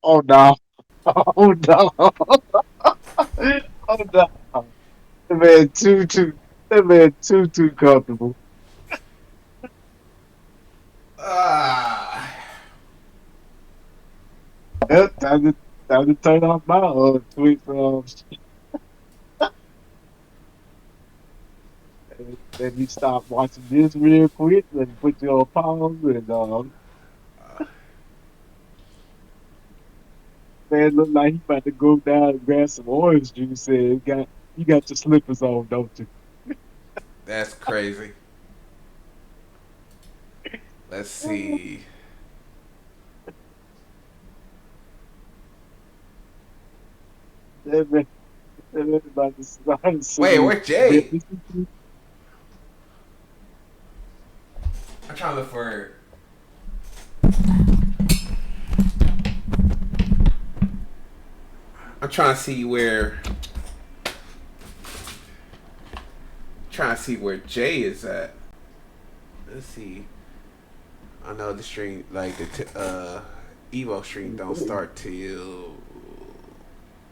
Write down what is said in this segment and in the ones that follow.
Oh no. Oh no. Oh no. That man too comfortable. Ah, Yep, time to turn off my Twitch. Let me stop watching this real quick. Let me put you on pause. And man, look like he about to go down and grab some orange juice. And you got your slippers on, don't you? that's crazy. Let's see. That man, that man about to start Wait, singing. where's Jay? Mississippi. I'm trying to look for. I'm trying to see where. Trying to see where Jay is at. Let's see. I know the stream, like the EVO stream, don't start till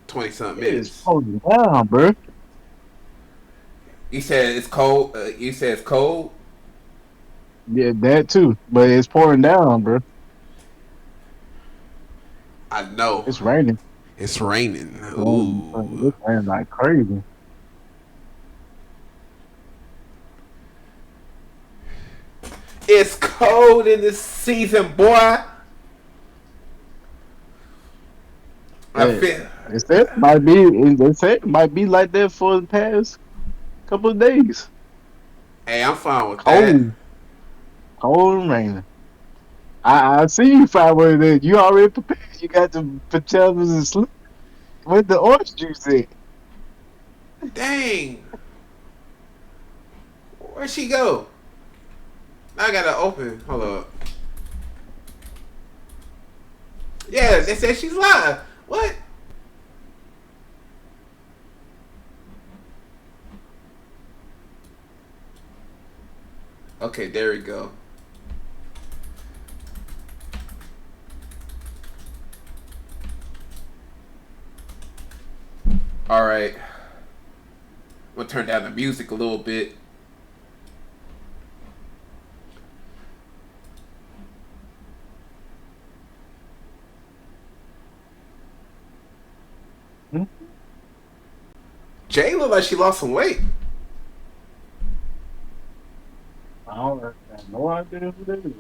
20 something It's minutes. holding down, bro. You said it's cold. You said it's cold. Yeah, that too. But it's pouring down, bro. I know. It's raining. It's raining. Ooh. It's raining like crazy. It's cold in this season, boy. I Hey, feel. they said it might be. They said it might be like that for the past couple of days. Hey, I'm fine with that. Cold, cold and raining. I see you find one of that. You already prepared. You got the pajamas and slip with the orange juice in. Dang. Where'd she go? Now I gotta open. Hold up. Yeah, they said she's live. What? Okay, there we go. All right. We'll turn down the music a little bit. Hmm? Jay looked like she lost some weight. I don't have no idea who that is.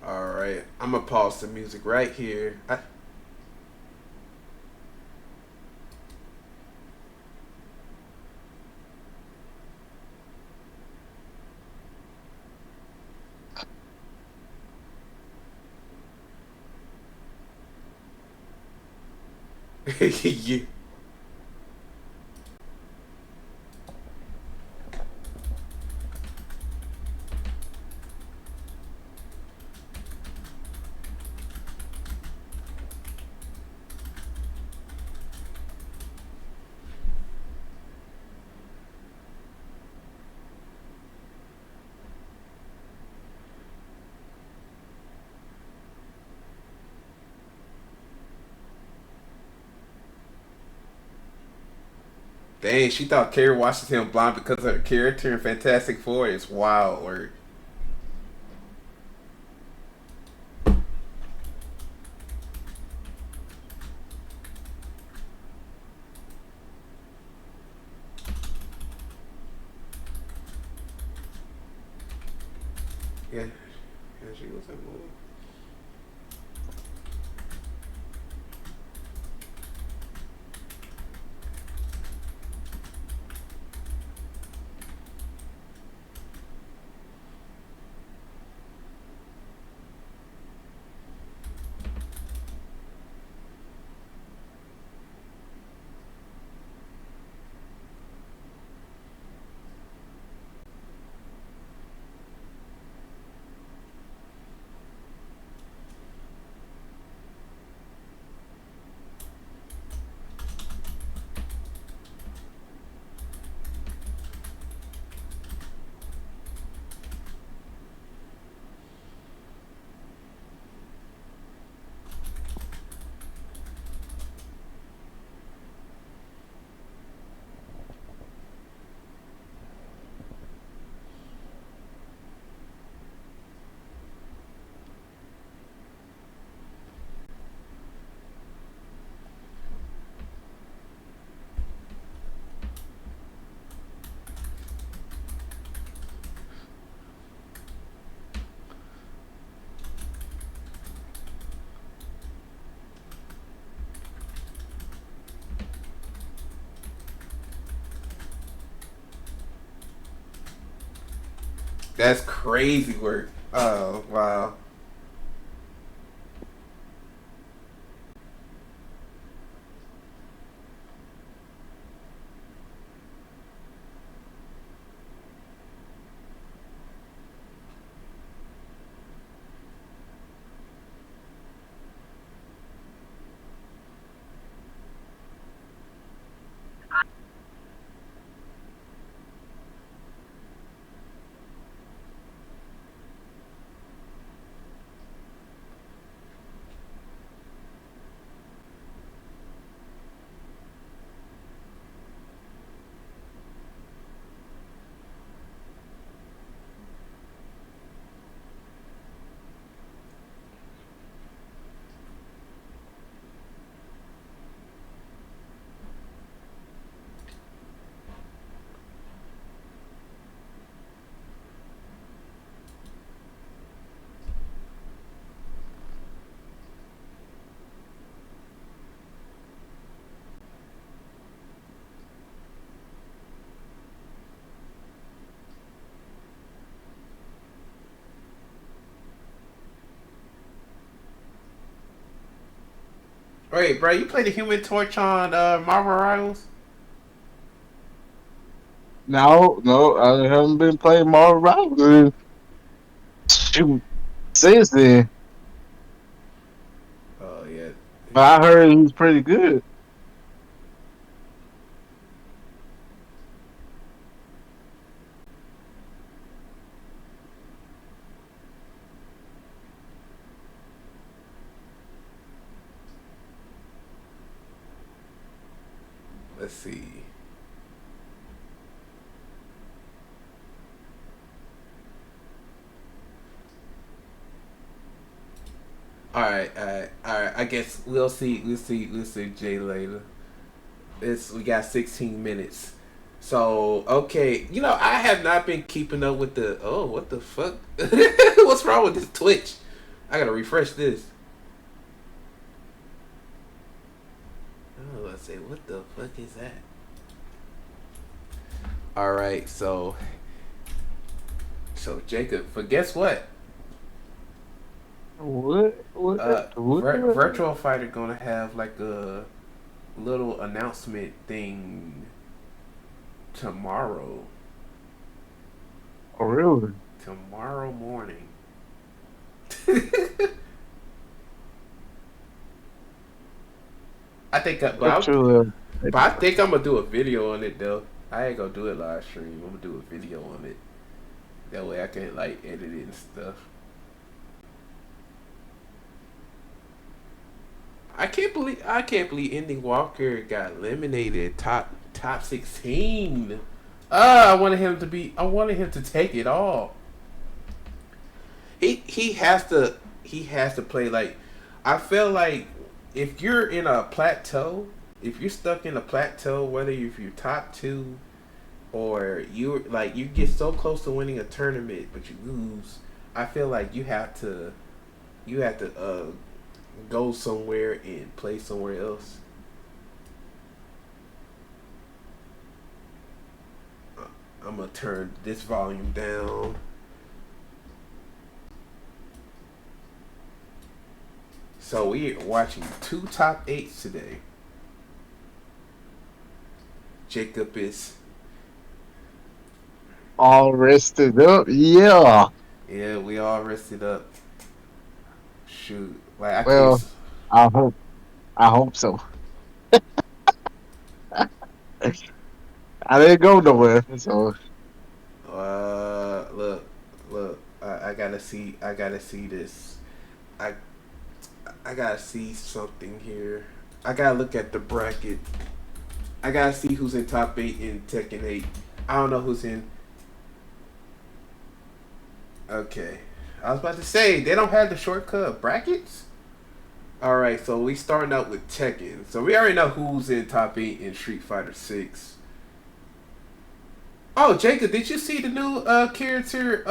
All right, I'm gonna pause the music right here. Yeah. Dang, she thought Kerry Washington blind because of her character in Fantastic Four. It's wild. Or yeah, yeah, she was in the movie. That's crazy work. Oh wow. Wait, bro, you played the Human Torch on Marvel Rivals? No, no, I haven't been playing Marvel Rivals shoot since then. Oh yeah. But I heard he's pretty good. Let's see. All right. I guess we'll see. We'll see Jay later. We got 16 minutes. So okay, I have not been keeping up with the. Oh, what the fuck? What's wrong with this Twitch? I gotta refresh this. Oh, let's say what the fuck is that? All right, so Jacob, but guess what? What? What? Virtual Fighter gonna have like a little announcement thing tomorrow. Oh, really? Tomorrow morning. I think, Virtual. but I think I'm gonna do a video on it though. I ain't gonna do it live stream. I'm gonna do a video on it. That way I can like edit it and stuff. I can't believe Indy Walker got eliminated top 16. I wanted him to take it all. He has to play like I feel like if you're in a plateau, if you're stuck in a plateau, whether if you're top two or you get so close to winning a tournament but you lose, I feel like you have to go somewhere and play somewhere else. I'm gonna turn this volume down. So we are watching two top eights today. Jacob is All rested up. Yeah. yeah, we all rested up. Shoot, like I Well, can't. I hope. I hope so. I didn't go nowhere. So Look. I gotta see this. I I gotta see something here. I gotta look at the bracket. I gotta see who's in top eight in Tekken 8. I don't know who's in. Okay, I was about to say they don't have the shortcut brackets. All right, so we starting out with Tekken. So we already know who's in top eight in Street Fighter 6. Oh, Jacob, did you see the new character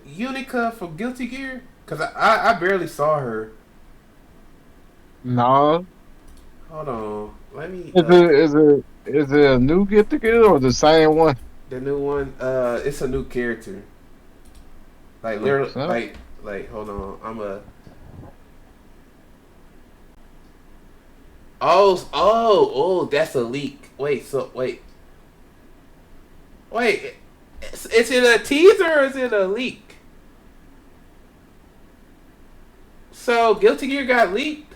Unica from Guilty Gear? Cause I barely saw her. no. Hold on, let me Is it a new get together or the same one? the new one. It's a new character. Like Look, literally, so hold on. Oh, that's a leak. Wait. Is it a teaser or is it a leak? So Guilty Gear got leaked.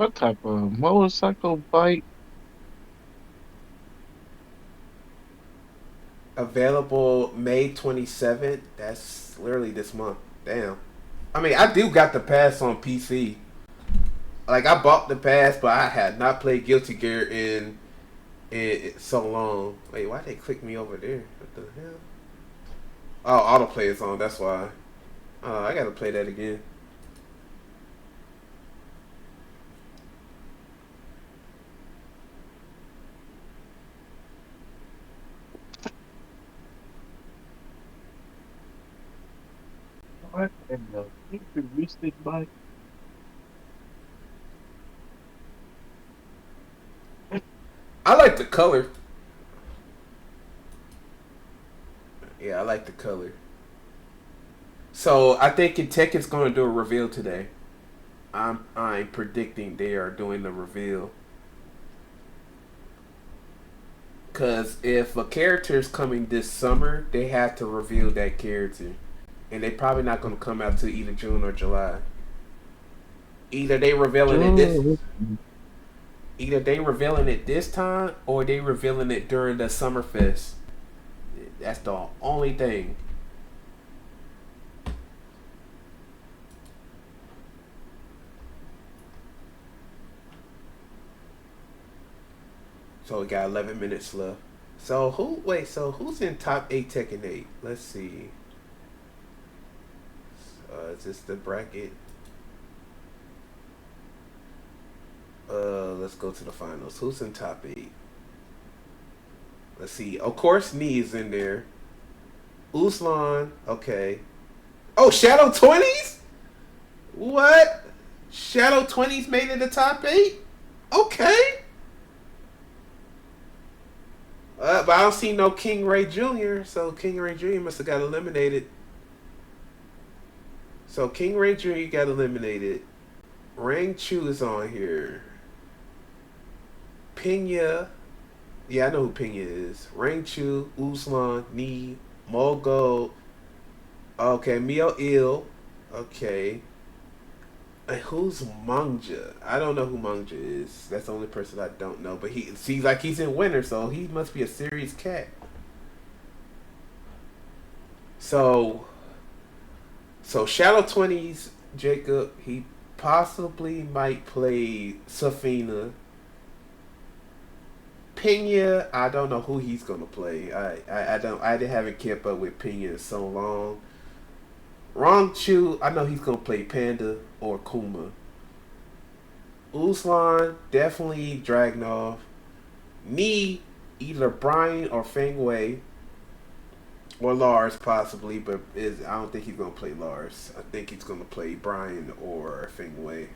what type of motorcycle bike? Available May 27th. That's literally this month. Damn. I mean, I do got the pass on PC. Like I bought the pass, but I had not played Guilty Gear in so long. Wait, why they click me over there? What the hell? Oh, autoplay is on. That's why. I gotta play that again. What in the futuristic bike? I like the color. Yeah, I like the color. So I think Kentucky's gonna do a reveal today. I'm predicting they are doing the reveal. Cause if a character is coming this summer, they have to reveal that character, and they probably not gonna come out till either June or July. Either they revealing it this, Dude, either they revealing it this time, or they revealing it during the summer fest. That's the only thing. So we got 11 minutes left. So who? Wait. So who's in top 8 Tekken 8? Let's see. Is this the bracket? Let's go to the finals. Who's in top 8? Let's see. Of course, Nee is in there. Uslan. Okay. Oh, Shadow 20s. What? Shadow 20s made it the top 8. Okay. But I don't see no King Ray Jr. So King Ray Jr. must have got eliminated. So King Ray Jr. got eliminated. Rang Chu is on here. Pena. Yeah, I know who Pena is. Rang Chu, Uslan, Nee, Mogo. Okay, Mio Il. Okay. And who's Mangja? I don't know who Mangja is. That's the only person I don't know. But he seems like he's in winter, so he must be a serious cat. So Shadow 20s, Jacob, he possibly might play Safina. Pena, I don't know who he's gonna play. I haven't kept up with Pena in so long. Rong Chu, I know he's gonna play Panda or Kuma. Uslan, definitely Dragunov. Nee, either Brian or Feng Wei. Or Lars possibly, but I don't think he's gonna play Lars. I think he's gonna play Brian or Feng Wei.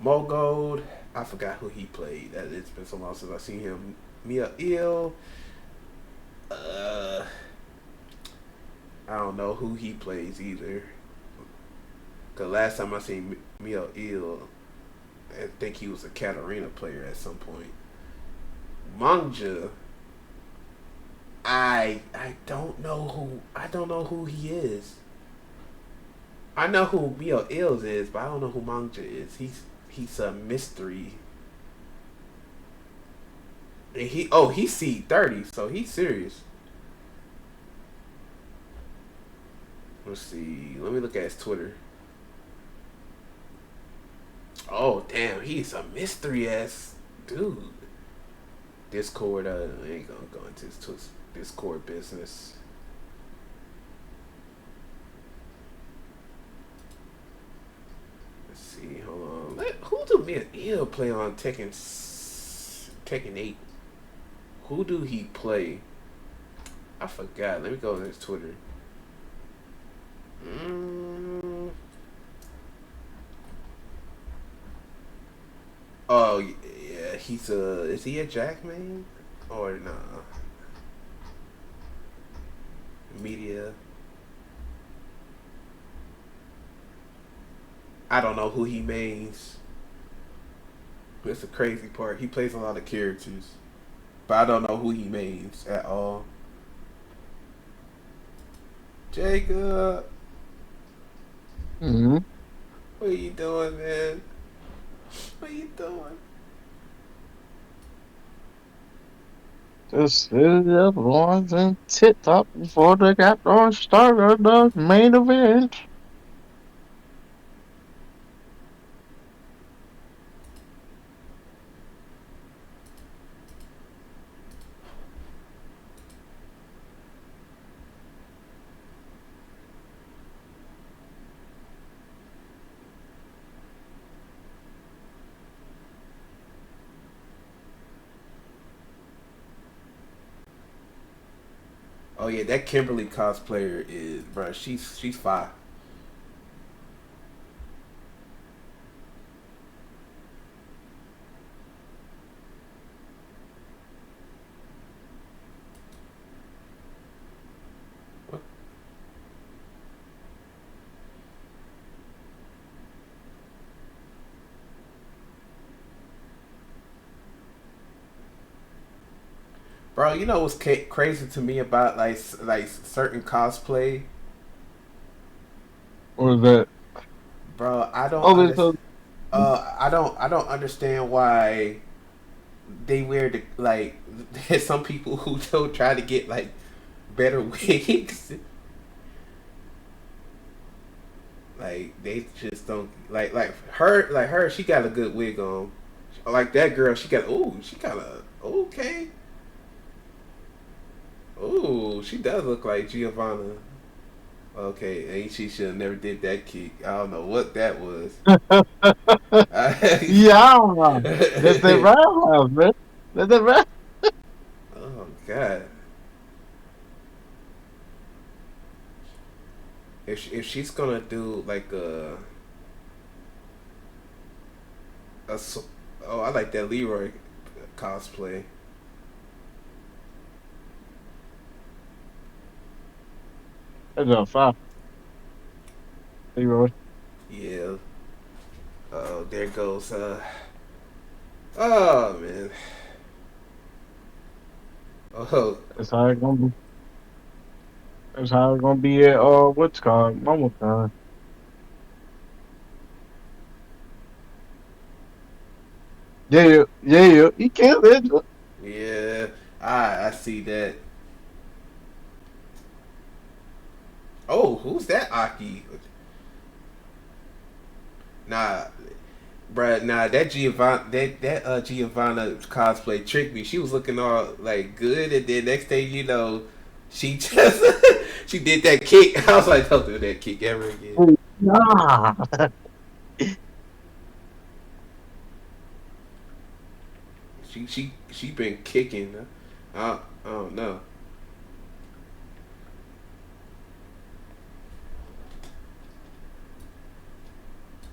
Mogold, I forgot who he played. It's been so long since I've seen him. Mia Il, I don't know who he plays either. Cause last time I seen Mia Il, I think he was a Katarina player at some point. Mangja, I don't know who he is. I know who Mio Ills is, but I don't know who Mangja is. He's a mystery. And he's C30, so he's serious. Let's see. Let me look at his Twitter. Oh damn, he's a mystery ass dude. Discord, I ain't gonna go into his Discord business. Let's see, hold on. Who do me and Ill play on Tekken? Tekken 8. Who do he play? I forgot. Let me go to his Twitter. Mm. Oh yeah, he's a. Is he a Jackman or nah? Media. I don't know who he mains. That's the crazy part. He plays a lot of characters, but I don't know who he mains at all. Jacob, Mm-hmm. what are you doing, man? What are you doing? Just hit it up, Lawrence and tit top before they got on started the main event. Oh yeah, that Kimberly cosplayer is, bro. She's fire. Bro, you know what's crazy to me about like certain cosplay, What was that? bro? I don't Oh, there's understand. a I don't understand why they wear the like. There's some people who don't try to get like better wigs. Like they just don't like her. She got a good wig on. Like that girl, she got a okay. Oh, she does look like Giovanna. Okay, and she should have never did that kick. I don't know what that was. yeah. That's that roundhouse, man. That's that round. Oh God! If she's gonna do like oh, I like that Leroy cosplay. That's a five. Leroy. Yeah. Oh, there goes. Oh man. Oh. That's how it's gonna be. That's how it's gonna be at what's called Mama Con. Yeah, yeah. He killed it. Yeah. I see that. Oh, who's that Aki? Nah, bruh, nah, that Giovanna cosplay tricked me. She was looking all like good, and then next thing you know, she just she did that kick. I was like, don't do that kick ever again. Nah. She been kicking. I don't know.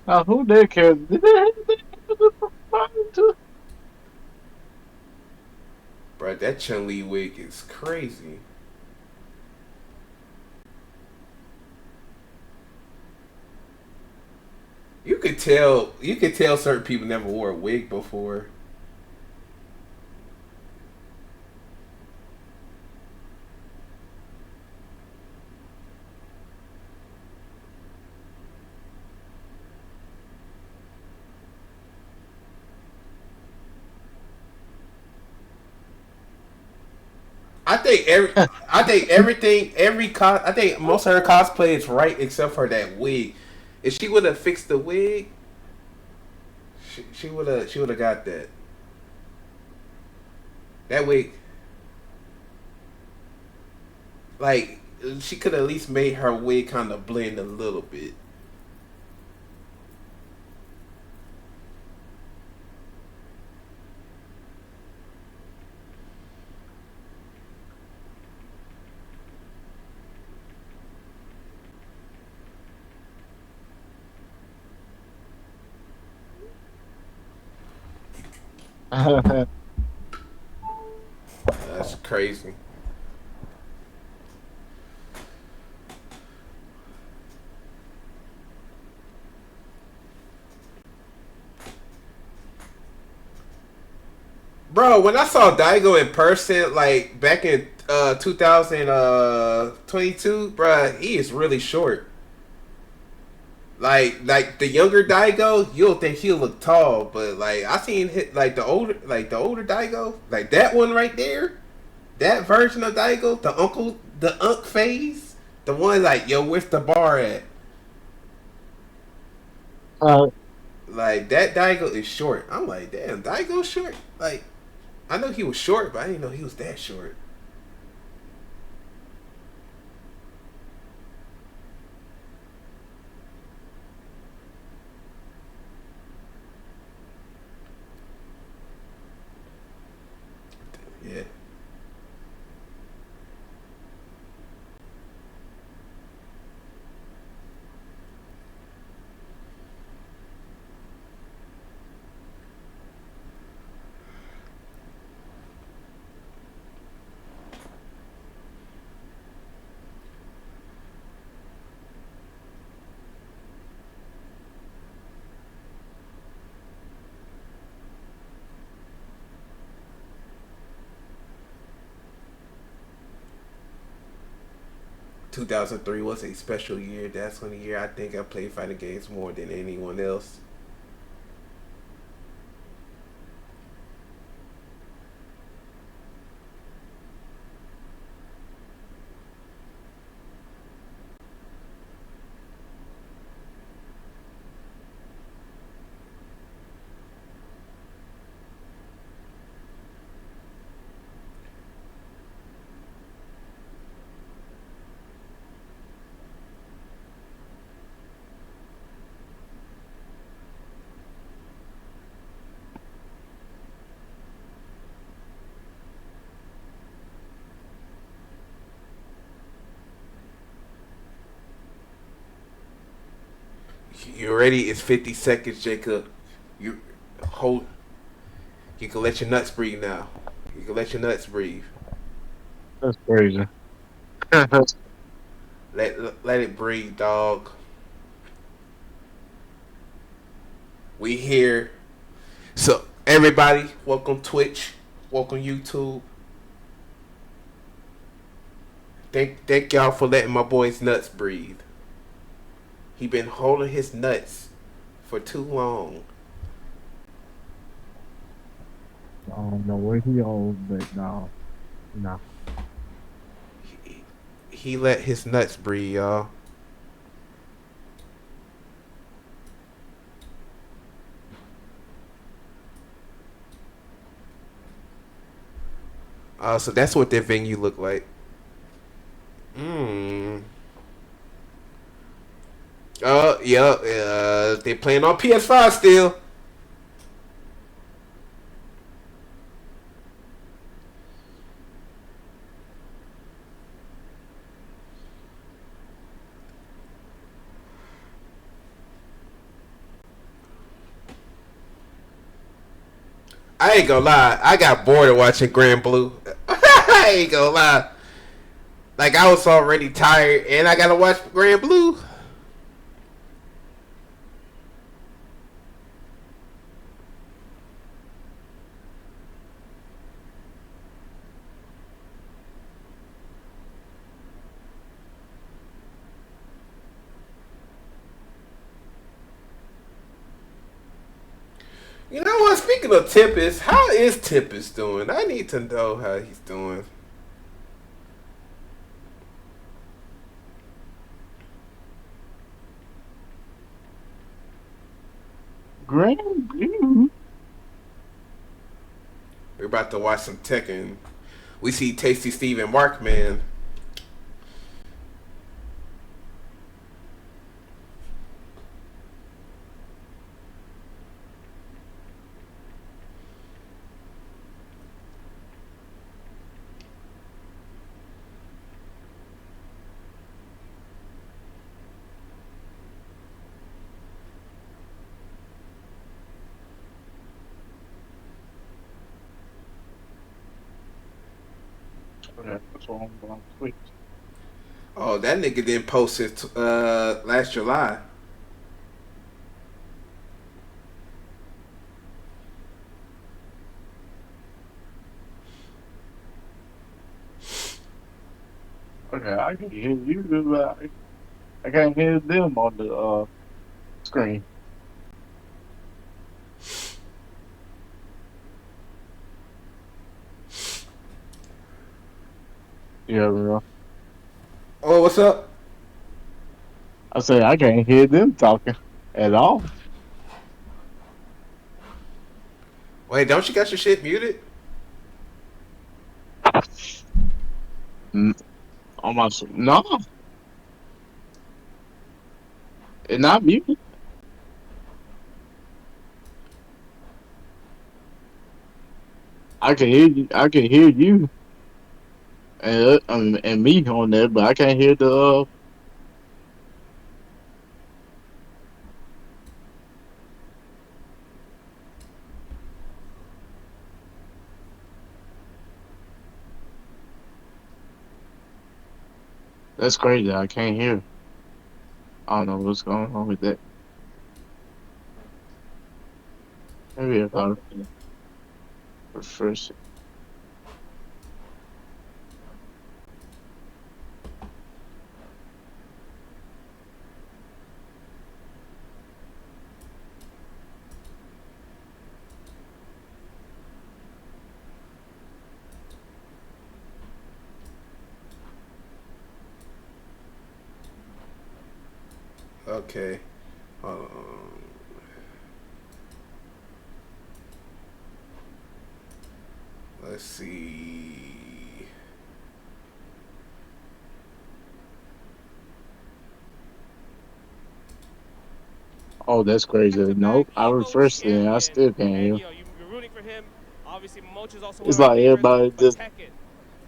Now who they care? Did they have to? Bruh, that Chun Li wig is crazy. You could tell certain people never wore a wig before. I think everything, I think most of her cosplay is right except for that wig. If she would have fixed the wig, she would have got that. That wig, like she could at least made her wig kind of blend a little bit. That's crazy. Bro, when I saw Daigo in person, like back in 2022, bro, he is really short. Like the younger Daigo, you'll think he'll look tall, but like I seen hit like the older Daigo, like that one right there, that version of Daigo, the Unk phase, the one like yo, where's the bar at? uh, Like that Daigo is short. I'm like, damn, Daigo's short. Like I know he was short, but I didn't know he was that short. Yeah. 2003 was a special year. That's one year I think I played fighting games more than anyone else. You ready? It's 50 seconds, Jacob. You hold. You can let your nuts breathe now. You can let your nuts breathe. that's crazy. Let it breathe, dog. We here. So everybody, welcome Twitch, welcome YouTube. Thank y'all for letting my boy's nuts breathe. He been holding his nuts for too long. I don't know where he owes, but no, no. He let his nuts breathe, y'all. So that's what their venue looked like. Hmm. Yeah. They playing on PS5 still. I ain't gonna lie. I got bored of watching Grand Blue. I ain't gonna lie. Like I was already tired, and I gotta watch Grand Blue. You know what? Speaking of Tempest, how is Tempest doing? I need to know how he's doing. Grand Blue. We're about to watch some Tekken. We see Tasty Steve and Mark, man. Okay, that's what I'm going to switch. Oh, that nigga didn't post it last July. Okay, I can hear you, but I can't hear them on the screen. Yeah, bro. Oh, what's up? I say I can't hear them talking at all. Wait, don't you got your shit muted? Mm, no, it's not muted. I can hear you. I can hear you and me on there, but I can't hear the. That's crazy. I can't hear. I don't know what's going on with that. Maybe if I refresh it. Okay. Hold on. Let's see. Oh, that's crazy. Back to back Nope. I EVO refreshed it and I champion, still can't and hear. you're rooting for him. Obviously, Moch is also one It's of my like favorites, everybody but just. Tekken.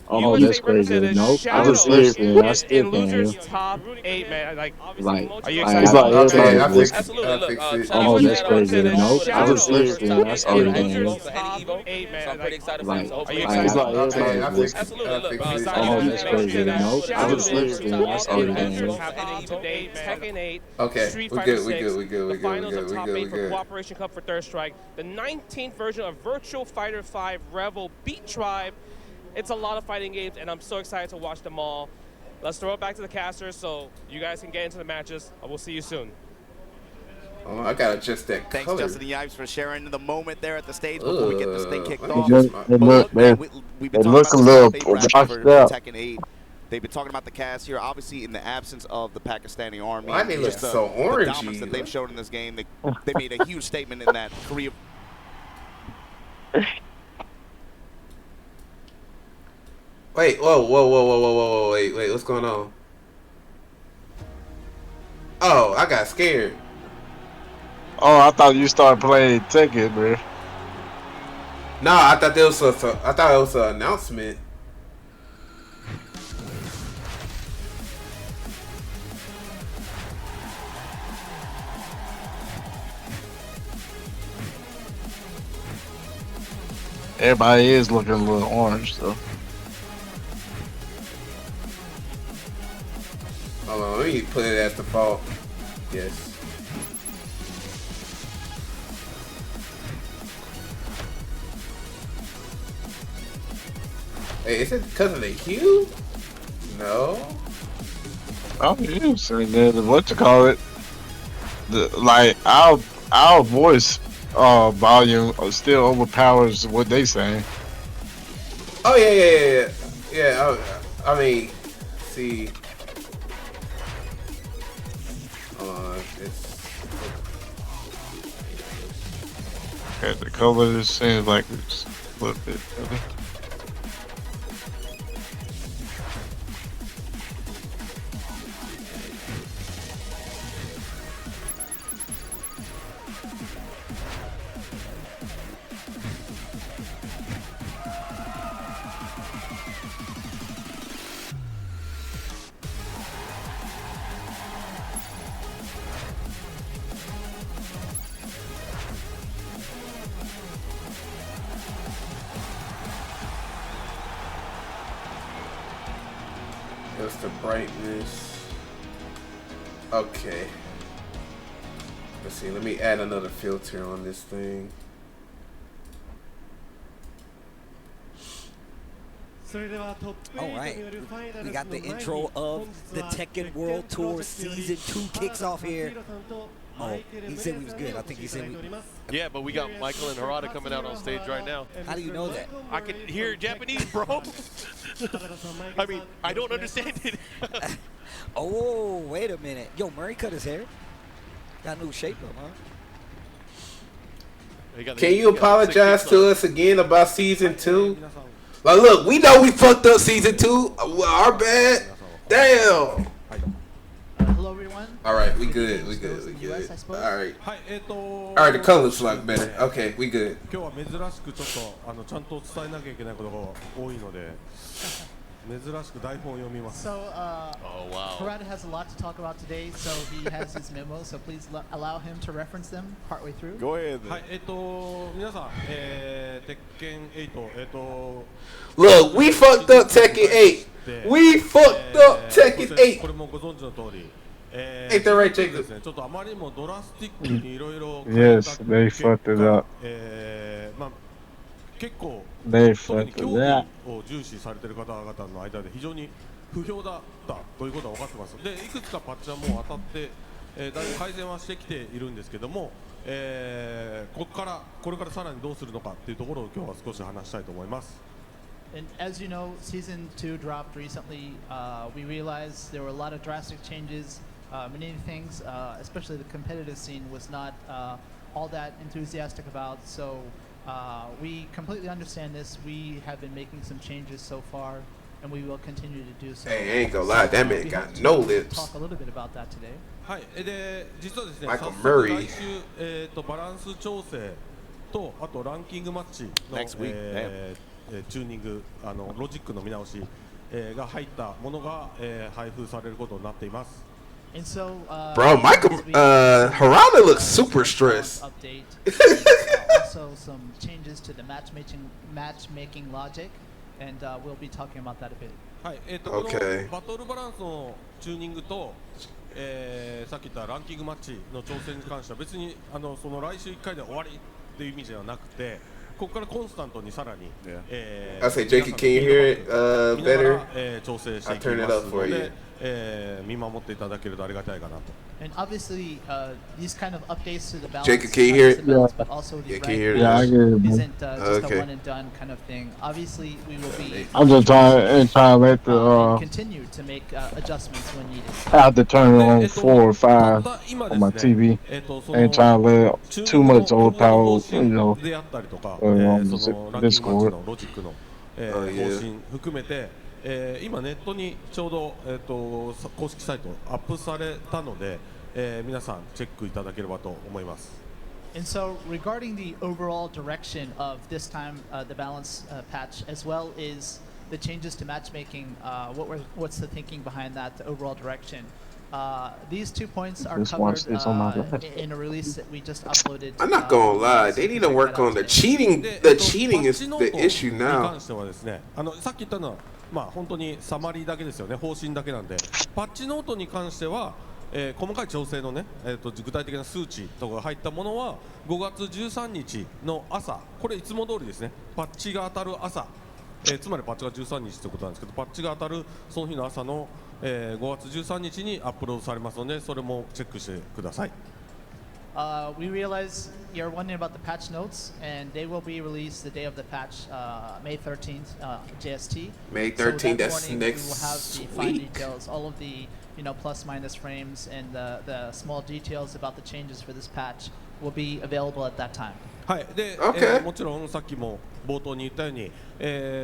Oh, that's USA crazy. represented Nope. I Shadow refreshed it and I still in can't hear. losers top 8, man. Like, Like, are you it's excited like about this Okay, everybody matchup? I just. fixed. Absolutely. I Look, fixed it. He Shadow Oh, was that's Shadow crazy. represented is Nope. one of the I greatest Shadow workers refreshed it and I in in still every can't hear. losers world for any top Evo. 8, So man. I'm pretty excited for him. Like, So Are you hopefully he it's excited can. like about this Okay, everybody I matchup? just. fixed it. Absolutely. I Look, Are you fixed it. excited Oh, about that's this Shadow crazy. matchup? Shadow is Nope. one of I the Shadow greatest refreshed workers it top and I in all still in can't every hear. losers world for any top Evo. 8, So Tekken 8, Okay, Street we Fighter good. We good. 6, We good. the We good. We finals of good. We Top good. 8 We for good. Cooperation Cup for Third Strike, the 19th version of Virtual Fighter 5 Revel Beat Tribe. It's a lot of fighting games, and I'm so excited to watch them all. Let's throw it back to the casters so you guys can get into the matches. We'll see you soon. Oh, I gotta adjust that Thanks, color. Justin and Yipes, for sharing the moment there at the stage before we get this thing Ugh. kicked Let me They off. adjust look, my. they But look, look, they, man, we've been they talking look about a this little top 8 bracket washed for out. Tekken 8. They've been talking about the cast here, obviously in the absence of the Pakistani army Why they and look just so the dominance that orangey? they've shown in this game. They made a huge statement in that Korea. Wait. Whoa. Whoa. Whoa. Whoa. Whoa. Whoa. Wait. Wait. What's going on? Oh, I got scared. Oh, I thought you started playing Tekken, bro. No, I thought there was I thought it was an announcement. Everybody is looking a little orange, though. Hold on. Let me put it as default. Yes. Hey, is it because of the hue? No. Oh, yes. And then what you call it? Like our voice volume still overpowers what they saying. Oh yeah, yeah, yeah, yeah. Yeah. I mean, see. Hold on. It's Okay, the colors seems like it's a little bit better. adjust the brightness. Okay. Let's see. Let me add another filter on this thing. All right, we got the intro of the Tekken World Tour Season 2 kicks off here. Oh, he said we was good. I think he said we... Yeah, but we got Michael and Harada coming out on stage right now. How do you know that? I can hear Japanese, bro. I mean, I don't understand it. Oh, wait a minute. Yo, Murray cut his hair. Got a new shape up, huh? Can you apologize to us again about Season 2? Like, look, we know we fucked up Season 2. Our bad. Damn. Hello, everyone. All right, we good. We good. We good. All right. All right, the colors look better. Okay, we good. 今日は珍しくちょっとちゃんと伝えなきゃいけないことが多いので珍しく台本を読みます。 So, Oh, wow. Harada has a lot to talk about today, so he has his memo, so please allow him to reference them partway through. Go ahead. はい、皆さん、鉄拳8、Look, we fucked up Tekken 8. We fucked up Tekken 8. これもご存知の通り。Ain't that right, Jacob? ちょっとあまりにもドラスティックにいろいろ Yes, they fucked it up. まあ結構 They 特に fucked 競 it 技 up. を重視されている方々の間で非常に不評だったということは分かってます。で、いくつかパッチはもう当たって、だいぶ改善はしてきているんですけども、これからさらにどうするのかっていうところを今日は少し話したいと思います。 And as you know, Season 2 dropped recently. We realized there were a lot of drastic changes. Many things, especially the competitive scene, was not all that enthusiastic about. So we completely understand this. We have been making some changes so far, and we will continue to do so. Hey, I ain't gonna lie, that man got no lips. Talk a little bit about that today. はい、で実はですね、 Michael 早速 Murray 来週、バランス調整とあとランキングマッチの、 Next week, チューニングロジックの見直し、が入ったものが、配布されることになっています。 And so, Bro, Michael, Harada looks super stressed. Update. And, also some changes to the matchmaking logic, and we'll be talking about that a bit. はい、こ Okay. のバトルバランスのチューニングと、さっき言ったランキングマッチの調整に関しては別にその来週1回で終わりっていう意味ではなくて、ここからコンスタントにさらに、I say, Jakey, can you hear it 見なが better? ら、調整していき I'll turn it ます up for の you. で、見守っていただけるとありがたいかなと。 And obviously, these kind of updates to the balance, Jacob, can you hear it? balance, but also the Yeah, can you hear Yeah, I it? get it, man. isn't just Okay. a one and done kind of thing. Obviously, we will be I'm just trying to let the continue to make adjustments when needed. I have to turn it on 4 or 5 on my TV. Ain't trying to let too much overpower, you know, であったりとか、そのそのランキングマッチ Discord のロジックの、Oh, yeah. 更新含めて、今ネットにちょうど、公式サイトアップされたので、皆さんチェックいただければと思います。 And so, regarding the overall direction of this time, the balance patch, as well as the changes to matchmaking, what's the thinking behind that, the overall direction? These 2 points are Just covered watch this on my left. in a release that we just uploaded. I'm not gonna lie, they need to work on the cheating. で The cheating is パッチノ the ート issue に now. 関してはですね、さっき言ったのは、まあ、本当にサマリーだけですよね、方針だけなんで、パッチノートに関しては、細かい調整のね、具体的な数値とかが入ったものは5月13日の朝、これいつも通りですね、パッチが当たる朝、つまりパッチが13日ということなんですけど、パッチが当たるその日の朝の、5月13日にアップロードされますので、それもチェックしてください。We realize you're wondering about the patch notes, and they will be released the day of the patch, May 13th, JST. May So 13th, that that's morning, next we will have the fine week. details, all of the plus minus frames, and the small details about the changes for this patch will be available at that time. はい、で、 Okay. もちろんさっきも冒頭に言ったように、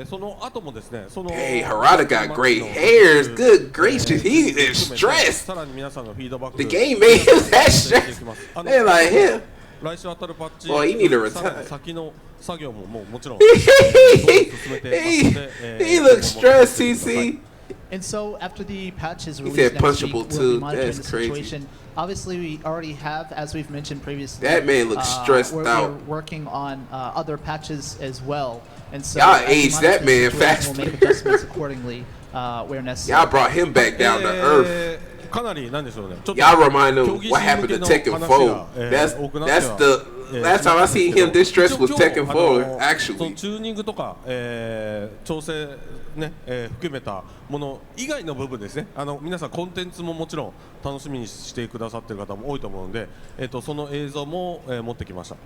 その後もですね、その Hey, Harada got great hairs. Good gracious, he is stressed. さらに皆さんのフィードバック The game made him that stressed. They like him. 来週当たるパッチ Well, he need to さら retire. に先の作業ももうもちろん He looks stressed, CC. And so after the patch is He released said next week, punchable we'll too. be monitoring That's the crazy. situation. Obviously, we already have, as we've mentioned previously. That man looks stressed we're out. working on other patches as well. And so Y'all as we aged monitor that the man situation, faster. We'll make adjustments accordingly where necessary. Y'all brought him back down to earth. かなりなんでしょうね。ちょっと Y'all remind him 競技 what 人 happened 向 to けの Tekken 話 4. が That's 多くなっては that's the last time I seen him this dress was Tekken 4. その Actually, チューニングとか、調整ね、含めたもの以外の部分ですね。皆さんコンテンツももちろん楽しみにしてくださっている方も多いと思うので、その映像も、持ってきました。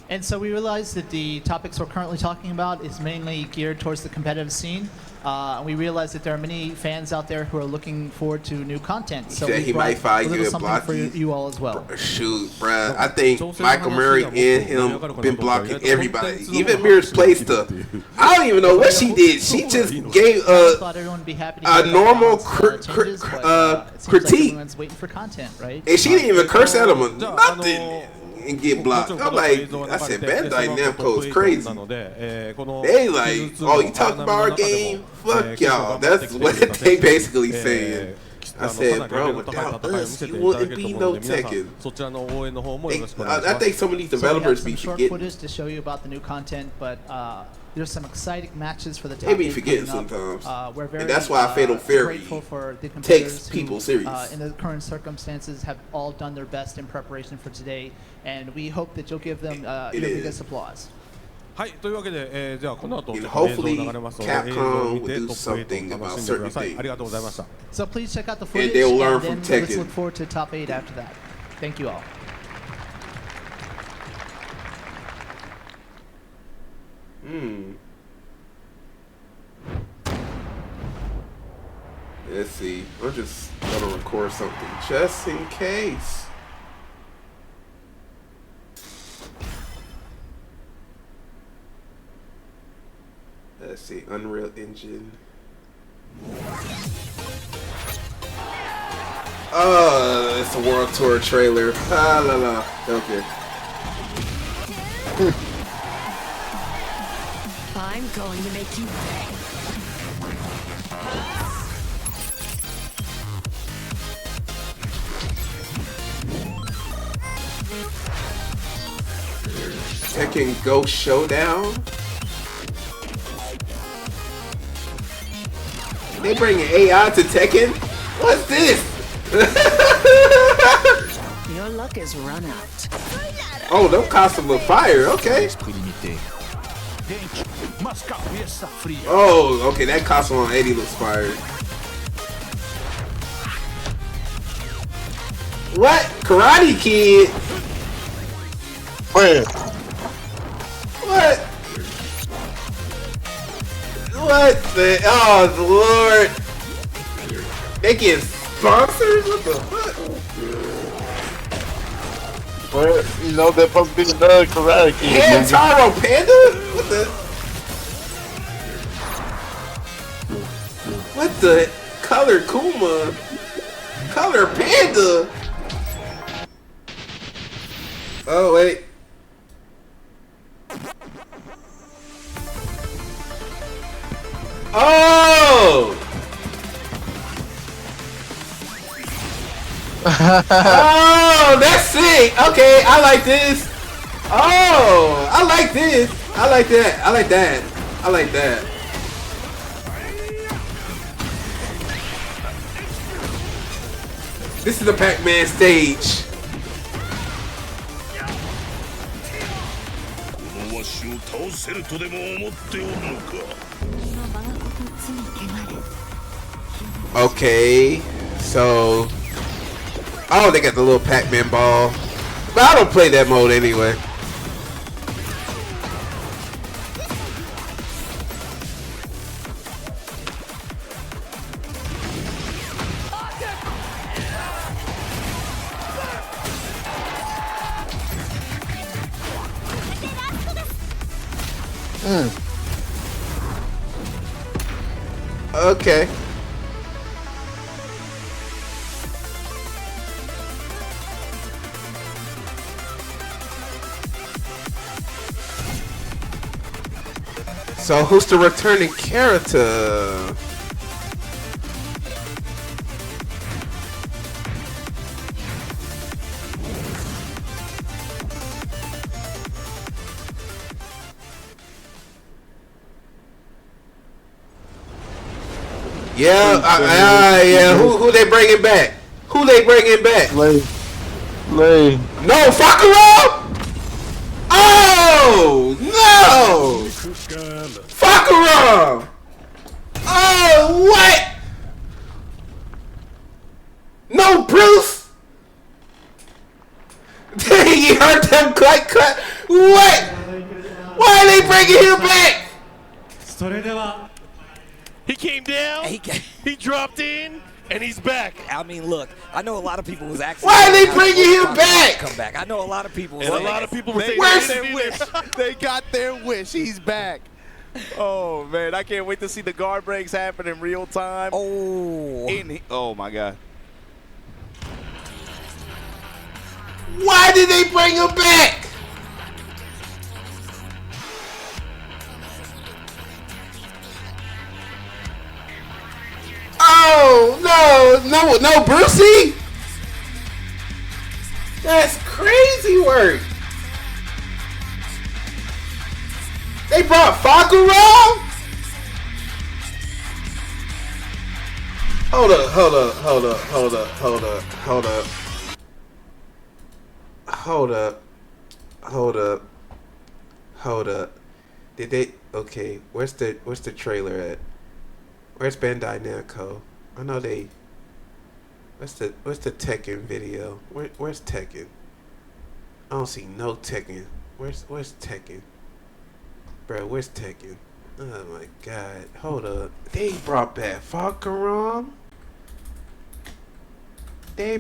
And so we realized that the topics we're currently talking about is mainly geared towards the competitive scene. And we realized that there are many fans out there who are looking forward to new content. So said we he brought might fight a little you at something for Blocky. you all as well. Shoot, bruh. I think Michael Murray and him been blocking everybody. Even Mirror's play stuff. I don't even know what she did. She just gave I thought everyone would be happy to a hear normal about changes, but, it seems like critique. everyone's waiting for content, right? And she didn't even curse at him or nothing and get blocked. I'm like, I said, Bandai Namco is crazy. They like, oh, you talk about our game? Fuck y'all. That's what they basically saying. I said, bro, without us, you wouldn't be no Tekken. I think some of these developers be be short forgetting. footage to show you about the new content, but there's some exciting matches for the top They be 8 forgetting coming up. sometimes. We're very, And that's why Fatal Fury grateful for the takes competitors people who, serious. in the current circumstances, have all done their best in preparation for today, and we hope that you'll give them your biggest applause. はい、というわけで、じゃあこの後ちょっと Hopefully 映像流れますので、 Capcom 映像を見 will て do トップ8 something を楽 about しんでくださ certain い。 things. ありがとうございました。 So please check out the And footage, they'll learn and then from let's Tekken. look forward to top 8 after that. Thank you all. Let's see. I'm just gonna record something just in case. Let's see. Unreal Engine. Oh, it's a World Tour trailer. Ah, la la. Okay. I'm going to make you pay. Tekken Go Showdown. They bringing AI to Tekken? What's this? Your luck is run out. Oh, them costumes look fire. Okay. Oh, okay. That costume on Eddie looks fire. What? Karate Kid? Where? What? What the? Oh, Lord. They get sponsors? What the fuck? Where? You know, they're supposed to be the Karate Kid. Hey, Taro Panda? What the? Color Kuma? Color Panda? Oh, wait. Oh! Oh, that's sick. Okay, I like this. Oh, I like this. I like that. I like that. I like that. This is the Pac-Man stage. Okay, so oh, they got the little Pac-Man ball, but I don't play that mode anyway. Okay. So who's the returning character? Yeah, yeah. Who they bringing back? Who they bringing back? Lay. No, Fakura! Oh no! Fakura! Oh what? No, Bruce! Dang, he heard them cut. What? Why are they bringing him back? He came down, he dropped in, and he's back. I mean, look, I know a lot of people was actually. Why are they bringing him back? Come back. I know a lot of people. And a lot of people were saying their wish. They got their wish. He's back. Oh man, I can't wait to see the guard breaks happen in real time. Oh my God. Why did they bring him back? Oh no, Brucey! That's crazy work. They brought Fakura? Hold up. Did they? Okay, where's the trailer at? Where's Bandai Namco? I know they. What's the Tekken video? Where's Tekken? I don't see no Tekken. Where's Tekken? Bro, where's Tekken? Oh my God! Hold up. They brought back Fakura. Hold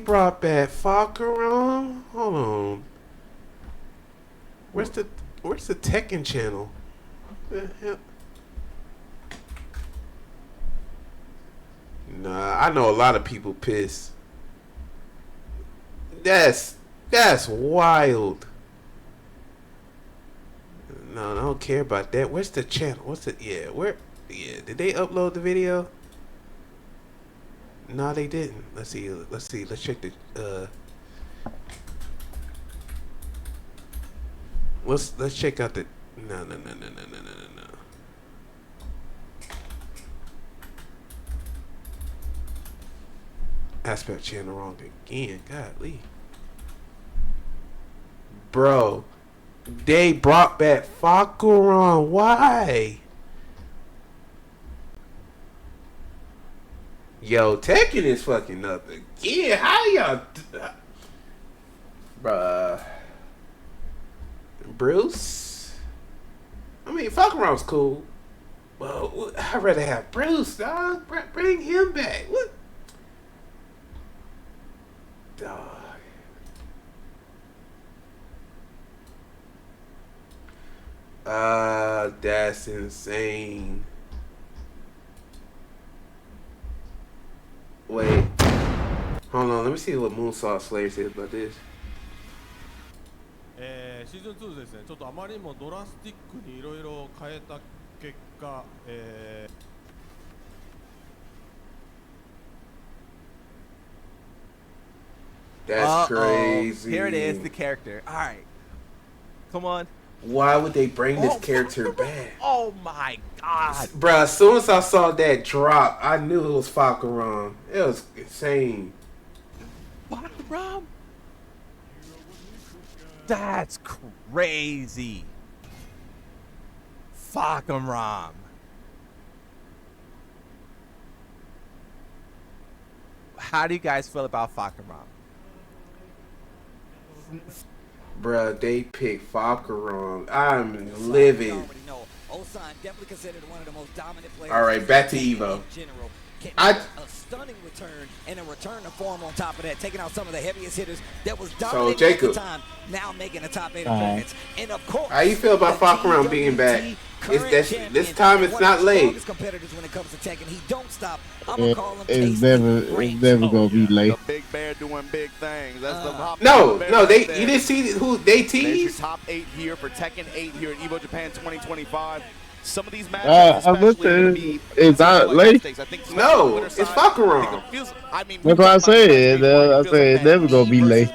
on. Where's the Tekken channel? The hell? Nah, I know a lot of people pissed. That's wild. No, I don't care about that. Where's the channel? Did they upload the video? No, they didn't. Let's see. Let's check the let's check out the no. Aspect channel wrong again. Godly. Bro, they brought back Fakura. Why? Yo, Tekken is fucking up again. How y'all? Bruh. Bruce? I mean, Fakura's cool. Well, I'd rather have Bruce, dog. Bring him back. What? Dog. That's insane. Wait. Hold on, let me see what Moonsault Slayer says about this. シーズン2ですね、ちょっとあまりにもドラスティックにいろいろ変えた結果、That's crazy. Here it is, the character. All right. Come on. Why would they bring this character back? Oh my God. Bruh, as soon as I saw that drop, I knew it was Fakura. It was insane. Fakura? That's crazy. Fakura. How do you guys feel about Fakura? Bruh, they picked Fakura. I'm livid. Alright, back to EVO. A stunning return and a return to form on top of that, taking out some of the heaviest hitters that was dominating at the time, now making a top 8 appearance. And of course, how you feel about Fakura being back? This time it's not late. Competitors when it comes to Tekken, he don't stop. It's never gonna be late. The big bear doing big things. That's the top. No, you didn't see who they teased. There's your top 8 here for Tekken 8 here at EVO Japan 2025. Some of these matches, it's not late. No, it's Fakura. That's what I said. I said it's never gonna be late.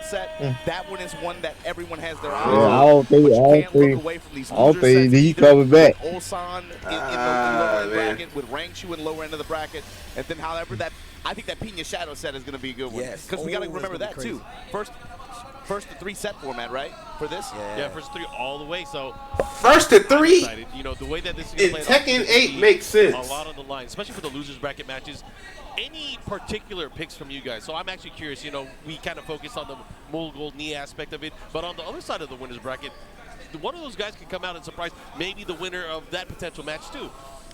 set, that one is one that everyone has their eyes Yeah, on. I don't think. But I you don't can't look think. away from these I don't loser think sets he either, coming back. with Ulsan in the lower end bracket, with Rangchu in the lower end of the bracket, and then however that, I think that Pina Shadow set is going to be a good one. Yes. Because we got to Oh, remember that's that gonna be too. First to 3 set format, right? For this? Yeah, first 3 all the way. So first to 3. excited. You know, the way that this is going to play Tekken 8 makes sense. A lot on the line, especially for the losers bracket matches. Any particular picks from you guys? So I'm actually curious. You know, we kind of focus on the Mogul knee aspect of it, but on the other side of the winners bracket, one of those guys can come out and surprise maybe the winner of that potential match too.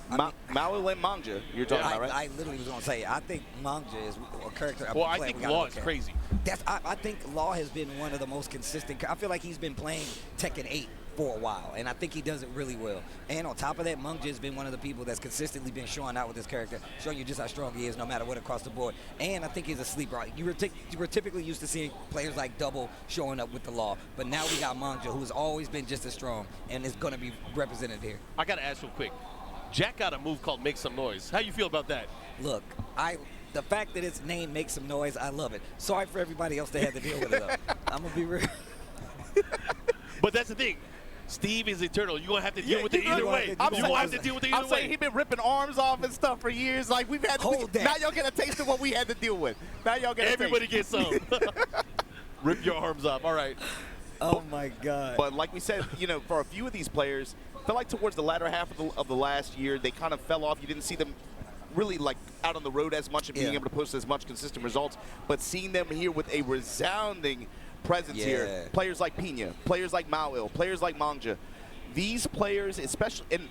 Mao and Manga, you're talking about, right? I literally was going to say, I think Manga is a character. Well, I think Law is crazy. I think Law has been one of the most consistent. I feel like he's been playing Tekken 8 for a while, and I think he does it really well. And on top of that, Manga has been one of the people that's consistently been showing out with this character, showing you just how strong he is no matter what across the board. And I think he's a sleeper. You were typically used to seeing players like Double showing up with the Law, but now we got Manga, who's always been just as strong and is going to be represented here. I got to ask real quick. Jack got a move called Make Some Noise. How you feel about that? Look, the fact that its name makes some noise, I love it. Sorry for everybody else that had to deal with it, though. I'm going to be real. But that's the thing. Steve is eternal. You're going to have to deal with it either way. I'm You're going to have to deal with it either way. I'm saying he's been ripping arms off and stuff for years. Like, we've had to, now y'all get a taste of what we had to deal with. Now y'all get Everybody gets some. Rip your arms off. All right. Oh, my God. But like we said, you know, for a few of these players, felt like towards the latter half of the last year, they kind of fell off. You didn't see them really like out on the road as much and being able to post as much consistent results. But seeing them here with a resounding presence here, players like Pina, players like Mao, players like Manga, these players, especially, and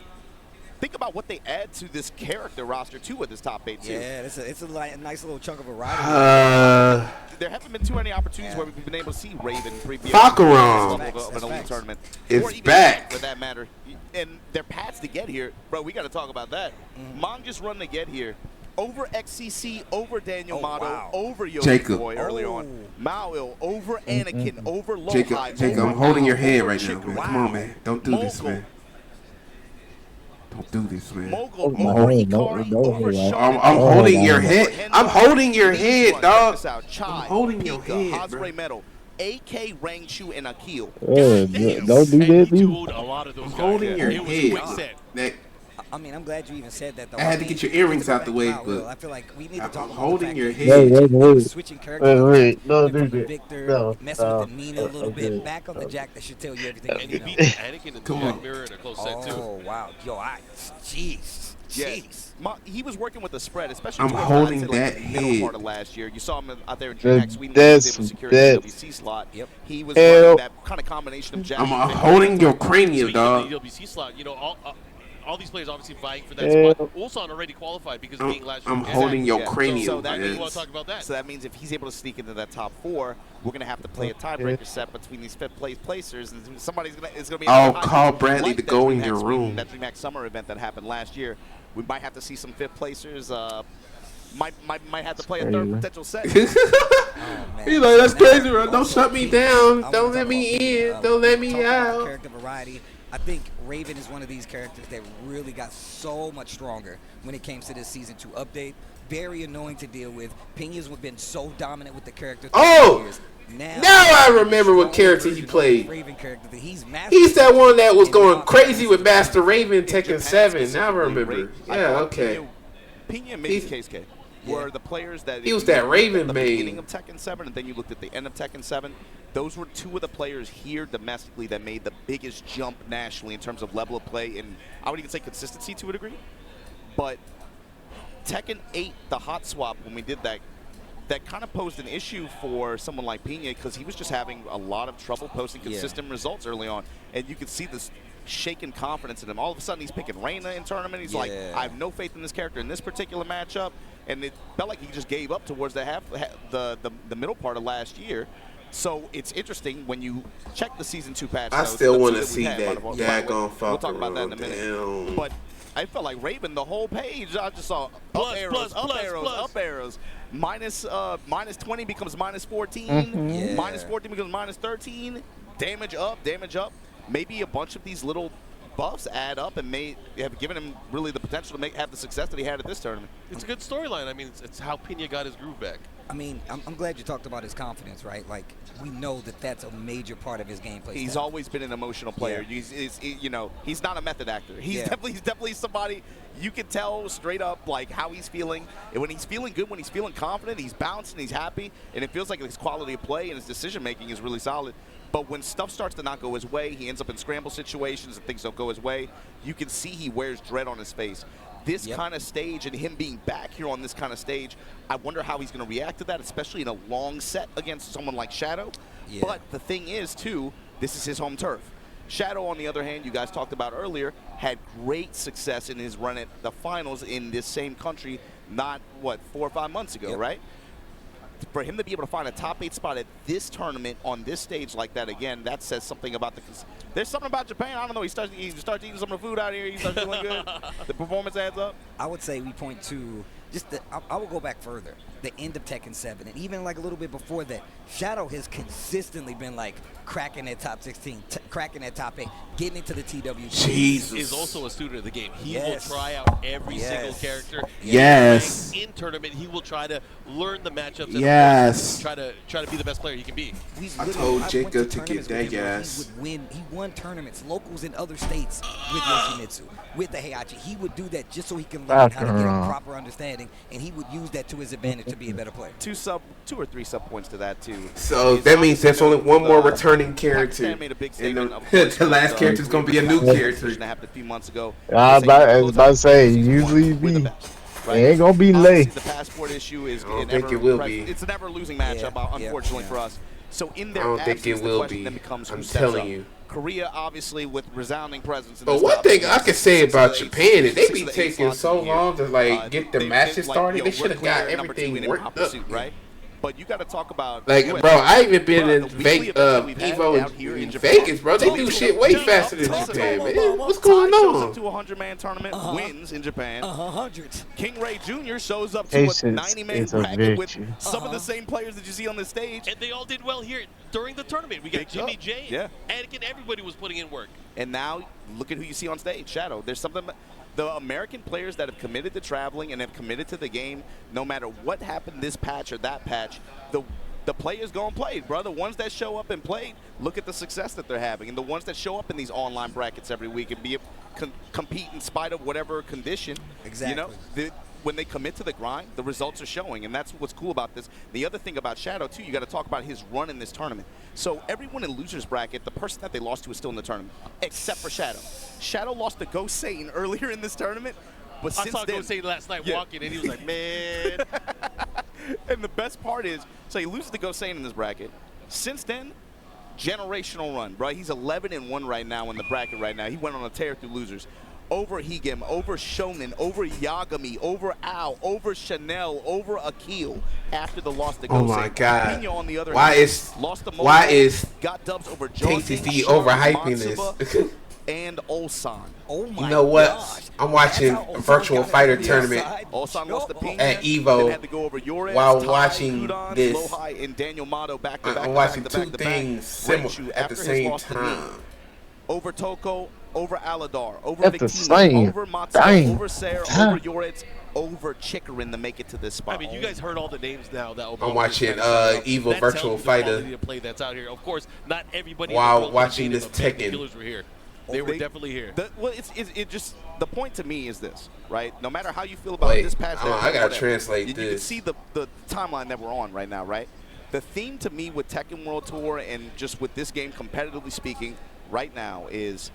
think about what they add to this character roster too with this top 8 too. Yeah, it's a nice little chunk of variety. There haven't been too many opportunities where we've been able to see Raven previous Falcaron of an elite tournament. is or even back. for that matter. And their paths to get here, bro, we got to talk about that. Manga's run to get here. Over XCC, over Daniel Mato, over Yogi Boy early on. Mao, over Anakin, over Lohai. Jacob, I'm holding your head right now, man. Come on, man. Don't do this, man. Don't do this, man. Mogul, over Ikari, over Shawn. I'm holding your head. I'm holding your head, dog. I'm holding your head, Hazare Metal, AK, Rangchu, and Akil. Don't do that, dude. A lot of those I'm guys. holding your It was a quick head. set. I mean, I'm glad you even said that, though. I had to get your earrings out the way, but I feel like we need to talk I'm about holding your the fact head. Wait. switching characters. Wait. No, from dude. Victor, No. messing with the Mina a little okay. bit. Back on the Jack that should tell you everything And you they need beat to know. Anakin and Come Jack on. Mirror in a close set too. Oh, wow. Yo, jeez. He was working with the spread, especially I'm towards holding the that middle head. part of last year. You saw him out there in DreamHack Sweden. That's- He was able to secure the WC slot. Yep. He was running that kind of combination of Jack. I'm and Victor. holding your cranium, Speaking of dog. the WC slot, you know, all these players obviously vying for that spot. Ulsan already qualified because of being last year. I'm holding your Yeah. cranium, So that You man. want to talk about that? So that means if he's able to sneak into that top 4, we're gonna have to play a tiebreaker set between these 5th place placers, and somebody's gonna be. I'll a call tie- Bradley like to that go in DreamHack your Sweden- room. That DreamHack Summer event that happened last year. We might have to see some 5th placers. Might have to play a third potential set. He's like, that's crazy, bro. Don't shut me down. Don't let me in. Don't let me out. Character variety. I think Raven is one of these characters that really got so much stronger when it came to this season 2 update. Very annoying to deal with. Pina's been so dominant with the character. Oh! Years. Now I remember what character he played. Raven character that he's that one that was going crazy with Master Raven Tekken 7. Now I remember. Yeah, okay. Pina and maybe KSK were the players that He was that Raven at the main. beginning of Tekken 7, and then you looked at the end of Tekken 7. Those were 2 of the players here domestically that made the biggest jump nationally in terms of level of play, and I would even say consistency to a degree. But Tekken 8, the hot swap, when we did that, that kind of posed an issue for someone like Pina because he was just having a lot of trouble posting consistent results early on, and you could see this shaken confidence in him. All of a sudden, he's picking Reina in tournament. He's like, I have no faith in this character in this particular matchup, and it felt like he just gave up towards the middle part of last year. So it's interesting when you check the season 2 patch. I notes, still the want two to that see we had, that by the way. daggone We'll talk about that in a Falcon. minute. But I felt like Raven, the whole page, I just saw up arrows. Minus 20 becomes minus 14. Minus 14 becomes minus 13. Damage up. Maybe a bunch of these little buffs add up and have given him really the potential to have the success that he had at this tournament. It's a good storyline. I mean, it's how Pena got his groove back. I mean, I'm glad you talked about his confidence, right? Like, we know that that's a major part of his gameplay. He's style. always been an emotional player. Yeah. He's not a method actor. He's definitely somebody you can tell straight up like how he's feeling. And when he's feeling good, when he's feeling confident, he's bouncing, he's happy, and it feels like his quality of play and his decision making is really solid. But when stuff starts to not go his way, he ends up in scramble situations and things don't go his way. You can see he wears dread on his face. This kind of stage and him being back here on this kind of stage, I wonder how he's going to react to that, especially in a long set against someone like Shadow. Yeah. But the thing is, too, this is his home turf. Shadow, on the other hand, you guys talked about earlier, had great success in his run at the finals in this same country not, 4 or 5 months ago, right? For him to be able to find a top 8 spot at this tournament on this stage like that again, that says something about there's something about Japan. I don't know. He starts eating some of the food out here. He starts feeling good. The performance adds up. I would say we point to I will go back further. The end of Tekken 7, and even like a little bit before that, Shadow has consistently been like cracking that top 16, cracking that top 8, getting into the TW. Jesus. Is also a student of the game. He will try out every single character. Yes. In tournament, he will try to learn the matchups. Yes. And try to be the best player he can be. I told Jacob to get that gas. He won tournaments, locals in other states with Yoshimitsu, with the Heihachi. He would do that just so he can learn how to get a proper understanding, and he would use that to his advantage to be a better player. 2 or 3 sub points to that too. So that means there's only one more returning character. Made a big and the last character is going to be a new character. Happened a few months ago. I was about to say, usually be. It ain't gonna be late. The passport issue is. I don't think it will be. It's a never losing matchup, unfortunately for us. So in their I don't think it will be. I'm telling you. Korea, obviously, with resounding presence. But one thing I can say about Japan is they be taking so long to like get the matches started. They should have got everything worked up. Right? But you got to talk about like, bro. I even been in EVO in Vegas, bro. They do shit way faster than Japan, man. What's going on? Shows up to a 100-man tournament, wins in Japan. Hundreds. King Ray Jr. shows up to a 90-man bracket with some of the same players that you see on the stage, and they all did well here during the tournament. We got Jimmy J, Anakin. Everybody was putting in work. And now look at who you see on stage, Shadow. There's something. The American players that have committed to traveling and have committed to the game, no matter what happened this patch or that patch, the players go and play, bro. The ones that show up and play, look at the success that they're having. And the ones that show up in these online brackets every week and compete in spite of whatever condition. Exactly. You know, when they commit to the grind, the results are showing, and that's what's cool about this. The other thing about Shadow, too, you got to talk about his run in this tournament. So everyone in loser's bracket, the person that they lost to is still in the tournament, except for Shadow. Shadow lost to Ghost Satan earlier in this tournament, but I saw Ghost Satan last night walking, and he was like, man. And the best part is, so he loses to Ghost Satan in this bracket. Since then, generational run, bro. He's 11-1 right now in the bracket right now. He went on a tear through losers. Over Higem, over Shonen, over Yagami, over Ao, over Chanel, over Akil after the loss to Ghost. Oh my God! Pena, on the other why hand, is got dubs over KCC overhyping this? And Ulsan. Oh my You know what? gosh. I'm watching a virtual fighter tournament Ulsan lost to Pena at EVO had to go over Yorets, while Ty, watching Kudon, this. Lohai, and Daniel Mato back to back. I'm watching two things at the same time. Over Toko, over Aladar, over At the Vikina, same over Matsuo, over Ser, over Yorets, over Chikarin to make it to this spot. I mean, you guys heard all the names now. I'm watching EVO Virtual Fighter. Play that's out here. Of course, not everybody. While watching this Tekken. Killers were here. They were definitely here. It just the point to me is this, right? No matter how you feel about this patch, I gotta translate you this. You can see the timeline that we're on right now, right? The theme to me with Tekken World Tour and just with this game, competitively speaking, right now is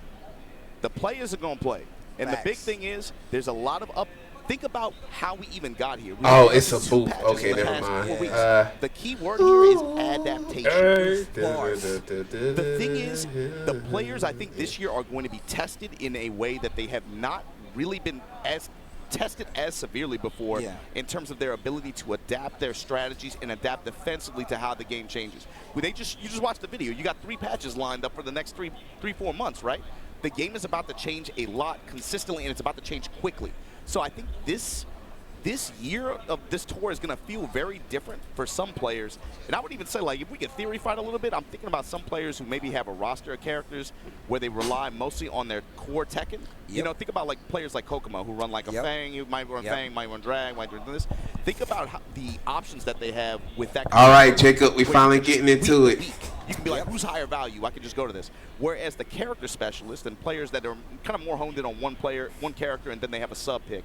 the players are gonna play, and the big thing is there's a lot of Think about how we even got here. It's a boot. Okay, never mind. The key word here is adaptation. The thing is, the players I think this year are going to be tested in a way that they have not really been tested as severely before in terms of their ability to adapt their strategies and adapt defensively to how the game changes. You just watched the video. You got 3 patches lined up for the next 3-4 months, right? The game is about to change a lot consistently, and it's about to change quickly. So I think this this year of this tour is going to feel very different for some players. And I would even say, like, if we could theory fight a little bit, I'm thinking about some players who maybe have a roster of characters where they rely mostly on their core Tekken. You know, think about like players like Kokomo who run like a Fang, you might run Fang, might run Drag, might run this. Think about the options that they have with that. All right, Jacob, we finally getting into it. You can be like, who's higher value? I can just go to this. Whereas the character specialist and players that are kind of more honed in on one player, one character, and then they have a sub pick,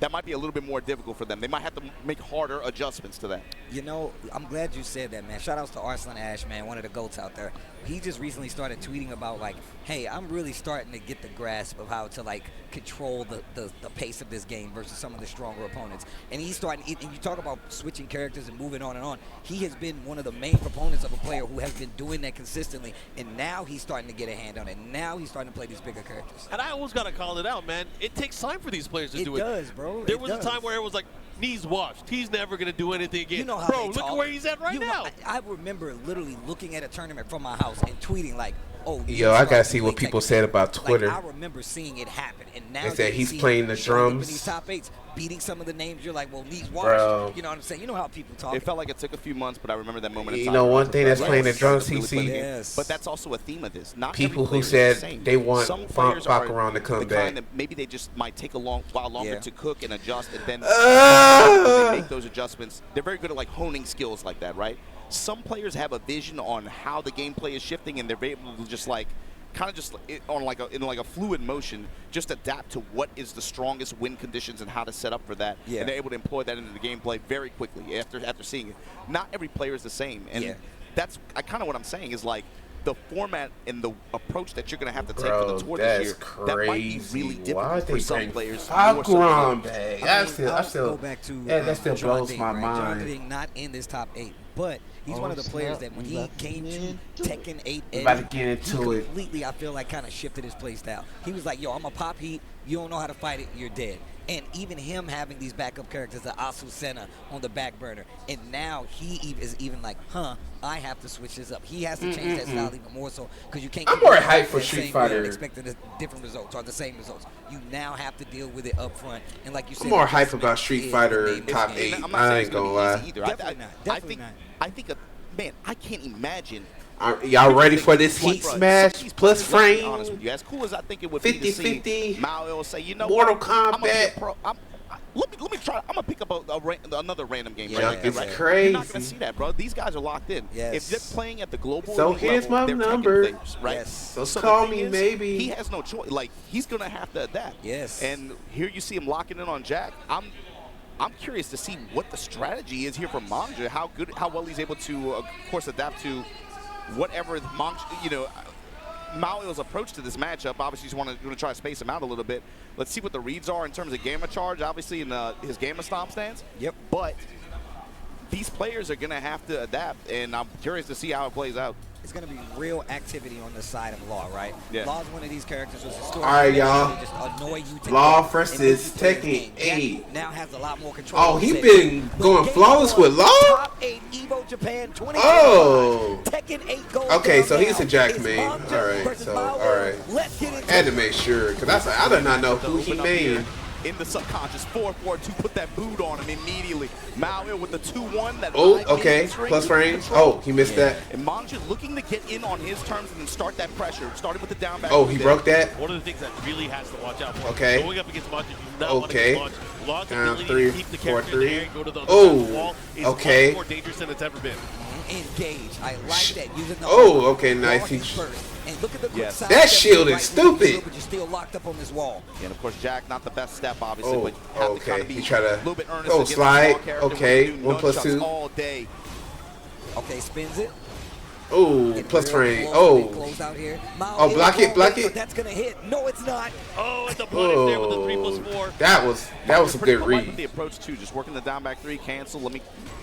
that might be a little bit more difficult for them. They might have to make harder adjustments to that. You know, I'm glad you said that, man. Shout outs to Arslan Ash, man, one of the GOATs out there. He just recently started tweeting about, like, hey, I'm really starting to get the grasp of how to, like, control the pace of this game versus some of the stronger opponents. And he's starting, and you talk about switching characters and moving on and on. He has been one of the main proponents of a player who has been doing that consistently, and now he's starting to get a hand on it. Now he's starting to play these bigger characters. And I always got to call it out, man. It takes time for these players to do it. It does, bro. There was a time where it was like, knees washed. He's never going to do anything again. You know how Bro, look at where he's at right now. I remember literally looking at a tournament from my house and tweeting like, oh, yo, I gotta see what people said about Twitter. Like, I remember seeing it happen, and now they said he's playing the drums. These top eights, beating some of the names. You're like, well, knees washed. Bro. You know what I'm saying? You know how people talk. It felt like it took a few months, but I remember that moment in You time. know, one thing that's playing the drums, Really CC. Yes. But that's also a theme of this. Not People every who player is said the same. they want Some players are Baccarat to come the back. kind that maybe they just might take a while longer to cook and adjust, and then when they make those adjustments, they're very good at like honing skills like that, right? Some players have a vision on how the gameplay is shifting, and they're able to just like kind of just on like in like a fluid motion, just adapt to what is the strongest win conditions and how to set up for that. Yeah. And they're able to employ that into the gameplay very quickly after seeing it. Not every player is the same, and that's kind of what I'm saying is like the format and the approach that you're going to have to take for the tour this year. That might be really difficult for some players. Baccarat back. I still go back to that still blows my John mind. Ding not in this top 8, but he's one of the players that when he came to Tekken 8 We're about to get into he it. completely, I feel like, kind of shifted his play style. He was like, yo, I'm a pop heat. You don't know how to fight it, you're dead. And even him having these backup characters, the Asusena on the back burner, and now he is even like, I have to switch this up. He has to change that style even more so because you can't. I'm more hyped for Street Fighter. Expecting different results or the same results. You now have to deal with it up front. And like you said, I'm more hyped about Street Fighter top 8. I ain't gonna lie. Definitely not. I think, man, I can't imagine. Y'all ready for this heat smash plus frame? Honest with you, as cool as I think it would be to see 50-50 Mao say, you know Mortal what? I'm gonna be a Kombat. pro. Let me try. I'm gonna pick up another random game. Yeah, right it's right? crazy. You're not gonna see that, bro. These guys are locked in. Yes. If they're playing at the global So level, here's my they're number. Tekken players, right? Yes. So the call thing me is, maybe. He has no choice. Like he's gonna have to adapt. Yes. And here you see him locking in on Jack. I'm curious to see what the strategy is here for Manja. How well he's able to, of course, adapt to whatever Mao's approach to this matchup. Obviously, he's going to try to space him out a little bit. Let's see what the reads are in terms of Gamma Charge, obviously, in his Gamma Stomp stance. Yep. But these players are going to have to adapt, and I'm curious to see how it plays out. It's going to be real activity on the side of Law, right? Yeah. Law's one of these characters who's historically All right, y'all. just annoy you to Law death versus and make you play the Tekken game. 8. Jack now has a lot more control. Oh, over he his been head. going Game flawless one, with Law? Top 8 EVO Japan 2025. Oh. Tekken 8 goes Okay, down so he's now. a Jack It's main. Manja All right, versus so Mao. all right. Let's get into Had to it. make sure, because I did not know who he Open up here made. in the subconscious, 4-4-2, put that boot on him immediately. Mao with the 2-1. That Oh, high okay. mid string, Plus good frames. control. Oh, he missed that. And Manja looking to get in on his terms and then start that pressure. Started with the down back. Oh, he broke that? One of the things that really has to watch out for. Okay. Going up against Manja, you do not want to Okay. get launched. Law's Down ability 3, to keep the 4, character in the 3. air and go to the other Oh, side of the wall is okay. much more dangerous than it's ever been. Engage. I like that. Using the Oh, okay, nice. Law is first. And look at the quick Yes. side That step shield right is into the stupid. shield, but you're still locked up on this wall. And of course, Jack, not the best step, obviously, Oh, but you have to kind okay. of be He tried a to little bit earnest go against the slide. small character. Okay, When you do 1+2. nunchucks all day. Okay, spins it. Oh, Get plus real frame. close, get Oh. close out here. Mao Oh, is block it, going block in, it. That's gonna hit. No, it's not. Oh, and the punish there with the 3+4. That was a Pretty good polite with read. the approach too, just working the down back 3, cancel.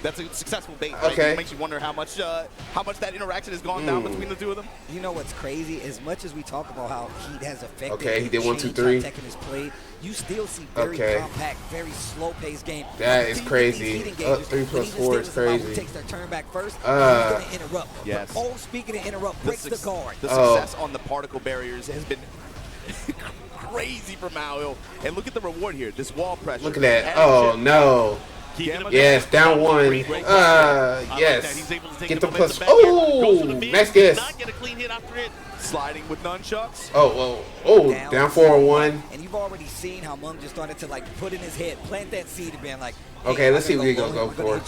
That's a successful bait. Right? Okay. It makes you wonder how much that interaction has gone down between the two of them. You know what's crazy? As much as we talk about how heat has affected Okay, he did and 1, 2, changed how 3. Tekken is played, you still see very Okay. compact, very slow-paced game. That is These crazy. heat engages, 3+4 when he is just thinks about crazy. Who takes their turn back first? He's gonna interrupt. Yes. But, oh, speaking of interrupt, breaks the guard. The Oh. success on the particle barriers has been crazy for Mao. And look at the reward here. This wall pressure. Look at that. Oh, no. Yes, down one. Yes. Get the plus. Oh, nice guess. Sliding with nunchucks. Oh, down 4-1. And you've already seen how Mung just started to like put in his head, plant that seed and being like, hey, okay, let's see what he's gonna go for.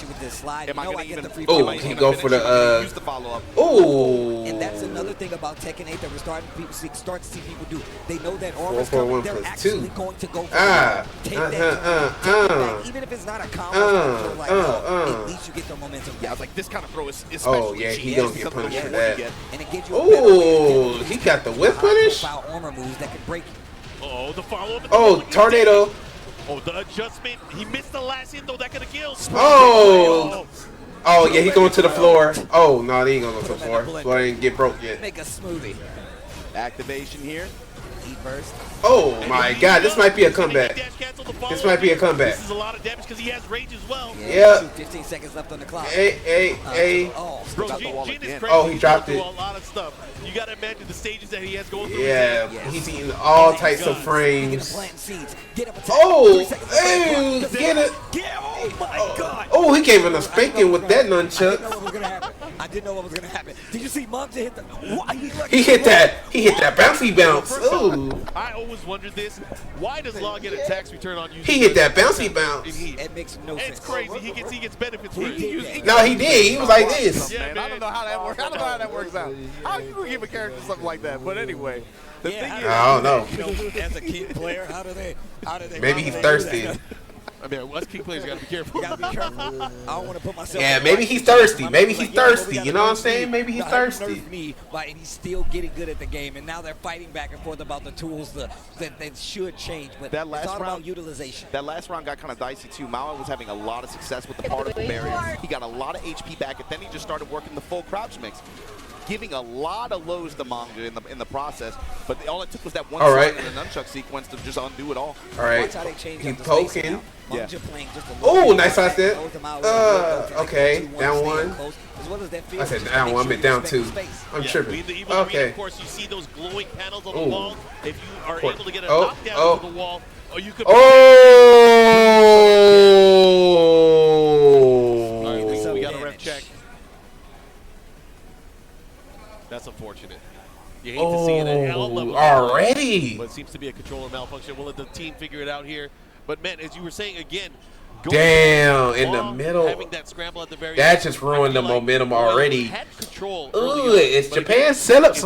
Oh, he go for the follow-up. Oh. And that's another thing about Tekken 8 that we're starting to see people do. They know that armor is 4, 4, 1 coming. They're plus actually 2. going to go for it. Take that back. Even if it's not a combo, like, at least you get the momentum. Yeah, I was like, this kind of throw is especially. Oh yeah, he gonna get punished for that. And it gives you oh, he got the whip punish. Armor moves that can break you. Oh, the follow-up. Oh, tornado. Oh, the adjustment. He missed the last hit, though. That could have killed. Oh. Oh, yeah, he going to the floor. Oh, no, he ain't going to go to the floor. Floor ain't get broke yet. Make a smoothie. Activation here. Eat first. Oh, my God. This might be a comeback. This might be a comeback. This is a lot of damage because he has rage as well. Yeah. 15 seconds left on the clock. Hey. Bro, Jin is crazy. Oh, he dropped it. A lot of stuff. You got to imagine the stages that he has going through. Yeah, he's eating all types of frames. Oh, hey, get it. Oh, my God. Oh, he gave him a spanking with that nunchuck. I didn't know what was going to happen. Did you see Mung hit the... He hit that bouncy bounce. Ooh. I always wondered this. Why does Law get a tax return on using He hit that bouncy bounce. It makes no sense. It's crazy. He gets benefits for it. No, he did. He was like this. Yeah, man, I don't know how that works. I don't know how that works out. How you gonna give a character something like that? But anyway, the thing is, I don't know. As a key player, how do they? Maybe he's thirsty. I mean, us key players gotta be careful. I don't want to put myself. Yeah, maybe he's thirsty. Maybe he's thirsty. You know what I'm saying? Maybe he's thirsty. And he's still getting good at the game, and now they're fighting back and forth about the tools that should change. But that last it's all round, about utilization. That last round got kind of dicey too. Mao was having a lot of success with the particle barrier. He got a lot of HP back, and then he just started working the full crouch mix, giving a lot of lows to Manga in the process. But all it took was that one slide in the nunchuck sequence to just undo it all. All right. Watch how they change He poking. Yeah. Playing just a oh, nice side step. Okay, down one. I said down one, I meant down two. I'm tripping. Okay. Of course, you see those glowing panels on the wall. If you are able to get a knockdown to the wall, or you could. Oh! All right, we got a ref check. That's unfortunate. You hate to see it at L level already. But it seems to be a controller malfunction. We'll let the team figure it out here. But man, as you were saying again, damn, in the middle. Having that scramble at the very that just ruined the momentum already. Ooh, is Japan's setup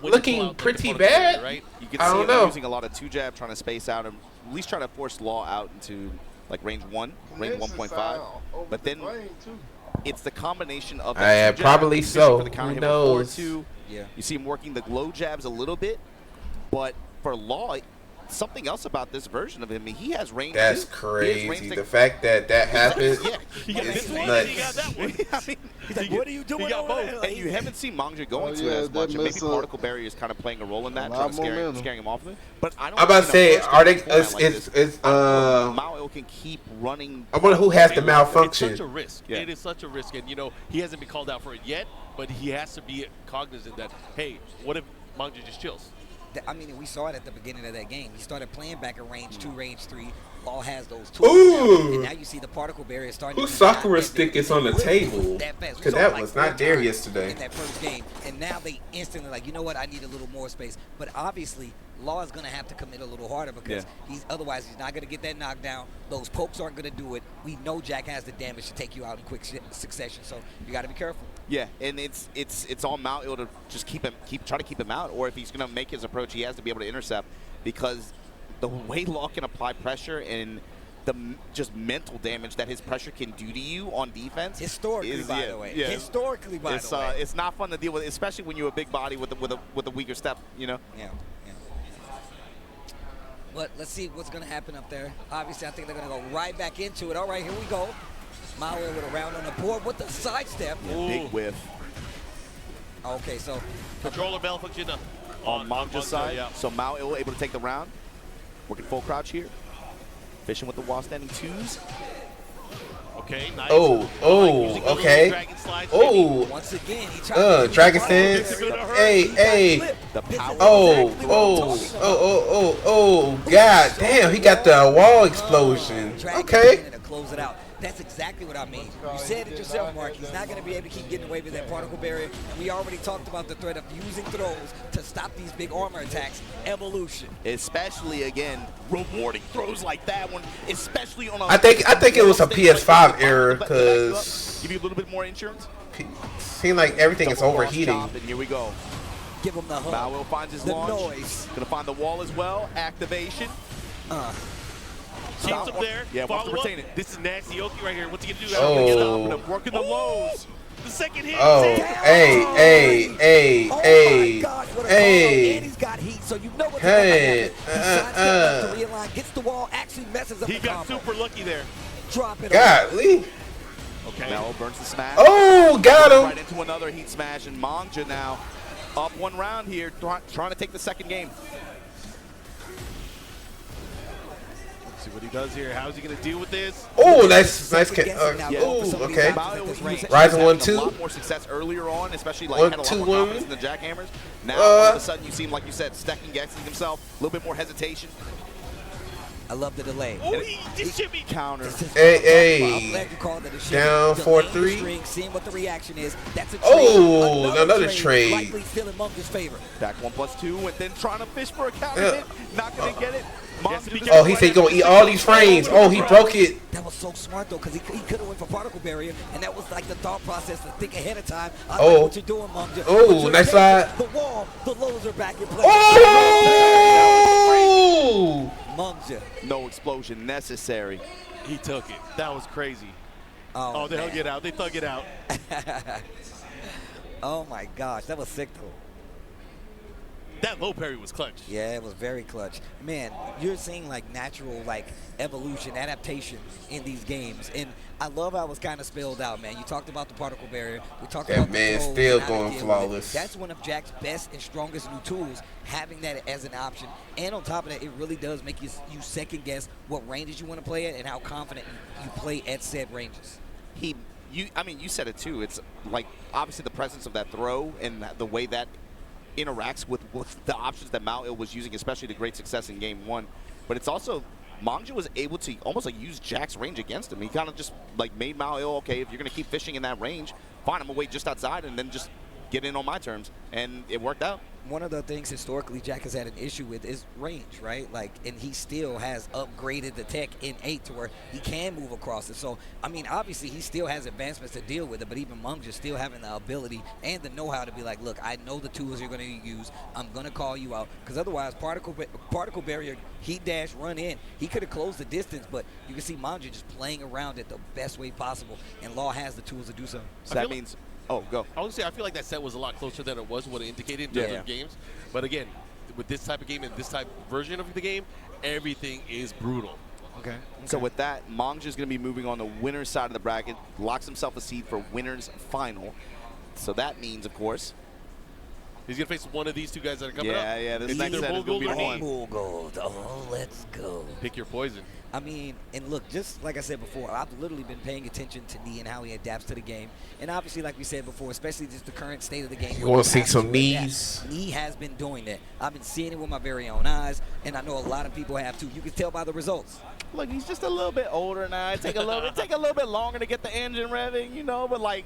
looking pretty bad? Right? You can I see don't know. Using a lot of 2-jab, trying to space out and at least try to force Law out into like range 1, range 1.5. But then it's the combination of probably so. Who knows? Yeah. You see him working the low jabs a little bit, but for Law, something else about this version of him, he has range. That's crazy. The fact that happened is nuts. He's like, what are you doing over there? And you haven't seen Manga going to as much, and maybe particle barrier is kind of playing a role in that, trying to scaring him off of it. But I don't. I'm about to say, are they? Mao can keep running. I wonder who has the malfunction. It's such a risk. Yeah. It is such a risk, and he hasn't been called out for it yet, but he has to be cognizant that, hey, what if Manga just chills? I mean, we saw it at the beginning of that game. He started playing back in range 2, range 3. Law has those tools. Ooh. And now you see the particle barrier starting. Whose Sakura stick is on the table? Because that was not there yesterday. In that first game, and now they instantly like, you know what? I need a little more space. But obviously, Law is going to have to commit a little harder because otherwise he's not going to get that knockdown. Those pokes aren't going to do it. We know Jack has the damage to take you out in quick succession, so you got to be careful. Yeah, and it's on Mao to just try to keep him out, or if he's going to make his approach, he has to be able to intercept, because the way Law can apply pressure and the just mental damage that his pressure can do to you on defense. Historically, by the way. Historically, by the way. It's not fun to deal with, especially when you're a big body with a weaker step, Yeah. But let's see what's going to happen up there. Obviously, I think they're going to go right back into it. All right, here we go. Mao with a round on the board with the sidestep. Big whiff. Okay, so controller malfunction on Manga's side. Yeah. So Mao able to take the round. Working full crouch here. Fishing with the wall standing 2s. Okay, nice. Okay. Dragon slides, oh. Once again, he tried Dragon stance. Hey. The power. Oh, God damn, he got the wall explosion. Okay. To close it out. That's exactly what I mean. You said it yourself, Mark. He's not going to be able to keep getting away with that particle barrier. We already talked about the threat of using throws to stop these big armor attacks. Evolution. Especially, again, rewarding throws like that one, especially on a... I think it was a PS5 error, because... Give you a little bit more insurance? Seems like everything is overheating. And here we go. Give him the hook. Malwell finds his launch. Noise. Gonna find the wall as well. Activation. Keeps him there. Yeah, wants to Follow retain up. it. This is nasty Oki right here. What's he gonna do? Oh. Working the lows. The second hit. Oh, hey. Oh my gosh, what a call. And he's got heat, so you know what's going to happen. He to realign, gets the wall, actually messes up He the got combo. super lucky there. Drop it. Golly. Okay. Mel burns the smash. Oh, got him. Right into another heat smash, and Mangja now up one round here, trying to take the second game. Let's see what he does here. How's he gonna deal with this? Oh, nice. Oh, okay. Rising 1-2. A lot more success earlier on, especially like 1-2 had a lot more confidence in the jackhammers. Now all of a sudden you seem like you said, second guessing himself, a little bit more hesitation. I love the delay. Oh, he just shimmy. Counter. Hey. I'm glad you called it a shimmy. Down Delaying the 4-3. string, seeing what the reaction is. That's a trade. Oh, another trade. Likely still in Munga's favor. Back 1+2, and then trying to fish for a counter hit. Not going to get it. Oh, he said he's going to eat all these frames. Oh, he broke it. That was so smart, though, because he could have went for particle barrier, and that was like the thought process to think ahead of time. I like what you're doing, Mungja. Oh, nice slide. The wall, the lows are back in play. Oh! Mungja. No explosion necessary. He took it. That was crazy. Oh, they hung it out. They thug it out. Oh, my gosh. That was sick, though. That low parry was clutch. Yeah, it was very clutch. Man, you're seeing like natural like evolution, adaptation in these games. And I love how it was kind of spelled out, man. You talked about the particle barrier. We talked about man the still going flawless. That's one of Jack's best and strongest new tools, having that as an option. And on top of that, it really does make you second guess what ranges you want to play at and how confident you play at said ranges. I mean, you said it too. It's like obviously the presence of that throw and the way that interacts with the options that Mao Il was using, especially to great success in game one. But it's also, Mangja was able to almost like use Jack's range against him. He kind of just like made Mao Il, okay, if you're going to keep fishing in that range, fine, I'm going to wait just outside and then just get in on my terms. And it worked out. One of the things historically Jack has had an issue with is range, right? Like, and he still has upgraded the tech in 8 to where he can move across it. So, I mean, obviously he still has advancements to deal with it, but even Mungja still having the ability and the know-how to be like, look, I know the tools you're going to use. I'm going to call you out. Because otherwise, particle barrier, heat dash, run in. He could have closed the distance, but you can see Mungja just playing around it the best way possible. And Law has the tools to do so. So that means... Oh, go. I would say I feel like that set was a lot closer than it was what it indicated in terms of games. But again, with this type of game and this type of version of the game, everything is brutal. Okay. So with that, Mangja's going to be moving on the winner's side of the bracket, locks himself a seed for winner's final. So that means, of course, he's going to face one of these two guys that are coming up. Yeah, this It's next either set is going to be the one. Gold. Oh, let's go. Pick your poison. I mean, and look, just like I said before, I've literally been paying attention to Knee and how he adapts to the game. And obviously, like we said before, especially just the current state of the game. You want to see some knees? Knee has been doing that. I've been seeing it with my very own eyes, and I know a lot of people have too. You can tell by the results. Look, he's just a little bit older now. It take a little bit longer to get the engine revving, you know, but like,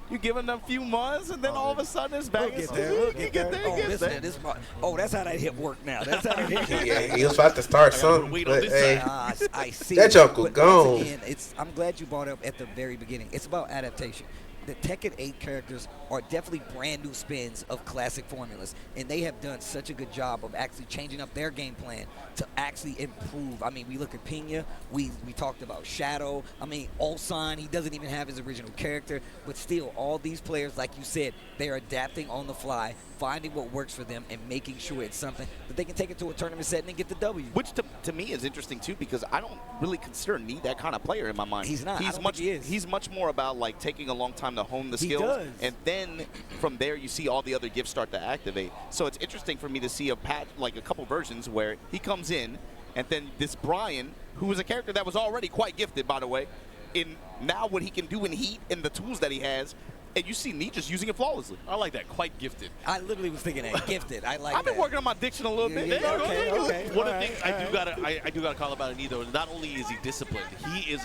you give him a few months, and then all of a sudden it's back. We'll get there. That's how that hit work now. That's how that hit. Yeah, he was about to start something, but hey, I see. that joke was gone. Again, I'm glad you brought up at the very beginning. It's about adaptation. The Tekken 8 characters are definitely brand new spins of classic formulas, and they have done such a good job of actually changing up their game plan to actually improve. I mean, we look at Pena, we talked about Shadow. I mean, Ulsan, he doesn't even have his original character, but still, all these players, like you said, they're adapting on the fly, finding what works for them, and making sure it's something that they can take it to a tournament setting and get the W. Which to me is interesting too, because I don't really consider Knee that kind of player in my mind. He's not. He's much more about like taking a long time to hone the skills, and then from there you see all the other gifts start to activate. So it's interesting for me to see a couple versions where he comes in, and then this Brian, who was a character that was already quite gifted, by the way, in now what he can do in heat and the tools that he has, and you see Neat just using it flawlessly. I like that. Quite gifted. I literally was thinking that. Gifted. I like I've been that. working on my diction a little bit. Yeah, okay. One of the things I do gotta call about Annie though. Not only is he disciplined, he is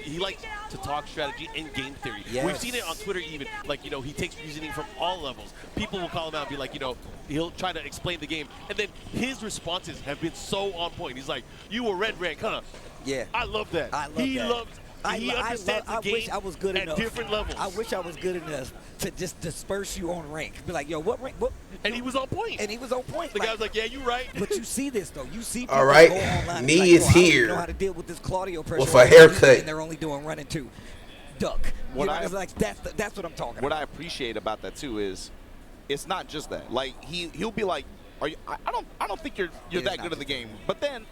he likes to talk strategy and game theory. Yes. We've seen it on Twitter even. Like he takes reasoning from all levels. People will call him out and be like, he'll try to explain the game, and then his responses have been so on point. He's like, "You were red rank, huh?" Yeah. I love that. I love he that. loves. He understands the game wish I was good at enough. different levels. I wish I was good enough to just disperse you on rank. Be like, yo, what rank? What? And he was on point. And he was on point. The guy was like, "Yeah, you're right." But you see this though. You see people All right. go online Knee like, is "Oh, I don't here know how to deal with this Claudio pressure with a on haircut." and they're only doing running two. Duck. It's like that's what I'm talking What about. I appreciate about that too is, it's not just that. Like he'll be like, "Are you? I don't think you're It's that not good at the just game." But then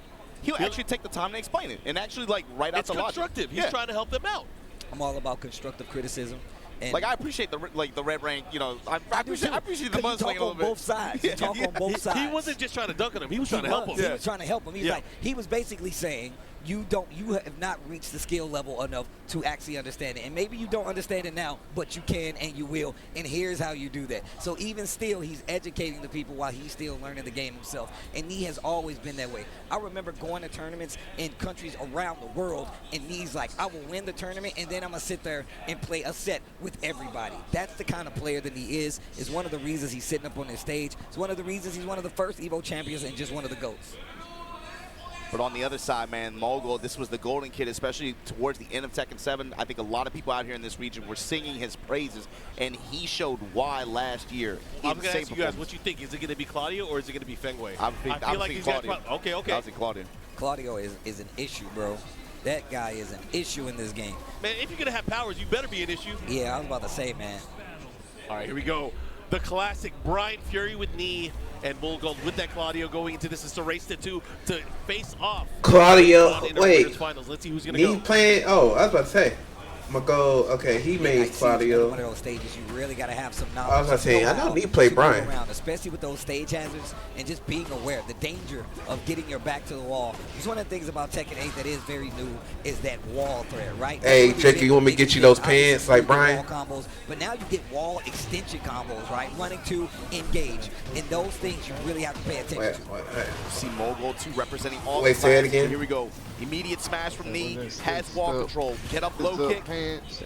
he'll actually take the time to explain it and actually like write out It's the logic. constructive. He's trying to help them out. I'm all about constructive criticism. And Like I appreciate the red rank. I appreciate the mudslinging a little on bit. both sides. You talk on both sides. He wasn't just trying to dunk on him. He was trying to help him. He was trying to help him. He was basically saying, you have not reached the skill level enough to actually understand it. And maybe you don't understand it now, but you can and you will. And here's how you do that. So even still, he's educating the people while he's still learning the game himself. And he has always been that way. I remember going to tournaments in countries around the world, and he's like, I will win the tournament, and then I'm going to sit there and play a set with everybody. That's the kind of player that he is. It's one of the reasons he's sitting up on this stage. It's one of the reasons he's one of the first EVO champions and just one of the GOATs. But on the other side, man, Mogul, this was the golden kid, especially towards the end of Tekken 7. I think a lot of people out here in this region were singing his praises, and he showed why last year. I'm going to ask you guys what you think. Is it going to be Claudio or is it going to be Fengwei? I feel like he's Claudio. Okay. I was in Claudio. Claudio is an issue, bro. That guy is an issue in this game. Man, if you're going to have powers, you better be an issue. Yeah, I was about to say, man. All right, here we go. The classic Brian Fury with knee and Bullgold with that Claudio going into this. It's a race to face off. Claudio, wait. Finals. Let's see who's going to go. Knee playing? Oh, I was about to say. I'm going to go, okay, he made Claudio. One of those stages, you really got to have some knowledge. I was about to say, I know Knee played Brian. Around, especially with those stage hazards and just being aware of the danger of getting your back to the wall. It's one of the things about Tekken 8 that is very new is that wall threat, right? Hey, Jake, you want me to get you those pants like Brian? Wall combos, but now you get wall extension combos, right? Running to engage. And those things you really have to pay attention to. See Mogul 2 representing all Wait, the say it classes. again. Here we go. Immediate smash from Knee. Has wall control. Get up low kick.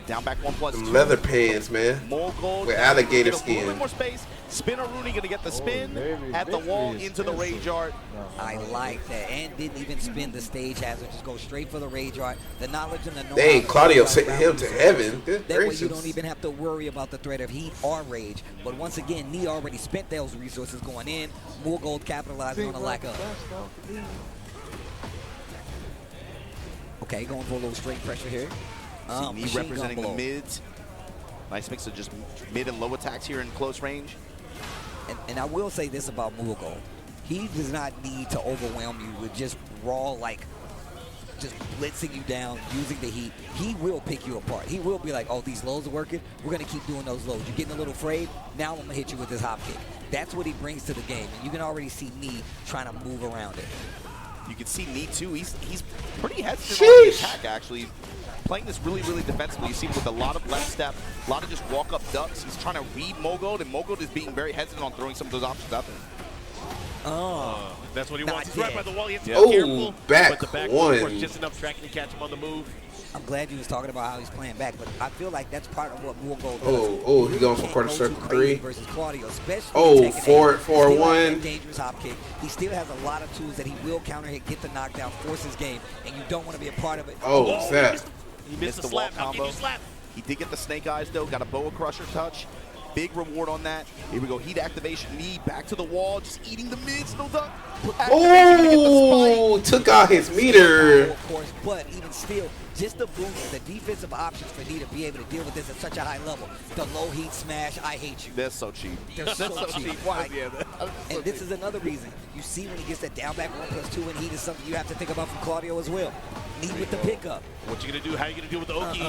Down back 1+2. Them leather pants, man. Mogul with alligator get a little skin. bit more space. Spinner Rooney gonna get the spin at the wall into the rage art. I like that, and didn't even spin the stage hazard. Just go straight for the rage art. The knowledge and the know-how. Dang, Claudio sent him to heaven. Good That way gracious. you don't even have to worry about the threat of heat or rage. But once again, Knee already spent those resources going in. More gold capitalizing on the lack of. Okay, going for a little straight pressure here. Knee representing the mids. Nice mix of just mid and low attacks here in close range. And I will say this about Mughal. He does not need to overwhelm you with just raw, like, just blitzing you down, using the heat. He will pick you apart. He will be like, oh, these lows are working. We're going to keep doing those lows. You're getting a little afraid. Now I'm going to hit you with this hop kick. That's what he brings to the game. And you can already see Knee trying to move around it. You can see Knee, too. He's pretty hesitant on the attack, actually. Playing this really, really defensively. You see him with a lot of left step, a lot of just walk-up ducks. He's trying to read Mogul, and Mogul is being very hesitant on throwing some of those options out there. Oh, that's what he wants. He's right by the wall. He has to Oh, be careful. back but the back one. of course, just enough tracking to catch him on the move. I'm glad you was talking about how he's playing back, but I feel like that's part of what Mughal does. Oh, he's going for Can't quarter go circle too crazy 3. versus Claudio, especially Oh, in Tekken 8. 4-1. He still has that dangerous hop kick. He still has a lot of tools that he will counter hit, get the knockdown, force his game, and you don't want to be a part of it. Oh, what's that? He missed the wall slap. How can you slap? He did get the snake eyes, though. Got a boa crusher touch. Big reward on that. Here we go. Heat activation. Knee back to the wall. Just eating the mids. No duck. Oh, took out his meter. Of course, but even still, just the boost, the defensive options for Knee to be able to deal with this at such a high level. The low heat smash, I hate you. That's so cheap. They're so cheap. Why? Like, Yeah, and this is another reason. You see when he gets that down back 1+2 in heat is something you have to think about from Claudio as well. Knee with the pickup. What you gonna do? How you gonna deal with the Oki? You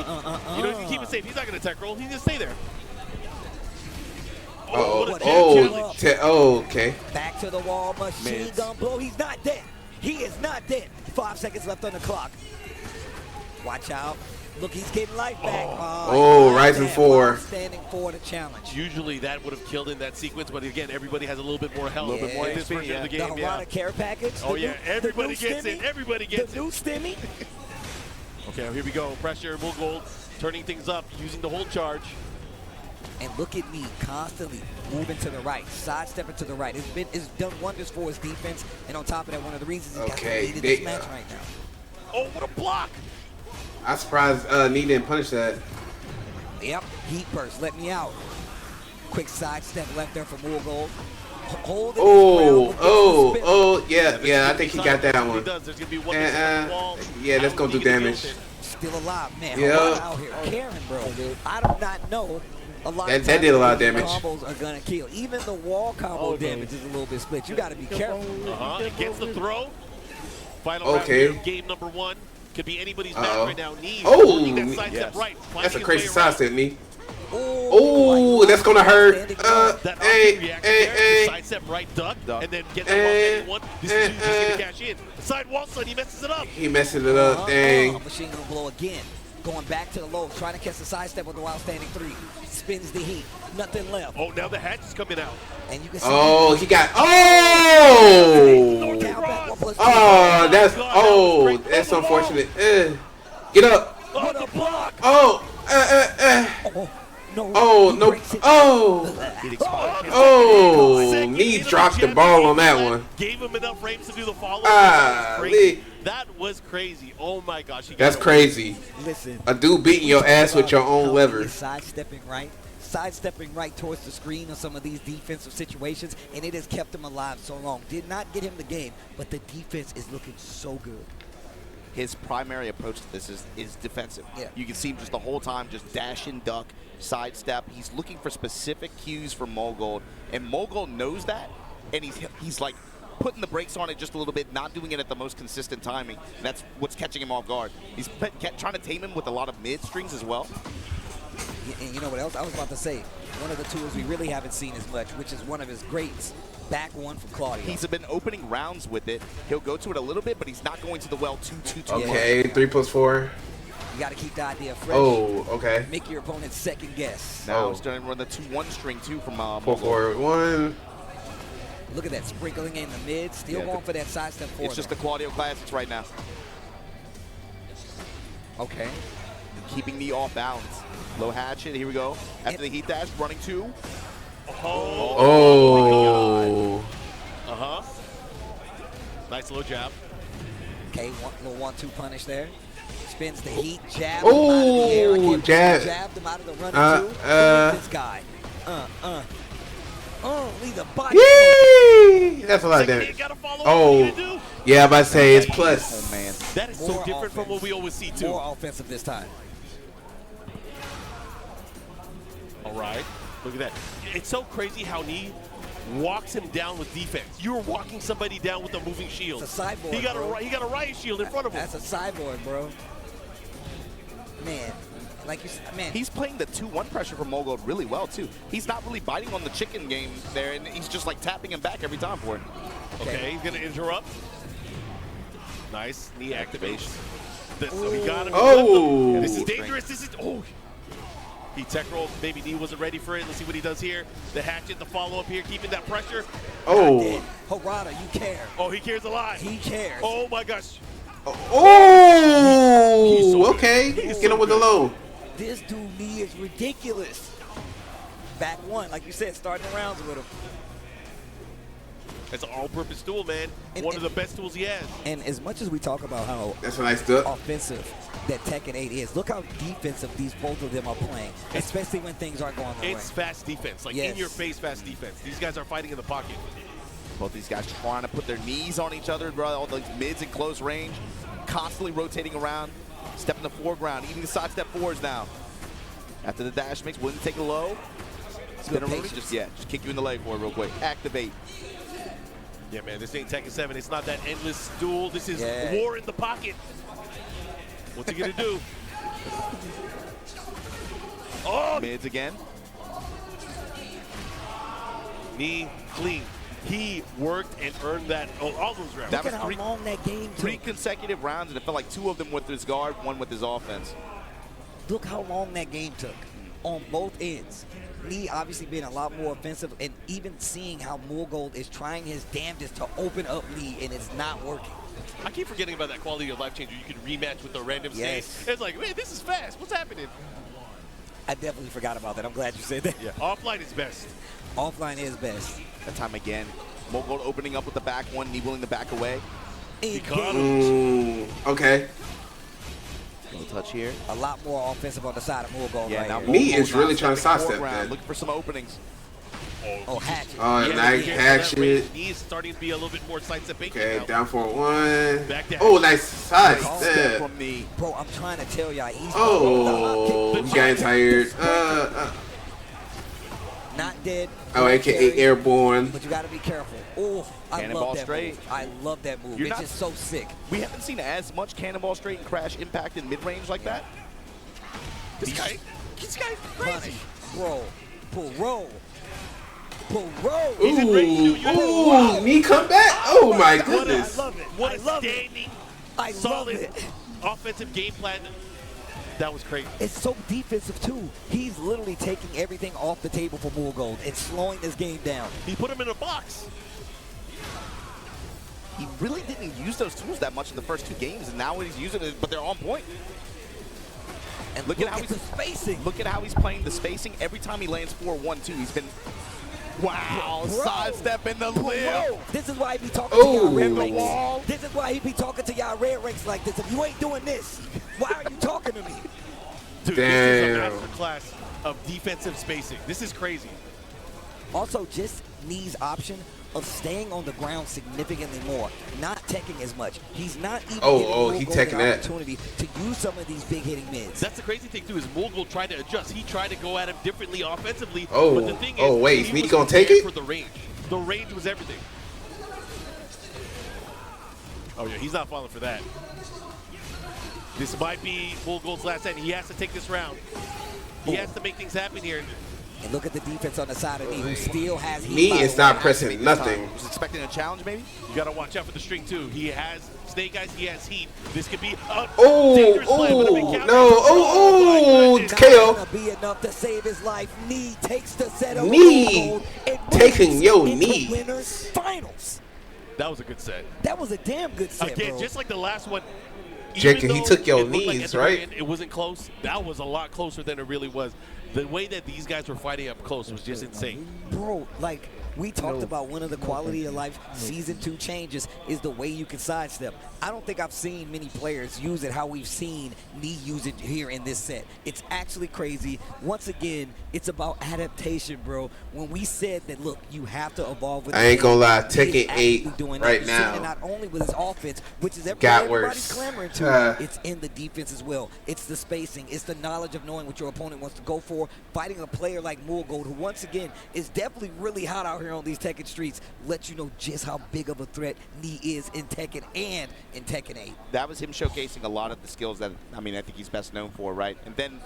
know, you keep it safe. He's not gonna tech roll. He's gonna stay there. Okay. Back to the wall, machine gun blow. He's not dead. He is not dead. 5 seconds left on the clock. Watch out. Look, he's getting life back. Oh, Rising 4. Standing for the challenge. Usually that would have killed in that sequence, but again, everybody has a little bit more health. A little bit more in this HP, version of the The game. Harada care package. Oh the yeah, new- everybody the new gets it. stimmy, Everybody gets the it. new stimmy. Okay, here we go. Pressure, Mulgold turning things up, using the hold charge. And look at me constantly moving to the right, sidestepping to the right. It's done wonders for his defense. And on top of that, one of the reasons he's got the lead in this match right now. Oh, what a block! I'm surprised Nee didn't punish that. Yep, heat burst, let me out. Quick sidestep left there for Mulgold. Holding yeah, I think he got that one. There's gonna be one on the wall. Yeah, that's gonna do damage. Still alive, man. Yeah. Out here, Karen, bro. I do not know. A lot of that did a lot of times damage. Combos are gonna kill. Even the wall combo damage is a little bit split. You got to be careful. It gets the throw. Final round here, game number 1. Could be anybody's match right now. Nee holding that sidestep right. That's a crazy sidestep, Nee. Oh, that's gonna hurt. Sidestep right duck, and then get that one. This is who's gonna cash in. Side wall slide, he messes it up. He messes it up, dang. Machine gun blow again. Going back to the low, trying to catch the sidestep with the wild standing 3. Spins the heat. Nothing left. Oh, now the hatch is coming out. And you can see he got. That's unfortunate. Get up. Oh, the block. Nee dropped the ball on that one. Gave him enough frames to do the follow. That was crazy. Oh my gosh. That's crazy. Listen. A dude beating your ass with your own lever. Sidestepping right towards the screen on some of these defensive situations, and it has kept him alive so long. Did not get him the game, but the defense is looking so good. His primary approach to this is defensive. Yeah. You can see him just the whole time just dash and duck, sidestep. He's looking for specific cues from Mulgold, and Mulgold knows that, and he's like putting the brakes on it just a little bit, not doing it at the most consistent timing. And that's what's catching him off guard. He's trying to tame him with a lot of mid strings as well. And you know what else? I was about to say, one of the tools we really haven't seen as much, which is one of his greats, back one from Claudio. He's been opening rounds with it. He'll go to it a little bit, but he's not going to the well too much. Okay, 3+4. You got to keep the idea fresh. Oh, okay. Make your opponent second guess. Now he's starting to run the 2-1 string too from 4-4-1. Look at that, sprinkling in the mid, still going for that sidestep forward. It's just the Claudio classics right now. Okay. Keeping the off balance. Low hatchet, here we go. After the heat dash, running 2. Oh. Nice low jab. Okay, little 1-2 punish there. Spins the heat, jab. Oh, jab. Jabbed him out of the running 2. This guy. Leave the body. Yee! That's a lot of damage. Oh, yeah, I'm about to say it's plus. Oh, man. That is so different from what we always see, too. More offensive this time. All right. Look at that. It's so crazy how Nee walks him down with defense. You're walking somebody down with a moving shield. It's a sideboard, he got a riot shield in front of him. That's a sideboard, bro. Man, like you said, man. He's playing the 2-1 pressure from Mulgold really well, too. He's not really biting on the chicken game there, and he's just, like, tapping him back every time for it. Okay, he's going to interrupt. Nice knee activation. So he got him. Oh. This is dangerous. This is... Oh. He tech rolled. Maybe Nee wasn't ready for it. Let's see what he does here. The hatchet, the follow-up here, keeping that pressure. Oh. Harada, you care. Oh, he cares a lot. He cares. Oh, my gosh. Oh, okay. Get him with the low. This dude Nee is ridiculous. Back one, like you said, starting rounds with him. It's an all-purpose tool, man. One of the best tools he has. And as much as we talk about how that's a nice duck. Offensive that Tekken 8 is, look how defensive both of them are playing, especially when things aren't going their way. It's fast defense, like in-your-face fast defense. These guys are fighting in the pocket. Both these guys trying to put their knees on each other, bro. All those mids in close range, constantly rotating around, stepping the foreground, eating the side step forwards now. After the dash mix, wouldn't take a low. Spin a just kick you in the leg for it real quick. Activate. Yeah, man, this ain't Tekken 7. It's not that endless duel. This is war in the pocket. What's he gonna do? Oh! Mids again. Knee clean. He worked and earned that. Oh, all those rounds. Look at how long that game took. 3 consecutive rounds, and it felt like 2 of them with his guard, 1 with his offense. look how long that game took on both ends. Lee obviously being a lot more offensive, and even seeing how Moolgold is trying his damnedest to open up Lee, and it's not working. I keep forgetting about that quality of life changer. You can rematch with a random stage. It's like, man, this is fast. What's happening? I definitely forgot about that. I'm glad you said that. Yeah, offline is best. Offline is best. That time again, Moolgold opening up with the back one, Knee willing to back away. Ooh, okay. No touch here. A lot more offensive on the side of Moolgold right now here. Me is really trying to stepping sidestep foreground, that. looking for some openings. Oh, hatchet. Oh, Yeah, nice yeah, hatchet. He's starting to be a little bit more sidestepping. Okay, now. down for one. Back down. Oh, nice Step sidestep. from Knee. Bro, I'm trying to tell y'all, he's Oh, he getting tired. not dead. Oh, aka airborne. But you got to be careful. Oh, I Cannonball love that straight. move. I love that move. You're It's not- just so sick. We haven't seen as much cannonball straight and crash impact in mid-range like that. This guy's Punish. Bro. Pull roll. Pull roll. Ooh, knee come back. Oh my goodness. I love it. What I a love standing, I love solid it. offensive game plan. That was crazy. It's so defensive, too. He's literally taking everything off the table for Moolgold and slowing this game down. He put him in a box. He really didn't use those tools that much in the first 2 games, and now he's using it, but they're on point. And Look at how he's the spacing. Look at how he's playing the spacing. Every time he lands 4-1-2, he's been wow, Bro. sidestep in the lip. Bro, this is why he be talking to y'all red In the ranks. wall. This is why he be talking to y'all red ranks like this. If you ain't doing this, why are you talking to me? Dude, Damn. this is a masterclass of defensive spacing. This is crazy. Also, just Knee's option of staying on the ground significantly more, not teching as much. He's not even he getting teching an that. opportunity to use some of these big hitting mids. That's the crazy thing too is Moolgold tried to adjust. He tried to go at him differently offensively. Oh, but the thing is, oh, wait, he Knee was gonna take prepared it? for the range. The range was everything. Oh yeah, he's not falling for that. This might be Moolgold's last end. He has to take this round. He has to make things happen here. And look at the defense on the side of Knee, who still has heat. Knee by is the not way. pressing nothing. Was expecting a challenge, maybe? You gotta watch out for the string too. He has Snake Eyes. He has heat. This could be a Oh, dangerous play with a big counter. no. Oh, Not KO. gonna be enough to save his life. Knee takes the set of Knee Moolgold and taking moves your into knee. winners finals. That was a good set. That was a damn good set, Again, bro. just like the last one. Jacob, even he though took your it looked like knees, at the very right? end it wasn't close. That was a lot closer than it really was. The way that these guys were fighting up close was just insane. Bro, like we talked about, one of the quality of life season 2 changes is the way you can sidestep. I don't think I've seen many players use it how we've seen Knee use it here in this set. It's actually crazy. Once again, it's about adaptation, bro. When we said that, look, you have to evolve with I the ain't gonna game, lie, he is Tekken actually 8 doing right that. You're seeing it now not only with his offense, which is got everybody's worse. clamoring to, it's in the defense as well. It's the spacing. It's the knowledge of knowing what your opponent wants to go for. Fighting a player like Moolgold, who once again is definitely really hot out here on these Tekken streets, lets you know just how big of a threat Knee is in Tekken and in Tekken 8. That was him showcasing a lot of the skills that, I mean, I think he's best known for, right? And then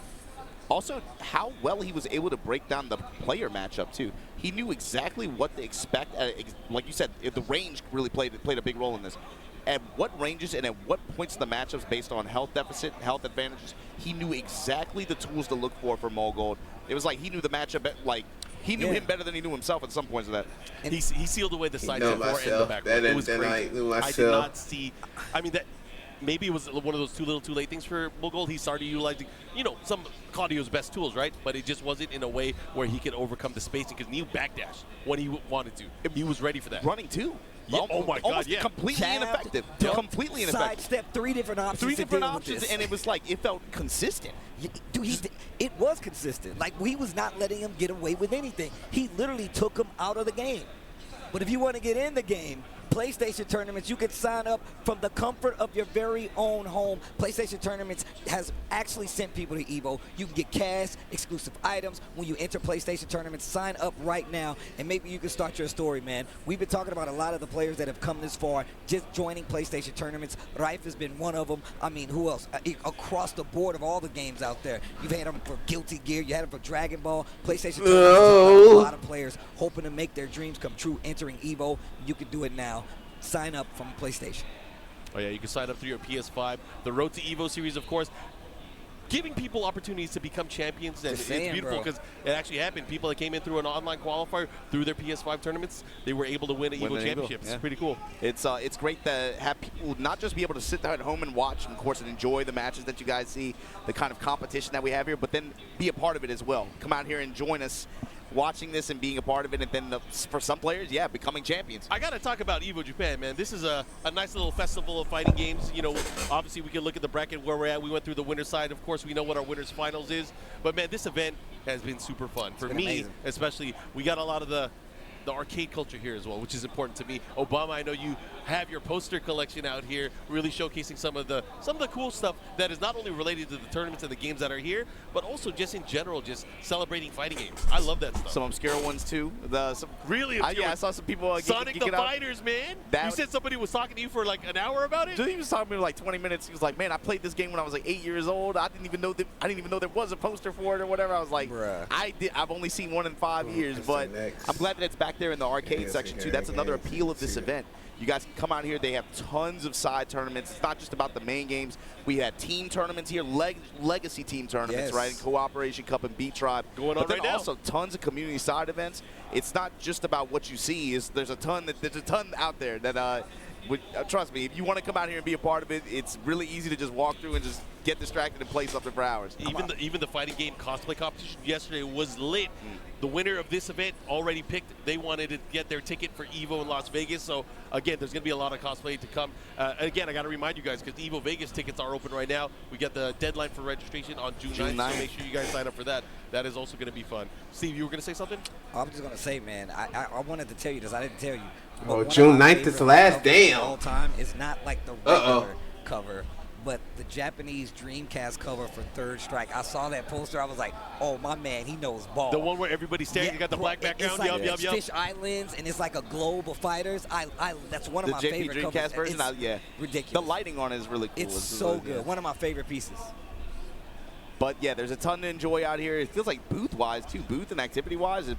also how well he was able to break down the player matchup, too. He knew exactly what to expect. Like you said, the range really played a big role in this. At what ranges and at what points in the matchups based on health deficit, health advantages, he knew exactly the tools to look for Moolgold. It was like he knew the matchup, like he knew him better than he knew himself at some points of that. He sealed away the side step myself. in the back. Then It was I crazy. knew I did myself. not see. I mean, that maybe it was one of those too little, too late things for Moolgold. He started utilizing, some Claudio's best tools, right? But it just wasn't in a way where he could overcome the spacing because Knee backdashed when he wanted to. He was ready for that. Running too. Yeah, oh my God, Almost yeah. completely Jab, ineffective. duck, Completely ineffective. Sidestep, 3 different options. Three to different deal with options, this. and it was like, it felt consistent. Dude, it was consistent. Like, we was not letting him get away with anything. He literally took him out of the game. But if you want to get in the game, PlayStation Tournaments, you can sign up from the comfort of your very own home. PlayStation Tournaments has actually sent people to EVO. You can get cash, exclusive items when you enter PlayStation Tournaments. Sign up right now, and maybe you can start your story, man. We've been talking about a lot of the players that have come this far just joining PlayStation Tournaments. Rife has been one of them. I mean, who else? Across the board of all the games out there. You've had them for Guilty Gear. You had them for Dragon Ball. PlayStation Tournaments, a lot of players hoping to make their dreams come true entering EVO. You can do it now. Sign up from PlayStation. Oh yeah, you can sign up through your PS5. The Road to EVO series, of course. giving people opportunities to become champions, and Just it's saying, beautiful bro. because it actually happened. People that came in through an online qualifier through their PS5 tournaments, they were able to win an Win EVO the championship. yeah. It's pretty cool. It's great to have people not just be able to sit down at home and watch, and of course, and enjoy the matches that you guys see, the kind of competition that we have here, but then be a part of it as well. Come out here and join us watching this and being a part of it, and then for some players, yeah, becoming champions. I got to talk about EVO Japan, man. This is a nice little festival of fighting games. You know, obviously we can look at the bracket where we're at. We went through the winner's side. Of course, we know what our winner's finals is. But, man, this event has been super fun. For me, amazing. especially, we got a lot of the arcade culture here as well, which is important to me. Obama, I know you have your poster collection out here, really showcasing some of the cool stuff that is not only related to the tournaments and the games that are here, but also just in general, just celebrating fighting games. I love that stuff. Some obscure ones too. Really obscure. Yeah, I saw some people Sonic the geeking out. Fighters, man. That- You said somebody was talking to you for like an hour about it? Dude, he was talking to me for like 20 minutes. He was like, "Man, I played this game when I was like 8 years old. I didn't even know there was a poster for it or whatever." I was like, Bruh. I've only seen one in 5 years, but next. I'm glad that it's back there in the arcade Yes, section too. yeah, That's another yeah, appeal of see this that. event. You guys can come out here. They have tons of side tournaments. It's not just about the main games. We had team tournaments here, legacy team tournaments, Yes. right? And Cooperation Cup and Beat Tribe. Going on but then right now. also tons of community side events. It's not just about what you see. There's a ton out there that trust me, if you want to come out here and be a part of it, it's really easy to just walk through and just get distracted and play something for hours. Even the fighting game cosplay competition yesterday was lit. The winner of this event already picked. They wanted to get their ticket for EVO in Las Vegas. So again, there's going to be a lot of cosplay to come. Again, I got to remind you guys because EVO Vegas tickets are open right now. We got the deadline for registration on June 9th. So make sure you guys sign up for that. That is also going to be fun. Steve, you were going to say something? I'm just gonna say, man, I wanted to tell you this. I didn't tell you. But Oh, one of June my 9th is the favorite last. covers of Damn. all time. It's not like the regular cover, but the Japanese Dreamcast cover for Third Strike. I saw that poster. I was like, oh, my man, he knows ball. The one where everybody's staring. Yeah, You got the black background. It's like Yup. Fish Islands, and it's like a globe of fighters. That's one of The my JP favorite Dreamcast covers. version, It's yeah. ridiculous. The lighting on it is really cool. It's This is so really good. One of my favorite pieces. But yeah, there's a ton to enjoy out here. It feels like booth-wise too, booth and activity-wise.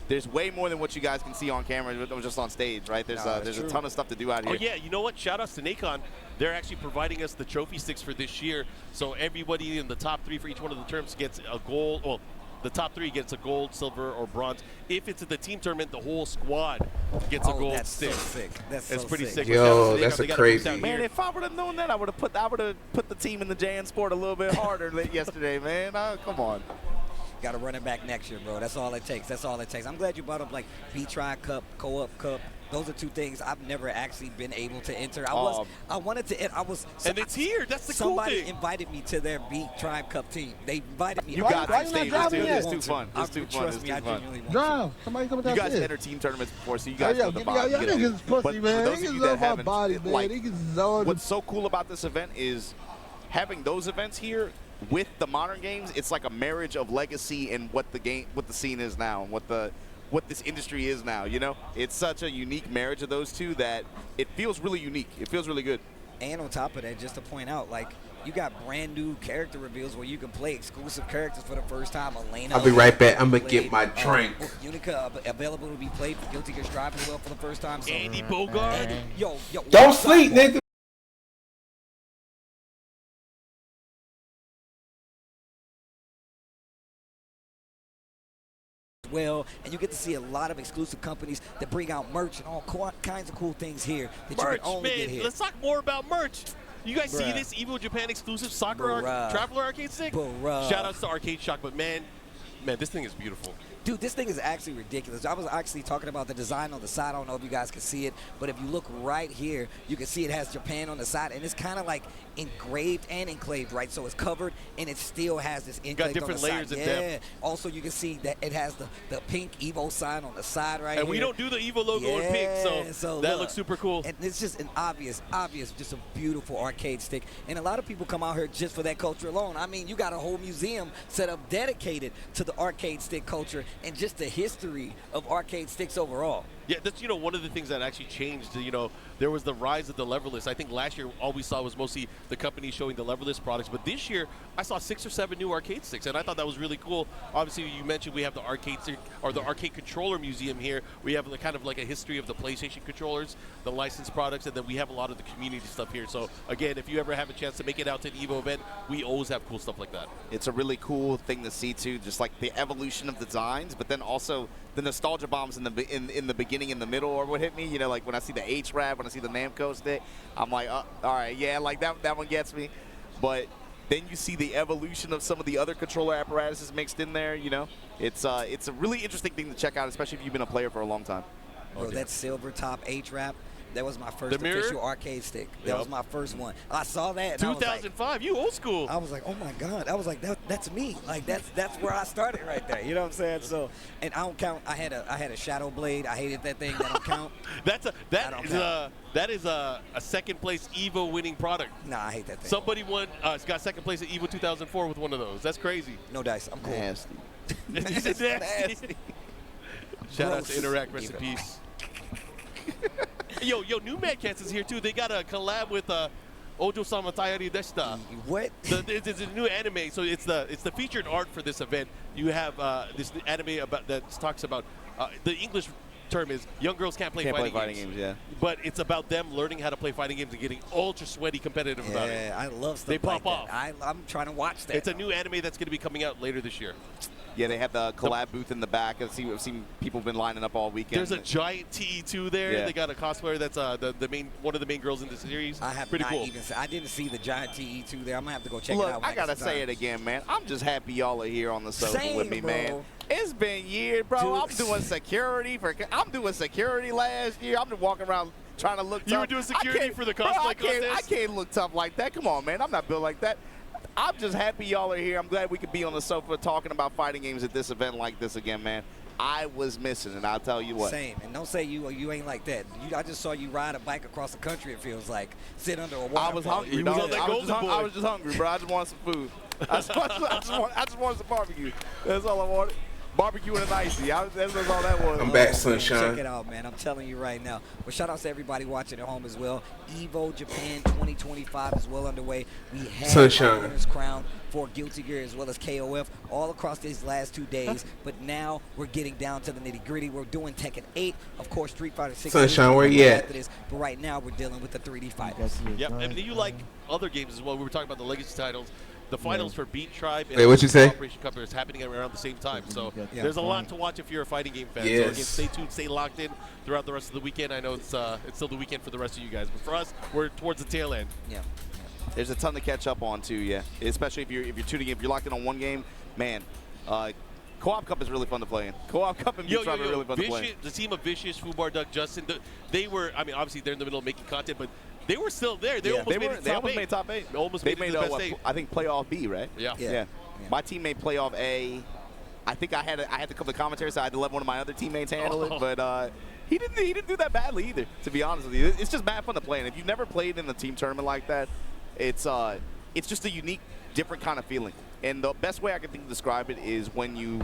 There's way more than what you guys can see on camera, just on stage, right? There's a ton of stuff to do out here. Oh yeah, you know what? Shout outs to Nacon. They're actually providing us the trophy sticks for this year. So everybody in the top 3 for each one of the terms gets a gold. Well, the top 3 gets a gold, silver, or bronze. If it's at the team tournament, the whole squad gets a gold that's stick. so sick. That's It's so pretty sick. sick. Yo, Shout out to that's Nacon. They a got booth crazy- out Man, here. if I would have known that, I would have put the team in the JN Sport a little bit harder yesterday, man. Come on. Got to run it back next year, bro. That's all it takes. That's all it takes. I'm glad you brought up like B-Try Cup, Co-op Cup. Those are 2 things I've never actually been able to enter. I wanted to. And it's here. That's the cool somebody thing. invited me to their Beat Tribe Cup team. They invited me. You Why- got why to you stay. not driving It's yet? too fun. It's too fun. Trust It's me, too I fun. genuinely want Drive. Somebody coming You downstairs. guys entered team tournaments before, so you guys Yeah, know the y'all vibe. You get niggas it. is pussy, But for man. those of Niggas you love that my haven't, body, man. like, Niggas is all what's so cool about this event is having those events here with the modern games. It's like a marriage of legacy and what the scene is now, and what this industry is now. You know, it's such a unique marriage of those two that it feels really unique. It feels really good. And on top of that, just to point out, like, you got brand new character reveals where you can play exclusive characters for the first time. Elena. I'll be right back. I'm gonna played, get my drink. Unica available to be played for Guilty Gear Strive as well for the first time. So, Andy Bogart. yo. Don't sleep, nigga. well, and you get to see a lot of exclusive companies that bring out merch and all kinds of cool things here that you Merch, can only get man. here. Let's talk more about merch. You guys see Bruh. this EVO Japan exclusive soccer Bruh. traveler arcade stick? Bruh. Shout outs to Arcade Shock, but man, this thing is beautiful. Dude, this thing is actually ridiculous. I was actually talking about the design on the side. I don't know if you guys can see it, but if you look right here, you can see it has Japan on the side, and it's kind of like engraved and enclaved, right? So it's covered, and it still has this enclaved different on the layers side. of depth. Also, you can see that it has the pink EVO sign on the side right And here. we don't do the EVO logo in pink, so that look, looks super cool. And it's just an obvious, just a beautiful arcade stick. And a lot of people come out here just for that culture alone. I mean, you got a whole museum set up dedicated to the arcade stick culture, and just the history of arcade sticks overall. Yeah, that's one of the things that actually changed. There was the rise of the leverless. I think last year all we saw was mostly the companies showing the leverless products, but this year I saw 6 or 7 new arcade sticks, and I thought that was really cool. Obviously, you mentioned we have the arcade stick or the arcade controller museum here. We have kind of like a history of the PlayStation controllers, the licensed products, and then we have a lot of the community stuff here. So again, if you ever have a chance to make it out to an EVO event, we always have cool stuff like that. It's a really cool thing to see too, just like the evolution of designs, but then also the nostalgia bombs in the beginning, in the middle, or what hit me. Like when I see the HRAP, when I see the Namco stick, I'm like, all right, yeah, like that one gets me. But then you see the evolution of some of the other controller apparatuses mixed in there. It's a really interesting thing to check out, especially if you've been a player for a long time. Bro, that silver top HRAP. That was my first official arcade stick. That was my first one. I saw that. And 2005, I was like, you old school. I was like, oh my God. I was like, that's me. Like that's where I started right there. You know what I'm saying? So, and I don't count. I had a Shadow Blade. I hated that thing. That don't count. That is a second place EVO winning product. Nah, I hate that thing. Somebody got second place at EVO 2004 with one of those. That's crazy. No dice. I'm cool. Nasty. It's nasty. Shout out to Interact. Rest in peace. Yo, New Mad Cats is here too. They got a collab with Ojo-sama Tayari Deshita. What? It's a new anime, so it's the featured art for this event. You have this anime that talks about the English term is young girls can't play fighting games. Yeah. But it's about them learning how to play fighting games and getting ultra sweaty competitive about it. Yeah, I love stuff they pop like off. That. I'm trying to watch that. It's a new anime that's going to be coming out later this year. Yeah, they have the collab booth in the back. I've seen people been lining up all weekend. There's a giant TE2 there. Yeah. They got a cosplayer that's one of the main girls in the series. I have pretty not cool. even. I didn't see the giant TE2 there. I'm gonna have to go check Look, it out. I gotta say it again, man. I'm just happy y'all are here on the sofa Same, with me, bro. man. It's been years, bro. Dude. I'm doing security last year. I'm just walking around trying to look tough. You were doing security for the cosplay contest? I can't look tough like that. Come on, man. I'm not built like that. I'm just happy y'all are here. I'm glad we could be on the sofa talking about fighting games at this event like this again, man. I was missing, and I'll tell you what. Same. And don't say you ain't like that. I just saw you ride a bike across the country, it feels like. Sit under a waterfall. I was hungry. He was on that Golden Boy. I was just hungry, bro. I just wanted some food. I just wanted some barbecue. That's all I wanted. Barbecue and an icy. That's all that was. I'm back, Sunshine. Check it out, man. I'm telling you right now. But shout out to everybody watching at home as well. EVO Japan 2025 is well underway. We have Sunshine. winners crowned for Guilty Gear as well as KOF all across these last 2 days. But now we're getting down to the nitty gritty. We're doing Tekken 8, of course, Street Fighter 6. Sunshine, where you at? After this, but right now we're dealing with the 3D fighters. Yep, and you like other games as well. We were talking about the legacy titles. The finals for Beat Tribe and Wait, what you say? Operation Cup is happening around the same time. So there's a lot to watch if you're a fighting game fan. Yes. So again, stay tuned, stay locked in throughout the rest of the weekend. I know it's still the weekend for the rest of you guys, but for us, we're towards the tail end. Yeah. There's a ton to catch up on too, yeah. Especially if you're tuning in, if you're locked in on one game, man. Co-op Cup is really fun to play in. Co-op Cup and Beat Tribe are really fun to play. The team of Vicious, Fubar, Duck, Justin, they were. I mean, obviously they're in the middle of making content, but they were still there. They almost made top eight. Almost made made the best eight. I think playoff B, right? Yeah. My team made playoff A. I think I had to come to commentary, so I had to let one of my other teammates handle it. But he didn't do that badly either. To be honest with you, it's just mad fun to play. And if you've never played in a team tournament like that, it's just a unique, different kind of feeling. And the best way I can think to describe it is when you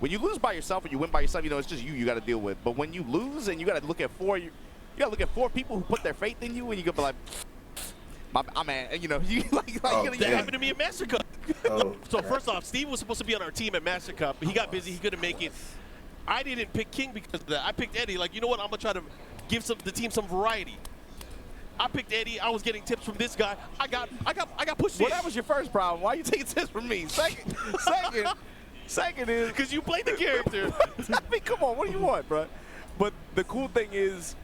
lose by yourself or you win by yourself, it's just you got to deal with. But when you lose and you got to look at four people who put their faith in you, and you go be like, my man, you That happened to me at Master Cup. Oh. So first off, Steve was supposed to be on our team at Master Cup. He got busy. He couldn't make it. I didn't pick King because of that. I picked Eddie. Like, you know what? I'm going to try to give the team some variety. I picked Eddie. I was getting tips from this guy. I got pushed in. Well, that was your first problem. Why are you taking tips from me? Second is because you played the character. I mean, come on, what do you want, bro? But the cool thing is,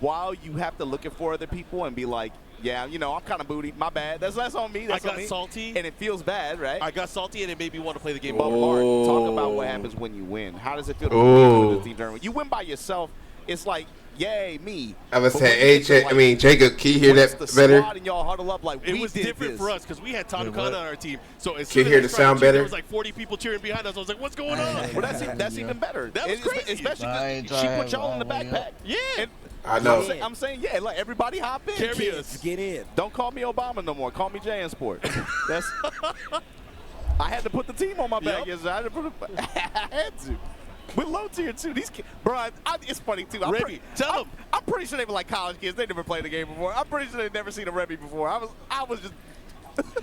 while you have to look at four other people and be like, yeah, I'm kind of booty. My bad. That's on me. That's I on got me. salty. And it feels bad, right? I got salty, and it made me want to play the game. But Mark, talk about what happens when you win. How does it feel to win the team tournament? You win by yourself. It's like, yay, me. I was saying, Jacob, can you hear that better? And y'all huddle up like it was different for us because we had Tanu Khan on our team. So as Can you soon hear as the sound better? There was like 40 people cheering behind us. I was like, what's going on? Well, that's even better. That was crazy. Especially because she put y'all in the backpack. Yeah. And I know. I'm saying, yeah, like everybody hop in. Carry us. Get in. Don't call me Obama no more. Call me J in Sport. That's I had to put the team on my back yesterday. I had to put I had to. With low tier too. These kids, bro, it's funny too. Tell them. I'm pretty sure they were like college kids. They never played the game before. I'm pretty sure they've never seen a Remy before. I was just.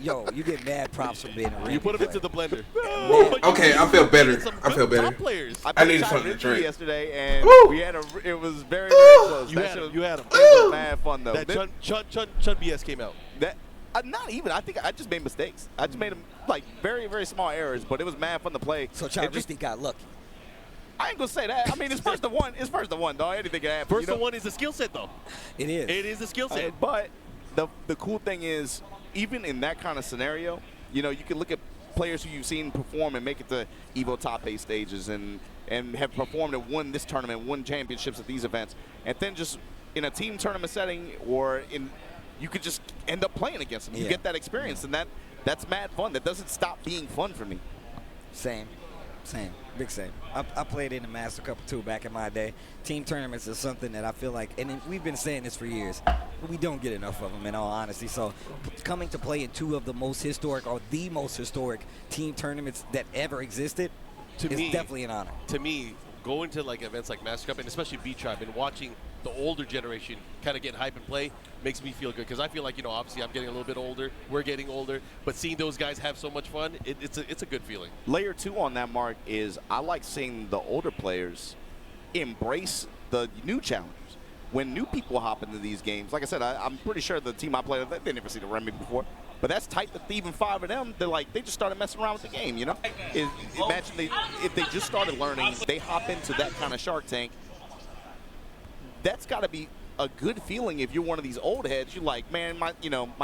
Yo, you get mad props for being a Remy. You put them into the blender. Okay, I feel better. I feel better. Top players. I needed something to drink yesterday, and we had it was very, very close. You had him. It was mad fun though. That Chun BS came out. That not even. I think I just made mistakes. I just made them like very, very small errors, but it was mad fun to play. So Charlie got lucky. I ain't gonna say that. I mean, it's first to one. It's first to one, dog. Anything can happen. First to one is a skill set, though. It is. It is a skill set. But the cool thing is, even in that kind of scenario, you can look at players who you've seen perform and make it to EVO top 8 stages and have performed and won this tournament, won championships at these events, and then just in a team tournament setting you could just end up playing against them. You get that experience, and that's mad fun. That doesn't stop being fun for me. Same. Big same. I played in the Master Cup too back in my day. Team tournaments is something that I feel like, and we've been saying this for years, but we don't get enough of them in all honesty. So coming to play in two of the most historic or the most historic team tournaments that ever existed is definitely an honor. To me, going to like events like Master Cup and especially B-Tribe and watching the older generation kind of get hype and play makes me feel good because I feel like, obviously I'm getting a little bit older, we're getting older, but seeing those guys have so much fun, it's a good feeling. Layer 2 on that, Mark, is I like seeing the older players embrace the new challengers. When new people hop into these games, like I said, I'm pretty sure the team I played with, they've never seen a Remy before. But that's tight that even 5 of them, they just started messing around with the game, Imagine if they just started learning, they hop into that kind of Shark Tank. That's got to be a good feeling if you're one of these old heads. You're like, man, my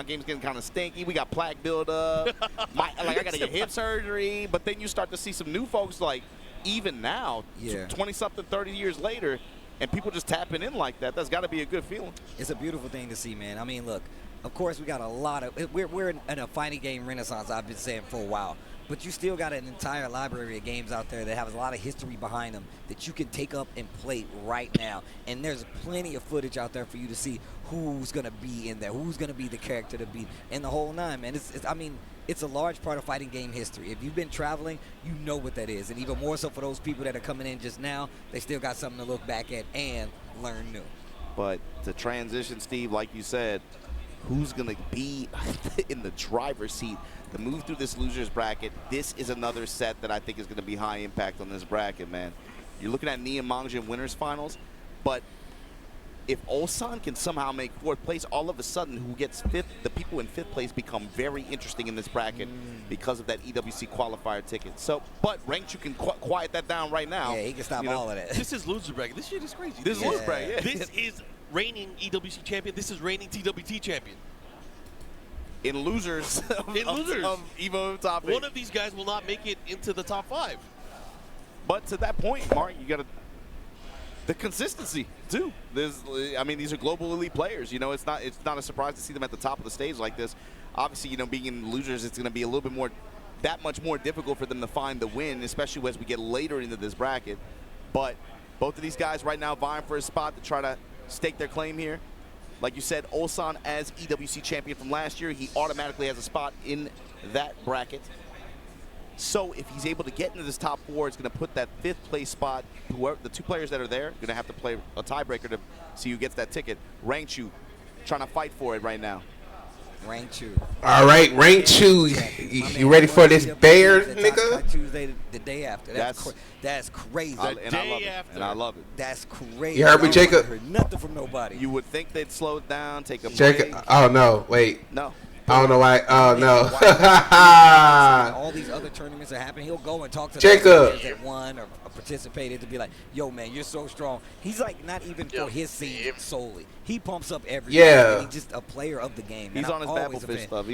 game's getting kind of stinky. We got plaque buildup. I got to get hip surgery. But then you start to see some new folks, like even now, 20-something, 30 years later, and people just tapping in like that. That's got to be a good feeling. It's a beautiful thing to see, man. I mean, look, of course, we got a lot of – we're in a fighting game renaissance, I've been saying for a while. But you still got an entire library of games out there that have a lot of history behind them that you can take up and play right now. And there's plenty of footage out there for you to see who's going to be in there, who's going to be the character to beat, and the whole nine, man. It's a large part of fighting game history. If you've been traveling, you know what that is. And even more so for those people that are coming in just now, they still got something to look back at and learn new. But to transition, Steve, like you said, who's going to be in the driver's seat to move through this loser's bracket? This is another set that I think is going to be high impact on this bracket, man. You're looking at Nia Mangjin winners finals, but if Ulsan can somehow make 4th place, all of a sudden who gets 5th, the people in 5th place become very interesting in this bracket because of that EWC qualifier ticket. So, but Rangchu can quiet that down right now. Yeah, he can stop all of that. This is loser bracket. This shit is crazy. This is loser bracket, yeah. This is reigning EWC champion. This is reigning TWT champion. In losers, of EVO top 8. One of these guys will not make it into the top 5. But to that point, Mark, you got the consistency too. These are global elite players. It's not a surprise to see them at the top of the stage like this. Obviously, being in losers, it's going to be a little bit more, that much more difficult for them to find the win, especially as we get later into this bracket. But both of these guys right now vying for a spot to try to stake their claim here. Like you said, Ulsan as EWC champion from last year, he automatically has a spot in that bracket. So if he's able to get into this top 4, it's going to put that 5th place spot. The 2 players that are there going to have to play a tiebreaker to see who gets that ticket. Rangchu trying to fight for it right now. Rangchu. All right, Rangchu, you ready for this bear, nigga? Tuesday, the day after. That's crazy. I love it. That's crazy. You heard me, Jacob? I heard nothing from nobody. You would think they'd slow it down, take a break. Oh, no, wait. No. I don't know why. Oh, no. All these other tournaments are happening. He'll go and talk to Jacob the players that won or participated to be like, yo, man, you're so strong. He's like not even for his scene solely. He pumps up everything. Yeah. He's just a player of the game. He's on his Battlefield stuff.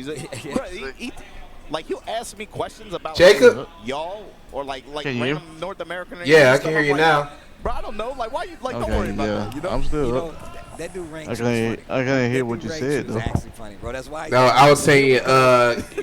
He'll ask me questions about Jacob, y'all or like random North American. Yeah, I can hear you now. Bro, I don't know. Like, why you don't worry about that. I'm still. That dude ranks. I can't hear what you said though. Actually funny, bro. That's why. No, I was saying,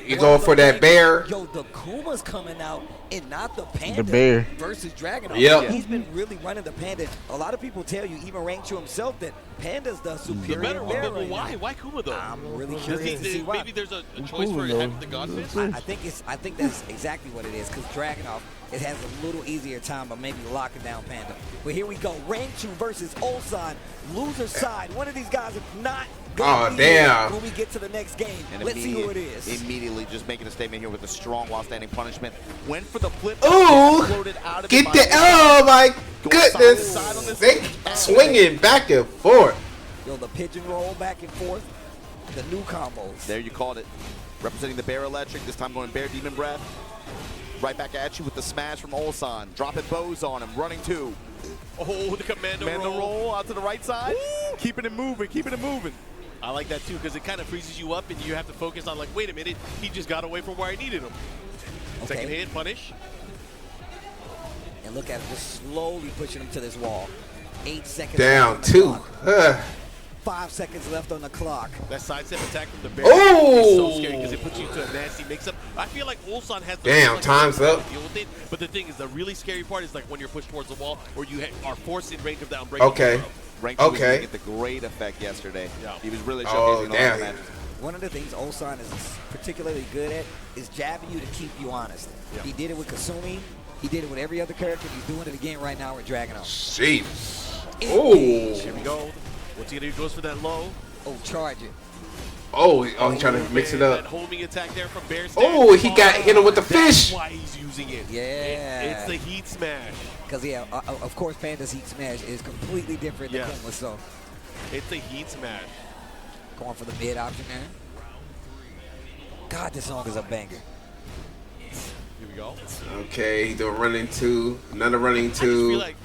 you going for that bear? Yo, the Kuma's coming out And not the Panda bear. versus Dragunov. Yep. He's been really running the Panda. A lot of people tell you, even Rangchu himself, that Panda's the superior better one, bear but right why? now. Why Kuma though? I'm really Does curious to see why. maybe there's a choice for having the God Fist? I think that's exactly what it is, because Dragunov, it has a little easier time of maybe locking down Panda. But here we go, Rangchu versus Ulsan, loser side. One of these guys is not going to be here when we get to the next game. And Let's see who it is. Immediately just making a statement here with a strong while standing punishment. Went for the flip. Ooh! Floated out of Get it the, by oh my Going goodness. side on this They one. swinging back and forth. Yo, the pigeon roll back and forth, the new combos. There you called it. Representing the Bear Electric, this time going Bear Demon Breath. Right back at you with the smash from Ulsan. Dropping bows on him, running two. Oh, the commando roll out to the right side. Woo! Keeping it moving, keeping it moving. I like that too, because it kind of freezes you up and you have to focus on like, wait a minute, he just got away from where I needed him. Okay. Second hit, punish. And look at him just slowly pushing him to this wall. 8 seconds Down left on the 2. clock. 5 seconds left on the clock. That sidestep attack from the Bear Oh! is so scary because it puts you into a nasty mix-up. I feel like Ulsan has the Damn, time's up. deal with it, but the thing is, the really scary part is like when you're pushed towards the wall or you are forced in range of that unbreakable. Okay. Rangchu was Okay. getting the great effect yesterday. Yeah. He was really Oh, showcasing all the damn. matches. One of the things Ulsan is particularly good at is jabbing you to keep you honest. Yeah. He did it with Kasumi. He did it with every other character. He's doing it again right now with Dragunov. Jeez. Here Oh. we go. What's he gonna do? Goes for that low. Oh, charge it. Oh, he trying to mix it That up. homing attack there from Bear. Oh, he got hit him with the That's fish. why he's using it. Yeah. It's the heat smash. Because, yeah, of course, Panda's Heat Smash is completely different than Yes. Kuma's, so It's the heat smash. going for the mid option there. God, this song is a banger. Here we go. Okay, he doing running 2. Another running I just 2. feel like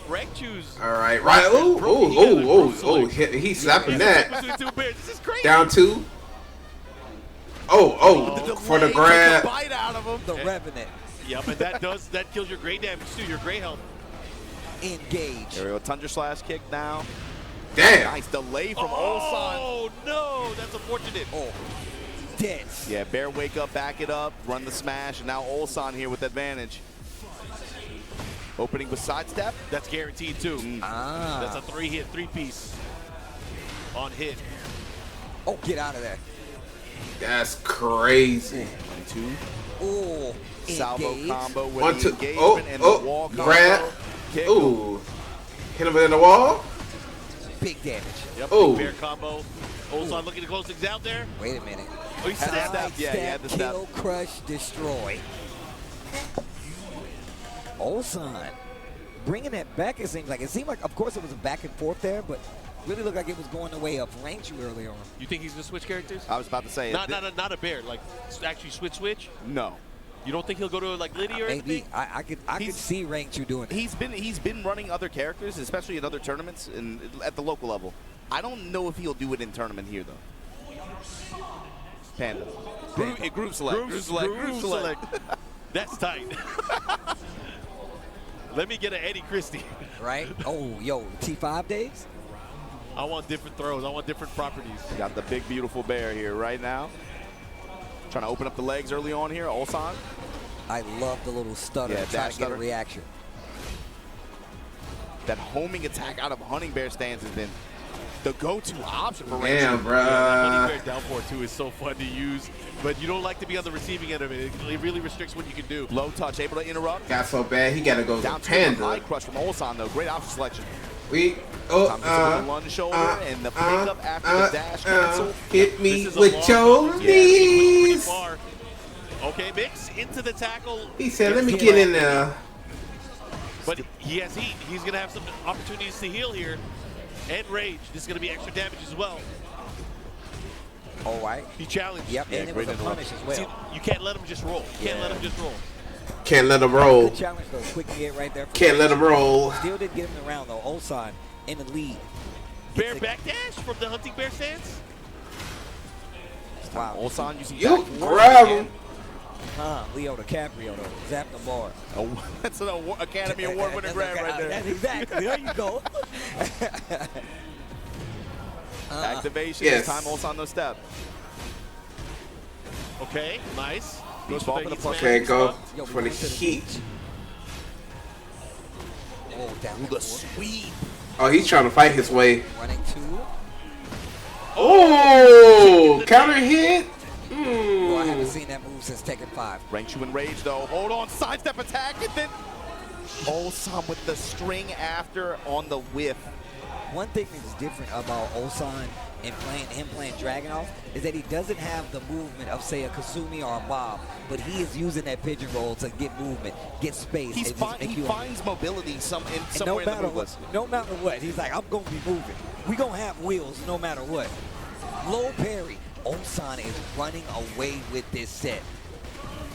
Rangchu's. All right, right. Oh, he slapping that. Between two bears. This is crazy. Down 2. Oh, for the delay grab. took a bite out of him. The Revenant. Yep, and that kills your gray damage too, your gray health. Engage. There we go. Tundra slash kick now. Damn. Nice delay from Ulsan. Oh no, that's unfortunate. Oh, dead. Yeah, Bear wake up, back it up, run the smash, and now Ulsan here with advantage. Opening with sidestep. That's guaranteed too. That's a 3-hit, 3-piece on hit. Oh, get out of there. That's crazy. 1, 2. Oh, Salvo engage. combo with 1, the 2. engagement and the wall combo. Grab. Kick. Ooh. Hit him in the wall. Big damage. Yep, Ooh. big bear combo. Ulsan looking to close things out there. Wait a minute. Oh, he snapped Step. out. Yeah, he had the step. Kill, crush, destroy. Ulsan. Bringing that back, it seems like. It seemed like, of course, it was a back and forth there, but really looked like it was going the way of Rangchu earlier on. You think he's gonna switch characters? I was about to say Not a bear. Like actually switch. No. You don't think he'll go to like Liddy or Maybe anything? I could see Rangchu doing it. He's been running other characters, especially in other tournaments and at the local level. I don't know if he'll do it in tournament here though. Panda. Group select. Group select. That's tight. Let me get an Eddie Christie. Right? Oh, yo, T5 days? I want different throws. I want different properties. We got the big beautiful bear here right now. Trying to open up the legs early on here, Ulsan. I love the little stutter, Yeah, trying dash to get stutter. a reaction. That homing attack out of Hunting Bear stance has been the go-to option for Damn, Rangchu. Honey bruh. Bear downpour too is so fun to use, but you don't like to be on the receiving end of it. It really restricts what you can do. Low touch, able to interrupt. Got so bad, he got to go to Down to the high Panda. crush from Ulsan though. Great option selection. We, Time to lunge shoulder and the pickup after the dash cancel. hit me This is a with long your coverage. Yeah, he went pretty knees. far. Okay, mix into the tackle. He said, let me get in there. But he has heat. He's going to have some opportunities to heal here. And rage. This is going to be extra damage as well. All right. He challenged. Yep, Yeah, and it was a great punish as well. See, you can't let him just roll. Can't let him just roll. Can't let him roll. Good challenge, though. Quick hit right there. Can't let him roll. Still didn't get him in the round, though. Ulsan in the lead. Bear backdash from the hunting bear stance. Wow. Ulsan using You back grab him. Leo DiCaprio, though. Zap the bar. Oh, that's an Academy Award winning grab right there. That's exactly. There you go. Activation. Yes. This time Ulsan no step. Okay, nice. Goes ball for for the the plus. Okay, go Yo, for the going to the heat. Oh, down Ooh, the the sweep. Oh, he's trying to fight his way. running two. Oh, counter hit. Well, I haven't seen that move since Tekken 5. Rangchu in rage though. Hold on, sidestep attack, and then Ulsan with the string after on the whiff. One thing that's different about Ulsan and playing Dragunov is that he doesn't have the movement of, say, a Kasumi or a Bob, but he is using that pigeon roll to get movement, get space. He and just make you finds mobility somewhere in the move list. No matter what, he's like, I'm going to be moving. We're going to have wheels no matter what. Low parry. Ulsan is running away with this set.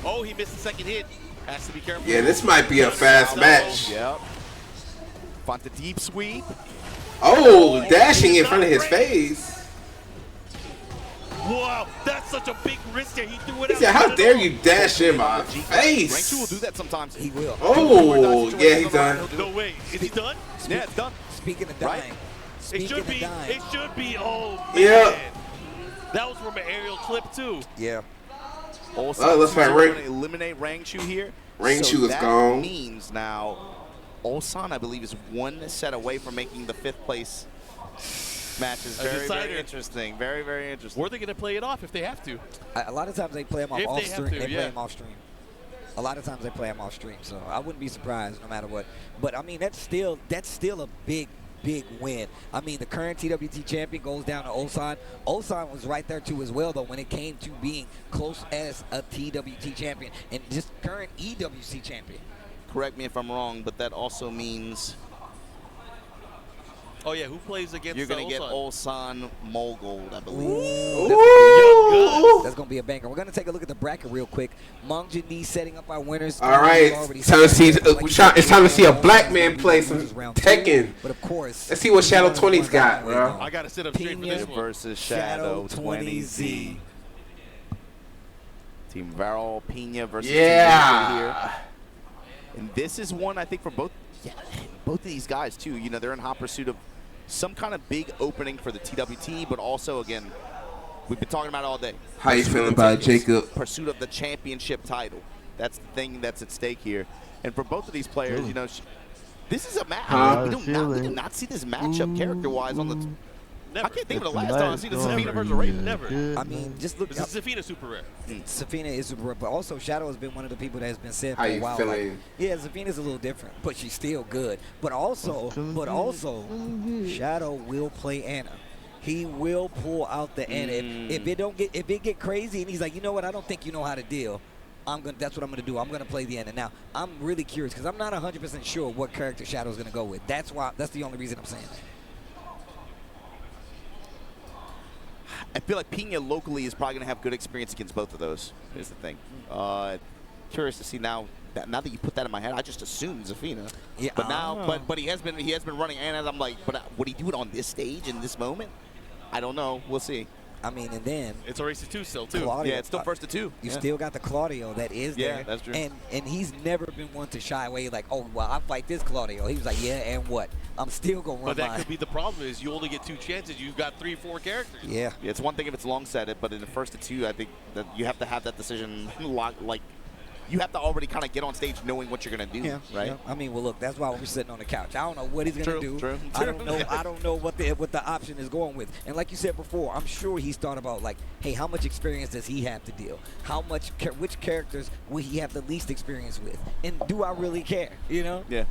Oh, he missed the second hit. Has to be careful. Yeah, this might be a fast match. Yep. Font the deep sweep. Oh, dashing in front of his face. Wow, that's such a big risk there. He threw it He out. said, how dare you dash in my Rangchu face? will do that sometimes. He will. Oh, yeah, he's done. No way. Is he done? Yeah, it's done. Speaking of dying. Right. It should be. It should be. Oh, man. Yeah. That was from an aerial clip, too. Yeah. Also, let's fight going to eliminate Rangchu here. Rangchu so is that gone. Means now, Ulsan, I believe, is one set away from making the 5th place matches. Very, very interesting. Very, very interesting. Or they're going to play it off if they have to. A lot of times they play him off If off they have stream. to, They play yeah. him off stream. A lot of times they play him off stream, so I wouldn't be surprised no matter what. But I mean, that's still a big win. I mean, the current TWT champion goes down to Ulsan. Ulsan was right there too as well, though, when it came to being close as a TWT champion and just current EWC champion. Correct me if I'm wrong, but that also means Oh, yeah. Who plays against you're going to get Ulsan? Ulsan Molgold, I believe. Ooh. That's going to be a banger. We're going to take a look at the bracket real quick. Mung Jin Lee setting up our winners. All right, it's time to see a black man play some Tekken. But of course, let's see what Shadow 20's got, bro. I got to sit up straight for this one. Versus Shadow 20Z. Team Varol Pena versus Team Rangchu here. And this is one, I think, for both of these guys, too. You know, they're in hot pursuit of some kind of big opening for the TWT, but also, again, we've been talking about it all day. How you feeling about Jacob? Pursuit of the championship title. That's the thing that's at stake here. And for both of these players, you know, this is a match. We do not see this matchup character-wise on the... Never. I can't think of the last time I've seen the Zafina versus Raven. Never. I mean, just look. This is Zafina super rare. Zafina is super rare, but also Shadow has been one of the people that has been said for How a you while. feeling? Like, yeah, Zafina's a little different, but she's still good. But also, Shadow will play Anna. He will pull out the Anna. If it get crazy, and he's like, you know what, I don't think you know how to deal. That's what I'm gonna do. I'm gonna play the Anna. Now, I'm really curious because I'm not 100% sure what character Shadow's gonna go with. That's the only reason I'm saying that. I feel like Pena locally is probably going to have good experience against both of those, is the thing. Curious to see now that you put that in my head, I just assumed Zafina. Yeah, but now, but he has been running Anna. I'm like, but would he do it on this stage in this moment? I don't know. We'll see. I mean, and then it's a race to 2 still, too. Claudio, yeah, it's still first to 2. You still got the Claudio that is there. Yeah, that's true. And he's never been one to shy away like, oh, well, I fight this Claudio. He was like, yeah, and what? I'm still going to run But that mine. could be the problem is you only get 2 chances. You've got 3, 4 characters. Yeah. It's one thing if it's long set it, but in the first to 2, I think that you have to have that decision like you have to already kind of get on stage knowing what you're going to do, right? Yeah. I mean, well, look, that's why we're sitting on the couch. I don't know what he's going to do. True. I don't know what the option is going with. And like you said before, I'm sure he's thought about like, hey, how much experience does he have to deal? Which characters will he have the least experience with? And do I really care? You know? Yeah.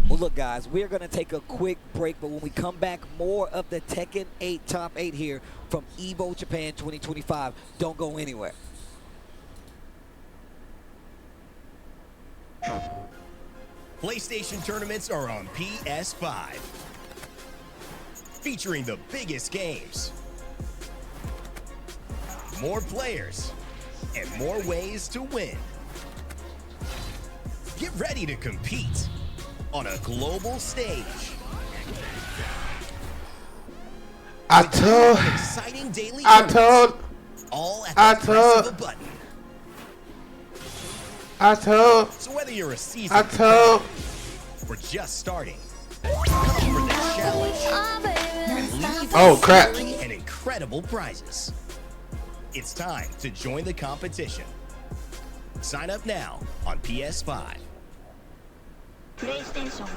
Well, look, guys, we're going to take a quick break, but when we come back, more of the Tekken 8 Top 8 here from EVO Japan 2025. Don't go anywhere. PlayStation tournaments are on PS5, featuring the biggest games, more players, and more ways to win. Get ready to compete on a global stage. Exciting daily tournaments, all at the press of a button. So whether you're a seasoned or just starting, come for the challenge and leave Oh crap! and incredible prizes. It's time to join the competition. Sign up now on PS5. PlayStation.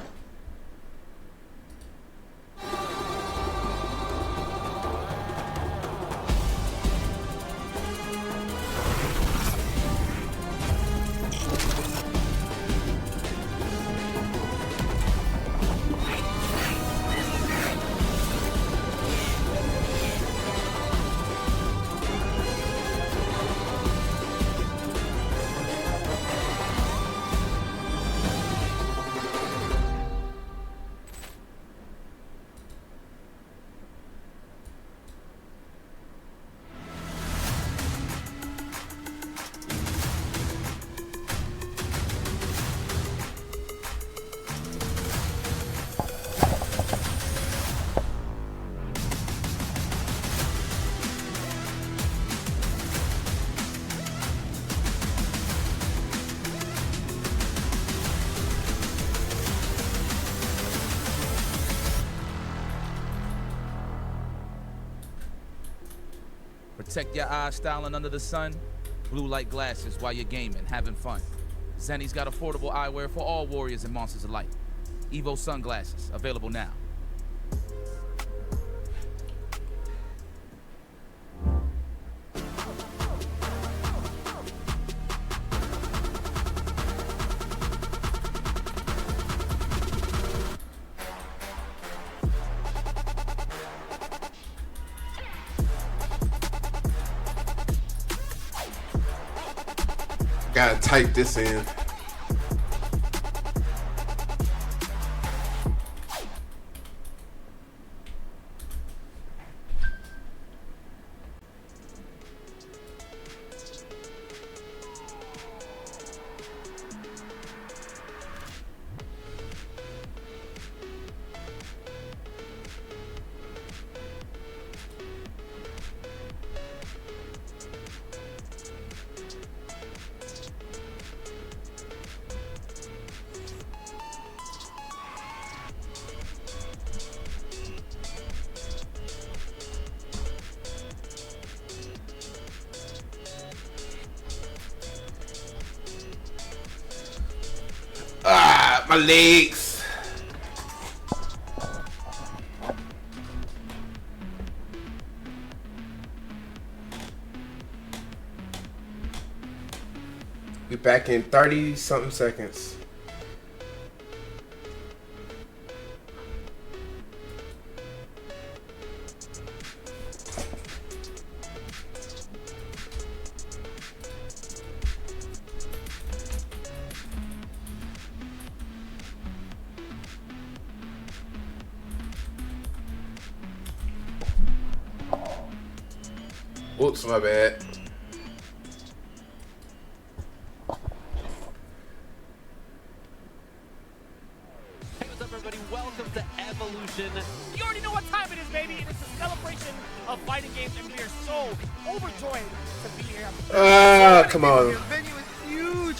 Protect your eyes styling under the sun. Blue light glasses while you're gaming, having fun. Zenny's got affordable eyewear for all warriors and monsters alike. EVO sunglasses, available now. Gotta type this in. Ah, my legs. We back in 30-something seconds. Oops, my bad. Hey, what's up, everybody? Welcome to Evolution. You already know what time it is, baby. It is the celebration of fighting games, and we are so overjoyed to be here. Ah, come on. The venue is huge.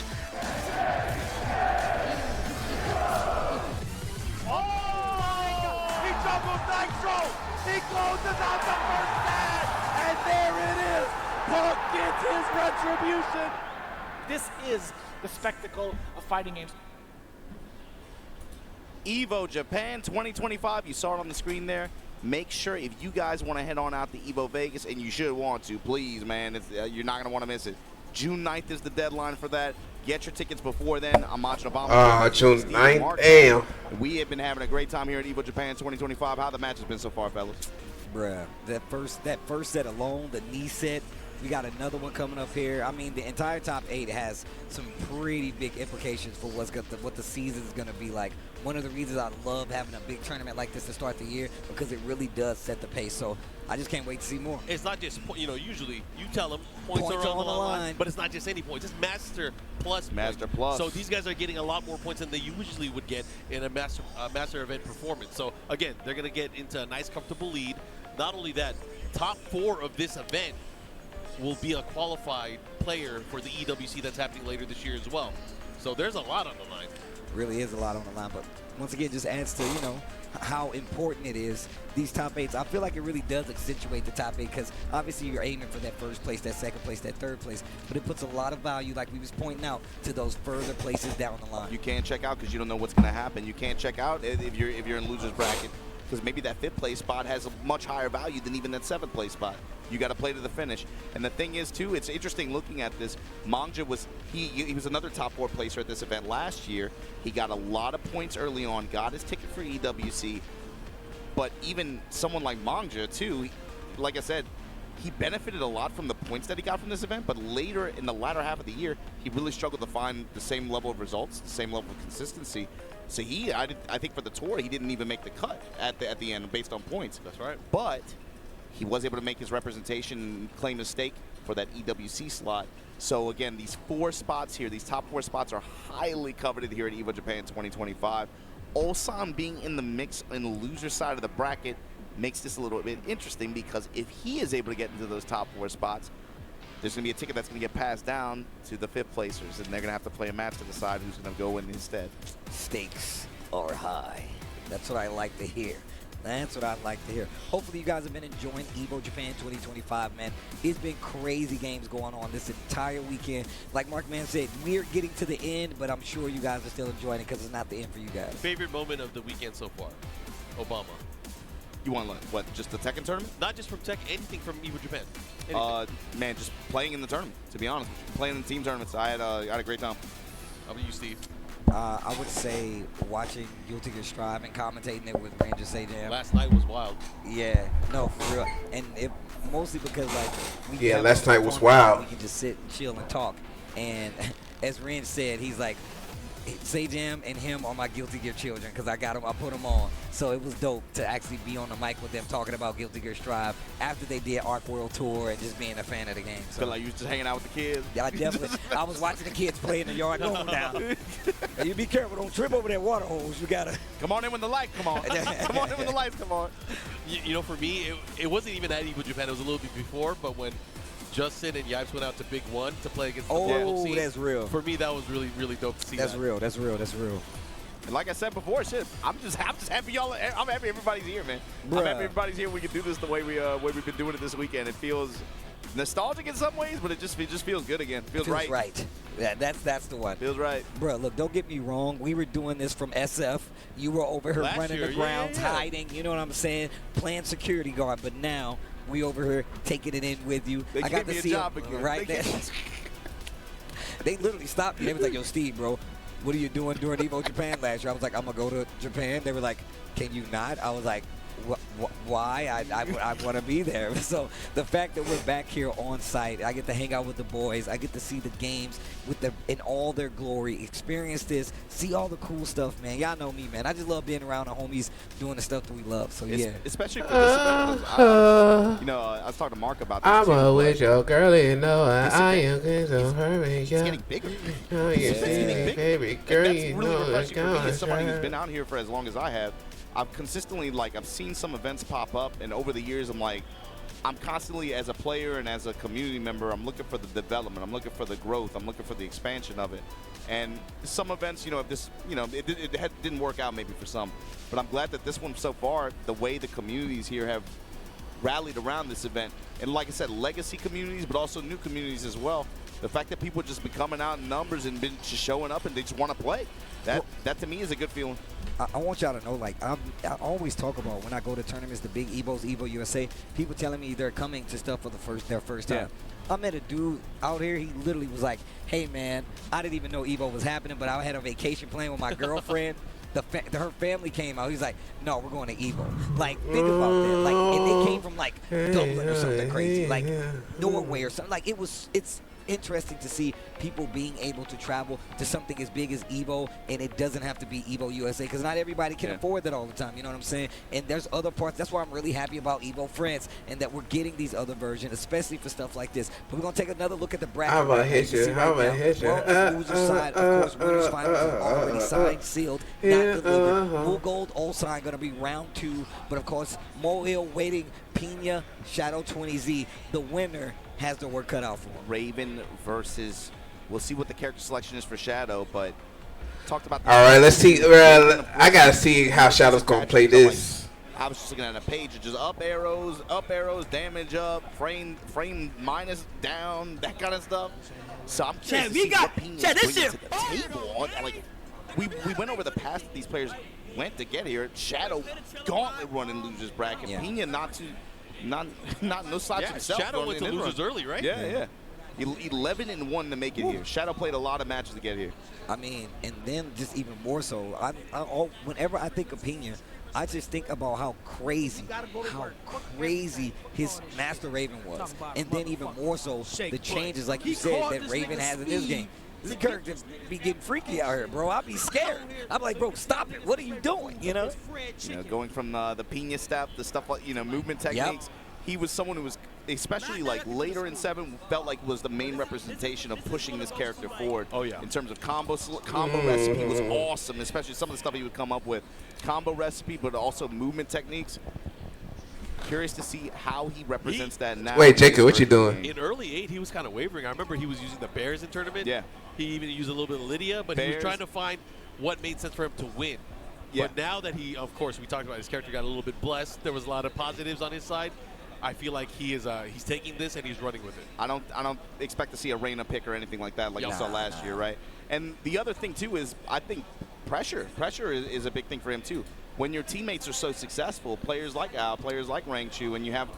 He doubles Nitro! He closes out the first set! And there it is! Punk gets his retribution! This is the spectacle of fighting games. EVO Japan 2025, you saw it on the screen there. Make sure if you guys want to head on out to EVO Vegas, and you should want to, please, man, you're not going to want to miss it. June 9th is the deadline for that. Get your tickets before then. I'm watching Obama. June 9th. Damn. We have been having a great time here at EVO Japan 2025. How the match has been so far, fellas? Bruh, that first set alone, the knee set, we got another one coming up here. I mean, the entire top 8 has some pretty big implications for what the season is going to be like. One of the reasons I love having a big tournament like this to start the year, because it really does set the pace. So I just can't wait to see more. It's not just, usually you tell them points are on the line, but it's not just any points. It's Master Plus. Master Plus. So these guys are getting a lot more points than they usually would get in a master event performance. So again, they're going to get into a nice, comfortable lead. Not only that, top 4 of this event will be a qualified player for the EWC that's happening later this year as well. So there's a lot on the line. Really is a lot on the line, but once again, just adds to, you know, how important it is, these top 8s. I feel like it really does accentuate the top 8 because obviously you're aiming for that first place, that second place, that third place, but it puts a lot of value, like we was pointing out, to those further places down the line. You can't check out because you don't know what's going to happen. You can't check out if you're in loser's bracket because maybe that 5th place spot has a much higher value than even that 7th place spot. You got to play to the finish. And the thing is, too, it's interesting looking at this. Mangja was he was another top 4 placer at this event last year. He got a lot of points early on, got his ticket for EWC. But even someone like Mangja, too, like I said, he benefited a lot from the points that he got from this event. But later, in the latter half of the year, he really struggled to find the same level of results, the same level of consistency. So I think for the tour, he didn't even make the cut at the end based on points. That's right. But he was able to make his representation and claim his stake for that EWC slot. So again, these 4 spots here, these top 4 spots are highly coveted here at EVO Japan 2025. Ulsan being in the mix in the loser side of the bracket makes this a little bit interesting because if he is able to get into those top 4 spots, there's going to be a ticket that's going to get passed down to the 5th placers, and they're going to have to play a match to decide who's going to go in instead. Stakes are high. That's what I like to hear. That's what I'd like to hear. Hopefully you guys have been enjoying EVO Japan 2025, man. It's been crazy games going on this entire weekend. Like Mark Man said, we're getting to the end, but I'm sure you guys are still enjoying it because it's not the end for you guys. Favorite moment of the weekend so far? Obama. You want what? Just the Tekken tournament? Not just from Tekken, anything from EVO Japan. Man, just playing in the tournament, to be honest. Playing in the team tournaments, I had a great time. How about you, Steve? I would say watching Guilty Gear Strive and commentating it with Ranger Sajam. Last night was wild. Yeah, no, for real. And it mostly because, like, yeah, last night was wild. We can just sit and chill and talk. And as Ren said, he's like, Sajam and him are my Guilty Gear children because I put them on. So it was dope to actually be on the mic with them talking about Guilty Gear Strive after they did Arc World Tour and just being a fan of the game. So feel like you was just hanging out with the kids. Yeah, I was watching the kids play in the yard going down. Hey, you be careful, don't trip over that water hose. You gotta come on in when the light come on. Come on in when the lights come on. You know, for me, it wasn't even at EVO Japan. It was a little bit before, but when Justin and Yipes went out to Big One to play against the local scene. That's real. For me, that was really, really dope to see. That's real. That's real. That's real. And like I said before, shit, I'm just happy y'all. I'm happy everybody's here, man. Bruh. I'm happy everybody's here. We can do this the way we've been doing it this weekend. It feels nostalgic in some ways, but it just feels good again. Feels right. Right. Yeah, that's the one. Feels right. Bro, look, don't get me wrong. We were doing this from SF. You were over here running the grounds, hiding. You know what I'm saying? Playing security guard. But now we over here taking it in with you. They I got gave me to see a job again. Right there. They literally stopped me. They was like, "Yo, Steve, bro, what are you doing during EVO Japan last year?" I was like, "I'm gonna go to Japan." They were like, "Can you not?" I was like, why? I want to be there. So the fact that we're back here on site, I get to hang out with the boys. I get to see the games in all their glory, experience this, see all the cool stuff, man. Y'all know me, man. I just love being around the homies doing the stuff that we love. So yeah. Especially for this event. You know, I was talking to Mark about this. I'm with your girl, you know I am so hurry. It's getting bigger. Oh, yeah, baby girl, that's you really know refreshing for me as somebody who's it's been out here for as long as I have. I've consistently, I've seen some events pop up, and over the years, I'm constantly, as a player and as a community member, I'm looking for the development, I'm looking for the growth, I'm looking for the expansion of it. And some events, if this, it didn't work out maybe for some, but I'm glad that this one so far, the way the communities here have rallied around this event, and like I said, legacy communities, but also new communities as well. The fact that people just been coming out in numbers and been just showing up and they just want to play, that to me is a good feeling. I want y'all to know, I always talk about when I go to tournaments, the big EVOs, EVO USA, people telling me they're coming to stuff for their first time. I met a dude out here, he literally was like, "Hey man, I didn't even know EVO was happening, but I had a vacation plan with my girlfriend." Her family came out. He's like, "No, we're going to EVO." Think about that. And they came from Dublin or something crazy, Norway or something. It's interesting to see people being able to travel to something as big as EVO, and it doesn't have to be EVO USA because not everybody can afford that all the time. You know what I'm saying? And there's other parts. That's why I'm really happy about EVO France and that we're getting these other versions, especially for stuff like this. But we're gonna take another look at the bracket. I'm gonna hit you. I'm gonna hit you. Loser side, of course, winners finals are already signed, sealed, not delivered. Blue Gold all signed, gonna be round 2. But of course, Mohil waiting, Pina, Shadow 20Z. The winner has the work cut out for him. Raven versus, we'll see what the character selection is for Shadow, but talked about. All right, let's see. I gotta see how Shadow's gonna play this. I was just looking at a page of just up arrows, damage up, frame minus down, that kind of stuff. So I'm curious to see what Pina's bringing to the table. Like, we went over the path that these players went to get here. Shadow gauntlet running losers bracket. Yeah. Pina not no slouch himself. Shadow went to losers early, right? Yeah. 11-1 to make it here. Shadow played a lot of matches to get here. I mean, and then just even more so, whenever I think of Pina, I just think about how crazy his Master Raven was. And then even more so, the changes, like you said, that Raven has in this game. This character be getting freaky out here, bro. I'd be scared. I'm like, bro, stop it. What are you doing, you know? Going from the Pina step, the stuff like, movement techniques. Yep. He was someone who was, especially like later in 7, felt like was the main representation of pushing this character forward. Oh, yeah. In terms of combo recipe was awesome, especially some of the stuff he would come up with. Combo recipe, but also movement techniques. Curious to see how he represents that now. Wait, Jacob, what you doing? In early 8, he was kind of wavering. I remember he was using the Bears in tournament. Yeah. He even used a little bit of Lydia, but he was trying to find what made sense for him to win. Yeah. But now that he, of course, we talked about his character got a little bit blessed. There was a lot of positives on his side. I feel like he is he's taking this and he's running with it. I don't expect to see a Reina pick or anything like that, like you saw last year, right? And the other thing too is I think pressure is a big thing for him too. When your teammates are so successful, players like Al, players like Rangchu, and you have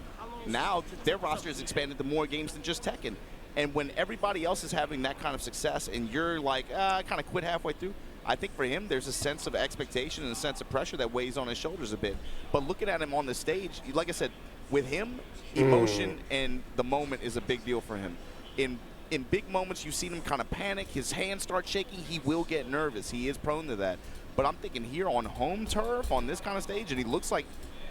now their roster has expanded to more games than just Tekken. And when everybody else is having that kind of success and you're like, I kind of quit halfway through, I think for him there's a sense of expectation and a sense of pressure that weighs on his shoulders a bit. But looking at him on the stage, like I said, with him, emotion and the moment is a big deal for him. In big moments, you've seen him kind of panic. His hands start shaking. He will get nervous. He is prone to that. But I'm thinking here on home turf, on this kind of stage, and he looks like,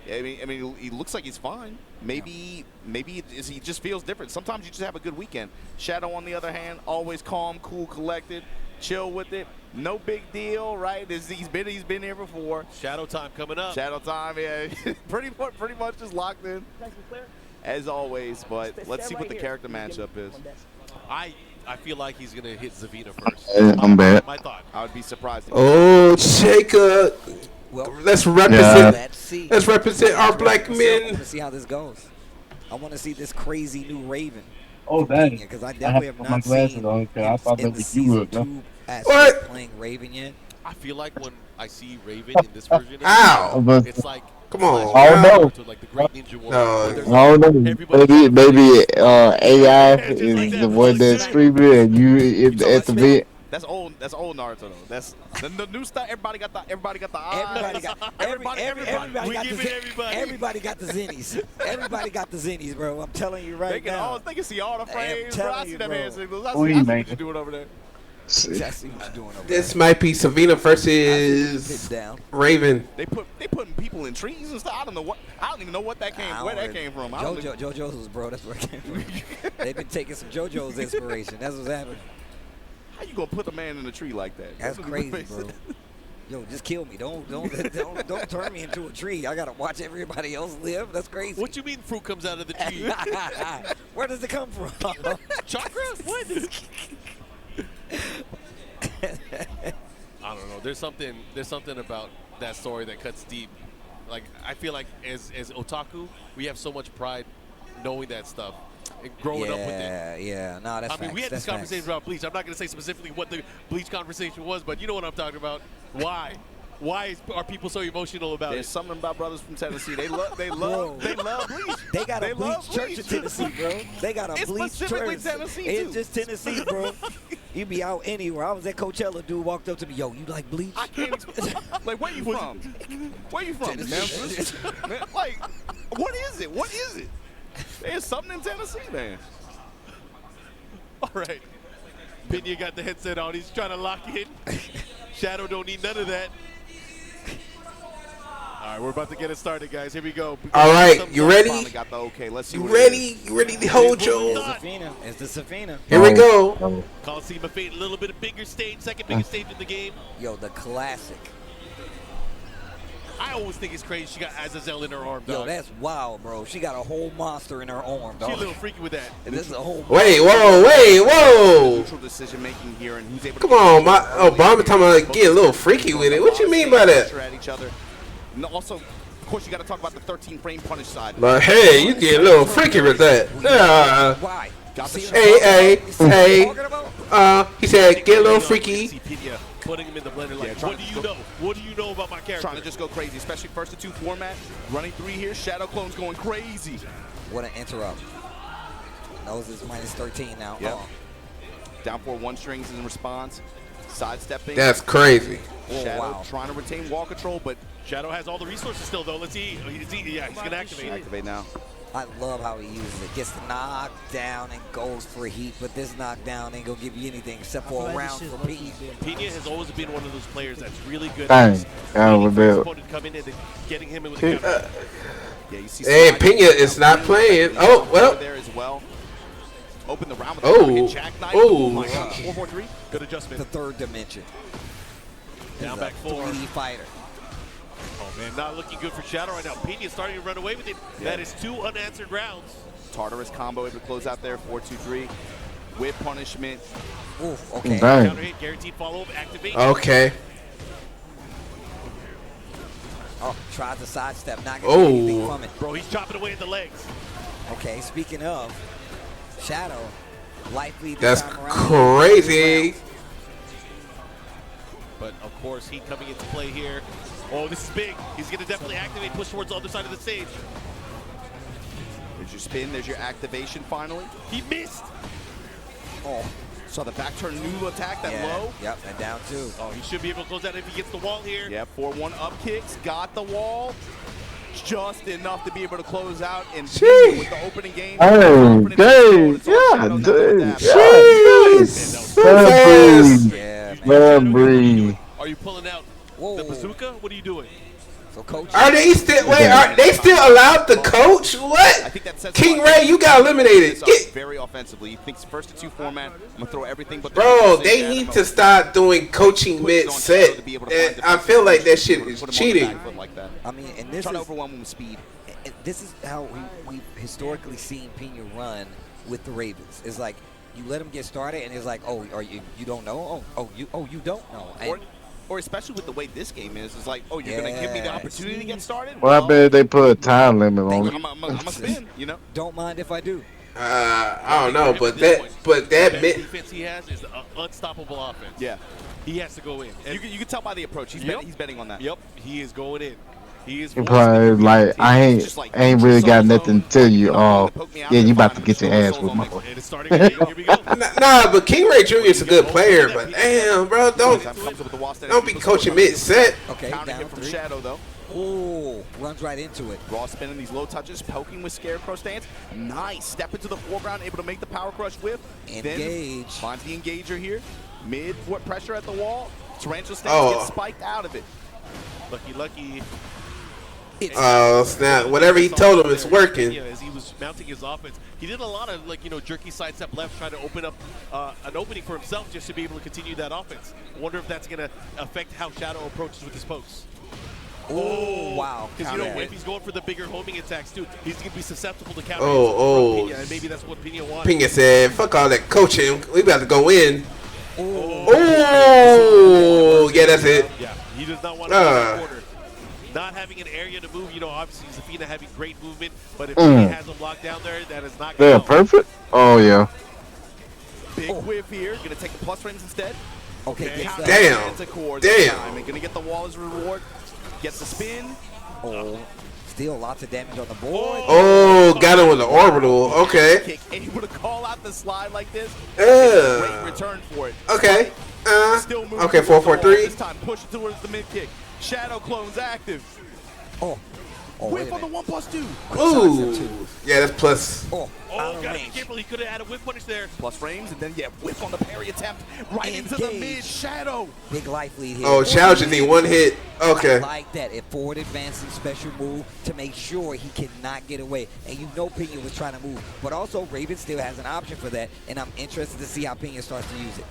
I mean, he looks like he's fine. Maybe he just feels different. Sometimes you just have a good weekend. Shadow, on the other hand, always calm, cool, collected, chill with it. No big deal, right? He's been here before. Shadow time coming up. Shadow time, yeah. pretty much just locked in, as always. But let's see what the character matchup is. I feel like he's gonna hit Zavina first. I'm bad. My thought. I would be surprised. Oh, Jacob. Well, let's represent. Let's represent our black men. I want to see how this goes. I want to see this crazy new Raven. Oh, dang. Because I definitely have not seen I thought that was you. Playing Raven yet. I feel like when I see Raven in this version, it's like, come on. I don't know. To like the Great Ninja Warrior. I don't know. Maybe AI is the one that's streaming and you at the vid. That's old Naruto though. That's the new stuff. Everybody got the eyes. Everybody got the zennies. Everybody got the zennies, bro. I'm telling you right now. They can see all the frames. Bro. I see them hand signals. I see what you're doing over there. This might be Savina versus Raven. They putting people in trees and stuff. I don't even know where that came from. JoJo's, bro. That's where it came from. They've been taking some JoJo's inspiration. That's what's happening. How you gonna put a man in a tree like that? That's crazy, bro. Yo, just kill me. Don't turn me into a tree. I gotta watch everybody else live. That's crazy. What you mean fruit comes out of the tree? Where does it come from? Chakra? What? I don't know. There's something about that story that cuts deep. Like I feel like as otaku, we have so much pride knowing that stuff and growing up with it. Yeah. No, that's. I mean, we had this conversation about Bleach. I'm not going to say specifically what the Bleach conversation was, but you know what I'm talking about. Why? Why are people so emotional about There's it? something about brothers from Tennessee. They love Bleach. They got a Bleach church in Tennessee, bro. They got a Bleach church. Tennessee, it's just Tennessee, bro. You be out anywhere. I was at Coachella. Dude walked up to me. Yo, you like Bleach? I can't. Like, where you from? Where you from? Memphis. Like, what is it? What is it? There's something in Tennessee, man. All right. Pena got the headset on. He's trying to lock in. Shadow don't need none of that. All right, we're about to get it started, guys. Here we go. All right, you ready? Got the okay. Let's see. You ready? You ready to hold your? It's the Safina. Here we go. Coliseum of Fate, a little bit of bigger stage, second biggest stage in the game. Yo, the classic. I always think it's crazy she got Azazel in her arm, dog. Yo, that's wild, bro. She got a whole monster in her arm, dog. She a little freaky with that. And this is a whole. Wait, whoa. Neutral decision making here, and who's able Come to on, Obama talking about getting a little freaky with it. What you mean by that? at each other. And also, of course, you got to talk about the 13 frame punish side. But hey, you get a little freaky with that. Why? Hey. He said get a little freaky. Putting him in the blender like, what do you know? What do you know about my character? Trying to just go crazy, especially first to 2 format. Running 3 here, Shadow Clone's going crazy. What an interrupt. Nose is minus 13 now. Yep. Down 4 1 strings in response. Sidestepping. That's crazy. Shadow trying to retain wall control, but Shadow has all the resources still, though. Let's see. Yeah, he's going to activate. Activate now. I love how he uses it. Gets knocked down and goes for heat, but this knockdown ain't gonna give you anything except for a round for Pena. Pena has always been one of those players that's really good Dang. at opponent coming in and getting him in with a counter. Yeah, you see Pena is not playing. Oh, well. There as well. Open the round with Oh. jackknife. Oh. My God. 4-4-3. Good adjustment. The third dimension. Down back 4. 3D fighter. Oh, man, not looking good for Shadow right now. Pena's starting to run away with it. Yeah. That is 2 unanswered rounds. Tartarus combo able to close out there. 4-2-3. With punishment. Oof, okay. Counter hit, guaranteed follow-up, activate. Okay. Oh, tries to sidestep, not gonna get anything from it. Bro, he's chopping away at the legs. Okay, speaking of, Shadow, likely That's crazy. But, of course, heat coming into play here. Oh, this is big. He's going to definitely activate, push towards the other side of the stage. There's your spin. There's your activation finally. He missed. Oh, saw the back turn new attack that low. Yep, and down 2. Oh, he should be able to close that if he gets the wall here. Yeah, 4-1 up kicks. Got the wall. Just enough to be able to close out and with the opening game. Oh, dude. Yeah, dude. Yeah, Are you pulling out the bazooka? What are you doing? So, coach. Are they still Are they still allowed to coach? What? I think that says King Ray, you got eliminated. Very offensively. He thinks first to 2 format. I'm gonna throw everything but. Bro, they need to start doing coaching mid-set. I feel like that shit is cheating. I mean, and this Trying to is overwhelm him with speed. And this is how we've historically seen Pena run with the Ravens. It's like you let him get started, and it's like, oh, are you don't know? You don't know. And or especially with the way this game is, it's like, oh, you're gonna give me the opportunity to get started. Well, I bet they put a time limit on it. I'm a spin, you know. Don't mind if I do. I don't know, but that defense he has is an unstoppable offense. Yeah, he has to go in. You can tell by the approach. He's betting on that. Yep, he is going in. He is. He probably like, I ain't really got nothing to tell you. Yeah, you about to get your ass with my boy. Nah, but King Ray Jr. is a good player, but damn, bro, don't be coaching mid-set. Okay, counter down hit from 3. Shadow though. Oh, runs right into it. Raw spinning these low touches, poking with Scarecrow stance. Nice. Step into the foreground, able to make the power crush whip. Engage. Then finds the engager here. Mid pressure at the wall. Tarantula stance gets spiked out of it. Lucky. Oh, snap. Whatever he told him, it's working. Yeah, as he was mounting his offense, he did a lot of, jerky sidestep left, trying to open up an opening for himself just to be able to continue that offense. I wonder if that's going to affect how Shadow approaches with his pokes. Oh, wow. Because, if he's going for the bigger homing attacks, too, he's going to be susceptible to counter from Pena, and maybe that's what Pena wanted. Pena said, fuck all that coaching. We about to go in. Oh, yeah, that's it. Yeah, he does not want to go in the corner. Not having an area to move, obviously Zafina having great movement, but if he has him locked down there, that is not going to help. Perfect? Oh, yeah. Big whiff here. Going to take the plus frames instead. Okay. Damn. And going to get the wall as a reward. Gets the spin. Oh. Still lots of damage on the board. Oh, got him with the orbital. Okay. Able to call out the slide like this. Great return for it. Okay. Still moving. Okay, 4-4-3. This time push it towards the mid kick. Shadow clone's active. Whip on the 1+2. Ooh. Yeah, that's plus. Gotta be careful. He could have had a whip punish there. Plus frames, and then, whip on the parry attempt. Right into the mid. Shadow. Big life lead here. Oh, Chow just need one hit. Okay. I like that. A forward advancing special move to make sure he cannot get away. And Pena was trying to move. But also, Raven still has an option for that. And I'm interested to see how Pena starts to use it.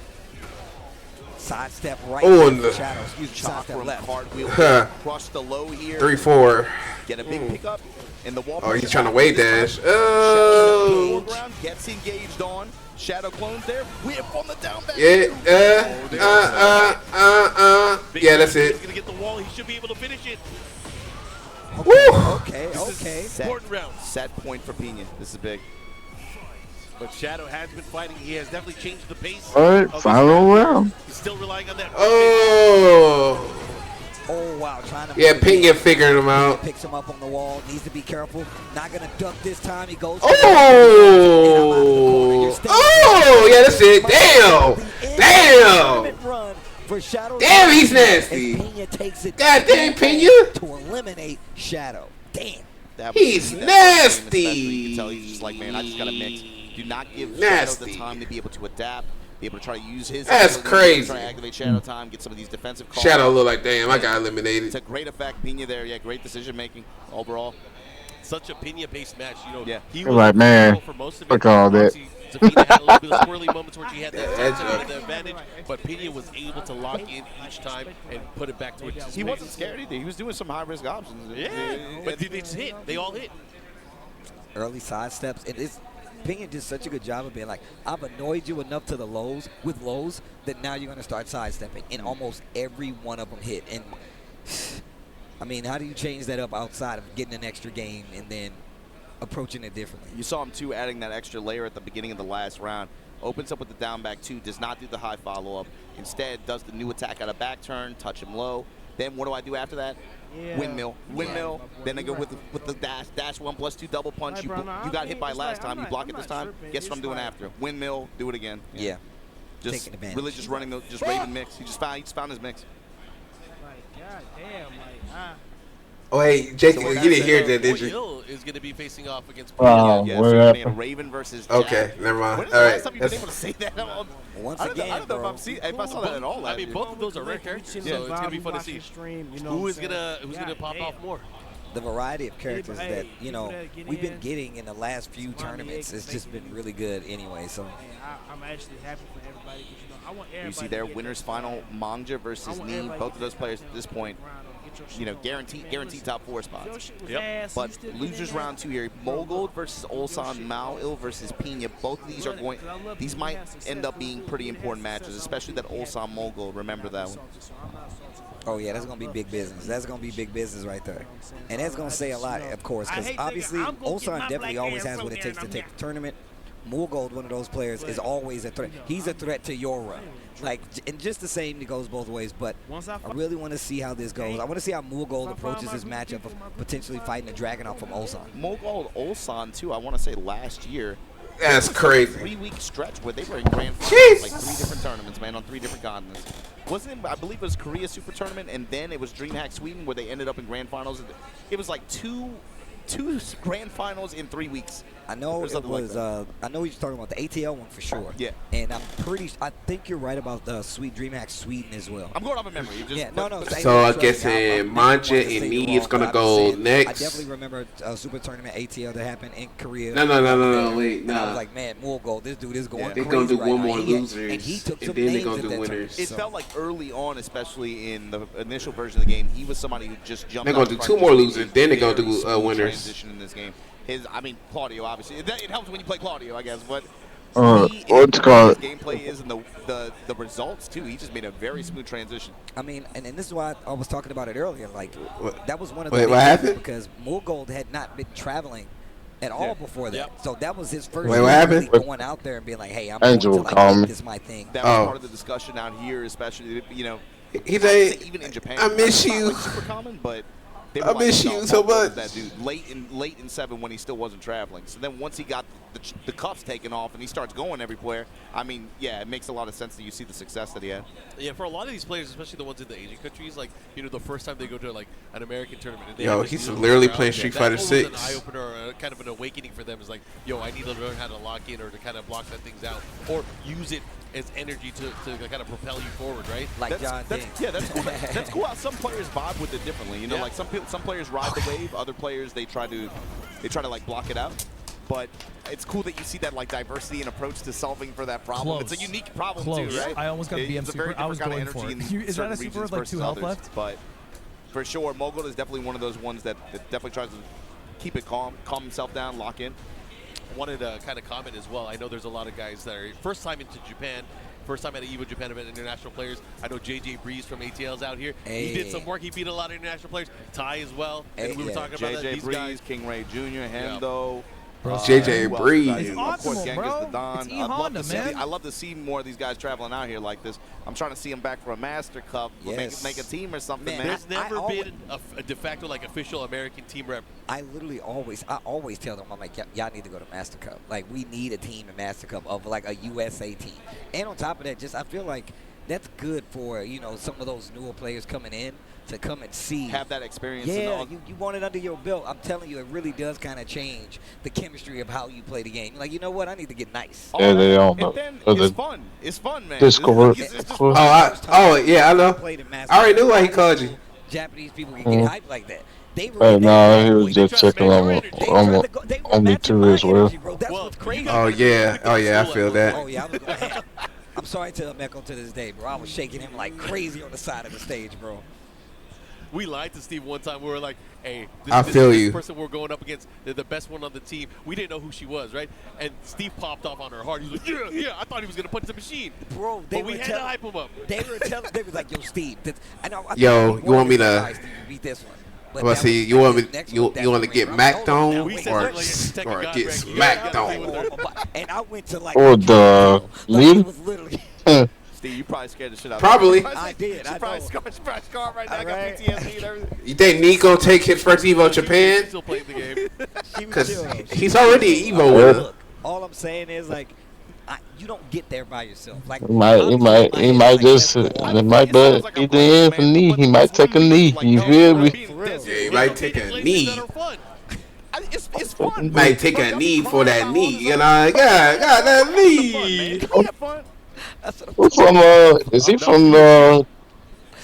Sidestep right. Oh, and the Shadow. Excuse me. Sidestep left. Cartwheel. Crush the low here. 3-4. Get a big pickup. And the wall. Oh, he's trying to wave dash. Oh. Gets engaged on. Shadow clones there. Whip on the down back. Yeah. Yeah, that's it. He's gonna get the wall. He should be able to finish it. Okay. Important round. Set point for Pena. This is big. But Shadow has been fighting. He has definitely changed the pace. All right, final round. He's still relying on that. Oh, wow. Trying to. Yeah, Pena figuring him out. Picks him up on the wall. Needs to be careful. Not going to duck this time. He goes. Oh, yeah, that's it. Damn. For Shadow. Damn, he's nasty. Pena takes it. God damn, Pena. To eliminate Shadow. Damn. He's nasty. You can tell he's just like, man, I just got to mix. Do not give Shadow the time to be able to adapt, be able to try to use his. That's crazy. Try to activate Shadow time, get some of these defensive calls. Shadow look like, damn, I got eliminated. It's a great effect. Pena there, yeah, great decision making overall. Such a Pena-based match, you know. Yeah. He was like, man, for most of it. fuck all that. Pena had a little bit of squirrely moments where she had the advantage, but Pena was able to lock in each time and put it back to it. He wasn't scared either. He was doing some high-risk options. Yeah, but they just hit. They all hit. Early side steps. Pena did such a good job of being like, I've annoyed you enough to the lows that now you're going to start sidestepping. And almost every one of them hit. And, I mean, how do you change that up outside of getting an extra game and then approaching it differently? You saw him, too, adding that extra layer at the beginning of the last round. Opens up with the down back, too. Does not do the high follow-up. Instead, does the new attack out of back turn, touch him low. Then what do I do after that? Yeah. Windmill. Then I go with the dash. Dash 1+2 double punch. You got hit by last time. You block it this time. Guess what I'm doing after? Windmill. Do it again. Yeah. Just really just running the Raven mix. He just found his mix. Like, god damn, Oh, hey, Jake, you didn't hear that, did you? Hill is going to be facing off against Wow, yeah, what so happened? Raven versus Okay, Jack. never mind. When is All the right. last time you've been able to say that? Once I again, don't know if I saw that at all. I mean, both of those are rare characters, so it's going to be fun to see. Who's gonna pop off more? The variety of characters that, you know, we've been getting in the last few tournaments has just been really good anyway. So I'm actually happy for everybody because, you know, I want everybody. You see there, winners final, Manga versus Nee. Both of those players at this point, you know, guaranteed top 4 spots. Yep. But losers round 2 here, Mogold versus Ulsan, Mao-Il versus Pena. Both of these are going. These might end up being pretty important matches, especially that Ulsan Mogold. Remember that one. oh, yeah, that's going to be big business. That's going to be big business right there. And that's going to say a lot, of course, because obviously Ulsan definitely always has what it takes to take the tournament. Mogold, one of those players, is always a threat. He's a threat to your run. Like, and just the same, it goes both ways. But I really want to see how this goes. I want to see how Mogold approaches his matchup of potentially fighting a Dragunov from Ulsan. Mogold Ulsan, too, I want to say last year. That's crazy. 3-week stretch where they were in grand finals, like 3 different tournaments, man, on 3 different continents. Wasn't it, I believe it was Korea Super Tournament, and then it was DreamHack Sweden where they ended up in grand finals. It was like two grand finals in 3 weeks. I know it was. I know you're talking about the ATL one for sure. Yeah. And I think you're right about the DreamHack Sweden as well. I'm going off of memory. So I guess Manja and Nee is gonna go next. I definitely remember Super Tournament ATL that happened in Korea. No, wait, and I was like, man, Mogold, this dude is going. They're crazy gonna do right one now. more losers, and he took and some then they're names gonna at do that winners. tournament. It felt like early on, especially in the initial version of the game, he was somebody who just jumped. They're gonna do 2 more losers, then they're gonna do winners. Transition in this game. Claudio, obviously. It helps when you play Claudio, I guess. But what's called his gameplay is and the results, too. He just made a very smooth transition. I mean, and this is why I was talking about it earlier. Like, that was one of the Wait, what happened? Because Mogold had not been traveling at all before that. So that was his first Wait, what happened? really going out there and being like, hey, I'm Angel going to make this my thing. That was part of the discussion out here, especially, you know. He's like, even in Japan, I miss you. Like super common, but I miss you so much. That dude late in 7 when he still wasn't traveling. So then once he got the cuffs taken off and he starts going everywhere, I mean, yeah, it makes a lot of sense that you see the success that he had. Yeah, for a lot of these players, especially the ones in the Asian countries, like, you know, the first time they go to like an American tournament. And they Yo, he's literally playing Street Fighter 6. An eye opener, or kind of an awakening for them. Is like, yo, I need to learn how to lock in or to kind of block that things out or use it as energy to kind of propel you forward, right? Like John Ding. Yeah, that's cool. That's cool how some players vibe with it differently. You know, like some players ride the wave, other players they try to like block it out. but it's cool that you see that like diversity and approach to solving for that problem. Close. It's a unique problem Close. too, right? I almost got BM It's a super. very I was different kind going of for energy it. in Is that a certain super with regions like versus 2 health others, left? But for sure, Mogul is definitely one of those ones that definitely tries to keep it calm himself down, lock in. Wanted to kind of comment as well. I know there's a lot of guys that are first time into Japan, first time at an EVO Japan event, international players. I know JJ Breeze from ATL's out here. He did some work. He beat a lot of international players. Ty as well. And we were talking about JJ these Breeze, guys. King Ray Jr., Hendo. JJ Breeze. It's optimal, bro. It's E-Honda, man. I love to see more of these guys traveling out here like this. I'm trying to see them back for a Master Cup, make a team or something, man. There's never been a de facto like official American team rep. I always tell them, I'm like, y'all need to go to Master Cup. Like, we need a team in Master Cup of like a USA team. And on top of that, I feel like that's good for, you know, some of those newer players coming in to come and see. Have that experience. Yeah, you want it under your belt. I'm telling you, it really does kind of change the chemistry of how you play the game. You're like, you know what? I need to get nice. Yeah, they all know. It's fun. It's fun, man. Discord. Yeah, I know. I already knew why he called you. Japanese people can get hyped like that. No, he was just checking on me too as well. That's what's crazy. Oh yeah, I feel that. Oh yeah, I was going ham. I'm sorry to Meko to this day, bro. I was shaking him like crazy on the side of the stage, bro. We lied to Steve one time. We were like, hey, this person we're going up against, they're the best one on the team. We didn't know who she was, right? And Steve popped off on her hard. He was like, yeah, I thought he was going to punch the machine. Bro, but we had to hype him up. They were like, yo, Steve. Yo, you want me to beat this one? Well, see, you want to get macked on or get smacked on? And I went to like. Or the lead. Steve, you probably scared the shit out of Probably. I did. She probably scarred right now. Got PTSD and everything. You think Nick gonna take his first EVO Japan? Still playing the game. Because he's already an EVO winner. Look, all I'm saying is like, you don't get there by yourself. Like He might just, it might be either end for knee. He might take a knee. You feel me? Yeah, he might take a knee. It's fun. Might take a knee for that knee. You know, got that knee. Who's from? Is he from? What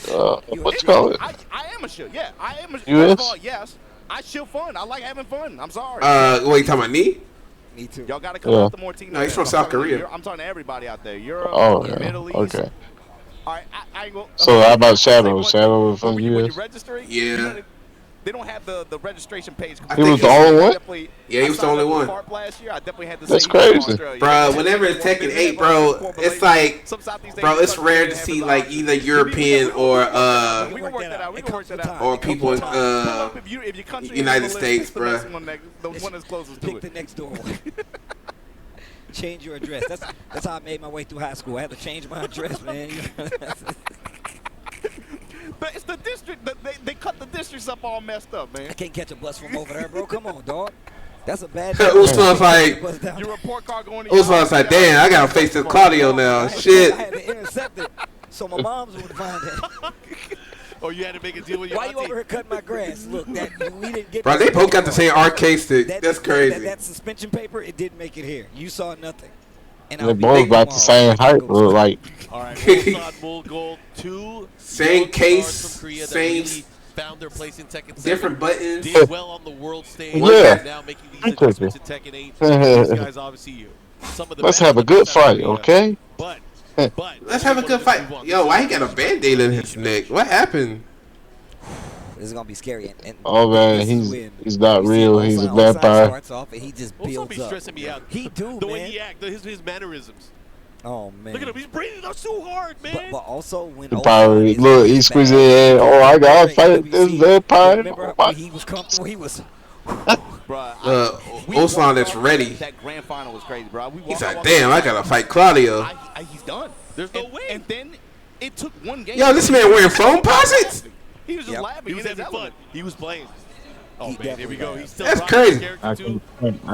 you call it? I am a shill. Yeah, I am a US? First of all, yes. I shill fun. I like having fun. I'm sorry. What you talking about, knee? Me too. Y'all got to come out the more team. No, he's from South Korea. I'm talking to everybody out there. Europe, Middle East. Okay. All right, I ain't So how about Shadow? Shadow from when US? you registering, Yeah. they don't have the registration page. He was the only one? Yeah, he was the only one. Last year, I definitely had to That's say crazy. Bro, whenever it's Tekken 8, bro, it's like, bro, it's rare to see like either European or or people in United States, bro. The one that's closest to Pick it. the next door. Change your address. That's how I made my way through high school. I had to change my address, man. But it's the district. They cut the districts up all messed up, man. I can't catch a bus from over there, bro. Come on, dog. That's a bad. Usman's like, Your report card going. Usman's like, damn, I gotta face this Claudio now. Shit. I had to intercept it, so my mom's would find it. Or you had to make a deal with your Why you over here cutting my grass? Look, we didn't get. Bro, they both got the same arcade stick. That's crazy. That suspension paper, it didn't make it here. You saw nothing. And They're both about the same height, like. All right, Bullseye, Gold, two same case, from Korea same. that really found their place in Tekken 7. Different buttons. Did well on the world stage. Yeah. Now making these adjustments in Tekken 8. These guys obviously some of the Let's have a good fight, okay? But let's have a good fight. Yo, why he got a band-aid in his neck? What happened? This is gonna be scary. And oh man, he's not real. He's a vampire. Starts off and he just builds up. Stressing me out. He do, the man. way he acts, his mannerisms. Oh man! Look at him. He's breathing out so hard, man. But also when look, he's squeezing in. Oh, I gotta fight this vampire. Remember when he was comfortable? He was. Osman is ready. That grand final was crazy, bro. He's like, damn, I gotta fight Claudio. He's done. There's no way. And then it took one game. Yo, this man wearing phone posits? He was just laughing. He was having fun. He was playing. Oh man, here we go. He's still That's crazy. I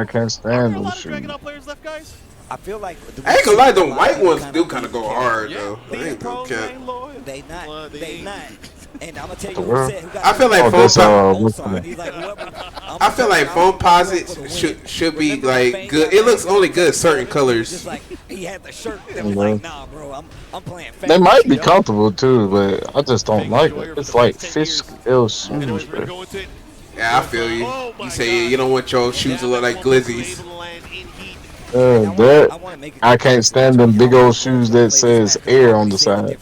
can't stand a lot this of shit. Dragon Ball players left, guys. I feel like I ain't gonna lie, the white ones do kind of go hard though. I ain't gonna cap. They not. And I'm gonna tell you who said who got. I feel like I feel like phone posits posits should be like good. It looks only good certain colors. Just like he had the shirt that was like, nah, bro, I'm playing. They might be comfortable too, but I just don't like it. It's like fish scale shoes, bro. Yeah, I feel you. You say you don't want your shoes to look like glizzies. That I can't stand them big old shoes that says Air on the side.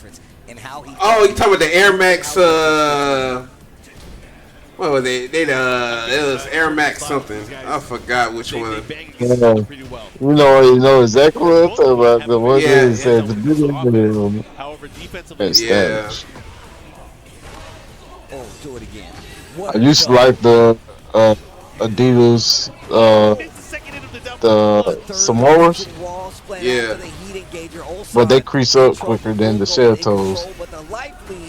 Oh, you talking about the Air Max? What was it? It was Air Max something. I forgot which one. Yeah. You know exactly what I'm talking about. The one that said the video. However, defensively, yeah. Oh, do it again. I used to like the Adidas the Samoas. Yeah. But they crease up quicker than the shell toes.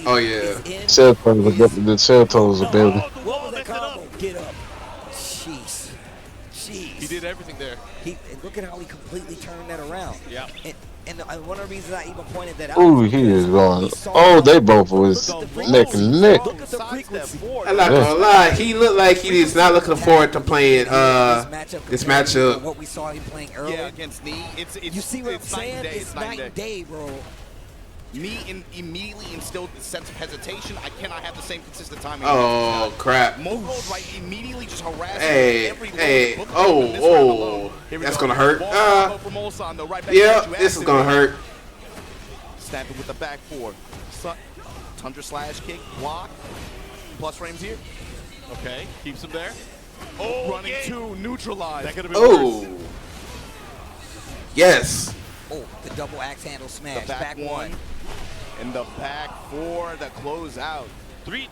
Oh yeah. Shell toes, the shell toes are better. What was that combo? Get up. Jeez. He did everything there. Look at how he completely turned that around. Yeah. And one of the reasons I even pointed that out. Ooh, he is going. Oh, they both was neck and neck. I'm not gonna lie, he looked like he is not looking forward to playing this matchup. What we saw him playing earlier. Yeah, against Knee. You see what I'm saying? It's night and day, bro. Me immediately instilled the sense of hesitation. I cannot have the same consistent timing. Oh crap! Mogul, right, immediately just harassing every that's gonna hurt. Yeah, this is gonna hurt. Snapping with the back four. Tundra slash kick, block. Plus frames here. Okay, keeps him there. Oh, running two, neutralized. That could have been worse. Yes. Oh, the double axe handle smash. The back one. And the back four that close out. Three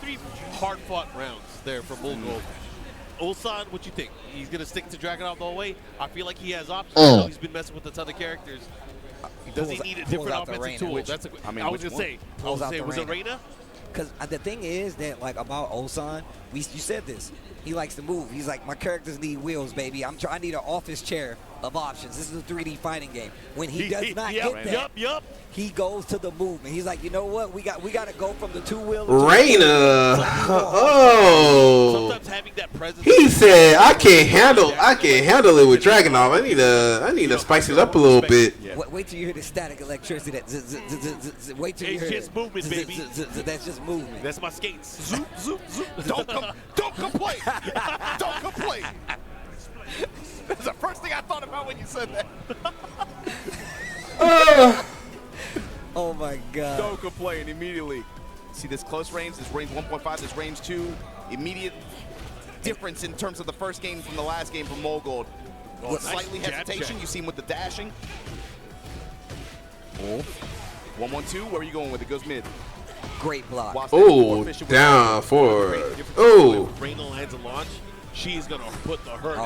hard-fought rounds there for Mogul. Ulsan, what you think? He's going to stick to Dragunov the whole way? I feel like he has options. I know he's been messing with a ton of characters. Does he need a different offensive tool? I was going to say, was it Reina? Because the thing is that, like, about Ulsan, you said this. He likes to move. He's like, my characters need wheels, baby. I need an office chair of options. This is a 3D fighting game. When he does not get that, he goes to the movement. He's like, you know what? We got to go from the two-wheel. Reina. Oh. Sometimes having that presence. He said, I can't handle it with Dragunov. I need to spice it up a little bit. Wait till you hear the static electricity. Wait till you hear it's just movement, baby. That's just movement. That's my skates. Zoop, zoop, zoop. Don't complain. Don't complain. That's the first thing I thought about when you said that. Oh my God. Don't complain immediately. See this close range, this range 1.5, this range 2. Immediate difference in terms of the first game from the last game from Mogul. Slightly hesitation, you see him with the dashing. Oh. 1-1-2, where are you going with it? Goes mid. Great block. Oh, down forward. Oh. Reina lands a launch. She's going to put the hurt,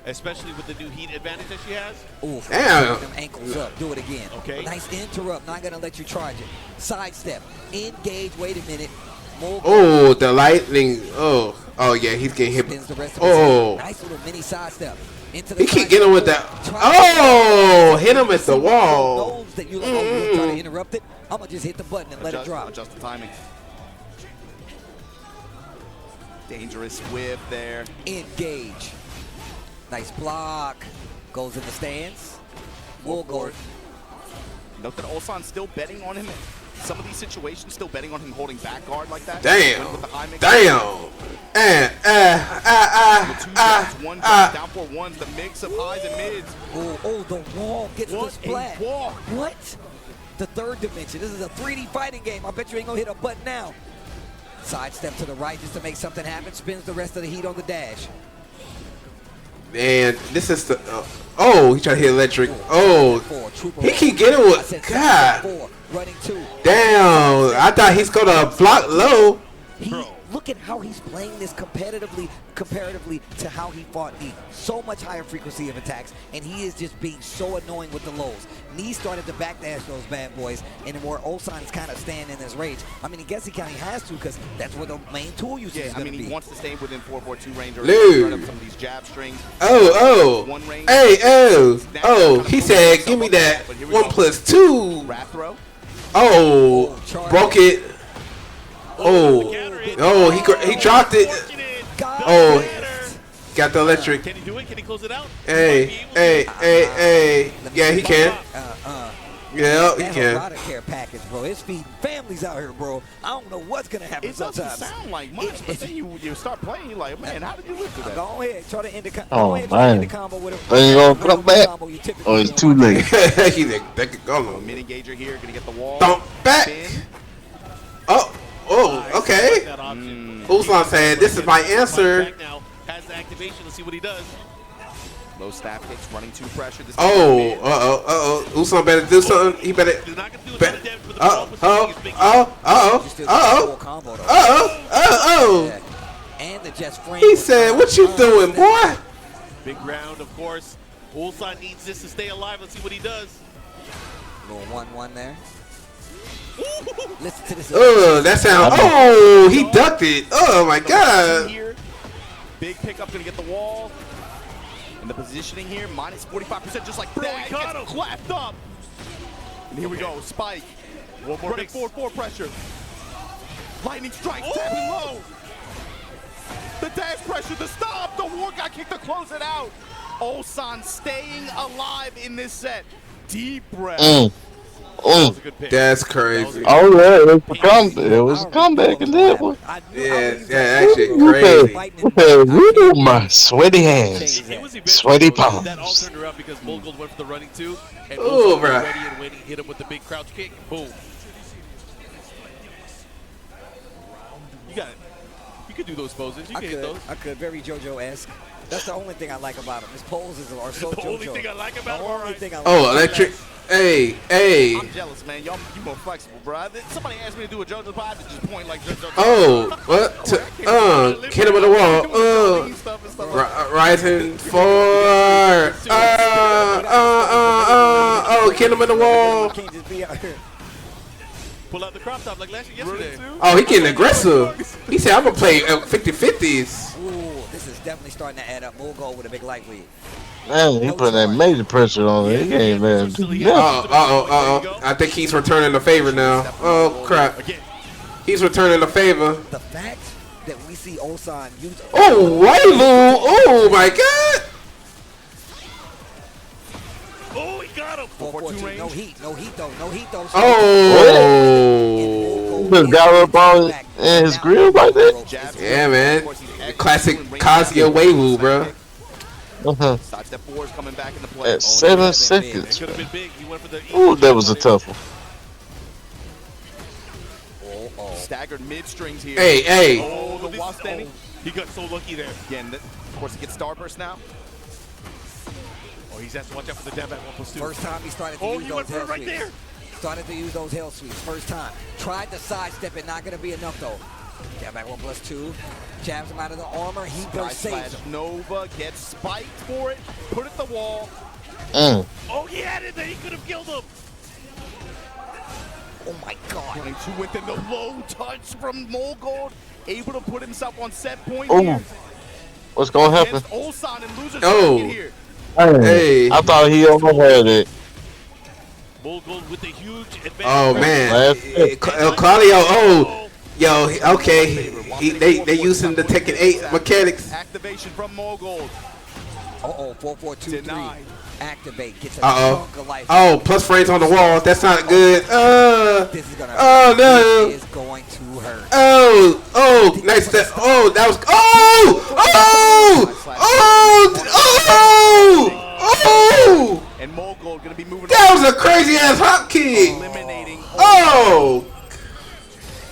especially with the new heat advantage that she has. Ooh, damn. Them ankles up. Do it again. Okay. Nice interrupt. Not going to let you charge it. Sidestep. Engage. Wait a minute. Oh, the lightning. Oh, yeah, he's getting hit. Oh. Nice little mini sidestep. He keep getting with that. Oh, hit him at the wall. Knows that you're trying to interrupt it. I'm going to just hit the button and let it drop. Adjust the timing. Dangerous whip there. Engage. Nice block. Goes in the stands. Mogul. Note that Ulsan's still betting on him. Some of these situations, still betting on him holding back guard like that. Damn. Damn. One down for ones, the mix of highs and mids. Oh, the wall gets the splat. What? The third dimension. This is a 3D fighting game. I bet you ain't gonna hit a button now. Sidestep to the right just to make something happen. Spins the rest of the heat on the dash. And this is the he tried to hit electric. Oh, he keep getting with God. Damn, I thought he's gonna block low. Look at how he's playing this comparatively to how he fought Knee. So much higher frequency of attacks, and he is just being so annoying with the lows. Knee started to backdash those bad boys, and where Ulsan is kind of staying in his rage. I mean, I guess he kind of has to because that's where the main tool usage is going to be. He wants to stay within 4-4-2 range or Dude. run up some of these jab strings. He said, give me that 1+2. Wrath throw. Oh, broke it. Oh, he dropped it. Oh, got the electric. Can he do it? Can he close it out? Hey. Yeah, he can. Yeah, he That can. Harada care package, bro. It's feeding families out here, bro. I don't know what's gonna happen It doesn't sometimes. sound like much, but then you start playing, you're like, man, how did you live through that? Go ahead, try to end the Oh, go ahead, try to end man. the combo with him. They ain't gonna come back? Or it's too late? He's like, that could go on. Mini Gager here, gonna get the wall. Don't back. Oh, okay. Ulsan said, "This is my answer." Back now, has the activation. Let's see what he does. Low staff kicks, running two pressure. This Ulsan better do something. He better. And the Jets frame. He said, "What you doing, boy?" Big round, of course. Ulsan needs this to stay alive. Let's see what he does. Little 1-1 there. Listen to this. That sound. Oh, he ducked it. Oh my God. Big pickup, gonna get the wall. And the positioning here, minus 45%, just like that. He got him. Clapped up. And here we go, Spike. One more running forward pressure. Lightning strikes, tapping low. The dash pressure, the stop, the war got kicked to close it out. Ulsan staying alive in this set. Deep breath. That's crazy. Oh yeah, it was a comeback in that one. Yeah, actually crazy. Ooh, my sweaty hands, sweaty palms. That all turned around because Mogul went for the running two. And Ooh, Ulsan bruh. was ready and waiting, hit him with the big crouch kick. Boom. You got it. You could do those poses. You can hit those. I could. Very JoJo-esque. That's the only thing I like about him. His poses are so The JoJo. only thing I like about him. The only thing I like Oh, about electric. him. Hey. I'm jealous, man. You more flexible, bro. Somebody asked me to do a JoJo pod to just point like JoJo. Oh, what? Hit him with the wall. Rising 4. Hit him in the wall. Can't just be out here. Pull out the crop top like yesterday. Oh, he getting aggressive. He said, "I'm gonna play 50-50s." Ooh, this is definitely starting to add up. Mogul with a big light lead. Man, he putting that major pressure on it. He ain't man. I think he's returning the favor now. Oh crap. He's returning the favor. The fact that we see Ulsan use. Oh, Wailu! Oh my God! Oh, he got him. 4-4-2 no heat though. Oh! Just got up on in his grill like that. Yeah, man. Classic Kazuya Wailu, bro. Sidestep 4 is coming back into play. At 7 seconds. Could have been big. He went for the. Ooh, that was a tough one. Staggered mid strings here. Hey. Oh, the wall standing. He got so lucky there. Again, of course, he gets Starburst now. Oh, he's has to watch out for the down back 1+2. First time he started to use those hell sweeps. There. Started to use those hell sweeps. First time. Tried to sidestep it. Not going to be enough though. Down back 1+2. Jabs him out of the armor. He goes safe. Nova gets spiked for it. Put it the wall. Oh, he had it there. He could have killed him. Oh my God. Running two within the low touch from Mogul. Able to put himself on set point Oh, here. what's gonna happen? Ulsan and losers here. Hey. I thought he almost had it. Mogul with a huge advantage. Oh man. Claudio. Oh. Yo. Okay. They using the Tekken 8 mechanics. Activation from Mogul. 4-4-2-3. Activate. Gets a chunk of life. Oh, plus frames on the wall. That's not good. This is gonna hurt. No. This is going to hurt. Oh, nice step. Oh, that was. Oh. And Mogul gonna be moving. That was a crazy ass hop kick. Eliminating. Oh.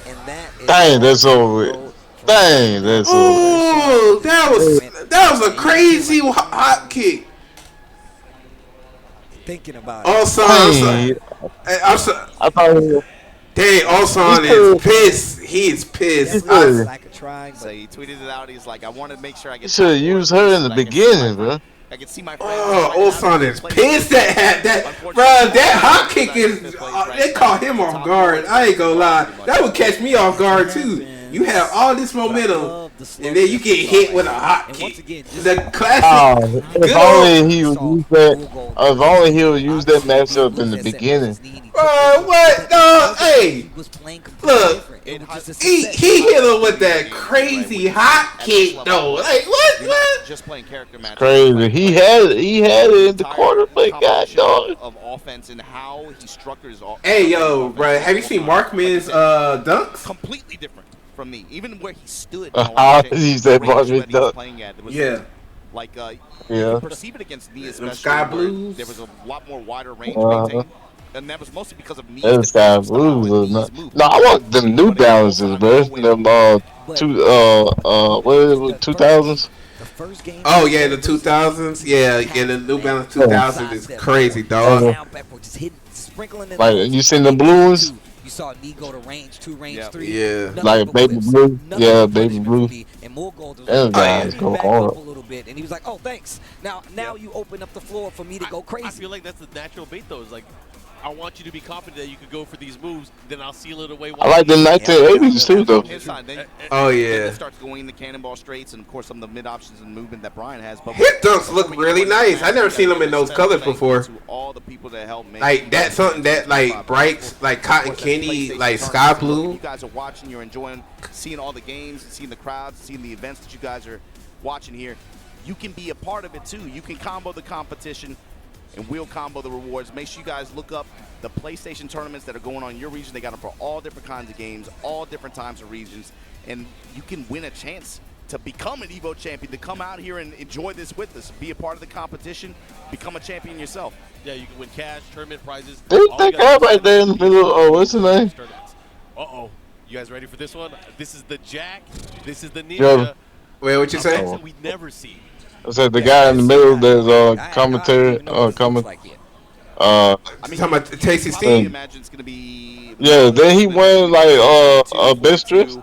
And that is. Dang, that's over with. Dang, that's over with. Oh, that was a crazy hop kick. Thinking about it. I thought he was. Dang, Ulsan is pissed. He is pissed. So he tweeted it out. He's like, I want to make sure I get. You should have used her in the beginning, bro. I can see my friends. Oh, Ulsan is pissed at that. Bro, that hop kick is. They caught him off guard. I ain't gonna lie. That would catch me off guard too. You have all this momentum, and then you get hit with a hot kick. The classic. If only he would use that. If only he would use that matchup in the beginning. What? No, hey. Look, he hit him with that crazy hot kick though. Like what? just playing character matches. Crazy. He had it in the corner, but God dog. Of offense and how he structures. Hey, yo, bro, have you seen Markman's dunks? Completely different from me. Even where he stood. He said Markman dunk. Yeah. Like, you Yeah. can perceive it against Nia, Them especially. Sky where Blues. There was a lot more wider range maintained. And that was mostly because of Nia's Those Sky defensive style Blues and are Nia's not. movement. No, I want them New Balances, bro. Them what is it? 2000s. The first game. Oh yeah, the 2000s. Yeah, the New Balance 2000s is crazy, dog. Down backward, just hitting, sprinkling in Like, you seen the blue ones? You saw me go to range 2, range 3. Yeah. Nothing Like but baby whips. blue. Nothing Yeah, but baby punishment blue. for me. And more gold was Them like, guys go back hard. up a little bit, and he was like, "Oh, thanks. Now you open up the floor for me to go crazy." I feel like that's the natural bait, though. Is like, I want you to be confident that you could go for these moves, then I'll seal it away. I like the 1980s too, though. Oh, Then yeah. it starts going the cannonball straights, and of course some of the mid options and movement that Brian has. But His dunks look really nice. I never seen them in those colors before. To all the people that helped make Like that's something that like brights, like cotton candy, like sky blue. You guys are watching, you're enjoying seeing all the games, seeing the crowds, seeing the events that you guys are watching here. You can be a part of it too. You can combo the competition, and we'll combo the rewards. Make sure you guys look up the PlayStation tournaments that are going on in your region. They got them for all different kinds of games, all different times of regions, and you can win a chance to become an EVO champion, to come out here and enjoy this with us, be a part of the competition, become a champion yourself. Yeah, you can win cash, tournament prizes. There's that guy right there in the middle. Oh, what's his name? Uh-oh. You guys ready for this one? This is the Jack. This is the Ninja. Yo. Wait, what you say? That we never see. I said the guy in the middle. There's commentary. Comment. Talking about Tasty Steve. Imagine it's gonna be. Yeah, then he went like a mistress.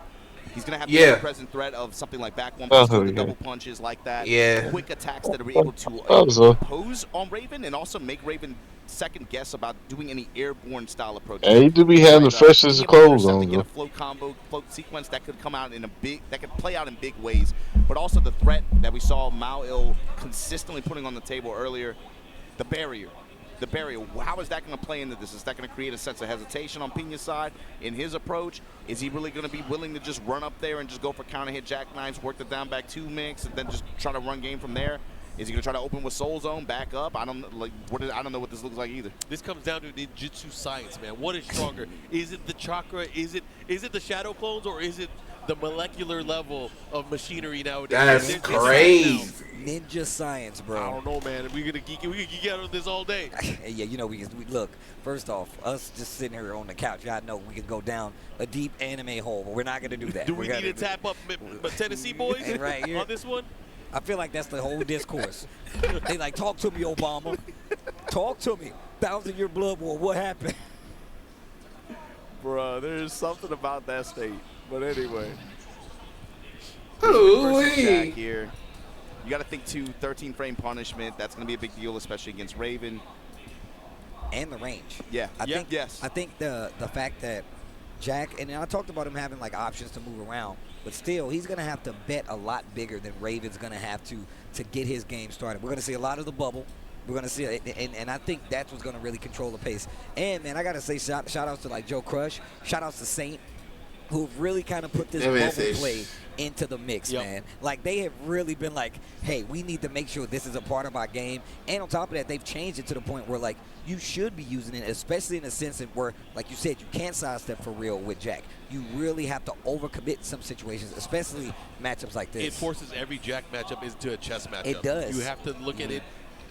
He's gonna have Yeah. the present threat of something like back one punch, the double punches like that. Yeah. Quick attacks that are able to impose on Raven and also make Raven second guess about doing any airborne style approach. And he do be having the freshest clothes on. Get a float combo, float sequence that could come out in that could play out in big ways. But also the threat that we saw Mao consistently putting on the table earlier, the barrier. The barrier, how is that going to play into this? Is that going to create a sense of hesitation on Pena's side in his approach? Is he really going to be willing to just run up there and just go for counter hit jackknives, work the down back 2 mix, and then just try to run game from there? Is he going to try to open with Soul Zone, back up? I don't know what this looks like either. This comes down to ninjutsu science, man. What is stronger? Is it the chakra? Is it the shadow clones, or is it the molecular level of machinery nowadays? That's crazy. Ninja science, bro. I don't know, man. We can geek out on this all day. Yeah, you know, we look. First off, us just sitting here on the couch, I know we can go down a deep anime hole, but we're not gonna do that. Do we need to tap up Tennessee boys right here on this one? I feel like that's the whole discourse. They like, talk to me, Obama. Talk to me. 1,000-year blood war. What happened? Bruh, there's something about that state. But anyway. Ooh-wee. Here. You got to think, too, 13-frame punishment. That's going to be a big deal, especially against Raven. And the range. Yeah. I think the fact that Jack, and I talked about him having like options to move around, but still, he's going to have to bet a lot bigger than Raven's going to have to get his game started. We're going to see a lot of the bubble. We're going to see it, and I think that's what's going to really control the pace. And, man, I got to say shout outs to like Joe Crush, shout outs to Saint, who've really kind of put this bubble play into the mix, man. Like, they have really been like, hey, we need to make sure this is a part of our game. And on top of that, they've changed it to the point where, like, you should be using it, especially in a sense where, like you said, you can't sidestep for real with Jack. You really have to overcommit in some situations, especially matchups like this. It forces every Jack matchup into a chess matchup. It does. You have to look at it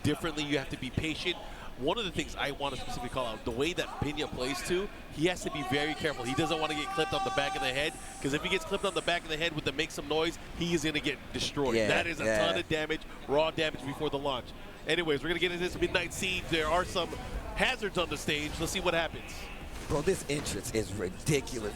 differently. You have to be patient. One of the things I want to specifically call out, the way that Pena plays too, he has to be very careful. He doesn't want to get clipped on the back of the head, because if he gets clipped on the back of the head with the make some noise, he is going to get destroyed. Yeah, that is a ton of damage, raw damage before the launch. Anyways, we're going to get into this Midnight Siege. There are some hazards on the stage. Let's see what happens. Bro, this entrance is ridiculous.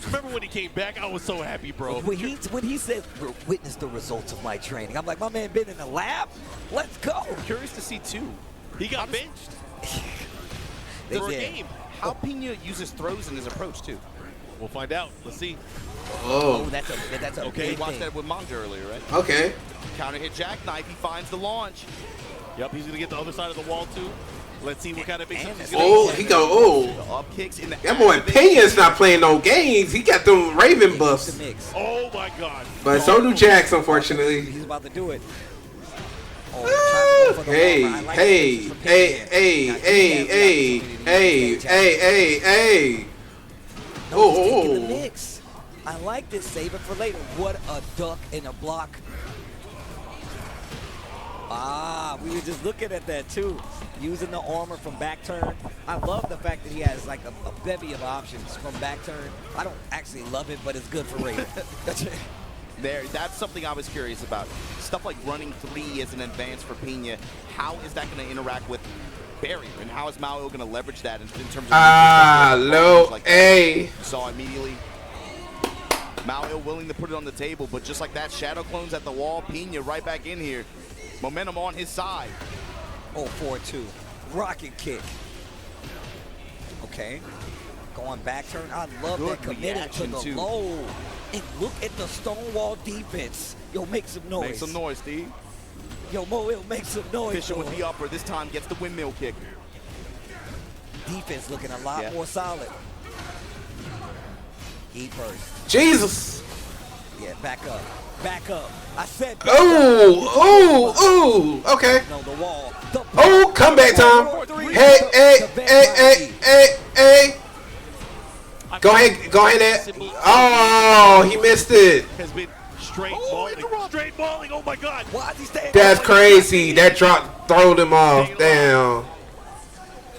Remember when he came back? I was so happy, bro. When he said, witness the results of my training, I'm like, my man been in the lab? Let's go. Curious to see, too. He got benched. For a game. How Pena uses throws in his approach, too. We'll find out. Let's see. Oh, that's a okay. big We watched thing. that with Manga earlier, right? Okay. Counter hit jackknife. He finds the launch. Yep, he's going to get the other side of the wall, too. Let's see what kind of mix-up he's Oh, he go. Oh, Up kicks in the that boy Pena's not playing no games. He got them Raven buffs. Oh my God! But so do Jax, unfortunately. He's about to do it. Hey, hey, hey, hey, hey, hey, hey, hey, hey. Oh, the mix. I like this. Save it for later. What a duck and a block. Ah, we were just looking at that too. Using the armor from back turn. I love the fact that he has like a bevy of options from back turn. I don't actually love it, but it's good for Raven. That's something I was curious about. Stuff like running 3 as an advance for Pena. How is that going to interact with barrier, and how is Mao going to leverage that in terms of low like A. You saw immediately. Mao willing to put it on the table, but just like that, shadow clones at the wall. Pena right back in here. Momentum on his side. Oh, 4-2. Rocket kick. Okay. Going back turn. I love Good that committed to the too. low. And look at the Stonewall defense. Yo, make some noise. Make some noise, Steve. Yo, Mo, it'll make some noise. Fisher with the upper. This time gets the windmill kick. Defense looking a lot more solid. He first. Jesus. Yeah, back up. Back up. I said back Oh, okay. No, the wall. Oh, comeback time. Hey. Go ahead. Oh, he missed it. Has been straight balling. Oh my God! Why is he staying? That's crazy. That drop throwed him off. Damn.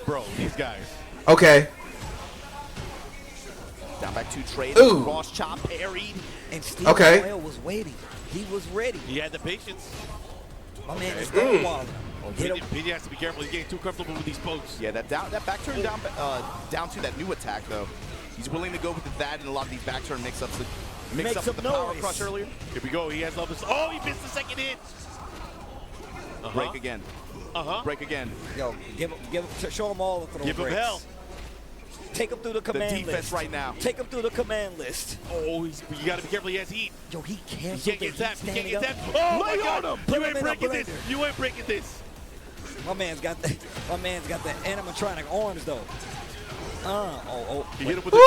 Bro, these guys. Okay. Down back 2 trade. Ooh. Cross chop parried. And Steve Royal was waiting. He was ready. He had the patience. My man is Stonewall. Pena has to be careful. He's getting too comfortable with these pokes. Yeah, that back turn down to that new attack though. He's willing to go with that in a lot of these back turn mix-ups. Mix up with the power crush earlier. Here we go. He has levels. Oh, he missed the second hit. Break again. Break again. Yo, show him all the Give him hell. Take him through the command list. The defense right now. Take him through the command list. Oh, you got to be careful. He has heat. Yo, he can't get tapped. He can't get tapped. Oh my God! You ain't breaking this. You ain't breaking this. My man's got the animatronic arms though. He hit him with the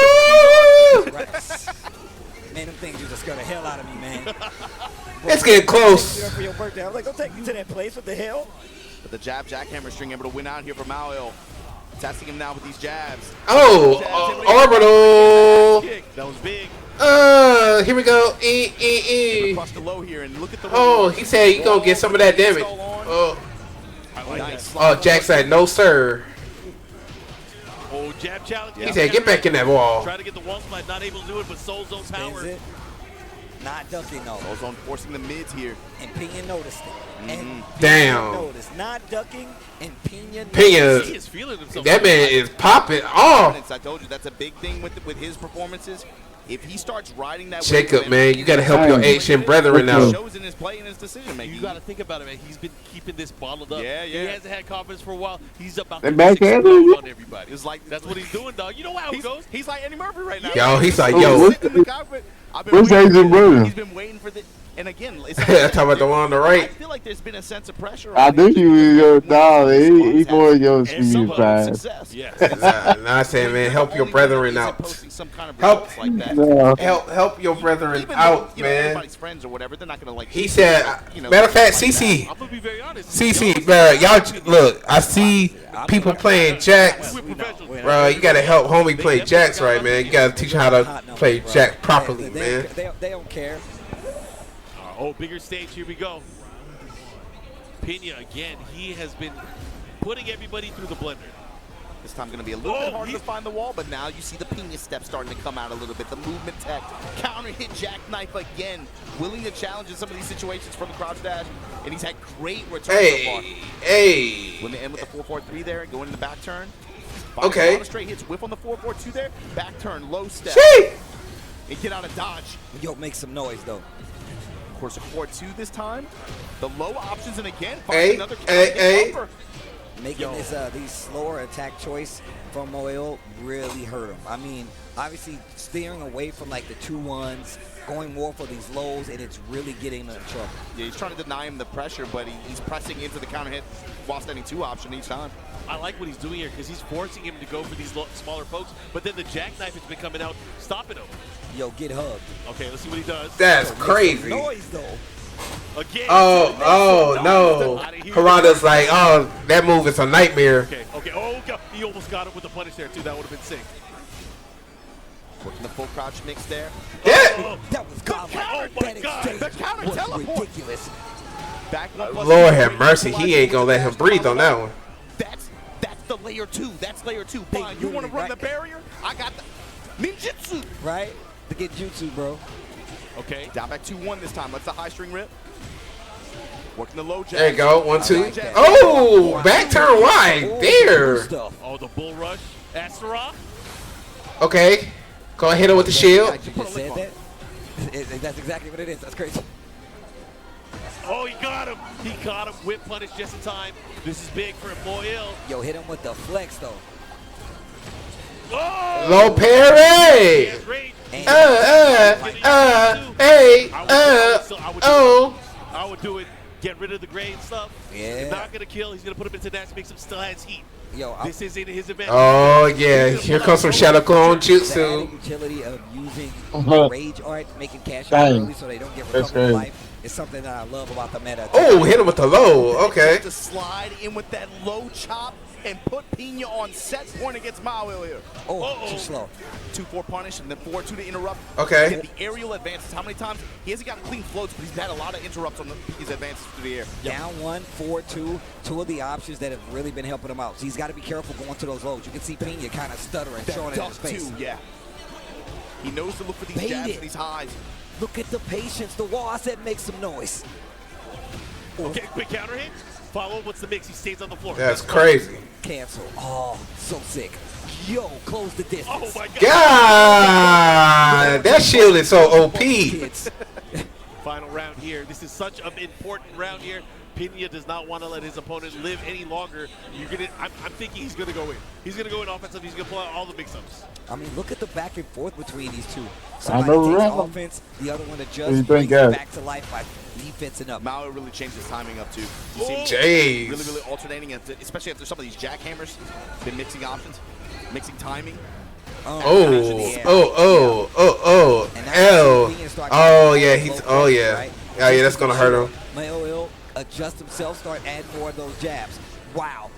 Man, them things used to scare the hell out of me, man. It's getting close. For your birthday, I was like, don't take me to that place. What the hell? But the jab jackhammer string able to win out here for Mao. Testing him now with these jabs. Oh, orbital. That was big. Here we go. Across the low here and look at the. Oh, he said he gonna get some of that damage. Oh, nice. Jack said no, sir. Oh, jab challenge. He said get back in that wall. Try to get the wall slide, not able to do it, but Soul Zone power. Not ducking though. Soul Zone forcing the mids here. And Pena noticed it. And damn. Noticed. Not ducking and Pena. He is feeling himself. That man is popping off. I told you that's a big thing with his performances. If he starts riding that Jacob, man, you got to help your Asian brethren out. Shows in his play and his decision making. You got to think about it, man. He's been keeping this bottled up. Yeah. He hasn't had confidence for a while. He's about to explode on everybody. It's like that's what he's doing, dog. You know how it goes. He's like Eddie Murphy right now. Yo, he's like, yo. What's Asian brother? He's been waiting for the. And again, it's talking about the one on the right. I feel like there's been a sense of pressure. I knew you was your dog. He going your me fine. Nah, I say, man, help your brethren out. Help your brethren out, man. Everybody's friends or whatever. They're not gonna like. He said, matter of fact, CC. I'm gonna be very honest. CC, bro, y'all look. I see people playing jacks. Bro, you gotta help homie play jacks right, man. You gotta teach him how to play jack properly, man. They don't care. Oh, bigger stage. Here we go. Pena again. He has been putting everybody through the blender. This time going to be a little bit harder to find the wall, but now you see the Pena step starting to come out a little bit. The movement tech, counter hit jackknife again, willing to challenge in some of these situations from the crouch dash, and he's had great return so far. When they end with the 4-4-3 there, going in the back turn. Okay. A lot of straight hits, whip on the 4-4-2 there, back turn, low step. And get out of dodge. Yo, make some noise though. Of course, a 4-2 this time. The low options, and again, another counter. Making these slower attack choice from Moel really hurt him. I mean, obviously steering away from like the 2-1s, going more for these lows, and it's really getting him in trouble. Yeah, he's trying to deny him the pressure, but he's pressing into the counter hit while standing 2 option each time. I like what he's doing here because he's forcing him to go for these smaller pokes, but then the jackknife has been coming out, stopping him. Yo, get hugged. Okay, let's see what he does. That's crazy. Noise though. Again. Oh no. Harada's like, oh, that move is a nightmare. Okay. Oh, God. He almost got him with the punish there, too. That would have been sick. Working the full crouch mix there. Yeah. That was godlike. Oh, my God. The counter teleport. Ridiculous. Back one plus Lord two, have mercy. He ain't gonna let him breathe on that one. That's the layer 2. That's layer 2. Fine. You want to run the barrier? I got the ninjutsu. Right? To get jutsu, bro. Okay. Down back 2-1 this time. Let's the high string rip. Working the low jab. There you go. 1-2. Oh, back turn wide. There. Oh, the bull rush. Astaroth. Okay. Go ahead hit him with the shield. You just said that? That's exactly what it is. That's crazy. Oh, he got him. He caught him. Whip punish just in time. This is big for Moel. Yo, hit him with the flex, though. Oh! Low parry. Hey. Oh. I would do it. Get rid of the gray and stuff. Yeah. He's not going to kill. He's going to put him into that. Makes him still has heat. Yo, this is in his advantage. Oh, yeah. Here comes some Shadow Clone Jutsu. The utility of using rage art, making cash out Dang. early so they don't get That's recovered crazy. life, is something that I love about the meta. Oh, hit him with the low. Okay. To slide in with that low chop and put Pina on set point against Moel here. Oh, too slow. 2-4 punish and then 4-2 to interrupt. Okay. Get the aerial advances. How many times? He hasn't gotten clean floats, but he's had a lot of interrupts on his advances through the air. Down 1, 4-2, 2 of the options that have really been helping him out. So he's got to be careful going to those lows. You can see Pina kind of stuttering, showing it in his face. Too, yeah. He knows to look for these jabs and these highs. Look at the patience. The wall, I said, make some noise. Okay, quick counter hit. Follow. What's the mix? He stays on the floor. That's crazy. Cancel. Oh, so sick. Yo, close the distance. Oh, my God. God, that shield is so OP. Final round here. This is such an important round here. Pina does not want to let his opponent live any longer. I'm thinking he's going to go in. He's going to go in offensive. He's going to pull out all the mix-ups. I mean, look at the back and forth between these two. I Somebody know, takes right? offense, the other one What do adjusts, you brings think, it guys? back to life by defensing up. Mao really changed his timing up too. You see him Jeez. really alternating, especially after some of these jackhammers. Been mixing options, mixing timing. Oh, yeah, he's, oh, yeah. Right? Oh, yeah, that's going to hurt him. Mayo will adjust himself, start adding more of those jabs. Wow.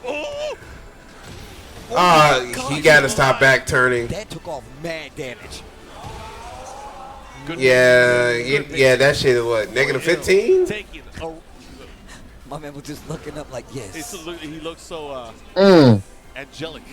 He got to stop back turning. That took off mad damage. Yeah, that shit is what, negative 15? My man was just looking up like, yes. He looks so angelic.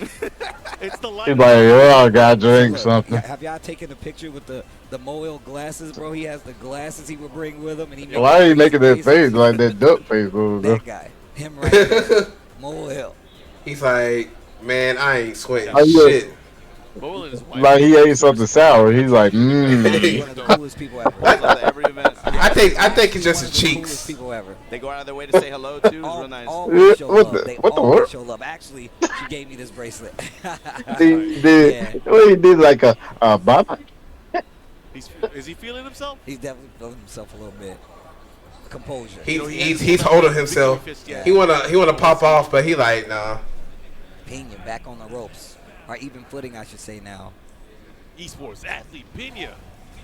It's the light. He's like, yo, I gotta drink something. Have y'all taken a picture with the Moel glasses, bro? He has the glasses he would bring with him, and he. Why are you making that face like that duck face, bro? That guy, him right there, Moel. He's like, man, I ain't sweating Oh, yeah. shit. Like he ate something sour. He's like, One of the coolest people ever. I think it's just his cheeks. Coolest people ever. They go out of their way to say hello too. It's real nice. Always show love. They what the always word? show love. Actually, she gave me this bracelet. he did like a Baba. Is he feeling himself? He's definitely feeling himself a little bit. Composure. He's holding himself. He wanna pop off, but he like, nah. Pena back on the ropes. Or even footing, I should say now. Esports athlete Pina.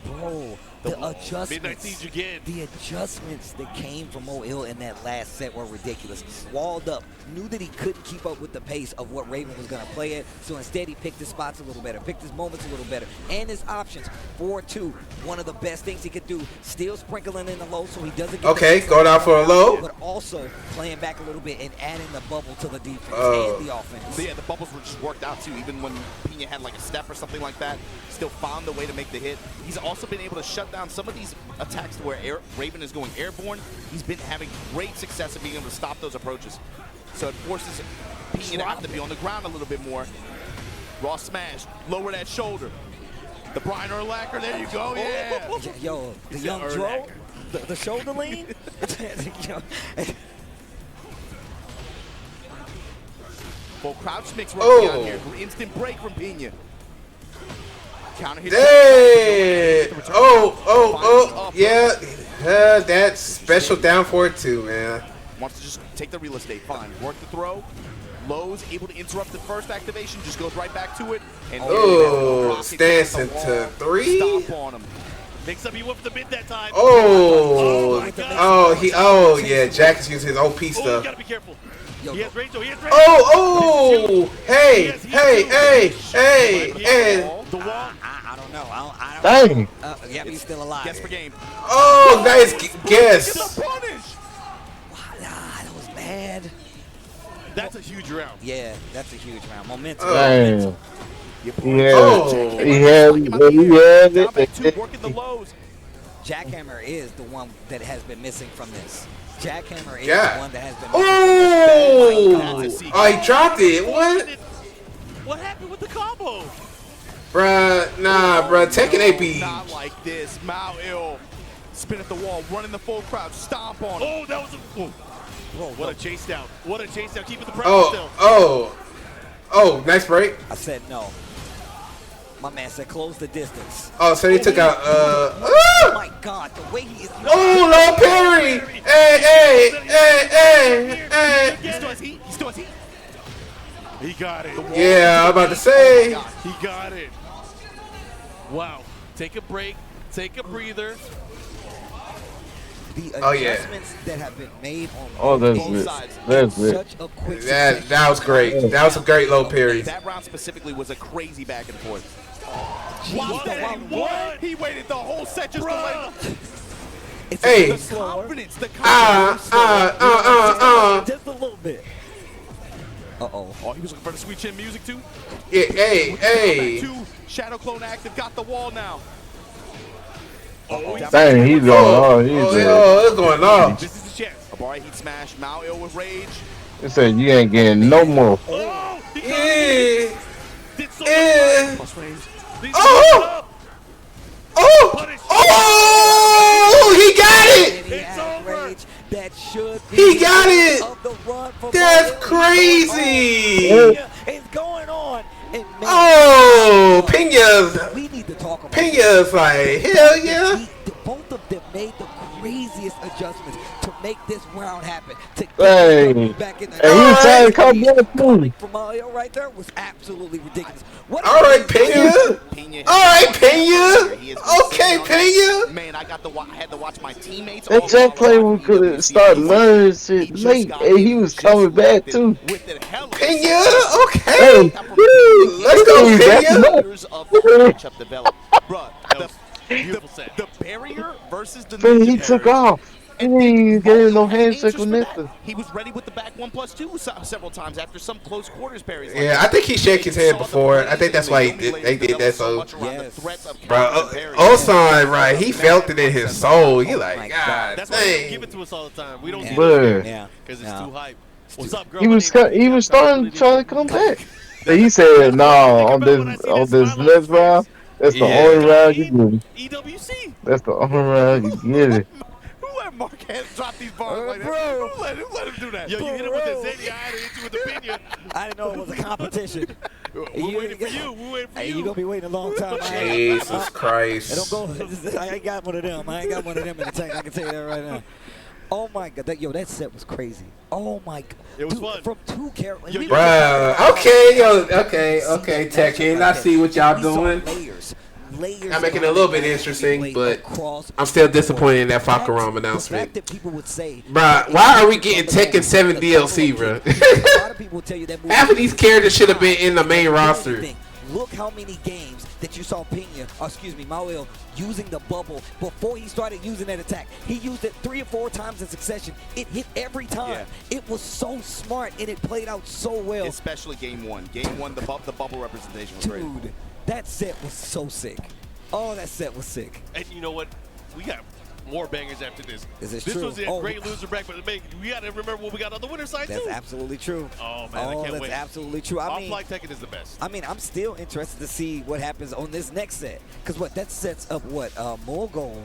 Bro, the adjustments. Midnight Siege again. The adjustments that came from Moel in that last set were ridiculous. Walled up, knew that he couldn't keep up with the pace of what Raven was going to play at, so instead he picked his spots a little better, picked his moments a little better, and his options. 4-2, one of the best things he could do. Still sprinkling in the low so he doesn't get going out for a low. But also playing back a little bit and adding the bubble to the defense and the offense. Yeah, the bubbles were just worked out too. Even when Pina had like a step or something like that, still found the way to make the hit. He's also been able to shut down some of these attacks to where Raven is going airborne. He's been having great success in being able to stop those approaches. So it forces Pina to have to be on the ground a little bit more. Raw smash, lower that shoulder. The Brian Urlacher, there you go, yeah. Yo, the young Dro, the shoulder lean. Full crouch mix right Oh. down here. Instant break from Pena. Counter hit. Dang! Oh, yeah. That's special down for it too, man. Wants to just take the real estate. Fine. Work the throw. Lowe's able to interrupt the first activation. Just goes right back to it. And stance into 3. Stop on him. Mix up. He went for the mid that time. Yeah. Jack is using his OP stuff. You gotta be careful. He has range though. He has range. Hey. The wall. I don't know. Dang. Yeah, he's still alive. Guess for game. Oh, nice guess. That was bad. That's a huge round. Yeah, that's a huge round. Momentum. Dang. He had it. Working the lows. Jackhammer is the one that has been missing from this. Jackhammer is Yeah. the one that has been missing. Oh, he dropped it. What? What happened with the combo? Bruh, Tekken AP. Not like this. Mao ill. Spin at the wall, running the full crouch, stomp on him. Oh, that was a... Whoa, what a chase down. What a chase down. Keeping the pressure still. Oh, nice break. I said no. My man said close the distance. Oh, so they took out, Oh my God, the way he is. Oh, low parry. Hey. He still has heat. He still has heat. He got it. Yeah, I'm about to say. He got it. Wow. Take a break. Take a breather. The adjustments that have been made on both sides. That's such a quick that was great. That was a great low parry. That round specifically was a crazy back and forth. What? He waited the whole set just to let him. Hey. The confidence. Just a little bit. Oh, he was looking for the sweet chin music too? Yeah, hey. Shadow clone active, got the wall now. Dang, he's going off. It's going off. This is the chance. Abari heat smash, Mao ill with rage. They said you ain't getting no more. Oh, he got Yeah. Did so Yeah. Plus range. He got it. It's over. That should be He got it. of the run for That's Mario. crazy. It's going on. And man, Oh, Pena's we need to talk about Pena's like, hell yeah. both of them made the craziest adjustments to make this round happen. To Hey. get back in the And he was trying to come back too. from Mario right there was absolutely ridiculous. What All right, Pena. All right, Pena. Okay, Pena. Man, I had to watch my teammates. That Jack play we could start learning shit late, and he was coming back too. Pena. Okay. Let's go, Pena. Matchup developed. Bruh, the barrier versus the Then he ninja took barrier. off. He ain't getting no handshake or Answers for that. nothing. He was ready with the back 1+2 several times after some close quarters parries. Yeah, I think he shook his head before. I think that's why they did that. So, bro, Osan, right? He felt it in his soul. He like, God That's why they don't dang. give it to us all the time. We don't But because it's too hype. What's up, girl? he was starting trying to come back. But he said, "No, on this next round, that's the only round you get it. EWC. That's the only round you get it." Who let Marquez drop these bars like that? Bro. Who let him do that? Yo, you hit him with the Zeddy. I had to hit you with the Pena. I didn't know it was a competition. We're waiting for you. We're waiting for Hey, you. you gonna be waiting a long time. Jesus Christ. Don't go. I ain't got one of them. I ain't got one of them in the tank. I can tell you that right now. Oh my God, that set was crazy. Oh my God, it was fun. From two characters. Bruh, okay, Tekken. I see what y'all doing. Layers. I'm making it a little bit interesting, but I'm still disappointed in that Falcarom announcement. That people would say, bruh, why are we getting Tekken 7 DLC, bruh? a lot of people would tell you that Half of these characters should have been in the main roster. Look how many games that you saw Mao using the bubble before he started using that attack. He used it 3 or 4 times in succession. It hit every time. Yeah. It was so smart and it played out so well. Especially game one. Game one, the bubble representation was great. Dude, that set was so sick. Oh, that set was sick. And you know what? We got more bangers after this. This true? Was a great loser bracket, but we got to remember what we got on the winner's side, that's too. That's absolutely true. Oh, man, I can't wait. That's absolutely true. Offline Tekken is the best. I mean, I'm still interested to see what happens on this next set. Because that sets up Mulgold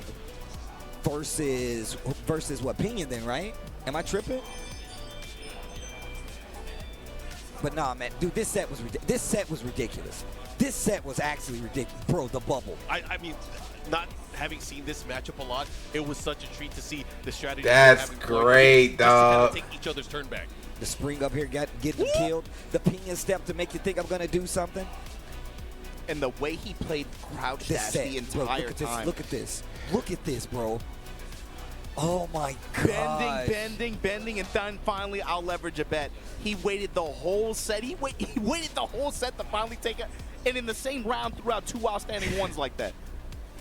versus what, Pinion then, right? Am I tripping? But nah, man, dude, this set was ridiculous. This set was actually ridiculous, bro. The bubble. I mean, not having seen this matchup a lot, it was such a treat to see the strategy. That's great, dog. Just to kind of take each other's turn back. The spring up here getting him killed. The pinion step to make you think I'm gonna do something. And the way he played crouch dash the entire time. Look at this. Look at this, bro. Oh my god. Bending, and then finally I'll leverage a bet. He waited the whole set. He waited the whole set to finally take it. And in the same round threw out 2 outstanding ones like that.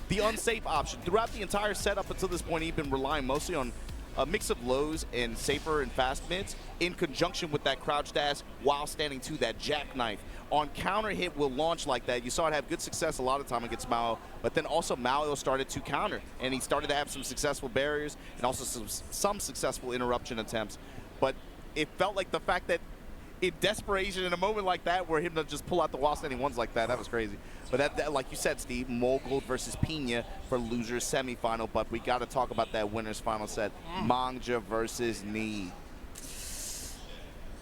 The unsafe option. Throughout the entire set up until this point, he'd been relying mostly on a mix of lows and safer and fast mids in conjunction with that crouch dash while standing to that jackknife. On counter hit will launch like that. You saw it have good success a lot of time against Mao, but then also Mao started to counter, and he started to have some successful barriers and also some successful interruption attempts. But it felt like the fact that in desperation, in a moment like that, where him to just pull out the while standing ones like that was crazy. But that, like you said, Steve, Mogul versus Pina for losers semifinal. But we got to talk about that winners final set, Mangja versus Knee.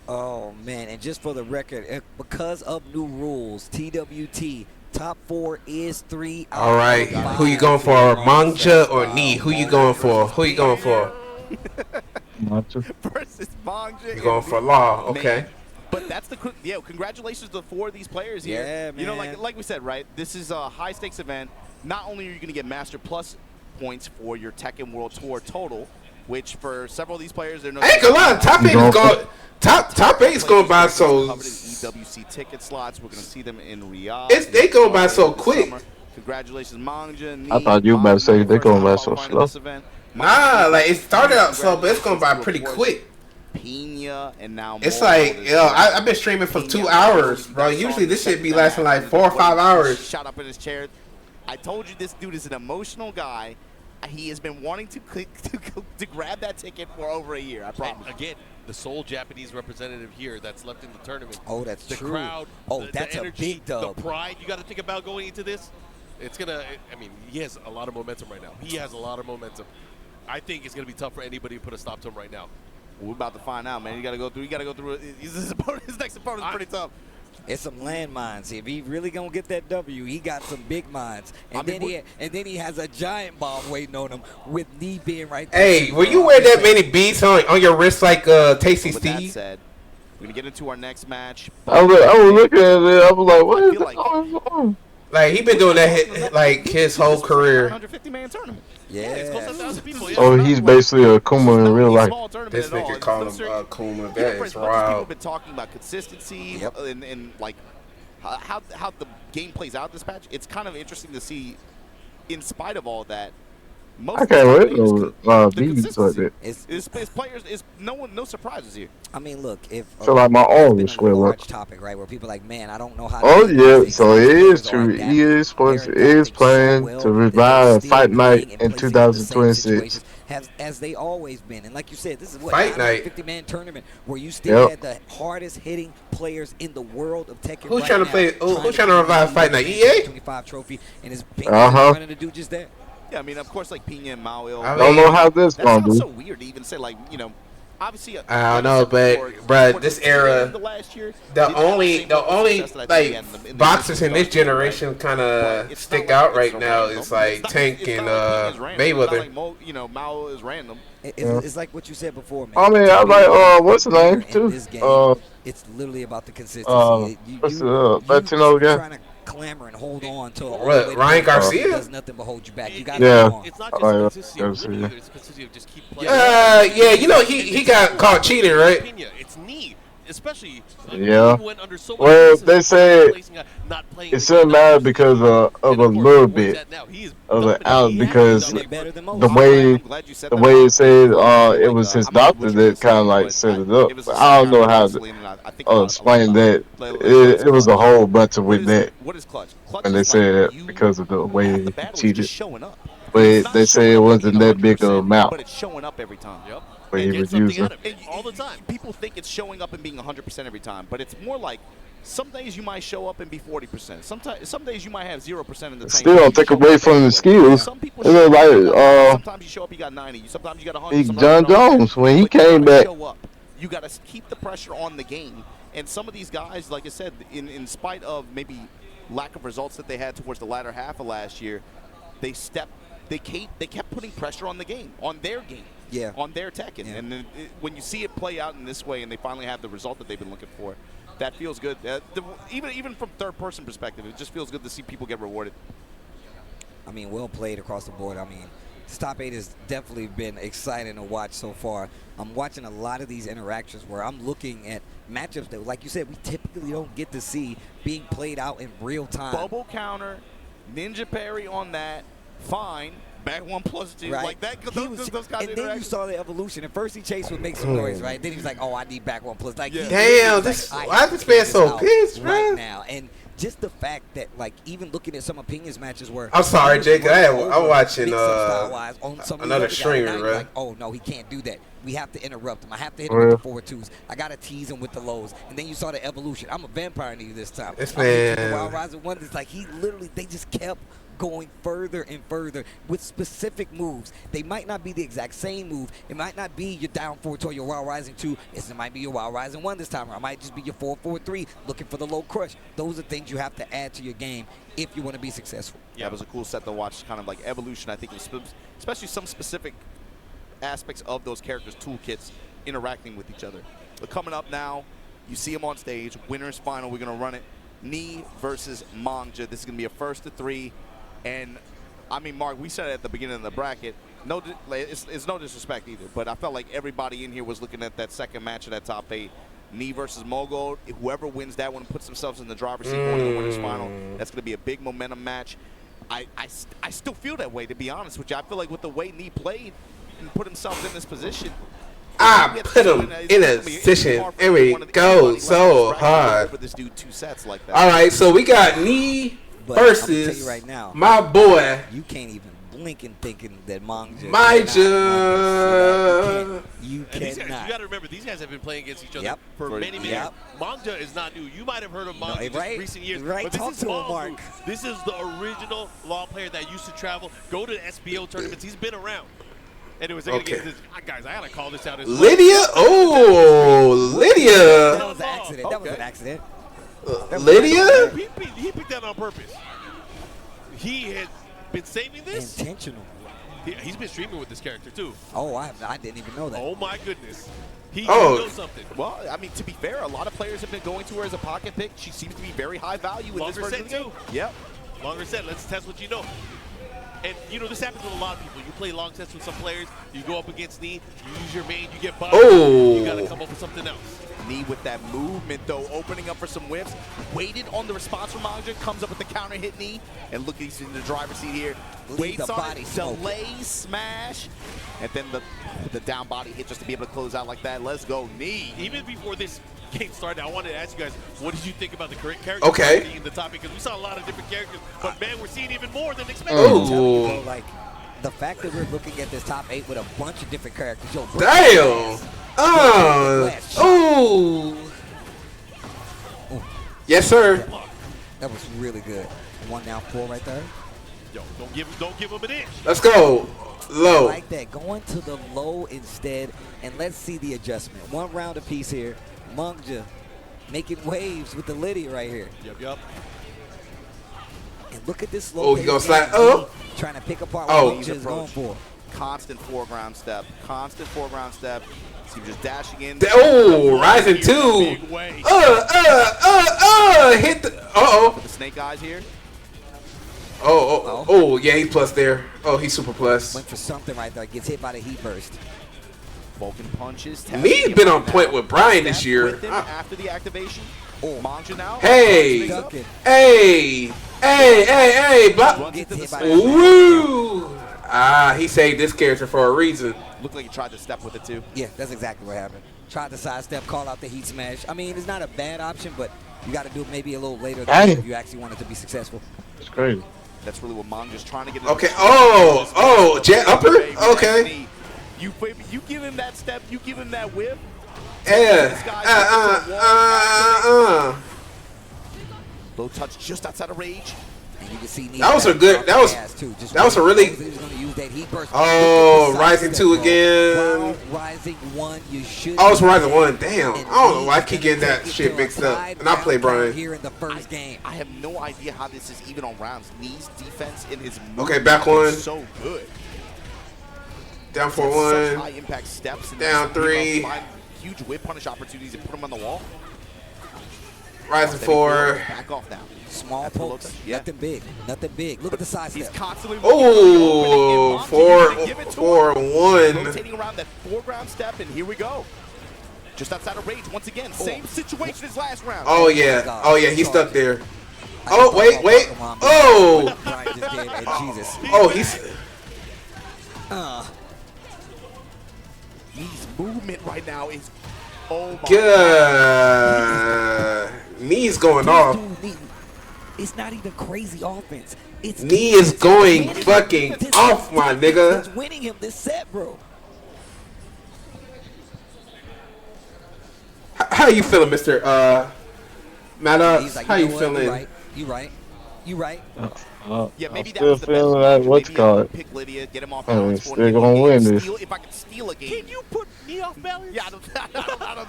Oh man, and just for the record, because of new rules, TWT top 4 is 3. All right, who you going for, Mangja or Knee? Who you going for? Who you going for? Versus Mangja. You going for Law? Okay. Man. But that's the congratulations to 4 of these players here. Yeah, man. You know, like we said, right? This is a high stakes event. Not only are you going to get Master Plus points for your Tekken World Tour total, which for several of these players, they're no. I ain't gonna lie, top 8 is going. Top 8 is going by so. Covered in EWC ticket slots. We're going to see them in Riyadh. They go by so quick. Congratulations, Mangja. I thought you were about to say they going by so slow. Nah, like it started out slow, but it's going by pretty quick. Pina and now it's like, yo, I've been streaming for 2 hours, bro. Usually this shit be lasting like 4 or 5 hours. Shot up in his chair. I told you this dude is an emotional guy. He has been wanting to grab that ticket for over a year. I promise. Again, the sole Japanese representative here that's left in the tournament. Oh, that's the true. Crowd, that's the energy, a big dub. The pride you got to think about going into this. It's gonna. I mean, he has a lot of momentum right now. He has a lot of momentum. I think it's gonna be tough for anybody to put a stop to him right now. We're about to find out, man. You got to go through. His next opponent is pretty tough. It's some landmines. If he really gonna get that W, he got some big mines, and then he has a giant bomb waiting on him with Knee being right there. Hey, will you wear that many beads on your wrist like Tasty With Steve? that said, we're gonna get into our next match. I was looking at it. I was like, what is going on? Like he been doing that like his whole career. 150-man tournament. Yeah. It's close to 1,000 people. Oh, he's basically a Kuma in real life. This nigga call him Kuma. That is People wild. have been talking about consistency and like how the game plays out this patch. It's kind of interesting to see, in spite of all that. I can't wait to beats like that. It's players. It's no surprises here. I mean, look, if feel like my arm will swell up. Topic, right, where people are like, man, I don't know how. Oh yeah, so it is true. EA Sports is planning to revive Fight Night in 2026. As they always been, and like you said, this is what Fight Night 50-man tournament where you still had the hardest hitting players in the world of Tekken. Who's trying to play? Who's trying to revive Fight Night? EA. 25 trophy, and his running to do just that. Yeah, I mean, of course, like Pina and Mao. I don't know how this That gonna sounds do. so weird to even say, like, you know, obviously. I don't know, but bruh, this era, the only like boxers in this generation kind of stick out right now is like Tank and Mayweather. You know, Mao is random. It's like what you said before, man. I mean, I like what's his name too? It's literally about the consistency. What's the Latino guy? Trying to clamor and hold on to Ryan Garcia does nothing but hold you back. You got It's not just consistency of winning either. It's consistency of just keep playing. Yeah, you know he got caught cheating, right? It's Knee, especially. Yeah. Went under so much Well, they said not playing it shouldn't matter because of a little bit of an out because the way it said it was his doctor that kind of like set it up. But I don't know how to explain that. It was a whole bunch of with that, and they said that because of the way he cheated. But they say it wasn't that big of an amount. But it's showing up every time. Yep. But he was using all the time. People think it's showing up and being 100% every time, but it's more like some days you might show up and be 40%. Some days you might have 0% in the tank. Still don't take away from the skills. Some people sometimes you show up, you got 90. Sometimes you got 100. John Jones when he came back. You got to keep the pressure on the game And some of these guys, like I said, in spite of maybe lack of results that they had towards the latter half of last year, they kept putting pressure on the game, on their game, on their Tekken. Yeah. And then when you see it play out in this way and they finally have the result that they've been looking for, that feels good. Even from third-person perspective, it just feels good to see people get rewarded. I mean, well played across the board. I mean, this top 8 has definitely been exciting to watch so far. I'm watching a lot of these interactions where I'm looking at matchups that, like you said, we typically don't get to see being played out in real time. Bubble counter, ninja parry on that, fine. Back 1+2, right. Like that. Those kind and then you saw the evolution. At first, he chased would make some noise, right? Then he was like, "Oh, I need back 1+." Like, damn, this why this man so pissed, right man? Now, and just the fact that, like, even looking at some opinions matches where I'm sorry, Jake. I'm watching another streamer, right? Like, oh no, he can't do that. We have to interrupt him. I have to hit him with the forward twos. I gotta tease him with the lows. And then you saw the evolution. I'm a vampire nigga this time. This man, Wild Rising Wonders, like they just kept going further and further with specific moves. They might not be the exact same move. It might not be your down 4 or your Wild Rising 2. It might be your Wild Rising 1 this time, or it might just be your 4-4-3 looking for the low crush. Those are things you have to add to your game if you want to be successful. Yeah, it was a cool set to watch, kind of like evolution. I think it was especially some specific aspects of those characters' toolkits interacting with each other. But coming up now, you see them on stage. Winners final. We're going to run it. Knee versus Mangja. This is going to be a 1st-3. And, I mean, Mark, we said it at the beginning of the bracket. It's no disrespect either, but I felt like everybody in here was looking at that second match of that top 8. Knee versus Mogul. Whoever wins that one puts themselves in the driver's seat going to the winners final. That's going to be a big momentum match. I still feel that way, to be honest with you. I feel like with the way Knee played and put himself in this position, I put him in a position. There we go. So hard. For this dude 2 sets like that. All right, so we got Knee versus right now, my boy. You can't even blink and thinking that Mangja. You cannot. You got to remember, these guys have been playing against each other for many years. Mangja is not new. You might have heard of Mangja in recent years, but this is Mark. This is the original Law player that used to travel, go to SBO tournaments. He's been around. And it was against this, guys, I got to call this out. Lydia? Oh, Lydia. That was an accident. That was an accident. Lydia? He picked that on purpose. He had been saving this. Intentional. He's been streaming with this character, too. Oh, I didn't even know that. Oh, my goodness. He knows something. Well, I mean, to be fair, a lot of players have been going to her as a pocket pick. She seems to be very high value in this version of the game. Yep. Longer set. Let's test what you know. And, you know, this happens with a lot of people. You play long sets with some players, you go up against Knee, you use your main, you get bodied, you got to come up with something else. Knee with that movement, though, opening up for some whiffs. Waited on the response from Mangja, comes up with the counter hit Knee, and look, he's in the driver's seat here. Waits on it, delays, smash, and then the down body hit just to be able to close out like that. Let's go, Knee. Even before this game started, I wanted to ask you guys, what did you think about the characters in the topic? Because we saw a lot of different characters, but man, we're seeing even more than expected. Oh. Like, the fact that we're looking at this top 8 with a bunch of different characters. Yo, damn. Oh. Yes, sir. That was really good. 1 down 4 right there. Yo, don't give him an inch. Let's go. Low. I like that. Going to the low instead, and let's see the adjustment. 1 round apiece here. Mangja making waves with the Lydia right here. Yep. And look at this slow. Oh, he gonna slide up. Trying to pick apart what Mangja is going for. Constant foreground step. Constant foreground step. So you're just dashing in. Oh, rising 2. Hit the. The snake eyes here. Oh, yeah, he's plus there. Oh, he's super plus. Went for something right there. Gets hit by the heat burst. Vulcan punches. Lee's been on point with Brian this year. After the activation. Mangja now. Hey. Block. Woo. He saved this character for a reason. Looked like he tried to step with it too. Yeah, that's exactly what happened. Tried to sidestep, call out the heat smash. I mean, it's not a bad option, but you got to do it maybe a little later than if you actually want it to be successful. It's crazy. That's really what Mangja's trying to get. Okay. Jet upper. Okay. You give him that step. You give him that whip. Yeah. Low touch just outside of rage. You can see that was a good. That was a really. Oh, Rising 2 again. Rising 1, you should. Oh, it's Rising 1. Damn. I don't know why I keep getting that shit mixed up. And I play Brian. Here in the first game. I have no idea how this is even on rounds. Knees defense in his move. Okay, back one. So good. Down 4-1. High impact steps. Down 3. Find huge whip punish opportunities and put him on the wall. Rising 4. Back off now. Small pokes. Nothing big. Nothing big. Look at the side step. Oh, 4-1. Rotating around that foreground step, and here we go. Just outside of rage once again. Same situation as last round. Oh yeah. Oh yeah. He's stuck there. Oh wait. Oh. Oh, he's. Knee's movement right now is. Oh my God. Knee's going off. It's not even crazy offense. It's Knee is going fucking off, my nigga. It's winning him this set, bro. How you feeling, Mr. Maddox? How you feeling? You right. Yeah, maybe I'm still feeling like what's called. Pick Lydia, get him off I'm still gonna win this. If I could steal a game. Can you put me off balance? Yeah, I don't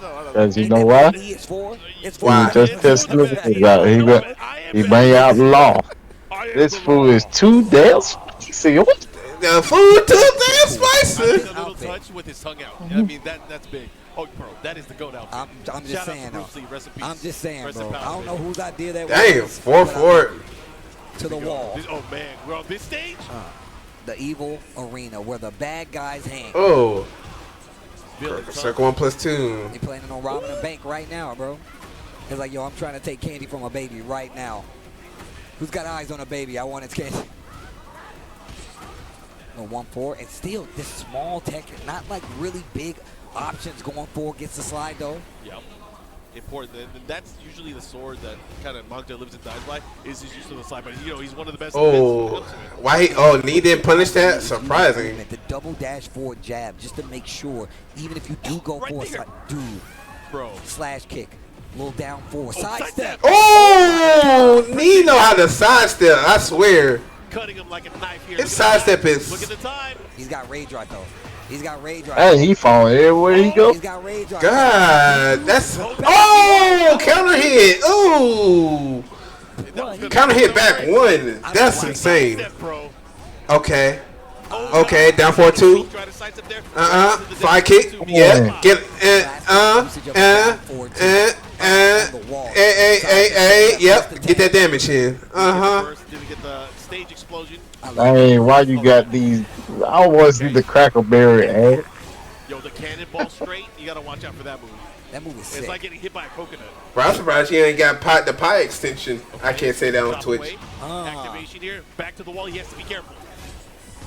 know. Because you know why? It's four. He just testing the things out. He bring out law. This fool is too damn spicy. What? The food too damn spicy. A little touch with his tongue out. I mean, that's big. Oh, bro, that is the goat outfit. I'm just saying, though. I'm just saying, bro. I don't know whose idea that was. Damn, 4-4. To the wall. Oh, man. We're on this stage? The EVO Arena where the bad guys hang. Oh. Circle 1+2. They planning on robbing a bank right now, bro. It's like, yo, I'm trying to take candy from a baby right now. Who's got eyes on a baby? I want its candy. No, 1-4. And still, this small tech, not like really big options going forward. Gets the slide, though. Yep. Important. And that's usually the sword that kind of Mangja lives and dies by, is his use of the slide. But, you know, he's one of the best. Oh. Why? Oh, Knee didn't punish that? Surprising. The double dash forward jab, just to make sure, even if you do go for a slide, bro. Slash kick. A little down forward. Sidestep. Oh, Knee know how to sidestep. I swear. Cutting him like a knife here. His sidestep is. Look at the time. He's got rage right though. He's got rage right. Hey, he falling everywhere he go. He's got rage right. God, that's. Oh, counter hit. Ooh. Counter hit back 1. That's insane. Okay. Okay, down 4-2. Fly kick. Yeah. Get. Yep. Get that damage in. Hey, why you got these? I want to see the Crackleberry ad. Yo, the cannonball straight, you gotta watch out for that move. That move is sick. It's like getting hit by a coconut. Bro, I'm surprised you ain't got the pie extension. I can't say that on Twitch. Activation here, back to the wall, he has to be careful.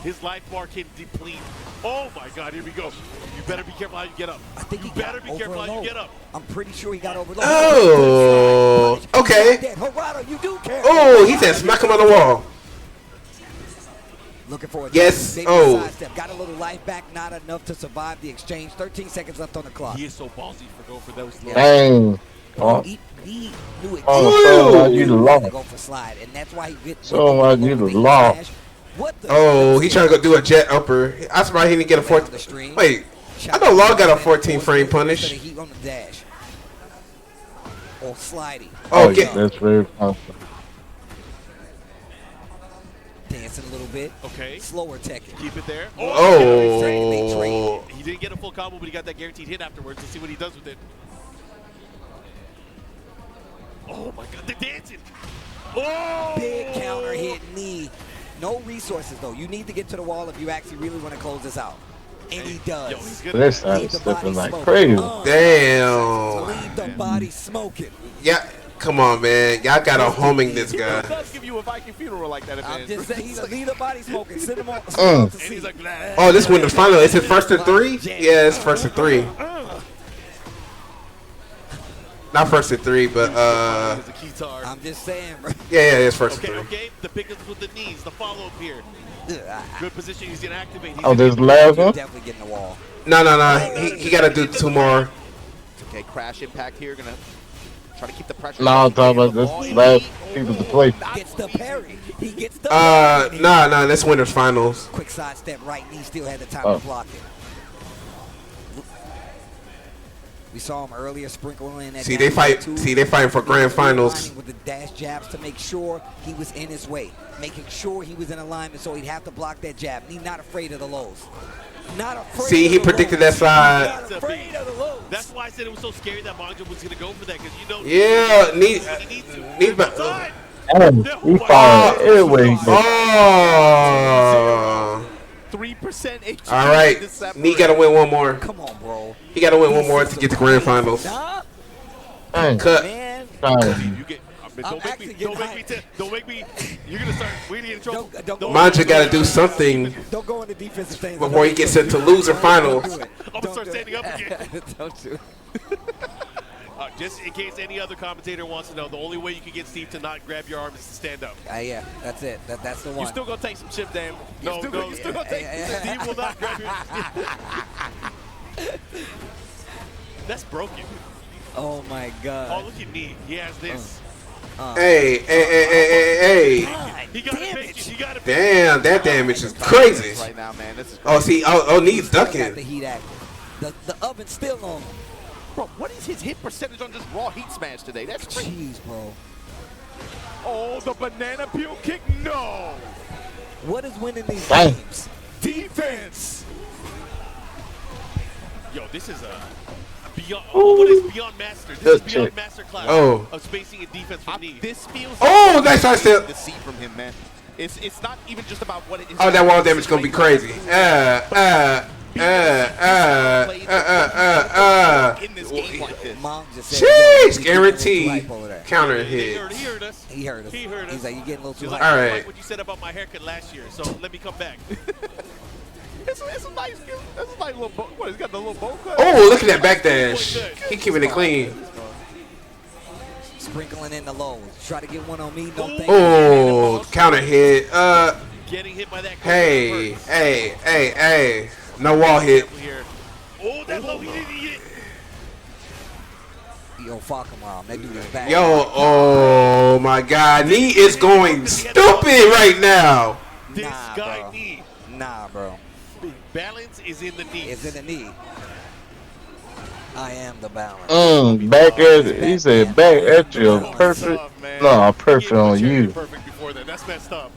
His life bar can deplete. Oh my God, here we go. You better be careful how you get up. I think you better be careful how you get up. I'm pretty sure he got overloaded. Oh, okay. Oh, he said smack him on the wall. Looking for a yes. Oh. Sidestep. Got a little life back, not enough to survive the exchange. 13 seconds left on the clock. He is so ballsy for going for those. Dang. Oh. He knew it. So you lost. Go for slide, and that's why he so much you lost. Oh, he trying to go do a jet upper. I'm surprised he didn't get a 14. Wait, I know Law got a 14 frame punish. Heat on the dash. Or sliding. Oh, get. That's very possible. Dancing a little bit. Okay. Slower tech. Keep it there. Oh. He didn't get a full combo, but he got that guaranteed hit afterwards. Let's see what he does with it. Oh my God, they're dancing. Oh! Big counter hit knee. No resources though. You need to get to the wall if you actually really want to close this out. And he does. This guy's stepping like crazy. Damn. Leave the body smoking. Yeah. Come on, man. Y'all got to homing this guy. He does give you a Viking funeral like that. I'm just saying, he's a leader body smoking. Send him on. Oh, this one the final. Is it first to 3? Yeah, it's first to 3. Not first to 3, but I'm just saying, bro. Yeah, it's first to 3. Okay. The pickups with the knees. The follow up here. Good position. He's gonna activate. Oh, there's last one. Definitely getting the wall. No. He got to do 2 more. Okay, crash impact here. Gonna try to keep the pressure. No, I'm talking about this last people to play. Gets the parry. He gets the nah, that's winners finals. quick sidestep right knee, still had the time to block it. We saw him earlier sprinkling that. See, they fighting for grand finals. With the dash jabs to make sure he was in his way, making sure he was in alignment, so he'd have to block that jab. And he's not afraid of the lows. Not afraid. See, he predicted that side. Not afraid of the lows. That's why I said it was so scary that Mangja was going to go for that, because you know. Yeah, need He fired everywhere. 3% HP. All right, Nee got to win one more. Come on, bro. He got to win one more to get to grand finals. Cut. Man. Don't make me. You're gonna start. We get in trouble. Manja got to do something Don't go into defensive things before he gets into loser finals. I'm gonna start standing up again. Don't do it. Just in case any other commentator wants to know, the only way you can get Steve to not grab your arm is to stand up. Yeah, that's it. That's the one. You still gonna take some shit, damn. No, you still gonna take. Steve will not grab your. That's broken. Oh my God. Oh, look at me. He has this. Hey. He got damage. Damn, that damage is crazy. Right now, man. This is crazy. Oh, see, Nee's ducking. The heat act. The oven's still on. Bro, what is his hit percentage on just raw heat smash today? That's crazy. Jeez, bro. Oh, the banana peel kick? No. What is winning these games? Defense. Yo, this is a beyond. What is beyond master? This is beyond master class of spacing and defense from Nee. This feels. Oh, nice side step. To see from him, man. It's not even just about what it is. Oh, that wall damage gonna be crazy. In this game like this. Sheesh, guarantee counter hit. He heard us. He's like, you're getting a little too high. All I right. like what you said about my haircut last year, so let me come back. It's a nice little bow. What, he's got the little bow cut? Oh, look at that backdash. He keeping it clean. Sprinkling in the lows. Try to get one on me. No thank you. Oh, counter hit. Getting hit by that. Hey. No wall hit. Oh, that low. He didn't hit. Yo, fuck him, mom. That dude is back. Yo, oh my God. Nee is going stupid right now. This guy Nee. Nah, bro. Balance is in the knee. It's in the knee. I am the balance. Back at it. He said back at you. Perfect. No, perfect on you. Perfect before that. That's messed up.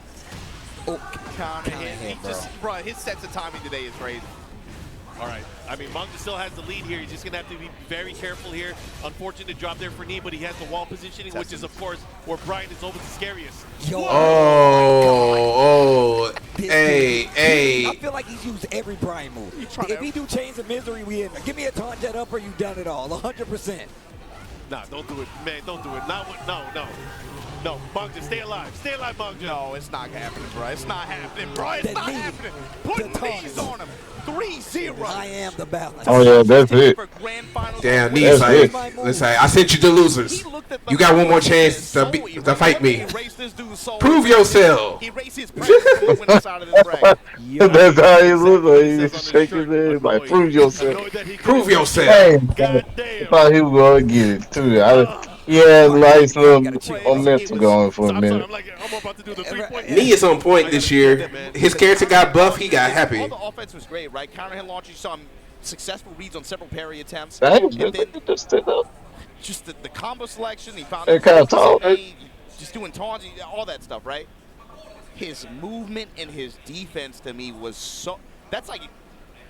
Oh, counter hit. Bro, his sense of timing today is crazy. All right. I mean, Mangja still has the lead here. He's just going to have to be very careful here. Unfortunate drop there for Nee, but he has the wall positioning, which is, of course, where Brian is always the scariest. Hey. I feel like he's used every Brian move. If he do Chains of Misery, we in. Give me a taunt jet up or you done it all. 100%. Nah, don't do it, man. Don't do it. No, Mangja, stay alive. Stay alive, Mangja. No, it's not happening, bro. It's not happening, bro. It's not happening. Put knees on him. 3-0. I am the balance. Oh, yeah, that's it. Damn, Nee's like, listen, I sent you to losers. You got one more chance to fight me. Prove yourself. He raised his practice out of this bracket. That's how he looks like. He's shaking his head like, prove yourself. Prove yourself. I thought he was going to get it, too. Yeah, nice little momentum going for a minute. Nee is on point this year. His character got buff. He got happy. All the offense was great, right? Counter hit launch. You saw him successful reads on several parry attempts. Just the combo selection. He found it kind of tall. Just doing taunts, all that stuff, right? His movement and his defense to me was so. That's like,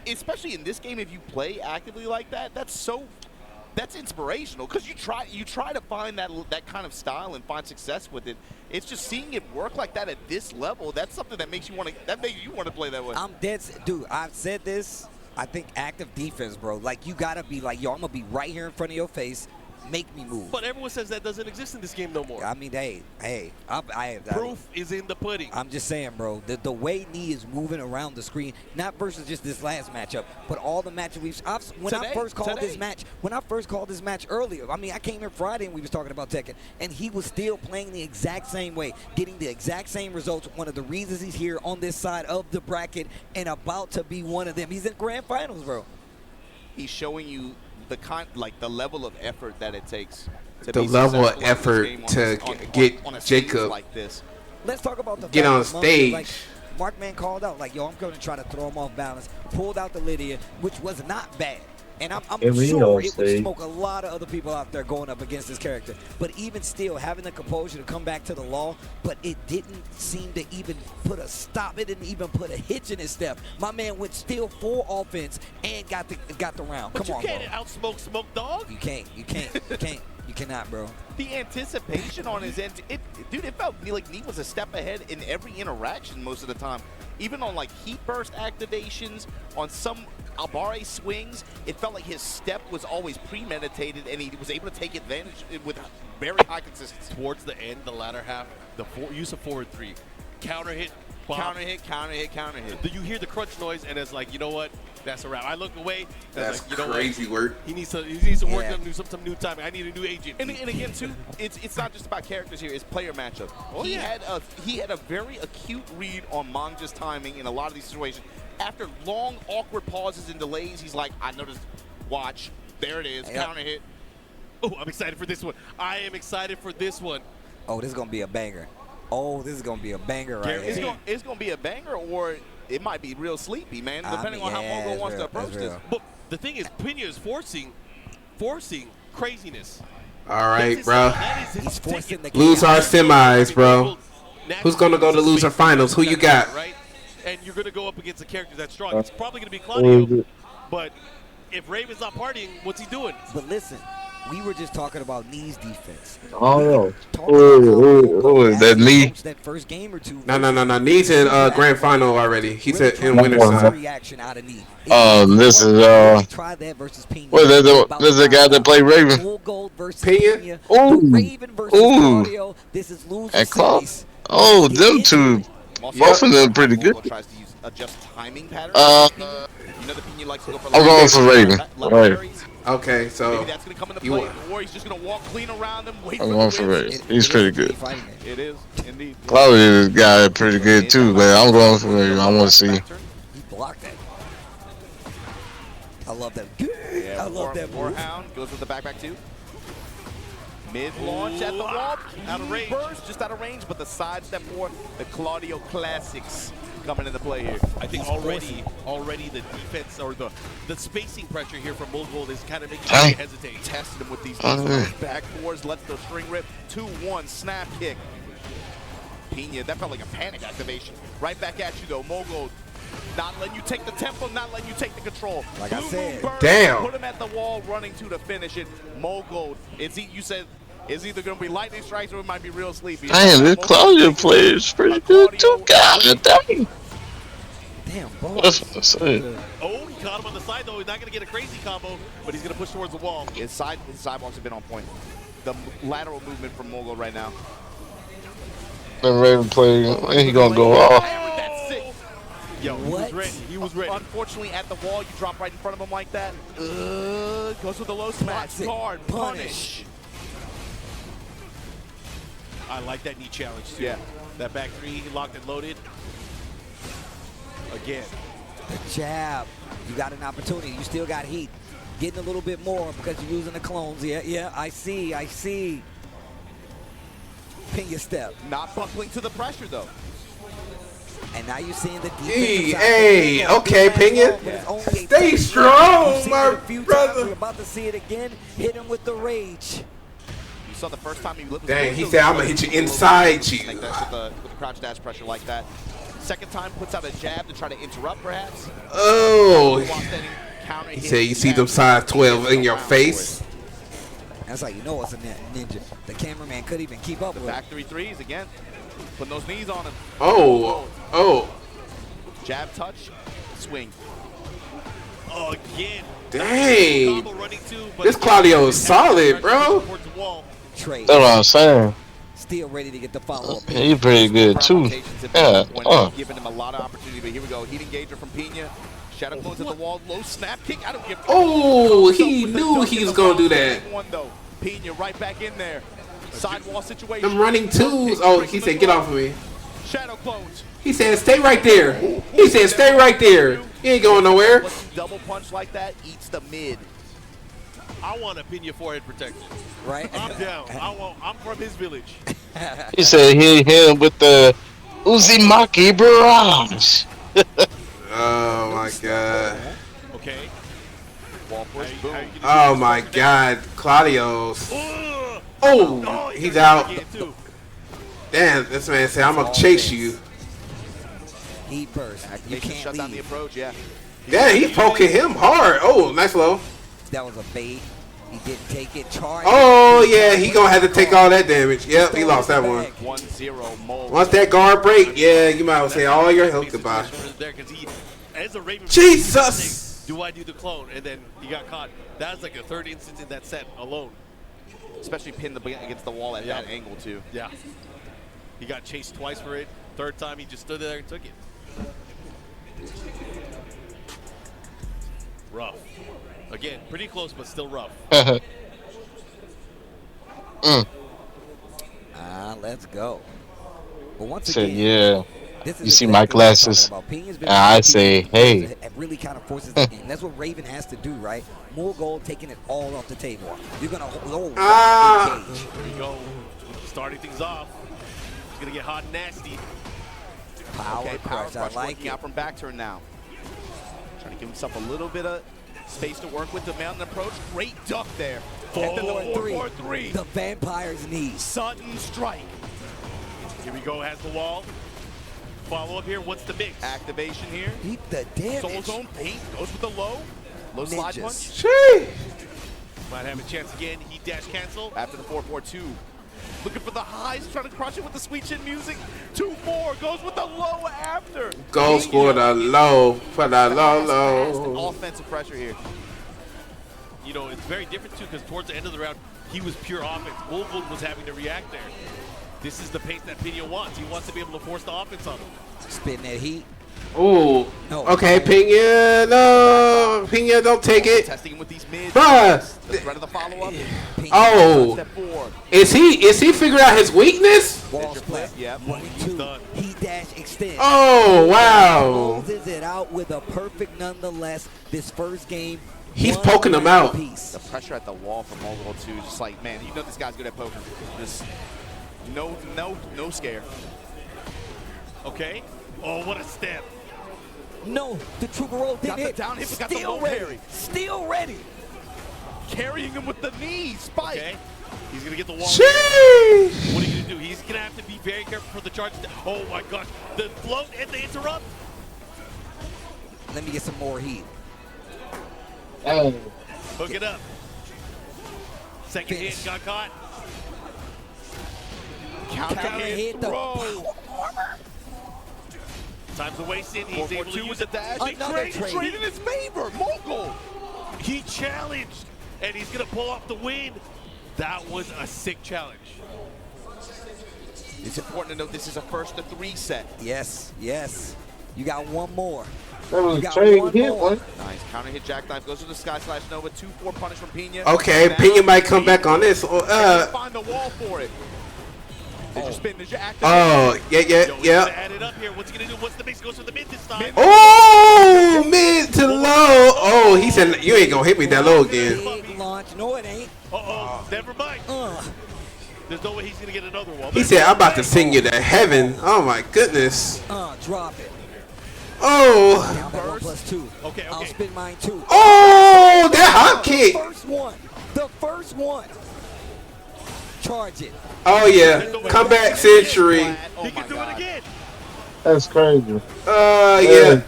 especially in this game, if you play actively like that, that's inspirational because you try to find that kind of style and find success with it. It's just seeing it work like that at this level. That's something that makes you want to play that way. I'm dead, dude. I've said this. I think active defense, bro. Like you gotta be like, yo, I'm gonna be right here in front of your face. Make me move. But everyone says that doesn't exist in this game no more. I mean, hey, proof is in the pudding. I'm just saying, bro. The way Nee is moving around the screen, not versus just this last matchup, but all the matches when I first called this match earlier. I mean, I came here Friday and we was talking about Tekken, and he was still playing the exact same way, getting the exact same results. One of the reasons he's here on this side of the bracket and about to be one of them. He's in grand finals, bro. He's showing you the level of effort that it takes to the be level of successful in this effort game to on get a stage Jacob like this. let's talk about the get fact on that Monk, stage. like, Markman called out, like, yo, I'm going to try to throw him off balance. Pulled out the Lydia, which was not bad. And I'm sure it would smoke a lot of other people out there going up against this character. But even still, having the composure to come back to the law, but it didn't seem to even put a stop. It didn't even put a hitch in his step. My man went still full offense and got the round. But Come on, you can't outsmoke Smoke Dog. You can't. You cannot, bro. The anticipation on his end, dude, it felt like Nee was a step ahead in every interaction most of the time. Even on like heat burst activations, on some Albare swings, it felt like his step was always premeditated, and he was able to take advantage with very high consistency. Towards the end, the latter half, the use of forward 3, counter hit, bomb. Counter hit, counter hit, counter hit. You hear the crunch noise, and it's like, you know what? That's a wrap. I look away. That's like, you know crazy what? work. He needs to work on some new timing. I need a new agent. And again, too, it's not just about characters here. It's player matchup. Oh, he had a very acute read on Manga's timing in a lot of these situations. After long, awkward pauses and delays, he's like, I noticed. Watch. There it is. Counter hit. Oh, I'm excited for this one. I am excited for this one. Oh, this is going to be a banger. Oh, this is going to be a banger right here. It's going to be a banger, or it might be real sleepy, man, depending on how Mongo wants to approach this. But the thing is, Pena is forcing craziness. All right, bro. He's forcing the Lose our semis, bro. Who's going to go to loser finals? Who you got? Right? And you're going to go up against a character that's strong. It's probably going to be Claudio. But if Raven's not partying, what's he doing? But listen, we were just talking about Nee's defense. Oh, who is that? Lee? That first game or two. No. Nee's in grand final already. He said in winner's side. Reaction out of Knee. This is Try that versus Pena. Well, there's a guy that played Raven. Full gold versus Pena. Raven versus Claudio. This is loser series. Oh, them two. Both of them pretty good. Tries to adjust timing patterns. You know the Pena likes to go for I'm going for Raven. Right. Okay, so maybe that's going to come into play, or he's just going to walk clean around them. I'm going for Raven. He's pretty good. It is, indeed. Claudio's guy pretty good too, but I'm going for Raven. I want to see. He blocked that. I love that. I love that. Warhound goes with the backpack too. Mid launch at the wall, out of range. Burst, just out of range, but the sidestep for the Claudio classics coming into play here. I think already the defense or the spacing pressure here from Mulgold is kind of making me hesitate. Tested him with these back fours, lets the string rip. 2-1 snap kick. Pena, that felt like a panic activation. Right back at you though, Mulgold. Not letting you take the tempo, not letting you take the control. Like I said, damn. Put him at the wall, running to finish it. Mulgold, you said it's either going to be lightning strikes or it might be real sleepy. Damn, this Claudio player is pretty good too. God damn. Damn, boy. That's what I'm saying. Oh, he caught him on the side though. He's not going to get a crazy combo, but he's going to push towards the wall. His sidewalks have been on point. The lateral movement from Mulgold right now. The Raven player, he gonna go off. Yo, he was ready. Unfortunately, at the wall, you drop right in front of him like that. Goes with the low smash. Guard, punish. I like that knee challenge too. Yeah. That back 3 locked and loaded. Again. The jab. You got an opportunity. You still got heat. Getting a little bit more because you're using the clones. Yeah, I see. Pena step. Not buckling to the pressure though. And now you're seeing the defense. Hey, okay, Pena. Stay strong, my brother. We're about to see it again. Hit him with the rage. You saw the first time he looked. Dang, he said, I'm going to hit you inside you. Like that with the crouch dash pressure like that. Second time puts out a jab to try to interrupt perhaps. Oh. He said, you see them size 12 in your face. That's how you know it's a ninja. The cameraman couldn't even keep up with it. Factory threes again. Putting those knees on him. Oh. Jab touch, swing. Oh, again. Dang. This Claudio is solid, bro. That's what I'm saying. Still ready to get the follow-up. He's pretty good too. Yeah. Giving him a lot of opportunity, but here we go. Heat engager from Pena. Shadow close at the wall. Low snap kick. I don't give. Oh, he knew he was gonna do that. One though. Pena right back in there. Sidewall situation. I'm running twos. Oh, he said, get off of me. Shadow close. He said, stay right there. He said, stay right there. He ain't going nowhere. Double punch like that eats the mid. I want a Pena forehead protection. Right. I'm down. I'm from his village. He said he hit him with the Uzumaki barrage. Oh my god. Okay. Wall push, boom. Oh my god, Claudio's. Oh, he's out. Damn, this man said, I'm gonna chase you. Heat burst. You can't shut down the leave. approach, yeah. Yeah, he's poking him hard. Oh, nice low. That was a bait. He didn't take it. Charge. Oh yeah, he gonna have to take all that damage. Yep, he lost that one. 1-0 Mole. Once that guard break, yeah, you might as well say all your health goodbye. Jesus! Do I do the clone? And then he got caught. That was like a third instance in that set alone. Especially pinned against the wall at that angle too. Yeah. He got chased twice for it. Third time he just stood there and took it. Rough. Again, pretty close, but still rough. Let's go. But once Said, again, yeah. this is You see exactly my what I'm glasses? talking about. Pinion's been And I say, hey. It really kind of forces the game. That's what Raven has to do, right? More gold, taking it all off the table. You're gonna engage. Here we go. Starting things off. It's gonna get hot and nasty. Power crush, I like working it. out from back turn now. Trying to give himself a little bit of space to work with the mountain approach. Great duck there. And the 4-4-3. The vampire's knee. Sudden strike. Here we go, has the wall. Follow up here, what's the mix? Activation here. Beat the damage. Soul zone, paint, goes with the low. Low slide punch. Shee! Might have a chance again, he dash cancel. After the 4-4-2. Looking for the highs, trying to crush it with the sweet chin music. 2-4, goes with the low after. Goes for the low, low. Offensive pressure here. You know, it's very different too, because towards the end of the round, he was pure offense. Wolfwood was having to react there. This is the pace that Pino wants. He wants to be able to force the offense on him. Spitting that heat. Ooh. No. Okay, Pena, no. Pena, don't take it. Testing him with these mids. Bruh. The threat of the follow-up. Oh. Step 4. Is he figuring out his weakness? Wall split. Yep. 1-2. He dash extend. Oh, wow. Closes it out with a perfect nonetheless. This first game. He's poking him out. The pressure at the wall from Mogul too. Just like, man, you know this guy's good at poker. Just no scare. Okay. Oh, what a step. No, the trooper roll did Got it. the down hit, but got the Still low ready. parry. Still ready. Carrying him with the knee. Spike. Okay. He's going to get the wall. Sheesh. What are you going to do? He's going to have to be very careful for the charge. Oh, my gosh. The float and the interrupt. Let me get some more heat. Oh. Hook it up. Second Finish. hit, got caught. Counter hit the throw. Time's a wasted. He's able to 4-4-2 use with it. the dash. Another Trade in his favor. Mogul. He challenged, and he's going to pull off the win. That was a sick challenge. It's important to note this is a 1-3 set. Yes, yes. You got one more. That was You a got trade one hit more. one. Nice. Counter hit jackknife. Goes to the Sky Slash Nova. 2-4 punish from Pena. Okay, Now, Pena might come back on this. find the wall for it. There's your spin. There's your active. Oh, Yo, he's yeah. gonna add it up here. What's he gonna do? What's the mix? Goes for the mid this time. Oh, mid to low. Oh, he said, you ain't gonna hit me that low again. Big launch. No, it ain't. Uh-oh, never mind. There's no way he's gonna get another wall. He said, I'm about to sing you to heaven. Oh my goodness. Drop it. Oh. Down by 1+2. Okay. I'll spin mine too. Oh, that hop kick. First one. The first one. Charge it. Oh yeah. Comeback century. He can do it again. That's crazy. Yeah.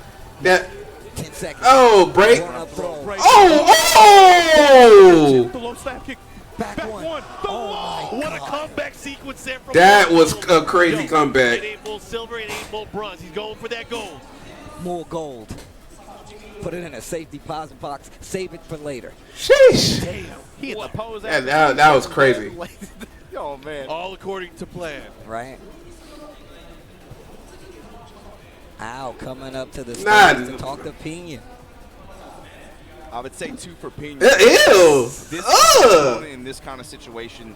That. 10 seconds. Oh, break. One up throw. Oh. The low slap kick. Back one. Oh my What a God. comeback sequence there from That Mogul. was a crazy Yo, comeback. It ain't full silver, it ain't full bronze. He's going for that gold. More gold. Put it in a safe deposit box. Save it for later. Sheesh. Damn. He hit the pose. That was crazy. Oh man. All according to plan. Right? Ow, coming up to the Nah. stage to talk to Pena. I would say 2 for Pena. Ew. This Ugh. in this kind of situation,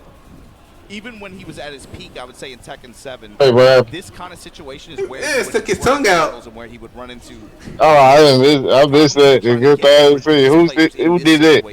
even when he was at his peak, I would say in Tekken 7, Hey, what? this kind of situation is where Yeah, stuck his tongue out. and where he would run into. Oh, I missed that. The good thing. See, who did that?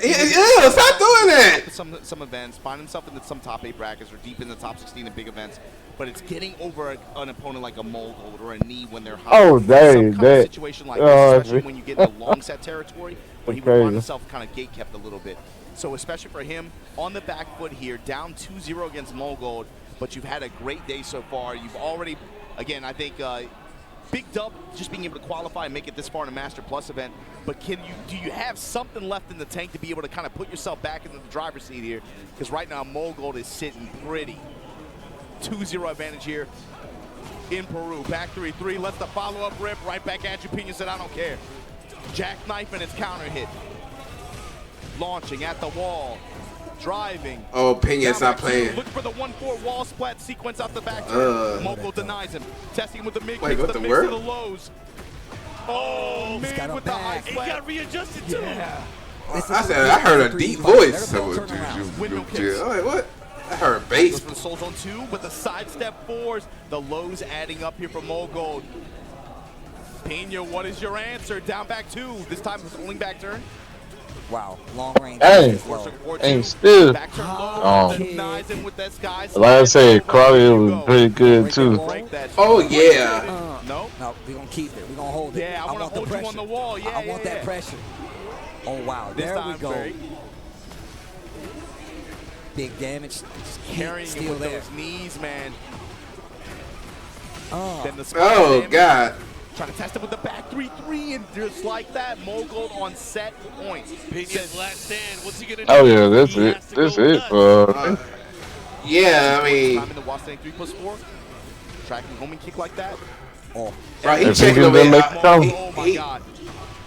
Yeah, stop doing that. Some events, find himself in some top 8 brackets or deep in the top 16 in big events, but it's getting over an opponent like a Mogul or a Knee when they're hot. Oh, dang, Some kind of that. situation like this, especially when you get in the long set territory, but he would Crazy. find himself kind of gate kept a little bit. So especially for him, on the back foot here, down 2-0 against Mogul, but you've had a great day so far. You've already, again, I think big dub just being able to qualify and make it this far in a Master Plus event. But do you have something left in the tank to be able to kind of put yourself back into the driver's seat here? Because right now Mogul is sitting pretty. 2-0 advantage here in Peru. Back 3-3, lets the follow-up rip right back at you. Pena said, I don't care. Jackknife and its counter hit. Launching at the wall. Driving. Oh, Pena's not playing. Look for the 1-4 wall splat sequence out the back. Mogul denies him. Testing him with the mid Wait, kicks, what the the mix of word? the lows. Oh, man, with the high He splat. got readjusted too. I said I heard a deep voice. Windmill kicks. Wait, what? I heard Goes bass. for the Soul Zone 2 with the sidestep 4s. The lows adding up here for Mogul. Pena, what is your answer? Down back 2. This time it's rolling back turn. Wow, long range. Hey, and still. Back turn low. Denies him with that sky Like I said, Claudia was pretty good too. Oh yeah. No, we're gonna keep it. We're gonna hold it. Yeah, I want to hold you on the wall. Yeah, I want that pressure. Oh wow, This there time, we go. Barry. Big damage. Carrying it Still with there. those knees, man. Then the Oh God. Trying to test it with the back 3-3, and just like that, Mogul on set point. Pena's last stand. What's he gonna do? Oh yeah, that's it. That's it. Yeah, I mean. Time in the Wasang 3+4. Tracking homing kick like that. Oh, Right, he If he checking can over make there. some- Oh my God.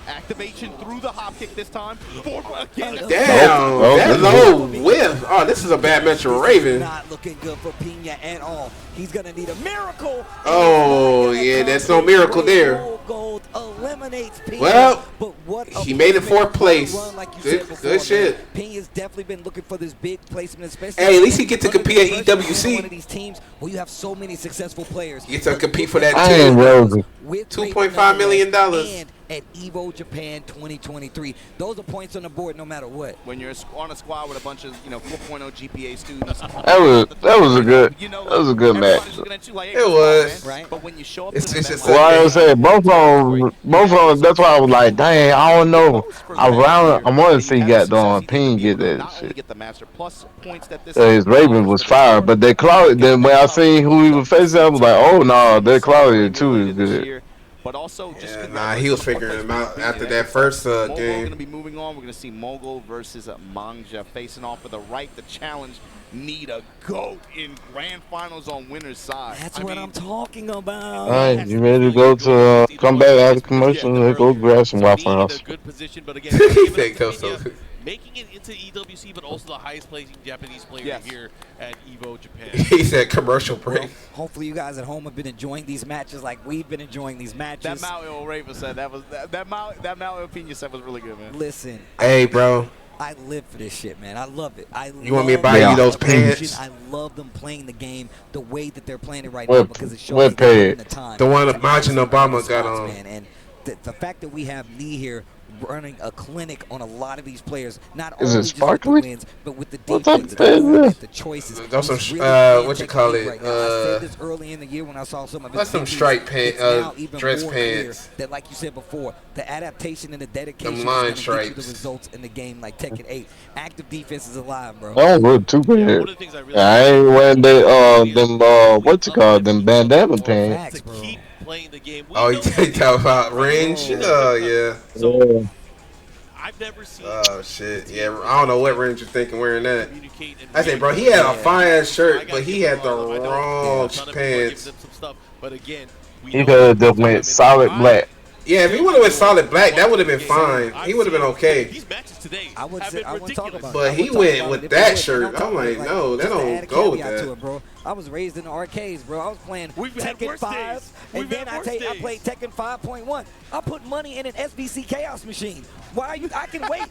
Activation through the hop kick this time. Again. Damn, Nope. that low whiff. Oh, this is a bad match for Raven. Not looking good for Pena at all. He's gonna need a miracle. Oh yeah, there's no miracle there. Gold eliminates Pena. Well, but what a he made it fourth place. run, like you Good- said before, good shit. man. Pena's definitely been looking for this big placement, especially. Hey, at least he get to compete at EWC. One of these teams where you have so many successful players. Get to compete for that I ain't too. Rosie. With $2.5 million. And at EVO Japan 2023. Those are points on the board no matter what. When you're on a squad with a bunch of 4.0 GPA students. That was a good match. It was. Right. But when you show up It's to the just event, Well, I was saying both of them. That's why I was like, dang, I don't know. I want to see goddamn Ping get that not only shit. get the Master Plus points that this His Raven was fire, but that Claudia. Then when I seen who he was facing, I was like, oh no, that Claudia too is good. But also, just Yeah, nah, he was figuring him out after that first Mogul game. going to be moving on. We're going to see Mogul versus Mangja facing off for the right to challenge. Need a GOAT in grand finals on winner's side. That's what I'm talking about. All right, you ready to go to come back out of commercial and go grab some Waffle House? Good position, but again, He said go so. making it into EWC, but also the highest placing Japanese player Yes. here at EVO Japan. He said commercial break. Hopefully you guys at home have been enjoying these matches like we've been enjoying these matches. That Maui Raven said that Maui Pena said was really good, man. Listen, Hey, bro. I live for this shit, man. I love it. You want me to buy you those pants? I love them playing the game the way that they're playing it right What- now because it shows what they're putting pants? the time. The one that to Majin actually Obama run got spots, on. man. And the fact that we have Lee here running a clinic on a lot of these players, not Is only it just with the sparkly? wins, but with the What type defense, of thing is this? the choices. Those some He's really what you playing call technique it? right now. I said this early in the year when I saw some of his That's some videos. stripe pant- It's now even dress more clear pants. that, like you said before, the adaptation and the dedication is line going to get you the stripes. results in the game like Tekken 8. Active defense is alive, bro. I don't look too One bad. of the things I really I ain't wearing them what you call them bandana pants. Facts, to bro. keep playing the game. We Oh, you know talking about range? Oh, yeah. So I've never seen. Oh, shit. Yeah, I don't know what range you're thinking wearing that. communicate and I think, bro, he had a fine shirt, but he had the wrong pants. But again, we He know could have just time went is solid money. black. Yeah, if he would have went solid black, that would have been fine. He would have been okay. These matches today I wouldn't talk about it. But he went with that shirt. I'm like, no, that don't go with to that. it, bro. I was raised in the arcades, bro. I was playing Tekken 5, and then I played Tekken 5.1. I put money in an SBC Chaos machine. Why are you? I can wait.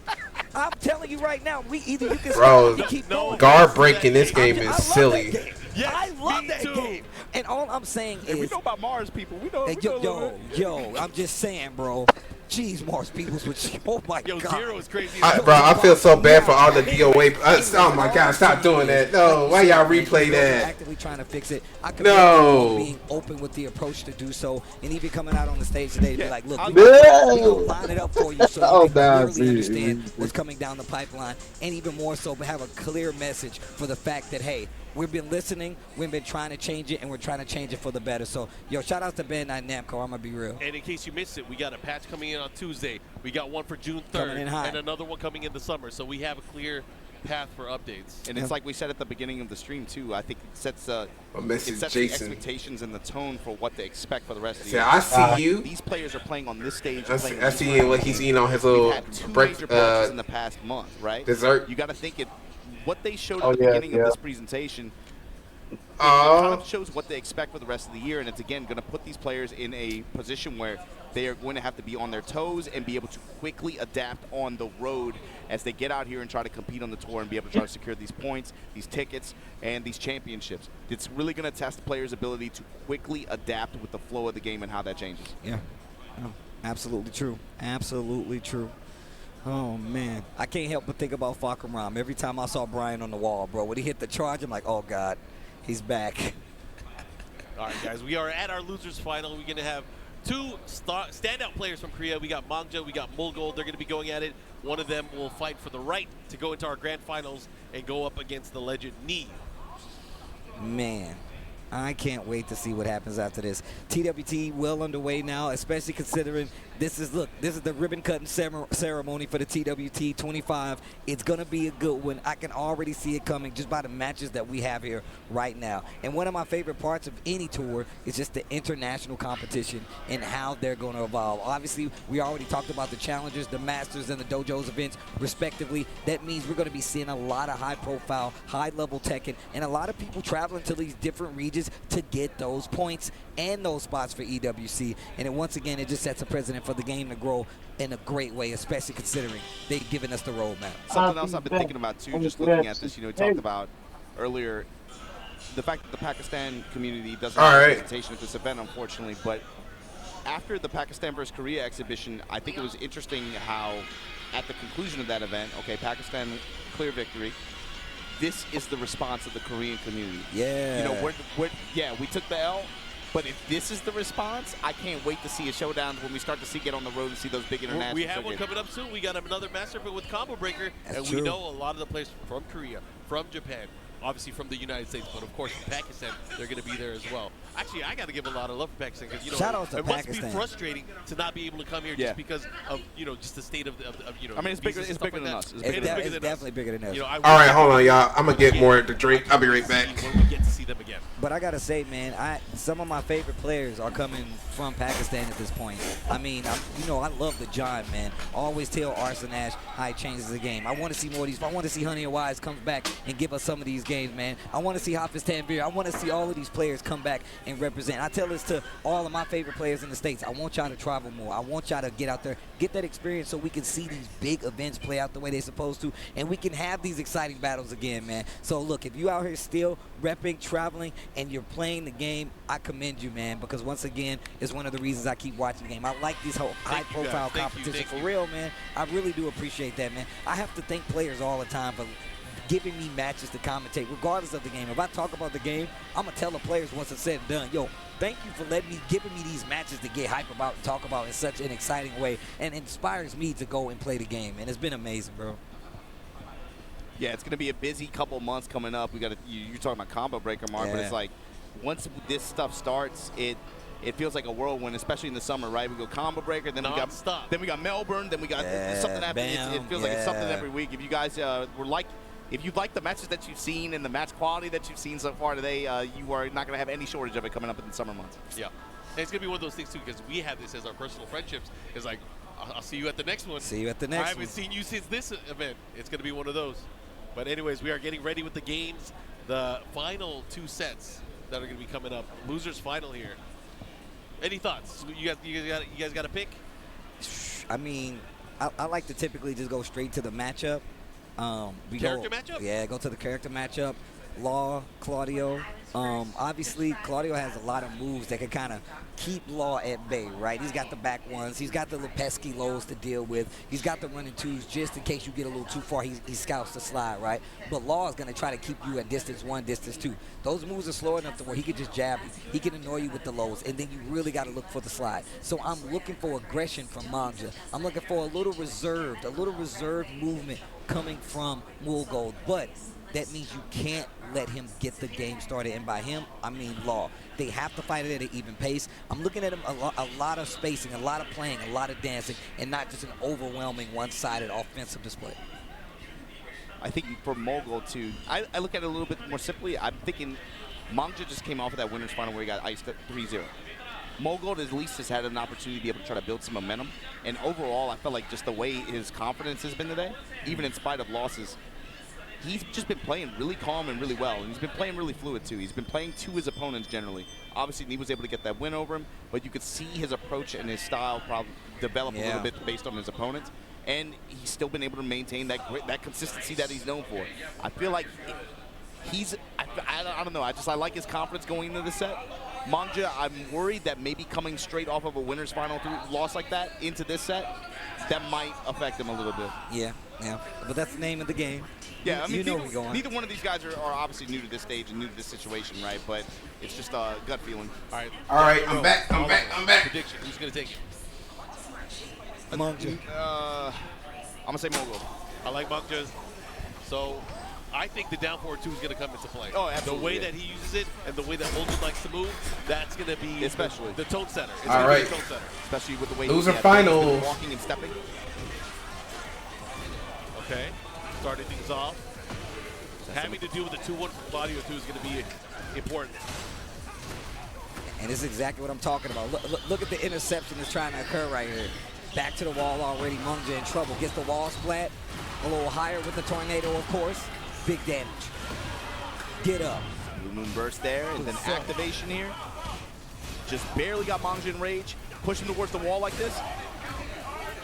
I'm telling you right now, you can Bro, keep going. guard break in this game is silly. I love that game. And all I'm saying is, we know about Mars people. We know. Yo, I'm just saying, bro. Jeez, Mars people's with you. Oh my God. Zero is crazy. Bro, I feel so bad for all the DOA. Oh my God, stop doing that. No, why y'all replay that? Actively trying to fix it. I commend being open with the approach to do so, and even coming out on the stage today to be like, look, we're gonna line it up for you so you can clearly understand what's coming down the pipeline, and even more so, have a clear message for the fact that, hey, we've been listening, we've been trying to change it, and we're trying to change it for the better. So, yo, shout out to Bandai Namco. I'm going to be real. And in case you missed it, we got a patch coming in on Tuesday. We got one for June 3rd and another one coming in the summer. So we have a clear path for updates. And it's like we said at the beginning of the stream, too. I think it sets, the expectations and the tone for what they expect for the rest of the year. I see you. These players are playing on this stage. I see what he's eating on his little breakfast in the past month, right? Dessert. You got to think what they showed at the beginning of this presentation kind of shows what they expect for the rest of the year, and it's again going to put these players in a position where they are going to have to be on their toes and be able to quickly adapt on the road as they get out here and try to compete on the tour and be able to try to secure these points, these tickets, and these championships. It's really going to test the players' ability to quickly adapt with the flow of the game and how that changes. Yeah, absolutely true. Absolutely true. Oh, man. I can't help but think about Fakram. Every time I saw Brian on the wall, bro, when he hit the charge, I'm like, oh, God, he's back. All right, guys, we are at our losers final. We're going to have two standout players from Korea. We got Mangja, we got Mulgold. They're going to be going at it. One of them will fight for the right to go into our grand finals and go up against the legend Ni. Man, I can't wait to see what happens after this. TWT well underway now, especially considering this is the ribbon cutting ceremony for the TWT 25. It's going to be a good one. I can already see it coming just by the matches that we have here right now. And one of my favorite parts of any tour is just the international competition and how they're going to evolve. Obviously, we already talked about the challengers, the masters, and the dojos events, respectively. That means we're going to be seeing a lot of high-profile, high-level Tekken, and a lot of people traveling to these different regions to get those points and those spots for EWC. And then once again, it just sets a precedent for the game to grow in a great way, especially considering they've given us the roadmap. Something else I've been thinking about, too, just looking at this, we talked about earlier, the fact that the Pakistan community doesn't have representation at this event, unfortunately, but after the Pakistan versus Korea exhibition, I think it was interesting how at the conclusion of that event, Pakistan, clear victory. This is the response of the Korean community. Yeah. We took the L, but if this is the response, I can't wait to see a showdown when we start to get on the road and see those big international. We have one coming up soon. We got another master with Combo Breaker, and we know a lot of the players from Korea, from Japan, obviously from the United States, but of course from Pakistan, they're going to be there as well. Actually, I got to give a lot of love for Pakistan because it must be frustrating to not be able to come here just because of just the state of I mean, it's bigger than us. It's definitely bigger than us. All right, hold on, y'all. I'm gonna get more to drink. I'll be right back. When we get to see them again. But I gotta say, man, some of my favorite players are coming from Pakistan at this point. I mean, I love the John, man. I always tell Arson Ash how he changes the game. I want to see more of these. I want to see Honey and Wise come back and give us some of these games, man. I want to see Hafiz Tanvir. I want to see all of these players come back and represent. I tell this to all of my favorite players in the States. I want y'all to travel more. I want y'all to get out there, get that experience so we can see these big events play out the way they're supposed to, and we can have these exciting battles again, man. So, look, if you out here still repping, traveling, and you're playing the game, I commend you, man, because once again, it's one of the reasons I keep watching the game. I like this whole high-profile competition. For real, man. I really do appreciate that, man. I have to thank players all the time for giving me matches to commentate, regardless of the game. If I talk about the game, I'm going to tell the players once it's said and done, yo, thank you for giving me these matches to get hype about and talk about in such an exciting way, and inspires me to go and play the game, and it's been amazing, bro. Yeah, it's going to be a busy couple months coming up. You're talking about Combo Breaker, Mark, but it's like once this stuff starts, it feels like a whirlwind, especially in the summer, right? We go Combo Breaker, then we got Melbourne, then we got something happening. It feels like it's something every week. If you guys if you like the matches that you've seen and the match quality that you've seen so far today, you are not going to have any shortage of it coming up in the summer months. Yeah. And it's going to be one of those things, too, because we have this as our personal friendships. It's like, I'll see you at the next one. See you at the next one. I haven't seen you since this event. It's going to be one of those. But anyways, we are getting ready with the games. The final 2 sets that are going to be coming up. Losers final here. Any thoughts? You guys got a pick? I mean, I like to typically just go straight to the matchup. Character matchup? Yeah, go to the character matchup. Law, Claudio. Obviously, Claudio has a lot of moves that can kind of keep Law at bay, right? He's got the back ones. He's got the little pesky lows to deal with. He's got the running twos just in case you get a little too far. He scouts the slide, right? But Law is going to try to keep you at distance 1, distance 2. Those moves are slow enough to where he can just jab you. He can annoy you with the lows, and then you really got to look for the slide. So I'm looking for aggression from Mangja. I'm looking for a little reserved movement coming from Mulgold. But that means you can't let him get the game started. And by him, I mean Law. They have to fight it at an even pace. I'm looking at him a lot of spacing, a lot of playing, a lot of dancing, and not just an overwhelming one-sided offensive display. I think for Mogul, too, I look at it a little bit more simply. I'm thinking Mangja just came off of that winner's final where he got iced at 3-0. Mogul at least has had an opportunity to be able to try to build some momentum. And overall, I felt like just the way his confidence has been today, even in spite of losses, he's just been playing really calm and really well, and he's been playing really fluid too. He's been playing to his opponents generally. Obviously, he was able to get that win over him, but you could see his approach and his style probably develop a little bit based on his opponents, and he's still been able to maintain that consistency that he's known for. I feel like I don't know. I like his confidence going into the set. Mangja, I'm worried that maybe coming straight off of a winner's final loss like that into this set, that might affect him a little bit. Yeah, but that's the name of the game. Yeah, I mean, neither one of these guys are obviously new to this stage and new to this situation, right? But it's just a gut feeling. All right, I'm back. Prediction, who's going to take it? Mangja. I'm going to say Mogul. I like Mangja. So I think the down forward 2 is going to come into play. Oh, absolutely. The way that he uses it and the way that Holden likes to move, that's going to be especially the tone setter. It's all right. The tone setter. Especially with the way loser final. Walking and stepping. Okay. Starting things off. Having to do with the 2-1 from Claudio 2 is going to be important. And this is exactly what I'm talking about. Look at the interception that's trying to occur right here. Back to the wall already. Mangja in trouble. Gets the wall splat. A little higher with the tornado, of course. Big damage. Get up. Blue Moon burst there, and then activation here. Just barely got Mangja in rage. Push him towards the wall like this.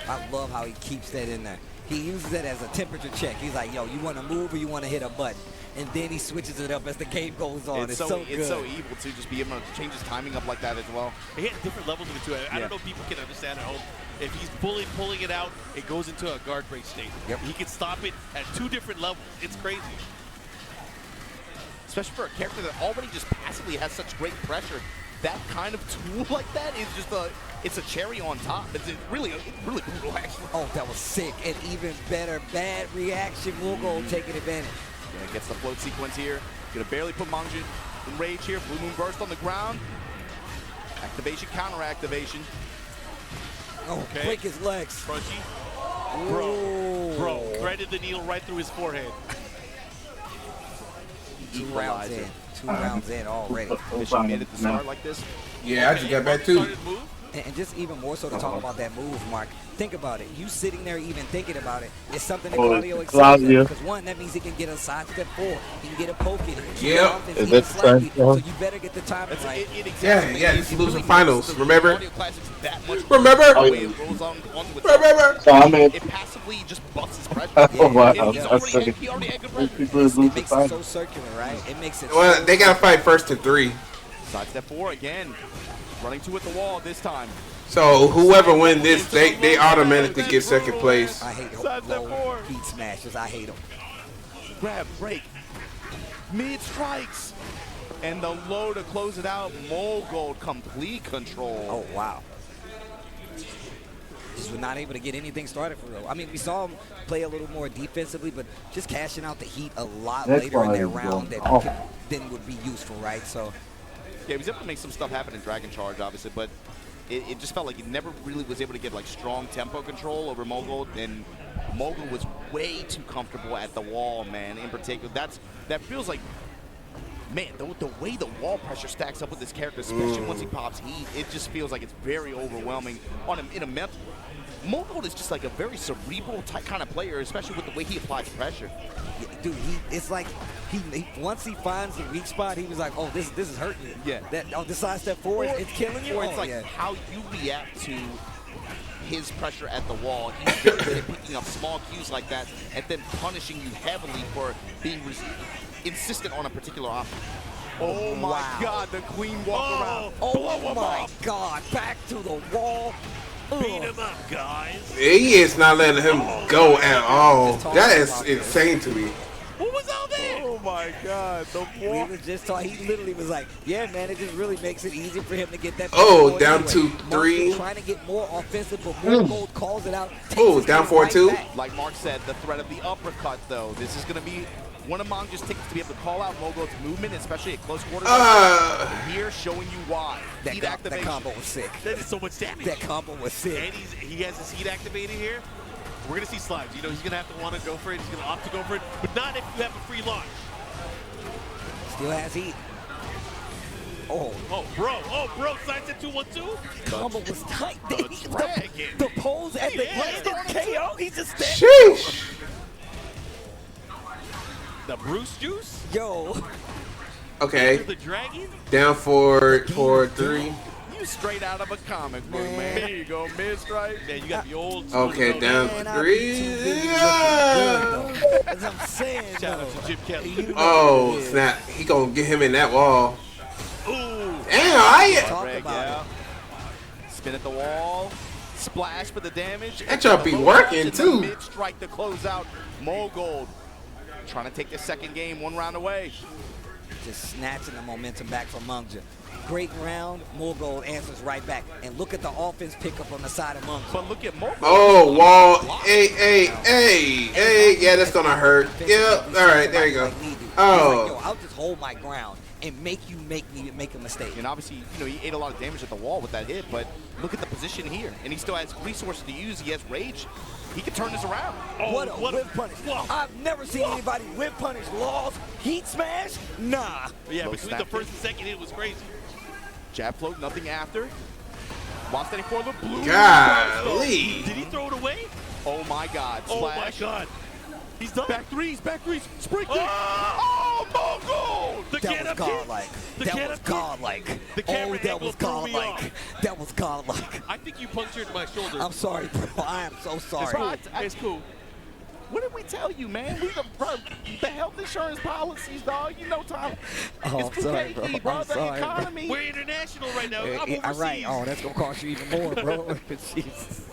I love how he keeps that in there. He uses it as a temperature check. He's like, yo, you want to move or you want to hit a button? And then he switches it up as the game goes on. It's so good. It's so evil, too, just be able to change his timing up like that as well. He had different levels of it, too. I don't know if people can understand at home. If he's pulling it out, it goes into a guard break state. Yep. He can stop it at 2 different levels. It's crazy. Especially for a character that already just passively has such great pressure. That kind of tool like that is just it's a cherry on top. It's really brutal, actually. Oh, that was sick. And even better, bad reaction. Mulgold taking advantage. Yeah, gets the float sequence here. Gonna barely put Mangja in rage here. Blue Moon burst on the ground. Activation, counter activation. Oh, okay. Break his legs. Crunchy. Bro, threaded the needle right through his forehead. 2 rounds in. 2 rounds in already. Mission made it to start like this. Yeah, I just got back too. And just even more so to talk about that move, Mark. Think about it. You sitting there even thinking about it is something that Claudio excels at. Because 1, that means he can get a sidestep forward. He can get a poke in. Yeah. So you better get the timing right. Yeah, it's losing finals. Remember? Remember? So I mean, it passively just busts his pressure. oh wow, he already had good pressure. It makes it so circular, right? It makes it. Well, they gotta fight first to 3. Sidestep 4 again. Running 2 at the wall this time. So whoever wins this, they automatically get second place. I hate low beat smashes. I hate them. Grab, break, mid strikes, and the low to close it out. Mulgold complete control. Oh wow. Just were not able to get anything started for real. I mean, we saw him play a little more defensively, but just cashing out the heat a lot later in that round that then would be useful, right? So. Yeah, he was able to make some stuff happen in Dragon Charge, obviously, but it just felt like he never really was able to get like strong tempo control over Mogul, and Mogul was way too comfortable at the wall, man. In particular, that feels like man, the way the wall pressure stacks up with this character, especially once he pops heat, it just feels like it's very overwhelming on him in a mental. Mogul is just like a very cerebral type kind of player, especially with the way he applies pressure. Yeah, dude, it's like he once he finds the weak spot, he was like, oh, this is hurting you. Yeah. The side step forward, it's killing you. Or it's like how you react to his pressure at the wall. He's very good at picking up small cues like that and then punishing you heavily for being insistent on a particular option. Oh my God, the clean walk around. Oh my God, back to the wall. Beat him up, guys. He is not letting him go at all. That is insane to me. What was all that? Oh my God, the wall. We was just talking. He literally was like, yeah, man, it just really makes it easier for him to get that. Oh, down 2-3. Trying to get more offensive, but more Gold calls it out. Oh, down 4-2. Like Mark said, the threat of the uppercut, though. This is going to be one of Mang's tickets to be able to call out Mogul's movement, especially at close quarters. Here, showing you why. Heat activation. That combo was sick. That is so much damage. That combo was sick. And he has his heat activated here. We're going to see slides. You know, he's going to have to want to go for it. He's going to opt to go for it, but not if you have a free launch. Still has heat. Oh, bro, sides at 2-1-2. Combo was tight. The pose at the KO. He's just standing. Sheesh. The Bruce juice. Yo. Okay. The dragon. Down 4-3. You straight out of a comic book, man. There you go, mid-strike. Man, you got the old. Okay, down 3. As I'm saying, shout out to Jim Kelly. Oh, snap. He gonna get him in that wall. Ooh. Damn, Talk about it. Spin at the wall. Splash for the damage. That y'all be working, too. Mid-strike to close out Mogul. Trying to take the second game, one round away. Just snatching the momentum back from Mungja. Great round. Mogul answers right back. And look at the offense pickup on the side of Mungja. But look at Mogul. Oh, wall. Hey. Yeah, that's gonna hurt. Yeah, all right, there you go. Oh. Like, yo, I'll just hold my ground and make you make a mistake. And obviously, you know, he ate a lot of damage at the wall with that hit, but look at the position here. And he still has resources to use. He has rage. He can turn this around. Oh, what a whip punish. I've never seen anybody whip punish Laws. Heat smash? Nah. Yeah, between the first and second hit was crazy. Jab float, nothing after. While standing for the blue. Golly. Did he throw it away? Oh my God. Splash. Oh my God. He's done. Back threes. Spring kick. Oh, Mogul! That was godlike. That was godlike. Oh, that was godlike. That was godlike. I think you punctured my shoulder. I'm sorry, bro. I am so sorry. It's cool. What did we tell you, man? We the health insurance policies, dog. You know, Tom. Oh, I'm sorry, bro. I'm sorry, the economy. We're international right now. I'm overseas. Right. Oh, that's gonna cost you even more, bro. Jesus.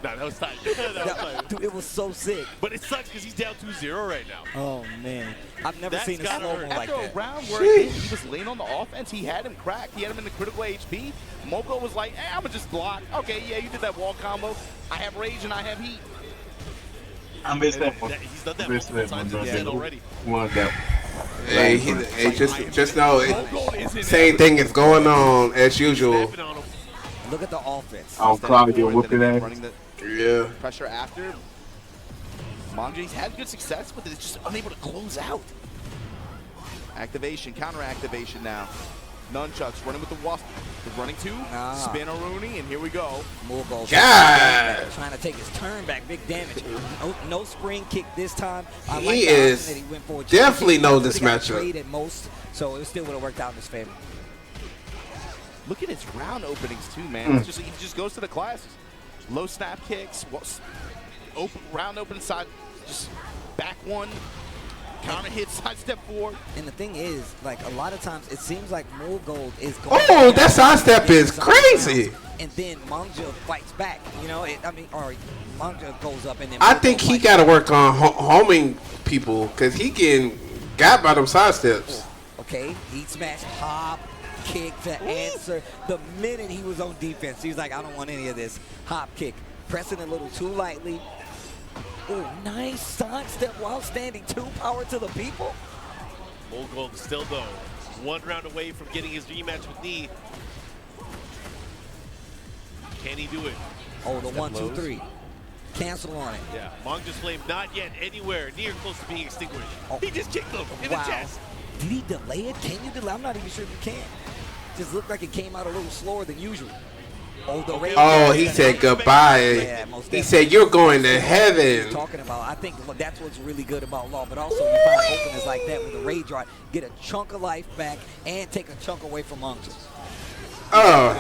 Nah, that was tight. That was tight. Dude, it was so sick. But it sucks because he's down 2-0 right now. Oh, man. I've never seen a slow-mo like After that. a round where he was laying on the offense, he had him cracked. He had him in the critical HP. Mogul was like, hey, I'm going to just block. Okay, yeah, you did that wall combo. I have rage and I have heat. I missed that one. He's done that multiple times in the set already. Hey, just know, same thing is going on as usual. Look at the offense. Oh, Claudia whooping ass. Yeah. Pressure after. Mangja's had good success with it. It's just unable to close out. Activation, counter activation now. Nunchucks running with the wasp. Running two. Spin a Rooney, and here we go. Mogul trying to take his turn back. Big damage. No spring kick this time. He is definitely know this matchup. At most, so it still would have worked out in his favor. Look at his round openings too, man. It's just, he just goes to the classes. Low snap kicks, round open side, just back one, counter hit, side step forward. And the thing is, like, a lot of times it seems like Mogul is going. Oh, that side step is crazy. And then Mangja fights back. You know, or Mangja goes up and then. I think he got to work on homing people because he getting got by them side steps. Okay, heat smash, hop. Kick to answer. The minute he was on defense, he was like, I don't want any of this. Hop kick. Pressing a little too lightly. Oh, nice side step while standing. 2 power to the people. Mogul still though. 1 round away from getting his rematch with Knee. Can he do it? Oh, the 1-2-3. Cancel on it. Yeah, Mangja's flame not yet anywhere near close to being extinguished. He just kicked him in the chest. Did he delay it? Can you delay? I'm not even sure if you can. Just looked like it came out a little slower than usual. Oh, he said goodbye. Yeah, he said you're going to heaven. Talking about, I think that's what's really good about Law, but also you find openers like that with a rage art, get a chunk of life back and take a chunk away from Monks. Oh,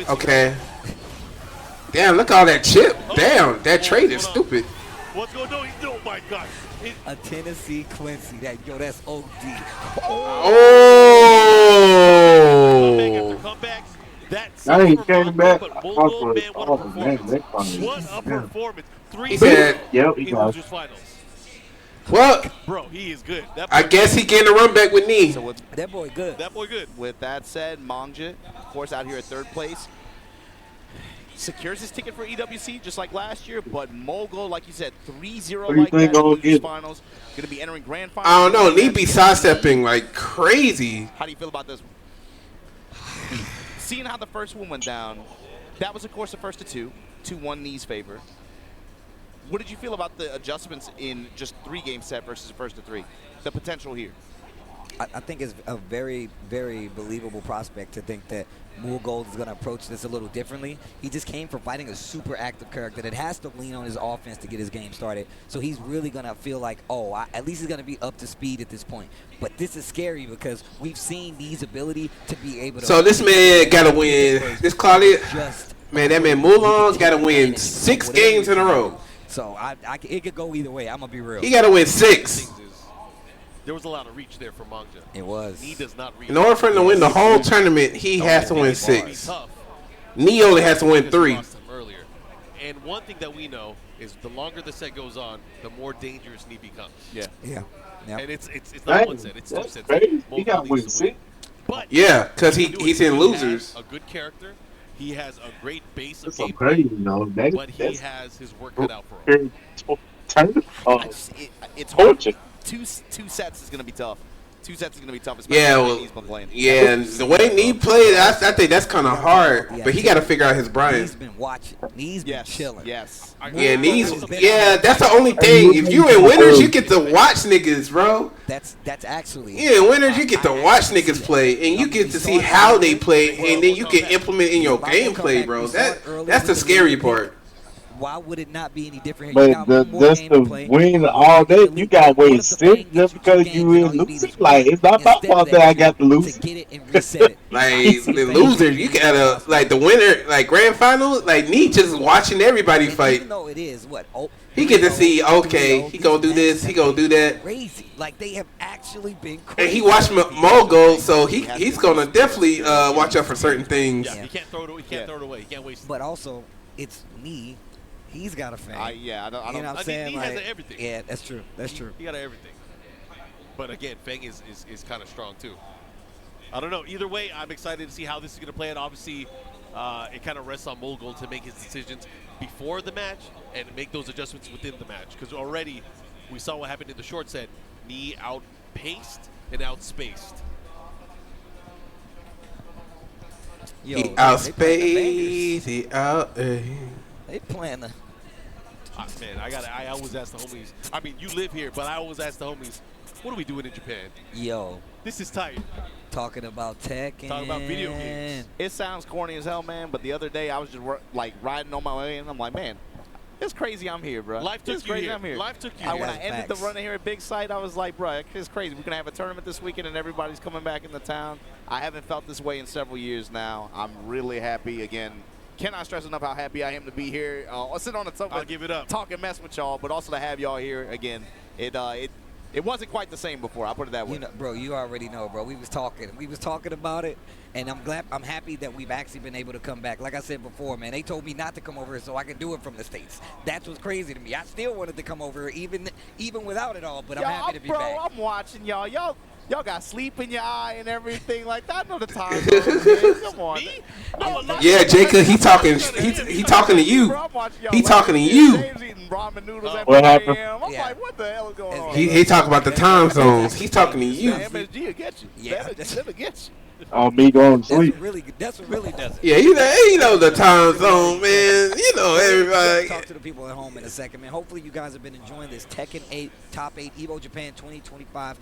okay. Damn, look at all that chip. Damn, that trade is stupid. What's going on? Oh my God. A Tennessee Quincy. That's OD. Oh. Now he came back. What a performance. He said, yep, he got finals. Well, bro, he is good. I guess he getting a run back with knee. So that boy good. That boy good. With that said, Mangja, of course, out here at third place, secures his ticket for EWC just like last year, but Mogul, like you said, 3-0 like that in losers finals, going to be entering grand finals. I don't know. Knee be sidestepping like crazy. How do you feel about this one? Seeing how the first one went down, that was, of course, the first of two. 2-1 Knee's favor. What did you feel about the adjustments in just 3-game set versus the first of 3? The potential here. I think it's a very, very believable prospect to think that Gold is going to approach this a little differently. He just came from fighting a super active character that has to lean on his offense to get his game started. So he's really going to feel like, at least he's going to be up to speed at this point. But this is scary because we've seen Knee's ability to be able to... So this man got to win. This Claudia, man, that man Mulan's got to win 6 games in a row. So it could go either way. I'm going to be real. He got to win 6. There was a lot of reach there for Mangja. It was. Knee does not reach. In order for him to win the whole tournament, he has to win 6. Knee only has to win 3. Earlier. And one thing that we know is the longer the set goes on, the more dangerous Knee becomes. Yeah. And it's not one set, it's 2 sets. He got to win 6. But yeah, because he's in losers. A good character. He has a great base of That's gameplay, but he has his work cut out for him. It's hard. Two sets is going to be tough. 2 sets is going to be tough, especially when Knee's been playing. Yeah, and the way Knee played, I think that's kind of hard. But he got to figure out his Brian. Knee's been watching. Knee's been chilling. Yes. Yeah, that's the only thing. If you in winners, you get to watch niggas, bro. That's actually. Yeah, in winners, you get to watch niggas play, and you get to see how they play, and then you can implement in your gameplay, bro. That's the scary part. Why would it not be any different? But that's the win all day. You got to win 6 just because you in losers. Like, it's not my fault that I got to lose. Get it and reset it. Like, the losers, you gotta, like, the winner, like, grand final, like, Knee just watching everybody fight. Even though it is, he get to see, okay, he gonna do this, he gonna do that. Crazy. Like, they have actually been crazy. And he watched Mogul, so he's gonna definitely watch out for certain things. Yeah, he can't throw it away. He can't throw it away. He can't waste it. But also, it's Knee. He's got a fan. I don't. You know what I'm saying? He has everything. Yeah, that's true. That's true. He got everything. But again, Feng is kind of strong too. I don't know. Either way, I'm excited to see how this is going to play out. Obviously, it kind of rests on Mogul to make his decisions before the match and make those adjustments within the match. Because already we saw what happened in the short set. Knee outpaced and outspaced. He outspaced. He out. They playing the. Man, I always ask the homies. I mean, you live here, but I always ask the homies, what are we doing in Japan? Yo. This is tight. Talking about tech and... Talking about video games. It sounds corny as hell, man, but the other day I was just, like, riding on my way, and I'm like, man, it's crazy I'm here, bro. Life took you here. I'm here. Life took you here. When I ended the run here at Big Sight, I was like, bro, it's crazy. We're going to have a tournament this weekend, and everybody's coming back into town. I haven't felt this way in several years now. I'm really happy again. Cannot stress enough how happy I am to be here. I'll sit on the sofa. I'll give it up. Talk and mess with y'all, but also to have y'all here again. It wasn't quite the same before. I'll put it that way. You know, bro, you already know, bro. We was talking about it, and I'm happy that we've actually been able to come back. Like I said before, man, they told me not to come over here so I could do it from the States. That's what's crazy to me. I still wanted to come over even without it all, but I'm happy to be back. I'm watching y'all. Y'all got sleep in your eye and everything like that. I know the time zone, man. Come on. Me? Yeah, Jacob, he talking to you. He talking to you. James eating ramen noodles at What 4 happened? a.m. I'm like, what the hell is going on? He talking about the time zones. He's talking to you. MSG will get you. Yeah. That'll get you. Oh, me going to sleep. That's what really does it. Yeah, you know the time zone, man. You know everybody. Talk to the people at home in a second, man. Hopefully you guys have been enjoying this Tekken 8 Top 8 EVO Japan 2025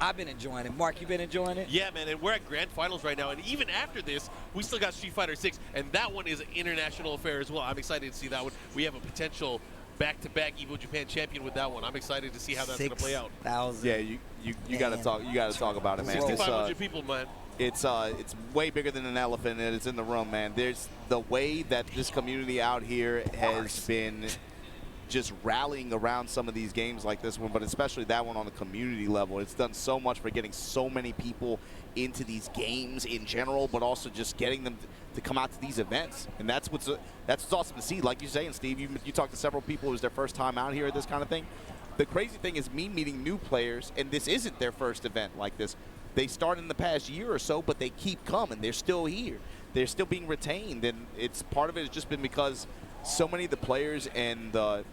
I've been enjoying it. Mark, you been enjoying it? Yeah, man, and we're at grand finals right now, and even after this, we still got Street Fighter 6, and that one is an international affair as well. I'm excited to see that one. We have a potential back-to-back EVO Japan champion with that one. I'm excited to see how that's going to play out. 6,000. Yeah, you got to talk. You got to talk about it, man. 6,500 people, man. It's way bigger than an elephant, and it's in the room, man. There's the way that this community out here has been just rallying around some of these games like this one, but especially that one on the community level. It's done so much for getting so many people into these games in general, but also just getting them to come out to these events. And that's what's awesome to see. Like you're saying, Steve, you talked to several people. It was their first time out here at this kind of thing. The crazy thing is me meeting new players, and this isn't their first event like this. They started in the past year or so, but they keep coming. They're still here. They're still being retained, and it's part of it has just been because so many of the players and the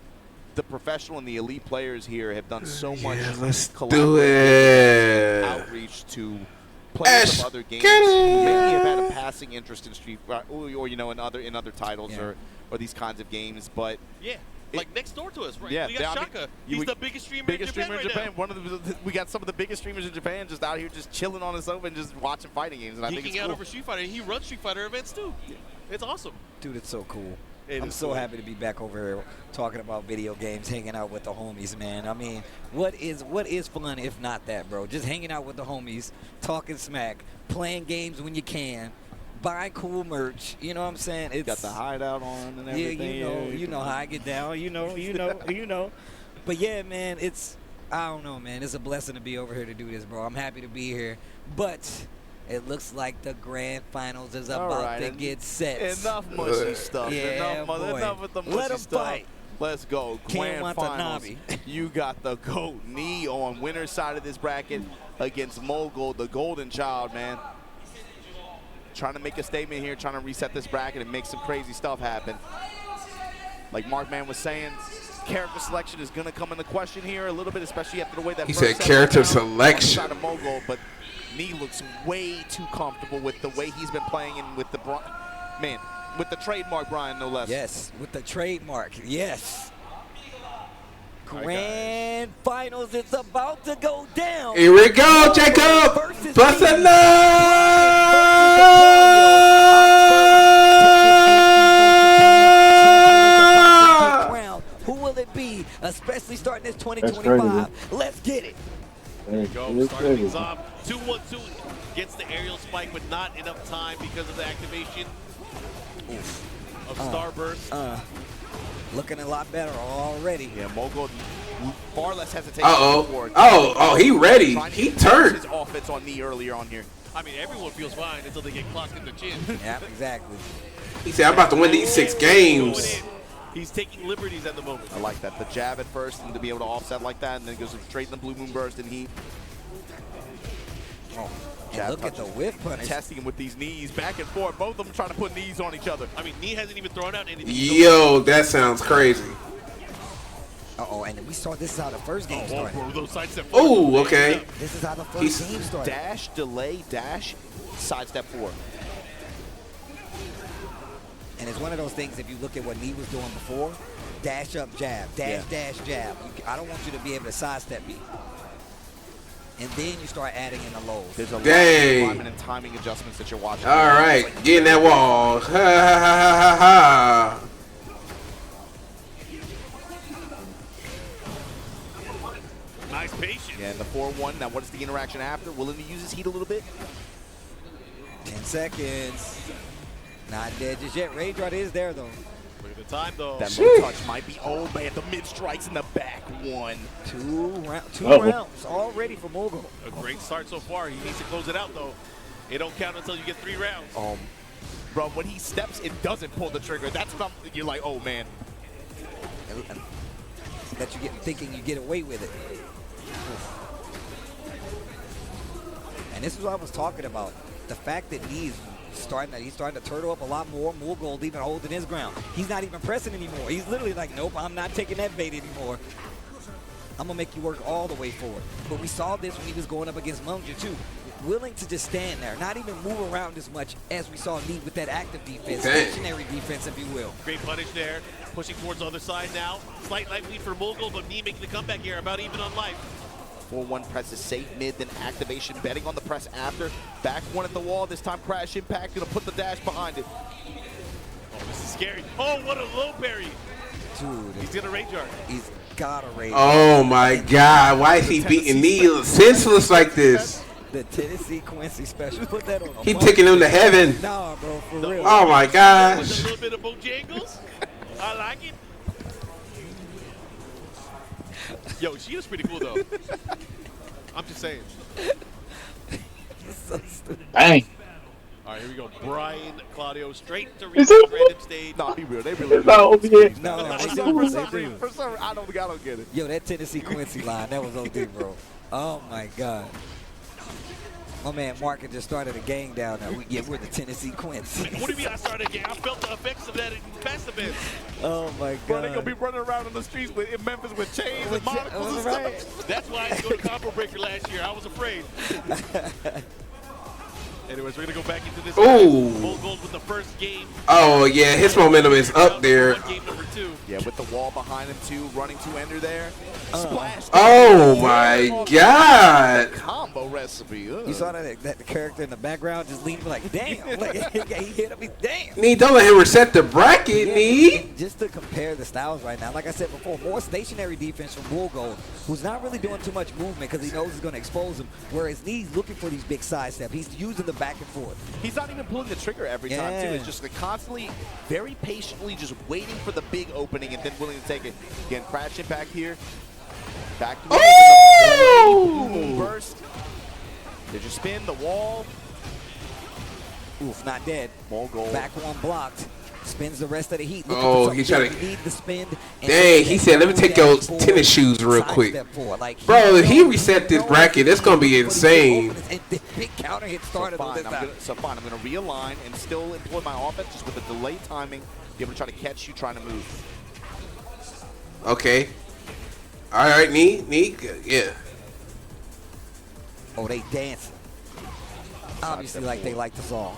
professional and the elite players here have done so much collaborative outreach to players of other games who maybe have had a passing interest in Street or you know in other titles or these kinds of games, but yeah. Like next door to us, right? Yeah, we got Shaka. He's the biggest streamer in Japan right now. One of we got some of the biggest streamers in Japan just out here just chilling on his sofa and just watching fighting games, and I think it's geeking out cool. over Street Fighter. He runs Street Fighter events too. Yeah. It's awesome. Dude, it's so cool. I'm so happy to be back over here talking about video games, hanging out with the homies, man. I mean, what is fun if not that, bro? Just hanging out with the homies, talking smack, playing games when you can, buying cool merch. You know what I'm saying? It's got the hideout on and everything. Yeah, you know how I get down. You know. But yeah, man, I don't know, man. It's a blessing to be over here to do this, bro. I'm happy to be here, but it looks like the grand finals is about to get set. Enough mushy stuff. Yeah, enough with the mushy Let 'em stuff. fight. Let's go. Grand finals. You got the GOAT knee on winner's side of this bracket against Mogul, the golden child, man. Trying to make a statement here, trying to reset this bracket and make some crazy stuff happen. Like Markman was saying, character selection is going to come into question here a little bit, especially after the way that he said character selection. On the side of Mogul, but Nee looks way too comfortable with the way he's been playing and with the with the trademark Brian, no less. Yes, with the trademark. Yes. Grand finals is about to go down. Here we go, Jacob. Bust a nut. Who will it be, especially starting this 2025? Let's get it. There you go, starting things off. 2-1-2 gets the aerial spike, but not enough time because of the activation of Starburst. Looking a lot better already. Yeah, Mogul far less hesitation. Oh, he ready. He turned his offense on Nee earlier on here. I mean, everyone feels fine until they get clocked in the chin. Yeah, exactly. He said, I'm about to win these 6 games. He's taking liberties at the moment. I like that. The jab at first and to be able to offset like that, and then goes straight in the blue moon burst and heat. And look at the whip punish. Testing him with these knees back and forth. Both of them trying to put knees on each other. I mean, Nee hasn't even thrown out anything. Yo, that sounds crazy. Uh-oh, and we saw this is how the first game started. Oh, okay. This is how the first game started. Dash, delay, dash, sidestep forward. And it's one of those things, if you look at what Nee was doing before, dash up, jab, dash, dash, jab. I don't want you to be able to sidestep me. And then you start adding in the lows. There's a lot of alignment and timing adjustments that you're watching. All right, get in that wall. Ha, ha, ha, ha, ha. Nice patience. Yeah, and the 4-1. Now, what is the interaction after? Willing to use his heat a little bit? 10 seconds. Not dead just yet. Raindrop is there, though. Look at the time, though. That low touch might be old, man. The mid strikes in the back. 1. 2 rounds already for Mogul. A great start so far. He needs to close it out, though. It don't count until you get 3 rounds. Bro, when he steps and doesn't pull the trigger, that's what you're like, oh, man. That you get thinking you get away with it. And this is what I was talking about. The fact that he's starting to turtle up a lot more. Mogul even holding his ground. He's not even pressing anymore. He's literally like, nope, I'm not taking that bait anymore. I'm going to make you work all the way forward. But we saw this when he was going up against Munja, too. Willing to just stand there, not even move around as much as we saw Nee with that active defense, stationary defense, if you will. Great punish there. Pushing towards the other side now. Slight light lead for Mogul, but Nee making the comeback here, about even on life. 4-1 press is safe mid, then activation, betting on the press after. Back one at the wall, this time crash impact, gonna put the dash behind it. Oh, this is scary. Oh, what a low parry. Dude. He's gonna rage art. He's got a rage. Oh my God! Why is he beating me senseless like this? The Tennessee Quincy special. Put that on. He taking him to heaven. Nah, bro, for real. Oh my gosh! With a little bit of Bojangles. I like it. Yo, she is pretty cool though. I'm just saying. So stupid. Dang. All right, here we go. Brian, Claudio, straight to Is it? random stage. Nah, he real. They really. It's not over yet. No, For some reason, I don't get it. Yo, that Tennessee Quincy line, that was OD, bro. Oh my God. My man Mark had just started a gang down there. We're the Tennessee Quincy. What do you mean I started a game? I felt the effects of that in past events. Oh my God. Bro, they gonna be running around in the streets in Memphis with chains and monocles and right. stuff. That's why I didn't go to Combo Breaker last year. I was afraid. Anyways, we're gonna go back into this. Ooh. Bull Gold with the first game. Oh yeah, his momentum is up there. Game number 2. Yeah, with the wall behind him too, running to ender there. Splash. Oh my God! Combo recipe. Ugh. You saw that the character in the background just leaning like, damn. Like, he hit me, damn. Nee, don't let him reset the bracket, Yeah, Nee. and just to compare the styles right now, like I said before, more stationary defense from Bull Gold, who's not really doing too much movement because he knows it's going to expose him, whereas Nee's looking for these big side steps. He's using the back and forth. He's not even pulling the trigger every time, too. Yeah. It's just like constantly, very patiently just waiting for the big opening and then willing to take it. Again, crash impact here. Back to the boom burst. Did you spin the wall? Oof, not dead. Bull Gold. Back one blocked. Spins the rest of the heat. Oh, he tried to. Need the spin. Dang, he said, "Let me take your tennis shoes real quick." Like, Bro, he reset this bracket. That's gonna be insane. And the big counter hit started on this time. I'm gonna realign and still employ my offense just with a delayed timing. Be able to try to catch you trying to move. Okay. All right, Nee, yeah. Oh, they dancing. Obviously, like they like the song.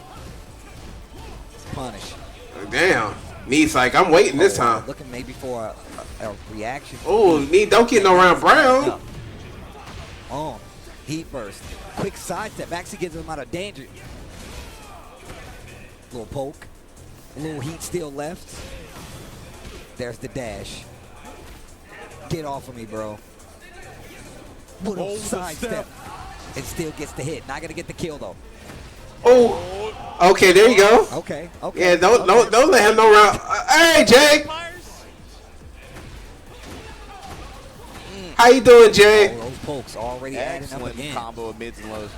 Punish. Damn. Nee's like, I'm waiting this time. Looking maybe for a reaction. Oh, Nee, don't get no round brown. No. Oh, heat burst. Quick side step. Actually gets him out of danger. Little poke. A little heat still left. There's the dash. Get off of me, bro. Put a side step. It still gets the hit. Not gonna get the kill though. Oh, okay, there you go. Okay. Yeah, don't let him know round. Hey, Jay. How you doing, Jay? Oh, those pokes already adding up again. Combo of mids and lows.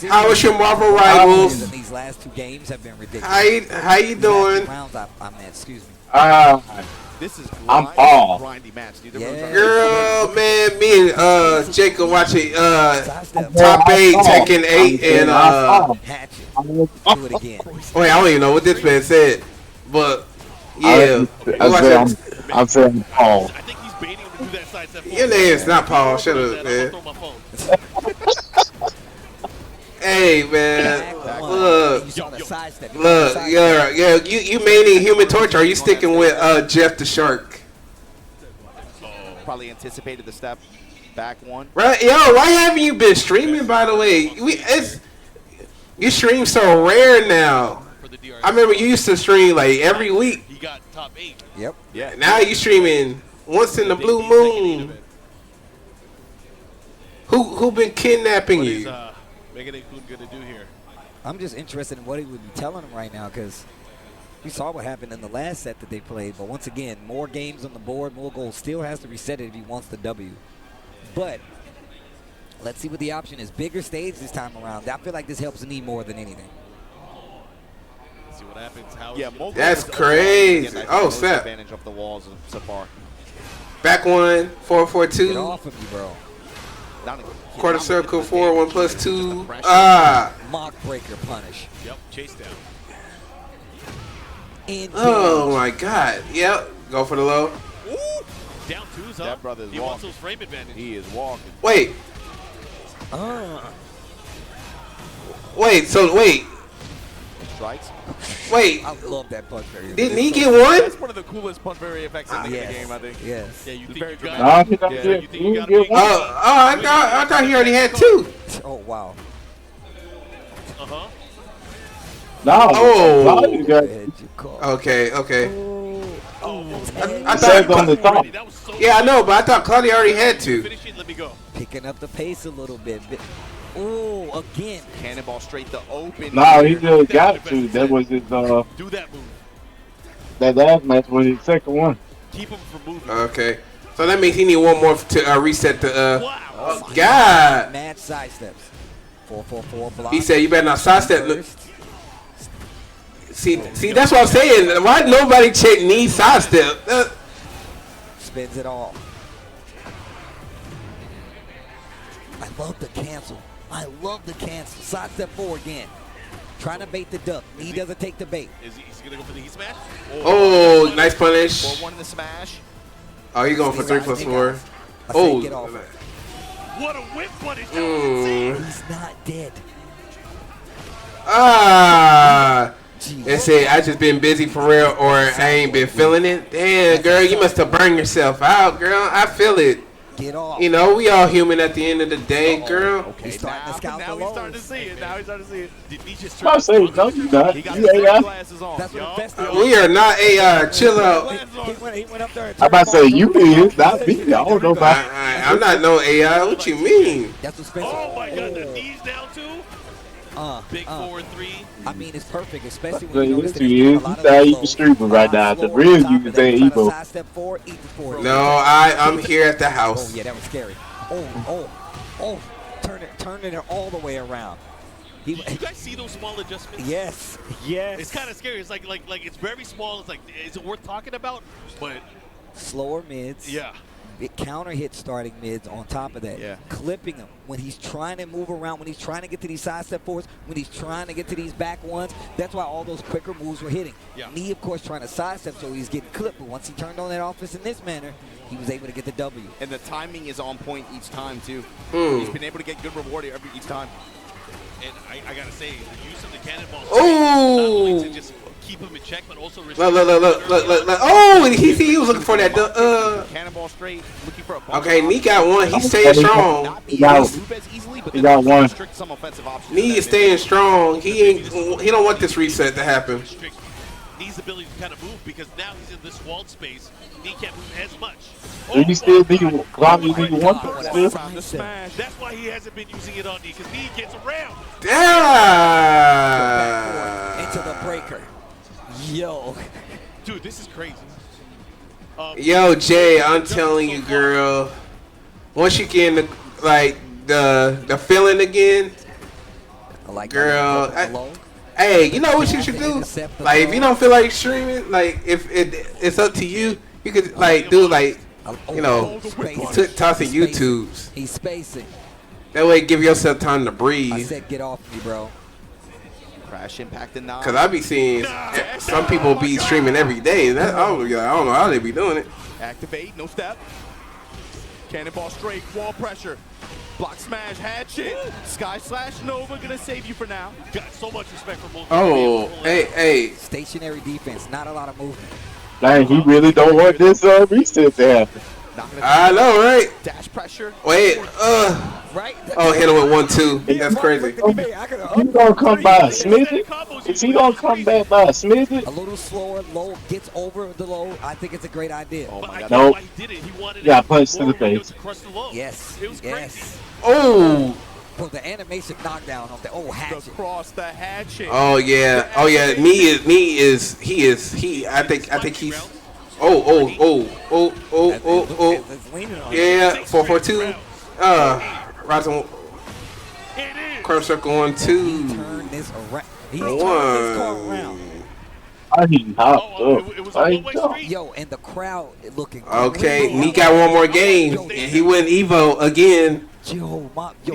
How was your Marvel Rivals? In these last 2 games have been ridiculous. How you doing? Rounds, I mean, excuse me. This is I'm Paul. grindy match, dude. Girl, man, me and Jacob watching Top 8, Tekken 8, and Do it again. Wait, I don't even know what this man said, but yeah, I'm saying Paul. I think he's baiting him to do that side step. Your name is not Paul. Shut up, man. Hey, man, look, yeah, you maining Human Torch, or are you sticking with Jeff the Shark? Probably anticipated the step. Back one. Right, yo, why haven't you been streaming, by the way? You stream so rare now. I remember you used to stream like every week. He got top 8. Yep. Yeah. Now you streaming once in the blue moon. Who been kidnapping you? Megan Kun gonna do here? I'm just interested in what he would be telling him right now because we saw what happened in the last set that they played. But once again, more games on the board, more goals. Still has to reset it if he wants the W. But let's see what the option is. Bigger stage this time around. I feel like this helps Nee more than anything. Let's see what happens. How That's crazy. Oh, snap. Advantage of the walls so far. Back one, 4-4-2. Get off of me, bro. Quarter circle 4, 1+2. Mock breaker punish. Yep, chase down. Oh my God. Yep. Go for the low. Ooh. Down 2's up. That brother is he walking. wants those frame advantage. He is walking. Wait. Wait. So wait. strikes. Wait. I love that punch variant. Didn't he get one? That's one of the coolest punch variant effects in the game, I think. Yes. Yeah, you think very you got dramatic. it? Yeah, You think you got it? I thought he already had 2. Oh, wow. Uh-huh. No. Oh. You got Okay. I said on the top. Yeah, I know, but I thought Claudia already had 2. Finish it, let me go. Picking up the pace a little bit. Oh, again. Cannonball straight to open. No, he just got to. That was his Do that move. that last match was his second one. Keep him from moving. Okay. So that means he need one more to reset the. Wow. Oh, God. Mad sidesteps. 4-4-4 block. He said you better not sidestep. See, that's what I'm saying. Why nobody check knee sidestep? Spins it all. I love the cancel. I love the cancel. Sidestep 4 again. Trying to bait the duck. He doesn't take the bait. Is he going to go for the heat smash? Oh, nice punish. 4-1 in the smash. Oh, he's going for 3+4. Get off. What a whip punish. He's not dead. They say I just been busy for real, or I ain't been feeling it. Damn, girl, you must have burned yourself out, girl. I feel it. Get off. You know, we all human at the end of the day, girl. Okay, He's starting to scout now the he's starting to lows. see it. Now he's starting to see it. Did he just I say, no, you not. He got You his ain't got. sunglasses on. That's what invested. We are not a chill out. He went up there and I'm about to say you is not me. I don't know about. I'm not no AI. What you mean? That's what Spencer. Oh, my God. The knees down, too? Big 4-3. I mean, it's perfect, especially So when you yes, notice that he he's doing is. a lot He's of not those even lows. streaming right now. The Slower real on top you of can that, say trying to Evo. sidestep 4, eat the 4. No, I'm here at the house. Oh, yeah, that was scary. Oh. Turning it all the way around. Did you guys see those small adjustments? Yes. It's kind of scary. It's like it's very small. It's like, is it worth talking about? But Slower mids. yeah. It counter hit starting mids on top of that. Yeah. Clipping him when he's trying to move around, when he's trying to get to these sidestep fours, when he's trying to get to these back ones. That's why all those quicker moves were hitting. Yeah. Knee, of course, trying to sidestep, so he's getting clipped. But once he turned on that offense in this manner, he was able to get the W. And the timing is on point each time, too. He's been able to get good reward each time. And I got to say, the use of the cannonball. Oh! Not only to just keep him in check, but also Look. Oh, and he was looking for that. Cannonball straight, looking for a Okay, Knee got one. He's staying strong. He got one. some offensive options. Knee is staying strong. He don't want this reset to happen. Knee's ability to kind of move because now he's in this walled space. Knee can't move as much. Do you still need Cloud? You need one still? That's why he hasn't been using it on Knee because Knee gets around. Into the breaker. Yo. Dude, this is crazy. Yo, Jay, I'm telling you, girl. Once you get in the feeling again, girl. Hey, you know what you should do? Like, if you don't feel like streaming, like if it's up to you, you could do tossing YouTubes. He's spacing. That way, give yourself time to breathe. I said, get off me, bro. Crash impact and Cause I be seeing some people be streaming every day. And I don't know how they be doing it. Activate, no step. Cannonball straight, wall pressure. Block smash, hatchet. Sky slash Nova gonna save you for now. Got so much respect for both. Oh, hey. Stationary defense, not a lot of movement. Dang, he really don't want this reset to happen. I know, right? Dash pressure. Wait, right? Oh, hit him with 1-2. That's crazy. He gonna come by a smidget? Is he gonna come back by a smidget? A little slower, low, gets over the low. I think it's a great idea. Oh my God. Nope. He did it. He wanted Yeah, punch to the face. Yes. It was crazy. Oh. Bro, the animation knockdown on the hatchet. Across the hatchet. Oh yeah. He. I think he's. Oh. Yeah, 4-4-2. Rising. Curve circle 1-2. Turn this around. He turned this car around. He hopped up. Yo, and the crowd looking. Okay, he got one more game, and he went EVO again.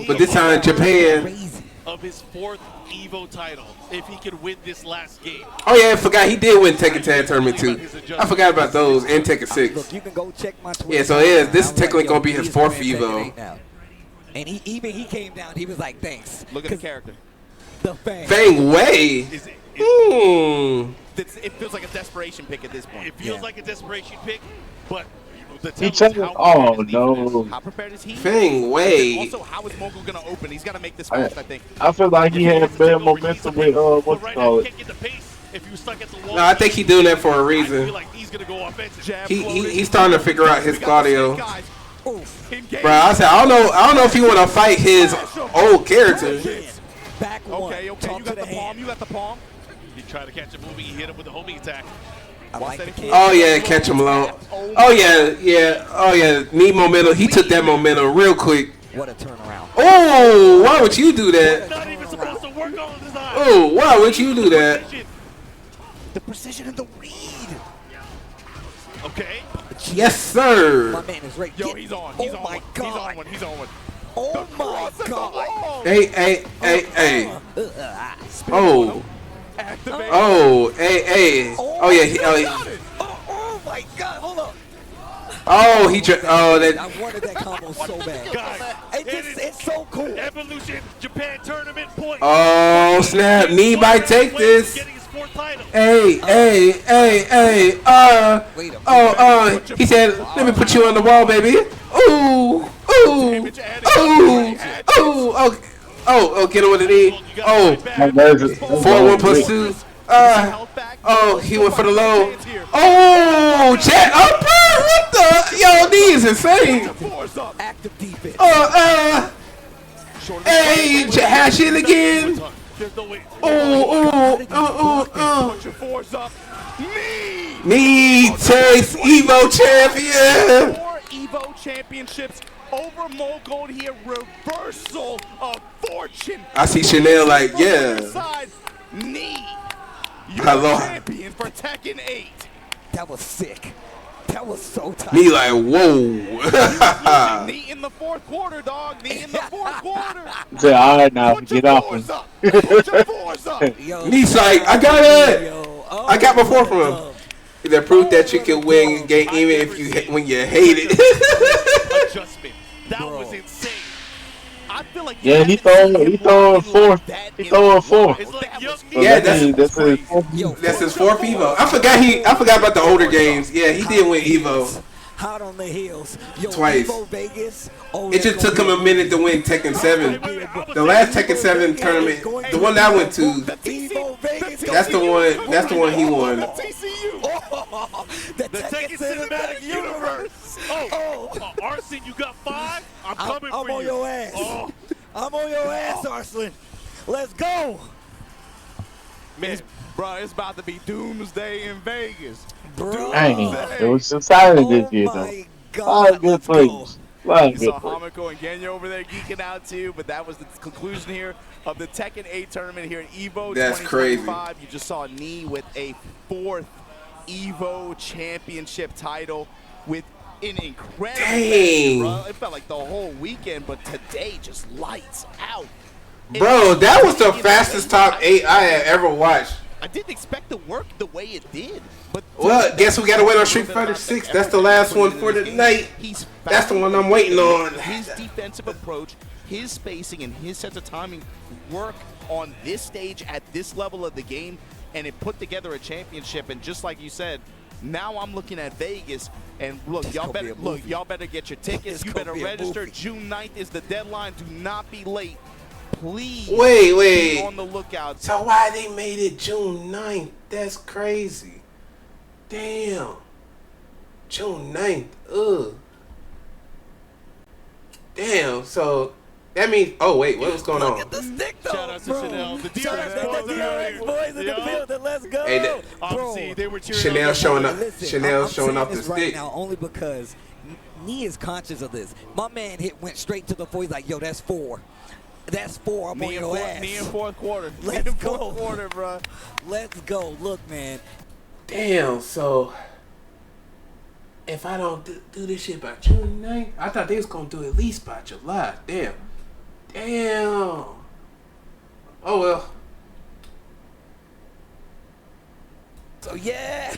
But this time Japan. Of his 4th EVO title, if he could win this last game. Oh yeah, I forgot he did win Tekken Tag Tournament too. I forgot about those and Tekken 6. Look, you can go check my Twitter. Yeah, so this is technically gonna be his 4th EVO. And he came down. He was like, "Thanks." Look at the character. The Fang. Fang Wei. It feels like a desperation pick at this point. It feels like a desperation pick, but the He tell is oh no. How prepared is he? Fang Wei. Also, how is Mogul going to open? He's got to make this fast, I think. I feel like he had better momentum with what you call it. No, I think he's doing that for a reason. He's starting to figure out his Claudio. Bro, I said I don't know if he want to fight his old character. Okay, you got the palm. You got the palm. He tried to catch a moving. He hit him with a homing attack. Oh yeah, catch him low. Oh yeah. Oh yeah, need momentum. He took that momentum real quick. What a turnaround. Oh, why would you do that? Not even supposed to work on his eye. Oh, why would you do that? The precision and the read. Okay. Yes, sir. My man is right. Yo, he's on. He's on. My God. He's on one. Oh my God. Hey. Oh. Oh, hey. Oh yeah. Oh my God. Hold up. Oh, that. I wanted that combo so bad. Guys, it's so cool. Evolution Japan tournament point. Oh snap! Knee might take this. Hey. He said, "Let me put you on the wall, baby." Ooh. Get him with the knee. Oh, 4-1 plus 2. Oh, he went for the low. Oh, Chet upper. What the? Yo, knee is insane. Active defense. Hey, hash it again. Knee takes EVO champion. 4 EVO championships over Mogul here. Reversal of fortune. I see Chanel like, yeah. Knee. Hello. Champion for Tekken 8. That was sick. That was so tight. Me like, whoa. Knee in the fourth quarter, dog. Knee in the fourth quarter. Say, all right now, get off him. Knee's like, I got it. I got my fourth from him. That proved that you can win a game even if when you hate it. Adjustment. That was insane. I feel like he throwing fourth. He throwing fourth. Yeah, that's his fourth EVO. I forgot about the older games. Yeah, he did win EVO. Hot on the heels. Yo, twice. EVO Vegas. It just took him a minute to win Tekken 7. The last Tekken 7 tournament, the one I went to, that's the one he won. The Tekken Cinematic Universe. Arsene, you got 5? I'm coming for you. I'm on your ass. I'm on your ass, Arsene. Let's go. Man, bro, it's about to be doomsday in Vegas. Dang, it was so silent this year, though. God, good plays. You saw Hamiko and Genya over there geeking out too, but that was the conclusion here of the Tekken 8 tournament here at EVO 2025. You just saw Knee with a 4th EVO championship title with an incredible match, bro. It felt like the whole weekend, but today just lights out. Bro, that was the fastest top 8 I had ever watched. I didn't expect to work the way it did. But well, guess we got to wait on Street Fighter 6. That's the last one for the night. That's the one I'm waiting on. His defensive approach, his spacing, and his sense of timing work on this stage at this level of the game, and it put together a championship. And just like you said, now I'm looking at Vegas, and look, y'all better get your tickets. You better register. June 9th is the deadline. Do not be late. Please wait. Be on the lookout. So why they made it June 9th? That's crazy. Damn. June 9th. Ugh. Damn. So that means. Oh wait, what was going on? Look at the stick though, shout out to Chanel. The DRX boys in the building. Let's go. Hey, obviously, they were cheering Chanel showing up. Listen, Chanel showing off the right stick. Now only because Knee is conscious of this. My man went straight to the 4. He's like, yo, that's 4. That's 4. I'm on your ass. Knee in fourth quarter. Let's go. Fourth quarter, bro. Let's go. Look, man. Damn. So if I don't do this shit by June 9th, I thought they was gonna do it at least by July. Damn. Oh well. So yeah.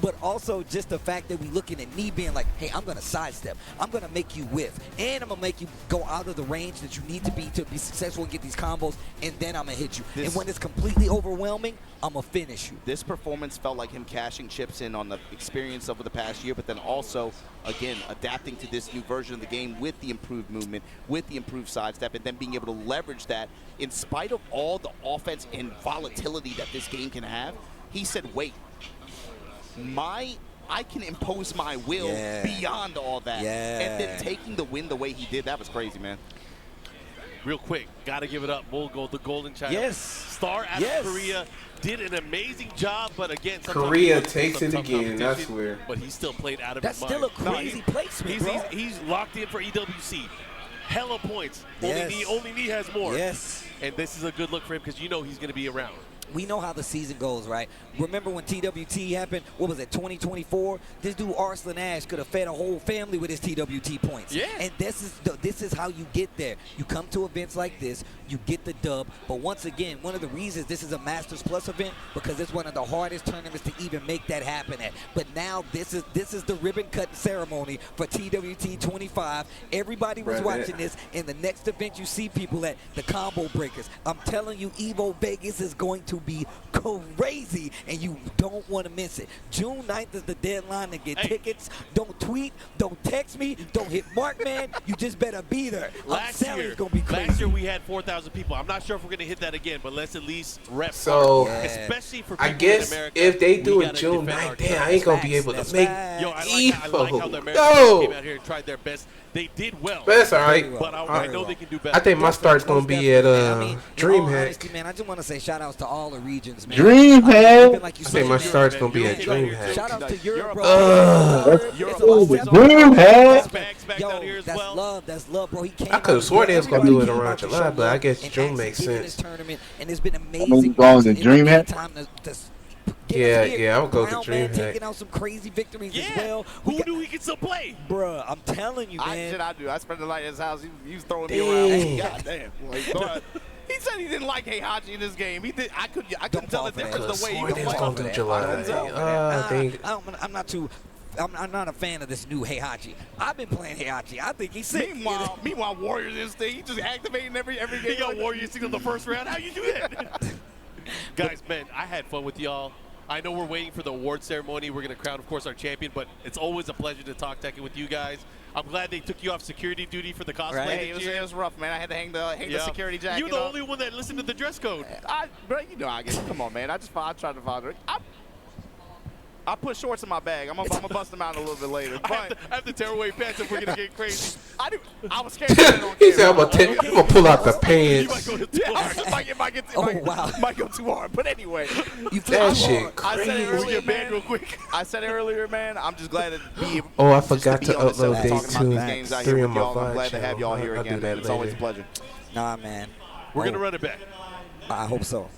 but also just the fact that we looking at knee being like, hey, I'm going to sidestep. I'm going to make you whiff. And I'm going to make you go out of the range that you need to be successful and get these combos. And then I'm going to hit you. And when it's completely overwhelming, I'm going to finish you. This performance felt like him cashing chips in on the experience over the past year, but then also, again, adapting to this new version of the game with the improved movement, with the improved sidestep, and then being able to leverage that in spite of all the offense and volatility that this game can have. He said, wait, I can impose my will beyond all that. And then taking the win the way he did, that was crazy, man. Real quick, got to give it up. Mulgo, the golden child. Yes. Star out of Korea, did an amazing job, but again, Korea takes it again, I swear. But he still played out of That's his still mind. a crazy placement, bro. He's locked in for EWC. Hella points. Only knee has more. Yes. And this is a good look for him because you know he's going to be around. We know how the season goes, right? Remember when TWT happened? What was it, 2024? This dude Arslan Ash could have fed a whole family with his TWT points. Yeah. And this is how you get there. You come to events like this, you get the dub. But once again, one of the reasons this is a Masters Plus event because it's one of the hardest tournaments to even make that happen at. But now this is the ribbon cutting ceremony for TWT 25. Everybody was watching this. In the next event, you see people at the combo breakers. I'm telling you, EVO Vegas is going to be crazy, and you don't want to miss it. June 9th is the deadline to get tickets. Don't tweet, don't text me, don't hit Mark, man. You just better be there. Last it's going to be crazy. Last year we had 4,000 people. I'm not sure if we're going to hit that again, but let's at least rep. So, especially for people I guess in America, if they do it June 9th, damn, I ain't going to be able to make Yo, I EVO. like how the Americans came out here and tried their best. They did well. But that's all right. But I know they can do better. I think my start's going to be at DreamHack. Man, I just want to say shout outs to all the regions, man. DreamHack. I think my start's going to be at DreamHack. Shout out to Europe, bro. DreamHack. Yo, that's love. That's love, bro. He came I could have sworn they was going to do it around July, but I guess June makes sense. Tournament, and it's been amazing. Going to DreamHack? Yeah, I would go to DreamHack. Taking out some crazy victories as well. Who knew he could still play? Bruh, I'm telling you, man. I spent the night at his house. He was throwing me around. God damn. He said he didn't like Heihachi in this game. He did. I couldn't tell the difference the way he was going to July. I'm not a fan of this new Heihachi. I've been playing Heihachi. I think he's sick. Meanwhile, Warriors instinct. He just activating every game. He got Warriors instinct on the first round. How you do that? Guys, man, I had fun with y'all. I know we're waiting for the award ceremony. We're going to crown, of course, our champion, but it's always a pleasure to talk Tekken with you guys. I'm glad they took you off security duty for the cosplay. It was rough, man. I had to hang the security jacket. You're the only one that listened to the dress code. Bro, you know I guess. Come on, man. I tried to follow it. I put shorts in my bag. I'm gonna bust them out a little bit later. I have to tear away pants if we're gonna get crazy. I was scared. He said, I'm gonna pull out the pants. Might go too hard. But anyway, that shit crazy. I said it earlier, man. Real quick. I said it earlier, man. I'm just glad to be. I forgot to upload day 2 3 on my I'm VOD glad to have y'all here again, man. It's always a pleasure. Nah, man. We're gonna run it back. I hope so,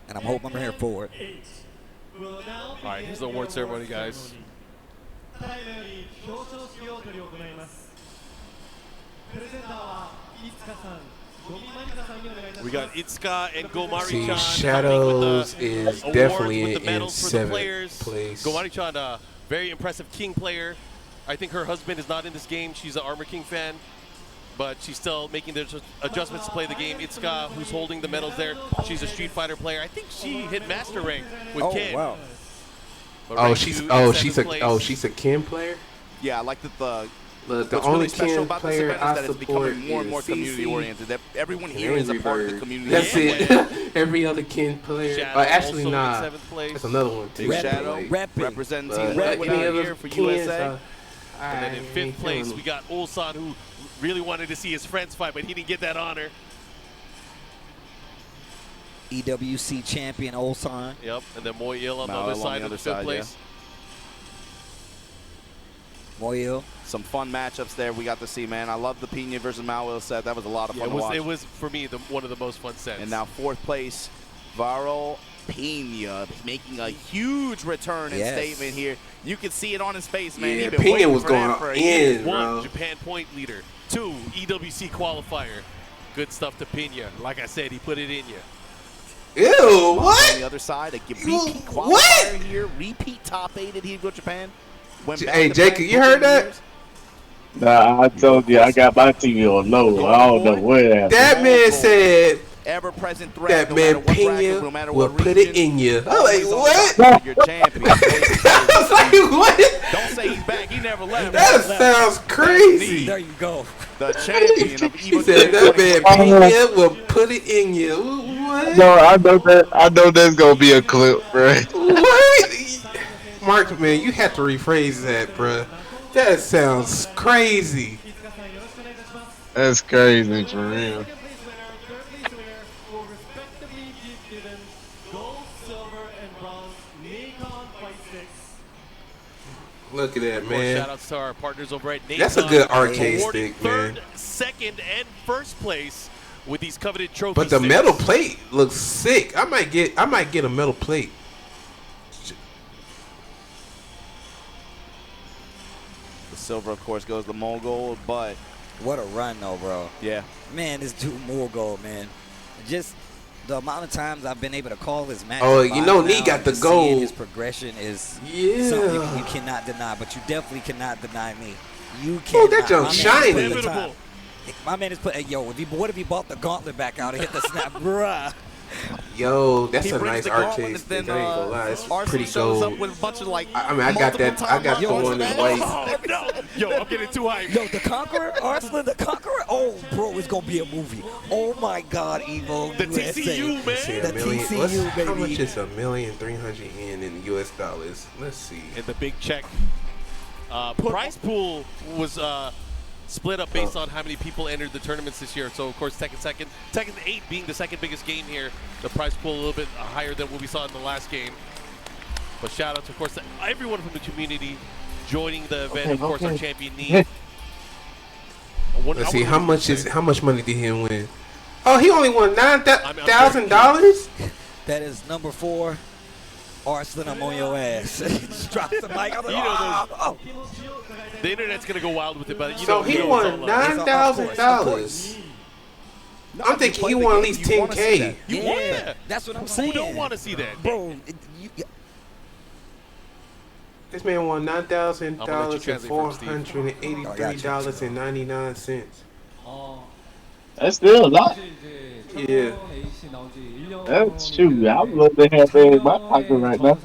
and I'm hoping I'm here for it. All right, here's the award ceremony, guys. We got Itsuka and Gomari-chan. Shadows is definitely in 7th place. Gomari-chan, very impressive King player. I think her husband is not in this game. She's an Armor King fan, but she's still making the adjustments to play the game. Itsuka, who's holding the medals there, she's a Street Fighter player. I think she hit Master Rank with Ken. Wow. She's a Ken player? Yeah, I like that the only Ken player I that it's support becoming more and more community oriented. That everyone here is a part of the community. That's it. Every other Ken player. Actually, nah. That's another one too. Big Shadow representing Team Red here for USA. And then in 5th place, we got Ulsan, who really wanted to see his friends fight, but he didn't get that honor. EWC champion Ulsan. Yep, and then Moyil on the other side of the 5th place. Moyil. Some fun matchups there we got to see, man. I love the Pena versus Manuel set. That was a lot of fun to watch. It was, for me, one of the most fun sets. And now 4th place, Varro Pena making a huge return and statement here. You can see it on his face, man. Yeah, Pena was going in, 1, Japan point leader. 2, EWC qualifier. Good stuff to Pena. Like I said, he put it in you. Ew, what? On the other side, a repeat qualifier here, repeat top 8 at EVO Japan. Hey, Jacob, you heard that? Nah, I told you I got my TV on low. I don't know where that man said. Ever-present threat. That man Pena will put it in you. I'm like, what? Your champion. I was like, what? Don't say he's back. He never left. That sounds crazy. There you go. The champion of He EVO said that man Pena will put it in you. What? No, I know that. I know there's gonna be a clip, bro. What? Mark, man, you have to rephrase that, bro. That sounds crazy. That's crazy for real. Look at that, More man. shout outs to our partners over at Nathan. That's a good arcade stick, third, man. second, and first place with these coveted trophies. But the metal plate looks sick. I might get a metal plate. The silver, of course, goes to Mogul, but what a run, though, bro. Yeah. Man, this dude Mogul, man. Just the amount of times I've been able to call this match. Oh, you know, Nee got the gold. His progression is something you cannot deny, but you definitely cannot deny me. You can't. Oh, that junk shiny. My man is putting, yo, what if he bought the gauntlet back out and hit the snap, bruh? Yo, that's a nice arcade stick. I ain't gonna lie, it's pretty gold. With a bunch of, like, I mean, I got that. I got the one in white. Oh, no. Yo, I'm getting too hyped. Yo, the Conqueror, Arslan, the Conqueror. Oh, bro, it's gonna be a movie. Oh my God, Evo. The TCU, man. The TCU, baby. How much is $1,300,000 in US dollars? Let's see. And the big check. Prize pool was split up based on how many people entered the tournaments this year. So, of course, Tekken 8 being the second biggest game here. The prize pool a little bit higher than what we saw in the last game. But shout out to, of course, to everyone from the community joining the event. Of course, our champion Nee. Let's see how much money did he win? Oh, he only won $9,000. That is number 4. Arslan, I'm on your ass. Just drop the mic. I'm like, the internet's gonna go wild with it, but so he won $9,000. I'm thinking he won at least $10K. Yeah, that's what I'm saying. Who don't want to see that, bro? This man won $9,483.99. That's still a lot. Yeah. That's true. I would love to have that in my pocket right now.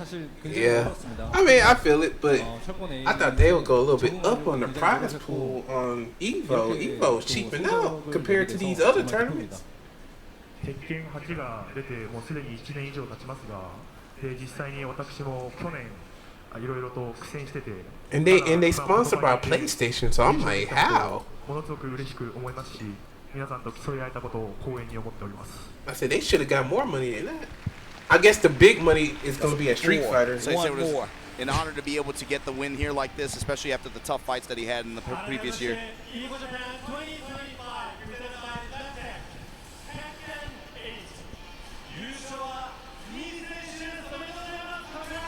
Yeah. I mean, I feel it, but I thought they would go a little bit up on the prize pool on EVO. EVO's cheaping out compared to these other tournaments. 鉄拳8が出てもうすでに1年以上経ちますが、実際に私も去年いろいろと苦戦してて。And they sponsored by PlayStation, so I'm like, how? ものすごく嬉しく思いますし、皆さんと競い合えたことを光栄に思っております。I said they should have got more money than that. I guess the big money is going to be at Street Fighter. So it was an honor to be able to get the win here like this, especially after the tough fights that he had in the previous year.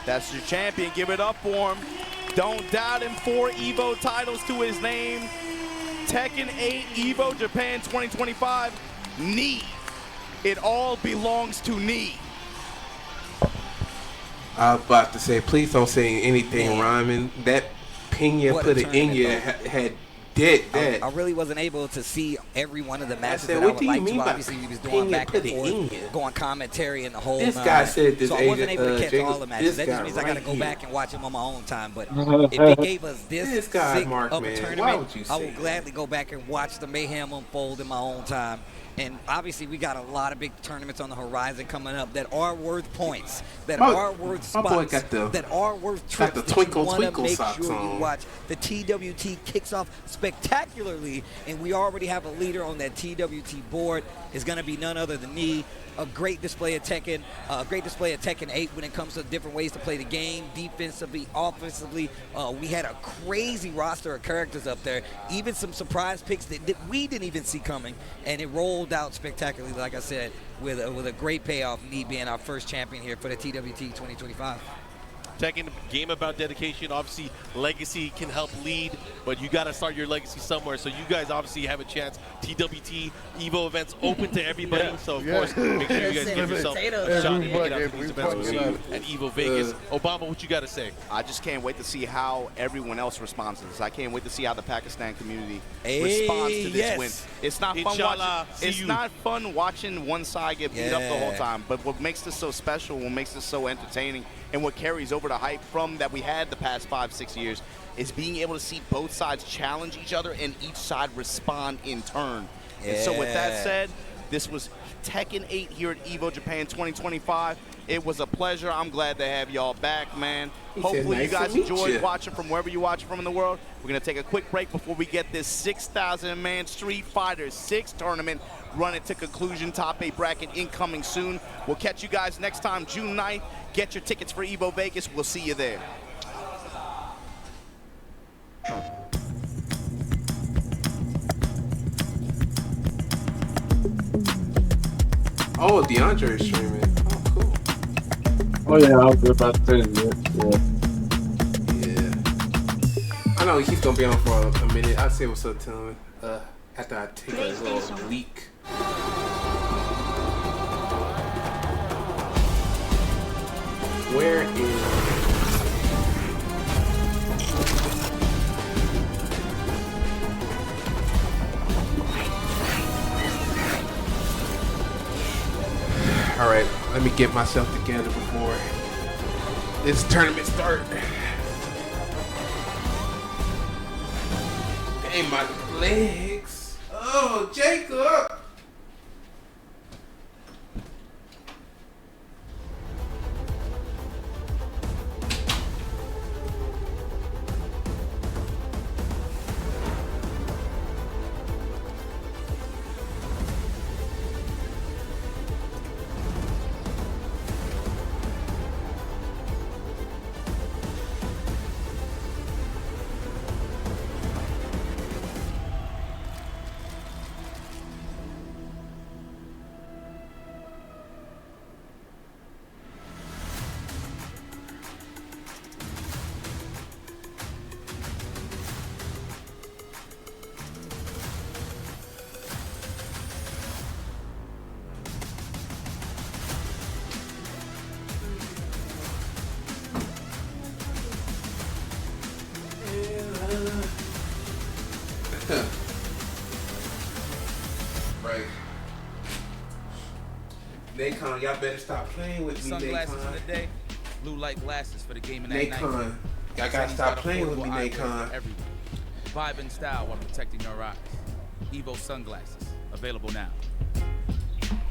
That's your champion. Give it up for him. Don't doubt him. 4 EVO titles to his name. Tekken 8 EVO Japan 2025. Nee. It all belongs to Nee. I was about to say, please don't say anything rhyming. That Pena put it in you had did that. I really wasn't able to see every one of the matches said, that I what would do you like mean to. by Obviously, he was doing Pena back put and it in forth, you? going commentary and the whole This guy said this so I wasn't able to catch Jacob, all the matches. That this just means guy I got to right go here. back and watch them on my own time. But if they gave us this guy, sick Mark, of a man, why tournament, would you I say will gladly go back and watch the mayhem unfold in my own time. And obviously, we got a lot of big tournaments on the horizon coming up that are worth points, that are worth spots, that are worth trips. Got the twinkle twinkle make socks sure on. you watch. The TWT kicks off spectacularly, and we already have a leader on that TWT board. Is going to be none other than me. A great display of Tekken, a great display of Tekken 8 when it comes to different ways to play the game, defensively, offensively. We had a crazy roster of characters up there, even some surprise picks that we didn't even see coming, and it rolled out spectacularly, like I said, with a great payoff, me being our first champion here for the TWT 2025. Tekken, game about dedication. Obviously, legacy can help lead, but you got to start your legacy somewhere. So you guys obviously have a chance. TWT, EVO events open to everybody. So, of course, make sure you guys give yourself a shot and get out to these events. We'll see you at EVO Vegas. Obama, what you got to say? I just can't wait to see how everyone else responds to this. I can't wait to see how the Pakistan community responds to this win. It's not fun watching. It's not fun watching one side get beat up the whole time. But what makes this so special, what makes this so entertaining, and what carries over the hype from that we had the past 5-6 years is being able to see both sides challenge each other and each side respond in turn. And so with that said, this was Tekken 8 here at EVO Japan 2025. It was a pleasure. I'm glad to have y'all back, man. Hopefully you guys enjoyed watching from wherever you watch from in the world. We're going to take a quick break before we get this 6,000-man Street Fighter 6 tournament running to conclusion. Top 8 bracket incoming soon. We'll catch you guys next time, June 9th. Get your tickets for EVO Vegas. We'll see you there. Oh, DeAndre is streaming. Oh, cool. Oh yeah, I was about to say that. Yeah. I know he's gonna be on for a minute. I'll say what's up to him after I take a little leak. Where is? All right, let me get myself together before this tournament starts. Hey, my legs. Oh, Jacob. Right. Nacon, y'all better stop playing with me, Sunglasses Nacon. for the day, blue light glasses for the game in that night. Nacon, y'all gotta stop playing with me, Nacon. Vibe and style while protecting your eyes. EVO sunglasses, available now.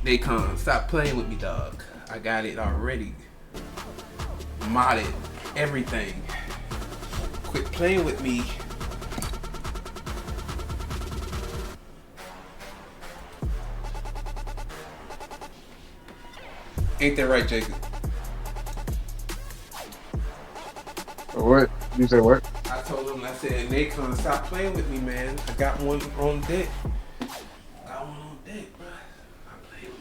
Nacon, stop playing with me, dog. I got it already. Modded, everything. Quit playing with me. Ain't that right, Jacob? What? You say what? I told him, I said, Nacon, stop playing with me, man. I got one on deck. Got one on deck, bro. Stop playing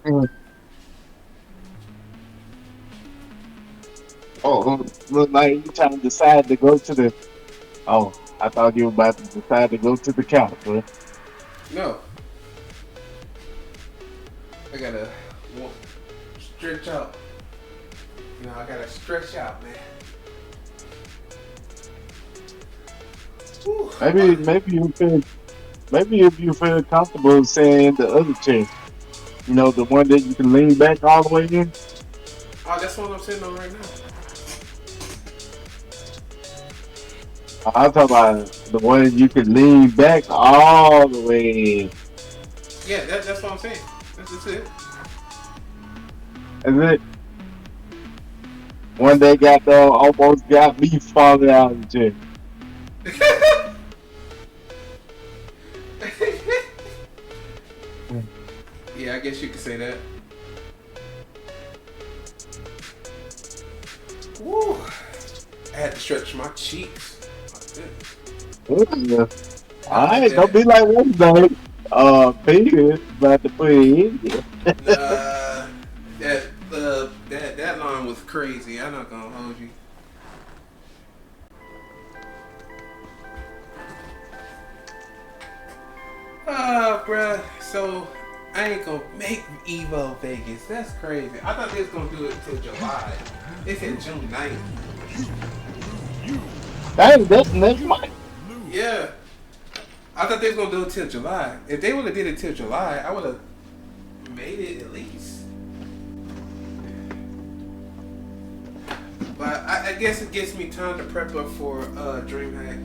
with me. Oh, look like you trying to decide to go to the. Oh, I thought you were about to decide to go to the couch, bro. No. I gotta stretch out. You know, I gotta stretch out, man. Whew. Maybe if you feel comfortable saying the other chair, you know, the one that you can lean back all the way in. Oh, that's what I'm sitting on right now. I'm talking about the one you can lean back all the way in. Yeah, that's what I'm saying. That's it. Is it? One day got almost got me falling out of the chair. Yeah, I guess you could say that. Woo! I had to stretch my cheeks. Yeah. Alright, don't be like one day. Peter about to put it in here. That line was crazy. I'm not gonna hold you. Bruh. So I ain't gonna make EVO Vegas. That's crazy. I thought they was gonna do it until July. They said June 9th. That's next month. Yeah. I thought they was gonna do it till July. If they would have did it till July, I would have made it at least. But I guess it gives me time to prep up for DreamHack.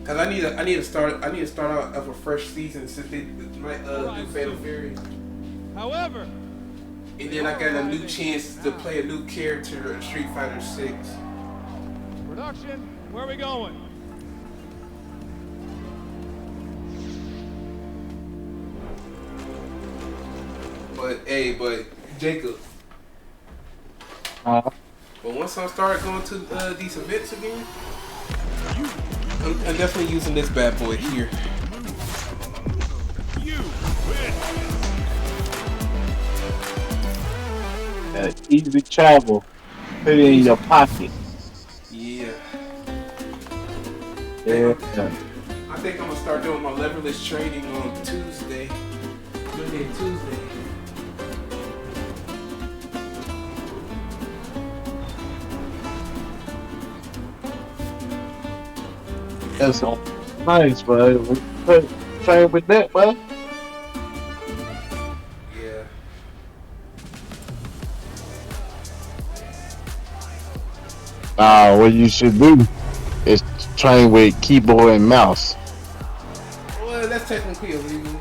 Cause I need to start out of a fresh season since they might do Fatal Fury. However, and then I got a new chance to play a new character in Street Fighter 6. Production, where are we going? But Jacob. But once I start going to these events again, I'm definitely using this bad boy here. Easy travel. Put it in your pocket. Yeah. Yeah. I think I'm gonna start doing my leverless training on Tuesday. Monday and Tuesday. That's all nice, bro. Train with that, bro. Yeah. What you should do is train with keyboard and mouse. Well, that's technically illegal.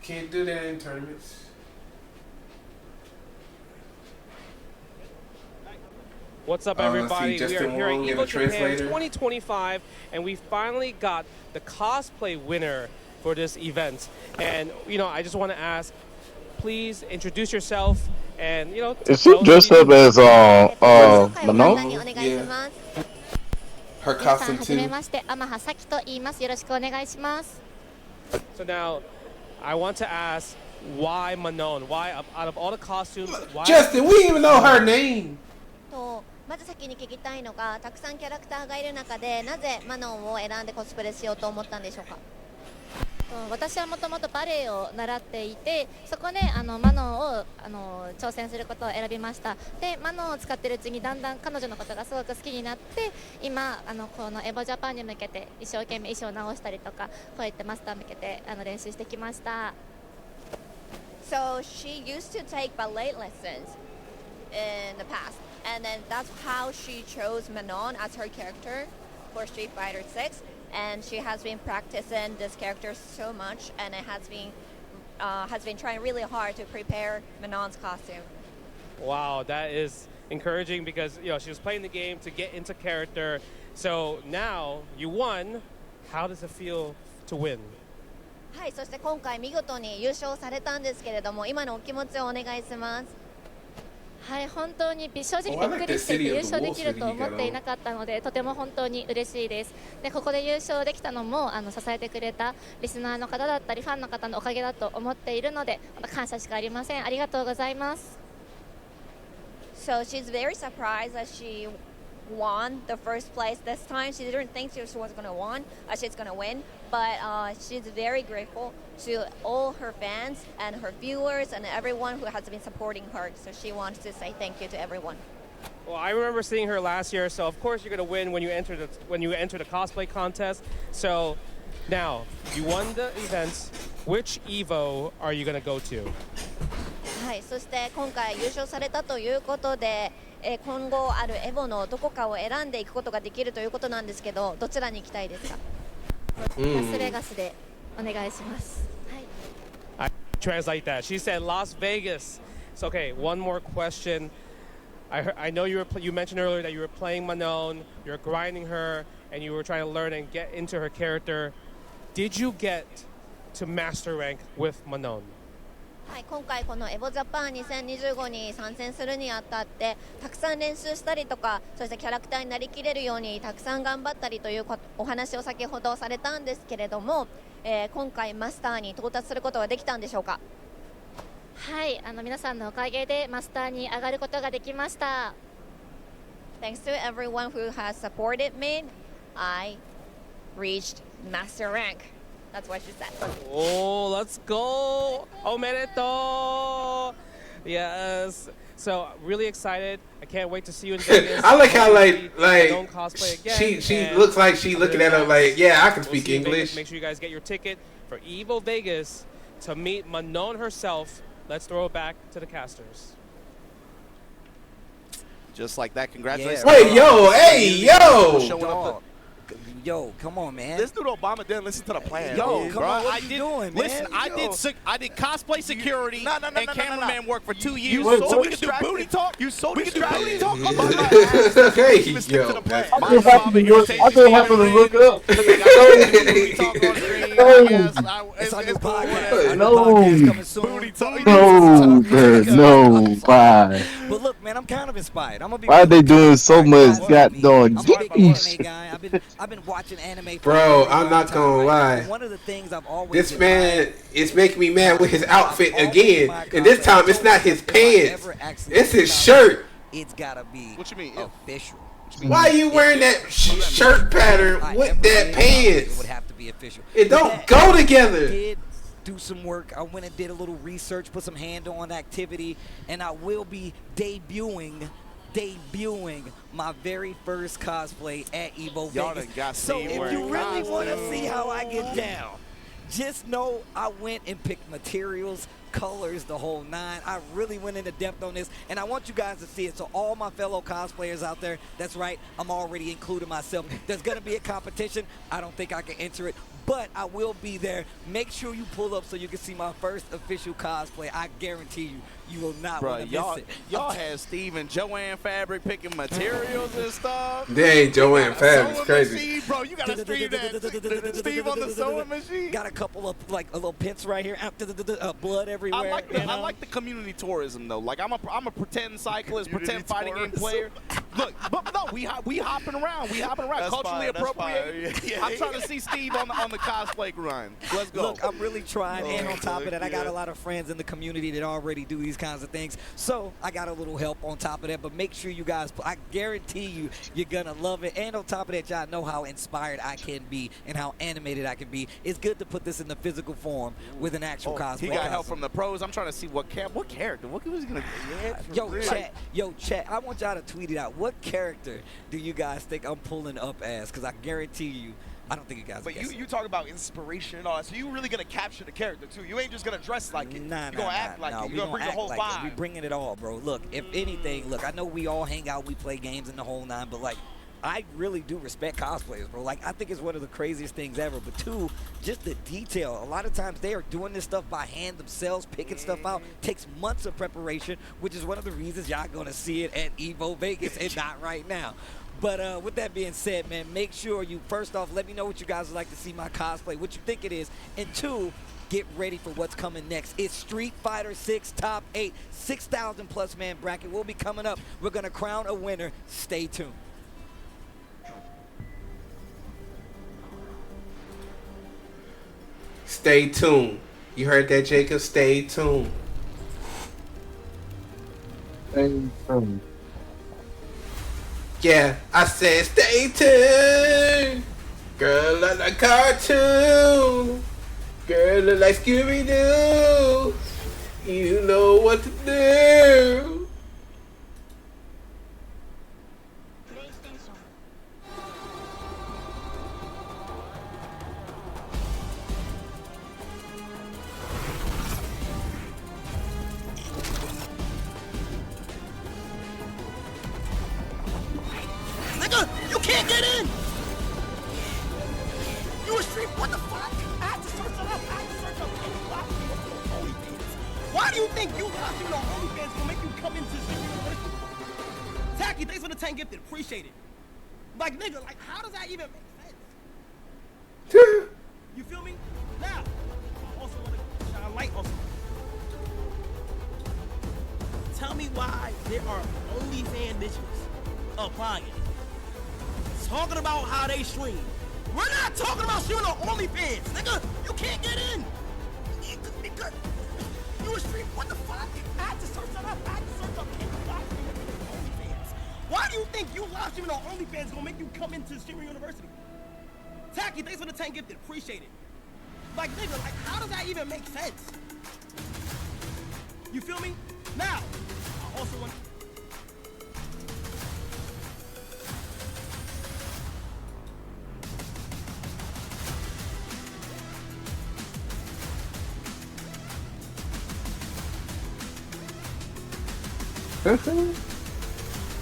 Can't do that in tournaments. What's up, everybody? We are here at EVO Japan 2025, and we finally got the cosplay winner for this event. And I just want to ask, please introduce yourself and Is she dressed up as Manon? Yeah. Her costume too. So now, I want to ask, why Manon? Why, out of all the costumes, why? Justin, we didn't even know her name. まず先に聞きたいのが、たくさんキャラクターがいる中でなぜマノンを選んでコスプレしようと思ったんでしょうか。私はもともとバレエを習っていて、そこでマノンを挑戦することを選びました。で、マノンを使っているうちにだんだん彼女のことがすごく好きになって、今このエボジャパンに向けて一生懸命衣装を直したりとか、こういったマスター向けて練習してきました。So she used to take ballet lessons in the past. And then that's how she chose Manon as her character for Street Fighter 6. And she has been practicing this character so much, and it has been trying really hard to prepare Manon's costume. Wow, that is encouraging because she was playing the game to get into character. So now you won. How does it feel to win? はい、そして今回見事に優勝されたんですけれども、今のお気持ちをお願いします。はい、本当に正直びっくりしていて優勝できると思っていなかったので、とても本当に嬉しいです。で、ここで優勝できたのも支えてくれたリスナーの方だったりファンの方のおかげだと思っているので、感謝しかありません。ありがとうございます。So she's very surprised that she won the first place this time. She didn't think she was going to win, she's going to win, but she's very grateful to all her fans and her viewers and everyone who has been supporting her. So she wants to say thank you to everyone. Well, I remember seeing her last year, so of course you're going to win when you enter the cosplay contest. So now you won the events. Which EVO are you going to go to? はい、そして今回優勝されたということで、今後あるエボのどこかを選んでいくことができるということなんですけど、どちらに行きたいですか？ラスベガスでお願いします。I translate that. She said Las Vegas. So okay, one more question. I know you mentioned earlier that you were playing Manon, you're grinding her, and you were trying to learn and get into her character. Did you get to master rank with Manon? はい、今回このエボジャパン2025に参戦するにあたってたくさん練習したりとか、そしてキャラクターになりきれるようにたくさん頑張ったりというお話を先ほどされたんですけれども、今回マスターに到達することはできたんでしょうか？はい、皆さんのおかげでマスターに上がることができました。Thanks to everyone who has supported me, I reached master rank. That's what she said. Oh, let's go! Omedetou! Yes. So really excited. I can't wait to see you in Vegas. I like how don't cosplay again. she looks like she looking at her like, yeah, I can speak English. Make sure you guys get your ticket for EVO Vegas to meet Manon herself. Let's throw it back to the casters. Just like that, congratulations. Yeah. Wait, yo, hey, yo! Yo, come on, man. This dude Obama didn't listen to the plan. Yo, come on, what are you doing, man? Listen, I did cosplay security and cameraman work for 2 years, You so we can do booty talk. We can do booty talk. Hey, yo. I just happened to look up. No, bye. But look, man, I'm kind of inspired. Why are they doing so much goddamn I've been watching anime. Bro, I'm not gonna lie. One of the things I've always this man is making me mad with his outfit again, and this time it's not his pants. It's his shirt. It's gotta be what you mean official. Why are you wearing that shirt pattern with that pants? It would have to be official. It don't go together. Did do some work. I went and did a little research, put some hand-on activity, and I will be debuting my very first cosplay at EVO Vegas. So if you really want to see how I get down, just know I went and picked materials, colors, the whole nine. I really went into depth on this, and I want you guys to see it. So all my fellow cosplayers out there, that's right, I'm already including myself. There's going to be a competition. I don't think I can enter it, but I will be there. Make sure you pull up so you can see my first official cosplay. I guarantee you, you will not want to miss it. Y'all had Steve and Joanne Fabric picking materials and stuff. Dang, Joanne Fabric's crazy. Machine, bro, you got to stream that. Steve on the sewing machine. Got a couple of like a little pins right here, blood everywhere. I like the community tourism though. Like I'm a pretend cyclist, pretend fighting game player. Look, but no, we hopping around. That's culturally fine, appropriated. Yeah. I'm trying to see Steve on the cosplay grind. Let's go. Look, I'm really trying, and on top of that, I got a lot of friends in the community that already do these kinds of things. So I got a little help on top of that. But make sure you guys, I guarantee you, you're gonna love it. And on top of that, y'all know how inspired I can be and how animated I can be. It's good to put this in the physical form with an actual cosplay. He got help from the pros. I'm trying to see what character. What was he gonna get? Yo, chat. I want y'all to tweet it out. What character do you guys think I'm pulling up as? Because I guarantee you, I don't think you guys. But you talk about inspiration and all that, so you really gonna capture the character too. You ain't just gonna dress like it. Nah, you gonna act like it. You gonna bring the whole vibe. We bringing it all, bro. Look, if anything, look, I know we all hang out, we play games in the whole nine, but like, I really do respect cosplayers, bro. Like, I think it's one of the craziest things ever. But two, just the detail. A lot of times they are doing this stuff by hand themselves, picking stuff out. Takes months of preparation, which is one of the reasons y'all gonna see it at EVO Vegas and not right now. But with that being said, man, make sure you, first off, let me know what you guys would like to see my cosplay, what you think it is. And two, get ready for what's coming next. It's Street Fighter 6 Top 8, 6,000 plus man bracket will be coming up. We're going to crown a winner. Stay tuned. Stay tuned. You heard that, Jacob? Stay tuned. Stay tuned. Yeah, I said stay tuned. Girl look like cartoon. Girl look like Scooby-Doo. You know what to do. You can't get in! You a street, what the fuck? I had to search it up, Why do you think you watching the OnlyFans will make you come into street? Tacky, thanks for the 10 gifted, appreciate it. Like, nigga, like, how does that even make sense? You feel me? Now, I also want to shine light on something. Tell me why there are OnlyFans bitches applying. Talking about how they stream. We're not talking about streaming on OnlyFans, nigga. You can't get in. You a stream? What the fuck? I had to search that up. I had to search up any live streaming on OnlyFans. Why do you think you live streaming on OnlyFans gonna make you come into streaming university? Tacky, thanks for the 10 gifted. Appreciate it. Like, nigga, like, how does that even make sense? You feel me? Now, I also want.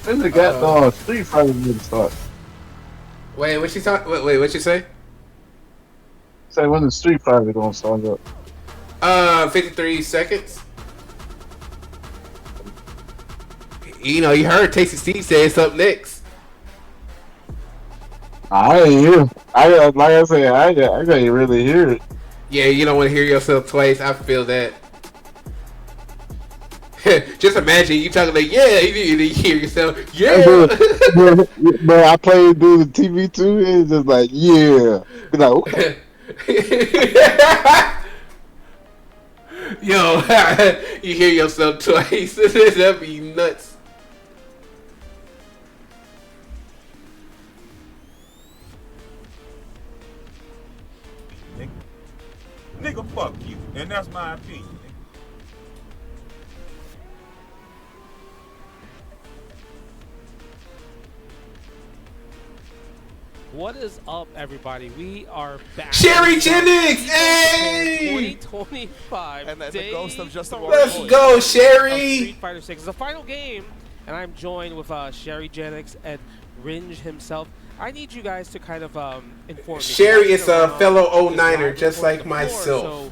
When the goddamn Street Fighter movie start? Wait, what she talk? Wait, what you say? Say when the Street Fighter gonna start up? 53 seconds. You know, you heard Tasty Steve say it's up next. I ain't hear. Like I said, I can't really hear it. Yeah, you don't want to hear yourself twice. I feel that. Just imagine you talking like, yeah, you hear yourself, yeah. But I played through the TV too, and it's just like, yeah. Be like, okay. Yo, you hear yourself twice. That'd be nuts. Nigga, fuck you. And that's my opinion. What is up, everybody? We are back. Sherry Jennings, hey! 2025. And then the ghost of Justin Let's go, Sherry! Street Fighter 6 is the final game, and I'm joined with Sherry Jennings and Ringe himself. I need you guys to kind of inform me. Sherry is a fellow 09er, just like myself. So,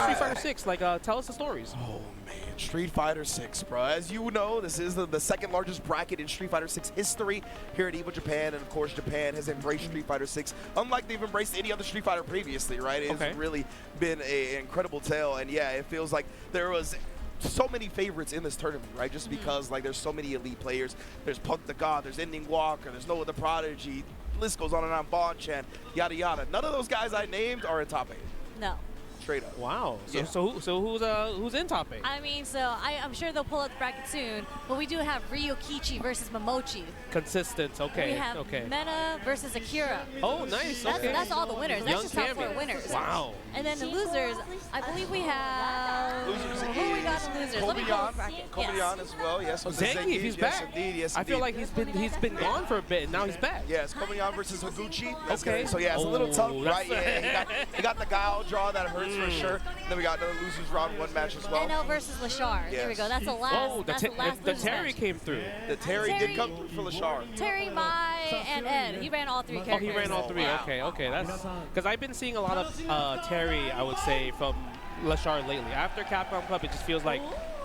Street Fighter 6, like, tell us the stories. Oh man, Street Fighter 6, bro. As you know, this is the second largest bracket in Street Fighter 6 history here at EVO Japan, and of course, Japan has embraced Street Fighter 6, unlike they've embraced any other Street Fighter previously, right? It's really been an incredible tale, and yeah, it feels like there was so many favorites in this tournament, right? Just because like there's so many elite players. There's Punk the God, there's Ending Walker, there's Noah the Prodigy. List goes on and on. Bonchan, yada yada. None of those guys I named are in top 8. No. Straight up. Wow. So who's in top 8? I mean, I'm sure they'll pull out the bracket soon, but we do have Ryokichi versus Momochi. Consistent. Okay. We have okay. Meta versus Akira. Oh, nice. Okay. That's all the winners. That's Young just top 4 champions. winners. Wow. And then the losers, I believe we have. Who we got in losers? Let me pull the bracket. Kobayan as well. Yes. Zangief, he's back. Indeed. Yes, I feel like he's been gone for a bit, and now he's back. Yes, Kobayan versus Higuchi. That's Okay. Good. So yeah, it's a little tough, right? that's- Yeah, he got the Guile draw that hurts for sure. Then we got another losers round 1 match as well. NO versus Lashar. There we go. That's the last. Oh, that's the last the losers Terry match. came through. The Terry did come through for Lashar. Terry, Mai, and Ed. He ran all 3 characters. Oh, he ran all 3. Wow. Okay. That's because I've been seeing a lot of Terry, I would say, from Lashar lately. After Capcom Club, it just feels like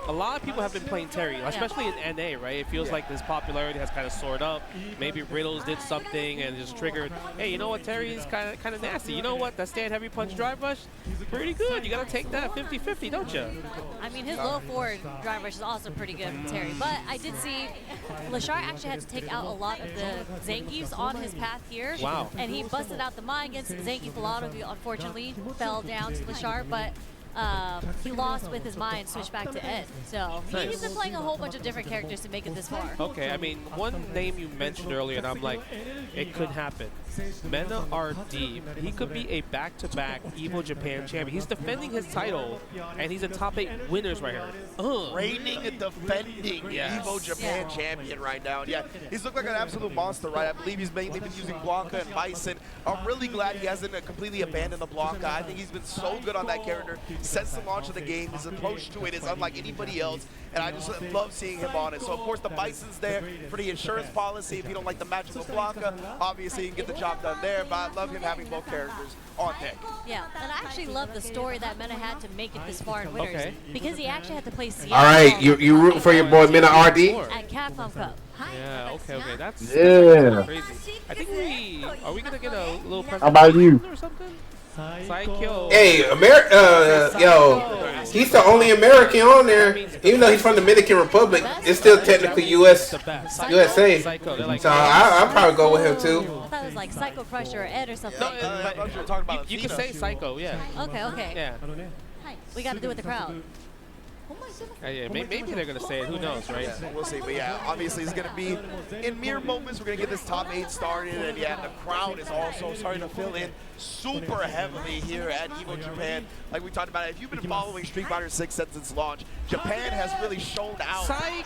a lot of people have been playing Terry, especially in NA, right? It feels like this popularity has kind of soared up. Maybe Riddles did something and just triggered, hey, you know what, Terry's kind of nasty. You know what, that stand heavy punch drive rush, pretty good. You got to take that 50-50, don't you? I mean, his low forward drive rush is also pretty good from Terry. But I did see Lashar actually had to take out a lot of the Zangiefs on his path here. Wow. And he busted out the Mai against Zangief. A lot of you, unfortunately, fell down to Lashar, but he lost with his Mai and switched back to Ed. So he's been playing a whole bunch of different characters to make it this far. Okay, I mean, one name you mentioned earlier, and I'm like, it could happen. Mena RD, he could be a back-to-back EVO Japan champion. He's defending his title, and he's a top 8 winners right here. Reigning and defending EVO Japan champion right now. And yeah, he's looked like an absolute monster, right? I believe he's mainly been using Blanca and Bison. I'm really glad he hasn't completely abandoned the Blanca. I think he's been so good on that character since the launch of the game. His approach to it is unlike anybody else, and I just love seeing him on it. So, of course, the Bison's there for the insurance policy. If you don't like the matchup with Blanca, obviously you can get the job done there, but I love him having both characters on deck. Yeah, and I actually love the story that Mena had to make it this far in winners, because he actually had to play Seattle. All right, you rooting for your boy Mena RD? At Capcom Cup. Yeah, okay, that's Yeah. crazy. I think are we gonna get a little presentation How about you? or something? Psycho. Hey, yo, he's the only American on there. Even though he's from the Dominican Republic, it's still technically USA. So I'll probably go with him too. I thought it was like Psycho Crusher or Ed or something. No, you can say Psycho, yeah. Okay. Yeah. We got to do with the crowd. Yeah, maybe they're gonna say it. Who knows, right? Yeah, we'll see. But yeah, obviously it's gonna be in mere moments. We're gonna get this top 8 started, and yeah, the crowd is also starting to fill in super heavily here at EVO Japan. Like we talked about, if you've been following Street Fighter 6 since its launch, Japan has really shown out. Psycho!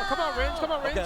Come on, Ringe. Come on, Ringe.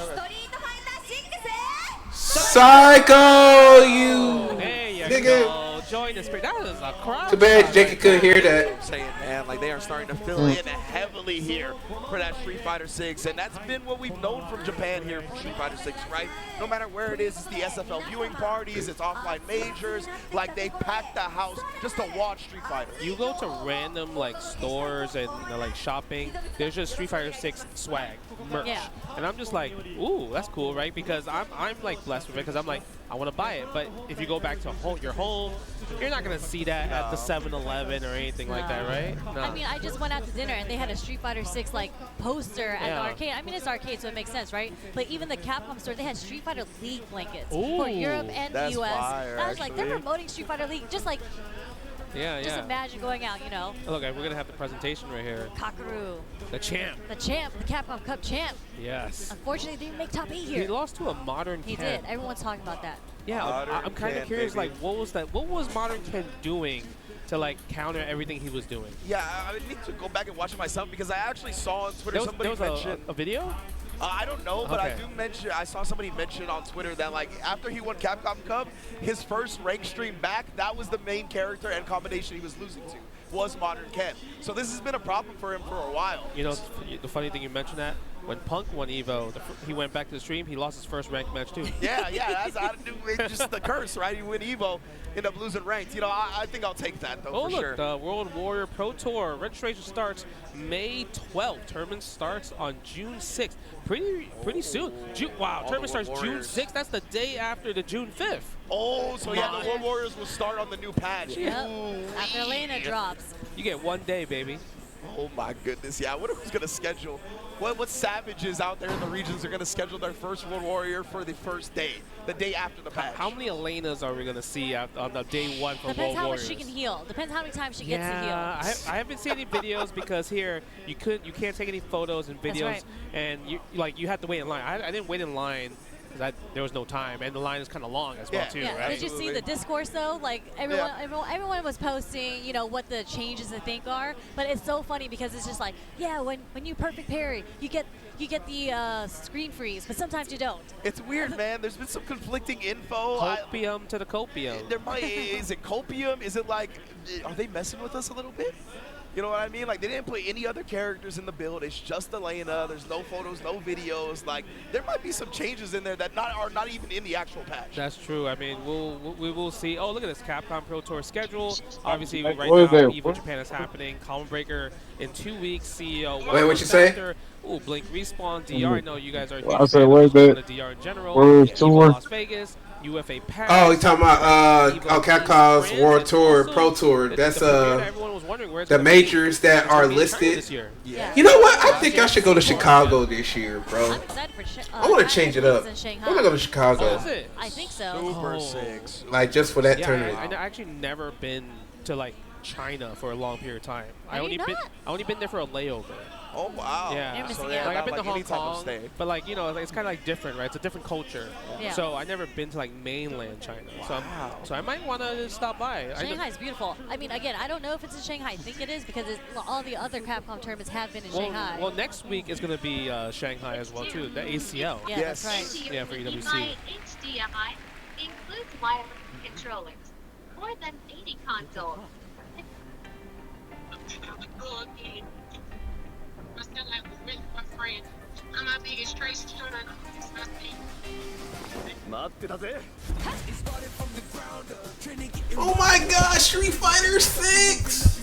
Psycho, you There you nigga. go. Join the spirit. That is a crowd. Too bad Jakey couldn't hear that. I'm saying, man, like they are starting to fill in heavily here for that Street Fighter 6, and that's been what we've known from Japan here for Street Fighter 6, right? No matter where it is, it's the SFL viewing parties, it's offline majors, like they pack the house just to watch Street Fighter. You go to random like stores and like shopping, there's just Street Fighter 6 swag, merch. Yeah. And I'm just like, ooh, that's cool, right? Because I'm like blessed with it because I'm like, I want to buy it. But if you go back to your home, you're not going to see that at the 7-Eleven or anything like that, right? No. I mean, I just went out to dinner and they had a Street Fighter 6 like poster at the arcade. I mean, it's arcade, so it makes sense, right? But even the Capcom store, they had Street Fighter League blankets for Europe and the US. Fire, I was like, they're promoting Street Fighter League, just like, just imagine going out, you know. Look, we're going to have the presentation right here. Kakaru. The champ. The champ, the Capcom Cup champ. Yes. Unfortunately, they didn't make top 8 here. He lost to a modern He Ken. did. Everyone's talking about that. Yeah, I'm kind of curious, baby. like, what was that? What was Modern Ken doing to like counter everything he was doing? Yeah, I need to go back and watch it myself because I actually saw on Twitter somebody mention a video. I don't know, but I saw somebody mention on Twitter that like after he won Capcom Cup, his first rank stream back, that was the main character and combination he was losing to was Modern Ken. So this has been a problem for him for a while. You know, the funny thing you mentioned that when Punk won EVO, he went back to the stream. He lost his first ranked match too. Yeah, that's how to do it. Just the curse, right? You win EVO, end up losing ranked. You know, I think I'll take that though. Oh, for look, sure. the World Warrior Pro Tour registration starts May 12th. Tournament starts on June 6th. Pretty soon. Wow, tournament starts June 6th. That's the day after the June 5th. Oh, so yeah, the World Warriors will start on the new patch. Yep. After Elena drops. You get 1 day, baby. Oh my goodness, yeah. I wonder who's gonna schedule. What savages out there in the regions are gonna schedule their first World Warrior for the first day, the day after the patch? How many Elenas are we gonna see on the day 1 for Depends World how Warriors? much she can heal. Depends how many times she gets to heal. I haven't seen any videos because here you can't take any photos and videos, right. and you have to wait in line. I didn't wait in line because there was no time, and the line is kind of long as well too. Yeah. Right? Did you see the discourse though? Like everyone was posting, you know, what the changes they think are. But it's so funny because it's just like, yeah, when you perfect parry, you get the screen freeze, but sometimes you don't. It's weird, man. There's been some conflicting info. Copium to the copium. Is it copium? Is it like, are they messing with us a little bit? You know what I mean? Like, they didn't play any other characters in the build. It's just Elena. There's no photos, no videos. Like, there might be some changes in there that are not even in the actual patch. That's true. I mean, we will see. Oh, look at this Capcom Pro Tour schedule. Obviously, right now, EVO Japan is happening. Column Breaker in 2 weeks. CEO. Wait, what you say? Ooh, Blink Respawn, DR. I know you guys are huge I said, fans wait a of minute. the DR in general. World EVO Tour. Las Vegas. UFA Paris. Oh, you talking about Capcom's World Tour, Pro Tour. That's the majors that are listed. You know what? I think I should go to Chicago this year, bro. I want to change it up. I want to go to Chicago. I think so. Super 6. Like just for that yeah, tournament. I actually never been to like China for a long period of time. I only been there for a layover. Oh wow! Yeah, so like I've been to Hong any type of Kong, stay. but like you know, it's kind of like different, right? It's a different culture. Yeah. So I never been to like mainland China. Wow. So I might want to stop by. Shanghai's beautiful. I mean, again, I don't know if it's in Shanghai. I think it is because all the other Capcom tournaments have been in Shanghai. Well, next week is going to be Shanghai as well too. The ACL. Yeah, yes. that's right. Yeah, for EWC. HDMI includes wireless controllers. More than 80 consoles. I'm my biggest Tracy Jordan. Oh my God, Street Fighter 6!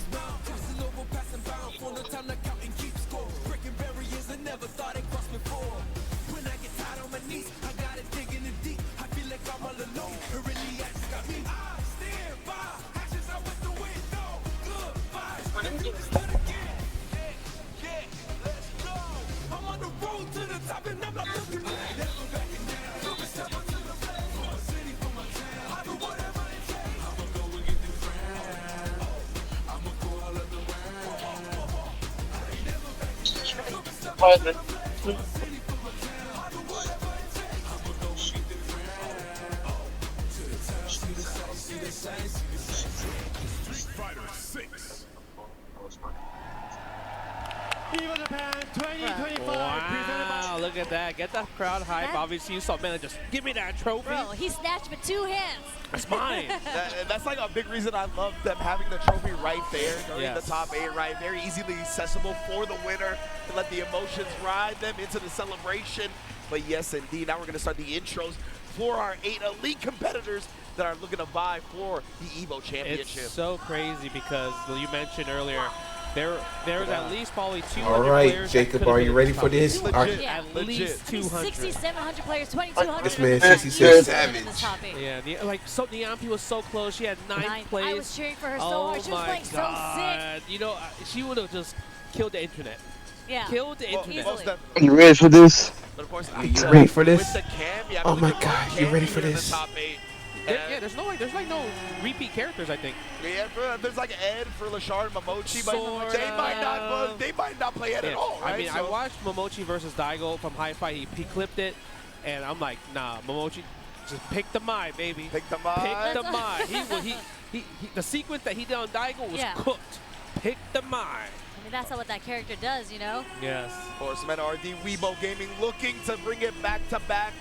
EVO Japan 2025. Wow, look at that. Get that crowd hype. Obviously, you saw Mena just give me that trophy. Bro, he snatched with 2 hands. That's mine. That's like a big reason I love them having the trophy right there during the top 8, right? Very easily accessible for the winner to let the emotions ride them into the celebration. But yes, indeed, now we're going to start the intros for our 8 elite competitors that are looking to vie for the EVO Championship. It's so crazy because you mentioned earlier, there's at least probably 200 All right, players. Jacob, are you ready for this? Legit, at least 200. 6,700 players, 2,200. This man says he's so savage. Yeah, Niampi was so close. She had 9th place. I was cheering for her so hard. She was playing so sick. You know, she would have just killed the internet. Yeah. Killed the internet. Are you ready for this? But of course, You ready for this? with the cam, yeah, Oh with my the God, you ready for in the this? top 8. Yeah, there's no repeat characters, I think. Yeah, there's like Ed for Lashard and Momochi, but Sort they might not play Ed at all, right? I mean, I watched Momochi versus Daigo from Hi-Fi. He clipped it, and I'm like, nah, Momochi, just pick the Mai, baby. Pick the Mai. Pick the Mai. The sequence that he did on Daigo was cooked. Pick the Mai. I mean, that's not what that character does, you know? Yes. Horseman RD Weibo Gaming looking to bring it back to back.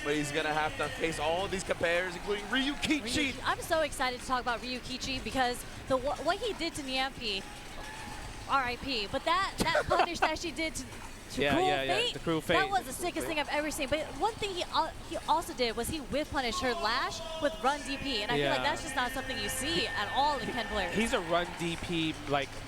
But he's going to have to face all of these competitors, including Ryukichi. I'm so excited to talk about Ryukichi because what he did to Niampi, RIP, but that punish that she did to the Cruel Fate. That was the sickest thing I've ever seen. But one thing he also did was he whiff punished her lash with run DP, and I feel like that's just not something you see at all in Pen players. He's a run DP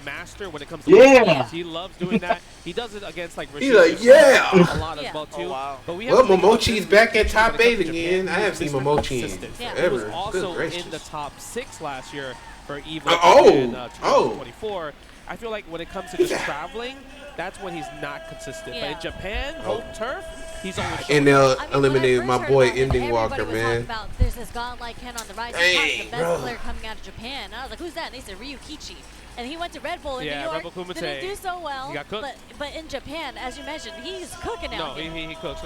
master when it comes to Yeah. He loves doing that. He does it against like He's like, yeah. a lot as well too. Oh, wow. But we Well, have to think about Momochi's this back at Ryukichi top when it 8 comes to again. Japan. I haven't seen He's Momochi consistent. in He was forever. also Good in the gracious. top 6 last year for EVO Oh, in 2024. I feel like when it comes to just traveling, that's when he's not consistent. But in Japan, home turf, he's always showing. And they'll I mean, eliminate when I my first boy heard about them, Ending Walker, everybody was man. talking about there's this godlike Ken on the rise. Dang, He's the best bro. player coming out of Japan. And I was like, who's that? And they said Ryukichi. And he went to Red Bull in New Yeah, York. Red Bull Kumite. Didn't do so well. He got cooked. But in Japan, as you mentioned, he's cooking No, out here. he cooks.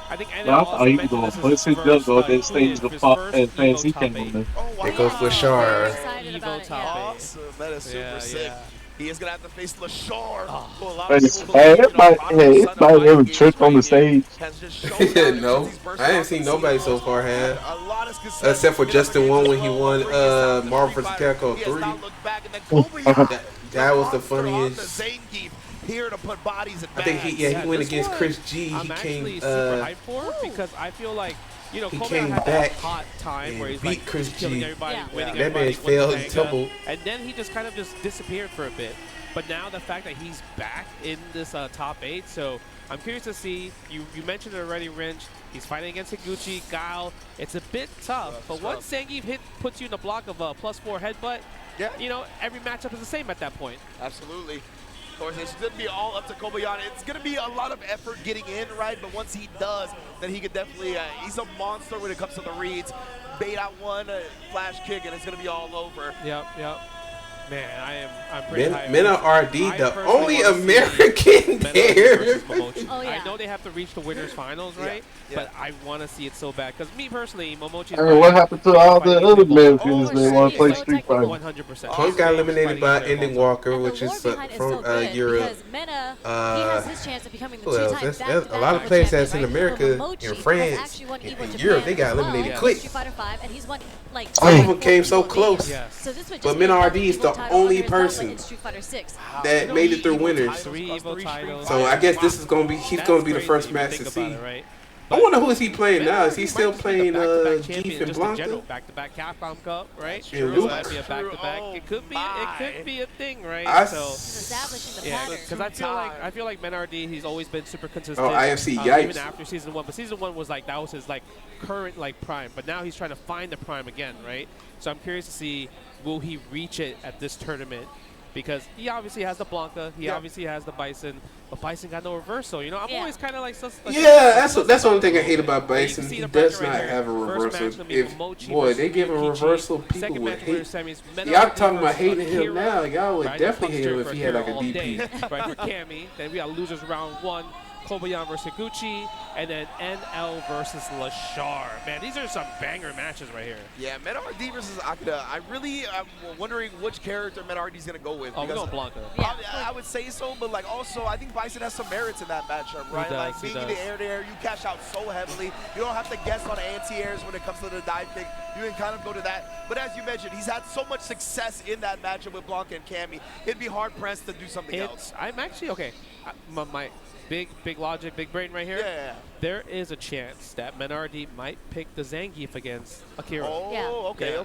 I think Now, are you going to place it just go then stage the pop and fancy came on there? There goes Lashard. Excited about it, yeah. Awesome. That is super sick. Yeah. He is going to have to face Lashard. who a lot Hey, of people believe, it might ever trick on the stage. has just shown out No, since he's burst I haven't out seen the nobody season. so far have. A lot is consistent. Except for Justin Wong when he won Marvel vs. Capcom 3. That was the funniest. Here to put bodies in I think he went this against one, Chris G. I'm He actually came super hyped for because I feel like, you know, he Kobe came had back that hot time where he's beat like Chris killing G. everybody, winning That everybody, man failed and winning tumbled. and then he just kind of just disappeared for a bit. But now the fact that he's back in this top 8, so I'm curious to see. You mentioned it already, Rinch. He's fighting against Higuchi, Guile. It's a bit tough, but once Zangief puts you in a block of a +4 headbutt, you know, every matchup is the same at that point. Absolutely. Of course, it's going to be all up to Kobayana. It's going to be a lot of effort getting in, right? But once he does, then he could definitely, he's a monster when it comes to the reads. Bait out one, flash kick, and it's going to be all over. Yep. Man, I'm pretty hyped. Mena RD, the only American there. Oh, yeah. I know they have to reach the winners finals, right? But I want to see it so bad because me personally, Momochi. Hey, what happened to all the other Americans that want to play Street Fighter? 100%. Punk got eliminated by Ending Walker, And the which is lore behind it from so good Europe. because Mena, he has his chance of becoming the Who else? two-time That's back-to-back a lot of players that's in champion, America, right? But in Momochi France, has actually won in EVO Japan Europe. They got as well, eliminated in quick. Street Fighter 5, and he's won like Some of them came 4 so EVO close. leagues. So this would But just Mena make RD is EVO the title only under his belt, person like in Street Fighter 6. that made it through winners. 3 EVO titles. So I guess this is gonna be he's gonna be the first match to see. I wonder who is he playing now? Is he still playing Geef and Blanca? Back-to-back Capcom Cup, right? And True, Luke. that'd be a back-to-back. It could be a thing, right? Establishing the pattern. Because I feel like Menardi, he's always been super consistent. Oh, IFC, yikes. Even after season 1, but season 1 was that was his current prime. But now he's trying to find the prime again, right? So I'm curious to see, will he reach it at this tournament? because he obviously has the Blanca, he obviously has the Bison, but Bison got no reversal. You know, I'm always kind of like, that's one thing I hate about Bison. He does not have a reversal. Boy, they give a reversal, people would hate. Y'all talking about hating him now? Y'all would definitely hate him if he had like a DP. Right, for Cammy. Then we got losers round 1. Kobayan versus Gucci, and then NL versus Lashar. Man, these are some banger matches right here. Yeah, MedRD versus Akira. I really am wondering which character MedRD is going to go with. Oh, we're going Blanca. I would say so, but like also I think Bison has some merits in that matchup, right? Like being in the air there, you cash out so heavily. You don't have to guess on anti-airs when it comes to the dive kick. You can kind of go to that. But as you mentioned, he's had so much success in that matchup with Blanca and Cammy. It'd be hard pressed to do something else. I'm actually, okay, my big logic, big brain right here. Yeah. There is a chance that Menardi might pick the Zangief against Akira. Oh, okay.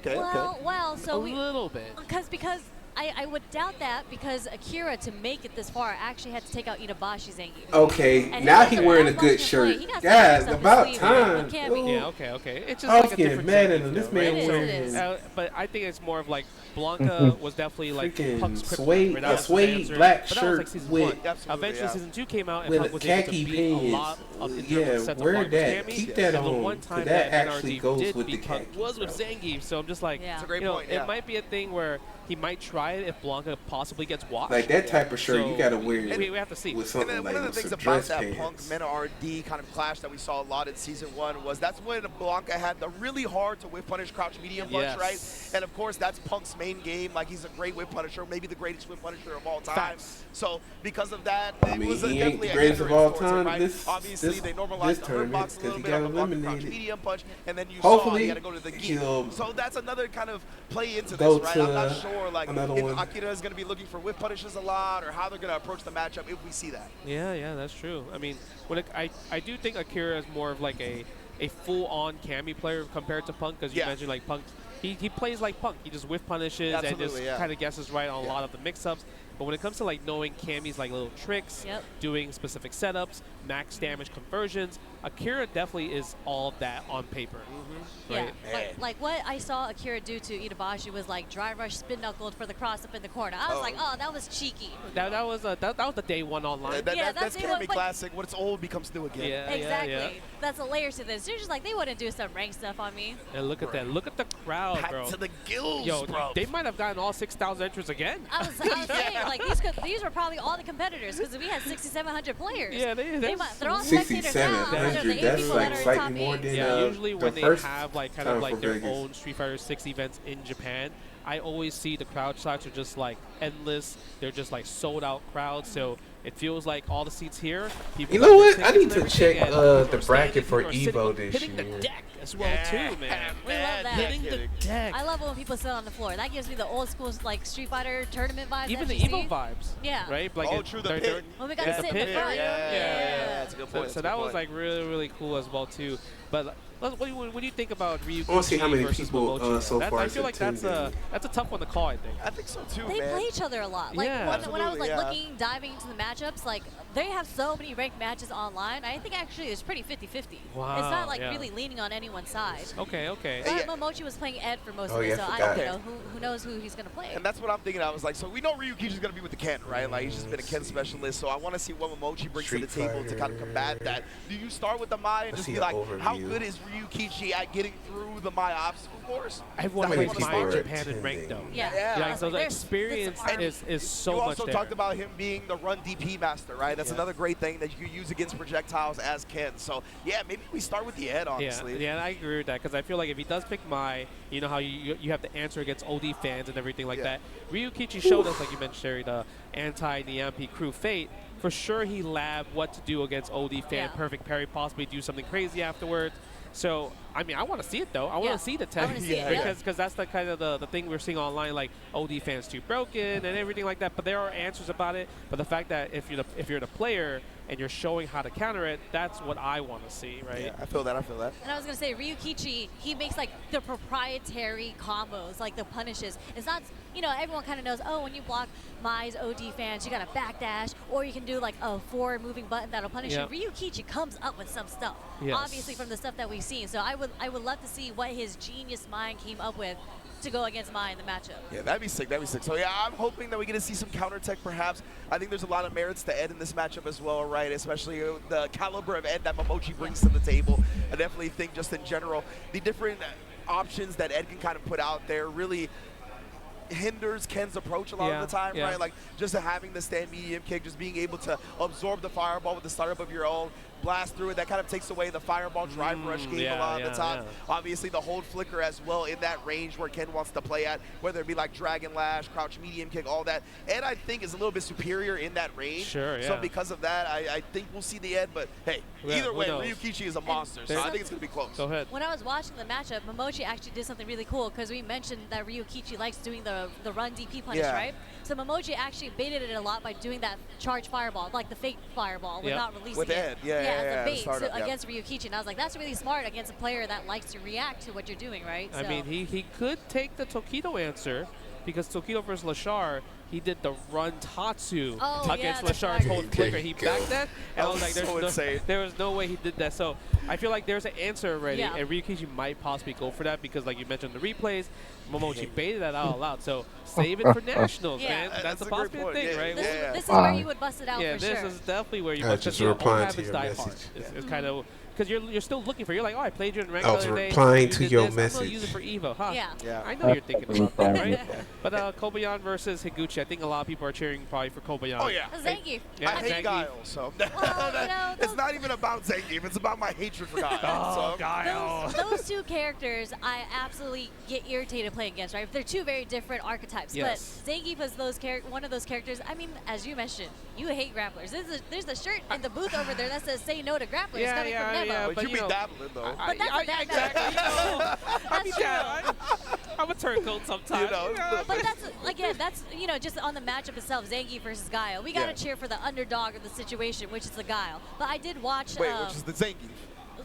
Well, so a little bit. Because I would doubt that, because Akira, to make it this far, actually had to take out Itabashi Zangief. Okay, and now he wearing a good shirt. Guys, about time. Yeah, okay. It's just like a different mad at him. This man wearing but I think it's more of like Blanca was definitely like Punk's kryptonite. Suede black shirt with eventually season 2 came out and with Punk was khaki able to beat a pants. lot of Yeah, wear that. Keep that on. The one time that that actually NRD goes did with the beat Punk khaki. was with Zangief, so I'm just like, It's a great you know, point, it might be a thing where he might try it if Blanca possibly gets washed. Like that type of shirt, you gotta wear we have to see. with something And then like one of the with things some about dress that pants. Punk MenRD kind of clash that we saw a lot in season 1 was that's when Blanca had the really hard to whip punish crouch medium punch, right? And of course that's Punk's main game. Like he's a great whip punisher, maybe the greatest whip punisher of all time. So because of that, I mean, it was he ain't definitely the a greatest of all hindrance towards him, time. right? Obviously they normalized the hurt box a little bit on the crouch medium punch, and then you saw he had to go to the gi. So that's another kind of play into this, right? I'm not sure like if Akira is going to be looking for whip punishes a lot, or how they're going to approach the matchup if we see that. Yeah, that's true. I mean, I do think Akira is more of like a full-on Cammy player compared to Punk, because you mentioned like Punk, he plays like Punk. He just whiff punishes and just kind of guesses right on a lot of the mix-ups. But when it comes to like knowing Cammy's like little tricks, doing specific setups, max damage conversions, Akira definitely is all of that on paper. Right? Yeah, like what I saw Akira do to Itabashi was like dry rush spin knuckled for the cross up in the corner. I was like, oh, that was cheeky. That was the day 1 online. That's Cammy classic. When it's old becomes new again. Yeah, exactly. That's a layer to this. They're just like, they wouldn't do some rank stuff on me. And look at that. Look at the crowd, Packed bro. to the gills, Yo, bro. they might have gotten all 6,000 entrants again. I was saying, like these were probably all the competitors, because we had 6,700 players. Yeah, they're all spectators now. That's like slightly more than usually when the they first have like kind of like their Vegas. own Street Fighter 6 events in Japan, I always see the crowd shots are just like endless. They're just like sold out crowds. So it feels like all the seats here. You know what? I need to check the bracket for EVO this hitting year. the deck as well too, man. We love that. Hitting the deck. I love it when people sit on the floor. That gives me the old school like Street Fighter tournament vibes. Even the FGC. EVO vibes. Yeah. Right? Like true. The pit. When we got to sit in the front. Yeah, that's a good point. So that was like really cool as well too. But what do you think about Ryukichi I want to see how many versus people Momochi? so far. I feel like that's a tough one to call. I think. I think so too, They man. play each other a lot. Like Yeah. when I was like diving into the matchups, like they have so many ranked matches online. I think actually it's pretty 50-50. Wow, It's not like yeah. really leaning on anyone's side. Okay. But Momochi was playing Ed for most Oh, of it, yeah, so I I forgot. don't know who knows who he's gonna play. And that's what I'm thinking. I was like, so we know Ryukichi's going to be with the Ken, right? Like, he's just been a Ken specialist. So I want to see what Momochi brings to the table to kind of combat that. Do you start with the Mai and just be like, how good is Ryukichi at getting through the Mai obstacle course? Everyone plays Mai in Japan and ranked though. Yeah. Like, so the experience is so much You also there. talked about him being the run DP master, right? That's another great thing that you can use against projectiles as Ken. So, yeah, maybe we start with the Ed, honestly. Yeah, I agree with that, because I feel like if he does pick Mai, you know how you have to answer against OD fans and everything like that. Ryukichi showed us, like you mentioned, Sherry, the anti-Niampi crew Fate. For sure, he labbed what to do against OD fan, perfect parry, possibly do something crazy afterwards. So, I mean, I want to see it, though. I want to see the tech. Because that's the kind of the thing we're seeing online, like OD fans too broken and everything like that. But there are answers about it. But the fact that if you're the player and you're showing how to counter it, that's what I want to see, right? Yeah, I feel that. And I was going to say, Ryukichi, he makes like the proprietary combos, like the punishes. It's not, everyone kind of knows, oh, when you block Mai's OD fans, you got to backdash, or you can do like a forward moving button that'll punish you. Ryukichi comes up with some stuff, obviously from the stuff that we've seen. So I would love to see what his genius mind came up with to go against mine in the matchup. Yeah, that'd be sick. That'd be sick. So yeah, I'm hoping that we get to see some counter tech, perhaps. I think there's a lot of merits to Ed in this matchup as well, right? Especially the caliber of Ed that Momochi brings to the table. I definitely think, just in general, the different options that Ed can kind of put out there really hinders Ken's approach a lot of the time, right? Like just having the stand medium kick, just being able to absorb the fireball with the startup of your own, blast through it, that kind of takes away the fireball drive rush game a lot of the time. Obviously the hold flicker as well in that range where Ken wants to play at, whether it be like Dragon Lash, crouch medium kick, all that. Ed, I think, is a little bit superior in that range. So because of that, I think we'll see the Ed, but hey, either way, Ryukichi is a monster, so I think it's going to be close. Go ahead. When I was watching the matchup, Momochi actually did something really cool because we mentioned that Ryukichi likes doing the run DP punish, right? So Momochi actually baited it a lot by doing that charge fireball, like the fake fireball, without releasing with it. Ed, as a bait against Ryukichi. And I was like, that's really smart against a player that likes to react to what you're doing, right? I mean, he could take the Tokido answer because Tokido versus Lashar, he did the run Tatsu against Lashar's hold flicker. He backed that, and I was like, there was no way he did that. So I feel like there's an answer already, and Ryukichi might possibly go for that because, like you mentioned, the replays, Momochi baited that out loud. So save it for nationals, man. That's a possible thing, right? This is where you would bust it out for sure. Yeah, this is definitely where you bust it out. Just replying to your message. It's kind of because you're still looking for. You're like, oh, I played you in ranked the other day. I was replying to your message. I'm gonna use it for EVO, huh? Yeah. I know you're thinking about that, right? But Kobayan versus Higuchi, I think a lot of people are cheering probably for Kobayan. Oh yeah. Zangief. I hate Guile, so it's not even about Zangief. It's about my hatred for Guile. Oh, Guile. Those two characters, I absolutely get irritated playing against. Right? They're two very different archetypes. But Zangief is one of those characters. I mean, as you mentioned, you hate grapplers. There's a shirt in the booth over there that says "Say no to grapplers." Coming from Nevo. But you be dabbling though. But that's exactly. I'm a turncoat sometimes. But that's just on the matchup itself, Zangief versus Guile. We gotta cheer for the underdog of the situation, which is the Guile. But I did watch. Wait, which is the Zangief.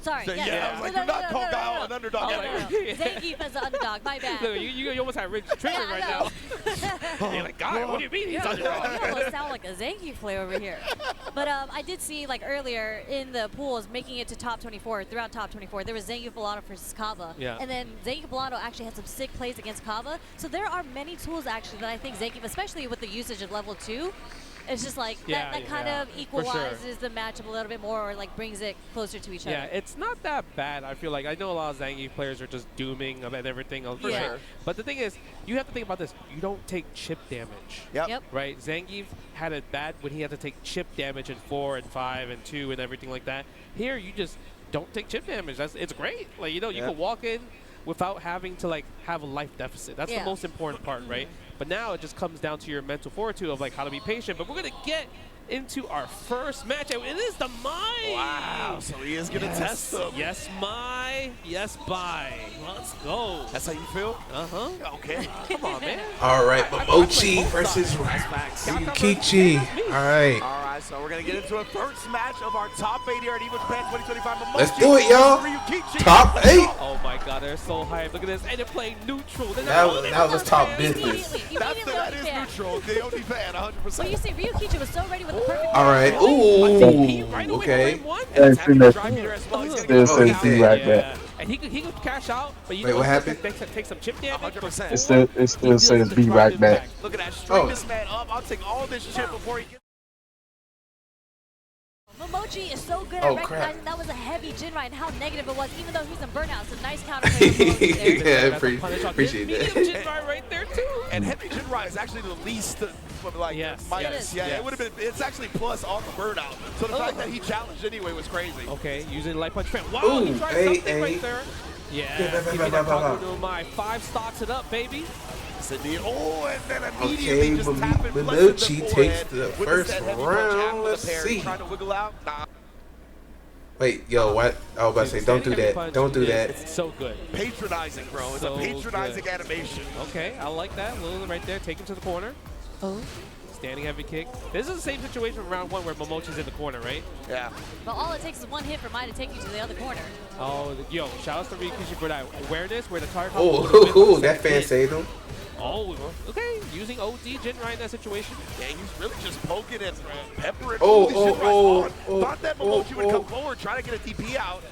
Sorry, I was like, do not call Guile an underdog. Zangief as an underdog, my bad. Look, you almost have Rich treatment right now. You're like, Guile, what do you mean he's underdog? You almost sound like a Zangief player over here. But I did see, like, earlier in the pools, making it to top 24, throughout top 24, there was Zangief Bolano versus Kava. And then Zangief Bolano actually had some sick plays against Kava. So there are many tools, actually, that I think Zangief, especially with the usage of level 2, it's just like that kind of equalizes the matchup a little bit more, or like brings it closer to each other. Yeah, it's not that bad. I feel like I know a lot of Zangief players are just dooming about everything else. For sure. But the thing is, you have to think about this. You don't take chip damage. Yep. Right? Zangief had it bad when he had to take chip damage in 4 and 5 and 2 and everything like that. Here, you just don't take chip damage. It's great. Like, you can walk in without having to like have a life deficit. That's the most important part, right? But now it just comes down to your mental fortitude of like how to be patient. But we're gonna get into our first match. It is the Mai. Wow, so he is gonna test them. Yes, Mai. Yes, bye. Let's go. That's how you feel? Okay. Come on, man. All right, Momochi versus Ryukichi. All right. All right, so we're gonna get into a first match of our top 8 here at EVO Japan 2025. Momochi. Let's do it, y'all. Top 8. Oh my God, they're so hyped. Look at this, and they're playing neutral. That was top business. That is neutral. The only fan, 100%. Well, you see, Ryukichi was so ready with the perfect. All right. Ooh. Okay. And he could cash out, but wait, what happened? Take some chip damage. 100%. It still says be right back. Look at that. String this man up. I'll take all this chip before he gets. Momochi is so good at recognizing that was a heavy Jinrai and how negative it was, even though he's in burnout. It's a nice counterplay. Yeah, appreciate that. Jinrai right there too. And heavy Jinrai is actually the least minus. It would have been. It's actually plus on the burnout. So the fact that he challenged anyway was crazy. Okay, using light punch. Wow, he tried something right there. Yeah, give me that counter to my 5 stocks it up, baby. Oh, and then immediately just tapping Momochi takes the first round. Let's see. Trying to wiggle out. Nah. Wait, yo, what? I was about to say, don't do that. Don't do that. It's so good. Patronizing, bro. It's a patronizing animation. Okay, I like that. Lulu right there. Take him to the corner. Oh. Standing heavy kick. This is the same situation from round 1 where Momochi's in the corner, right? Yeah. But all it takes is one hit for Mai to take you to the other corner. Oh, yo, shout out to Ryukichi for that awareness where the target. Oh, that fan saved him. Oh, okay. Using OD Jinrai in that situation. Yeah, he's really just poking and peppering. Thought that Momochi would come forward, trying to get a DP out.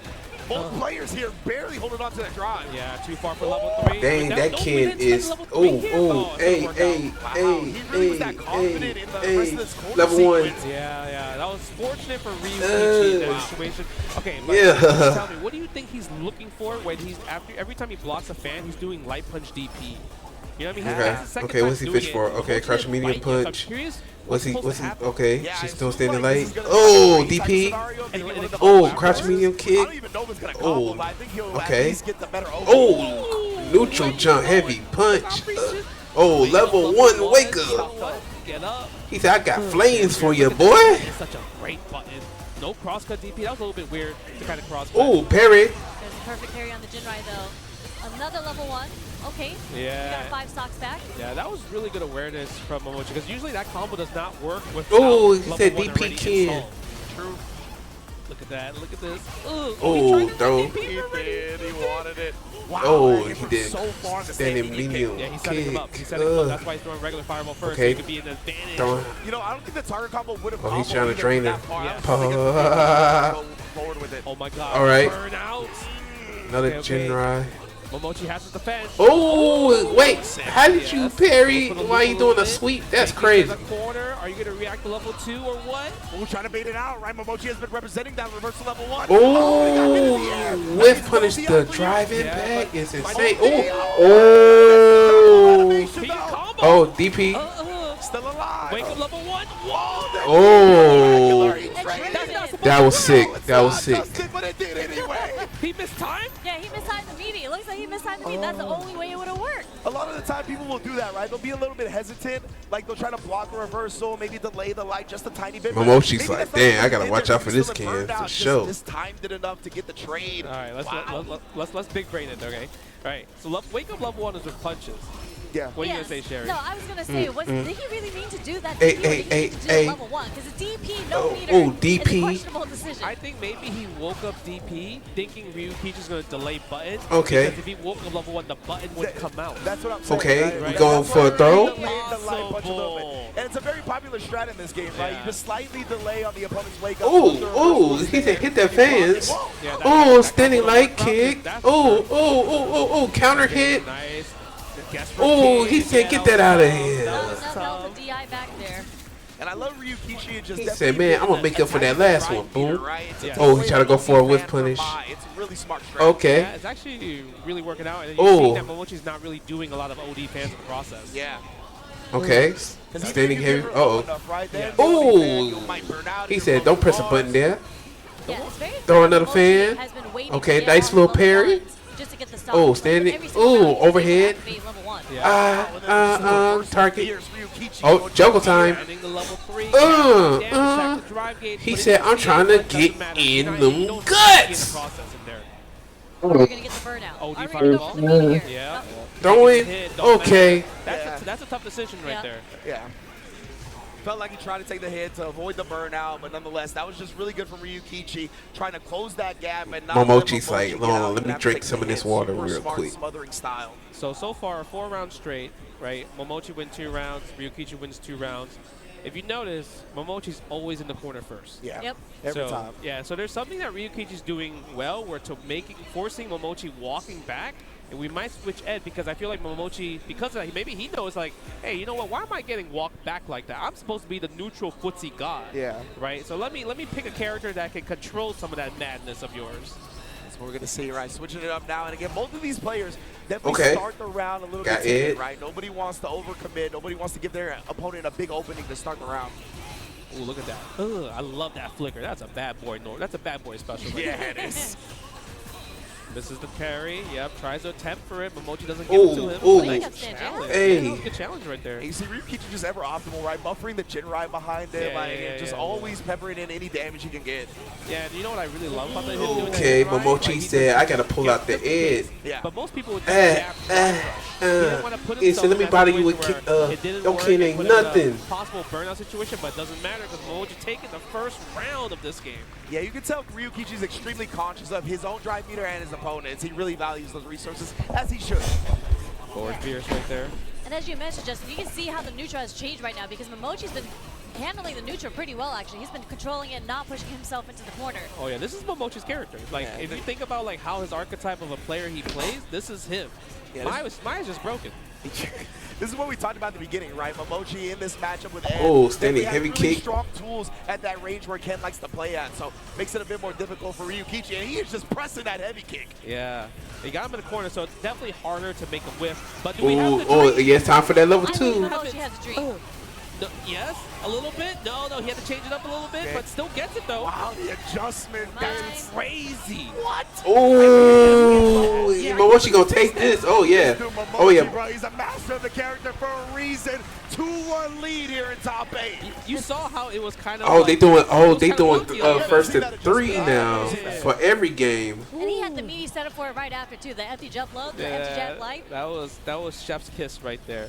Both players here barely holding on to the drive. Yeah, too far for level 3. Dang, that kid is. Hey. Level 1. Yeah, that was fortunate for Ryukichi in that situation. Okay, but tell me, what do you think he's looking for when he's every time he blocks a fan, he's doing light punch DP? You know what I mean? Okay, what's he fish for? Okay, crouch medium punch. What's he? Okay, she's still standing light. Oh, DP. Oh, crouch medium kick. Oh, okay. Oh, neutral jump, heavy punch. Oh, level 1 wake up. He said, I got flames for you, boy. It's such a great button. No crosscut DP. That was a little bit weird to kind of cross. Oh, parry. There's a perfect parry on the Jinrai though. Another level 1. Okay. Yeah. You got 5 stocks back. Yeah, that was really good awareness from Momochi because usually that combo does not work with. Oh, he said DP can. True. Look at that. Look at this. Oh, throw. He did. He wanted it. Wow. Oh, he did. So far standing medium. Yeah, he's setting him up. He's setting him up. That's why he's throwing regular fireball first. Okay. So he could be an advantage. You know, I don't think the target combo would have. Oh, he's trying to train her. Forward with it. Oh my God. All right. Burnout. Another Jinrai. Momochi has to defend. Oh, wait. How did you parry while you doing a sweep? That's crazy. Corner. Are you going to react to level 2 or what? We're trying to bait it out, right? Momochi has been representing that reversal level 1. Oh, whiff punish the drive impact is insane. Oh, DP. Still alive. Wake up level 1. Oh, that was sick. That was sick. But it did anyway. He missed time? Yeah, he missed time the meeting. It looks like he missed time the meeting. That's the only way it would have worked. A lot of the time, people will do that, right? They'll be a little bit hesitant. Like, they'll try to block a reversal, maybe delay the light just a tiny bit. Momochi's like, damn, I got to watch out for this can for sure. This time did enough to get the trade. All right, let's big brain it, okay? All right, so wake up level 1 is with punches. Yeah. What are you going to say, Sherry? No, I was going to say, did he really mean to do that? Hey. Level 1, because a DP, no meter, DP. is a questionable decision. I think maybe he woke up DP thinking Ryukichi's going to delay button. Okay. Because if he woke up level 1, the button would come out. That's what I'm saying. Okay, right? we going for a throw? And it's a very popular strat in this game, right? You just slightly delay on the opponent's wake up. Oh, he said hit the fans. Oh, standing light kick. Oh, counter hit. Nice. Oh, he said get that out of here. That was a DI back there. And I love Ryukichi. Just he said, man, I'm going to make up for that last one. Boom. Oh, he tried to go for a whiff punish. It's a really smart strat. Okay. Yeah, it's actually really working out. And you're seeing that Momochi's not really doing a lot of OD fans in the process. Yeah. Okay. Standing heavy. Oh. He said, don't press a button there. Throw another fan. Okay, nice little parry. Oh, standing. Oh, overhead. Target. Oh, juggle time. He said, I'm trying to get in them guts. We're going to get the burnout. Yeah. Throwing. Okay. That's a tough decision right there. Yeah. Felt like he tried to take the hit to avoid the burnout, but nonetheless, that was just really good from Ryukichi, trying to close that gap and not Momochi's like, hold on, let me drink some of this water real quick. Smothering style. So far, 4 rounds straight, right? Momochi wins 2 rounds, Ryukichi wins 2 rounds. If you notice, Momochi's always in the corner first. Yeah. Yep. Every time. Yeah, so there's something that Ryukichi's doing well, where forcing Momochi walking back. And we might switch Ed because I feel like Momochi, because of that, maybe he knows like, hey, you know what? Why am I getting walked back like that? I'm supposed to be the neutral footsie god. Yeah. Right. So let me pick a character that can control some of that madness of yours. That's what we're gonna see, right? Switching it up now, and again, both of these players definitely start the round a little bit timid, right? Nobody wants to overcommit. Nobody wants to give their opponent a big opening to start the round. Oh, look at that! I love that flicker. That's a bad boy. That's a bad boy special. Right? Yeah, it is. This is the carry. Yep, tries to attempt for it. Momochi doesn't give it to him. Nice challenge. Hey. Good challenge right there. You see Ryukichi just ever optimal, right? Buffering the Jinrai behind it, just always peppering in any damage he can get. Yeah, you know what I really love about him doing that? Okay, Momochi said, I got to pull out the edge. Yeah. But most people would just he said, let me bother you with kick. Okay, ain't nothing. Possible burnout situation, but it doesn't matter because Momochi taking the first round of this game. Yeah, you can tell Ryukichi's extremely conscious of his own drive meter and his opponents. He really values those resources, as he should. Forward fierce right there. And as you mentioned, Justin, you can see how the neutral has changed right now because Momochi's been handling the neutral pretty well, actually. He's been controlling it, not pushing himself into the corner. Oh yeah, this is Momochi's character. Like, if you think about like how his archetype of a player he plays, this is him. Yeah, Maya's just broken. This is what we talked about at the beginning, right? Momochi in this matchup with Ed. Oh, standing heavy really kick. Strong tools at that range where Ken likes to play at, so makes it a bit more difficult for Ryukichi, and he is just pressing that heavy kick. Yeah, he got him in the corner, so it's definitely harder to make a whiff. But do we have the dream? Oh, yeah, it's time for that level 2. Momochi has a dream. No, yes, a little bit. No, he had to change it up a little bit, but still gets it though. Wow, the adjustment. That's crazy. What? Oh, Momochi gonna take this. Oh yeah. Oh yeah. Bro, he's a master of the character for a reason. 2-1 lead here in top 8. You saw how it was kind of. Oh, like, they doing funky first to 3 now for every game. And he had the meaty setup for it right after too. The empty jump low, the empty jab light. That was chef's kiss right there.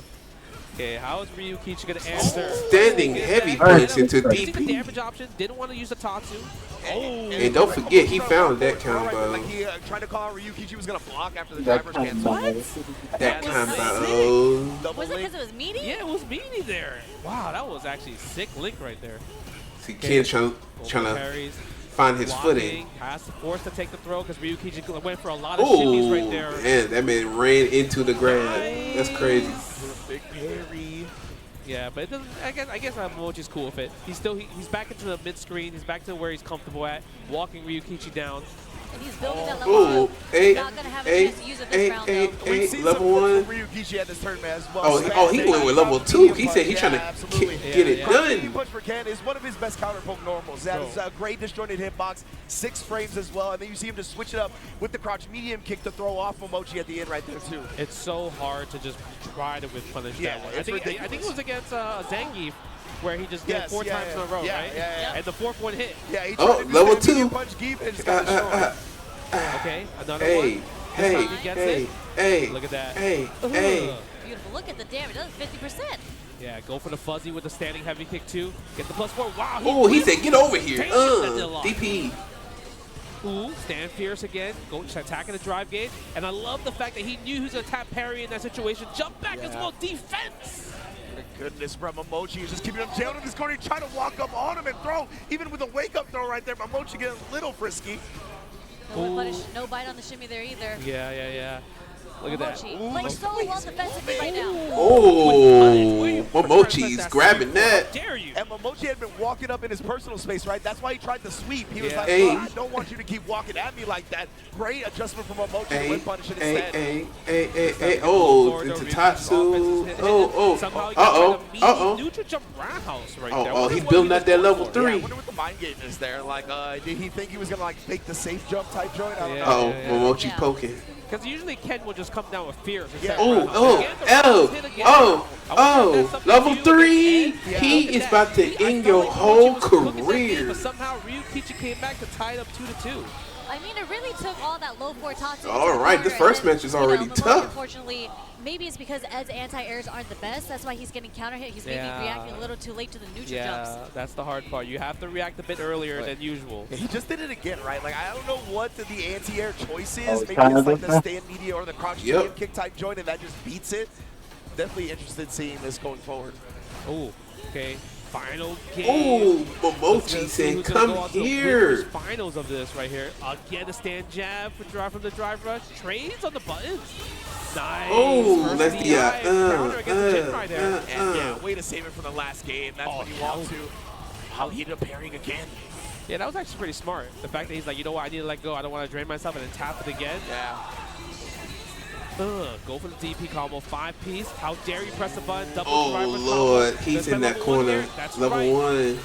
Okay, how is Ryukichi gonna answer? Standing heavy punch into The DP. damage option, didn't want to use the Tatsu. Oh. And don't forget, he found that combo. Like he tried to call out Ryukichi was gonna block after the driver's cancel. That combo. Was it because it was meaty? Yeah, it was meaty there. Wow, that was actually sick link right there. See, Ken trying to find his footing. Has to force to take the throw because Ryukichi went for a lot of shimmies right there. And that man ran into the grab. That's crazy. Big parry. Yeah, but it doesn't, I guess Momochi's cool with it. He's back into the mid screen. He's back to where he's comfortable at, walking Ryukichi down. And he's building that level 2. Not gonna have a chance to use it this round though. We've seen level 1. Ryukichi at this tournament as well. Oh, he went with level 2. He said he's trying to get it done. Punch for Ken is one of his best counter poke normals. That is a great disjointed hitbox, 6 frames as well, and then you see him just switch it up with the crouch medium kick to throw off Momochi at the end right there too. It's so hard to just try to whiff punish that one. I think it was against Zangief, where he just did 4 times in a row, right? And the 4th one hit. Yeah, he tried to level 2. Punch Geef and just got Okay, another one. Hey, look at that. Hey. Beautiful. Look at the damage. That was 50%. Yeah, go for the fuzzy with the standing heavy kick too. Get the +4. Wow. Oh, he said, get over here. DP. Ooh, stand fierce again. Go attacking the drive gauge. And I love the fact that he knew he was going to tap parry in that situation. Jump back as well. Defense. Goodness, bro, Momochi is just keeping him down in this corner. He tried to walk up on him and throw. Even with a wake-up throw right there, Momochi getting a little frisky. No bite on the shimmy there either. Yeah. Look at that. Playing so well defensively right now. Oh, Momochi's grabbing that. How dare you? And Momochi had been walking up in his personal space, right? That's why he tried to sweep. He was like, oh, I don't want you to keep walking at me like that. Great adjustment from Momochi to win punish it instead. Oh, into Tatsu. Neutral jump roundhouse right there. Oh, he's building at that level 3. Yeah, I wonder what the mind game is there. Like, did he think he was going to, like, fake the safe jump type joint? I don't know. Momochi poking. Because usually Ken will just come down with fierce. Level 3. He is about to end your whole career. But somehow Ryukichi came back to tie it up 2-2. I mean, it really took all that low 4 Tatsu. All right, this first match is already tough. Unfortunately, maybe it's because Ed's anti-airs aren't the best. That's why he's getting counter hit. He's maybe reacting a little too late to the neutral jumps. Yeah, that's the hard part. You have to react a bit earlier than usual. Yeah, he just did it again, right? Like, I don't know what the anti-air choice is. Maybe it's like the stand media or the crouch medium kick type joint, and that just beats it. Definitely interested in seeing this going forward. Oh, okay. Final game. Oh, Momochi said, come here. Finals of this right here. Again, the stand jab for drive from the drive rush. Trades on the buttons. Nice. Oh, that's the counter against the chin right there. And yeah, way to save it for the last game. That's when you want to. How he ended up parrying again. Yeah, that was actually pretty smart. The fact that he's like, you know what, I need to let go. I don't want to drain myself, and then tap it again. Yeah. Go for the DP combo, 5-piece. How dare you press the button? Double oh Lord, he's in that corner. Level 1.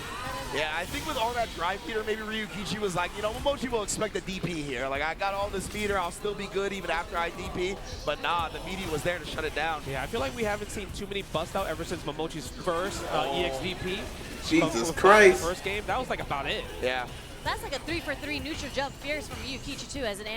Yeah, I think with all that drive meter, maybe Ryukichi was like, you know, Momochi will expect a DP here. Like, I got all this meter, I'll still be good even after I DP. But nah, the media was there to shut it down. Yeah, I feel like we haven't seen too many bust out ever since Momochi's first EXDP. Jesus Christ. First game, that was like about it. Yeah. That's like a 3-for-3 neutral jump fierce from Ryukichi too, as an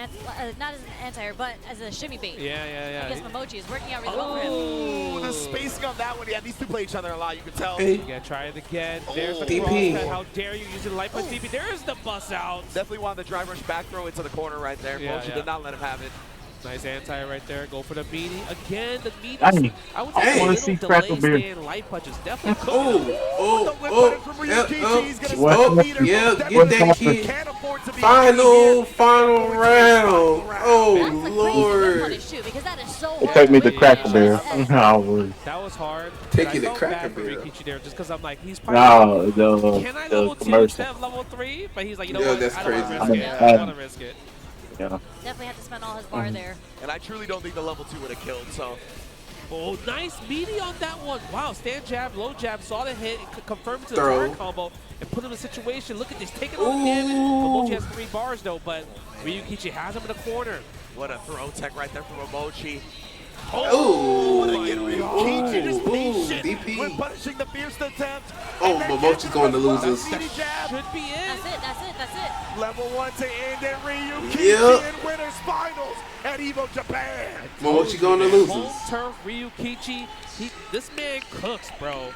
not as an anti-air, but as a shimmy bait. Yeah. I guess Momochi is working out really well for him. Oh, the spacing on that one. Yeah, these two play each other a lot, you can tell. You gotta try it again. There's the DP. How dare you using the light punch DP? There's the bust out. Definitely wanted the drive rush back throw into the corner right there. Momochi did not let him have it. Nice anti right there. Go for the meaty. Again, the meaty. Dang. I would I say wanna a see little Cracker delay Bear. stand life punches. Definitely cooking Oh, him. yeah, get What that happened? kid. Final round. Oh, That's a crazy Lord. punish too, because that is so It hard. take me to to Cracker win. Bear. I would. That was hard. Take but you I to felt Cracker bad for Bear. Rikichi there just because I'm like, he's probably No, like, can I the level 2 commercial. instead of level 3? But he's like, you know Yo, what? that's I don't want crazy. to risk it. I I don't want to risk it. Yeah. Definitely had to spend all his bar there. And I truly don't think the level 2 would have killed, so. Oh, nice meaty on that one. Wow, stand jab, low jab, saw the hit, and confirmed it to the Throw. turn combo, and put him in a situation. Look at this, taking all the damage. Momochi has 3 bars though, but Ryukichi has him in the corner. What a throw tech right there from Momochi. Oh, again, Ryukichi just patient DP. when punishing the fierce attempt. Oh, Momochi's going to losers. Should be it. That's it. Level 1 to end in Ryukichi Yep. in winners finals at EVO Japan. Momochi going to losers. Home turf Ryukichi. This man cooks, bro.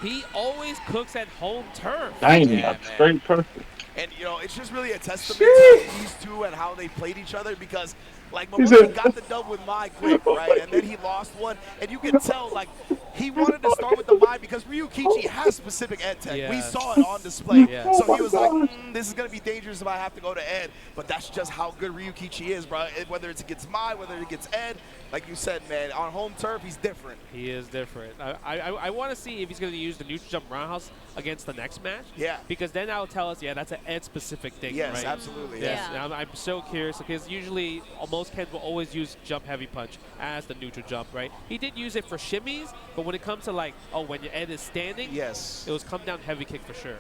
He always cooks at home turf. Dang, Yeah, that's man. straight perfect. And, you know, it's just really a testament to these two and how they played each other because, like, He's Momochi a- got the dub with Mai quick, right? And then he lost one. And you can tell, like, he wanted to start with the Mai because Ryukichi has specific ed tech. We Yes. saw it on display. Yes. So he was like, this is going to be dangerous if I have to go to ed. But that's just how good Ryukichi is, bro. Whether it's against Mai, whether it gets ed, like you said, man, on home turf, he's different. He is different. I want to see if he's going to use the neutral jump roundhouse against the next match. Yeah. Because then that'll tell us, yeah, that's an Ed specific thing, Yes, right? absolutely. Yes. Yeah. I'm so curious because usually most Kens will always use jump heavy punch as the neutral jump, right? He did use it for shimmies, but when it comes to like, oh, when your Ed is standing, yes, it was come down heavy kick for sure.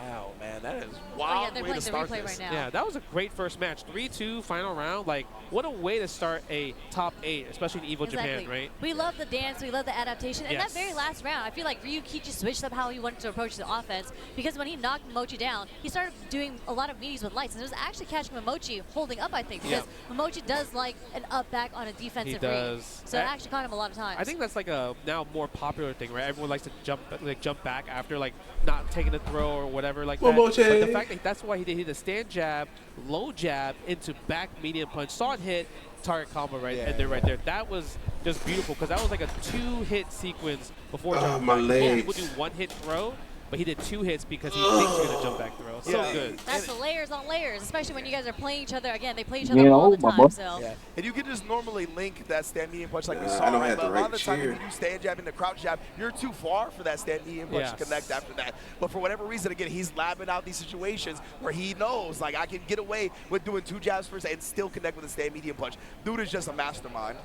Wow, man, that is Oh, wild yeah, they're way playing to the start replay this. right now. Yeah, that was a great first match. 3-2 final round. Like, what a way to start a top 8, especially in EVO Exactly. Japan, right? We love the dance, we love the adaptation, and Yes. that very last round, I feel like Ryukichi switched up how he wanted to approach the offense because when he knocked Momochi down, he started doing a lot of meetings with lights, and it was actually catching Momochi holding up, I think, because Momochi does like an up back on a defensive read. does. So it actually caught him a lot of times. I think that's like a now more popular thing, right? Everyone likes to jump back after like not taking a throw or whatever like that. Momochi. But the fact that that's why he did hit a stand jab, low jab into back medium punch, saw it hit, target combo and then right there. That was just beautiful because that was like a 2-hit sequence before jumping my back. legs. Most people do 1-hit throw, but he did 2 hits because he thinks he's gonna jump back throw. So good. That's the layers on layers, especially when you guys are playing each other. Again, they play each other Yeah, all the my time. boy. So. Yeah. And you can just normally link that stand medium punch like we saw, I don't right? have But the a lot right of the time, cheer. if you do stand jab into crouch jab, you're too far for that stand medium punch to connect after that. But for whatever reason, again, he's labbing out these situations where he knows, like, I can get away with doing 2 jabs first and still connect with a stand medium punch. Dude is just a mastermind.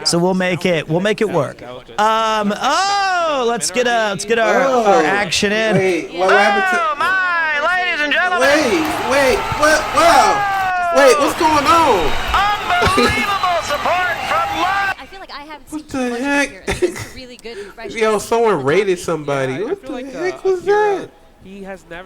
So we'll make it work. Oh, let's get our action in. Wait, what happened to? Oh my, ladies and gentlemen! Wait, what? Wow! Wait, what's going on? Unbelievable support from live. I feel like I haven't seen What too the much heck? here. This is really good refreshing. Yo, someone rated somebody. Yeah, I What feel the like, heck was Akira, that?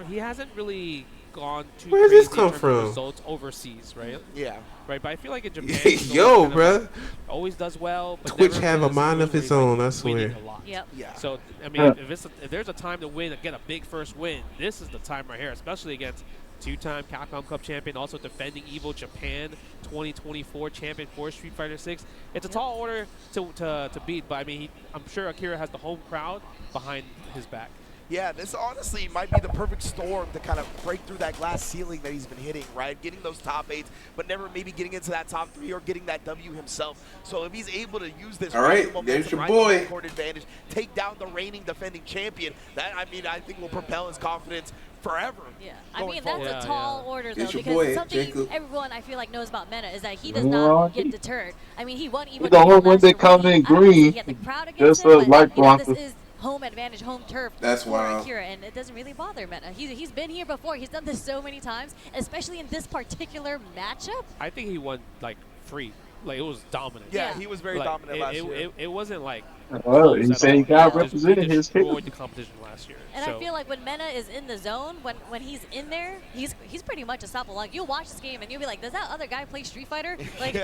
He hasn't really gone too Where did crazy this come in terms of from? results overseas, right? Yeah. Right, but I feel like in Japan, he's Yo, always kind of, bruh. like, always does well. But Twitch never have been a mind of situation its where he's, own, I like, swear. winning a lot. Yep. Yeah. So I mean, if there's a time to win and get a big first win, this is the time right here, especially against 2-time Capcom Cup champion, also defending EVO Japan 2024 champion for Street Fighter 6. It's a tall order to beat, but I mean, I'm sure Akira has the home crowd behind his back. Yeah, this honestly might be the perfect storm to kind of break through that glass ceiling that he's been hitting, right? Getting those top 8s, but never maybe getting into that top 3 or getting that W himself. So if he's able to use this All right, momentum, there's your ride boy. the court advantage, take down the reigning defending champion, that, I mean, I think will propel his confidence forever. Yeah, I going mean, that's forward. a tall order, though, It's your because boy, something Jacob. everyone I feel like knows about Meta is that he does Yeah. not get deterred. I mean, he won EVO The only Japan one last that year. come in I don't think green, he had the crowd against just him, a but, light you know, this blocker. is home advantage, home turf That's for wild. Akira, and it doesn't really bother Meta. He's been here before. He's done this so many times, especially in this particular matchup. I think he won like free. Like, it was dominant. Yeah, he was very dominant last year. It wasn't like Well, he close at said he all. got He represented his destroyed kid. the competition last year. And so. I feel like when Mena is in the zone, when he's in there, he's pretty much unstoppable. Like, you'll watch this game and you'll be like, does that other guy play Street Fighter? Like,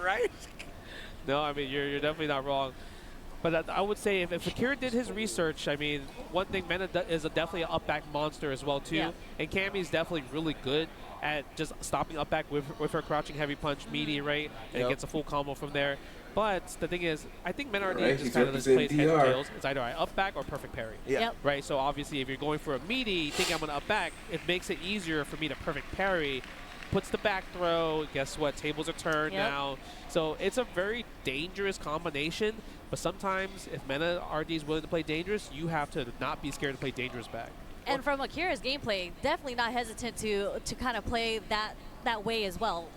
right? No, I mean, you're definitely not wrong. But I would say if Akira did his research, I mean, one thing, Mena is definitely an up back monster as well, too. Yeah. And Cammy's definitely really good at just stopping up back with her crouching heavy punch, meaty, right? And it gets a full combo from there. But the thing is, I think Mena already just kind of just plays head and tails. It's either I up back or perfect parry. Yeah. Yep. Right? So obviously, if you're going for a meaty, thinking I'm going to up back, it makes it easier for me to perfect parry. Puts the back throw. Guess what? Tables are turned now. So it's a very dangerous combination. But sometimes, if Mena RD is willing to play dangerous, you have to not be scared to play dangerous back. And from Akira's gameplay, definitely not hesitant to kind of play that way as well.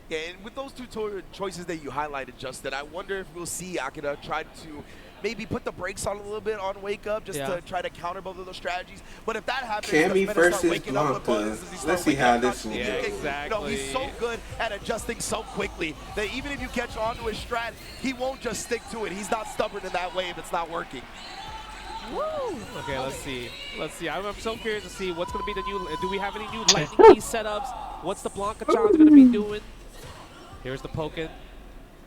Yeah, and with those two choices that you highlighted, Justin, I wonder if we'll see Akira try to maybe put the brakes on a little bit on Wake Up just to try to counter both of those strategies. But if that happens, Cammy versus Blanca. Let's see how this will go. Exactly. You know, he's so good at adjusting so quickly that even if you catch on to his strat, he won't just stick to it. He's not stubborn in that way if it's not working. Woo! Okay, let's see. Let's see. I'm so curious to see what's going to be the new. Do we have any new lightning key setups? What's the Blanca challenge going to be doing? Here's the poking.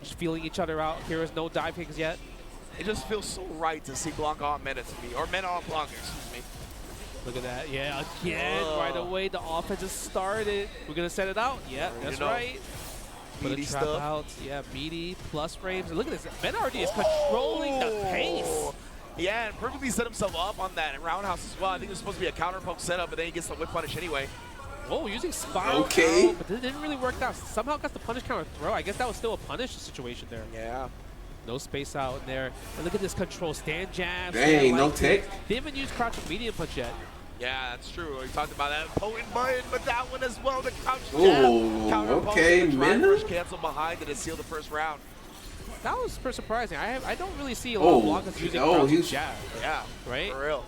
Just feeling each other out. Here's no dive kicks yet. It just feels so right to see Blanca on Mena to me, or Mena on Blanca, excuse me. Look at that. Yeah, again, right away, the offense just started. We're going to set it out. Yeah, that's right. Put a trap out. Yeah, meaty, plus frames. And look at this. Mena RD is controlling the pace. Yeah, and perfectly set himself up on that roundhouse as well. I think it was supposed to be a counter poke setup, but then he gets the whip punish anyway. Whoa, using spiral. Okay. But it didn't really work out. Somehow got the punish counter throw. I guess that was still a punish situation there. Yeah. No space out in there. And look at this control. Stand jab. Dang, no tech. Didn't even use crouching medium punch yet. Yeah, that's true. We talked about that potent button, but that one as well. The crouch jab. Counter Okay, Mena. Cancel behind it to seal the first round. That was pretty surprising. I don't really see a lot of Blanca's using crouching jab. Yeah, right? For real.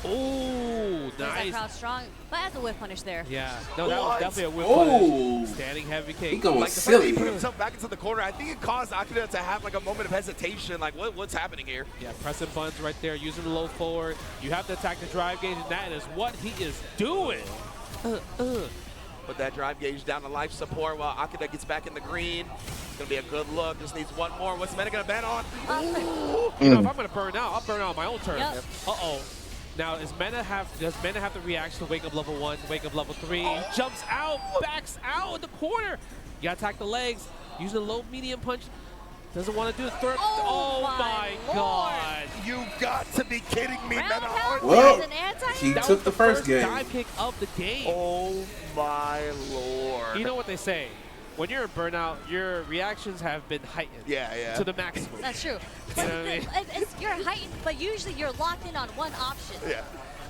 Oh, There's that nice. crowd strong, but that's a whip punish there. Yeah, no, that was definitely a whip punish. Standing heavy kick. He going like silly. He put himself back into the corner. I think it caused Akira to have like a moment of hesitation. Like, what's happening here? Yeah, pressing buttons right there, using the low forward. You have to attack the drive gauge, and that is what he is doing. Put that drive gauge down to life support while Akira gets back in the green. It's going to be a good look. Just needs one more. What's Mena going to ban on? You know, if I'm going to burn out, I'll burn out on my own turn. Yep. Uh-oh. Now, does Mena have the reaction to Wake Up level 1, Wake Up level 3? He jumps out, backs out in the corner. You got to attack the legs. Using the low medium punch. Doesn't want to do the third. Oh my God. You've got to be kidding me, Mena. Well, he took the first game. Dive kick of the game. Oh my Lord. You know what they say. When you're in burnout, your reactions have been heightened to the maximum. That's true. You know what I mean? You're heightened, but usually you're locked in on one option. Yeah.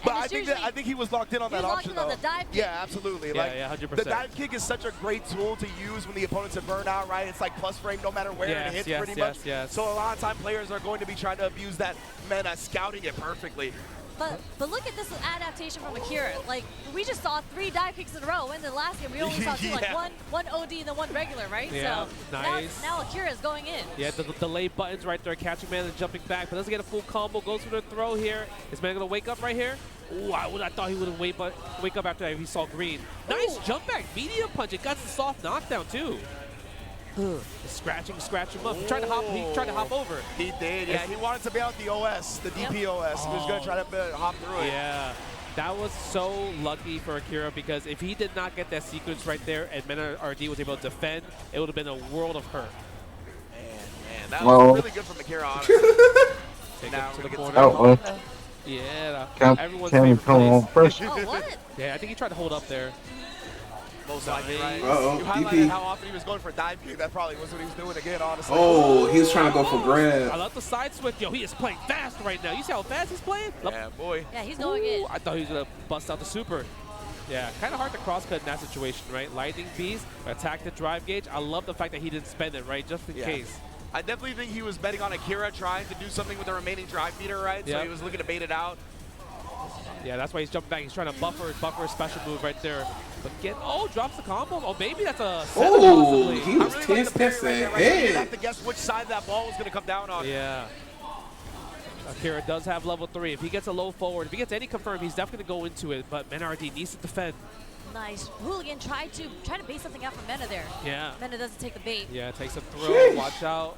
But I think he was locked in on that option, though. He was locked in on the dive kick. Yeah, absolutely. Yeah, 100%. The dive kick is such a great tool to use when the opponent's in burnout, right? It's like plus frame no matter where it hits pretty much. So a lot of time players are going to be trying to abuse that Mena, scouting it perfectly. But look at this adaptation from Akira. Like, we just saw 3 dive kicks in a row. In the last game, we only saw 2, like one OD and then one regular, right? Yeah, so nice. now Akira is going in. Yeah, the delay buttons right there, catching Mena and jumping back, but doesn't get a full combo, goes for the throw here. Is Mena going to wake up right here? Ooh, I thought he would wake up after he saw green. Nice jump back, medium punch. It got the soft knockdown, too. Scratch him up. He tried to hop over. He did, yeah. He wanted to be out the OS, the DPOS. He was going to try to hop through it. Yeah. That was so lucky for Akira because if he did not get that sequence right there and Mena RD was able to defend, it would have been a world of hurt. Man, that was really good from Akira, honestly. Take now him to the we're corner. Yeah, everyone's favorite place. First. Oh, what? Yeah, I think he tried to hold up there. Most likely, right? You highlighted how often he was going for dive kick. That probably was what he was doing again, honestly. Oh, he was trying to go for grab. I love the side switch. Yo, he is playing fast right now. You see how fast he's playing? Yeah, boy. Yeah, he's going in. I thought he was going to bust out the super. Yeah, kind of hard to cross-cut in that situation, right? Lightning Beast, attack the drive gauge. I love the fact that he didn't spend it, right? Just in case. I definitely think he was betting on Akira trying to do something with the remaining drive meter, right? So he was looking to bait it out. Yeah, that's why he's jumping back. He's trying to buffer a special move right there. But drops the combo. Oh, maybe that's a setup possibly. He was tense past that head. You have to guess which side that ball was going to come down on. Yeah. Akira does have level 3. If he gets a low forward, if he gets any confirm, he's definitely going to go into it. But Mena RD needs to defend. Nice. Hooligan tried to bait something out from Mena there. Yeah. Mena doesn't take the bait. Yeah, takes a throw. Watch out.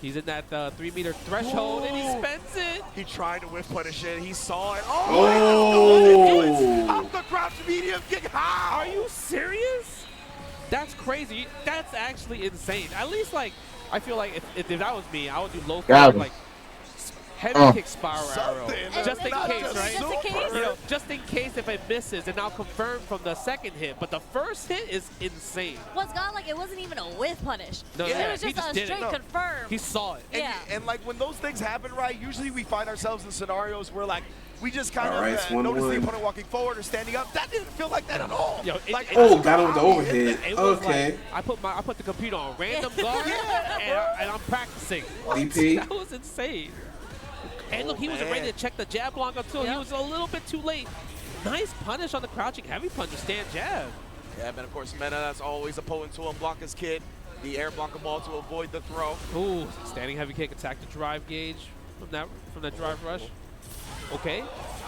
He's in that 3-meter threshold, and he spends it. He tried to whiff punish it. He saw it. Oh! Off the crouch medium kick. How? Are you serious? That's crazy. That's actually insane. At least, like, I feel like if that was me, I would do low throw, like heavy kick spiral arrow, just in case, right? Just in case. You know, just in case if it misses, and I'll confirm from the second hit. But the first hit is insane. What's gone like it wasn't even a whiff punish. No, It was he just a did it. straight confirm. He saw it. And, Yeah. and like when those things happen, right, usually we find ourselves in scenarios where like we just kind All right, of it's notice the 1-1. opponent walking forward or standing up. That didn't feel like that at all. Yo, Got him with the overhead. It was Okay. like, I put the computer on random guard, and I'm practicing. DP. That was insane. And look, he was ready to check the jab block up too. He was a little bit too late. Nice punish on the crouching heavy punch, stand jab. Yeah, but of course, Mena, that's always a potent to unblock his kid. The air block a ball to avoid the throw. Ooh, standing heavy kick, attack the drive gauge from that drive rush. Okay.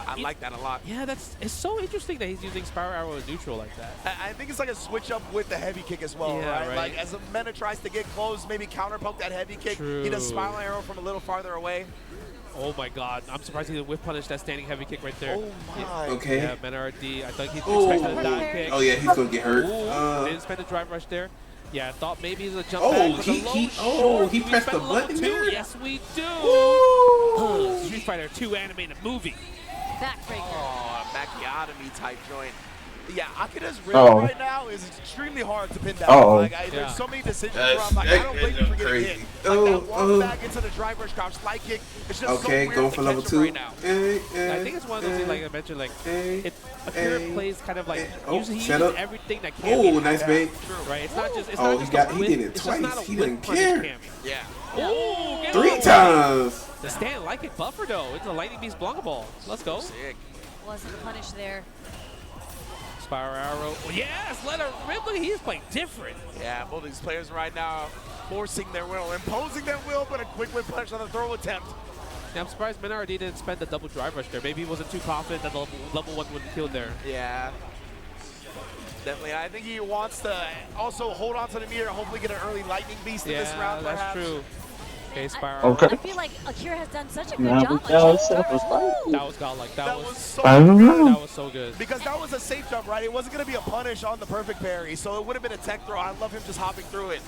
I like that a lot. Yeah, it's so interesting that he's using spiral arrow as neutral like that. I think it's like a switch up with the heavy kick as well, Yeah, right. Like as Mena tries to get close, maybe counter poke that heavy kick. He does spiral arrow from a little farther away. Oh my God! I'm surprised he didn't whiff punish that standing heavy kick right there. Oh my! Okay. Yeah, Mena RD. I thought he's Oh. expecting a dive kick. Oh yeah, he's gonna get hurt. Didn't spend a drive rush there. Yeah, I thought maybe it was a jump Oh, back with a low short. he Do we pressed spend the a level button two? there? Yes, we do. Woo! Street Fighter 2 animated movie. Backbreaker. Oh, Macchiotomy type joint. Yeah, Akida's rhythm Oh. right now is extremely hard to pin down. Uh-oh. Like, there's so many decisions where I'm like, I don't blame you for getting crazy. hit. Like that walk back into the drive rush crouch slide kick. It's just Okay, so weird going to for level catch him 2. right now. I think it's one of those things, like I mentioned, like Akira plays kind of like usually he set uses up. everything that can be Oh, nice bait. right. It's not just it's Oh, not he just got a he whip, did it it's just not twice. a He whip didn't punish care. Cammy. Yeah. Oh, get 3 him. times. The stand like it buffer though. It's a lightning beast Blanca ball. Let's go. Sick. Wasn't punished there. Spiral arrow. Yes, let her rip. Look, he's playing different. Yeah, both these players right now forcing their will, imposing their will, but a quick whip punch on the throw attempt. Yeah, I'm surprised Menardi didn't spend the double drive rush there. Maybe he wasn't too confident that the level 1 would kill there. Yeah. Definitely. I think he wants to also hold on to the meter and hopefully get an early lightning beast in this round, that's perhaps. true. Okay, spiral. I feel like Akira has done such a good Now job. we got ourselves a fight. That was godlike. That was so I don't know. That was so good. Because that was a safe jump, right? It wasn't going to be a punish on the perfect parry, so it would have been a tech throw. I love him just hopping through it.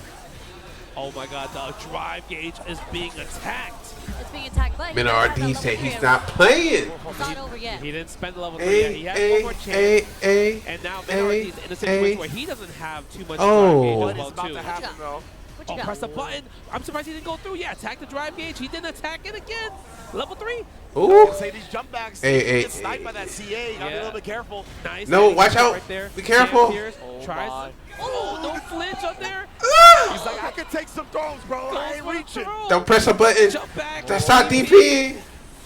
Oh my God, the drive gauge is being attacked. It's being attacked, but Menardi said he's not playing. It's not over yet. He didn't spend the level 3 yet. He has one more chance. And now Menardi's in a situation where he doesn't have too much drive gauge What as is well, about too. to happen, though? Oh, press the button. I'm surprised he didn't go through. Yeah, attack the drive gauge. He didn't attack it again. Level 3. Ooh. Say these jump backs, Hey, get sniped by that CA. You gotta be a little bit careful. Nice. No, Yeah, watch out. Right there. Be careful. Tries. Oh, no flinch up there. He's like, I can take some throws, bro. I ain't reaching. Don't press a button. Jump back. That's not DP.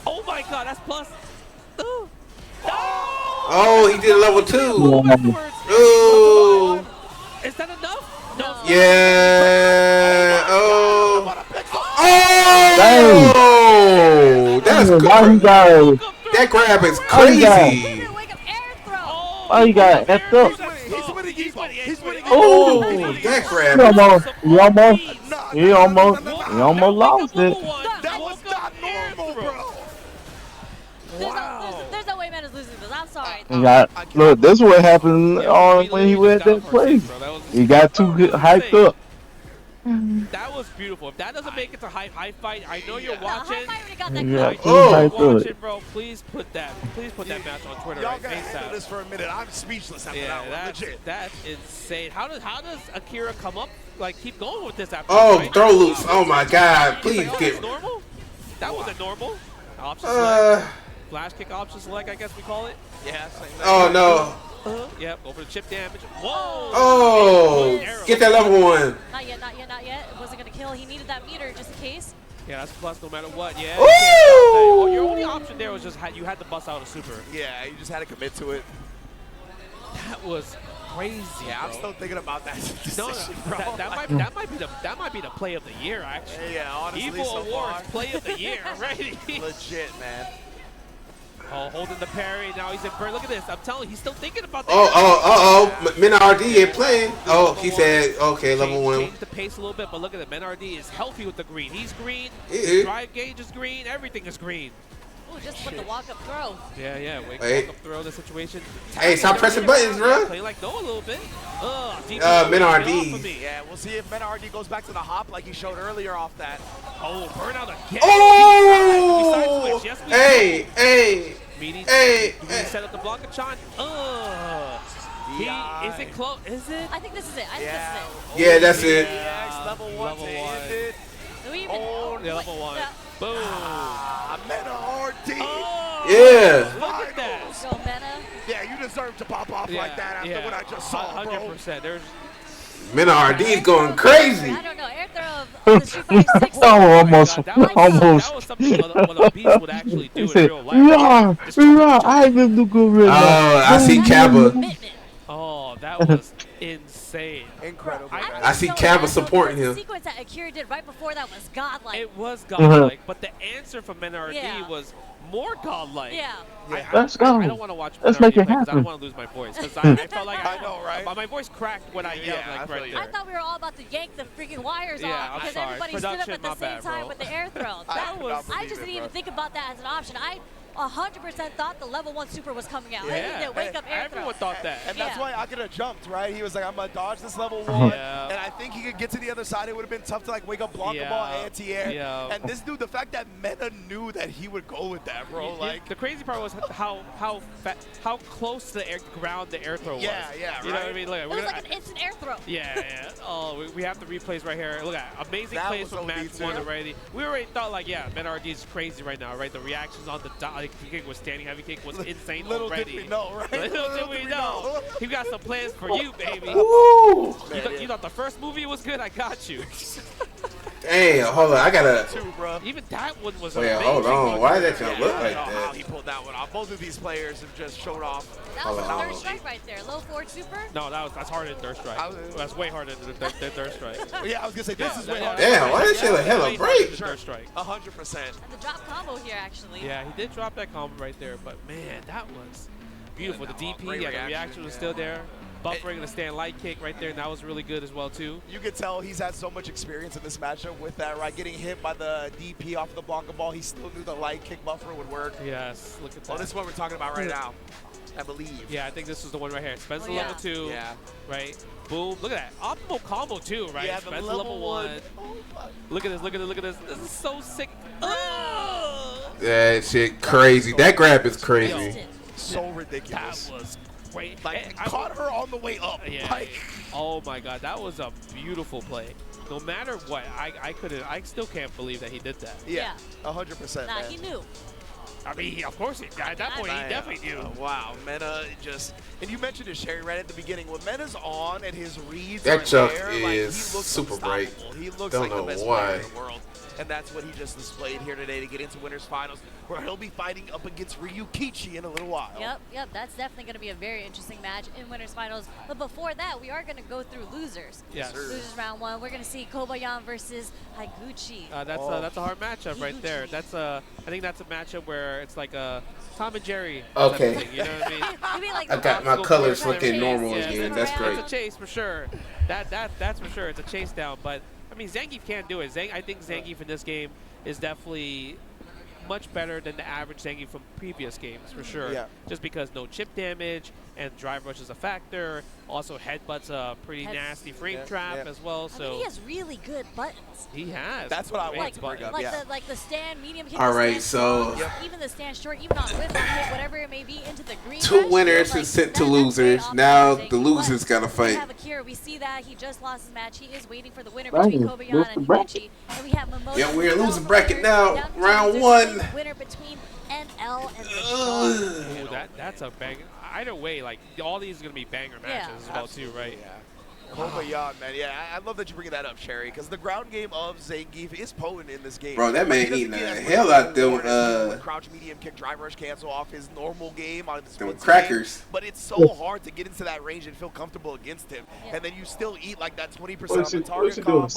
Oh my God, that's plus. Ooh. Oh, he did level 2. Ooh. Is that enough? No. Yeah. Oh. Dang. Oh. That's Why you good. got That grab is Why you got- crazy. Why you got effed up? He's winning EVO. He's winning Oh, that grab. He almost lost it. That was not normal, bro. There's no way Mena's losing this. I'm sorry. He got, look, this is what happened when he went that place. He got too hyped up. That was beautiful. If that doesn't make it to high fight, I know you're watching. Yeah, I too know hyped you're up. watching, bro. Please put that match on Twitter. Y'all Right, gotta handle ASAP. this for a minute. I'm speechless after Yeah, that one. that's Legit. that's insane. How does Akira come up? Like keep going with this after? Oh, right? throw loose. Oh my God. Please Like, oh, get. that's normal. That wasn't normal. Option Uh. select. Flash kick option select. I guess we call it. Yeah. Same thing. Oh no. Yep. Over the chip damage. Whoa. Oh. Get that level 1. Not yet, not yet, not yet. It wasn't going to kill. He needed that meter just in case. Yeah, that's plus no matter what. Yeah. Woo! You can't stop that. Oh, your only option there was just you had to bust out a super. Yeah, you just had to commit to it. That was crazy. Yeah, I'm bro. still thinking about that No, decision, bro. that might be the play of the year actually. Yeah, honestly, EVO so Awards far. play of the year already. Legit, man. Oh, holding the parry. Now he's in burn. Look at this. I'm telling you, he's still thinking about that. Menard ain't playing. Oh, he said, okay, level 1. Change the pace a little bit, but look at it. Menard is healthy with the green. He's green. Yeah. Drive gauge is green. Everything is green. Ooh, just with the walk-up throw. Yeah. Walk-up throw the situation. Hey, stop pressing buttons, bro. Play like no a little bit. Menard. Yeah, we'll see if Menard goes back to the hop like he showed earlier off that. Oh, burnout again. Oh! Hey. Set up the block of Chan. Is it close? Is it? I think this is it. I think this is it. Yeah, that's it. Level 1 to end it. Level 1. Boom. Menard. Yeah. Look at that. Go, Mena. Yeah, you deserve to pop off like that after what I just saw, 100%. There's Menard's going crazy. I don't know. Air throw of the Street Fighter 6. Almost. That was something what a beast would actually do in real life. I even do good real life. Oh, I see Kaba. Oh, that was insane. Incredible. I see Kaba supporting him. The sequence that Akira did right before that was godlike. It was godlike, but the answer from Menard was more godlike. Yeah. Let's go. I don't want to watch Let's Menard make it play because I happen. don't want to lose my voice. Because I felt like I know, right? My voice cracked when I yelled like right there. I thought we were all about to yank the freaking wires Yeah, off I'm because sorry. everybody Production, stood up at the my same bad, time bro. with the air throw. I just didn't even think about that as an option. I 100% thought the level 1 super was coming out. I Yeah. did wake up air Everyone throw. thought that. And that's why Akira jumped, right? He was like, I'm going to dodge this level 1. And I think he could get to the other side. It would have been tough to like wake up Blanca ball anti-air. Yeah. And this dude, the fact that Mena knew that he would go with that, bro. The crazy part was how close to the ground the air throw was. Yeah, You know what I mean? Look, It was like an instant air throw. Yeah. Oh, we have the replays right here. Look at that. Amazing That plays was from match OD 1 too. already. We already thought like, Menard is crazy right now, right? The reactions on the like, kick was standing heavy kick was insane Little already. did we know, right? Little did we know. He got some plans for you, baby. Woo! You thought the first movie was good? I got you. Damn, hold on. I gotta. Even that one was Wait, amazing. hold on. Why did that jump look I like don't know how that? he pulled that one off. Both of these players have just showed off. That was a third strike right there. Low forward super. No, that's harder than Third Strike. That's way harder than Third Strike. Yeah, I was gonna say this is way harder. Damn, why that shit a hella break? Third Strike. 100%. And the drop combo here, actually. Yeah, he did drop that combo right there, but man, that was beautiful. The DP, great the reaction, reaction was still there. Buffering the stand light kick right there, and that was really good as well too. You could tell he's had so much experience in this matchup with that, right? Getting hit by the DP off the Blanca ball, he still knew the light kick buffer would work. Yes, look at that. Oh, this is what we're talking about right now, I believe. Yeah, I think this is the one right here. Spencer Oh, yeah. level 2. Yeah. Right. Boom. Look at that. Optimal combo too, right? Yeah, the Spencer level 1. Look at this. Look at this. Look at this. This is so sick. That shit crazy. That grab is crazy. So ridiculous. That was great. Like, caught her on the way up. Yeah. Like, oh my God, that was a beautiful play. No matter what, I still can't believe that he did that. yeah, 100%. Nah, man. he knew. I mean, of course, at that point, he definitely knew. Wow, Mena just, and you mentioned it, Sherry, right at the beginning. When Mena's on and his reads That are chuck there, is like, he looks super bright. unstoppable. He looks Don't like know the best why. player in the world. And that's what he just displayed here today to get into winners finals, where he'll be fighting up against Ryukichi in a little while. Yep. That's definitely going to be a very interesting match in winners finals. But before that, we are going to go through losers. Yes. Losers round 1. We're going to see Kobayan versus Higuchi. That's a hard matchup right there. That's I think that's a matchup where it's like a Tom and Jerry. Okay. Type of thing, you know what I mean? You mean like I got my colors looking normal again. That's great. It's a chase for sure. That's for sure. It's a chase down. But I mean, Zangief can't do it. I think Zangief in this game is definitely much better than the average Zangief from previous games for sure. Yeah. Just because no chip damage and drive rush is a factor. Also, headbutt's a pretty nasty frame trap as well. So I mean, he has really good buttons. he has. That's what I want to Like, bring up. like the stand medium kick. All the right, stand so- strong, even the stand short, even on whip hit, whatever it may be, into the green. Two rush, winners like, is sent to that's great losers. off Now Zangief, the losers but gotta we fight. have Akira. We see that he just lost his match. He is waiting for the winner Right, between here's Kobayan the and bracket. Higuchi. And we have Mimosa. Yeah, we're in losing Mimosa bracket now. down to Round losers, 1. the winner between NL and Ooh, that's a bang. Either way, like all these are gonna be banger matches as well too, right? Yeah. Kobayashi, man. Yeah, I love that you bring that up, Sherry, because the ground game of Zangief is potent in this game. Bro, that man He doesn't eating the get as hell much out them with crouch, medium kick, drive rush cancel off his normal game on his them split crackers. game, but it's so hard to get into that range and feel comfortable against him, and then you still eat like that 20% on the target combo,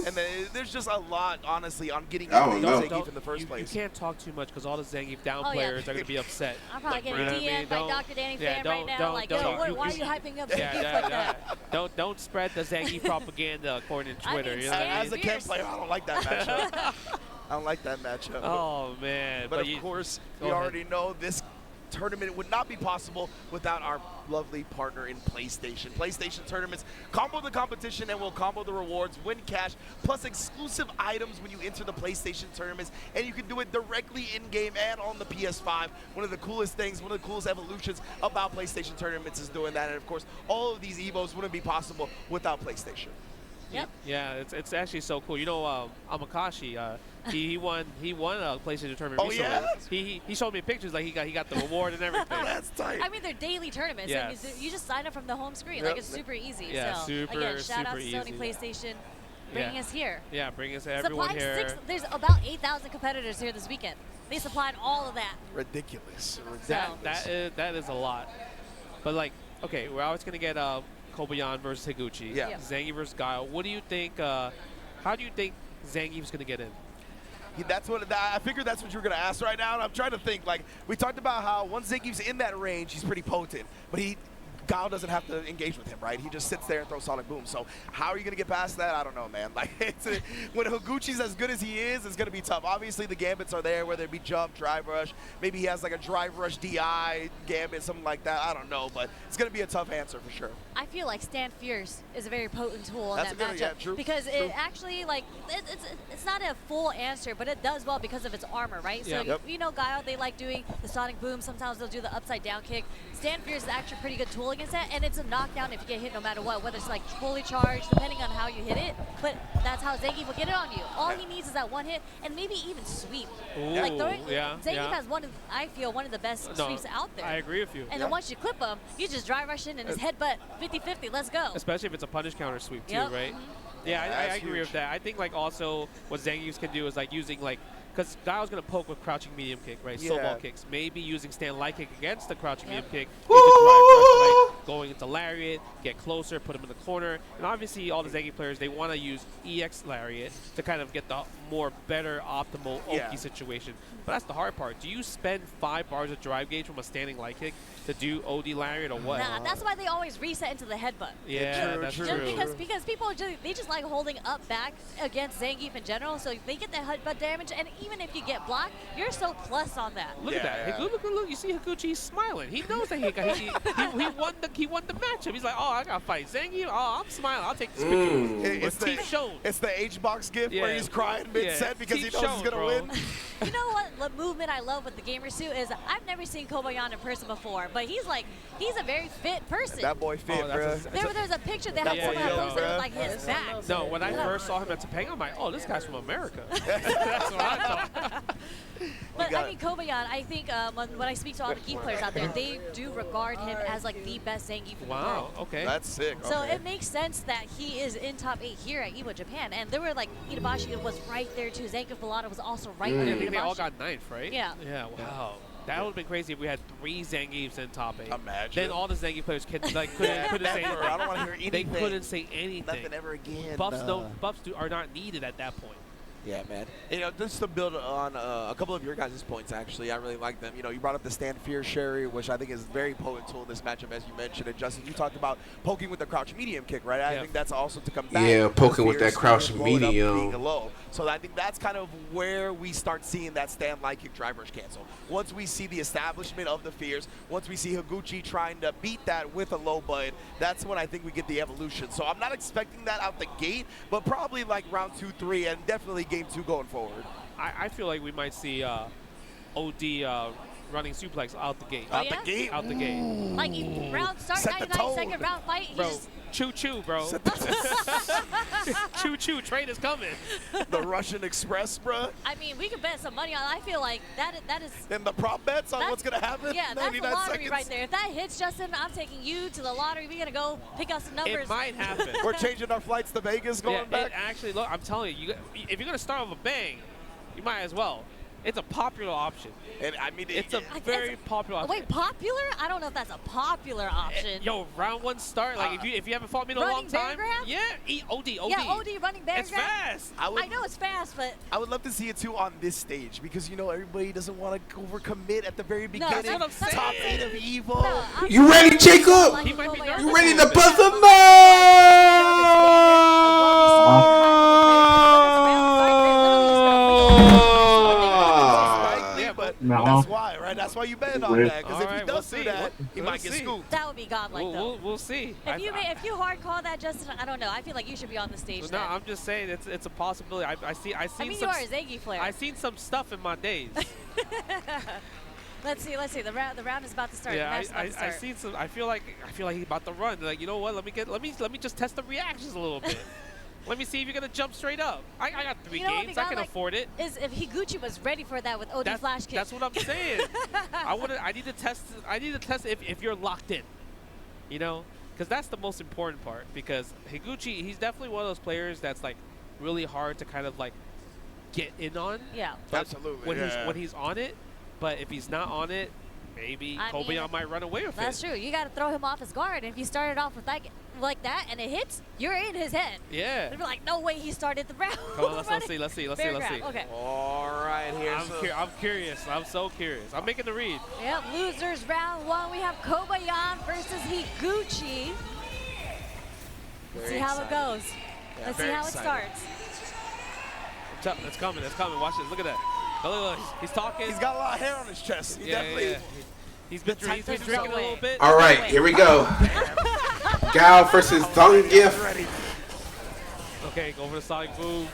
and then there's just a lot, honestly, on getting into Zangief in the first place. You can't talk too much because all the Zangief down players are going to be upset. I'm probably getting DM'd by Dr. Danny fan right now, like, yo, why are you hyping up Zangief like that? Don't spread the Zangief propaganda according to Twitter. I mean, as a Ken player, I don't like that matchup. I don't like that matchup. Oh, man. But of course, we already know this tournament would not be possible without our lovely partner in PlayStation. PlayStation tournaments combo the competition and will combo the rewards, win cash, plus exclusive items when you enter the PlayStation tournaments, and you can do it directly in-game and on the PS5. One of the coolest things, one of the coolest evolutions about PlayStation tournaments is doing that, and of course, all of these EVOs wouldn't be possible without PlayStation. Yep. Yeah, it's actually so cool. You know, Amakashi, he won a PlayStation tournament recently. Yeah? He showed me pictures like he got the reward and everything. That's tight. I mean, they're daily tournaments. Yes. And you just sign up from the home screen. Yep. Like, it's super easy. Yeah, so, super, again, shout out to super Sony easy. PlayStation bringing us here. Yeah, bring us everyone Supplying here. there's about 8,000 competitors here this weekend. They supplied all of that. Ridiculous. That is a lot. But, like, okay, we're always going to get Kobayashi versus Higuchi. Yeah. Zangief versus Guile. What do you think? How do you think Zangief's going to get in? That's what I figured. That's what you were gonna ask right now. And I'm trying to think. Like we talked about how once Zangief's in that range, he's pretty potent. But Guile doesn't have to engage with him, right? He just sits there and throws Sonic Boom. So how are you gonna get past that? I don't know, man. Like when Higuchi's as good as he is, it's gonna be tough. Obviously the gambits are there, whether it be jump, drive rush. Maybe he has like a drive rush DI gambit, something like that. I don't know, but it's gonna be a tough answer for sure. I feel like Stand Fierce is a very potent tool in that matchup. Yeah, true. Because it actually, like, it's not a full answer, but it does well because of its armor, right? Yeah. So, you know, Guile, they like doing the Sonic Boom. Sometimes they'll do the upside down kick. Stand Fierce is actually a pretty good tool against that, and it's a knockdown if you get hit no matter what, whether it's like fully charged, depending on how you hit it. But that's how Zangief will get it on you. All he needs is that one hit, and maybe even sweep. Ooh, like yeah, Zangief has I feel, one of the best sweeps out there. I agree with you. And then once you clip him, you just drive rush in and his headbutt 50-50. Let's go. Especially if it's a punish counter sweep too, Yep. right? Yeah, I agree with that. I think like also what Zangief can do is like using like, because Guile's going to poke with crouching medium kick, right? Yeah. Snowball kicks. Maybe using stand light kick against the crouching medium kick. Use the drive rush, right? Going into lariat, get closer, put him in the corner. And obviously all the Zangief players, they want to use EX lariat to kind of get the better optimal Oki situation. But that's the hard part. Do you spend 5 bars of drive gauge from a standing light kick to do OD lariat or what? Nah, that's why they always reset into the headbutt. Yeah, that's true. Because people they just like holding up back against Zangief in general, so they get that headbutt damage, and even if you get blocked, you're so plus on that. Look at that. Look. You see Higuchi, he's smiling. He knows that he won the matchup. He's like, oh, I got to fight Zangief. Oh, I'm smiling. I'll take this picture. It's the It's the H-box gift where he's crying mid-set because he knows he's going to win. You know what movement I love with the gamer suit is I've never seen Kobayashi in person before, but he's a very fit person. That boy fit, bro. There's a picture that had someone posted with like his back. No, when I first saw him at Topanga, I'm like, oh, this guy's from America. That's what I thought. But I mean, Kobayashi, I think when I speak to all the key players out there, they do regard him as like the best Zangief in the world. Okay. That's sick. So it makes sense that he is in top 8 here at EVO Japan. And there were like, Itabashi was right there too. Zangief Villano was also right there. I think they all got 9th, right? Yeah. Yeah, wow. That would have been crazy if we had 3 Zangiefs in top 8. Imagine. Then all the Zangief players couldn't say anything. I don't want to hear anything. They couldn't say anything. Nothing ever again. Buffs are not needed at that point. Yeah, man. You know, just to build on a couple of your guys' points, actually, I really like them. You know, you brought up the Stand Fear Sherry, which I think is a very potent tool in this matchup, as you mentioned. And Justin, you talked about poking with the crouch medium kick, right? I think that's also to combat. Yeah, poking with that crouch being medium. low. So I think that's kind of where we start seeing that stand light kick drive rush cancel. Once we see the establishment of the fears, once we see Higuchi trying to beat that with a low button, that's when I think we get the evolution. So I'm not expecting that out the gate, but probably like round 2, 3, and definitely game 2 going forward. I feel like we might see OD running suplex out the gate. Oh, yeah? Out the gate. Like, round start, 99-second round fight. He Bro, just choo-choo, bro. Choo-choo, train is coming. The Russian Express, bro. I mean, we could bet some money on. I feel like that is. And the prop bets on what's gonna happen. Yeah, that's the 99 lottery seconds. right there. If that hits, Justin, I'm taking you to the lottery. We're gonna go pick up some numbers. It might happen. We're changing our flights to Vegas, going back. Actually, look, I'm telling you, if you're gonna start with a bang, you might as well. It's a popular option. And I mean, it's a very popular option. Wait, popular? I don't know if that's a popular option. Yo, round one start. Like if you haven't fought me in a long time, yeah, OD. Yeah, OD running bear It's grab. fast. I know it's fast, but I would love to see it too on this stage because you know everybody doesn't want to overcommit at the very No, beginning. that's what I'm saying. Top 8 of EVO. You ready, Jacob? You ready to buzz him No. That's why, right? That's why you bet on that. Because if he does do that, he might get scooped. that would be godlike, though. We'll see. If you hard call that, Justin, I don't know. I feel like you should be on the stage. No, then. I'm just saying it's a possibility. I seen I mean, some. you are a Zaggy player. I seen some stuff in my days. Let's see. The round is about to start. Yeah, the match is about to start. I seen some. I feel like he's about to run. Like, you know what? Let me just test the reactions a little bit. Let me see if you're gonna jump straight up. I got 3 games. I can afford it. Is if Higuchi was ready for that with OD flash kick. That's what I'm saying. I need to test. If you're locked in. You know, because that's the most important part. Because Higuchi, he's definitely one of those players that's like really hard to kind of like get in on. Yeah. Absolutely. When he's on it, but if he's not on it, maybe Kobayan might run away with it. That's true. You got to throw him off his guard. And if you started off with like that and it hits, you're in his head. Yeah. They'd be like, no way he started the round. Come on, let's see. Let's see. Okay. All right, I'm curious. I'm so curious. I'm making the read. Yep, losers round 1. We have Kobayan versus Higuchi. Let's see how it goes. Yeah, Let's see how it starts. It's coming. Watch this. Look at that. Look. He's talking. He's got a lot of hair on his chest. He definitely. Yeah. He's been drinking a little bit. All right, here we go. Gal versus Zangief. Okay, go for the Sonic Boom.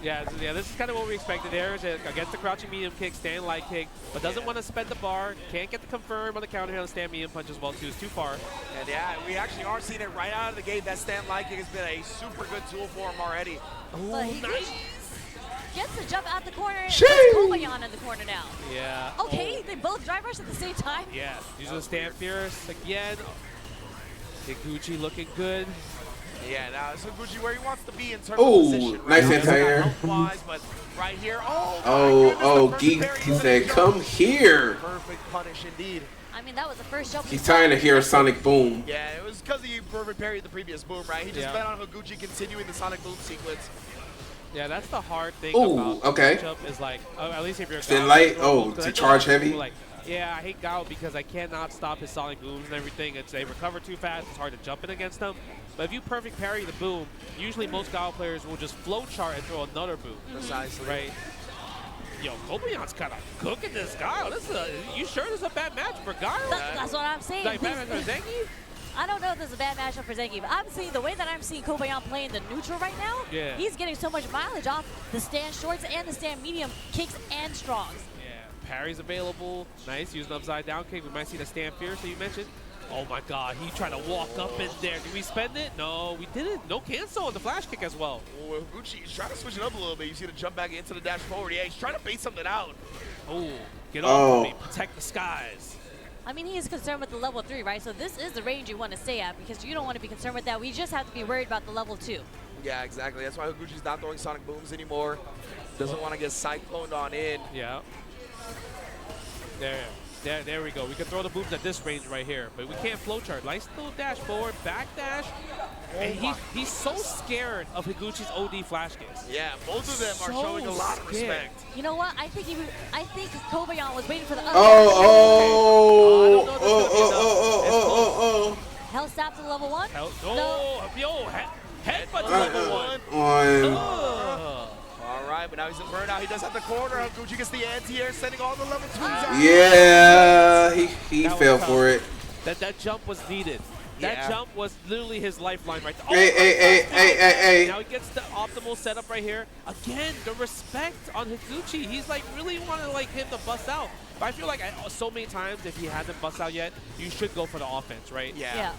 Yeah, this is kind of what we expected there. Against the crouching medium kick, stand light kick, but doesn't want to spend the bar. Can't get the confirm on the counter here on the stand medium punch as well, too. It's too far. And yeah, we actually are seeing it right out of the gate. That stand light kick has been a super good tool for him already. But nice. Gets the jump out the corner. And Kobayan in the corner now. Yeah. Okay, they both drive rush at the same time. Yeah. Using the stand fierce again. Higuchi looking good. Yeah, now it's Higuchi where he wants to be in terms of position. Nice anti-air. But right here, Geek, he said, come here. Perfect punish indeed. I mean, that was the first jump. He's trying to hear a Sonic Boom. Yeah, it was because he perfect parried the previous boom, right? He just bet on Higuchi continuing the Sonic Boom sequence. Yeah, that's the hard thing about the matchup is like, at least if you're Stand light, to charge heavy. Like, yeah, I hate Gao because I cannot stop his Sonic Booms and everything. They recover too fast. It's hard to jump in against them. But if you perfect parry the boom, usually most Gao players will just flow chart and throw another boom. Precisely. Right? Yo, Kobayan's kind of cooking this Gao. You sure this is a bad match for Gao? That's what I'm saying. Like bad match for Zengi? I don't know if this is a bad matchup for Zengi, but I'm seeing the way that I'm seeing Kobayan playing the neutral right now. Yeah. He's getting so much mileage off the stand shorts and the stand medium kicks and strongs. Yeah, parry's available. Nice, using upside down kick. We might see the stand fierce that you mentioned. Oh my God, he tried to walk up in there. Did we spend it? No, we didn't. No cancel on the flash kick as well. Oh, Higuchi is trying to switch it up a little bit. You see the jump back into the dash forward. Yeah, he's trying to bait something out. Oh, get off of me. Protect the skies. I mean, he is concerned with the level 3, right? So this is the range you want to stay at because you don't want to be concerned with that. We just have to be worried about the level 2. Yeah, exactly. That's why Higuchi's not throwing Sonic Booms anymore. Doesn't want to get cycloned on in. Yeah. There we go. We can throw the booms at this range right here, but we can't flowchart. Nice little dash forward, back dash. And he's so scared of Higuchi's OD flash kicks. Yeah, both of them are showing a lot of respect. You know what? I think Kobayan was waiting for the other. Hell stop to level 1. Headbutt to level 1. All right, but now he's in burnout. He does have the corner. Higuchi gets the anti-air, sending all the level 2s out. Yeah, he fell for it. That jump was needed. That jump was literally his lifeline right there. Hey. Now he gets the optimal setup right here. Again, the respect on Higuchi. He's like really wanting like him to bust out. But I feel like so many times if he hasn't bust out yet, you should go for the offense, right? Yeah.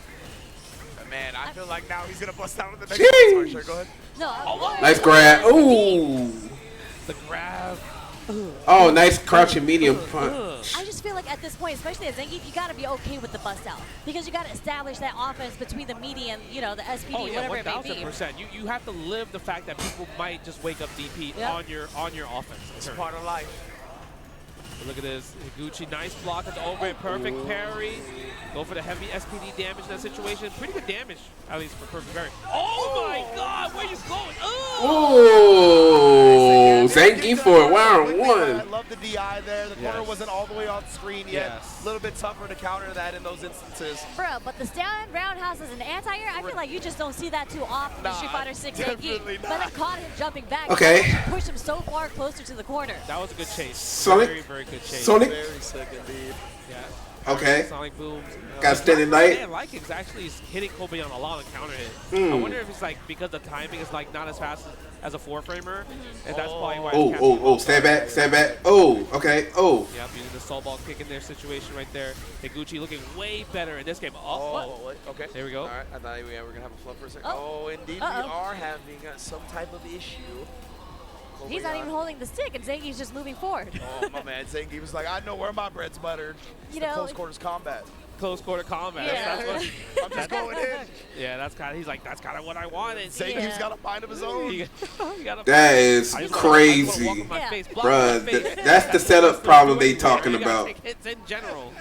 Man, I feel like now he's gonna bust out on the next Jeez. one. Sure, go ahead. No. Nice grab. Ooh. The grab. Oh, nice crouching medium punch. I just feel like at this point, especially as Zangief, you got to be okay with the bust out because you got to establish that offense between the median, you know, the SPD, Oh yeah, whatever it may be. 1000%. You have to live the fact that people might just wake up DP on your offense. It's part of life. Look at this, Higuchi, nice block at the overhead, perfect parry. Go for the heavy SPD damage in that situation. Pretty good damage, at least for perfect parry. Oh my God, where you going? Ooh, Zangief for round one. I love the DI there. The corner wasn't all the way on screen yet. A little bit tougher to counter that in those instances. Bro, but the stand roundhouse as an anti-air, I feel like you just don't see that too often in Street Fighter 6 Zangief. But it caught him jumping back. Okay. Pushed him so far closer to the corner. That was a good chase. Sonic. Very good chase. Sonic. Very sick indeed. Yeah. Okay. Sonic booms. Got standing light. Man, Liking's actually hitting Kobe on a lot of counter hit. I wonder if it's like because the timing is like not as fast as a 4-framer, and that's probably why. Oh, stand back. Oh, okay. Oh. Yep, using the soul ball kick in their situation right there. Higuchi looking way better in this game. What? Okay. There we go. All right, I thought we were gonna have a flip for a second. Oh, indeed, we are having some type of issue. He's not even holding the stick, and Zangief's just moving forward. Oh, my man. Zangief was like, I know where my bread's buttered. It's You the know, close quarters combat. Close quarter combat. Yeah. That's what, I'm just going in. Yeah, that's kind of. He's like, that's kind of what I wanted. Zangief's got a mind of his own. That is crazy, bruh. That's the setup problem they talking about. Hits in general.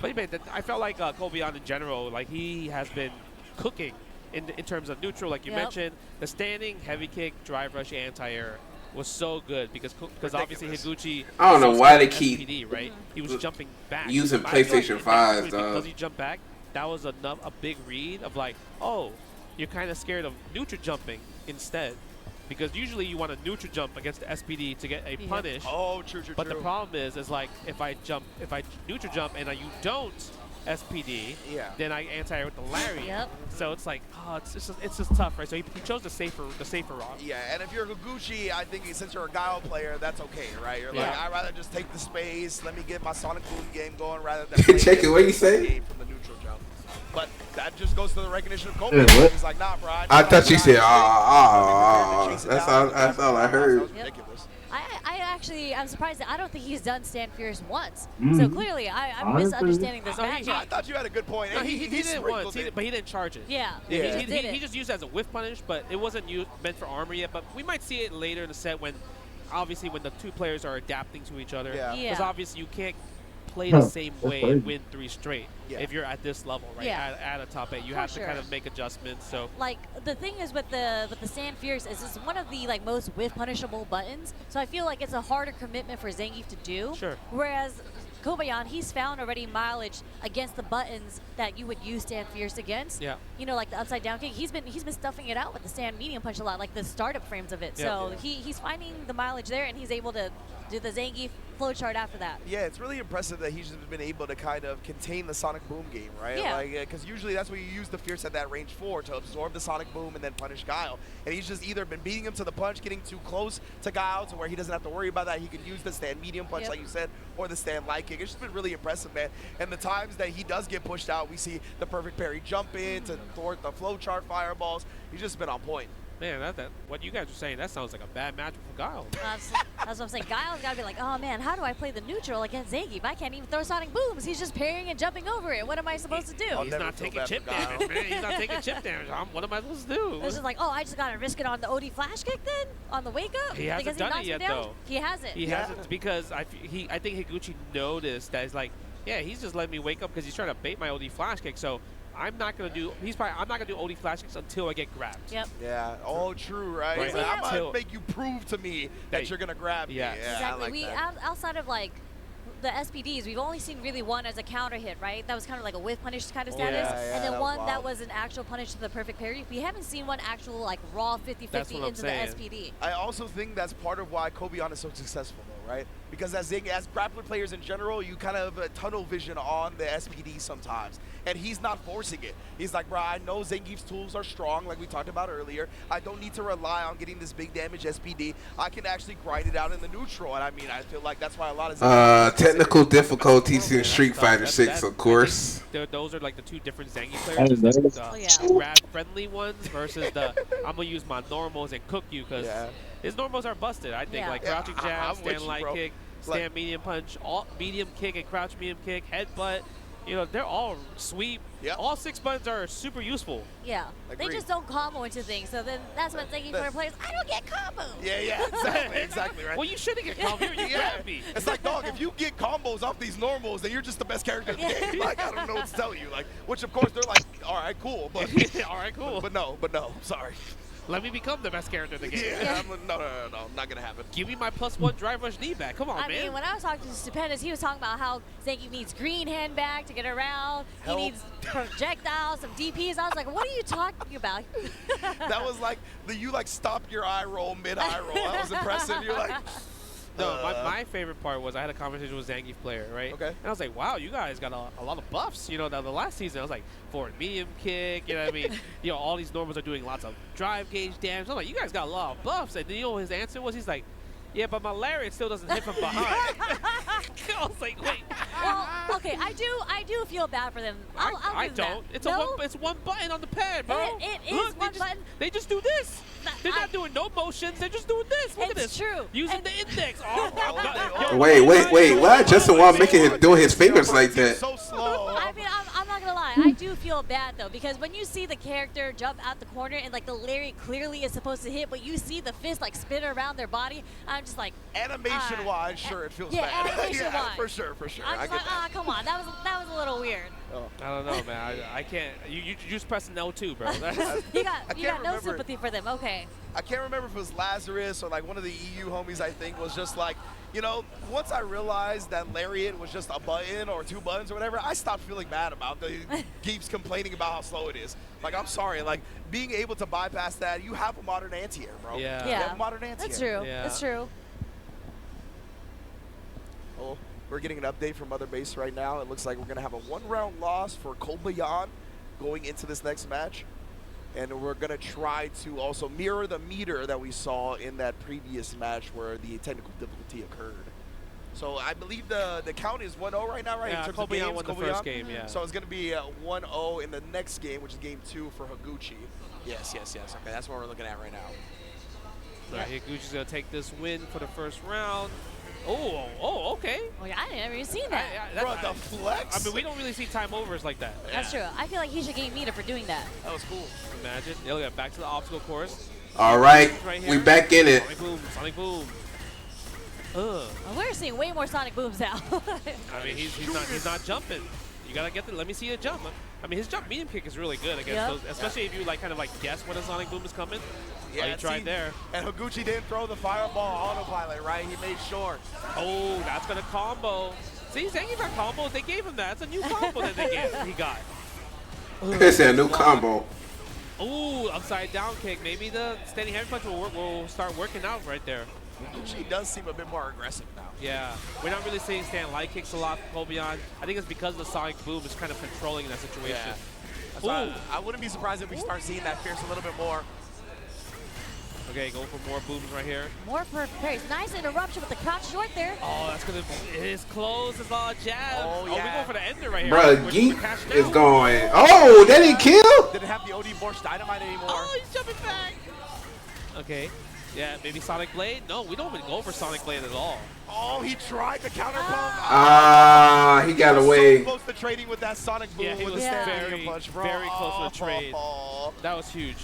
But man, I felt like Kobeon in general, like he has been cooking in terms of neutral, like you mentioned. The standing, heavy kick, drive rush, anti-air was so good because obviously Higuchi. I don't know why they keep SPD, right? He was jumping back. using But I feel PlayStation like 5s, because he jumped back, that was a big read of like, oh, you're kind of scared of neutral jumping instead. Because usually you want to neutral jump against the SPD to get a punish. Oh, true. But the problem is like if I neutral jump and you don't SPD, then I anti-air with the lariat. Yep. So it's like, oh, it's just tough, right? So he chose the safer route. Yeah, and if you're Higuchi, I think since you're a Guile player, that's okay, right? You're like, I'd rather just take the space, let me get my Sonic Boom game going rather than check it. What you say? From the neutral jump. But that just goes to the recognition of Kobe. He's like, nah, bro. I thought you said, That's all I heard. That was ridiculous. I'm surprised that I don't think he's done Stand Fierce once. So clearly, I'm misunderstanding this matchup. I thought you had a good point. No, he did it once, but he didn't charge it. Yeah. He just used it as a whiff punish, but it wasn't meant for armor yet. But we might see it later in the set when the two players are adapting to each other. Because obviously you can't play the same way and win 3 straight if you're at this level, right? At a top 8, you have to kind of make adjustments. So like the thing is with the Stand Fierce is it's one of the like most whiff punishable buttons. So I feel like it's a harder commitment for Zangief to do. Sure. Whereas Kobayan, he's found already mileage against the buttons that you would use Stand Fierce against. Yeah. You know, like the upside down kick. He's been stuffing it out with the stand medium punch a lot, like the startup frames of it. So he's finding the mileage there, and he's able to do the Zangief flowchart after that. Yeah, it's really impressive that he's been able to kind of contain the Sonic Boom game, right? Yeah. Like, because usually that's what you use the Fierce at that range for, to absorb the Sonic Boom and then punish Guile. And he's just either been beating him to the punch, getting too close to Guile to where he doesn't have to worry about that. He can use the stand medium punch, like you said, or the stand light kick. It's just been really impressive, man. And the times that he does get pushed out, we see the perfect parry jump in to thwart the flowchart fireballs. He's just been on point. Man, that what you guys are saying, that sounds like a bad matchup for Guile. That's what I'm saying. Guile's got to be like, oh man, how do I play the neutral against Zangief? I can't even throw Sonic Booms. He's just parrying and jumping over it. What am I supposed to do? He's not taking chip damage, man. He's not taking chip damage. What am I supposed to do? It's just like, oh, I just got to risk it on the OD flash kick then? On the wake up? He hasn't done it yet, though. He hasn't. He hasn't because I think Higuchi noticed that he's like, yeah, he's just letting me wake up because he's trying to bait my OD flash kick. So I'm not gonna do. I'm not gonna do OD flash kicks until I get grabbed. Yep. Yeah. All true, right? Right. Like, I'm gonna make you prove to me that you're gonna grab me. Yeah. Exactly. I like that. Outside of like the SPDs, we've only seen really one as a counter hit, right? That was kind of like a whiff punish kind of status. Yeah, and then that one was that wild. was an actual punish to the perfect parry. We haven't seen one actual like raw 50-50 into the SPD. I also think that's part of why Kobeon is so successful, though, right? Because as grappler players in general, you kind of tunnel vision on the SPD sometimes. And he's not forcing it. He's like, bro, I know Zangief's tools are strong, like we talked about earlier. I don't need to rely on getting this big damage SPD. I can actually grind it out in the neutral. And I mean, I feel like that's why a lot of technical difficulties in Street Fighter 6, of course. Those are like the two different Zangief players. The grab-friendly ones versus the I'm gonna use my normals and cook you because his normals are busted. I think like crouching jab, stand light kick, stand medium punch, medium kick and crouch medium kick, headbutt. You know, they're all sweep. All 6 buttons are super useful. Yeah, they just don't combo into things. So then that's what Zangief player plays. I don't get combo. Yeah, exactly, right? Well, you shouldn't get combo. You grab me. It's like, dog, if you get combos off these normals, then you're just the best character in the game. Like, I don't know what to tell you. Like, which of course they're like, all right, cool, but all right, cool. But no, I'm sorry. Let me become the best character in the game. No, not gonna happen. Give me my +1 drive rush knee back. Come on, I man. mean, when I was talking to Stupendous, he was talking about how Zangief needs green hand back to get around. He needs projectiles, some DPs. I was like, what are you talking about? That was like you stopped your eye roll mid eye roll. That was impressive. You're like. No, my favorite part was I had a conversation with Zangief player, right? Okay. And I was like, wow, you guys got a lot of buffs. You know, the last season I was like forward medium kick. You know what I mean? You know, all these normals are doing lots of drive gauge damage. I'm like, you guys got a lot of buffs. And you know what his answer was? He's like, yeah, but my lariat still doesn't hit from behind. I was like, wait. Well, okay, I do feel bad for them. I don't. It's it's one button on the pad, bro. It is one button. They just do this. They're not doing no motions. They're just doing this. Look at this. It's true. Using the index. Wait, what? Justin Wall doing his fingers like that. So slow. I mean, I'm not gonna lie. I do feel bad though because when you see the character jump out the corner and like the lariat clearly is supposed to hit, but you see the fist like spin around their body, I'm just like. Animation-wise, sure, it feels yeah, bad. Animation-wise. Yeah, for sure. I'm just like, come on, that was a little weird. I don't know, man. I can't. You just pressing L2, bro. you got no sympathy for them. Okay. I can't remember if it was Lazarus or like one of the EU homies. I think was just like, you know, once I realized that lariat was just a button or 2 buttons or whatever, I stopped feeling bad about the keeps complaining about how slow it is. Like, I'm sorry, like being able to bypass that, you have a modern anti-air, bro. Yeah. You have a modern anti-air. That's true. Yeah. That's true. Oh, we're getting an update from Mother Base right now. It looks like we're going to have a 1-round loss for Kobayan going into this next match. And we're going to try to also mirror the meter that we saw in that previous match where the technical difficulty occurred. So I believe the count is 1-0 right now, right? Yeah, in terms of Kobayan games, won the first game, yeah. So it's going to be 1-0 in the next game, which is game 2 for Higuchi. Yes. Okay, that's what we're looking at right now. Right, Higuchi's going to take this win for the first round. Oh, okay. Oh, yeah, I never even seen that. Bro, the flex? I mean, we don't really see time overs like that. That's true. I feel like he should gain meter for doing that. That was cool. Imagine. They'll get back to the obstacle course. All right, we back in it. Sonic boom. Well, we're seeing way more Sonic Booms now. I mean, he's not jumping. You gotta get let me see a jump. I mean, his jump medium kick is really good against those, especially if you kind of guess when a Sonic boom is coming. Yeah, he tried there. And Higuchi didn't throw the fireball autopilot, right? He made sure. Oh, that's gonna combo. See, Zangief got combos. They gave him that. It's a new combo that he got. It's a new combo. Ooh, upside down kick. Maybe the standing heavy punch will start working out right there. Higuchi does seem a bit more aggressive now. Yeah, we're not really seeing stand light kicks a lot from Kobayan. I think it's because the Sonic boom is kind of controlling that situation. Yeah. I wouldn't be surprised if we start seeing that Fierce a little bit more. Okay, go for more booms right here. More perfect parries. Nice interruption with the crouch short there. Oh, that's gonna. It's close. It's all jab. Oh, we're going for the ender right here. Bro, Geek is going. Oh, that didn't kill? Didn't have the OD Borscht Dynamite anymore. Oh, he's jumping back. Okay. Yeah, maybe Sonic Blade? No, we don't even go for Sonic Blade at all. Oh, he tried the counter Ah, he got away. So close to trading with that Sonic boom with the standing punch, bro. Very close to the trade. That was huge.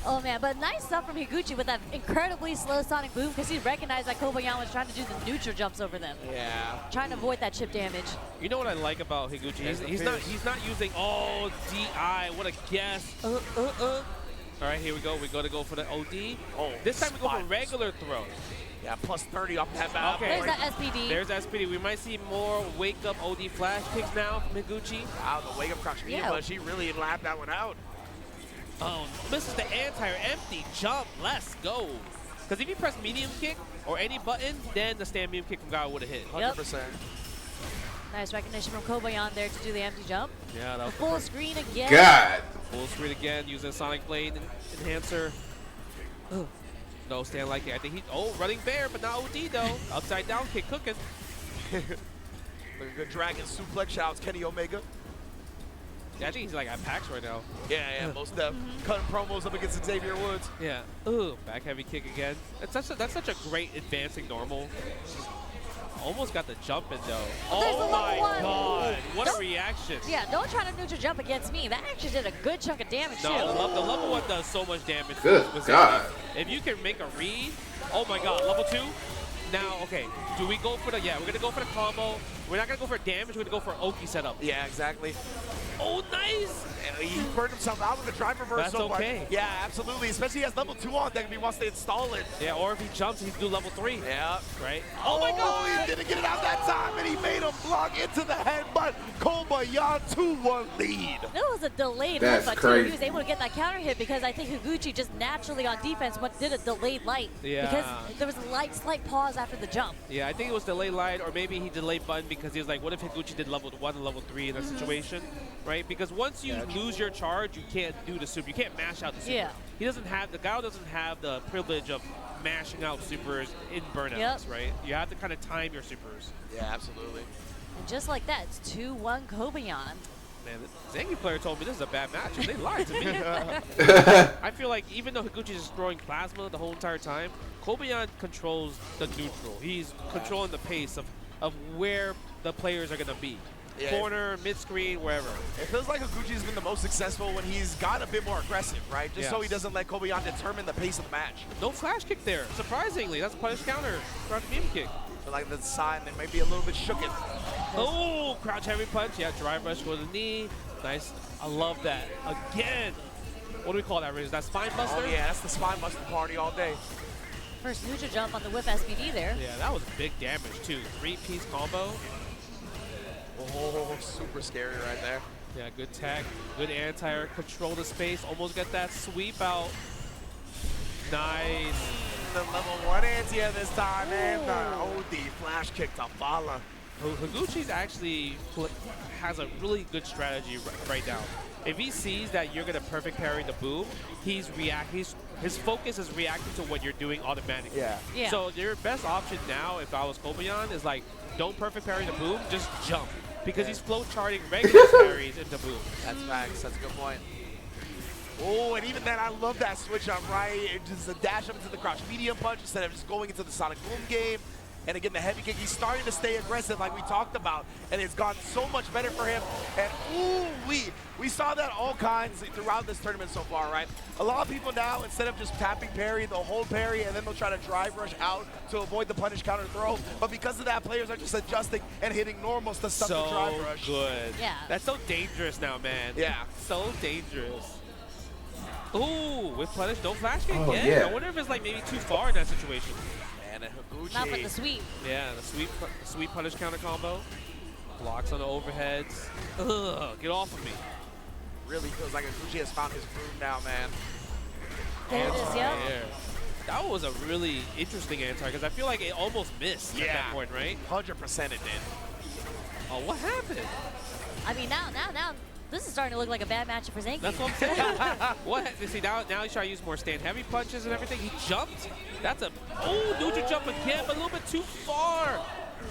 Oh man, but nice stuff from Higuchi with that incredibly slow Sonic boom because he recognized that Kobayan was trying to do the neutral jumps over them. Yeah. Trying to avoid that chip damage. You know what I like about Higuchi? He's not using DI. What a guess. All right, here we go. We got to go for the OD. Oh, this time we go for regular throw. Yeah, plus 30 off that map. Okay. There's that SPD. There's SPD. We might see more wake-up OD flash kicks now from Higuchi. Wow, the wake-up crouch medium, but she really lapped that one out. Oh, misses the anti-air. Empty jump. Let's go. Because if you press medium kick or any button, then the stand medium kick from Guy would have hit. 100%. Nice recognition from Kobayan there to do the empty jump. Yeah, that was full screen again. God. Full screen again using Sonic Blade enhancer. Ugh. No stand like it. I think running bear, but not OD though. Upside down kick cooking. Look at good dragon suplex. Shouts Kenny Omega. Yeah, I think he's like at PAX right now. Yeah, most def. Cutting promos up against Xavier Woods. Yeah. Ooh, back heavy kick again. That's such a great advancing normal. Almost got the jump in though. Oh my god! What a reaction! Yeah, don't try to neutral jump against me. That actually did a good chunk of damage too. No, the level 1 does so much damage. Good God! If you can make a read, oh my god, level 2. Now, okay, do we go for the? Yeah, we're gonna go for the combo. We're not gonna go for damage. We're gonna go for Oki setup. Yeah, exactly. Oh, nice! He burned himself out with the drive reverse. That's so okay. Much. Yeah, absolutely. Especially he has level 2 on deck if he wants to install it. Yeah, or if he jumps, he can do level 3. Yeah. Right? Oh my god! He didn't get it out that time, and he made him block into the headbutt. Kobayan 2-1 lead. That was a delayed That's headbutt crazy. too. He was able to get that counter hit because I think Higuchi just naturally on defense did a delayed light. Yeah. Because there was a slight pause after the jump. Yeah, I think it was delay light, or maybe he delayed button because he was like, what if Higuchi did level 1 and level 3 in that situation, right? Because once you lose your charge, you can't do the super. You can't mash out the super. Yeah. The guy doesn't have the privilege of mashing out supers in burnouts, right? You have to kind of time your supers. Yeah, absolutely. And just like that, it's 2-1 Kobayan. Man, the Zangief player told me this is a bad match, and they lied to me. I feel like even though Higuchi is throwing plasma the whole entire time, Kobayan controls the neutral. He's controlling the pace of where the players are going to be. Yeah. Corner, mid-screen, wherever. It feels like Higuchi's been the most successful when he's got a bit more aggressive, right? Just so he doesn't let Kobayan determine the pace of the match. No flash kick there. Surprisingly, that's a punish counter. Crouch medium kick. So like the sign, they might be a little bit shooken. Oh, crouch heavy punch. Yeah, drive rush for the knee. Nice. I love that. Again. What do we call that, Riz? Is that spine buster? Oh yeah, that's the spine buster party all day. First neutral jump on the whip SPD there. Yeah, that was big damage too. 3-piece combo. Oh, super scary right there. Yeah, good tech, good anti-air, control the space, almost get that sweep out. Nice. The level 1 anti-air this time, and the OD flash kick to follow. Higuchi's actually has a really good strategy right now. If he sees that you're gonna perfect parry the boom, his focus is reacting to what you're doing automatically. Yeah. So your best option now, if I was Kobayan, is like, don't perfect parry the boom, just jump. Because he's flow charting regular parries into boom. That's facts. That's a good point. Oh, and even then, I love that switch up, right? It just a dash up into the crouch medium punch instead of just going into the Sonic Boom game. And again, the heavy kick, he's starting to stay aggressive like we talked about, and it's gone so much better for him. And ooh, we saw that all kinds throughout this tournament so far, right? A lot of people now, instead of just tapping parry, they'll hold parry, and then they'll try to drive rush out to avoid the punish counter throw. But because of that, players are just adjusting and hitting normals to stop the drive rush. Good. Yeah. That's so dangerous now, man. Yeah. So dangerous. Ooh, with punish, no flash kick? Oh, yeah. yeah. I wonder if it's like maybe too far in that situation. And Higuchi. Not with the sweep. Yeah, the sweep punish counter combo. Blocks on the overheads. Ugh, get off of me. Really feels like Higuchi has found his groove now, man. There it is, yeah. That was a really interesting anti because I feel like it almost missed at that point, right? 100% it did. Oh, what happened? I mean, now, this is starting to look like a bad matchup for Zangief. That's what I'm saying. What? See, now he's trying to use more stand heavy punches and everything. He jumped. That's a neutral jump again, but a little bit too far.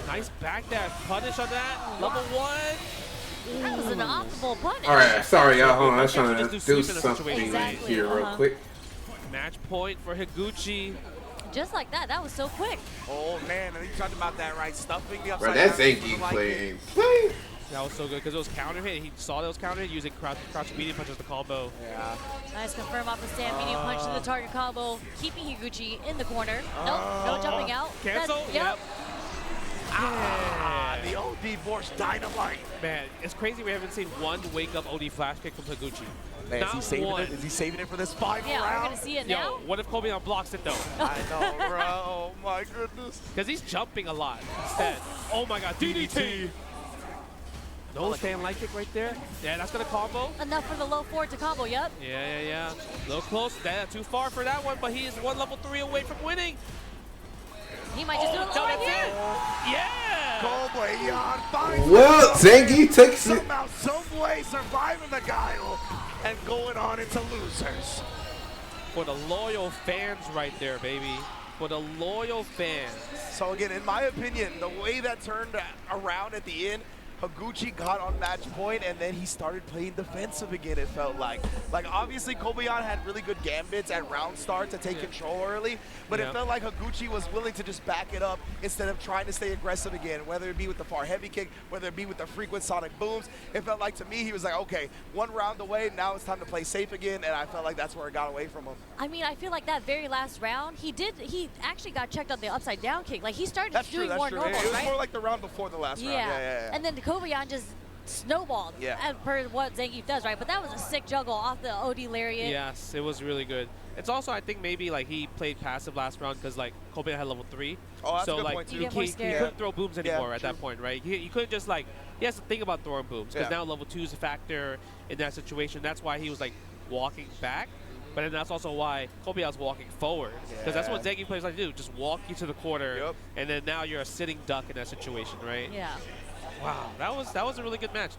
Nice back dash punish on that. Level 1. That was an optimal punish. All right, sorry, y'all. Hold on, I was trying to Just do sweep in a something situation. here real quick. Match point for Higuchi. Just like that. That was so quick. Oh, man. And you talked about that, right? Stuffing the Bro, upside that down. Zangief play. That was so good because it was counter hit. He saw those counter hit using crouch medium punch as the combo. Yeah. Nice confirm off the stand medium punch to the target combo, keeping Higuchi in the corner. Nope, no jumping out. Cancel? Yep. Yeah, the OD Force Dynamite. Man, it's crazy we haven't seen one wake-up OD flash kick from Higuchi. Man, Not is he saving one. it? Is he saving it for this final Yeah, round? we're going to see it Yo, now. what if Kobe blocks it, though? I know, bro. Oh, my goodness. Because he's jumping a lot instead. Oh, my God. DDT. No stand light kick right there. Yeah, that's going to combo. Enough for the low forward to combo, yep. Yeah. A little close. Too far for that one, but he is one level 3 away from winning. He might just do it right here. Yeah. Kobayan finds Well, Zangy takes it. somehow, some way surviving the guile and going on into losers. For the loyal fans right there, baby. For the loyal fans. So again, in my opinion, the way that turned around at the end, Higuchi got on match point, and then he started playing defensive again, it felt like. Like, obviously, Kobayan had really good gambits at round start to take control early, but it felt like Higuchi was willing to just back it up instead of trying to stay aggressive again, whether it be with the far heavy kick, whether it be with the frequent sonic booms. It felt like, to me, he was like, okay, one round away, now it's time to play safe again, and I felt like that's where it got away from him. I mean, I feel like that very last round, he actually got checked on the upside down kick. Like, he started doing more normal, It was right? more like the round before the last round. Yeah. And then Kobayan just snowballed as per what Zangief does, right? But that was a sick juggle off the OD lariat. Yes, it was really good. It's also, I think, maybe like he played passive last round because like Kobayan had level 3. Oh, that's so a good like point, too. he couldn't throw booms anymore at that point, right? He couldn't just like, he has to think about throwing booms because now level 2 is a factor in that situation. That's why he was like walking back. But then that's also why Kobayan's walking forward. Because that's what Zangief players like to do, just walk you to the corner, and then now you're a sitting duck in that situation, right? Yeah. Wow, that was a really good match.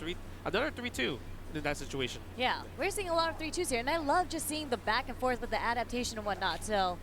Another 3-2 in that situation. Yeah, we're seeing a lot of 3-2s here, and I love just seeing the back and forth with the adaptation and whatnot. So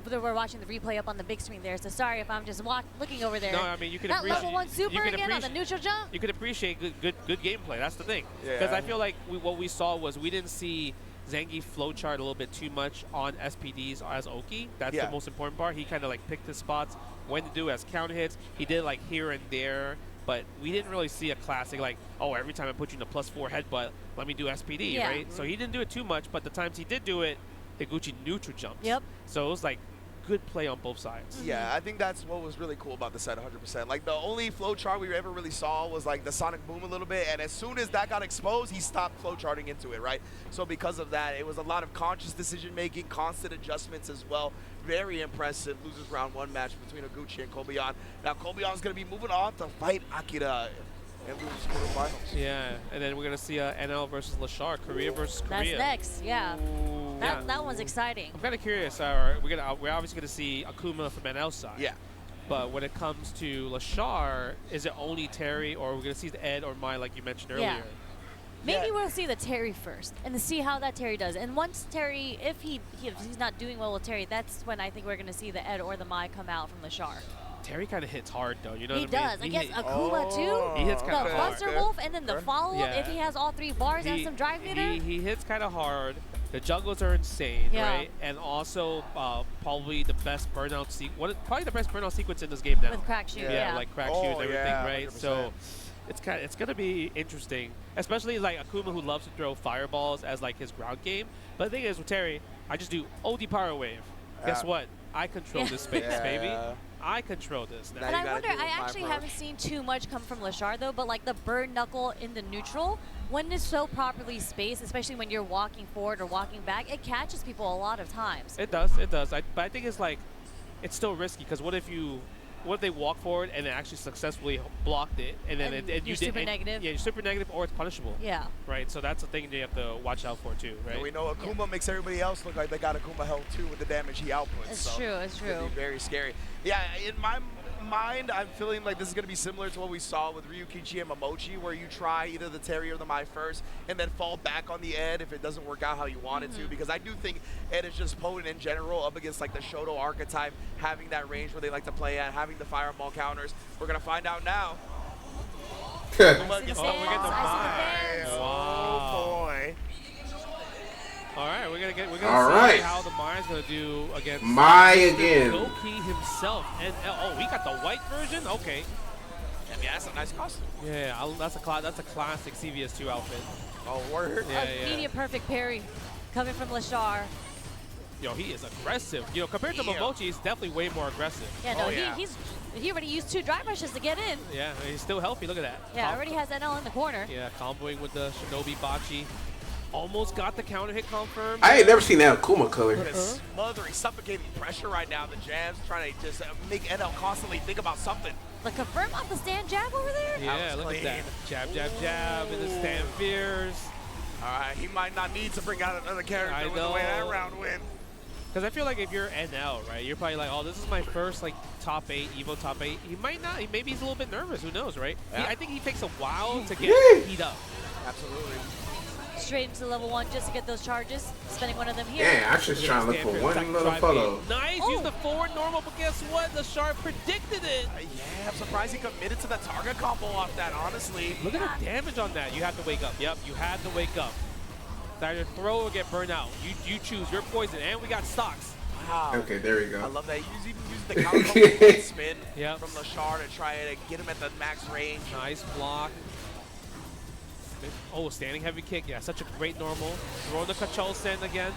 we're watching the replay up on the big screen there, so sorry if I'm just looking over there. No, I mean, you can that appreciate level 1 super again on the neutral jump. You can appreciate good gameplay. That's the thing. Because I feel like what we saw was we didn't see Zangief flowchart a little bit too much on SPDs as Oki. That's the most important part. He kind of like picked his spots, when to do as counter hits. He did like here and there, but we didn't really see a classic like, oh, every time I put you in a +4 headbutt, let me do SPD, right? So he didn't do it too much, but the times he did do it, Higuchi neutral jumps. Yep. So it was like good play on both sides. Yeah, I think that's what was really cool about the set 100%. Like, the only flowchart we ever really saw was like the sonic boom a little bit, and as soon as that got exposed, he stopped flowcharting into it, right? So because of that, it was a lot of conscious decision making, constant adjustments as well. Very impressive losers round 1 match between Higuchi and Kobayan. Now Kobayan's going to be moving on to fight Akira in losers quarterfinals. Yeah, and then we're going to see NL versus Lashar, Korea versus Korea. That's next, yeah. That one's exciting. I'm kind of curious. We're obviously going to see Akuma from NL's side. Yeah. But when it comes to Lashar, is it only Terry, or we're going to see the Ed or Mai like you mentioned earlier? Yeah. Maybe we'll see the Terry first and to see how that Terry does. And once Terry, if he's not doing well with Terry, that's when I think we're going to see the Ed or the Mai come out from Lashar. Terry kind of hits hard, though. You know He what I mean? does. I guess Akuma, too. He hits kind of The hard. Buster Wolf and then the follow-up, if he has all 3 bars and some drive meter. He hits kind of hard. The juggles are insane, right? And also probably the best burnout sequence in this game now. With crack shoot, like crack shoot and everything, right? 100%. So it's gonna be interesting, especially like Akuma, who loves to throw fireballs as like his ground game. But the thing is with Terry, I just do OD Power Wave. Guess what? I control this space, baby. I control this now. And I wonder, I actually haven't seen too much come from Lashar, though, but like the bird knuckle in the neutral, when it's so properly spaced, especially when you're walking forward or walking back, it catches people a lot of times. It does. But I think it's like, it's still risky, because what if they walk forward and it actually successfully blocked it, and then you're super negative? Yeah, you're super negative, or it's punishable. Yeah. Right, so that's the thing you have to watch out for, too, right? And we know Akuma makes everybody else look like they got Akuma held, too, with the damage he outputs. It's true, it's true. It's very scary. Yeah, in my mind, I'm feeling like this is going to be similar to what we saw with Ryukichi and Momochi, where you try either the Terry or the Mai first and then fall back on the Ed if it doesn't work out how you want it to, because I do think Ed is just potent in general up against like the Shoto archetype, having that range where they like to play at, having the fireball counters. We're going to find out now. We're getting the Mai. Oh, boy. All right, we're gonna see how the Mai's gonna do against Mai again. Loki himself. And we got the white version. Okay. Yeah, that's a nice costume. Yeah, that's a classic CVS2 outfit. Oh, word. A media perfect parry coming from Lashar. Yo, he is aggressive. You know, compared to Momochi, he's definitely way more aggressive. Yeah, no, he's He already used 2 drive rushes to get in. Yeah, he's still healthy. Look at that. Yeah, already has NL in the corner. Yeah, comboing with the Shinobi Bachi. Almost got the counter hit confirmed. I ain't never seen that Akuma color. Smothering, suffocating pressure right now. The jabs trying to just make NL constantly think about something. The confirm off the stand jab over there? Yeah, look at that. Jab, jab, jab, and the stand fears. All right, he might not need to bring out another character with the way that round went. Because I feel like if you're NL, right, you're probably like, oh, this is my first like top 8, EVO top 8. He might not. Maybe he's a little bit nervous. Who knows, right? Yeah. I think he takes a while to get heat up. Absolutely. Straight into level 1 just to get those charges. Spending one of them here. Yeah, I'm just trying to look for one little photo. Nice. Use the forward normal, but guess what? The Sharp predicted it. Yeah, I'm surprised he committed to the target combo off that, honestly. Look at the damage on that. You have to wake up. Yep, you had to wake up. Either throw or get burned out. You choose your poison, and we got stocks. Wow. Okay, there we go. I love that. He's even using the counter combo spin from Lashar to try to get him at the max range. Nice block. Oh, standing heavy kick. Yeah, such a great normal. Throwing the Kachol Sen again.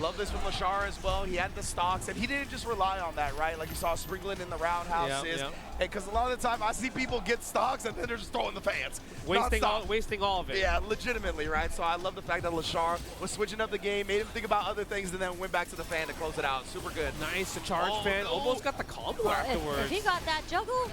Love this from Lashar as well. He had the stocks, and he didn't just rely on that, right? Like you saw sprinkling in the roundhouses. Because a lot of the time I see people get stocks and then they're just throwing the fans. Wasting all of it. Yeah, legitimately, right? So I love the fact that Lashar was switching up the game, made him think about other things, and then went back to the fan to close it out. Super good. Nice, the charge fan. Almost got the combo afterwards. If he got that juggle,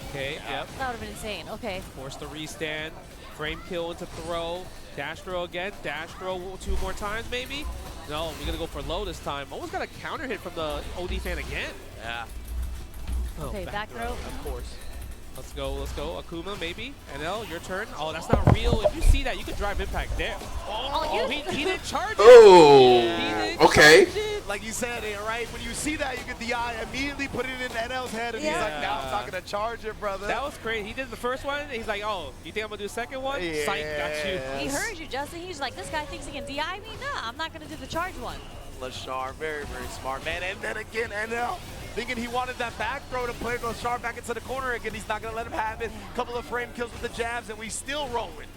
okay, yep. That would have been insane. Okay. Force the restand. Frame kill into throw. Dash throw again. Dash throw 2 more times, maybe? No, we're going to go for low this time. Almost got a counter hit from the OD fan again. Yeah. Oh, okay, back throw. Of course. Let's go, let's go. Akuma, maybe. NL, your turn. Oh, that's not real. If you see that, you can drive impact there. Oh, he didn't charge it. Oh, okay. Like you said, right? When you see that, you get the eye, immediately put it in NL's head, and he's like, now I'm not going to charge it, brother. That was great. He did the first one, and he's like, oh, you think I'm going to do the second one? Yeah. Psych, got you. He heard you, Justin. He's like, this guy thinks he can DI me? Nah, I'm not going to do the charge one. Lashar, very, very smart, man. And then again, NL thinking he wanted that back throw to play Lashar back into the corner again. He's not going to let him have it. Couple of frame kills with the jabs, and we still rolling.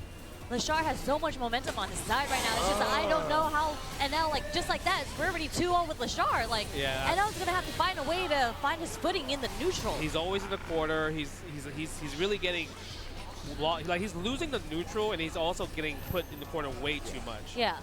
Lashar has so much momentum on his side right now. It's just I don't know how NL, like, just like that, we're already 2-0 with Lashar. Like, NL's going to have to find a way to find his footing in the neutral. He's always in the corner. He's really getting, like, he's losing the neutral, and he's also getting put in the corner way too much. Yeah.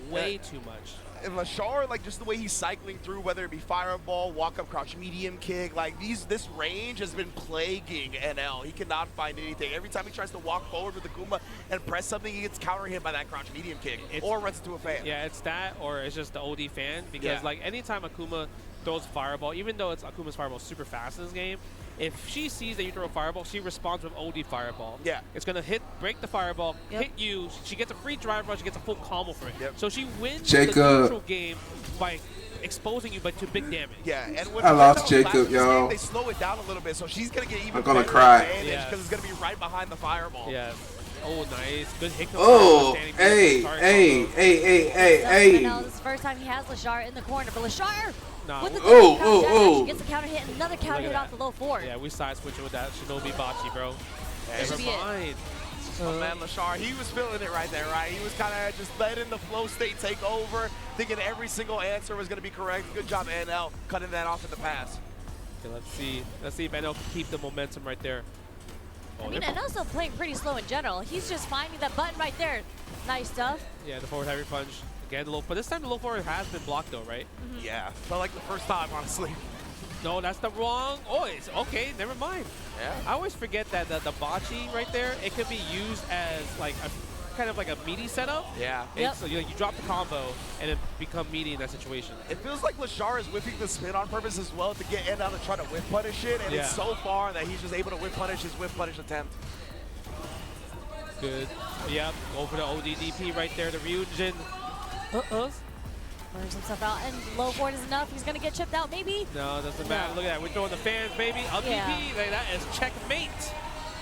Way too much. And Lashar, like, just the way he's cycling through, whether it be fireball, walk-up crouch medium kick, like, this range has been plaguing NL. He cannot find anything. Every time he tries to walk forward with Akuma and press something, he gets counter hit by that crouch medium kick or runs into a fan. Yeah, it's that, or it's just the OD fan, because, like, anytime Akuma throws fireball, even though it's Akuma's fireball super fast in this game, if she sees that you throw a fireball, she responds with OD fireball. Yeah. It's going to break the fireball, hit you. She gets a free drive rush, she gets a full combo for it. So she wins the neutral game by exposing you to big damage. Yeah, and when I lost Jacob, y'all. They slow it down a little bit, so she's going to get even I'm gonna better cry. advantage because it's going to be right behind the fireball. Yeah. Oh, nice. Good hit. Oh, hey. Now, this is the first time he has Lashar in the corner, but Lashar with the she gets a counter hit and another counter hit off the low forward. Yeah, we side switching with that Shinobi Bachi, bro. Never mind. My man Lashar, he was feeling it right there, right? He was kind of just letting the flow state take over, thinking every single answer was going to be correct. Good job, NL, cutting that off in the pass. Okay, let's see if NL can keep the momentum right there. I mean, NL's still playing pretty slow in general. He's just finding that button right there. Nice stuff. Yeah, the forward heavy punch. Again, but this time the low forward has been blocked though, right? Yeah, felt like the first time, honestly. No, that's the wrong. Oh, it's okay. Never mind. Yeah. I always forget that the Bachi right there, it could be used as like a kind of like a meaty setup. Yeah. So you drop the combo and then become meaty in that situation. It feels like Lashar is whipping the spin on purpose as well to get NL to try to whip punish it, and it's so far that he's just able to whip punish his whip punish attempt. Good. Yep. Go for the ODDP right there. The Ryujin. Burns himself out, and low forward is enough. He's going to get chipped out, maybe? No, doesn't matter. Look at that. We're throwing the fans, baby. Up DP. Like, that is checkmate.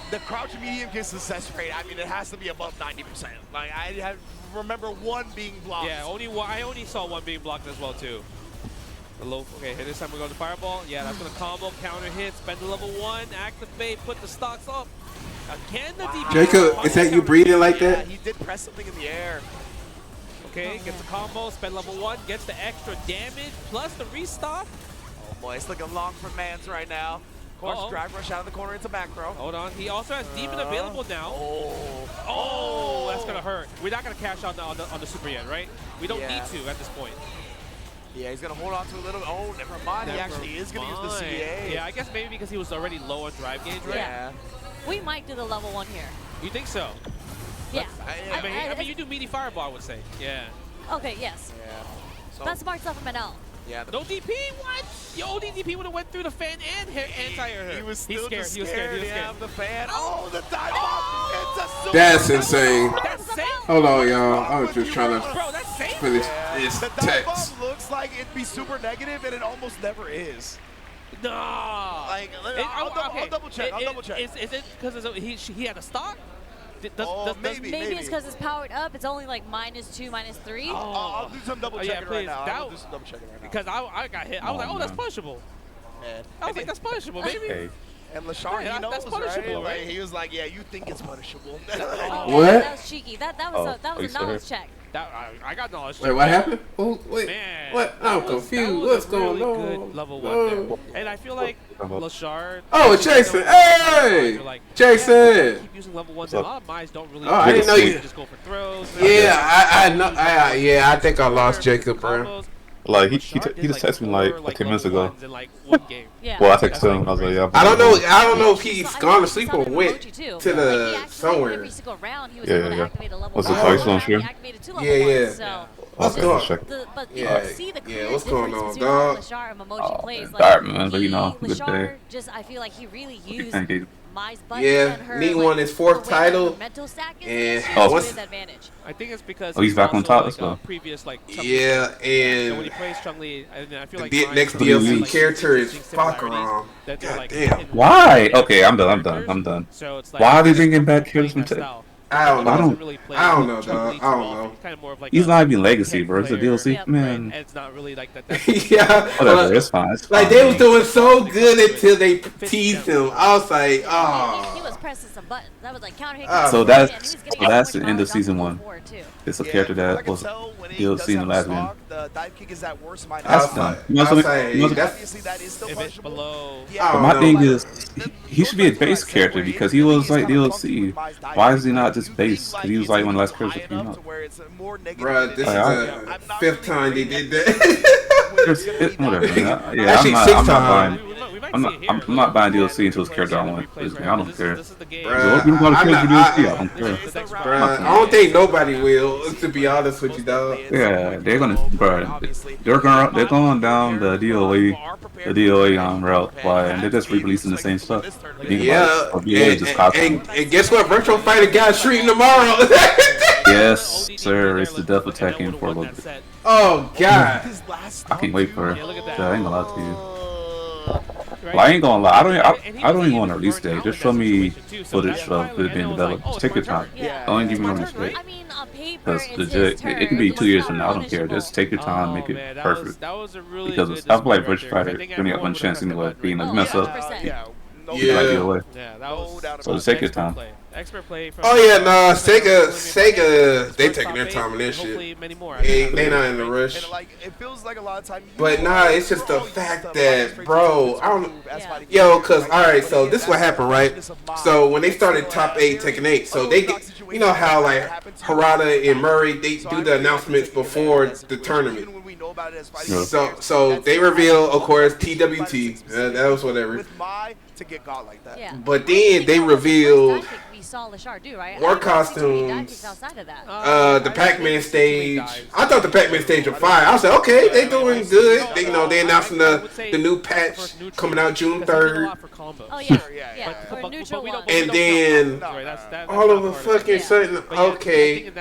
The crouch medium kick success rate, I mean, it has to be above 90%. Like, I remember one being blocked. Yeah, I only saw one being blocked as well, too. The low, okay, this time we're going to fireball. Yeah, that's going to combo, counter hit, spend the level 1, activate, put the stocks up. Again, the DP. Jacob, is that you breathing like that? He did press something in the air. Okay, gets the combo, spend level 1, gets the extra damage, plus the restock. Oh boy, it's looking long for Mans right now. Of course, drive rush out of the corner into macro. Hold on. He also has demon available now. Oh, that's gonna hurt. We're not gonna cash out on the super yet, right? We don't need to at this point. Yeah, he's gonna hold on to a little. Oh, never mind. He actually is gonna use the CA. Yeah, I guess maybe because he was already low on drive gauge, right? Yeah. We might do the level 1 here. You think so? Yeah. I mean, you do meaty fireball, I would say. Yeah. Okay, yes. Yeah. So, That's smart stuff from an L. Yeah. No DP? What? Yo, ODDP would have went through the fan and anti-air. He was still He's scared. just He was scared. He was Yeah, scared. the fan. Oh, the dive bomb. It's a super. That's insane. That's safe. Hold on, y'all. I was just trying to Bro, that's safe. finish this The dive text. bomb looks like it'd be super negative, and it almost never is. No. Like, I'll double check. I'll double check. Is it because he had a stock? Maybe it's because it's powered up. It's only like -2, -3. I'll do some double checking right now. I'll do some double checking right now. Because I got hit. I was like, oh, that's punishable. Man. I was like, that's punishable, baby. And Lashar, Yeah, he knows, that's punishable, right? right? He was like, yeah, you think it's punishable. What? That was cheeky. That was a knowledge check. I got knowledge. Wait, what happened? Oh, wait. Man, What? I'm confused. What's going on? Good level 1 there. And I feel like Lashard. Oh, Jason. Hey! Jason! Keep using level 1. A lot of mines don't really. Oh, I didn't know you. Just go for throws. Yeah, I know. Yeah, I think I lost Jacob, bro. Like he just texted me like 10 minutes ago. Yeah. Well, I texted him. I was like, yeah. I don't know if he's gone to sleep or went to the somewhere. Every single round, he was Yeah, able to yeah. activate a level What's the 1. price on He stream? activated 2 level Yeah, 1s, yeah. so What's it's going just on? but Yeah, you see the clear yeah, what's going difference on, between dog? Lashar and Momochi plays. Dark, man, but you know, good Lashar day. just, I feel like he really used Thank you. Mai's button Yeah, and her, Knee like, won his 4th the way that title, her mental stack is, and she has once- good advantage. I think it's because he's back on also, top like, as well. Previous like Yeah, so when and he plays Chun-Li, I feel like the Mines next has, DLC like, character is distinct similarities Fakaram. that they're, like, Damn. hidden Why? Okay, I'm done. So it's like, Why are they bringing back characters from Tech? I don't I know. don't. I don't know, dog. I don't know. Kind of more of like He's not even legacy, bro. It's a DLC, man. and it's not really like that. Yeah, Whatever, it's fine. It's like fine. they was doing so good until they teased him. I was like, He oh. was pressing some buttons. That was like counter hit. So that's the end of season 1. It's a character that was DLC in the last one. The dive kick is at worst That's done. You know what I'm saying? Obviously, that is still punishable. Below. But my thing is, he should be a base character because he was like DLC. Why is he not just base? Because he was like one of the last characters that came out. Bruh, this is the 5th time they did that. Whatever. Man. Yeah, Actually, I'm not buying DLC until it's character I want. I don't care. Bruh, You don't want to character DLC? I don't care. Bruh, I don't think nobody will, to be honest with you, dog. Yeah, they're going down the DOA route, and they're just re-releasing the same stuff. Yeah, and guess what? Virtual Fighter got streaming tomorrow. Yes, sir. It's the death of Tekken for a little bit. Oh God! I can't wait for it. I ain't gonna lie to you. Well, I ain't gonna lie. I don't even want a release date. Just show me footage of it being developed. Just take your time. Don't give me a release date. Because legit, it can be 2 years from now. I don't care. Just take your time, make it perfect. Because I feel like Virtual Fighter only got one chance anyway. Being a mess up. Yeah. So just take your time. Expert play from Oh yeah, nah, Sega, they taking their time on this shit. They not in the rush. It feels like a lot of time. But nah, it's just the fact that, bro, I don't, yo, cause all right, so this is what happened, right? So when they started Top 8 Tekken 8, so they, you know how like Harada and Murray, they do the announcements before the tournament. So they reveal, of course, TWT. That was whatever. To get got like that. Yeah. But then they revealed saw Lashard do, right? more costumes. The Pac-Man stage. I thought the Pac-Man stage was fire. I was like, okay, they doing good. They, they announcing the new patch coming out June 3rd. Oh yeah. And then all of a fucking sudden, okay.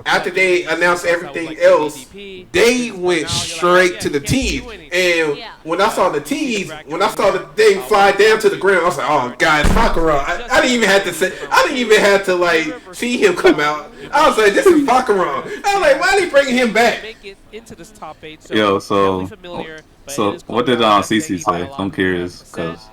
After they announced everything else, they went straight to the tees. And when I saw the tees, when I saw the thing fly down to the ground, I was like, oh God, Sakura. I didn't even have to say. I didn't even have to like see him come out. I was like, this is Sakura. I was like, why are they bringing him back? Yo, so what did CC say? I'm curious because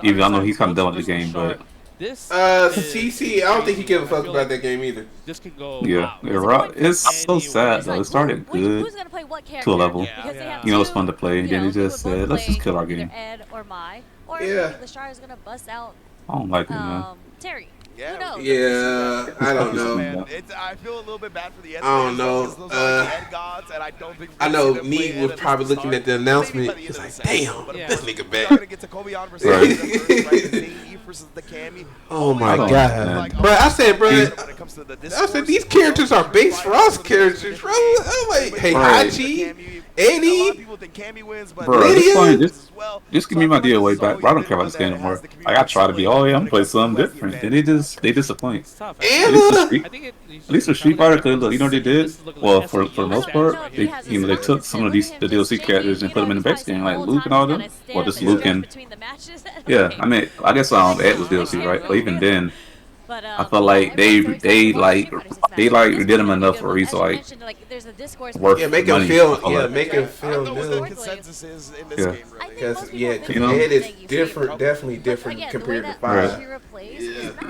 even I know he's kind of done with the game, but This CC, I don't think he give a fuck about that game either. This could go. Yeah, yeah, right. It's so sad though. It started good to a level. You know, it's fun to play. Then he just said, "Let's just kill our game." Ed or Mai, or Yeah. maybe Lashar is gonna bust out I don't like it, man. Terry. Yeah, Who knows? Yeah, I don't know. I feel a little bit bad for the I don't know. gods, and I don't think I know Neat was probably looking at the announcement. He's like, "Damn, this nigga back." Oh my god, bro! I said, these characters are base Ross characters, bro. I'm like, hey, Hachi, Eddie, Bro, at this point, just give me my DOA back. Bro, I don't care about this game anymore. Like, I try to be, oh yeah, I'm gonna play something different, and they disappoint. At least with Street Fighter, cause look, you know what they did? Well, for the most part, they took some of the DLC characters and put them in the base game, like Luke and all them. Well, just Luke and yeah. I mean, I guess Ed was DLC, right? But even then, I felt like they did them enough for me to like work. Yeah, make him feel. Yeah, make him feel new. Yeah. Because Ed is different, definitely different compared to 5.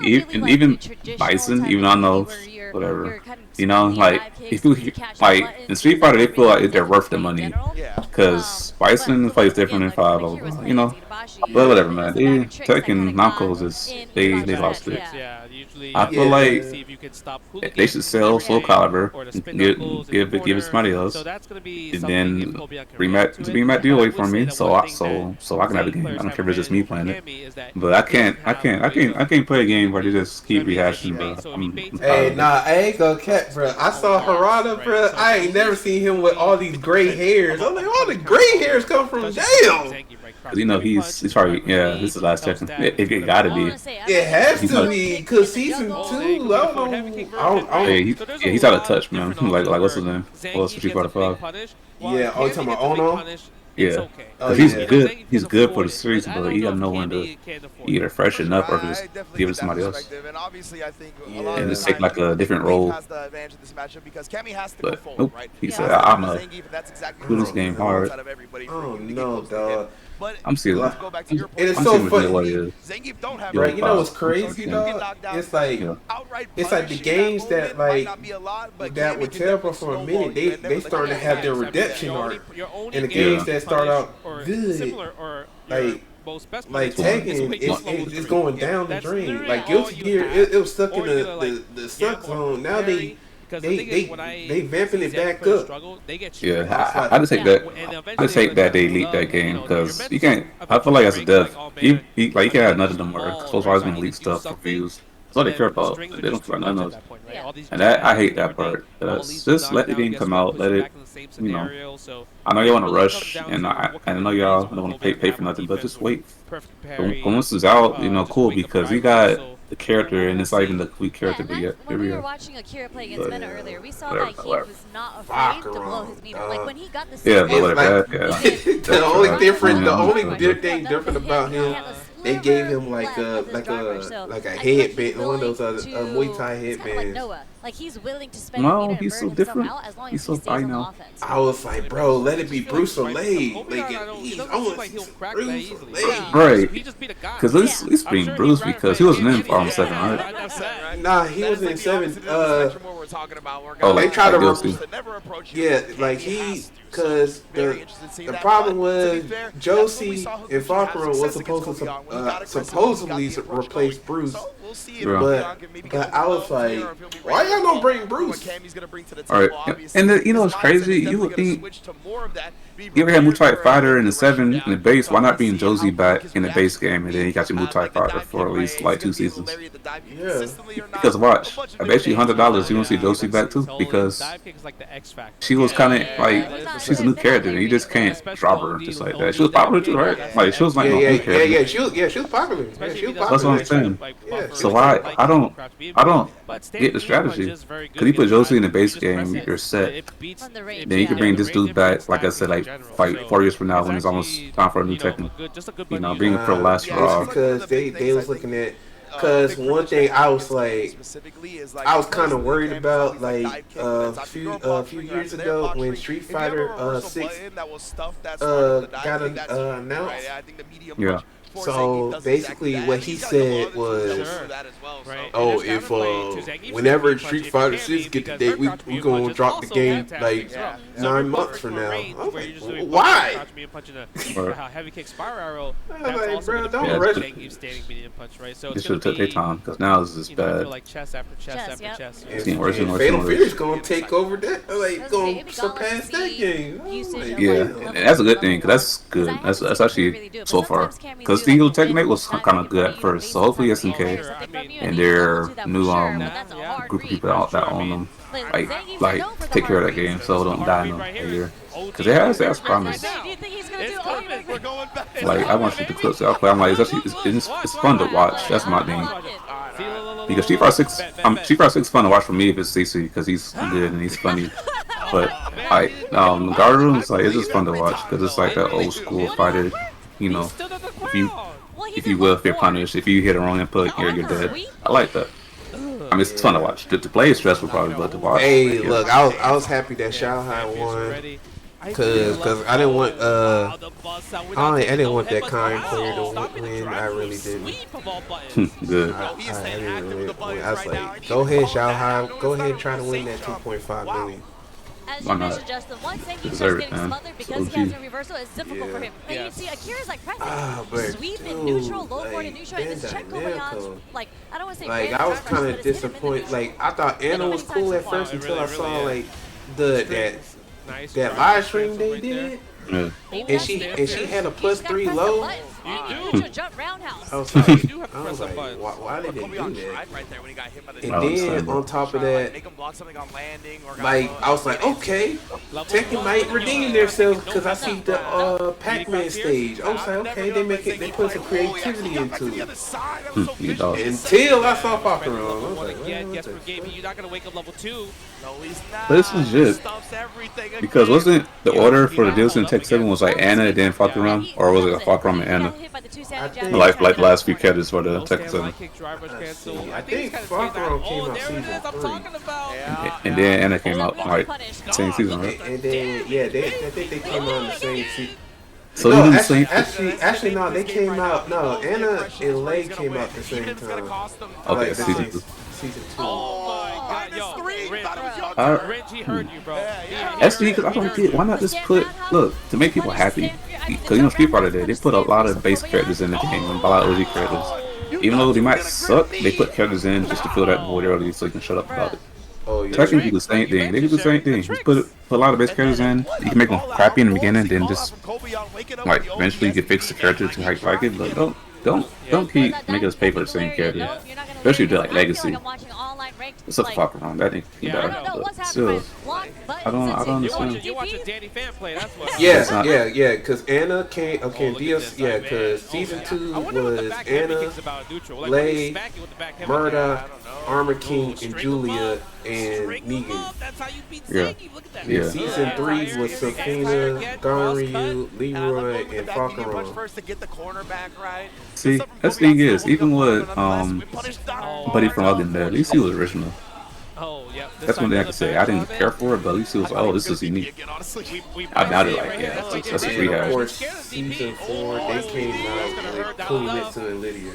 Even Bison, even though I know whatever, you know, like if you like in Street Fighter, they feel like they're worth the money because Bison plays different than 5. You know, but whatever, man. Tekken Namco's is they lost it. I feel like they should sell Soul Calibur, give it somebody else, and then bring that DOA for me, so I can have a game. I don't care if it's just me playing it, but I can't play a game where they just keep rehashing. Hey, nah, I ain't gonna cat, bro. I saw Harada, bro. I ain't never seen him with all these gray hairs. I'm like, all the gray hairs come from jail. You know, he's probably, this is the last Tekken. It gotta be. It has to be, cause season 2, I don't know. He's out of touch, man. Like what's his name? What's Street Fighter 5? Yeah, you talking about Ono? Yeah, he's good. He's good for the series, but he gotta know when to either freshen up or just give it to somebody else, and just take like a different role. But nope, he said, "I'm a do this game hard." Oh no, dog. I'm serious. It is so funny. Right, you know what's crazy, dog? It's like the games that that were terrible for a minute. They starting to have their redemption arc, and the games that start out good, like Tekken, it's going down the drain. Like Guilty Gear, it was stuck in the suck zone. Now they vamping it back up. Yeah, I just hate that. I just hate that they leaked that game because you can't. I feel like as a dev, you can't have none of them where Social always gonna leak stuff for views. That's all they care about. They don't care about none of those. And I hate that part. Just let the game come out. Let it. You know. I know you want to rush, and I know y'all don't want to pay for nothing, but just wait. Once it's out, you know, cool because we got the character, and it's not even the complete character, but yet when we were watching Akira play against Mena earlier, we saw that he was not afraid to blow his meter. Like when he got the the only thing different about him, they gave him like a headband, one of those Muay Thai headbands. Like he's willing to spend he's so different. He's so fine now. I was like, bro, let it be Bruce Olay. Like he's almost Bruce Olay. Right. Because at least being Bruce because he wasn't in Farm 7, right? Nah, he was in 7. They tried to because the problem was Josie and Fakura was supposed to supposedly replace Bruce, but I was like, why y'all gonna bring Bruce? Alright, and you know what's crazy? You would think you ever had Muay Fighter in the 7 in the base? Why not bring Josie back in the base game and then you got your Muay Fighter for at least like 2 seasons? Yeah. Because watch, I bet you $100 you want to see Josie back too because she was kind of like she's a new character and you just can't drop her just like that. She was popular too, right? Like she was like new character. She was popular. That's what I'm saying. So why I don't get the strategy because you put Josie in the base game, you're set. Then you can bring this dude back, like I said, like 4 years from now when it's almost time for a new Tekken. You know, bring him for the last raw. Because they was looking at. Because one thing I was like, I was kind of worried about like a few years ago when Street Fighter 6 got announced. Yeah. So basically, what he said was, "Oh, if whenever Street Fighter 6 get the date, we gonna drop the game like 9 months from now." I was like, why? Heavy kick spiral arrow. I was like, bro, don't rush. Standing medium punch, right? So They it's should gonna have took their be, time because now this is bad. like chest after chest after chest. It's getting worse and worse Fatal and Fury worse. is gonna take over that, like, gonna surpass that game. Yeah, and that's a good thing because that's good. That's actually so far because the Eagle Technique was kind of good at first. So hopefully SNK and their new group of people out that own them like take care of that game so it don't die in a year. Because it has promise. Like I want to shoot the clips out play. I'm like it's fun to watch. That's my thing. Because Street Fighter 6 is fun to watch for me if it's CC because he's good and he's funny. But Garden is like it's just fun to watch because it's like that old school fighter. You know, if you will, if you're punished, if you hit a wrong input, you're dead. I like that. I mean, it's fun to watch. To play is stressful probably, but to watch. Hey, look, I was happy that Shanghai won. Cause I didn't want I didn't want that kind player to win. I really didn't. Good. I didn't really win. I was like, go ahead, Shanghai, go ahead and try to win that 2.5 million. Why not? Deserve it, man. Because he has a reversal, it's difficult for him. And you see, Akira's like pressing, sweep in neutral, low forward in neutral, and this check Kobayans, like, I don't want to say like, I was kind of disappointed. Like, I thought Anna was cool at first until I saw, like, that live stream they did. Yeah. And she had a +3 low. I was like, why did they do that? And then on top of that, like I was like, okay, Tekken might redeem themselves because I see the Pac-Man stage. I was like, okay, they put some creativity into it. Until I saw Falcaron, I was like, you're not gonna wake up level 2. But it's legit because wasn't the order for the deals in Tekken 7 was like Anna and then Falcaron, or was it Falcaron and Anna? Like the last few characters for the Tekken 7. I think Falcaron came out season 3. And then Anna came out like same season, right? And then I think they came out in the same season. So no, the same. Actually, no, they came out. No, Anna and Lei came out at the same time. Okay, season 2. Season 2. Reggie heard you, bro. SD, because I don't get why not just put to make people happy. Because Street Fighter they put a lot of base characters in the game and a lot of OG characters. Even though they might suck, they put characters in just to fill that void early so you can shut up about it. Oh, yeah. Tekken do the same thing. They do the same thing. Just put a lot of base characters in. You can make them crappy in the beginning, then just like eventually you can fix the character to how you like it. But don't keep making us pay for the same character, especially if they're like Legacy. It's a fuck around. That ain't better. But still, I don't understand. You watch a Danny fan play. That's what. Yeah. Because Anna came. Okay, DLC. Yeah, because season 2 was Anna, Lei, Murda, Armor King, and Julia, and Negan. Yeah. Season 3 was Safina, Ganryu, Leroy, and Falcaron. See, that's the thing is, even with Buddy from Ugly Dead, at least he was original. That's one thing I can say. I didn't care for it, but at least he was like, oh, this is unique. I doubted like, yeah, that's a rehash. Of course, season 4, they came out with Kunimitsu and Lydia.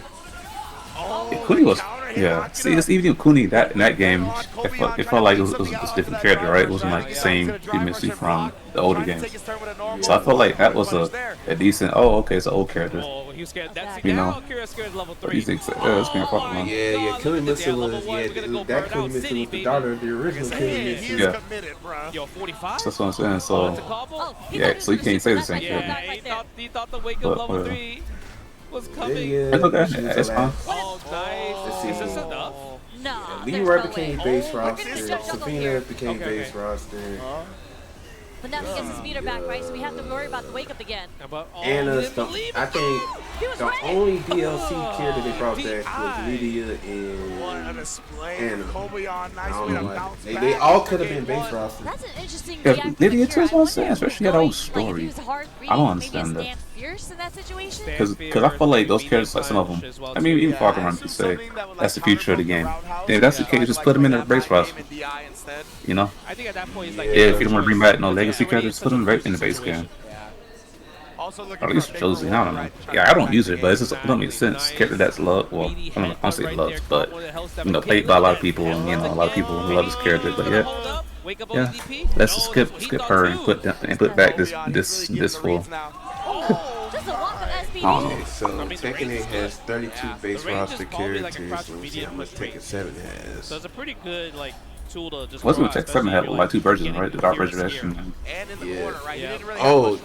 Kuni was, yeah. See, it's even Kuni in that game. It felt like it was a different character, right? It wasn't like the same Kunimitsu from the older games. So I felt like that was a decent. Oh, okay, it's an old character. You know. But these things, it's gonna fuck around. Yeah. Kunimitsu was that Kunimitsu was the daughter of the original Kunimitsu. Yeah. That's what I'm saying. So yeah, so you can't say the same character. He thought the wake up level 3 was coming. It's okay. It's fine. Oh, nice. Is this enough? No. Leroy became base roster. Safina became base roster. But now he gets his meter back, right? So we have to worry about the wake up again. Anna's I think the only DLC character they brought back was Lydia and Anna. They all could have been base roster. That's an interesting reaction. Lydia too is what I'm saying, especially she had her own story. I don't understand that. Fierce in that situation? Because I feel like those characters, like some of them, I mean, even Falcaron could say that's the future of the game. Then if that's the case, just put them in the base roster. You know? I think at that point, Yeah, if you don't want to bring back no legacy characters, put them right in the base game. Also looking Or at least Josie, I don't know. Yeah, I don't use it, but it's just, it don't make sense. Character that's loved, well, I don't say loved, but, you know, played by a lot of people, and, you know, a lot of people love this character, but yeah, let's just skip her and put back this full. Okay, so Tekken 8 has 32 base roster characters. Let me see how much Tekken 7 has. So it's a pretty good like tool to just. What's with Tekken 7 have like 2 versions, right? The Dark Resurrection. Yeah. Oh,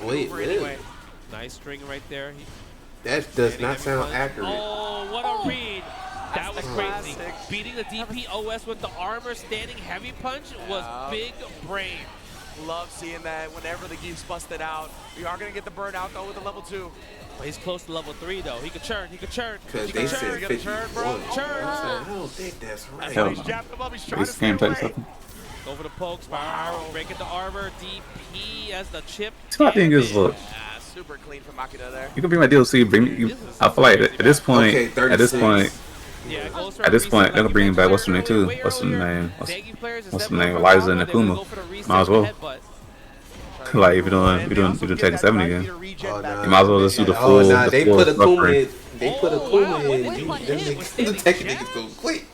wait, really? Nice string right there. That does not sound accurate. Oh, what a read! That was crazy. Beating the DPOS with the armor standing heavy punch was big brain. Love seeing that whenever the geef's busted out. We are going to get the burnout, though, with the level 2. But he's close to level 3, though. He could churn. He could churn. Because they said 51. Churn. I don't think that's right. Hell no. This game takes something. Go for the pokes. Fire arrow. Break into armor. DP as the chip. So my thing is, look. Super clean from Makita there. You can bring my DLC. Bring me. I feel like at this point, they're gonna bring back what's her name too. What's the name? What's the name? Eliza and Akuma. Might as well. Like if you're doing Tekken 7 again, you might as well just do the full. Oh nah, they put Akuma in. They put Akuma in. The Tekken niggas go quick.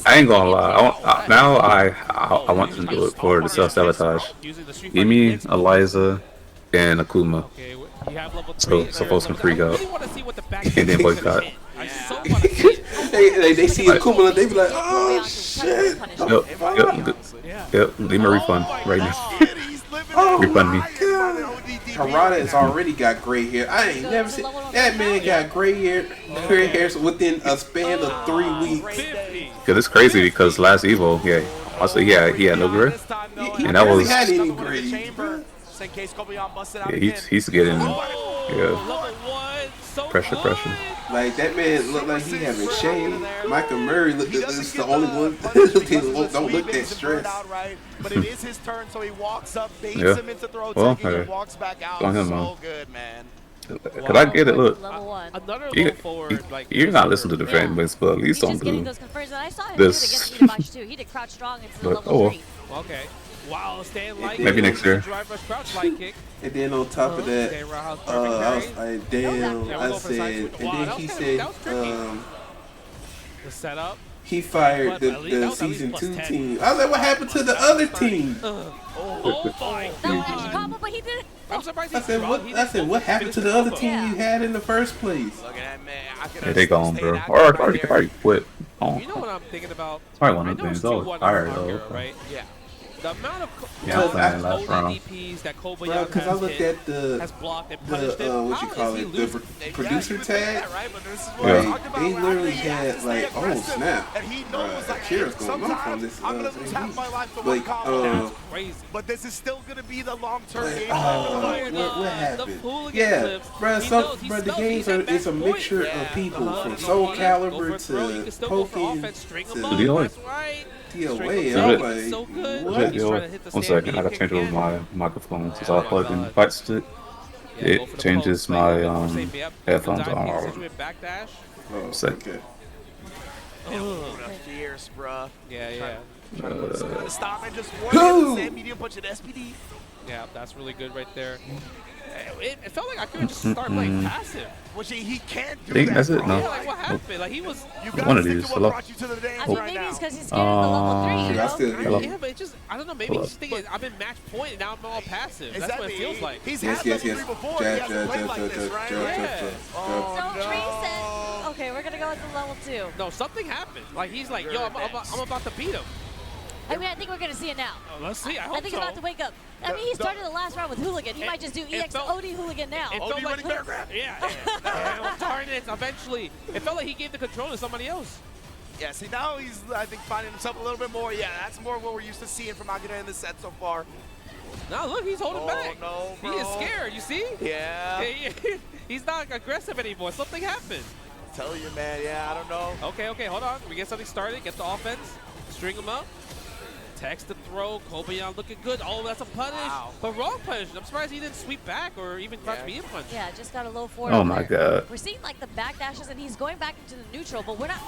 I ain't gonna lie. Now I want them to do it for the self-sabotage. Give me Eliza and Akuma. So folks can freak out. And then boycott. They see Akuma, they be like, oh shit. Yep. Leave me a refund right now. Refund me. Harada has already got gray hair. I ain't never seen that man got gray hair within a span of 3 weeks. Cause it's crazy because last EVO, he had no gray, and that was had any gray. Yeah, he's getting pressure. Like that man looked like he having shade. Michael Murray looked is the only one don't look that stressed. But it is his turn, so he walks up, baits him into throw tech, and walks back out. So good, man. Could I get it? Look, you're not listening to the fan base, but at least don't do this. But okay. Wow, maybe next year. And then on top of that, I was like, damn. I said, and then he said, the setup. He fired the season 2 team. I was like, what happened to the other team? I'm surprised I said, what happened to the other team you had in the first place? Look at that man. Yeah, they gone, bro. Or already quit. Oh. You know what I'm thinking about? Probably one of the things. I was tired though. Right? Yeah. The amount of DPs that Kobayashi because I looked at the blocked and punished what you call it, the producer tag. Yeah. They literally had like, oh snap, Kira's going off on this thing. But this is still gonna be the long-term game. What happened? Yeah, bro. The games it's a mixture of people from Soul Calibur to Pokken to One second, I gotta change over my microphone since I plugged in the fight stick. It changes my headphones on. Okay. Fierce, bruh. Yeah. Stop and just one medium punch at SPD. Yeah, that's really good right there. It felt like I could just start playing passive. Which he can't do that. That's it. No. Yeah, like what happened? Like he was. One of these. Hello. I mean, maybe it's because he's scared of the level 3. Hello. Yeah, but it's just I don't know. Maybe he's thinking I've been match point and now I'm all passive. That's what it feels like. He's had level 3 before. He hasn't played like this, right? Don't trace it. Okay, we're gonna go with the level 2. No, something happened. Like he's like, yo, I'm about to beat him. I mean, I think we're going to see it now. Oh, let's see. I think he's about to wake up. I mean, he started the last round with Hooligan. He might just do EX OD Hooligan now. It felt like, darn it, eventually. It felt like he gave the control to somebody else. Yeah, see, now he's, I think, finding himself a little bit more. Yeah, that's more what we're used to seeing from Akira in the set so far. Now, look, he's holding back. No, bro. He is scared, you see? Yeah. He's not aggressive anymore. Something happened. I tell you, man. Yeah, I don't know. Okay, hold on. We get something started. Get the offense. String him up. Text to throw. Kobayashi looking good. Oh, that's a punish. Wow. But wrong punish. I'm surprised he didn't sweep back or even crouch medium punch. Yeah, just got a low forward. Oh my god. We're seeing like the back dashes and he's going back into the neutral, but we're not.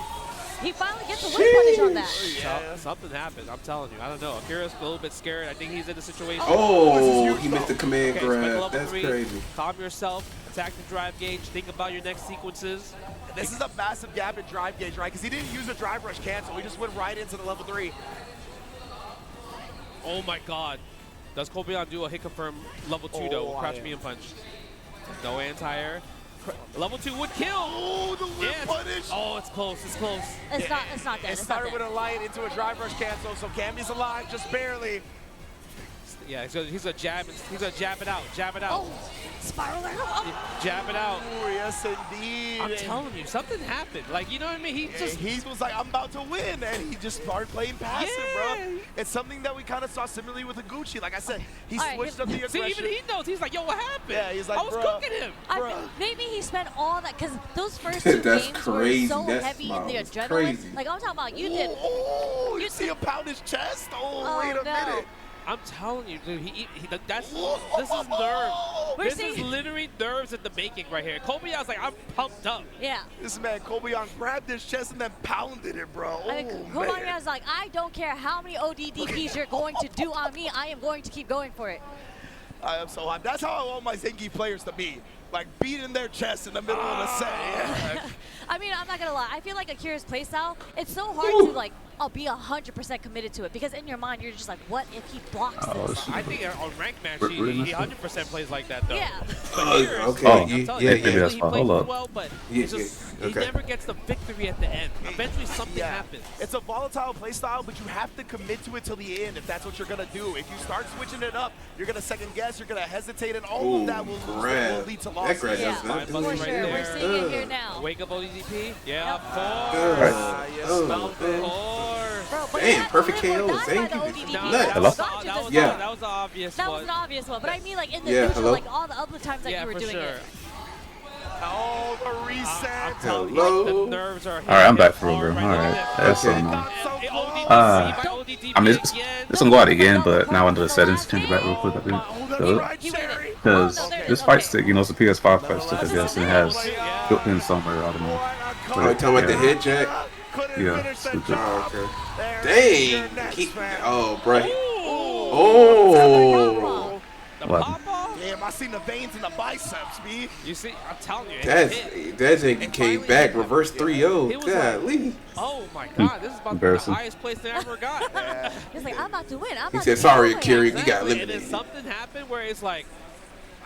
He finally gets a whip punish on that. Yeah. Something happened. I'm telling you. I don't know. Akira's a little bit scared. I think he's in a situation. Oh, he missed the command Okay, grab. That's 3. crazy. Calm yourself. Attack the drive gauge. Think about your next sequences. This is a massive gap in drive gauge, right? Because he didn't use a drive rush cancel. He just went right into the level 3. Oh my God. Does Kobayan do a hit confirm level 2 though? Crouch me and punch. No anti-air. Level 2 would kill. Oh, the whip punish. Oh, it's close. It's close. It's not dead. It started with a lion into a drive rush cancel, so Gammy's alive, just barely. Yeah, he's gonna jab. He's gonna jab it out. Jab it out. Oh, spiral there. Oh. Jab it out. Oh, yes, indeed. I'm telling you, something happened. Like, you know what I mean? He was like, I'm about to win, and he just started playing passive, bro. It's something that we kind of saw similarly with Iguchi. Like I said, he switched up the aggression. See, even he knows. He's like, yo, what happened? Yeah, he's like, I was cooking him. Maybe he spent all that, because those first 2 games crazy. were so That heavy in the smile was adrenaline. crazy. Like, I'm talking about, you did. Oh, you see him pound his chest? Oh, wait a minute. I'm telling you, dude, this is nerves. This is literally nerves in the making right here. Kobayan's like, I'm pumped up. Yeah. This man, Kobayan, grabbed his chest and then pounded it, bro. I mean, Kobayan's like, I don't care how many ODDPs you're going to do on me. I am going to keep going for it. I am so hyped. That's how I want my Zengi players to be. Like, beating their chest in the middle of the set. Yeah. I mean, I'm not going to lie. I feel like Akira's playstyle, it's so hard to, like, I'll be 100% committed to it. Because in your mind, you're just like, what if he blocks this? I think on ranked match, he 100% plays like that, though. Yeah. Maybe that's fine. Hold up. Well, but he never gets the victory at the end. Eventually, something happens. It's a volatile playstyle, but you have to commit to it till the end if that's what you're going to do. If you start switching it up, you're going to second guess, you're going to hesitate, and all of that will lead to losses. That grab does not do For sure. We're seeing it here now. Wake up ODDP? Yeah, Damn, perfect KO. Zengi. That was an obvious one. That was an obvious one. But I mean, like, in the neutral, like, all the other times that you were doing it. Oh, the reset. Hello. The nerves are All right, I'm back for real, bro. All right, that's I mean, it's gonna go out again, but now under the settings, change it back real quick. Because this fight stick, you know, it's a PS5 fight stick, I guess, and it has built in somewhere. I don't know. Oh, you talking about the head jack? Yeah. Dang. Oh, bro. Oh. What? Damn, I seen the veins in the biceps, B. You see, I'm telling you. That Zengi came back, reverse 3-0. Golly. Oh my God, this is about the highest place they ever got. He's like, I'm about to win. He said, sorry, Akira, we got And eliminated. then something happened where it's like,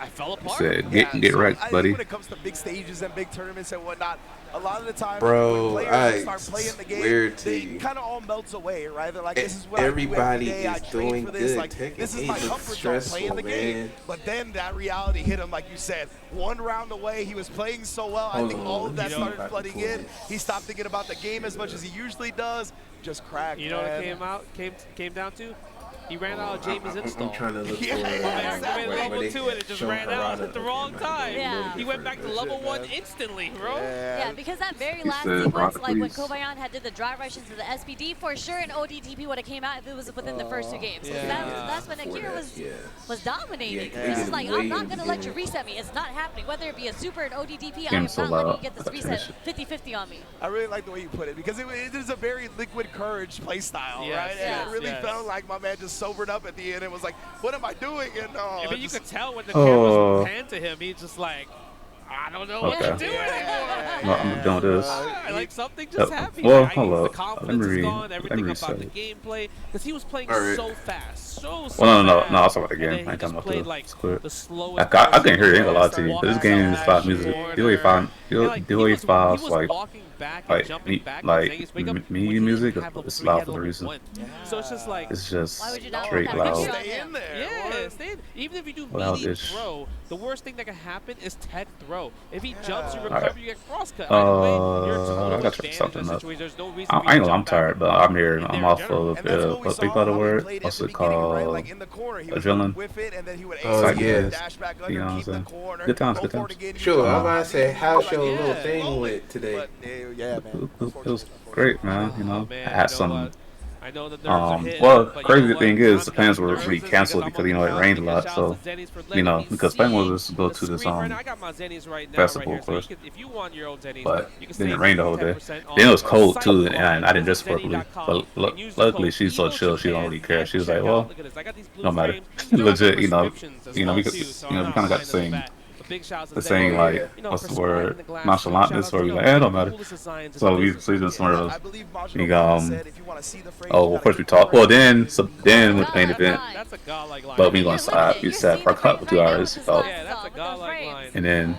I fell apart. Said, get wrecked, buddy. When it comes to big stages and big tournaments and whatnot, a lot of the time, bro, when players start playing the game, they kind of all melts away, right? They're like, this is what everybody I do every day. is I train doing for this. good. Like, this is my comfort zone, playing the game. But then that reality hit him, like you said. One round away, he was playing so well. I think all of that started flooding in. He stopped thinking about the game as much as he usually does. Just cracked. You know what it came down to? He ran out of Jamie's install. I'm trying to look for level 2 and it just ran out at the wrong time. Yeah. He went back to level 1 instantly, bro. Yeah, because that very last sequence, like when Kobayan had did the drive rush into the SPD, for sure an ODTP would have came out if it was within the first 2 games. That's when Akira was dominating. He's just like, I'm not going to let you reset me. It's not happening. Whether it be a super and ODTP, I am not letting you get this reset 50-50 on me. I really like the way you put it because it is a very liquid courage play style, right? And it really felt like my man just sobered up at the end and was like, what am I doing? And I mean, you could tell when the cameras panned to him, he's just like, I don't know what to do anymore. No, I'm doing this. Like something just happened. Well, hold The up. confidence is gone, everything about the gameplay. Because he was playing so fast, so fast. Well, no, I'll talk about the game. I ain't talking about the square. I couldn't hear it, ain't gonna lie to you. This game is about music. DOA 5's like me music is loud for the reason. So it's just like, it's just straight loud. Stay in there. Yeah, stay in. Even if you do medium throw, the worst thing that can happen is tech throw. If he jumps, you recover, you get cross cut. I got to try something up. I ain't gonna, I'm tired, but I'm here. I'm off of what big other word? What's it called? Adrenaline. Oh yes. You know what I'm saying? Good times. Sure. I'm about to say, how's your little thing went today? Yeah, man. It was great, man. You know, I had some I know the nerves are hit, Well, but crazy you know thing what? is, the I'm fans not were nervous re-canceled because you know it rained a lot. So, you know, because Spain was supposed to go to this I got my Zennies right now, festival, right of here. course. So if you want your own Zennies, But you can then it save rained the whole day. 10% off Then it was our cold site too, called and I didn't dress properly. visitzenny.com But and use the luckily, code she's so EVO chill. She don't Japan really care. at She was like, checkout. well, Look at this. I got these blue no matter. frames. These are also Legit, you know, prescriptions as we well, could, too, so we I'm kind not of got lying to the saying back. But big shouts to the Zenny. saying like, You know, what's the for word, spreading the glass, nonchalantness, shout or out we to, like, you know, don't the matter. coolest designs in So the we business. just somewhere else. I believe We if you want to see the frames, oh, well, first we talked. Well, then with the main event, That's a godlike line. but we gonna start. We sat for a couple 2 hours. Oh, Yeah, that's a godlike line. and then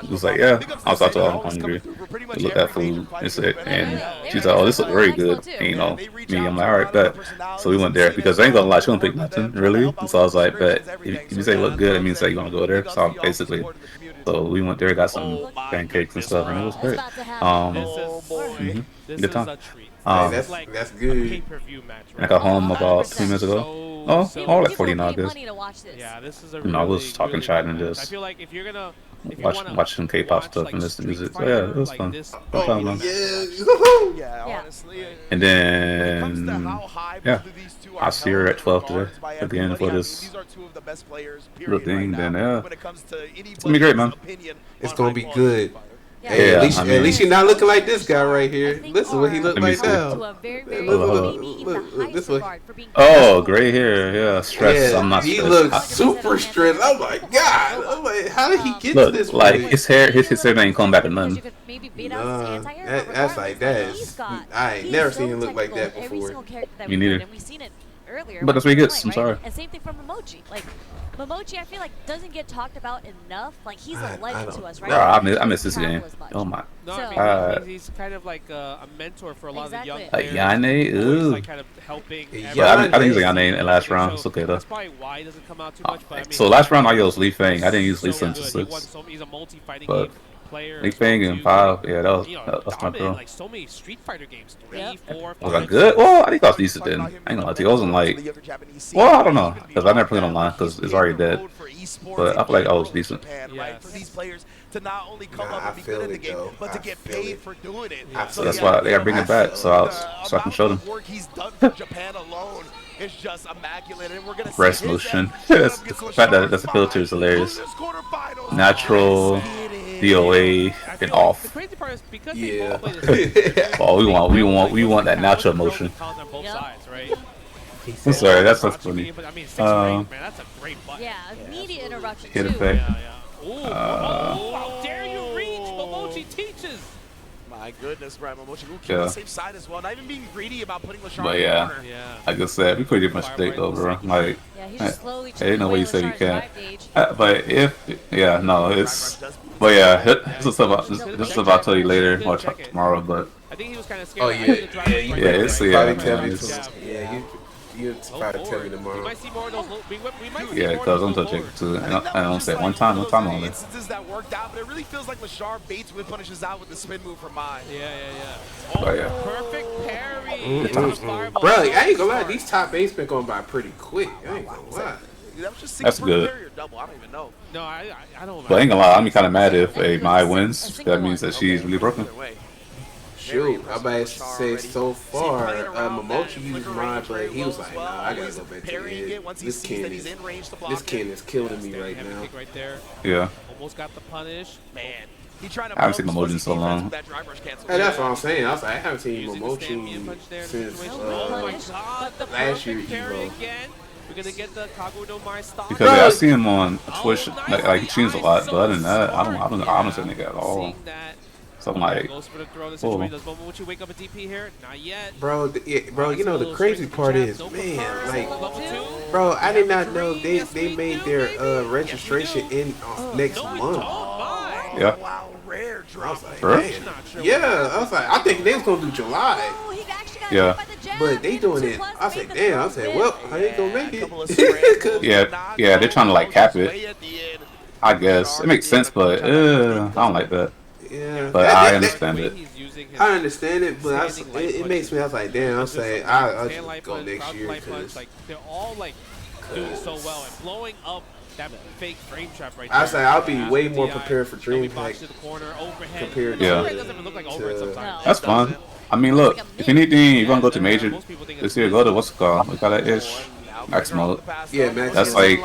it was like, yeah, I was out to I'm hungry. We looked at food and said, and she's like, oh, this looks very good. And you know, me, I'm like, all right, bet. So we went there because I ain't gonna lie, she don't pick nothing really. So I was like, bet if you say look good, it means that you wanna go there. So basically, so we went there, got some pancakes and stuff, and it was great. Good time. That's good. I got home about 2 minutes ago. Oh, like 49, I guess. Yeah, this is a You know, I was talking, chatting, and I just feel like if you're gonna watch some K-pop stuff and listen to music. So yeah, it was fun. Fun time, man. Yeah, honestly. And then yeah, I'll see her at 12 today at the end for this little thing. Then yeah, it's gonna be great, man. It's gonna be good. Yeah, Hey, at least you're not looking like this guy right here. Listen what he look Let me like see. now. Look, This way. Oh, gray hair, yeah, stress. Yeah, I'm not he stressed. looks super stressed. Oh my god! I'm like, how did he get Look, to this? like point? his hair ain't coming back to nothing. Nah, that's like that. I ain't never seen him look like that before. Me neither. We've seen it earlier. But that's what he gets. I'm sorry. And same thing from Momochi. Like Momochi, I feel like doesn't get talked about enough. Like he's a legend to us, right? Bro, I miss this game. Oh my. No, I mean, he's kind of like a mentor for a lot of the young players. Yane, ooh. Like kind of helping. But I didn't use Yane in last round. It's okay though. That's probably why he doesn't come out too much. But I mean, So last round I used Lee Fang. I didn't use Lee Sin to He's 6. a multi-fighting But game player. Lee Fang and 5, yeah, that was my girl. Like so many Street Fighter games, 3, 4, 5. Was I good? Well, I think I was decent then. I ain't gonna lie to you. I wasn't like, well, I don't know, because I never played online because it's already dead. But I feel like I was decent. Right? For these players to not only come up and be good in the game, but to get paid for doing it. So that's why they gotta bring it back so I can show them. The work he's done for Japan alone is just immaculate, and we're gonna see Breast motion. The fact that that's the filter is hilarious. Natural, DOA, and off. The crazy part is because Yeah. Oh, we want that natural motion. on both sides, right? I'm sorry, that's so funny. But I mean, 6 man, that's a great button. Yeah, immediate interruption Hit too. effect. How dare you reach? Momochi teaches. My goodness, Brian Momochi, who Yeah. the safe side as well. Not even being greedy about putting Lashard But in the yeah, corner. like I said, we pretty much mistake though, bro. Like, Yeah, he's just slowly hey, ain't no way you chipping said you away can't. at Lashard's drive But if, yeah, no, it's, but yeah, this is stuff I'll tell you later or tomorrow. But I think he was kind of scared. Oh yeah, yeah, it's probably tell me. it's, Yeah, you probably tell me We tomorrow. might see more of those. We might see yeah, more because of I'm those touching forwards. too, and I don't say one time only. Instances that worked out, but it really feels like Lashard baits with punishes out with the spin move from mine. Yeah. But yeah. Perfect parry. Bro, I ain't gonna lie, these top 8's been going by pretty quick. I ain't gonna lie. That was just That's good. parry or double. I don't even know. No, I don't. But I ain't gonna lie, I'm kind of mad if a Mai wins. That means that she's really broken. Shoot, I about to say so far, Momochi used mine, but he was like, nah, I gotta go back to the head. This Ken is killing me right now. Right there. Yeah. Almost got the punish. Man. He trying to I haven't seen Momochi in so long. Hey, that's what I'm saying. I was like, I haven't seen Momochi since last year EVO. We're gonna get the Kagu no Mai stop. Because yeah, I see him on Twitch, like he streams a lot, but other than that, I don't see nigga at all. So I'm like, Goes for the throw. The oh. situation. Does Momochi wake up a DP here? Not yet. Bro, you know the crazy part is, man, like, bro, I did not know they made their registration in next month. Yeah. Wow, rare drop. Damn. Yeah, I was like, I think they was gonna do July. Yeah. But they doing it. I said, damn. I said, well, how they gonna make it? yeah, they're trying to like cap it. I guess it makes sense, but I don't like that. Yeah, but I understand it. I understand it, but it makes me. I was like, damn. I'm saying I'll just go next year because like they're all like doing so well and blowing up that fake frame trap right there. I was like, I'll be way more prepared for Dream Hack compared to. That's fine. I mean, look, if anything, you want to go to major this year, go to what's it called? We call that ish. Max mode. Yeah, max. That's like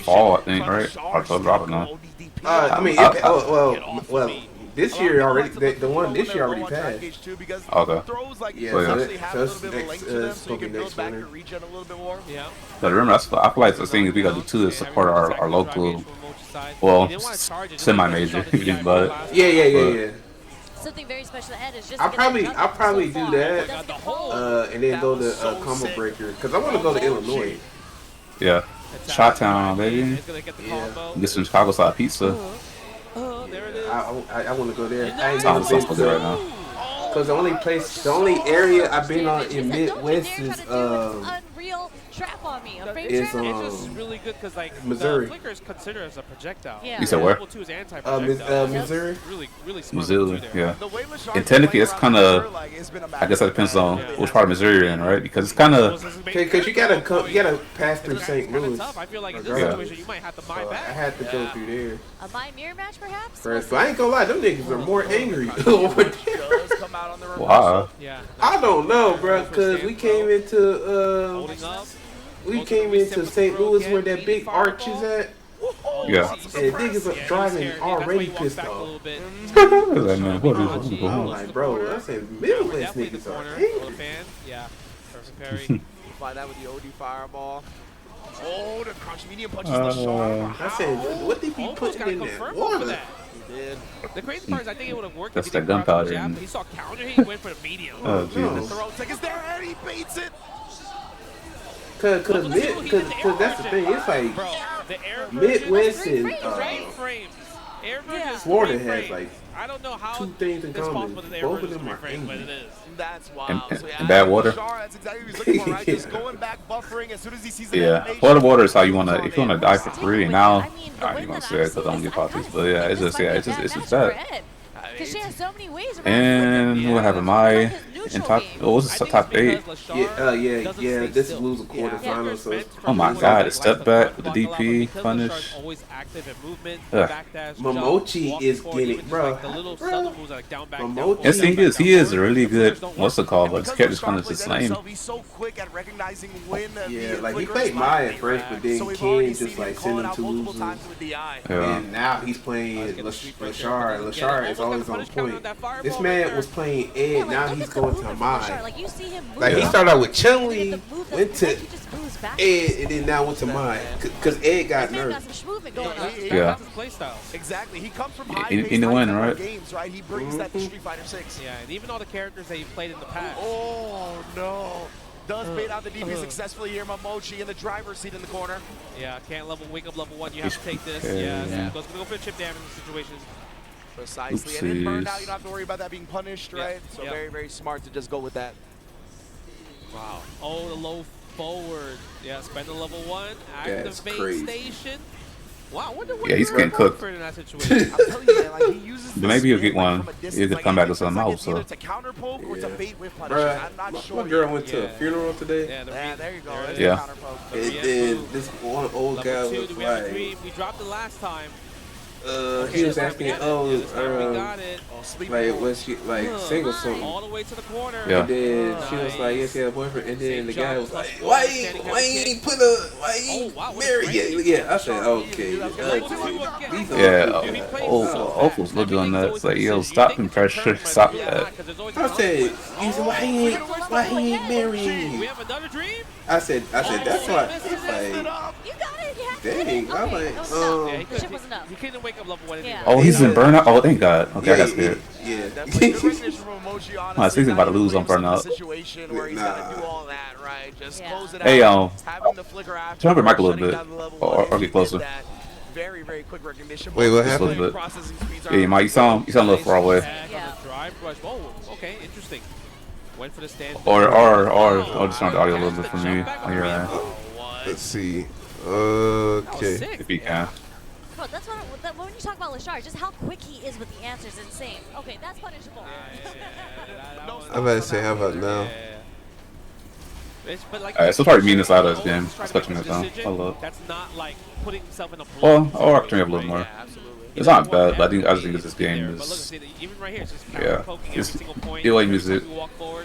fall, I think, right? October, I don't know. I mean, well, this year already. The one this year already passed. Okay. Yeah, so it's next. It's gonna be next winter. But remember, I feel like the thing is we gotta do too is support our local, well, semi-major if you think about it. Yeah. Something very special to add is just. I'll probably do that, and then go to Combo Breaker because I want to go to Illinois. Yeah, Chi-Town, baby. Yeah. Get some Chicago style pizza. I want to go there. I ain't I'm never been there right now. Because the only area I've been on in Midwest is Unreal trap on me. It's just really good because like Missouri. the flicker is considered as a projectile. Yeah. You said where? Level 2 is anti-projectile. Missouri. Really smart. Missouri, yeah. And technically, it's kind of, I guess that depends on which part of Missouri you're in, right? Because it's kind of. Because you gotta pass through St. Louis. I feel like in this situation you might have to buy back. I had to go through there. A buy mirror match, perhaps? First, but I ain't gonna lie, them niggas are more angry over there. Wow. I don't know, bro, because we came into St. Louis where that big arch is at. Yeah. And niggas are driving already pissed off. I'm like, bro, I said Midwest niggas are angry. Yeah. Perfect parry. Apply that with the OD fireball. Oh, the crunch medium punches the sharp. I said, what did he put in that water? He did. The crazy part is I think it would have worked That's if he that didn't gunpowder. jab. He saw counter, he went for the medium. Oh, Jesus. The throw, it's like, is there, and he baits it. Cause that's the thing. It's like Midwest and Florida has like I don't know how 2 things in common. Both of them are angry. That's wild. And bad water. That's exactly what he's looking for, right? Just going back, buffering as soon as he sees Yeah, Florida water is how you wanna, if you wanna die for free. And now, I ain't gonna say it because I don't get politics, but yeah, it's just that. Because she has so many ways around. And what happened? My in top, what was the top 8? Yeah. This is lose a quarterfinal, so it's Oh my God! The step back with the DP punish. Momochi is getting, bro. Momochi. The thing is, he is really good. What's it called? But his character's kind of just lame. He's so quick at recognizing when. Yeah, like he played Mai at first, but then Ken just like sent him to losers. And now he's playing Lashard. Lashard is always on point. This man was playing Ed. Now he's going to Mai. Like he started out with Chun-Li, went to Ed, and then now went to Mai. Cause Ed got nerfed. Yeah. Exactly. He comes from high In the win, right? games, right? He brings that to Street Fighter 6. Yeah, and even all the characters that he played in the past. Oh no. Does bait out the DP successfully here. Momochi in the driver's seat in the corner. Yeah, can't wake up level 1. You have to take this. Yeah. Goes go for the chip damage situation. Precisely. And then burned out, you don't have to worry about that being punished, right? So very, very smart to just go with that. Wow. Oh, the low forward. Yeah, spend the level 1. That's Activate crazy. Station. Wow, wonder what He's getting cooked. in that situation. I'm telling you, man, like, he uses But maybe he'll get one. He'll just come back with something else. So. either to counter poke or to bait with punishment. I'm not sure. My girl went to a funeral today. Yeah, there you go. That's Yeah. counter poke. And then this one old guy was Do we have a like, dream? We dropped it last time. he was asking, we got it. like was she like single something? All the way to the corner. Yeah. And then she was like, yes, she had a boyfriend. And then the guy was like, why ain't married yet? Yeah, I said, okay. Yeah, Opal's still doing that. It's like, yo, stop the pressure, stop that. I said, why he ain't married? We have another dream? I said, that's why. It's like, dang, I'm like, he couldn't wake up level 1 anymore. Oh, he's in burnout. Oh, thank God. Okay, I got scared. Yeah. I think he's about to lose on burnout. Situation where he's gonna do all that, right? Just close it Hey, out. Having the flicker after, turn up your mic a little bit, or get closer. Very, very quick recognition. Wait, what Just a happened? little bit. Yeah, Mike, you sound a little far away. Drive rush. Oh, okay, interesting. Went for the stand. Or just turn the audio a little bit for me on your end. Let's see. Okay. If you can. Bro, that's when you talk about Lashard, just how quick he is with the answers, insane. Okay, that's punishable. I'm about to say, how about now? Alright, so probably mean inside of this game, especially that time. I love. That's not like putting himself in a Or I can turn it up a little more. Yeah, absolutely. It's not bad, but I just think this game is. Yeah, it's DOA music.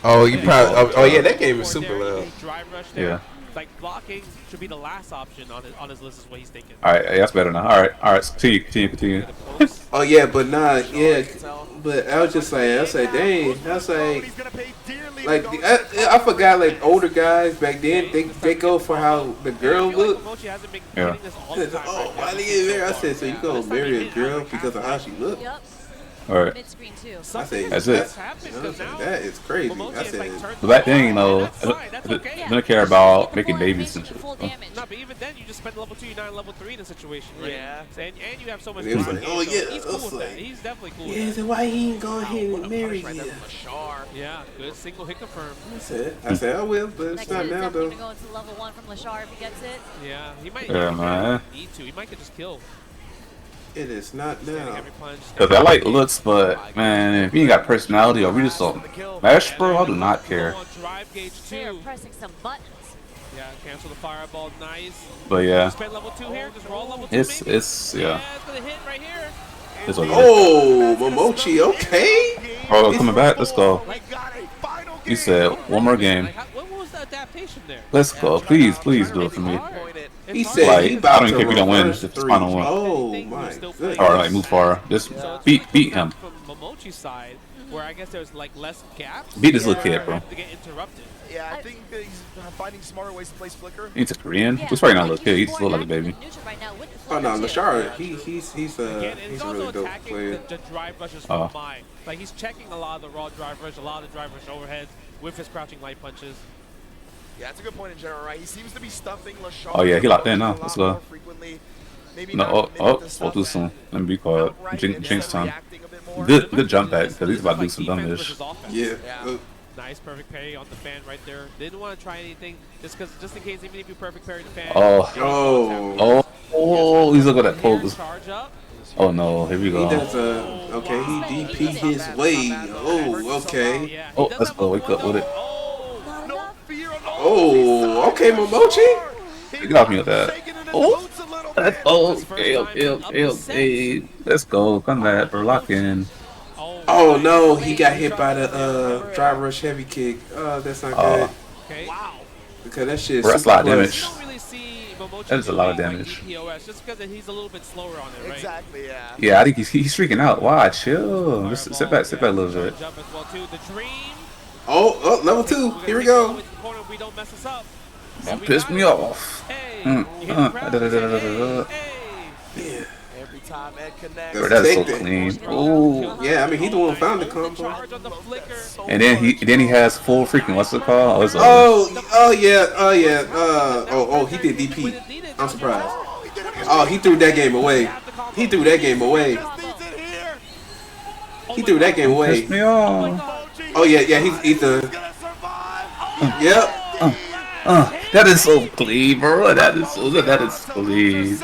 Oh, you probably. Oh yeah, that game is super loud. Yeah. Like blocking should be the last option on his list is what he's thinking. All right, that's better now. All right. Continue. Oh yeah, but nah, yeah. But I was just like, I say, dang, I say, like I forgot like older guys back then they go for how the girl look. Yeah. Oh, why they get married? I said, so you gonna marry a girl because of how she look? All right. I say, That's it. That is crazy. I said, But back then, you know, I didn't care about making babies and shit. No, but even then, you just spend level 2, you're not level 3 in a situation, right? Yeah. And you have so much It was time. like, oh, yeah, he's cool with that. He's definitely cool with yeah, that. so why he ain't go ahead and marry you? Yeah, good single hit confirmed. I said I will, but it's not now though. Gonna go into level 1 from Lashar if he gets it. Yeah, he might. Yeah, man. Need to. He might get just killed. It is not now. Cause I like looks, but man, if you ain't got personality or we just don't mesh, bro, I do not care. Drive gauge 2. They are pressing some buttons. Yeah, cancel the fireball, nice. But yeah, Spend level 2 here, just roll level 2 it's yeah. it's gonna hit right here. It's okay. Oh, Momochi, okay. Oh, coming back. Let's go. You said one more game. What was the adaptation there? Let's go. Please do it for me. He said like, he about I don't to care if you don't win. It's the three. final one. Oh my goodness. Or like move far. Just beat him. From Momochi's side, where I guess there's like less gaps. Beat this little kid, bro. To get interrupted. Yeah, I think that he's finding smarter ways to play Flicker. He's a Korean. He's probably not a little kid. He's still like a baby. Oh no, Lashar, he's He's a also really dope attacking player. the drive rushes from Mai. Like he's checking a lot of the raw drive rush, a lot of the drive rush overheads with his crouching light punches. Yeah, that's a good point in general, right? He seems to be stuffing Lashar. Oh yeah, he locked in now. Let's go. Maybe No, we'll do some. Let me be quiet. Jinx time. Good jump back because he's about to do some dumbish. Yeah. Nice perfect parry on the fan right there. Didn't want to try anything just in case, even if you perfect parry the fan. Oh, he's looking at that poke. Charge up. Oh no, here we go. He does okay, he DP his way. Oh, okay. Oh, let's go. Wake up with it. Oh, okay, Momochi. Get off me with that. Okay. Let's go. Come back, bro. Lock in. Oh no, he got hit by the drive rush heavy kick. Oh, that's not good. Okay. Wow. Because that shit. That's a lot of damage. You don't really see Momochi That is a lot of damage. just because he's a little bit slower on it, right? Exactly, yeah. Yeah, I think he's freaking out. Why? Chill. Just sit back a little bit. Oh, level 2. Here we go. Don't piss me off. Every time Ed connects. Bro, that's so clean. Oh, yeah. I mean, he the one who found the combo. And then he has full freaking what's it called? Oh yeah. He did DP. I'm surprised. Oh, he threw that game away. He threw that game away. Piss me off. Oh yeah. He's the. Yep. That is so clean, bro. That is clean.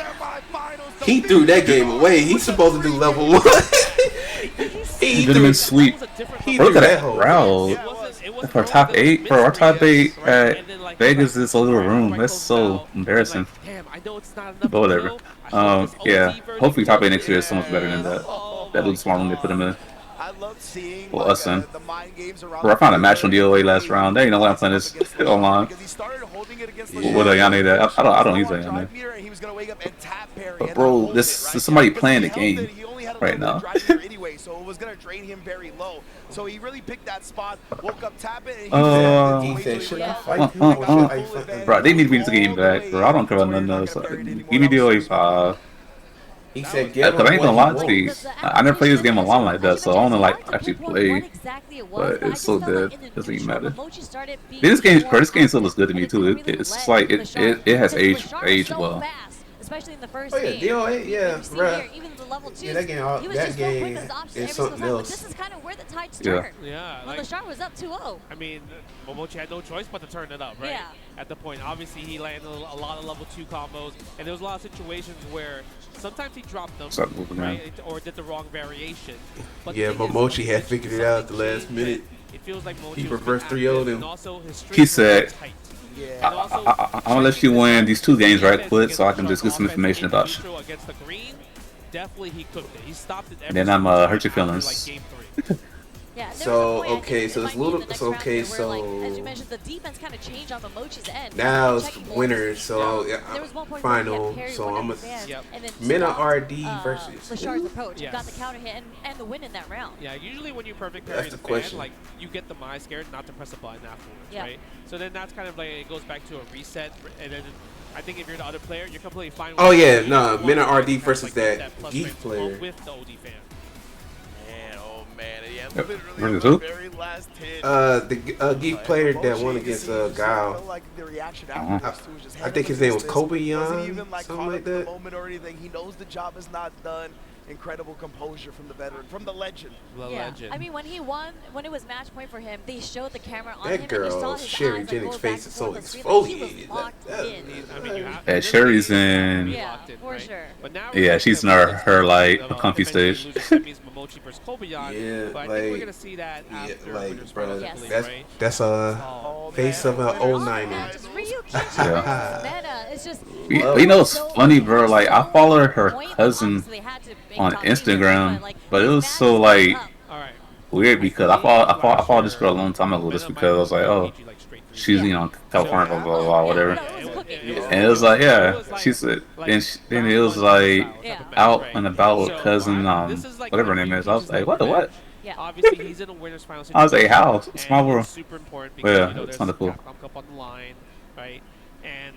He threw that game away. He's supposed to do level 1. He did him in sweep. Look at that route. For our top 8, bro. Our top 8 at Vegas is a little room. That's so embarrassing. But whatever. Yeah. Hopefully top 8 next year is so much better than that. That little small room they put him in. Well, us in. Bro, I found a match on DOA last round. There ain't no way I'm playing this online. With Ayane that I don't use Ayane. But bro, this is somebody playing the game right now. So it was gonna drain him very low. So he really picked that spot, woke up, tap it, and he said, should I fight him? Bro, they need me to get him back, bro. I don't care about nothing else. Give me DOA 5. He said, I ain't gonna lie to you. I never played this game online like that, so I wanna actually play. But it's so dead. Doesn't even matter. This game still looks good to me too. It's like it has aged well. Especially in the first game. DOA, yeah, right. Even the level 2, yeah, that game is something else. This is kind of where the tides turn. Yeah. When Lashar was up 2-0. I mean, Momochi had no choice but to turn it up, right? Yeah. At the point, obviously, he landed a lot of level 2 combos, and there was a lot of situations where sometimes he dropped them, right, or did the wrong variation. But yeah, Momochi had figured it out at the last minute. It feels like he reversed 3-0'd him. He said, I'm gonna let you win these 2 games right quick so I can just get some information about you. definitely he cooked it. He stopped it. And then I'm hurt your feelings. Like game 3. Yeah, so okay, so it's little. So okay, so as you mentioned, the defense kind of changed on Momochi's end. Now it's winners. So final. So I'm a Mena RD versus Lashard's approach. You got the counter hit and the win in that round. Yeah, usually when you perfect parry the fan, like you get the mind scared not to press a button afterwards, right? So then that's kind of like it goes back to a reset, and then I think if you're the other player, you're completely fine. Oh yeah, no, Mena RD versus that Geek player. With the OD fan. Very last hit. The Geek player that won against Gao. I think his name was Kobe Young, something like that. Moment or anything. He knows the job is not done. Incredible composure from the veteran, from the legend. I mean, when he won, when it was match point for him, they showed the camera on that him. Girl, Sherry Jennings' face is so exfoliated. Yeah, Sherry's in. Yeah, for sure. Yeah, she's in her like comfy stage. Yeah, but I think we're gonna see that after like, bro, that's a face of an old niner. It's just you know, it's funny, bro. Like I followed her cousin on Instagram, but it was so like weird because I followed this girl a long time ago just because I was like, oh, she's California, blah blah blah, whatever. And it was like, yeah, she said, then it was like out and about with cousin, whatever her name is. I was like, what? Yeah, obviously he's in a winners final situation. I was like, how? Small world. Super important because you know, it's kind of cool. Cup on the line, right? And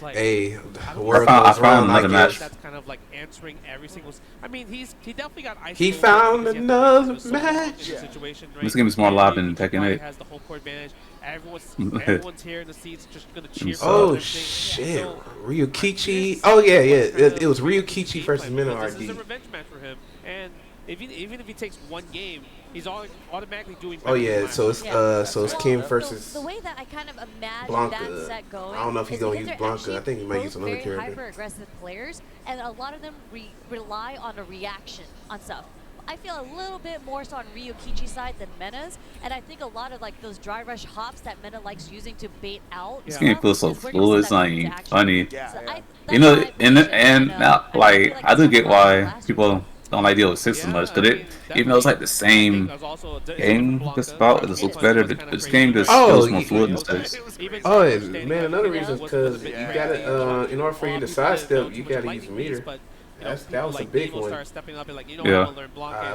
like, hey, the world I goes round, another match. That's kind of like answering every single. I mean, he definitely got ice. He found another match. Situation, right? This game is more live than Tekken 8. Has the home court advantage. Everyone's here in the seats, just gonna cheer. Oh shit, Ryukichi. Oh yeah. It was Ryukichi versus Mena RD. This is a revenge match for him, and even if he takes one game, he's automatically doing. Oh yeah, so it's Kim versus the way that I kind of imagine Blanca. that set going. I don't know if he's gonna use Blanca. I think he might use another very character. Hyper-aggressive players, and a lot of them rely on a reaction on stuff. I feel a little bit more so on Ryukichi's side than Mena's, and I think a lot of like those dry rush hops that Mena likes using to bait out. This game feels so fluid, it's like funny. So you know, and now like I do get why people don't like deal with 6 so much, because even though it's like the same game, just about it just looks better. This game just feels more fluid than 6. Oh man, another reason is because you gotta in order for you to sidestep, you gotta use meter. That was a big one. Yeah. I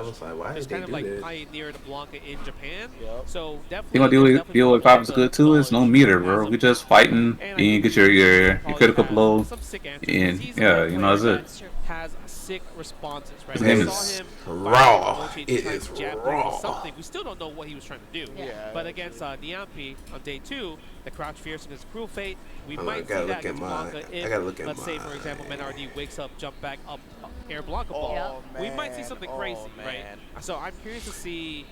was like, why did they do like that? pioneered Blanca in Japan. So You know, deal with problems good too. It's no meter, bro. We just fighting, and you get your critical blow, and yeah, you know that's it. Has sick responses, right? This game is raw. It is raw. Something we still don't know what he was trying to do. But against Niampi on day 2, the crouch fierce against Cruel Fate, we might see that against Blanca if, let's say, for example, Mena RD wakes up, jump back up, air Blanca ball. We might see something crazy, right? So I'm curious to see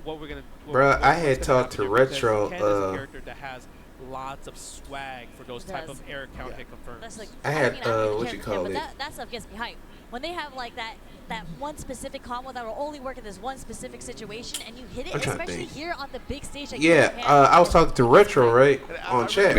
what we're gonna. Bro, I had talked to Retro. Ken is a character that has lots of swag for those type of air count hit confirms. I had what you call it? That stuff gets me hyped. When they have like that one specific combo that will only work in this one specific situation, and you hit it, especially here on the big stage. Like I was talking to Retro on chat.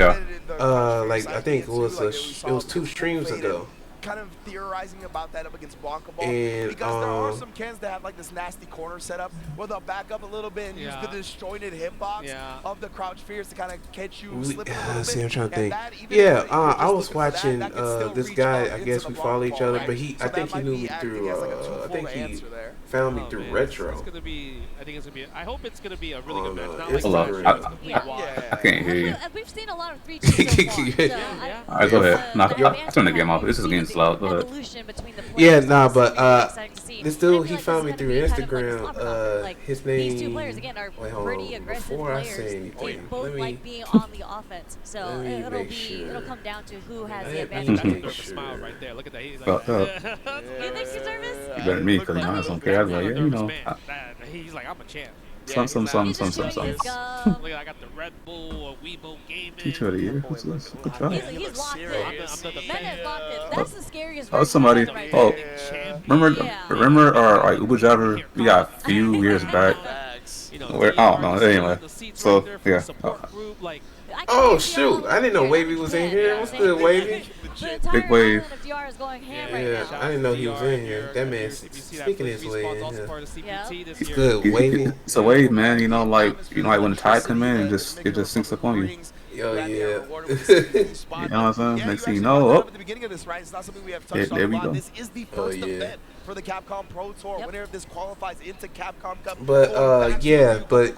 Like I think it was 2 streams ago. Kind of theorizing about that up against Blanca Ball, and, because there are some Kens that have like this nasty corner setup where they'll back up a little bit and use the disjointed hitbox of the crouch fierce to kind of catch you slipping a little bit. I'm trying to think. I was watching this guy. I guess we follow each other, but I think he knew me through. I think he found me through Retro. It's gonna be. I think it's gonna be. I hope it's gonna be a really good match. I can't hear you. We've seen a lot of 3-2 so far. Alright, go ahead. No, I turn the game off. This is getting slow. Go ahead. Yeah, but this dude, he found me through Instagram. His name. These 2 players again are pretty aggressive Before I players. say anything, They both like being on the offense, so it'll come down to who has the advantage. That's a smile right there. Look at that. He's like, you think he's nervous? You better than me, because I don't care. I'm like, yeah, you know. He's like, I'm a champ. Some. Look, I got the Red Bull or Weibo gaming. Teach her the year. Good try. He's locked in. Mena's locked in. That's the scariest. Oh, somebody. Remember, or like Uber Jabber, we got a few years back. seats. You know, Where? Oh no. Anyway, the seats so right there for the yeah. support group, like. Oh shoot! I didn't know Wavy was in here. What's good, Wavy? Big Wave. Of DR is going ham Yeah, right now. I didn't know he was in here. That man's speaking his way in here. He's Yeah. good, Wavy. It's a wave, man. You know, like when the tide come in, it just sinks up on you. Yo, yeah. You know what I'm saying? Next thing you know, at the beginning of this, right? It's not something we have touched on there a we lot. go. This is the first event for the Capcom Pro Tour. Winner of this qualifies into Capcom Cup. But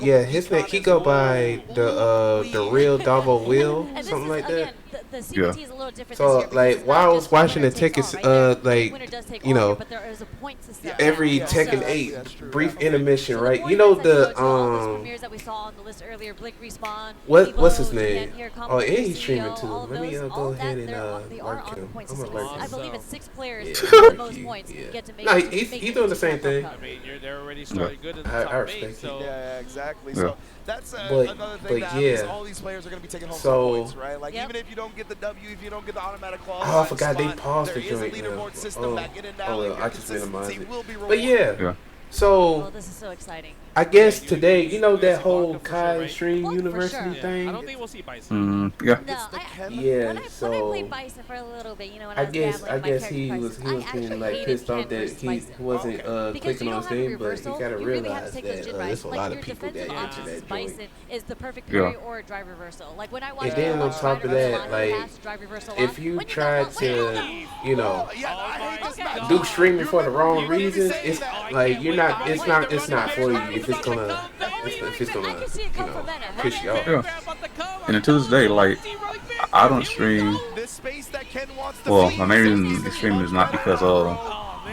yeah, his name he go by the real Davo Will, something like that. The CBT is a little different So this year like because while I it's was not watching the just winner takes Tekken, all, right? The winner does take you all know, here, but there is a point system every now. Tekken So- 8 brief intermission, So right? the You know point is that, the all those premieres that we saw on the list earlier, Blink Respawn, what's his EVO, name? Japan here, Oh, and Competition he's streaming CEO, too. all of Let me those, go all ahead that, and they are mark on the him. point I'm system. gonna mark I him. believe it's 6 players Yeah. with the most points Yeah. get to make No, it. he's doing the same thing. I mean, they're already started good in the I top respect 8, it. so. Yeah, exactly. Yeah. So that's But- another but thing that happens. yeah. All these players are going to be taking home So- some points, right? Like even if you don't get the W, if you don't get the automatic qualifying Oh, I forgot they spot, paused the there is a joint now. leaderboard system Oh, that in and oh out, well, your I just minimized consistency it. will be But rewarded. Yeah. So Oh, this is so exciting. I guess today, you know that whole Kai Stream University thing. I don't think we'll see Bison. Yeah. No, Yeah, when I so played Bison for a little bit, you know, when I was guess gambling, my character he prices, was I getting actually like hated pissed off Ken that versus he Bison. wasn't Because clicking you on don't have a Steam, but he reversal, gotta you really have realize to take those that gin there's rights. a Like lot your of people that defensive enter options that joint. Bison is the perfect Yeah. parry or a drive reversal. Like when I watched And then on top of that, like if you try to, you know, do streaming for the wrong reasons, it's like you're not. It's not for you if it's gonna you know piss you off. Yeah. And to this day, like I don't stream. Well, my main reason to stream is not because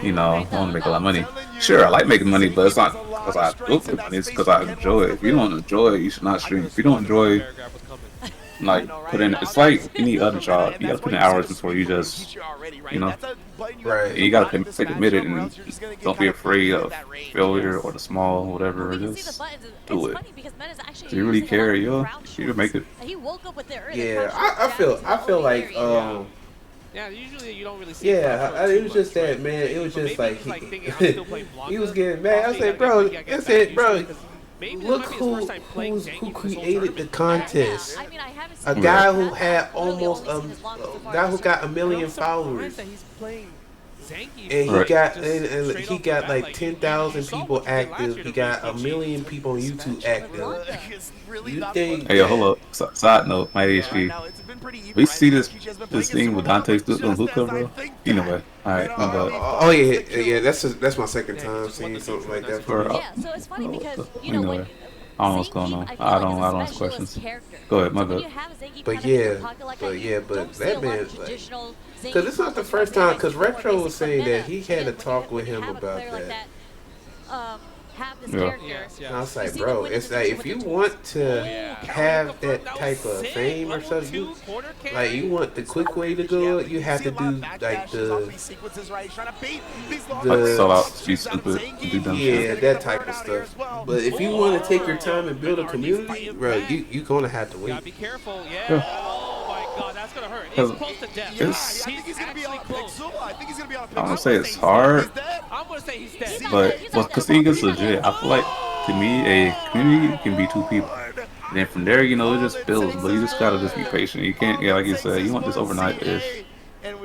you know, I want to make a lot of money. Sure, I like making money, but it's not because I do it for money. It's because I enjoy it. If you don't enjoy it, you should not stream. If you don't enjoy, like, put in. It's like any other job. You gotta put in hours before you just, you know. Right. You gotta stay committed and don't be afraid of failure or the small whatever. Just do it. If you really care, you'll make it. He woke up with it early. Yeah, I feel like Yeah, usually you don't really see. yeah, it was just that man. It was just like he was getting mad. I said, bro, look who created the contest. A guy who had almost a guy who got 1 million followers. And he got like 10,000 people active. He got 1 million people on YouTube active. You think? Hey, yo, hold up. Side note, my HD. We see this thing with Dante's doing hookah, bro. Anyway, all right. Oh yeah. That's my second time seeing something like that. Yeah, so it's funny because you know when. I don't know what's going on. I don't have questions. Go ahead, my bad. But that man, because it's not the first time. Because Retro was saying that he had a talk with him about that. Yeah. And I was like, bro, it's like if you want to have that type of fame or something, like you want the quick way to go, you have to do like the sell out, be stupid, do dumb shit. Yeah, that type of stuff. But if you want to take your time and build a community, bro, you gonna have to wait. Be careful, yeah. Oh my God, that's gonna hurt. He's close to death. He's actually close. I think he's gonna be on. I'm gonna say it's hard, I'm gonna say he's dead. but because he gets legit. I feel like to me a community can be 2 people. And then from there, you know, it just builds. But you just gotta just be patient. You can't, yeah, like you said, you want this overnight-ish. Man,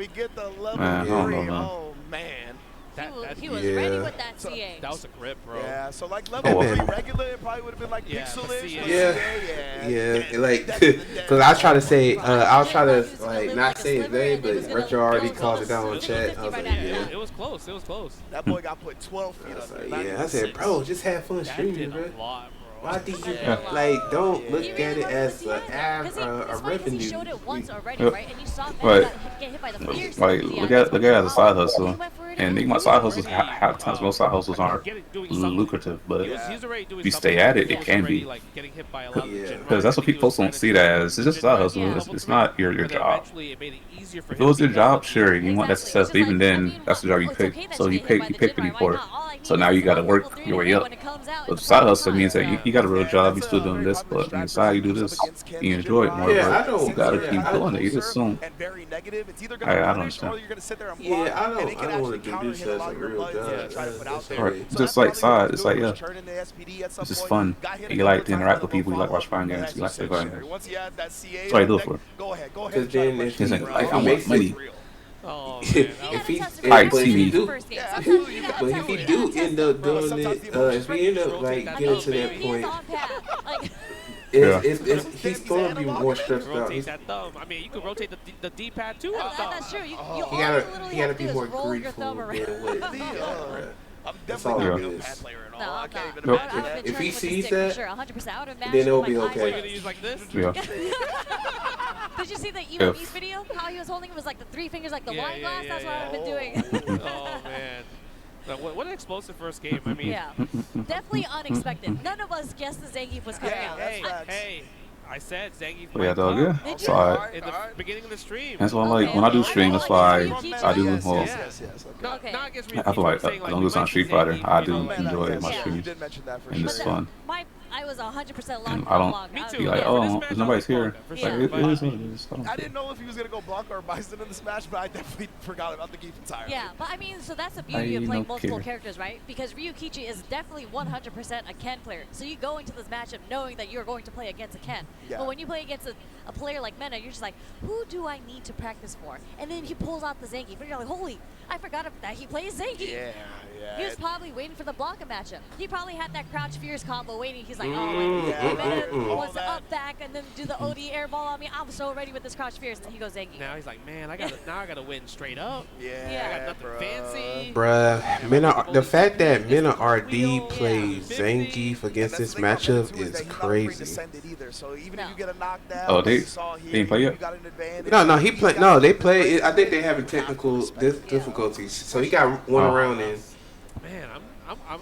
I don't know, man. He was ready with that CA. That was a grip, bro. Yeah, so like level 3 regular, it probably would have been like pixel-ish. Yeah, like, cause I try to say, I'll try to like not say his name, but Retro already called it down on chat. I was like, yeah. It was close. It was close. That boy got put 12 feet up. Yeah, I said, bro, just have fun streaming, bro. Why do you like don't look at it as a revenue? He showed it once already, right? And you saw get hit by the fierce. Like look at it as a side hustle, and my side hustles half times most side hustles aren't lucrative, but if you stay at it, it can be. Because that's what people don't see it as. It's just a side hustle. It's not your job. If it was your job, sure, you want that success. But even then, that's the job you pick. So you pick to be for it. So now you got to work your way up. But side hustle means that you got a real job. You still doing this, but on the side you do this. You enjoy it more, but you gotta keep doing it. You just don't. I don't understand. I don't want to do this as a real job. Right. Just like side, it's like it's just fun. You like to interact with people. You like watch fighting games. You like to fighting games. That's what I do it for. Because then if he like I want money. If he do end up doing it, if we end up like getting to that point, he's going to be more stressed out. Rotate that thumb. I mean, you could rotate the D-pad too. That's true. He gotta be more grateful than what. That's all it is. If he sees that, then it'll be okay. Yeah. Did you see the EVO East video? How he was holding it was like the 3 fingers, like the wine glass. That's what I've been doing. Oh man. What an explosive first game. I mean, definitely unexpected. None of us guessed the Zangief was coming out. Hey, I said Zangief. Yeah, dog. Yeah. That's why. In the beginning of the stream. That's why, like, when I do stream, that's why I do. Well, I feel like as long as it's on Street Fighter, I do enjoy my streams, and it's fun. I was 100% locked. And I don't be like, oh, there's nobody's here. Like, it is what it is. I didn't know if he was gonna go Blanca or Bison in the Smash, but I definitely forgot about the Geef entirely. Yeah, but I mean, so that's the beauty of playing multiple characters, right? Because Ryukichi is definitely 100% a Ken player. So you go into this matchup knowing that you're going to play against a Ken. Yeah. But when you play against a player like Mena, you're just like, who do I need to practice for? And then he pulls out the Zangief, and you're like, holy, I forgot that he plays Zangief. Yeah. He was probably waiting for the Blanca matchup. He probably had that Crouch Fierce combo waiting. He's like, oh, Mena wants to up back and then do the OD airball on me. I'm so ready with this Crouch Fierce. And he goes Zangief. Now he's like, man, I gotta win straight up. I got nothing fancy. Bruh, the fact that Mena RD plays Zangief against this matchup is crazy. Oh, they didn't play yet? No, he played. No, they play. I think they having technical difficulties. So he got one round in. Man,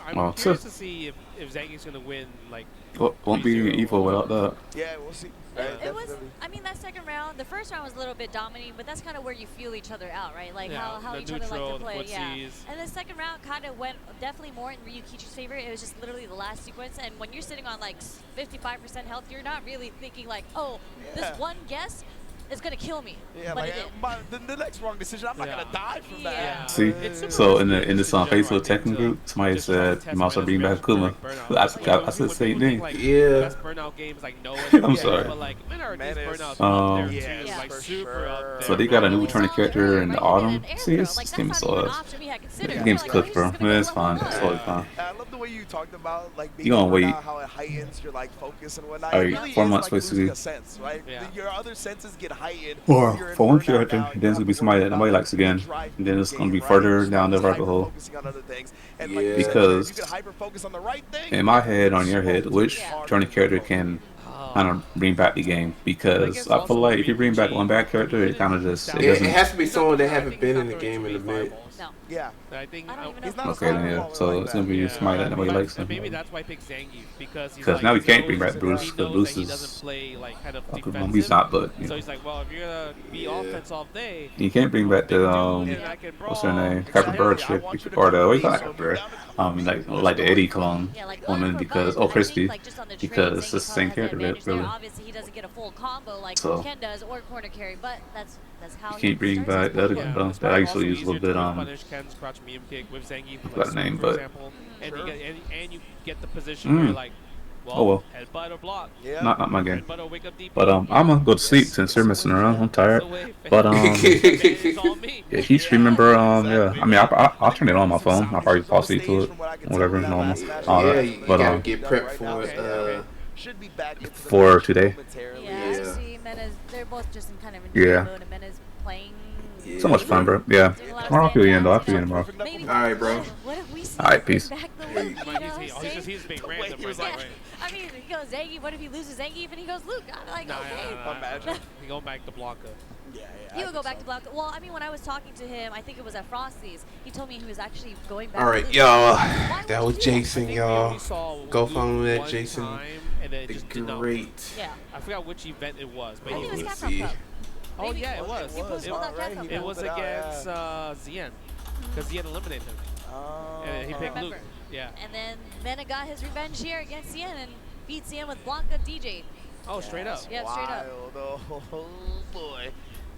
I'm curious to see if Zangief's gonna win. Like, won't be EVO without that. Yeah, we'll see. It was, I mean, that second round, the first round was a little bit dominating, but that's kind of where you feel each other out, right? Like how each other like to play. And the second round kind of went definitely more in Ryukichi's favor. It was just literally the last sequence, and when you're sitting on like 55% health, you're not really thinking like, oh, this one guess is gonna kill me. Yeah, but like the next wrong decision, I'm not gonna die from that. See, so in this Facebook Tekken group, somebody said you might also bring back Kuma. I said the same thing. Yeah. Burnout games like no I'm sorry. But like So they got a new returning character in the autumn. See, this game is so this game's cooked, bro. It's fine. It's totally fine. I love the way you talked about like being you gonna wait. How it heightens your like focus and whatnot. All right, 4 months basically. Sense, right? Your other senses get heightened. Or for one character, then it's gonna be somebody that nobody likes again, and then it's gonna be further down the rabbit hole. Because in my head, on your head, which returning character can kind of bring back the game? Because I feel like if you bring back one bad character, it kind of just it has to be someone that haven't been in the game in a minute. Yeah, I think okay, then yeah. So it's gonna be somebody that nobody likes. Maybe that's why I picked Zangief because now we can't bring back Bruce because Bruce is doesn't play like kind of defensive. He's not, but so he's like, well, if you're gonna be offense all day, you can't bring back the what's her name, Captain Bird chick or the what you call Captain Bird, like the Eddie clone woman because Christy because it's the same character really. Obviously, he doesn't get a full combo like Ken does or corner carry, but that's how you can't bring back the other one though. That I used to use a little bit Crouch medium kick with Zangief, that name, but and you get the position where like, well, headbutt or block. Not my game. But I'm gonna go to sleep since you're messing around. I'm tired. But yeah, he's remember I mean I'll turn it on my phone. I'll probably fall asleep to it, whatever normal. You gotta get prepped for it. For today. Yeah. See, they're both just in kind of a mode, and Mena's playing. So much fun, bro. Yeah. Tomorrow I'll feel you in, though. I'll feel you in tomorrow. Alright, bro. Alright, peace. He's being random right now, right? I mean, he goes, Zangief, what if he loses Zangief? And he goes, Luke. I'm like, okay. Imagine. He going back to Blanca. He would go back to Blanca. Well, I mean, when I was talking to him, I think it was at Frosty's, he told me he was actually going back. Alright, y'all. That was Jason, y'all. Go follow that, Jason. The great. Yeah. I forgot which event it was, but I think it was Capcom Cup. Oh yeah, it was. It was against Zien, because Zien eliminated him, and he picked Luke. Yeah. And then Mena got his revenge here against Zien, and beats him with Blanca DJ. Oh, straight up. Yeah, straight up. Wild. Oh, boy.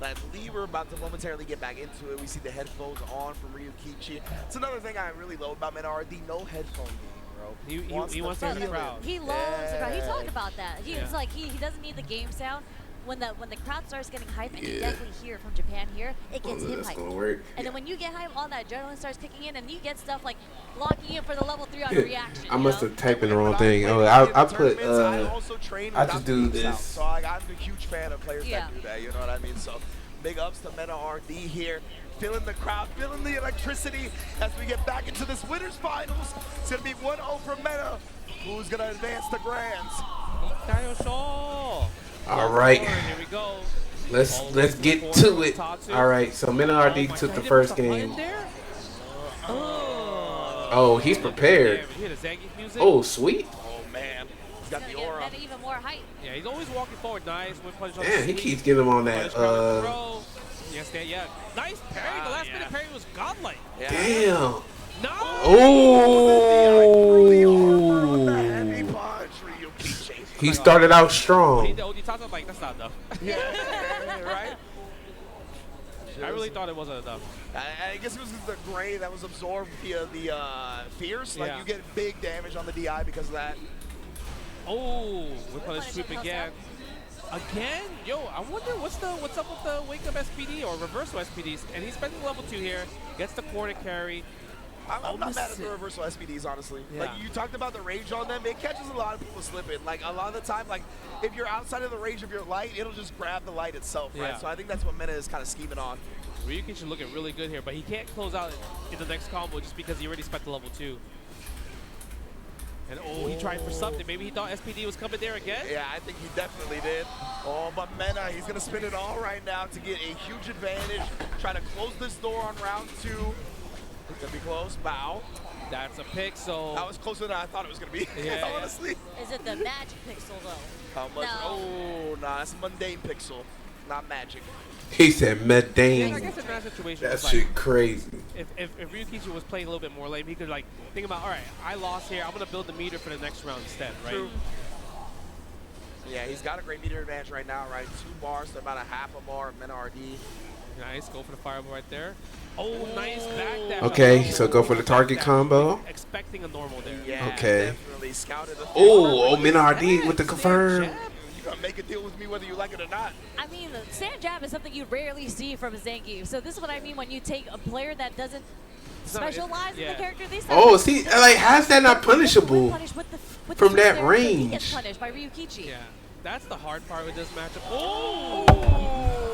I believe we're about to momentarily get back into it. We see the headphones on from Ryukichi. It's another thing I really love about Mena the no headphone game, bro. He wants to hear the crowd. He loves the crowd. He talked about that. He's Yeah. like he doesn't need the game sound. When the crowd starts getting hype, and you definitely hear it from Japan here, it gets him That's hype. gonna work. And then when you get hype, all that adrenaline starts kicking in, and you get stuff like locking in for the level 3 on a reaction. I must have typed in the wrong thing. Oh, I put I just do this. this. So like, I'm a huge fan of players that do that. You know what I mean? So big ups to Mena RD here. Feeling the crowd, feeling the electricity as we get back into this winners finals. It's gonna be 1-0 for Mena. Who's gonna advance the grands? All right. Here we go. Let's get to it. All right. So Mena RD took the first game. Oh, he's prepared. Oh, sweet. Oh man, he's got the aura. Get even more hype. Yeah, he's always walking forward. Nice. Punch on Damn, the he keeps getting him on that. Yes, yeah. Nice parry. The last minute parry was godlike. Damn. No. Oh. He started out strong. You talked about like that's not enough. Yeah, right. I really thought it wasn't enough. I guess it was the gray that was absorbed via the fierce. Like you get big damage on the DI because of that. Oh, we punish sweep again. Again? Yo, I wonder what's up with the wake up SPD or reversal SPDs. And he's spending level 2 here, gets the corner carry. I'm not mad at the reversal SPDs, honestly. Yeah. Like, you talked about the range on them. It catches a lot of people slipping. Like, a lot of the time, like, if you're outside of the range of your light, it'll just grab the light itself, right? Yeah. So I think that's what Mena is kind of scheming on. Ryukichi looking really good here, but he can't close out in the next combo just because he already spent the level 2. And he tried for something. Maybe he thought SPD was coming there again? Yeah, I think he definitely did. Oh, but Mena, he's going to spin it all right now to get a huge advantage. Try to close this door on round 2. It's going to be close. Bow. That's a pixel. That was closer than I thought it was going to be, Yeah, honestly. Is it the magic pixel, though? How much? No. Oh, nah, that's mundane pixel, not magic. He said Medane. Yeah, I guess in that situation, That it's shit like, crazy. If Ryukichi was playing a little bit more lame, he could like think about, all right, I lost here. I'm gonna build the meter for the next round instead, right? True. Yeah, he's got a great meter advantage right now, right? 2 bars to about a half a bar of Mena RD. Nice, go for the fireball right there. Oh, nice back dash. Okay, so go for the target combo. Expecting a normal there. Yeah, Okay. definitely scouted the Oh, Mena RD with the confirm. You gotta make a deal with me whether you like it or not. I mean, the sand jab is something you rarely see from Zangief. So this is what I mean when you take a player that doesn't specialize in the character they start. Oh, see, like, how's that not punishable with from that He range? gets punished by Ryukichi. Yeah, that's the hard part with this matchup. Oh!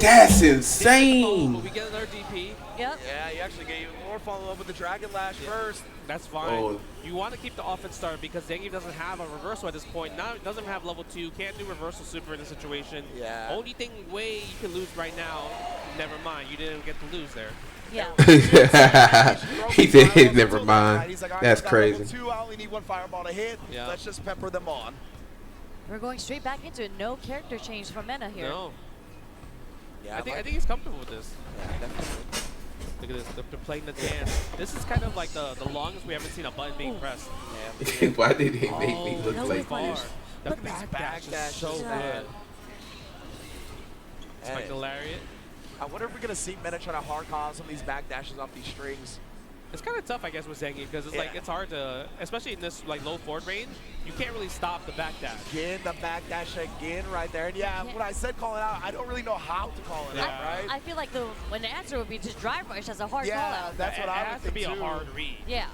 That's insane. We get another DP. Yep. Yeah, you actually get even more follow-up with the Dragon Lash first. That's fine. Oh. You want to keep the offense started because Zangief doesn't have a reversal at this point. Now it doesn't have level 2, can't do reversal super in this situation. Yeah. Only way you can lose right now, never mind, you didn't get to lose there. Yeah. He did, never mind. He's like, all right, That's I got level crazy. 2, I only need 1 fireball to hit. Yeah. Let's just pepper them on. We're going straight back into it. No character change from Mena here. No. Yeah, I think he's comfortable with this. Yeah, definitely. Look at this, they're playing the dance. This is kind of like the longest we haven't seen a button being pressed. Yeah. Why did he make me look no like way. this? The back dash is so good. Spike the lariat. I wonder if we're going to see Mena try to hard cause some of these back dashes off these strings. It's kind of tough, I guess, with Zangief because it's like it's hard to, especially in this like low forward range, you can't really stop the back dash. Again, the back dash again right there. And yeah, when I said call it out, I don't really know how to call it out, right? I feel like the answer would be just drive rush as a hard call out. That's what I would has to be think a too. hard read. Yeah.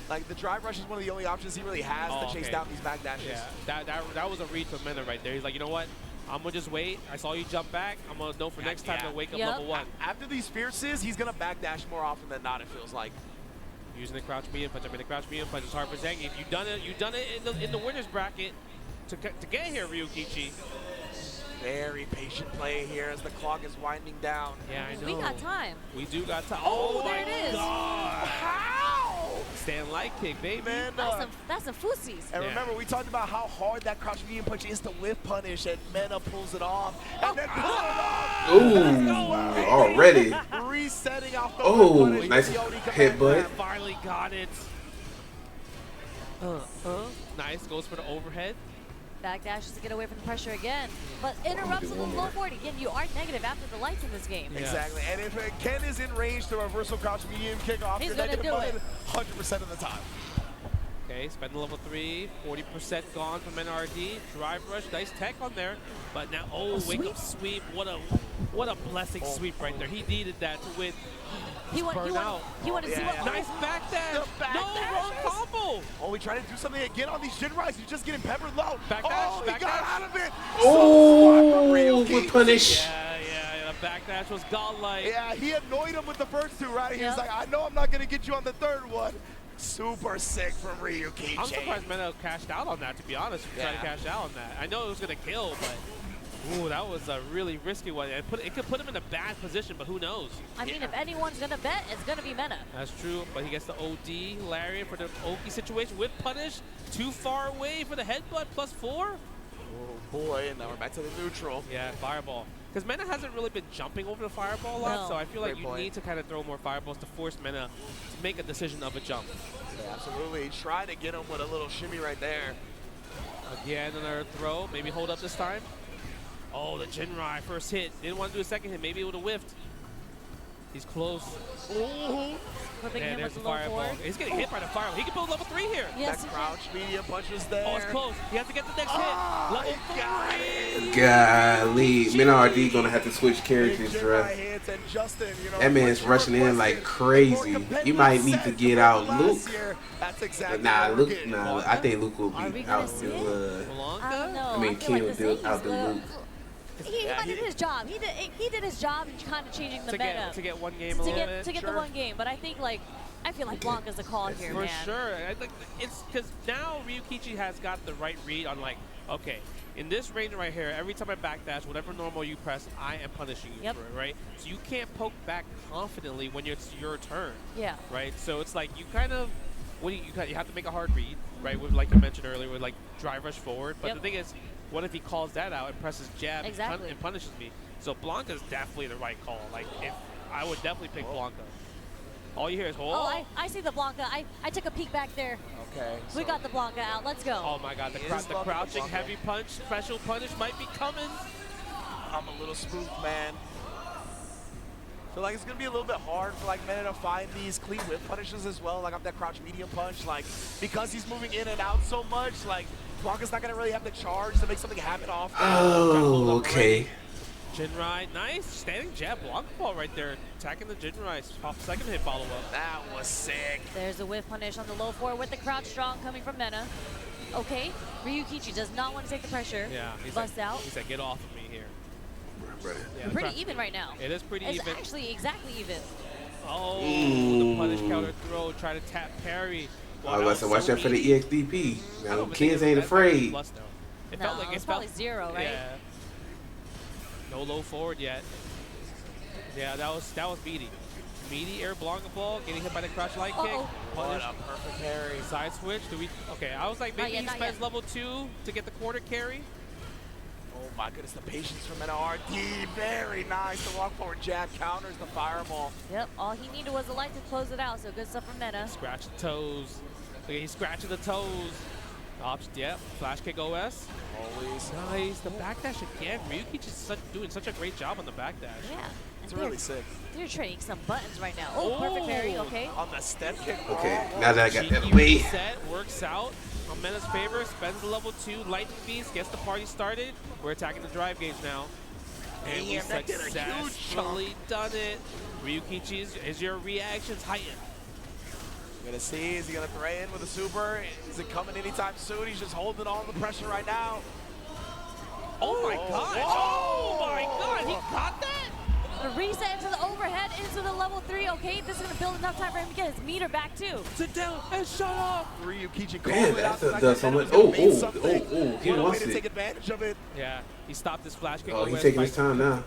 Like the drive rush is one of the only options he really has to chase down these back dashes. Yeah, that was a read from Mena right there. He's like, you know what? I'm gonna just wait. I saw you jump back. I'm gonna know for next time to wake up level 1. After these fierces, he's gonna back dash more often than not, it feels like. Using the crouch medium punch. I mean, the crouch medium punch is hard for Zangief. You've done it. You've done it in the winners bracket to get here, Ryukichi. Very patient play here as the clock is winding down. Yeah, I know. We got time. We do got time. Oh, Oh, there my it is. God. How? Stand light kick, baby. Man, That's some foosies. and remember, we talked about how hard that crouch medium punch is to whiff punish, and Mena pulls it off, and then pull it off. Ooh, already. Resetting off the Oh, punish. nice headbutt. Finally got it. Nice. Goes for the overhead. backdashes to get away from the pressure again, but interrupts a little low forward. Again, you are negative after the lights in this game. Yeah. Exactly, and if Ken is in range to reversal crouch medium kickoff, he's you're gonna negative do it 100% of the time. Okay, spend level 3, 40% gone from NRD. Drive rush, nice tech on there, but now wake up sweep. What a blessing sweep right there. He needed that to win. He wanted to see what nice backdash. Wrong combo. We trying to do something again on these Jin Rise. He's just getting peppered low. Backdash, he got out of it. Oh, good punish. Yeah, the backdash was godlike. Yeah, he annoyed him with the first two, right? He was like, I know I'm not gonna get you on the third one. Super sick from Ryukichi. I'm surprised Mena cashed out on that, to be honest. Trying to cash out on that. I know it was going to kill, but ooh, that was a really risky one. It could put him in a bad position, but who knows? I mean, if anyone's going to bet, it's going to be Mena. That's true, but he gets the OD Lariat for the Oki situation with punish. Too far away for the headbutt, +4. Oh boy, and now we're back to the neutral. Yeah, fireball. Because Mena hasn't really been jumping over the fireball a lot, so I feel like you need to kind of throw more fireballs to force Mena to make a decision of a jump. Yeah, absolutely. Try to get him with a little shimmy right there. Again, another throw. Maybe hold up this time. Oh, the Jinrai first hit. Didn't want to do a second hit. Maybe it would have whiffed. He's close. Ooh. Yeah, there's the fireball. He's getting hit by the fireball. He can build level 3 here. Yes, that crouch medium punches there. Oh, it's close. He has to get the next hit. Level 3. Golly, Minardi gonna have to switch characters, bro. That man's rushing in like crazy. You might need to get out Luke. Nah, I think Luke will be out the. I mean, King will be out the Luke. He did his job. He did his job in kind of changing the meta. To get one game a little bit. To get the one game, but I think I feel like Blanca's the call here, for man. For sure. I think it's because now Ryukichi has got the right read on okay, in this range right here, every time I backdash, whatever normal you press, I am punishing you for it, right? So you can't poke back confidently when it's your turn. Yeah. Right? So it's like you kind of, you have to make a hard read, right? With, like you mentioned earlier, with drive rush forward. But the thing is, what if he calls that out and presses jab and punishes me? So Blanca's definitely the right call. I would definitely pick Blanca. All you hear is I see the Blanca. I took a peek back there. Okay. We got the Blanca out. Let's go. Oh my God, the crouching heavy punch, special punish might be coming. I'm a little spooked, man. So it's gonna be a little bit hard for Mena to find these clean whip punishes as well. Up that crouch medium punch, because he's moving in and out so much, Blanca's not gonna really have the charge to make something happen off. Oh, okay. Jinrai, nice standing jab Blanca ball right there, attacking the Jinrai. Second hit follow up. That was sick. There's a whiff punish on the low four with the crouch strong coming from Mena. Okay, Ryukichi does not want to take the pressure. Yeah, Bust out. He said, get off of me here. Yeah, pretty even right now. It is pretty even. It's actually exactly even. Oh, the punish counter throw, try to tap parry. I was about to watch out for the EXDP. Now, kids ain't afraid. It felt like it's probably 0, right? Yeah. No low forward yet. Yeah, that was meaty. Meaty air Blanca ball, getting hit by the crouch light kick. What a perfect carry. Side switch. Okay, I was like, maybe he spends level 2 to get the corner carry. Oh my goodness, the patience from NRD. Very nice. The walk forward jab counters the fireball. Yep, all he needed was a light to close it out, so good stuff from Mena. Scratch the toes. Look, he's scratching the toes. Yep, flash kick OS. Always. Nice. The backdash again. Ryukichi is doing such a great job on the backdash. Yeah. It's really sick. They're trading some buttons right now. Oh, perfect parry, okay. On the step kick. Okay, now that I got that way. Set works out on Mena's favor. Spends the level 2. Lightning Beast gets the party started. We're attacking the drive gauge now. And we successfully done it. Ryukichi, is your reactions heightened? We're gonna see, is he gonna throw in with a super? Is it coming anytime soon? He's just holding all the pressure right now. Oh my God! Oh my God! He caught that? The reset into the overhead, into the level 3. Okay, this is gonna build enough time for him to get his meter back too. Sit down and shut up. Ryukichi Man, that's so much. Oh, he wants to it. take advantage of it. Yeah, he stopped his flash kick. Oh, he's taking his time now.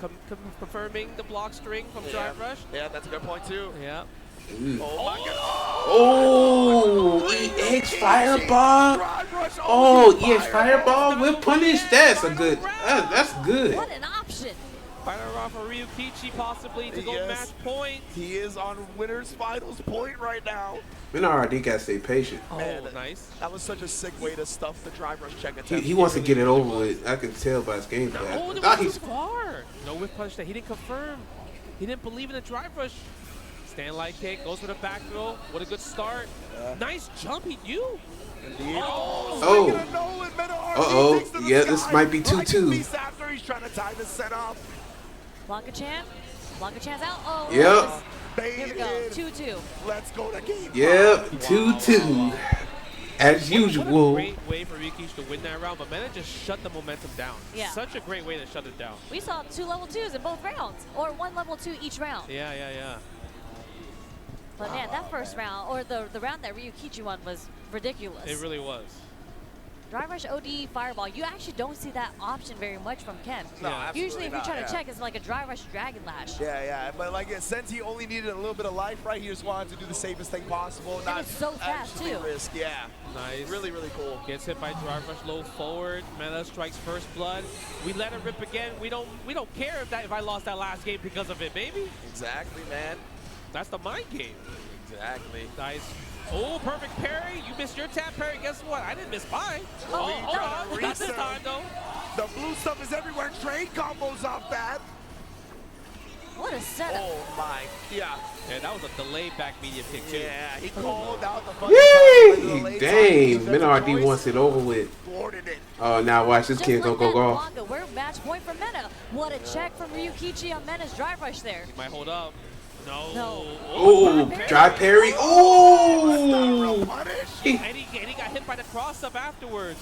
Confirming the block string from drive rush. Yeah, that's a good point too. Yeah. Ooh. Oh my God. Oh, EX Fireball. Oh, EX Fireball with punish. That's a good. That's good. What an option. Final round for Ryukichi possibly to go match point. He is on winner's finals point right now. Minardi gotta stay patient. Man, nice. That was such a sick way to stuff the drive rush check attempt. He wants to get it over with. I can tell by his gameplay. Oh, it was too far. No whip punch that he didn't confirm. He didn't believe in the drive rush. Stand light kick, goes for the back throw. What a good start. Nice jump, he knew. Uh-oh. Yeah, this might be 2-2. After he's trying to time his set off. Blanca-chan. Blanca-chan's out. Oh, Yep. Here we go. 2-2. Let's go to game. Yep, 2-2. As usual. Great way for Ryukichi to win that round, but Mena just shut the momentum down. Yeah. Such a great way to shut it down. We saw 2 level 2s in both rounds, or 1 level 2 each round. Yeah. But man, that first round, or the round that Ryukichi won, was ridiculous. It really was. Drive rush OD fireball, you actually don't see that option very much from Ken. No, usually if you're trying to yeah. check, it's like a drive rush dragon lash. Yeah, but like since he only needed a little bit of life, right, he just wanted to do the safest thing possible. And it's so fast too. Risk, yeah. Nice. Really cool. Gets hit by drive rush low forward. Mena strikes first blood. We let it rip again. We don't care if I lost that last game because of it, baby. Exactly, man. That's the mind game. Exactly. Nice. Oh, perfect parry. You missed your tap parry. Guess what? I didn't miss mine. Not this time, though. The blue stuff is everywhere. Trade combos off that. What a setup. Oh, my. Yeah, that was a delayed back media pick, too. Yeah, he called out the Yay! Dang, Minardi wants it over with. Oh, now watch this kid go. Blanca, we're match point for Mena. What a check from Ryukichi on Mena's drive rush there. He might hold up. No. Oh, drive parry. Oh! And he got hit by the cross-up afterwards.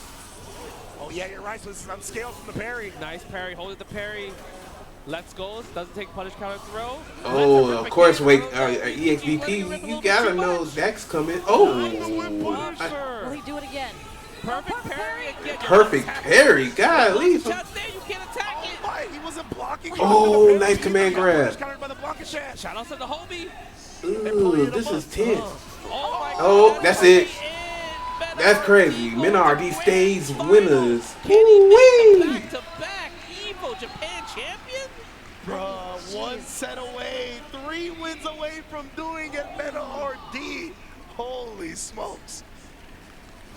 Oh, yeah, you're right. So this is unscaled from the parry. Nice parry. Holding the parry. Let's go. Doesn't take punish counter throw. Oh, of course. Wait, EXVP, you gotta know Dex coming. Oh! Will he do it again? Perfect parry again. Perfect parry. Golly. Shots there. You can't attack it. He wasn't blocking. Oh, nice command grab. Shout out to the homie. Ooh, this is tense. Oh, that's it. That's crazy. Minardi stays winners. Back-to-back EVO Japan champion? Bruh, 1 set away, 3 wins away from doing it, Mena RD. Holy smokes.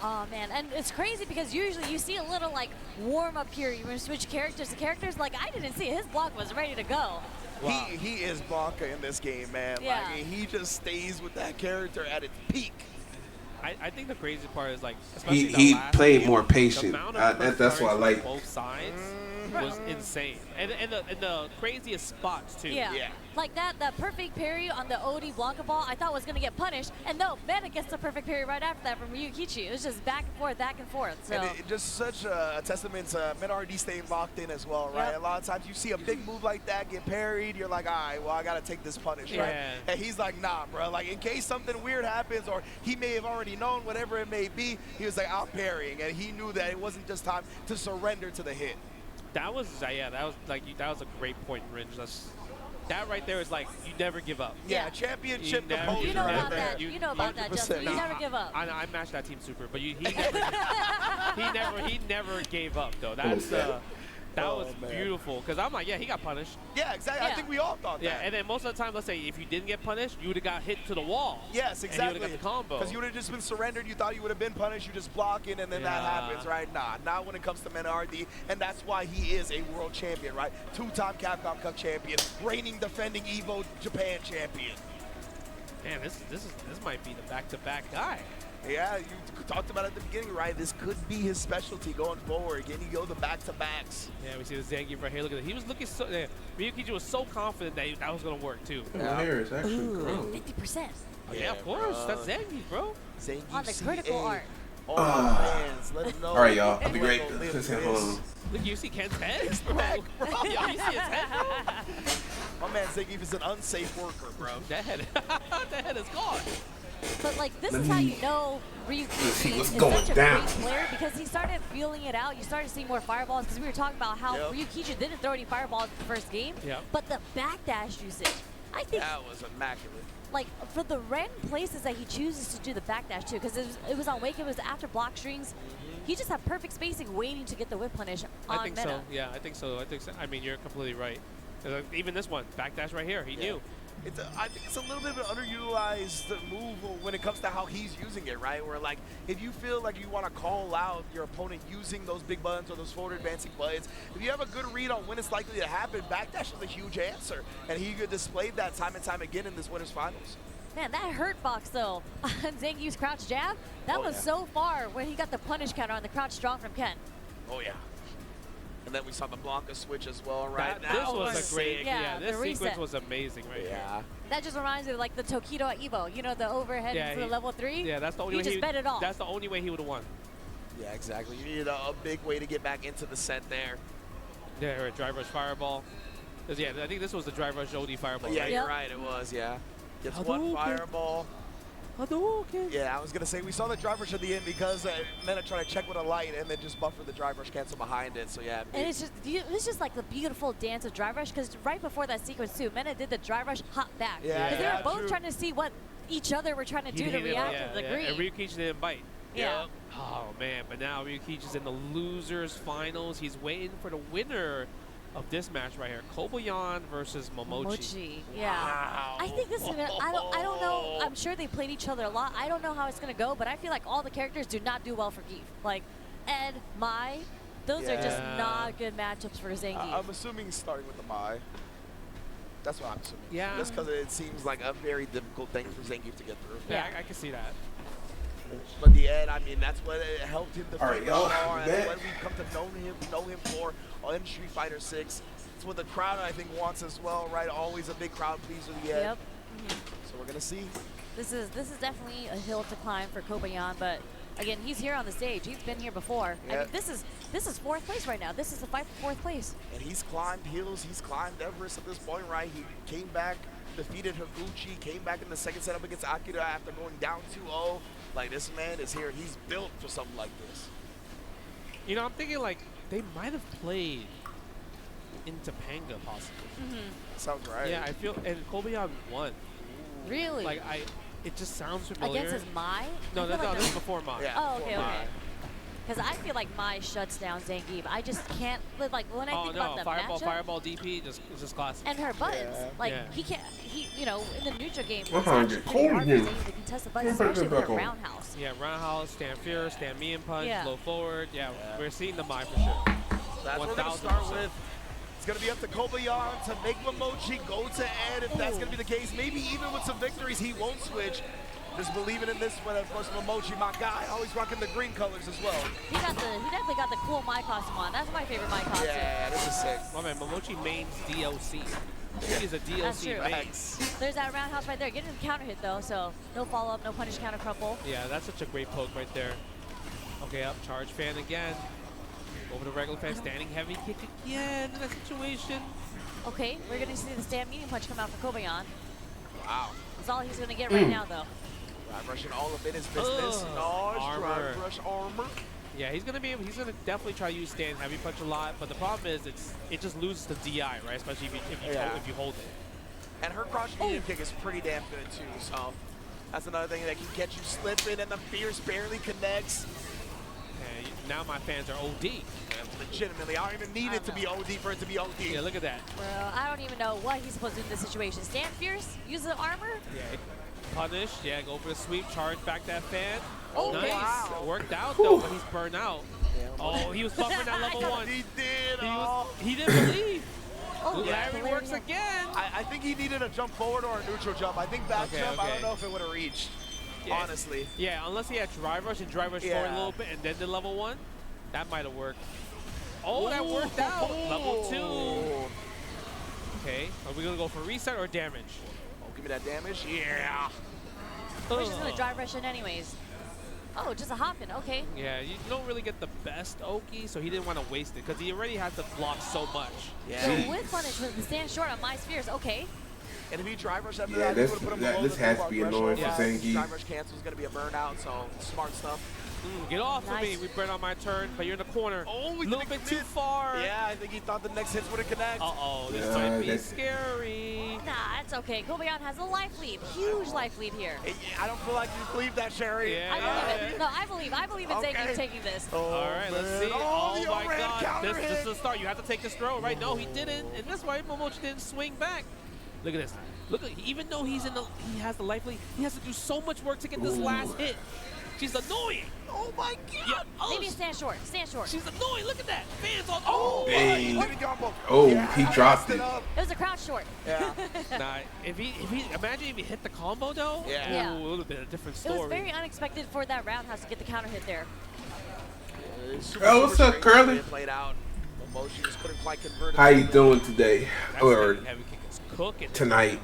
Oh man, and it's crazy because usually you see a little like warm up here. You switch characters to characters. Like I didn't see it. His block was ready to go. Wow. He is Blanca in this game, man. Yeah. Like, he just stays with that character at its peak. I think the crazy part is like, especially he played game, more patient. That's what I like. Both sides was insane, and the craziest spots too. Yeah. Like that perfect parry on the OD Blanca ball, I thought was gonna get punished, and no, Mena gets the perfect parry right after that from Ryukichi. It was just back and forth. So. And just such a testament to Mena RD staying locked in as well, right? Yep. A lot of times you see a big move like that get parried, you're like, all right, well I gotta take this punish, right? And he's like, nah, bro. Like in case something weird happens, or he may have already known, whatever it may be, he was like, I'm parrying, and he knew that it wasn't just time to surrender to the hit. That was that was a great point, Ringe. That right there is like you never give up. Yeah, championship composure. You know about that. You know about that, Justin. You never give up. I matched that team super, but he never gave up though. That was beautiful because I'm like, yeah, he got punished. Yeah, exactly. Yeah. I think we all thought that. Yeah, and then most of the time, let's say if you didn't get punished, you would have got hit to the wall. Yes, exactly. And you would have got the combo. Because you would have just been surrendered. You thought you would have been punished. You just block it, and then that happens, right? Nah, not when it comes to Mena RD, and that's why he is a world champion, right? 2-time Capcom Cup champion, reigning, defending EVO Japan champion. Man, this might be the back-to-back guy. Yeah, you talked about it at the beginning, right? This could be his specialty going forward. Can he go the back-to-backs? Yeah, we see the Zangief right here. Look at it. He was looking so... Ryukichi was so confident that was going to work, too. My hair is actually grown. 50%. Oh, yeah, of course. That's Zangief, bro. Zangief on the critical art. Let him know. All right, y'all. I'll be great. Hold on. Look, you see Ken's head? His neck, bro. Yo, you see his head, bro? My man Zangief is an unsafe worker, bro. That head is gone. But like this is how you know Ryukichi is such a great player because he started feeling it out. You started seeing more fireballs because we were talking about how Ryukichi didn't throw any fireballs in the first game. But the backdash usage, I think that was immaculate. Like for the random places that he chooses to do the backdash too, because it was on Wake, it was after block strings. He just had perfect spacing, waiting to get the whip punish on I think Mena. so. Yeah, I think so. I mean, you're completely right. Even this one, backdash right here, he knew. I think it's a little bit of an underutilized move when it comes to how he's using it, right? Where, like, if you feel like you want to call out your opponent using those big buttons or those forward advancing buttons, if you have a good read on when it's likely to happen, backdash is a huge answer. And he displayed that time and time again in this winner's finals. Man, that hurt box, though, on Zangief's crouch jab, that was so far when he got the punish counter on the crouch strong from Ken. Oh, yeah. And then we saw the Blanca switch as well, right? This was a great, this sequence reset was amazing right here. That just reminds me of like the Tokido at EVO, you know, the overhead into the level 3? Yeah, that's the only way he just bet it all. That's the only way he would have won. Yeah, exactly. You needed a big way to get back into the set there. Yeah, right, drive rush fireball. Yeah, I think this was the drive rush OD fireball. Yeah, right? you're right, it was, Gets one fireball. Yeah, I was going to say, we saw the drive rush at the end because Mena tried to check with a light and then just buffer the drive rush cancel behind it, so yeah. And it's just like the beautiful dance of drive rush, because right before that sequence too, Mena did the drive rush hop back. Because they were both trying to see what each other were trying to do to react to the green. And Ryukichi didn't bite. Yeah. Oh, man, but now Ryukichi's in the losers finals. He's waiting for the winner of this match right here, Kobayan versus Momochi. Yeah. Wow. I think this is gonna. I don't know. I'm sure they played each other a lot. I don't know how it's gonna go, but I feel like all the characters do not do well for Gief. Like Ed, Mai, those are just not good matchups for Zangief. I'm assuming starting with the Mai. That's what I'm assuming. Yeah. Just because it seems like a very difficult thing for Zangief to get through. Yeah, I can see that. But the Ed, I mean, that's what it helped him to right, finish on. That's what we've come to know him for in Street Fighter 6. It's what the crowd, I think, wants as well, right? Always a big crowd pleaser, the Ed. Yep. So we're gonna see. This is definitely a hill to climb for Kobayan, but again, he's here on the stage. He's been here before. I mean, this is fourth place right now. This is the fight for fourth place. And he's climbed hills. He's climbed Everest at this point, right? He came back, defeated Higuchi, came back in the second set up against Akira after going down 2-0. Like, this man is here. He's built for something like this. You know, I'm thinking, like, they might have played in Topanga, possibly. Sounds right. Yeah, I feel, and Kobayan won. Really? Like, it just sounds familiar. Against his Mai? No, this is before Mai. Yeah, oh, okay. Because I feel like Mai shuts down Zangief. I just can't live, like, when I think about the matchup. Fireball DP, it's just classic. And her buttons. Like, he can't, you know, in the neutral game, it's trying actually to get pretty cold hard for here. Zangief to contest the buttons, especially with her roundhouse. Yeah, roundhouse, stand fierce, stand me and punch, Yeah. low forward. Yeah, we're seeing the Mai for sure. That's what we're going to start with. It's going to be up to Kobayan to make Momochi go to Ed. If that's going to be the case, maybe even with some victories, he won't switch. Just believing in this one. Of course, Momochi, my guy, always rocking the green colors as well. He definitely got the cool Mai costume on. That's my favorite Mai costume. Yeah, this is sick. My man, Momochi mains DLC. He is a DLC main. There's that roundhouse right there. Getting the counter hit though, so no follow up, no punish counter crumple. Yeah, that's such a great poke right there. Okay, up charge fan again. Over the regular fan, standing heavy kick again in that situation. Okay, we're gonna see the stand medium punch come out for Kobayan. Wow. That's all he's gonna get right now though. Drive rushing all of it is business. Nice drive rush armor. Yeah, he's gonna definitely try to use stand heavy punch a lot, but the problem is it just loses the DI, right? Especially if you hold it. And her crouch medium kick is pretty damn good too, so that's another thing that can get you slipping, and the fierce barely connects. Okay, now my fans are OD. Legitimately, I don't even need it to be OD for it to be OD. Yeah, look at that. Well, I don't even know what he's supposed to do in this situation. Stand fierce, use the armor. Yeah, punish. Yeah, go for the sweep, charge back that fan. Oh, nice. wow. Worked out though, but he's burned out. Oh, he was buffering that level 1. He did. He didn't believe. Oh, Larry works again. I think he needed a jump forward or a neutral jump. I think back jump, I don't know if it would have reached. Yeah. Honestly. Yeah, unless he had drive rush and drive rush forward a little bit and then the level 1, that might have worked. Oh, that worked out. Level 2. Okay, are we gonna go for reset or damage? Oh, give me that damage. Yeah. We're just gonna drive rush in anyways. Oh, just a hopping. Okay. Yeah, you don't really get the best Oki, so he didn't want to waste it because he already had to block so much. Yeah. So with punishment, the stand short on my spheres. Okay. And if he drive rush after Yeah, that, he would have put him below this the has to be annoying for Zangief. Drive rush cancel is going to be a burnout, so smart stuff. Get off of me. We burn on my turn, but you're in the corner. Oh, a little bit too far. Yeah, I think he thought the next hits wouldn't connect. Uh-oh, this might be scary. Nah, it's okay. Kobayan has a life lead. Huge life lead here. I don't feel like you believe that, Sherry. Yeah. I believe it. No, I believe in taking this. All right, let's see. Oh the my overhand God. counter This is the start. You have to take this throw, right? No, he didn't. And that's why Momochi didn't swing back. Look at this. Look, even though he has the life lead, he has to do so much work to get this last hit. She's annoying. Oh my God. Yeah. Maybe stand short. Stand short. She's annoying. Look at that. Fans on. Dang. What? Oh, he dropped it. It was a crouch short. Yeah. Nah, if he imagine if he hit the combo though. Yeah. Ooh, it would have been a different It story. was very unexpected for that roundhouse to get the counter hit there. Oh, what's up, Curly? Played out. Momochi just couldn't quite convert it. How you doing today? Or heavy kick is cooking. tonight?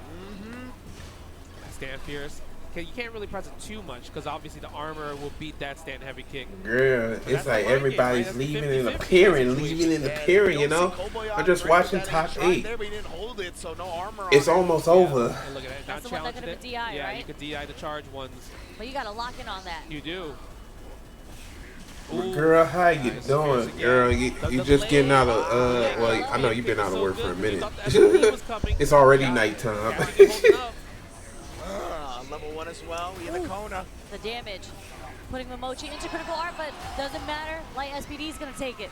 Stand fierce. You can't really press it too much because obviously the armor will beat that stand heavy kick. Girl, it's like everybody's leaving and appearing, you know? I'm just watching top 8. It's almost over. And look at that. That's the one that could have been DI, yeah, right? you could DI the charge ones. But you got to lock in on that. You do. Girl, how you doing? Girl, you just getting out of, well, I know you've been out of work for a minute. It's already nighttime. Level 1 as well. We in the Kona. The damage. Putting Momochi into critical art, but doesn't matter. Light SPD is going to take it.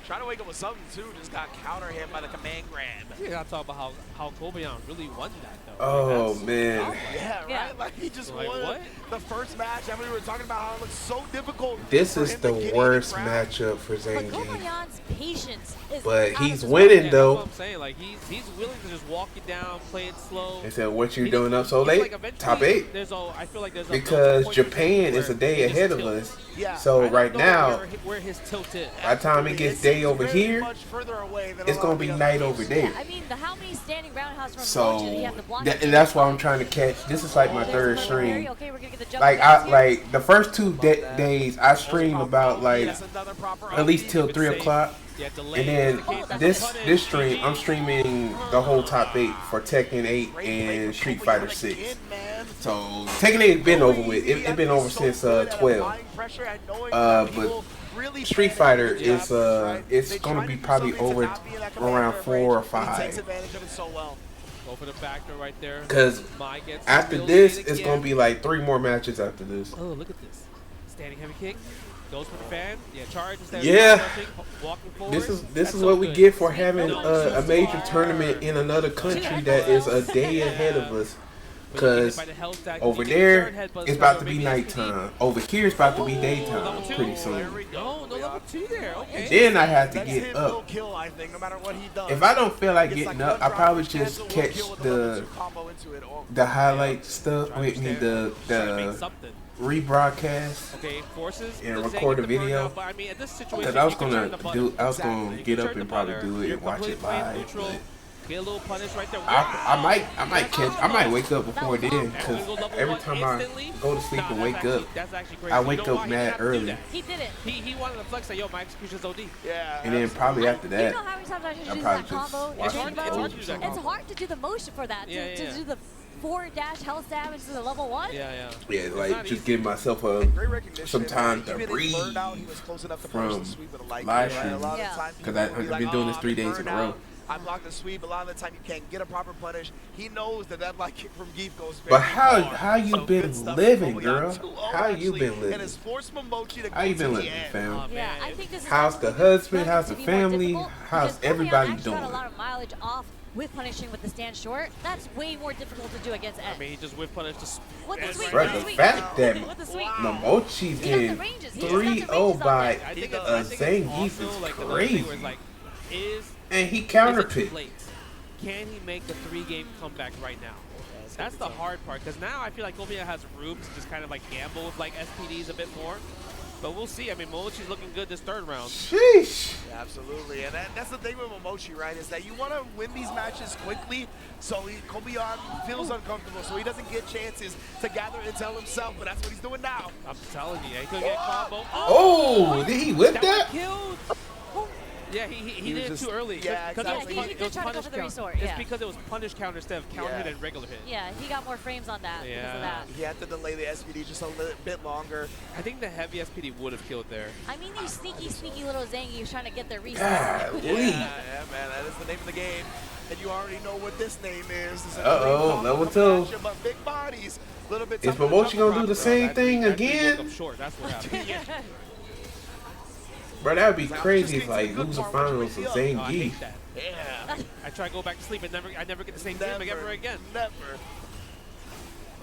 Trying to wake up with something, too. Just got counter hit by the command grab. You gotta talk about how Kobayan really won that, though. Oh, man. Yeah, right? Yeah. Like, he just Like, won what? the first match. I mean, we were talking about how it looks so difficult. This for is him to the get worst even ground. matchup for But Zangief. Kobayan's patience is But out he's of this winning, Yeah, though. that's what I'm saying. Like, he's willing to just walk it down, play it slow. They said, what you He doing up so it's late? like eventually Top 8. I feel like there's a Because point Japan is a where day he just ahead of tilts. us. Yeah. So I don't right know now, where his tilt is. by the time it gets day over here, Much further away than it's a lot gonna of be the other night games. over there. I mean, how many standing roundhouse from So Momochi did he have to block? and that's why I'm trying to catch. This is like my third There's stream. Mary. Okay, we're gonna get the jump Like downs here. like the first 2 days, I stream about like at least till 3 o'clock, and then this stream I'm streaming the whole top 8 for Tekken 8 and Street Fighter 6. So Tekken 8 been over with. It been over since 12. But Street Fighter is it's gonna be probably over around 4 or 5. Go for the backdoor right there. Because Mai gets after built this, in it's again. gonna be like 3 more matches after this. Oh, look at this. Standing heavy kick. Goes for the fan. Yeah, charge instead Yeah. of pushing, walking forward. This is That's what we good. get for having a major tournament in another country that is a day ahead of us. Because over there, it's about to be nighttime. Over here, it's about to be daytime pretty soon. No level 2 there. Okay. Then I have to get up. If I don't feel like getting up, I probably just catch the highlight stuff with me, the rebroadcast Okay, forces and the record a Zang to burn video. out, but I mean, at this situation, Because I was you can turn gonna the button. I was gonna Exactly. get You up turn and the probably button, do it you're and watch it completely playing live. neutral. But Get a little punish right there. I might wake up before then, because every time I go to sleep and wake up, That's actually crazy. I You wake know up why? He mad didn't have to do early. that. He did it. He wanted to flex that, yo, my execution's OD. Yeah. And then probably after You that, know how many times I should I'll use probably that just combo? watch Chain it bow? over or something. It's hard to do the motion for that. Yeah, to yeah. do the 4-dash health stab into the level 1? Yeah. Yeah, like just give myself some time to breathe from live stream. Because I've been doing this 3 days in a row. I block the sweep. A lot of the time you can't get a proper punish. He knows that light kick from Geef goes very But far. how you So been good stuff living, from girl? Kobayan 2-0 How you actually, been and living? it's forced Momochi to How you go been to the living, end. fam? Yeah, I think this is How's the husband? How's the to be more family? difficult How's because Kobayan everybody actually got doing? a lot of mileage off with punishing with the stand short. That's way more difficult to do against Ed. I mean, he just whip punished the With the sweep, Right, with the the sweep. fact that With the sweep. Momochi's getting 3-0 by Zangief is crazy. And he counterpicked. Can he make the 3-game comeback right now? That's the hard part, because now I feel like Kobayan has room to just kind of like gamble with like SPDs a bit more. But we'll see. I mean, Momochi's looking good this 3rd round. Sheesh. Yeah, absolutely, and that's the thing with Momochi, right? Is that you want to win these matches quickly, so Kobayan feels uncomfortable, so he doesn't get chances to gather intel himself. But that's what he's doing now. I'm telling you, he could get combo. Oh, did he whip that? Killed. Yeah, he did it too early. Yeah, exactly. He did try to go for the resort. It's Yeah. because it was punish counter instead of counter hit and regular hit. Yeah, he got more frames on that because of that. He had to delay the SPD just a little bit longer. I think the heavy SPD would have killed there. I mean, these sneaky little Zangiefs trying to get their resets. Yeah, man, that is the name of the game. And you already know what this name is. Level 2. But big bodies. Little bit Is Momochi gonna do the same thing again? Short. That's what happened. Bro, that would be crazy if like loser finals with Zangief. Yeah. I try to go back to sleep and I never get the same game ever again. Never.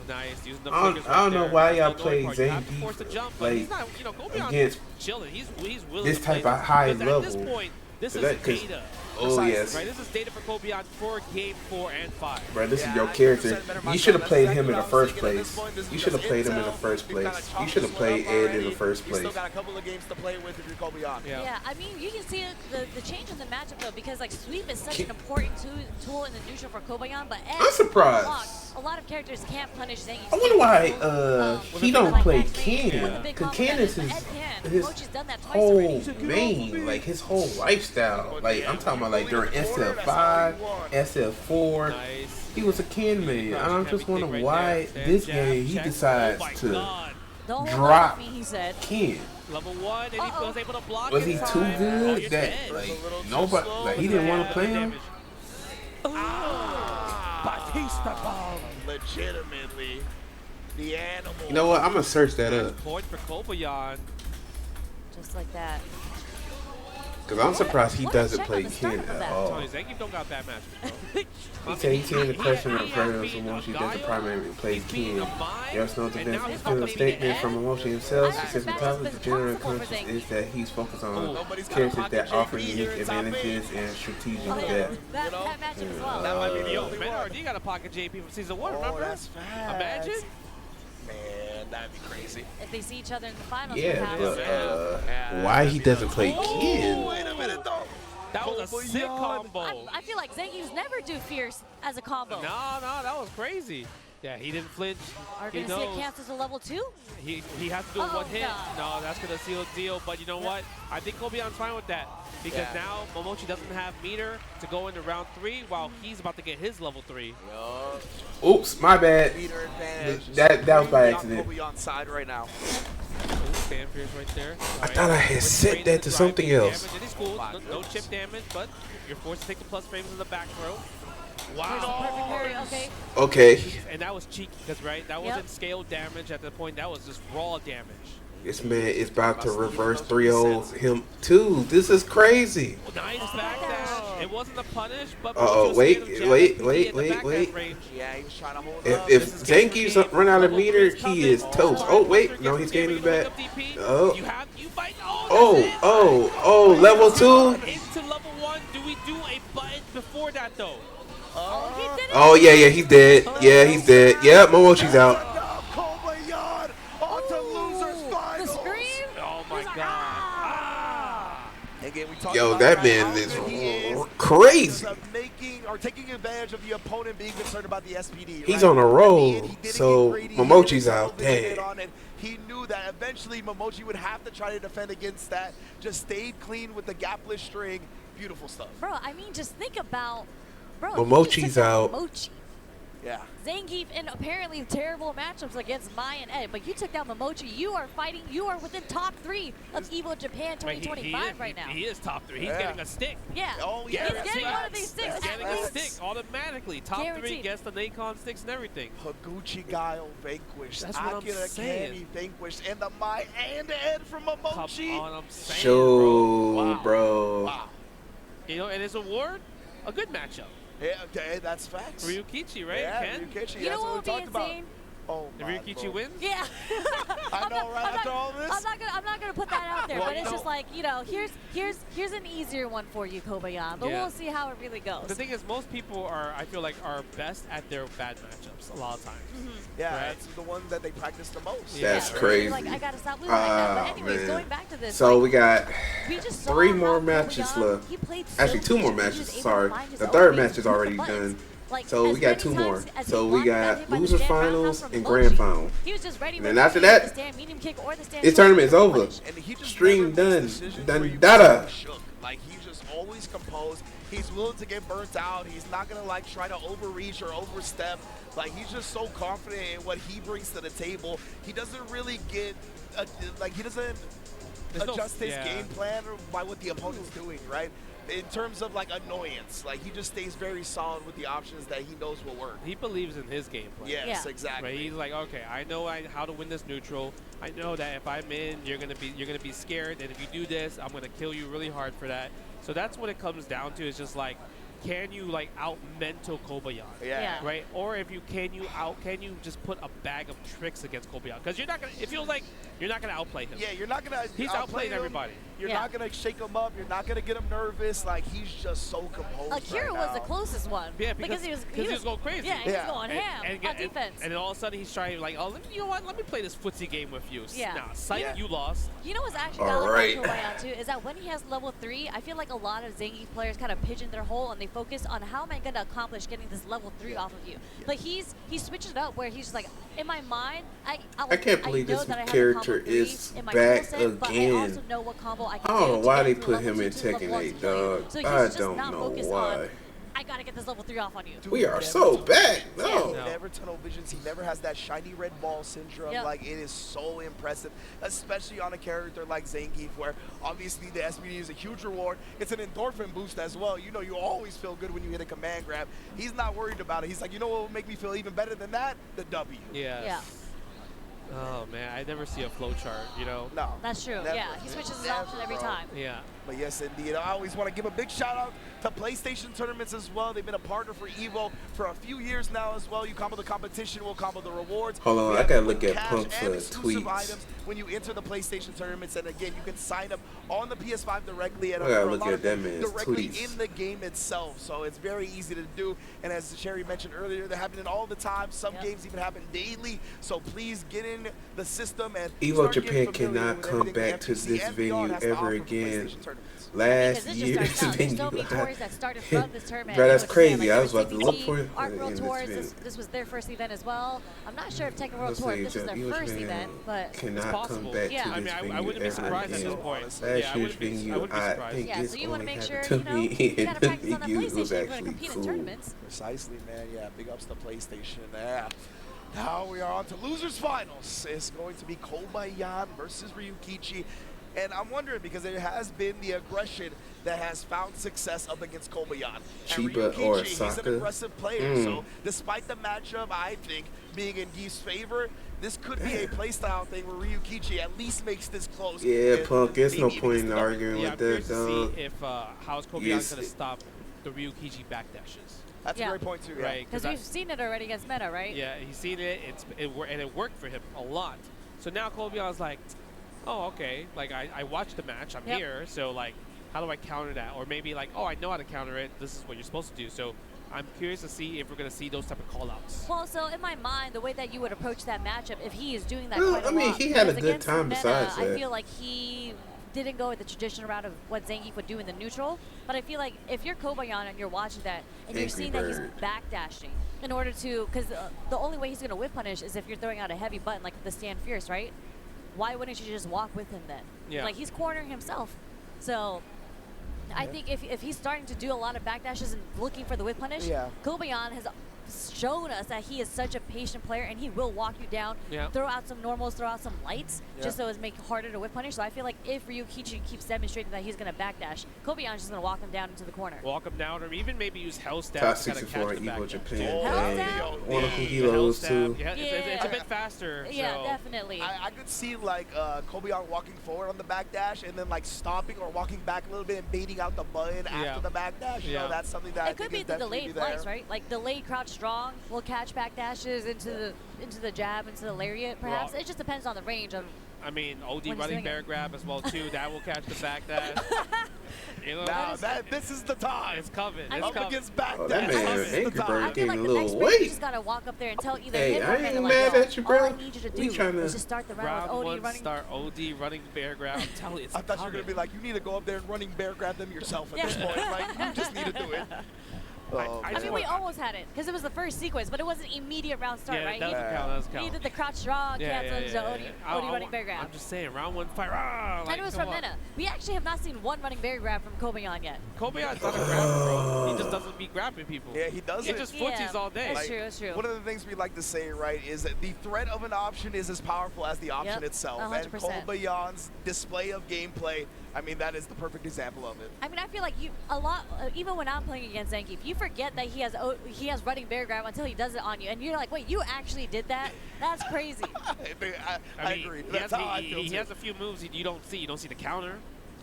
Nice. Using the I don't know why y'all play Zangief like Kobeon's against chilling. He's willing this to type play of high this. level. At this point, this is data. Oh yes. Right, this is data for Kobeon for game 4 and 5. Bro, this is your character. You should have played him in the first place. You should have played him in the first place. You should have played Ed in the first place. You still got a couple of games to play with if you're Kobeon. Yeah, I mean, you can see the change in the matchup though, because like sweep is such an important tool in the neutral for Kobeon, but Ed, I'm surprised. a lot of characters can't punish Zangief. I wonder why he don't play Ken. Because Ken is his whole main, like his whole lifestyle. Like I'm talking about like during SF5, SF4, he was a Ken man. And I'm just wondering why this game he decides to drop Ken. Level 1, and he was able to block. Was he too good that like nobody, like he didn't want to play him? Batista bomb. Legitimately, the animal. You know what? I'm gonna search that up. Point for Kobeon. Just like that. Because I'm surprised he doesn't play Ken at all. Zangief don't got bad matches, He said he changed the question of Fredo so Momochi doesn't primarily play Ken. There's no defense. It's still a statement from Momochi himself. Specific topic, the general conscience is that he's focused on characters that offer unique advantages and strategic depth. That matchup as well. That might be the old man. RD got a pocket JP from season 1, remember? That's Imagine. Man, that'd be crazy. If they see each other in the finals, Yeah, perhaps. but why he doesn't play Ken? Wait a minute, though. That was a sick combo. I feel like Zangief's never do fierce as a combo. No, that was crazy. Yeah, he didn't flinch. Are we going to see it cancel to level 2? He has to do one hit. No, that's going to seal the deal. But you know what? I think Kobeon's fine with that. Because now Momochi doesn't have meter to go into round 3 while he's about to get his level 3. Oops, my bad. That was by accident. Kobeon's side right now. Right there. I thought I had set that to something else. Cool. No chip damage, but you're forced to take the plus frames in the back throw. Wow. Perfect parry, okay. Okay. And that was cheeky, because that wasn't scaled damage at the point. That was just raw damage. This man is about to reverse 3-0 him too. This is crazy. Nice backdash. It wasn't a punish, but wait. Yeah, he was trying to hold up. If Zangief's run out of meter, he is toast. Oh wait, no, he's getting it back. Level 2. Into level 1. Do we do a button before that though? Oh yeah, he's dead. Yeah, he's dead. Yeah, Momochi's out. Yo, that man is crazy. Taking advantage of the opponent being concerned about the SPD. He's on a roll, so Momochi's out. Dang. He knew that eventually Momochi would have to try to defend against that. Just stayed clean with the gapless string. Beautiful stuff. Bro, I mean, just think about, Momochi's out. Momochi. Yeah. Zangief in apparently terrible matchups against Mai and Ed, but you took down Momochi. You are fighting. You are within top 3 of EVO Japan 2025 right now. He is top 3. He's getting a stick. Yeah. Oh, he's getting one of these sticks. He's getting a stick automatically. Top 3 gets the Nacon sticks and everything. Higuchi Guile vanquished. That's what I'm saying. Kenny vanquished. And the Mai and Ed from Momochi. Come on, I'm saying, bro. Wow. You know, and his award, a good matchup. Yeah, okay, that's facts. Ryukichi, right? Yeah, Ken? Ryukichi. You know what would be insane? Oh, if Ryukichi wins? Yeah. I know, right? After all this? I'm not gonna put that out there, but it's just like, here's an easier one for you, Kobeon. But we'll see how it really goes. The thing is, most people I feel like, are best at their bad matchups a lot of times. Yeah, that's the one that they practice the most. That's crazy. Like, I gotta stop losing like that. But anyways, going back to this. So we got 3 more matches left. Actually, 2 more matches. Sorry, the 3rd match is already done. So we got 2 more. So we got loser finals and grand final. And then after that, this tournament is over. Stream done. Done data. Like, he just composed. He's willing to get burnt out. He's not gonna like try to overreach or overstep. Like he's just so confident in what he brings to the table. He doesn't really get he doesn't adjust his game plan by what the opponent's doing, right? In terms of like annoyance, like he just stays very solid with the options that he knows will work. He believes in his game plan. Yes, exactly. Right? He's like, okay, I know how to win this neutral. I know that if I'm in, you're gonna be scared, and if you do this, I'm gonna kill you really hard for that. So that's what it comes down to. It's just like, can you like out mental Kobayan? Right? Or if you can you just put a bag of tricks against Kobayan? Because you're not gonna. It feels like you're not gonna outplay him. Yeah, you're not gonna. He's outplaying everybody. You're not gonna shake him up. You're not gonna get him nervous. Like he's just so composed. Akira was the closest one. Yeah, because he was going crazy. Yeah, he was going ham on defense. And then all of a sudden he's trying like, oh, you know what? Let me play this footsie game with you. Yeah. Nah, psych, you lost. You know what's actually valid about Kobayan too is that when he has level 3, I feel like a lot of Zangief players kind of pigeon their hole and they focus on how am I going to accomplish getting this level 3 off of you. But he switches it up where he's just like, in my mind, I can't believe this character is back again. But I also know what combo I can I don't know why they to put level him in 2 to level Tekken 1 8, to kill you. dog. So he's I just don't not know focused why. on, I gotta get this level 3 off on you. We are so back. No. Never tunnel visions. He never has that shiny red ball syndrome. Like it is so impressive, especially on a character like Zangief, where obviously the SBD is a huge reward. It's an endorphin boost as well. You know, you always feel good when you hit a command grab. He's not worried about it. He's like, you know what will make me feel even better than that? The W. Yeah. Oh man, I never see a flow chart, you know? No. That's true. Never. Yeah, he switches his option every time. Yeah. But yes, indeed. I always want to give a big shout out to PlayStation tournaments as well. They've been a partner for EVO for a few years now as well. You combo the competition, we'll combo the rewards. Hold on, I gotta look at Punk's tweets. Items when you enter the PlayStation tournaments, and again, you can sign up on the PS5 directly and I gotta look at that man's directly tweets. in the game itself. So it's very easy to do. And as Sherry mentioned earlier, they're happening all the time. Some games even happen daily. So please get in the system and EVO Japan cannot come back to this venue ever again. Last year's venue. So many tours that started from this tournament. Bro, that's crazy. I was about to look for it. Art World Tours, this was their first event as well. I'm not sure if Tekken World Tour, this was their first event, but cannot come back to this venue I wouldn't be surprised at this point. Last year's venue, I think yeah, it's so you want only to make sure, happened to me. you gotta practice on that It was PlayStation if you're going to actually compete in cool. tournaments. Precisely, man. Yeah, big ups to PlayStation. Yeah. Now we are on to losers finals. It's going to be Kobayan versus Ryukichi. And I'm wondering because there has been the aggression that has found success up against Kobayan. And Chiba Ryukichi, or he's an Saka? aggressive player. So despite the matchup, I think, being in Geef's favor, this could be a playstyle thing where Ryukichi at least makes this close. Yeah, and Punk, there's no maybe point in it's arguing Yeah, with I'm curious that, to dog. see if how's Kobayan going to stop the Ryukichi backdashes. That's a great point too, right? Because we've seen it already against Meta, right? Yeah, he's seen it. And it worked for him a lot. So now Kobayan's like, oh, okay. Like I watched the match. I'm here. So like, how do I counter that? Or maybe like, oh, I know how to counter it. This is what you're supposed to do. So I'm curious to see if we're going to see those type of call-outs. Well, so in my mind, the way that you would approach that matchup, if he is doing that Well, quite a I mean, lot, he had a because good against time Meta, besides I that. feel like he didn't go with the traditional route of what Zangief would do in the neutral. But I feel like if you're Kobayan and you're watching that and you're seeing that he's backdashing in order to, because the only way he's going to whip punish is if you're throwing out a heavy button like the Stand Fierce, right? Why wouldn't you just walk with him then? Yeah. Like he's cornering himself. So I think if he's starting to do a lot of backdashes and looking for the whip punish, Kobayan has shown us that he is such a patient player and he will walk you down, throw out some normals, throw out some lights, just so it's make it harder to whip punish. So I feel like if Ryukichi keeps demonstrating that he's going to backdash, Kobayan's just going to walk him down into the corner. Walk him down, or even maybe use Hell Stab Top to kind of 64 catch the EVO backdash. Japan. And one of Hilos too. Yeah, it's a bit faster. Yeah, so. definitely. I could see like Kobayan walking forward on the backdash and then like stopping or walking back a little bit and baiting out the button after the backdash. You know, that's something that I it could think be is the delayed definitely flights, right? Like delayed crouch strong will catch backdashes into the jab, into the lariat, perhaps. It just depends on the range of. I mean, OD running bear grab as well too. That will catch the backdash. You know, now this is the time. It's coming. I It's mean, coming. Against backdash. Oh, that man Anchorberg getting a the little next round, you weight. just gotta walk up there and tell either Hey, him I or ain't like, mad at you, bro. all I need you to do We tryna is just start the round Round with one, OD running. start OD running bear grab. I'm telling you, it's I thought you were coming. gonna be like, you need to go up there and running bear grab them yourself at this point. Like you just need to do it. I mean, we almost had it because it was the first sequence, but it wasn't immediate round start, right? That doesn't count. That doesn't count. He did the crouch draw, Odie running bear grab. I'm just saying, round 1 fight. Like, and it was from Mena. We actually have not seen one running bear grab from Kobayan yet. Kobayan's not a grabber, bro. He just doesn't be grabbing people. Yeah, he doesn't. He just footsies all day. That's true, that's true. One of the things we like to say, right, is that the threat of an option is as powerful as the option itself. 100%. And Kobayan's display of gameplay, I mean, that is the perfect example of it. I mean, I feel like even when I'm playing against Zangief, you forget that he has running bear grab until he does it on you, and you're like, wait, you actually did that? That's crazy. I agree. He has a few moves you don't see. You don't see the counter.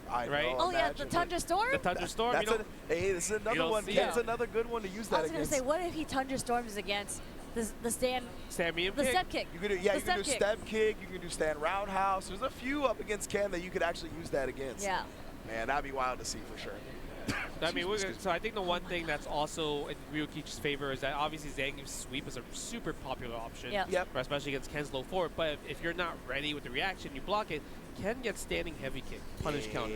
Right? Oh, yeah, the Tundra Storm? The Tundra Storm. Hey, this is another one. Ken's another good one to use that I was against. going to say, what if he Tundra Storms against the step kick? You can do, you can do step kick. You can do stand roundhouse. There's a few up against Ken that you could actually use that against. Yeah. Man, that'd be wild to see for sure. I mean, so I think the one thing that's also in Ryukichi's favor is that obviously Zangief's sweep is a super popular option, especially against Ken's low forward. But if you're not ready with the reaction, you block it, Ken gets standing heavy kick, punish counter.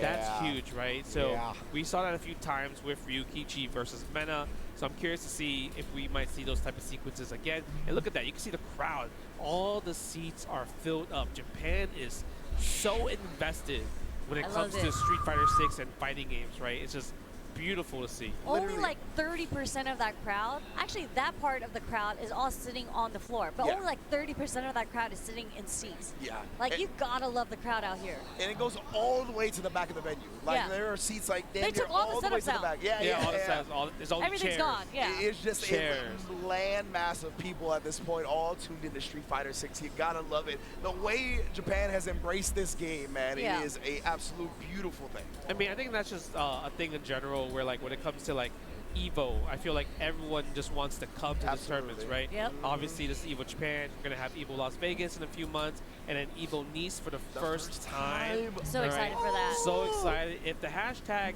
That's huge, right? So we saw that a few times with Ryukichi versus Mena. So I'm curious to see if we might see those type of sequences again. And look at that. You can see the crowd. All the seats are filled up. Japan is so invested when it comes to Street Fighter 6 and fighting games, right? It's just beautiful to see. Only like 30% of that crowd, actually that part of the crowd is all sitting on the floor, but only like 30% of that crowd is sitting in seats. Yeah. Like, you gotta love the crowd out here. And it goes all the way to the back of the venue. Like, there are seats like they took all the way to the back. All the setups, there's all everything's gone, It's just a landmass of people at this point, all tuned into Street Fighter 6. You gotta love it. The way Japan has embraced this game, man, it is a absolute beautiful thing. I mean, I think that's just a thing in general where, like, when it comes to, like, EVO, I feel like everyone just wants to come to these tournaments, right? Yep. Obviously, this is EVO Japan. We're going to have EVO Las Vegas in a few months, and then EVO Nice for the first time. So excited for that. So excited. If the hashtag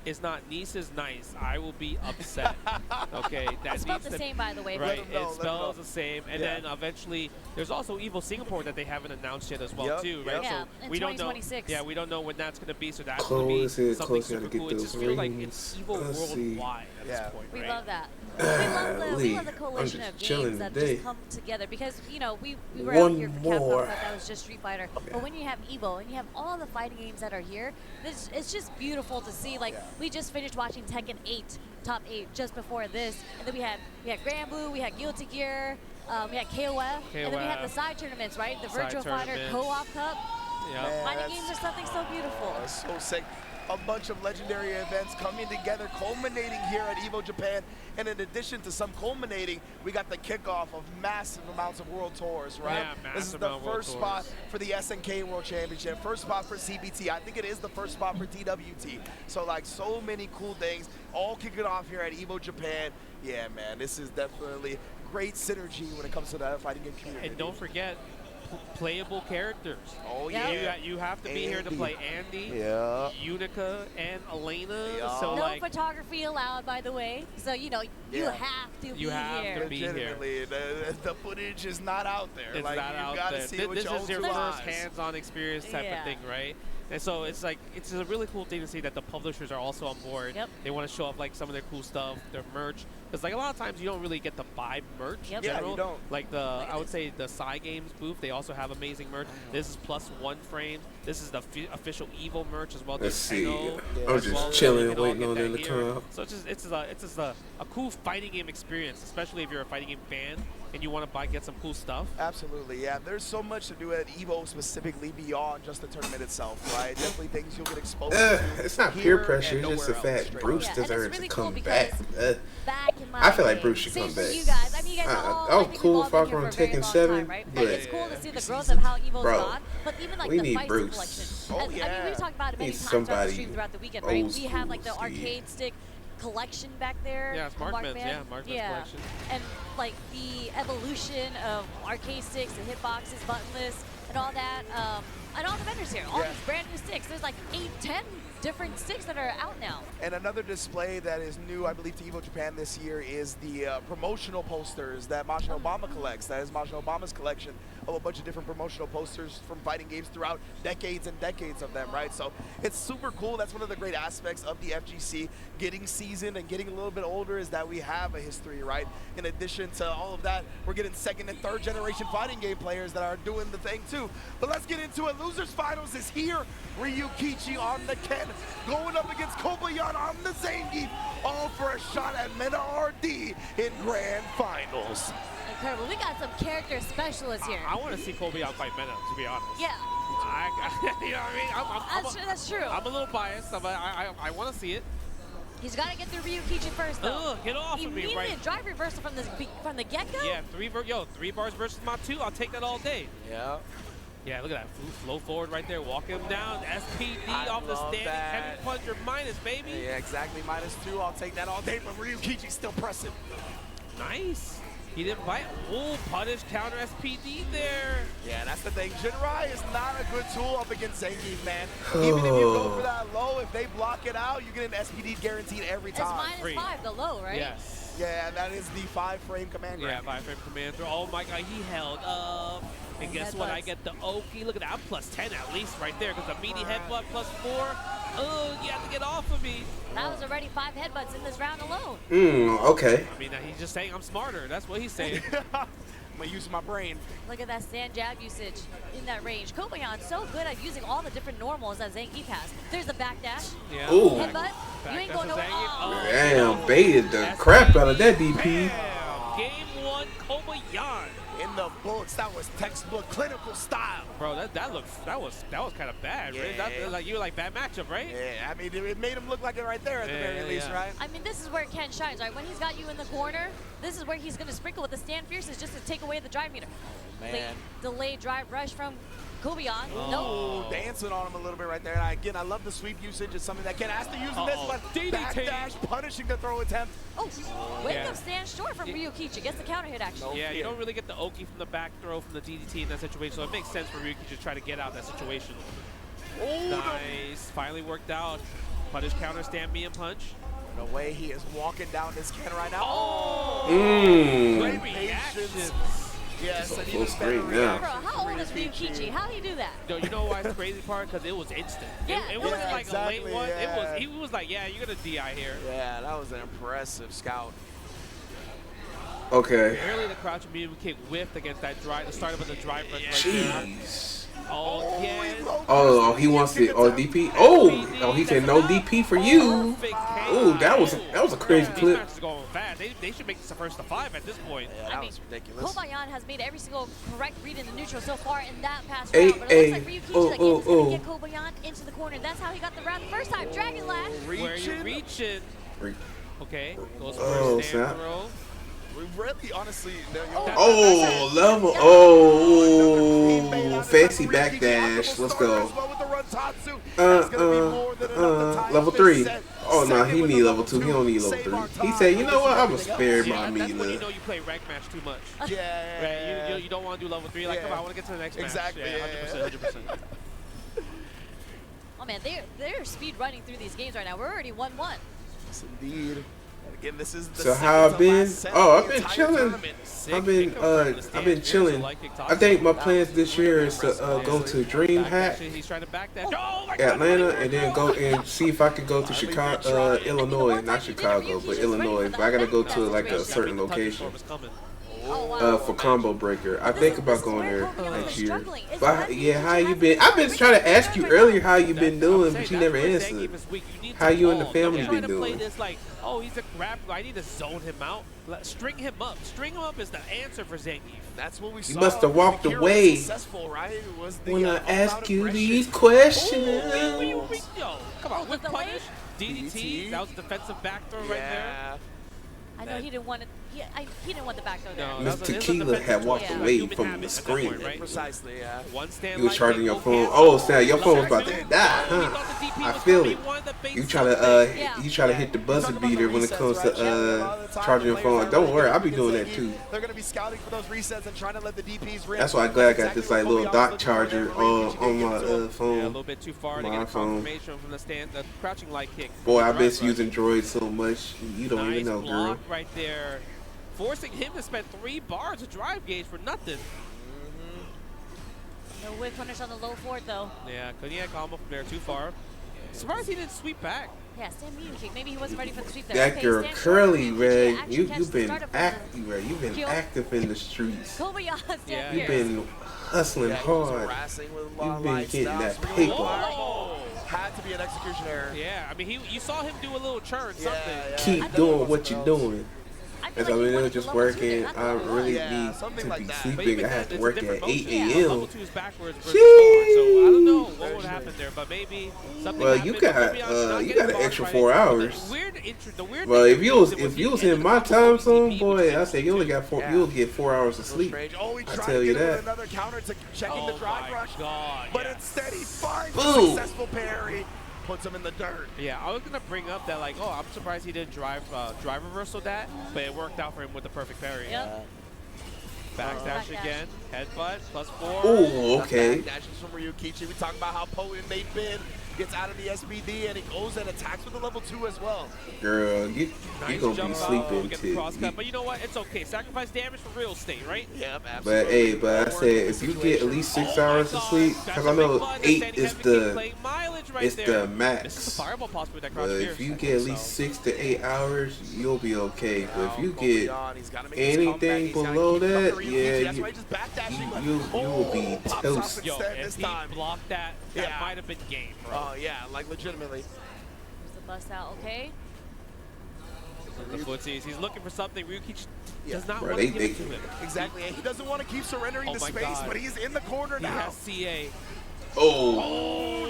is not Nice is nice, I will be upset. Okay? That it's spelled the same, by the way. Right. It spells the same. And then eventually, there's also EVO Singapore that they haven't announced yet as well, too, right? Yeah, so in we don't know. 2026. Yeah, we don't know when that's going to be, so that's going to be something super cool. It just feels like it's EVO worldwide at this point, we right? love that. We love the coalition of games that just come together because, you know, we were out here for Capcom, that was just Street Fighter. But when you have EVO and you have all the fighting games that are here, it's just beautiful to see. Like, we just finished watching Tekken 8, Top 8, just before this. And then we had Grand Blue, we had Guilty Gear, we had KOF, and then we had the side tournaments, right? The Virtual Fighter Co-op Cup. Fighting games are something so beautiful. That's so sick. A bunch of legendary events coming together, culminating here at EVO Japan. And in addition to some culminating, we got the kickoff of massive amounts of world tours, right? Yeah, this is the first spot for the SNK World Championship, first spot for CBT. I think it is the first spot for DWT. So, like, so many cool things, all kicking off here at EVO Japan. Yeah, man, this is definitely great synergy when it comes to the fighting game community. And don't forget, playable characters. Oh, yeah. You have to be here to play Andy, Unica, and Elena. So, no like, photography allowed, by the way. So, you know, you have to be here. Legitimately, the footage is not out there. It's like, not out there. See this is your first first hands-on experience type of thing, right? And so it's like, it's a really cool thing to see that the publishers are also on board. They want to show off like some of their cool stuff, their merch. Because like a lot of times you don't really get to buy merch in general. You don't. Like I would say the Psy Games booth, they also have amazing merch. This is +1 frames. This is the official EVO merch as well. Let's see. I'm just chilling, waiting on them to come out. So it's just a cool fighting game experience, especially if you're a fighting game fan and you want to get some cool stuff. Absolutely, yeah. There's so much to do at EVO specifically beyond just the tournament itself, right? Definitely things you'll get exposed to. It's not peer pressure, it's just the fact Bruce deserves to come back. I feel like Bruce should come back. I'm cool if I run Tekken 7, but it's cool to see the growth of how EVO's gone. But even like we the need Bison Bruce. collection. I mean, we've talked about it many times throughout the stream throughout the weekend, right? We have like the arcade stick collection back there. Yeah, it's Markman's collection. And like the evolution of arcade sticks and hitboxes, buttonless, and all that. And all the vendors here, all these brand new sticks. There's like 8, 10 different sticks that are out now. And another display that is new, I believe, to EVO Japan this year is the promotional posters that Masha Obama collects. That is Masha Obama's collection of a bunch of different promotional posters from fighting games throughout decades and decades of them, right? So it's super cool. That's one of the great aspects of the FGC. Getting seasoned and getting a little bit older is that we have a history, right? In addition to all of that, we're getting second and third generation fighting game players that are doing the thing too. But let's get into it. Losers Finals is here. Ryukichi on the Ken, going up against Kobayan on the Zangief, all for a shot at Meta RD in Grand Finals. Incredible. We got some character specialists here. I want to see Kobayan fight Meta, to be honest. Yeah. You know what I mean? That's true. I'm a little biased. I want to see it. He's got to get through Ryukichi first, though. Get off of me, right? Immediate drive reversal from the get-go? Yeah, 3 bars versus my 2. I'll take that all day. Yeah. Yeah, look at that. Flow forward right there. Walk him down. SPD off the standing. Heavy plunger minus, baby. Yeah, exactly. -2. I'll take that all day, but Ryukichi's still pressing. Nice. He didn't bite. Ooh, punish counter SPD there. Yeah, that's the thing. Jinrai is not a good tool up against Zangief, man. Even if you go for that low, if they block it out, you get an SPD guaranteed every time. It's -5, the low, right? Yes. Yeah, that is the 5-frame command grab. Yeah, 5-frame command throw. Oh my god, he held up. And guess what? I get the Oki. Look at that. I'm +10 at least right there because the meaty headbutt +4. Oh, you have to get off of me. That was already 5 headbutts in this round alone. Okay. I mean, he's just saying I'm smarter. That's what he's saying. I'm going to use my brain. Look at that stand jab usage in that range. Kobayan's so good at using all the different normals that Zangief has. There's the backdash. Yeah. Ooh. Headbutt. You ain't going nowhere. Oh. Damn, baited the crap out of that DP. Game 1, Kobayan. In the books, that was textbook clinical style. Bro, that was kind of bad. Yeah. Right? That, like you were like bad matchup, right? Yeah, I mean it made him look like it right there at the very least, right? I mean, this is where Ken shines, right? When he's got you in the corner, this is where he's gonna sprinkle with the stand fierces just to take away the drive meter. Man. Delayed drive rush from Kobayan. Oh, dancing on him a little bit right there. And again, I love the sweep usage. It's something that Ken has to use in this one. Backdash, punishing the throw attempt. Oh, wake up stand short from Ryukichi. Gets the counter hit action. Yeah, you don't really get the Oki from the back throw from the DDT in that situation, so it makes sense for Ryukichi to try to get out of that situation. Oh, nice. Finally worked out. Punish counter, stand me and punch. The way he is walking down this Ken right now. Oh! Great reaction. Yes, and even better. Bro, how old is Ryukichi? How do you do that? No, you know why it's the crazy part? Because it was instant. Yeah. It wasn't like exactly, a late one. yeah. He was like, yeah, you're going to DI here. Yeah, that was an impressive scout. Okay. Barely the crouch immediate kick whiffed against that drive. The start of the drive right Jeez. Oh, he wants the DP. Oh, he said no DP for you. Oh, that was a crazy clip. These matches are going fast. They should make this a first to 5 at this point. Yeah, that was ridiculous. Kobayan has made every single correct read in the neutral so far in that past Hey, round. But it looks like Ryukichi was going to get oh. Kobayan into the corner. That's how he got the round the first time. Dragon Lash. Where you reaching? Okay, goes for Oh, a stand snap. throw. We really, honestly, Oh, level. Oh, fancy backdash. Let's go. Level 3. Oh no, he need level 2. He don't need level 3. He said, you know what? I'm gonna spare my That's when you Mila. know you play rank match too much. Yeah. Right? You don't want to do level 3. Like, come on, I want to get to the next Exactly, match. Yeah, 100%. Oh man, they're speed running through these games right now. We're already 1-1. Yes, indeed. Again, this is the So how I've been? Oh, I've been entire chilling. tournament. I've been chilling. I think my plans this year is to go to DreamHack, He's trying to back that. Oh, Atlanta, and then go and see if I can go to Chicago, Illinois, not Chicago, but Illinois. But I gotta go to like a certain location for Combo Breaker. I think about going there next year. But yeah, how you been? I've been trying to ask you earlier how you been doing, but you never answered. How you and the family been doing? Oh, he's a grappler. I need to zone him out. String him up. String him up is the answer for Zangief. That's what we saw. You must have walked away when I ask you these questions. Yo, come on, whip punish, DDT. That was a defensive back throw right there. I know he didn't want it. He didn't want the back throw there. Miss Tequila had walked away from the screen. Precisely, yeah. You was charging your phone. Oh, Sam, your phone was about to die, huh? I feel it. You try to hit the buzzer beater when it comes to charging your phone. Don't worry, I'll be doing that too. They're gonna be scouting for those resets and trying to let the DPs rinse. That's why I'm glad I got this like little dock charger on my phone. Yeah, a little bit too far to get a confirmation from the stand. The crouching light kick. Boy, I've been using droids so much. You don't even know, girl. Right there, forcing him to spend 3 bars of drive gauge for nothing. No whip punish on the low forward though. Yeah, couldn't get combo from there too far. Surprised he didn't sweep back. Yeah, stand medium kick. Maybe he wasn't ready for the sweep there. That Okay, girl stand short. Curly, Kichi man, actually catches you've the been startup active, man. You've been Kill. active in the streets. Kobayashi, stand Yeah. You've here. been hustling hard. You've been getting that paper. Had to be an execution error. Yeah, I mean, you saw him do a little churn, something. Keep doing what you're doing. As I mean, it was just working. I really need to be sleeping. I have to work at 8 a.m. Level 2 is backwards versus forward, so I don't know what would happen there, but maybe something Well, happened. you got an extra 4 hours. Well, if you was in my time zone, boy, I say you only got you'll get 4 hours of sleep. I tell you that. Another counter to checking the drive rush, but instead he finds a Boom. successful parry. Puts him in the dirt. Yeah, I was gonna bring up that like, I'm surprised he didn't drive reversal that, but it worked out for him with the perfect parry. Yep. Backdash again, headbutt, +4. Oh, okay. Backdashes from Ryukichi. We talk about how potent they've been. Gets out of the SBD and he goes and attacks with the level 2 as well. Girl, you gonna be sleeping too. But you know what? It's okay. Sacrifice damage for real estate, right? Yep, But hey, but I said if you get at least 6 hours of sleep, because I know 8 is the max. But if you get at least 6 to 8 hours, you'll be okay. But if you get anything below that, yeah, you will be toast. Yo, if he blocked that, that might have been game, bro. Oh yeah, like legitimately. Here's the bust out, okay? The footsies. He's looking for something. Ryukichi does not Bro, want to give it to him. Exactly, and he doesn't want to keep surrendering the space, but he's in the corner He now. has CA. Oh,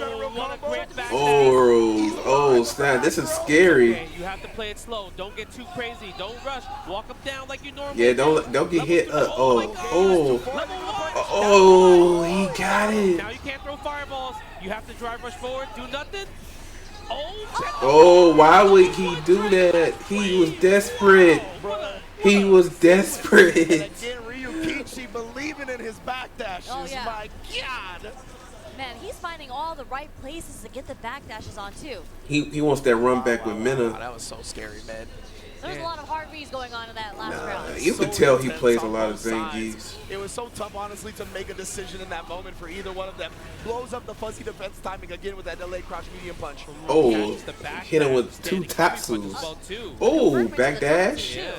snap. This is scary. Okay, you have to play it slow. Don't get too crazy. Don't rush. Walk him down like you normally Yeah, don't get hit up. Oh, he got it. Now you can't throw fireballs. You have to drive rush forward. Do nothing. Oh, why would he do that? He was desperate. He was desperate. Again, Ryukichi believing in his backdashes. Oh, yeah. My God. Man, he's finding all the right places to get the backdashes on too. He wants that run back with Minna. That was so scary, man. There's a lot of hard reads going on in that last round. You could tell he plays a lot of Zangiefs. It was so tough, honestly, to make a decision in that moment for either one of them. Blows up the fuzzy defense timing again with that delayed crouch medium punch. Oh, hit him with 2 Tatsus. Oh, backdash. Yeah.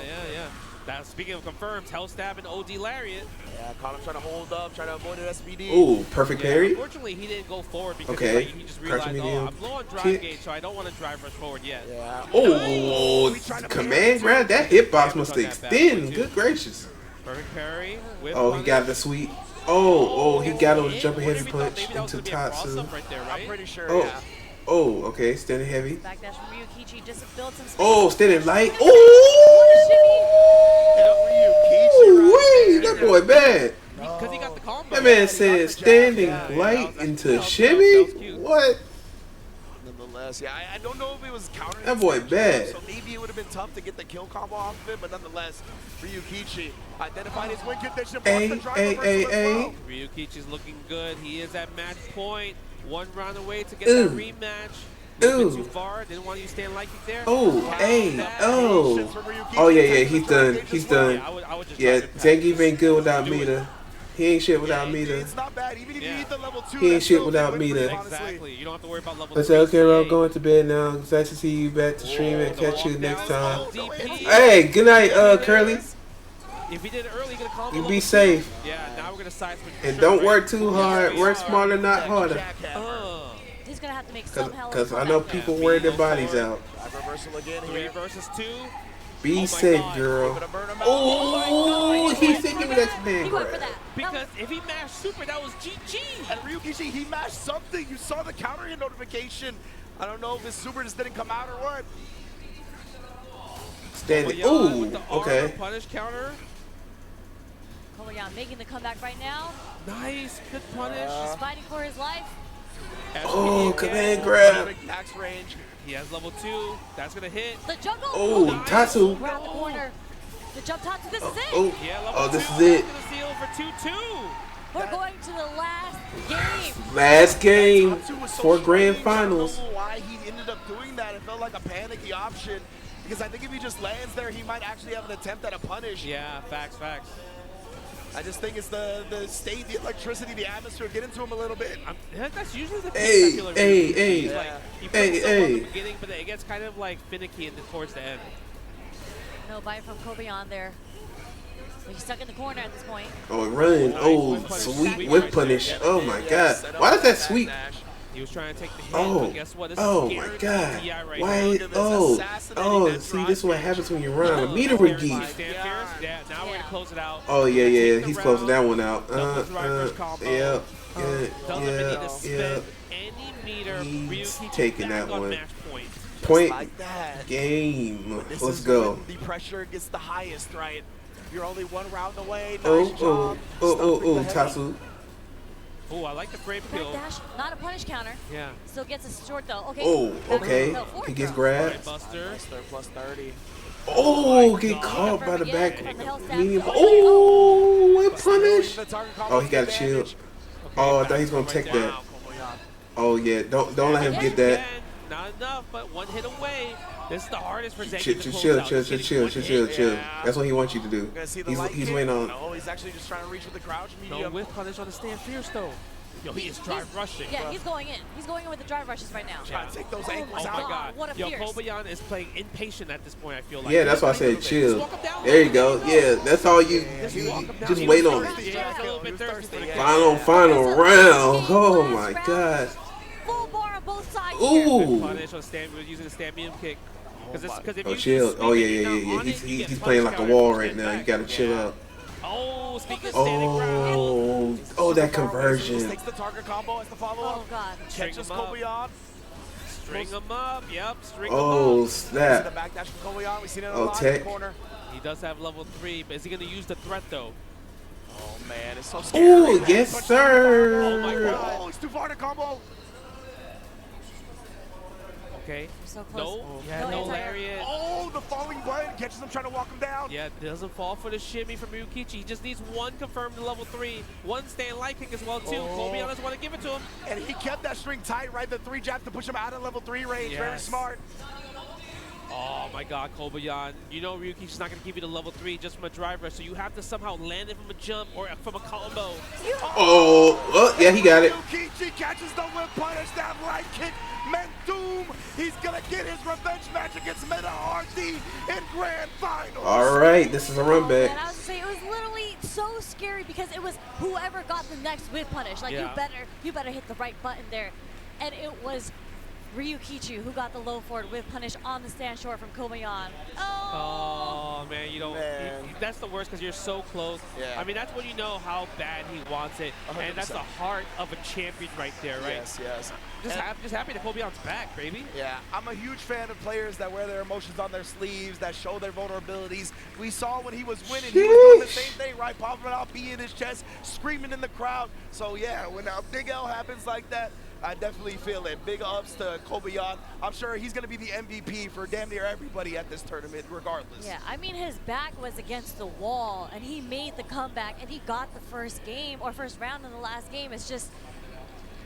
Now, speaking of confirms, Hell Stab and OD Lariat. Yeah, caught him trying to hold up, trying to avoid an SBD. Oh, perfect parry. Unfortunately, he didn't go forward because he just realized, I'm low on drive gauge, so I don't want to drive rush forward yet. Yeah. Oh, command grab. That hitbox must extend. Good gracious. Perfect parry. Oh, he got the sweep. Oh, he got him with a jumping heavy punch into Tatsu. I'm pretty sure, yeah. Oh, okay, standing heavy. Backdash from Ryukichi just to build some space. Oh, standing light. Oh, that boy bad. That man said standing light into shimmy. What? Nonetheless, yeah, I don't know if it was counter. That boy bad. So maybe it would have been tough to get the kill combo off of it, but nonetheless, Ryukichi identified his win condition. Ryukichi's looking good. He is at match point. 1 round away to get that rematch. Too far. Didn't want you to stand like you there. Oh, yeah, he's done. He's done. Yeah, Zangief ain't good without Mita. He ain't shit without Mita. It's not bad. Even if you need the level 2, he ain't shit without Mita. Exactly. You don't have to worry about level 3. Okay, well, I'm going to bed now. Excited to see you back to stream and catch you next time. DP. Hey, good night, Curly. If he did it early, gonna combo you be safe. Yeah, now we're gonna side switch. And don't work too hard. Work smarter, not harder. He's gonna have to make some hell. Because I know people wear their bodies out. 3 versus 2. Be safe, girl. Oh, he said give me that command grab. Because if he mashed super, that was GG. And Ryukichi, he mashed something. You saw the counter hit notification. I don't know if his super just didn't come out or what. Standing. Ooh, okay. Punish counter. Kobayashi making the comeback right now. Nice, good punish. He's fighting for his life. Oh, command grab. Max range. He has level 2. That's gonna hit. The jungle. Oh, nice. Tatsu. Around the corner. The jump Tatsu. This is it. Oh, this is it. For 2-2. We're going to the last game. Last game for grand finals. I don't know why he ended up doing that. It felt like a panicky option. Because I think if he just lands there, he might actually have an attempt at a punish. Yeah, facts. I just think it's the state, the electricity, the atmosphere get into him a little bit. That's usually the Hey, case. hey, Like, he hey, plays so well in hey. the beginning, but it gets kind of like finicky towards the end. No bite from Kobayan there. But he's stuck in the corner at this point. Oh, run. Oh, sweet whip punish. Oh, my God. Why does that sweep? He was trying to take the hit, Oh, but guess what? This oh is my guaranteed God. DI right Why? now. Oh, see, this is what happens when you run on a meter with Geef. Stand fierce. Yeah, now we're going to close it out. Oh, yeah, he's closing that one out. Yeah. Doesn't need to spend yeah. any meter. He's Ryukichi taking back that on one. match point. Point like that. game. This Let's is go. when the pressure gets the highest, right? You're only one round away. Oh, Nice job. Tatsu. Oh, I like the frame kill. Dash, not a punish counter. Yeah. Still gets a short though. Okay. Oh, back okay. no, forward He gets throw. grabbed. Buster. Plus 30. Oh, get caught by the back. Medium. Oh, what punish? Oh, he got a shield. Oh, I thought he was gonna take that. Oh yeah, don't let him get that. Not enough, but one hit away. This is the hardest for Zangief to close Chill, out. chill. That's what he wants you to do. He's waiting on. No, he's actually just trying to reach with the crouch medium. No whiff punish on the stand fierce though. Yo, he is drive rushing. Yeah, he's going in. He's going in with the drive rushes right now. Trying to take those Oh ankles my out. God, what a Yo, fierce. Kobayan is playing impatient at this point, I feel like. Yeah, that's why I said chill. There you go. Yeah, that's all you just wait on it. Final round. Oh my God. Full bar on both sides. Ooh. Punish on stand. We're using the stand medium kick. Because if Oh, you chill. Oh yeah. He's playing like a wall right now. You gotta chill out. Oh, speaking of standing Oh, oh, that conversion. Takes the target combo as the follow-up. Oh God. Catches Kobayan. String him up. Yep, string Oh, him up. snap. The backdash from Kobayan. We've seen it in Oh, the tech. corner. He does have level 3, but is he going to use the threat though? Oh man, it's so scary. Oh, yes, sir. Oh my God. Oh, it's too far to combo. Okay. So close. No, yeah, no lariat. Oh, the falling button catches him trying to walk him down. Yeah, doesn't fall for the shimmy from Ryukichi. He just needs one confirmed to level 3, one stand light kick as well too. Kobayan doesn't want to give it to him. And he kept that string tight, right? The 3 jab to push him out of level 3 range. Yes. Very smart. Oh my God, Kobayan. You know Ryukichi's not going to give you the level 3 just from a drive rush, so you have to somehow land it from a jump or from a combo. Oh, yeah, he got it. Ryukichi catches the whip punish, that light kick meant doom. He's going to get his revenge match against Meta RD in Grand Finals. All right, this is a run back. And I was saying, it was literally so scary because it was whoever got the next whip punish. Like you better hit the right button there, and it was Ryukichi who got the low forward whip punish on the stand short from Kobayan. Oh man, you don't. That's the worst because you're so close. Yeah. I mean, that's when you know how bad he wants it, 100%. and that's the heart of a champion right there, right? Yes. Just happy that Kobayan's back, baby. Yeah, I'm a huge fan of players that wear their emotions on their sleeves, that show their vulnerabilities. We saw when he was winning, he was doing the same thing, right? Popping out, beating in his chest, screaming in the crowd. So yeah, when a big L happens like that, I definitely feel it. Big ups to Kobayan. I'm sure he's going to be the MVP for damn near everybody at this tournament, regardless. Yeah, I mean, his back was against the wall, and he made the comeback, and he got the first game, or first round in the last game. It's just,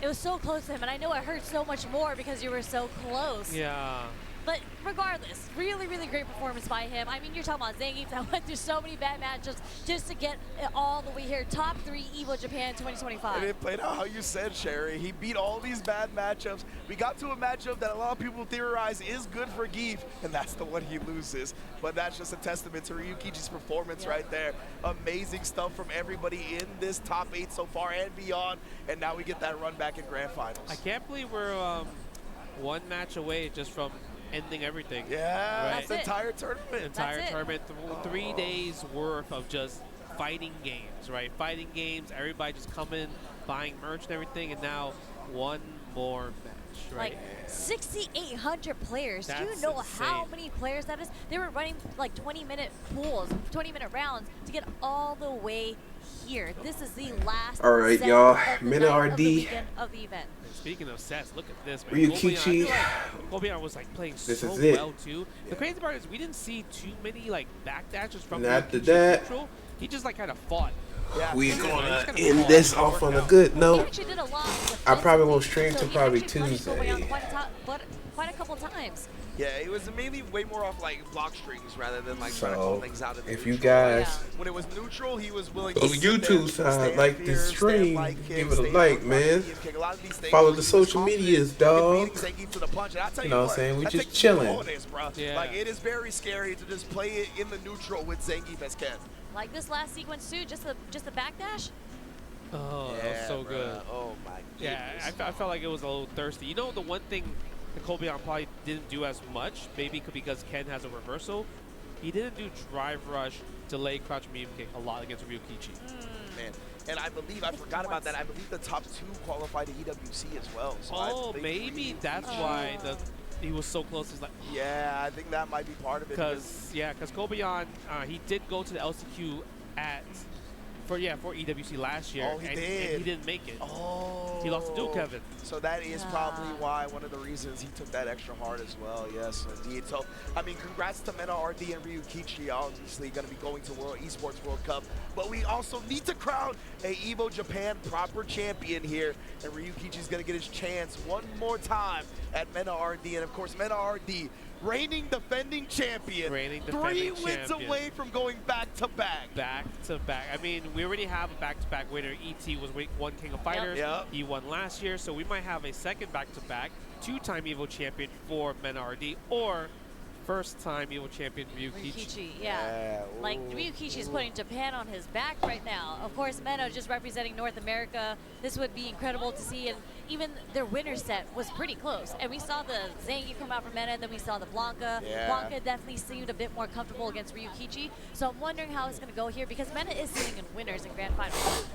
it was so close to him, and I know it hurt so much more because you were so close. Yeah. But regardless, really, really great performance by him. I mean, you're talking about Zangief that went through so many bad matchups just to get it all the way here. Top 3 EVO Japan 2025. And it played out how you said, Sherry. He beat all these bad matchups. We got to a matchup that a lot of people theorize is good for Geef, and that's the one he loses. But that's just a testament to Ryukichi's performance right there. Amazing stuff from everybody in this top 8 so far and beyond. And now we get that run back in Grand Finals. I can't believe we're one match away just from ending everything. Yeah, right? the entire tournament. Entire tournament, 3 days worth of just fighting games, right? Fighting games, everybody just coming, buying merch and everything, and now one more match, right? Like 6,800 players. Do you That's know insane. how many players that is? They were running like 20-minute pools, 20-minute rounds to get all the way here. This is the last. All right, set y'all. of the Minute night of the RD. weekend of the event. Speaking of sets, look at this, man. Ryukichi. Kobayan was like playing This so is it. well too. The crazy part is we didn't see too many like backdashes from After Ryukichi that, neutral. He just like kind of fought. we gonna end this off on a good note. I probably won't stream till probably Tuesday. Quite a couple times. Yeah, it was mainly way more off like block strings rather than like trying to So, call things out. if you guys when it was neutral, he was willing on to sit there, YouTube side stand like fear, this stand stream, light kick, give it a stand like, front man. medium kick. A lot of these things Follow where the he was social confident medias, in dog. beating Zangief to the punch. And I tell You you know what I'm what, saying? We that just takes chilling. cojones, bro. Yeah. Like it is very scary to just play it in the neutral with Zangief as Ken. Like this last sequence too, just the backdash. Oh, that was so good. Oh my Yeah, I felt like it was a little thirsty. You know, the one thing that Kobeon probably didn't do as much, maybe because Ken has a reversal, he didn't do drive rush, delay crouch medium kick a lot against Ryukichi. Man. And I believe, I forgot about that, I believe the top 2 qualified to EWC as well. So Oh, maybe that's why he was so close. He's like, yeah, I think that might be part of it. Because Kobeon, he did go to the LCQ for EWC last year. Oh, he and did. And he didn't make it. Oh. He lost to Duke Kevin. So that is probably why, one of the reasons he took that extra hard as well. Yes, indeed. So, I mean, congrats to Mena RD and Ryukichi. Obviously going to be going to World Esports World Cup. But we also need to crown a EVO Japan proper champion here. And Ryukichi's going to get his chance one more time at Mena RD. And, of course, Mena RD, reigning defending champion. 3 wins away from going back-to-back. Back-to-back. I mean, we already have a back-to-back winner. ET was one King of Fighters. Yep. He won last year, so we might have a second back-to-back, 2-time EVO champion for Mena RD, or first-time EVO champion Ryukichi. Yeah. Like, Ryukichi is putting Japan on his back right now. Of course, Mena just representing North America. This would be incredible to see, and even their winner set was pretty close. And we saw the Zangief come out from Mena, and then we saw the Blanca. Yeah. Blanca definitely seemed a bit more comfortable against Ryukichi. So I'm wondering how it's going to go here, because Mena is sitting in winners in Grand Finals.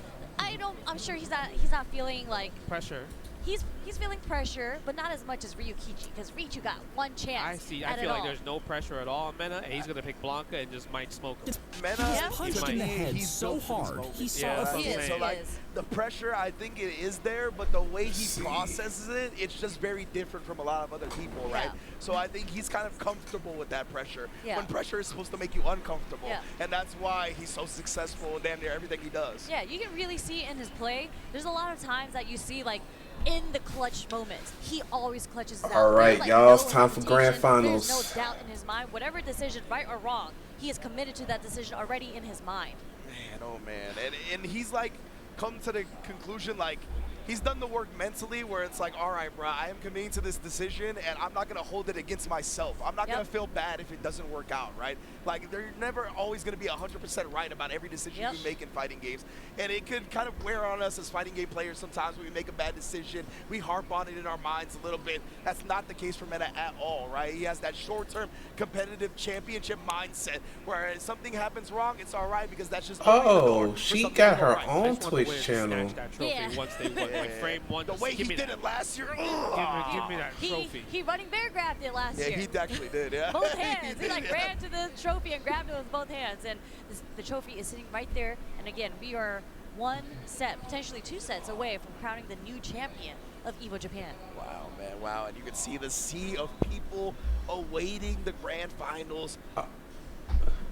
I'm sure he's not feeling like pressure. He's feeling pressure, but not as much as Ryukichi, because Richu got one chance. I feel like there's no pressure at all on Mena, and he's gonna pick Blanca and just might smoke him. Mena punched in the head so hard. He saw So like the pressure, I think it is there, but the way he processes it, it's just very different from a lot of other people, right? So I think he's kind of comfortable with that pressure. When pressure is supposed to make you uncomfortable, and that's why he's so successful in damn near everything he does. Yeah, you can really see in his play. There's a lot of times that you see like in the clutch moments, he always clutches it out. All right, like, y'all, it's time for Grand Finals. There's no doubt in his mind. Whatever decision, right or wrong, he is committed to that decision already in his mind. Man, oh man. And he's like come to the conclusion like he's done the work mentally where it's like, all right, bro, I am committing to this decision and I'm not going to hold it against myself. I'm not going to feel bad if it doesn't work out, right? Like, they're never always going to be 100% right about every decision we make in fighting games. And it could kind of wear on us as fighting game players sometimes when we make a bad decision. We harp on it in our minds a little bit. That's not the case for Mena at all, right? He has that short-term competitive championship mindset where if something happens wrong, it's all right because that's just Oh, she got her own Twitch channel. Once they won. Like frame one. The way he did it last year. Give me that trophy. He running bear grabbed it last year. Yeah, he actually did, yeah. Both hands. He like ran to the trophy and grabbed it with both hands. And the trophy is sitting right there. And again, we are one set, potentially 2 sets away from crowning the new champion of EVO Japan. Wow, man, wow. And you can see the sea of people awaiting the grand finals.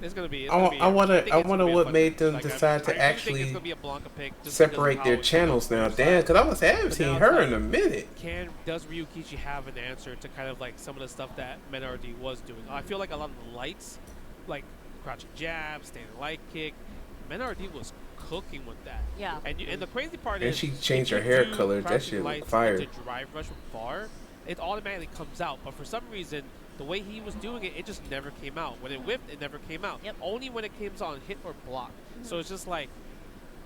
It's gonna be. I wonder what made them decide to actually separate their channels now. Damn, because I haven't seen her in a minute. Does Ryukichi have an answer to kind of like some of the stuff that Mena RD was doing? I feel like a lot of the lights, like crouching jab, standing light kick, Mena RD was cooking with that. Yeah. And the crazy part and is, she changed her hair color. That shit looked fire. To drive rush with bar, it automatically comes out. But for some reason, the way he was doing it, it just never came out. When it whipped, it never came out. Only when it came on hit or block. So it's just like,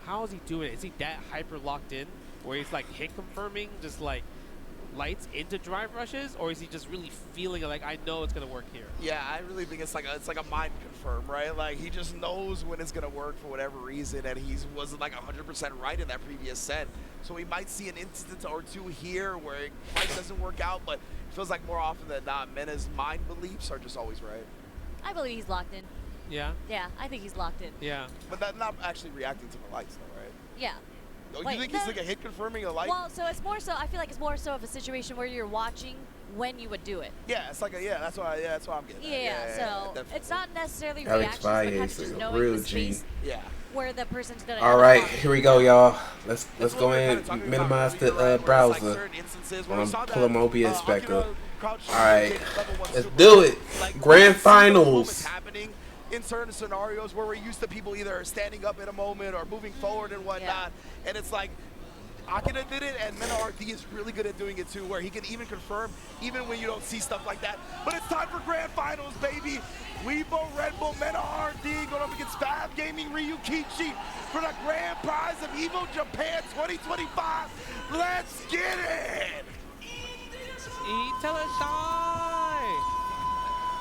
how is he doing it? Is he that hyper locked in where he's like hit confirming, just like lights into drive rushes, or is he just really feeling like, I know it's gonna work here? Yeah, I really think it's like a mind confirm, right? Like he just knows when it's gonna work for whatever reason, and he wasn't like 100% right in that previous set. So we might see an instance or two here where it doesn't work out, but it feels like more often than not, Mena's mind beliefs are just always right. I believe he's locked in. Yeah? Yeah, I think he's locked in. Yeah. But that's not actually reacting to the lights though, right? Yeah. Oh, you think he's like a hit confirming a light? Well, so it's more so, I feel like it's more so of a situation where you're watching when you would do it. Yeah, it's like that's why I'm getting so it's not necessarily Alex reactions, is just a knowing real the G. space where the person's gonna All right, here we go, y'all. Let's go in and minimize the browser. I'm pulling my OBS back up. crouch. All right, let's do it. Grand finals. In certain scenarios where we're used to people either standing up in a moment or moving forward and whatnot, and it's like Akira did it, and Mena RD is really good at doing it too, where he can even confirm even when you don't see stuff like that. But it's time for grand finals, baby. Weibo, Red Bull, Mena RD going up against Fab Gaming, Ryukichi for the grand prize of EVO Japan 2025. Let's get it!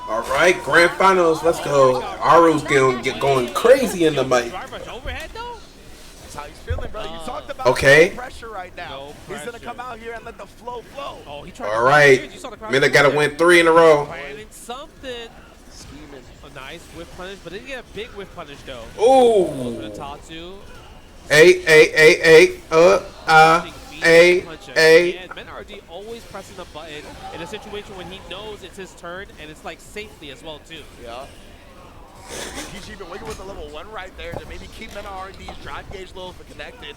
All right, grand finals. Let's go. Aru's get going crazy in the mic. That's how he's feeling, brother. You talked about okay. Pressure right now. He's gonna come out here and let the flow flow. All right, Mena got to win 3 in a row. Planning something. Scheming. A nice whiff punish, but didn't get a big whiff punish though. Ooh. The Tatsu. Hey. And Men RD always pressing the button in a situation when he knows it's his turn, and it's like safely as well too. Yeah. He's even waiting with the level 1 right there to maybe keep Mena RD's drive gauge low if connected.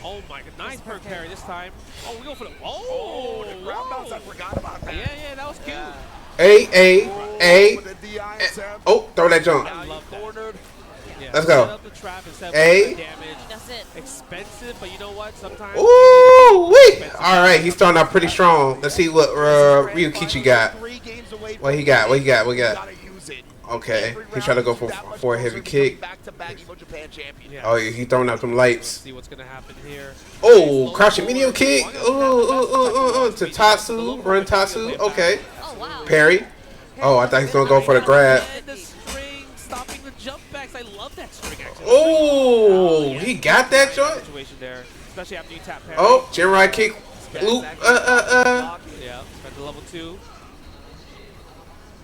Oh my god, nice perk parry this time. Oh, we go for the the ground bounce, I forgot about that. Yeah, that was cute. Oh, throw that jump. I love that. Yeah, let's go. Set up the trap instead of damage. That's it. Expensive, but you know what? Sometimes. Ooh, wait. All right, he's starting out pretty strong. Let's see what Ryukichi got. What he got? Okay, he's trying to go for a heavy kick. Oh, yeah, he's throwing out them lights. See what's gonna happen here. Oh, crouching medium kick. To Tatsu, run Tatsu. Okay. Parry. Oh, I thought he's gonna go for the grab. Stopping the jump backs. I love that string actually. Oh, he got that joint. Situation there, especially after you tap parry. Oh, Jinrai kick. Oop. Yeah, spent the level 2.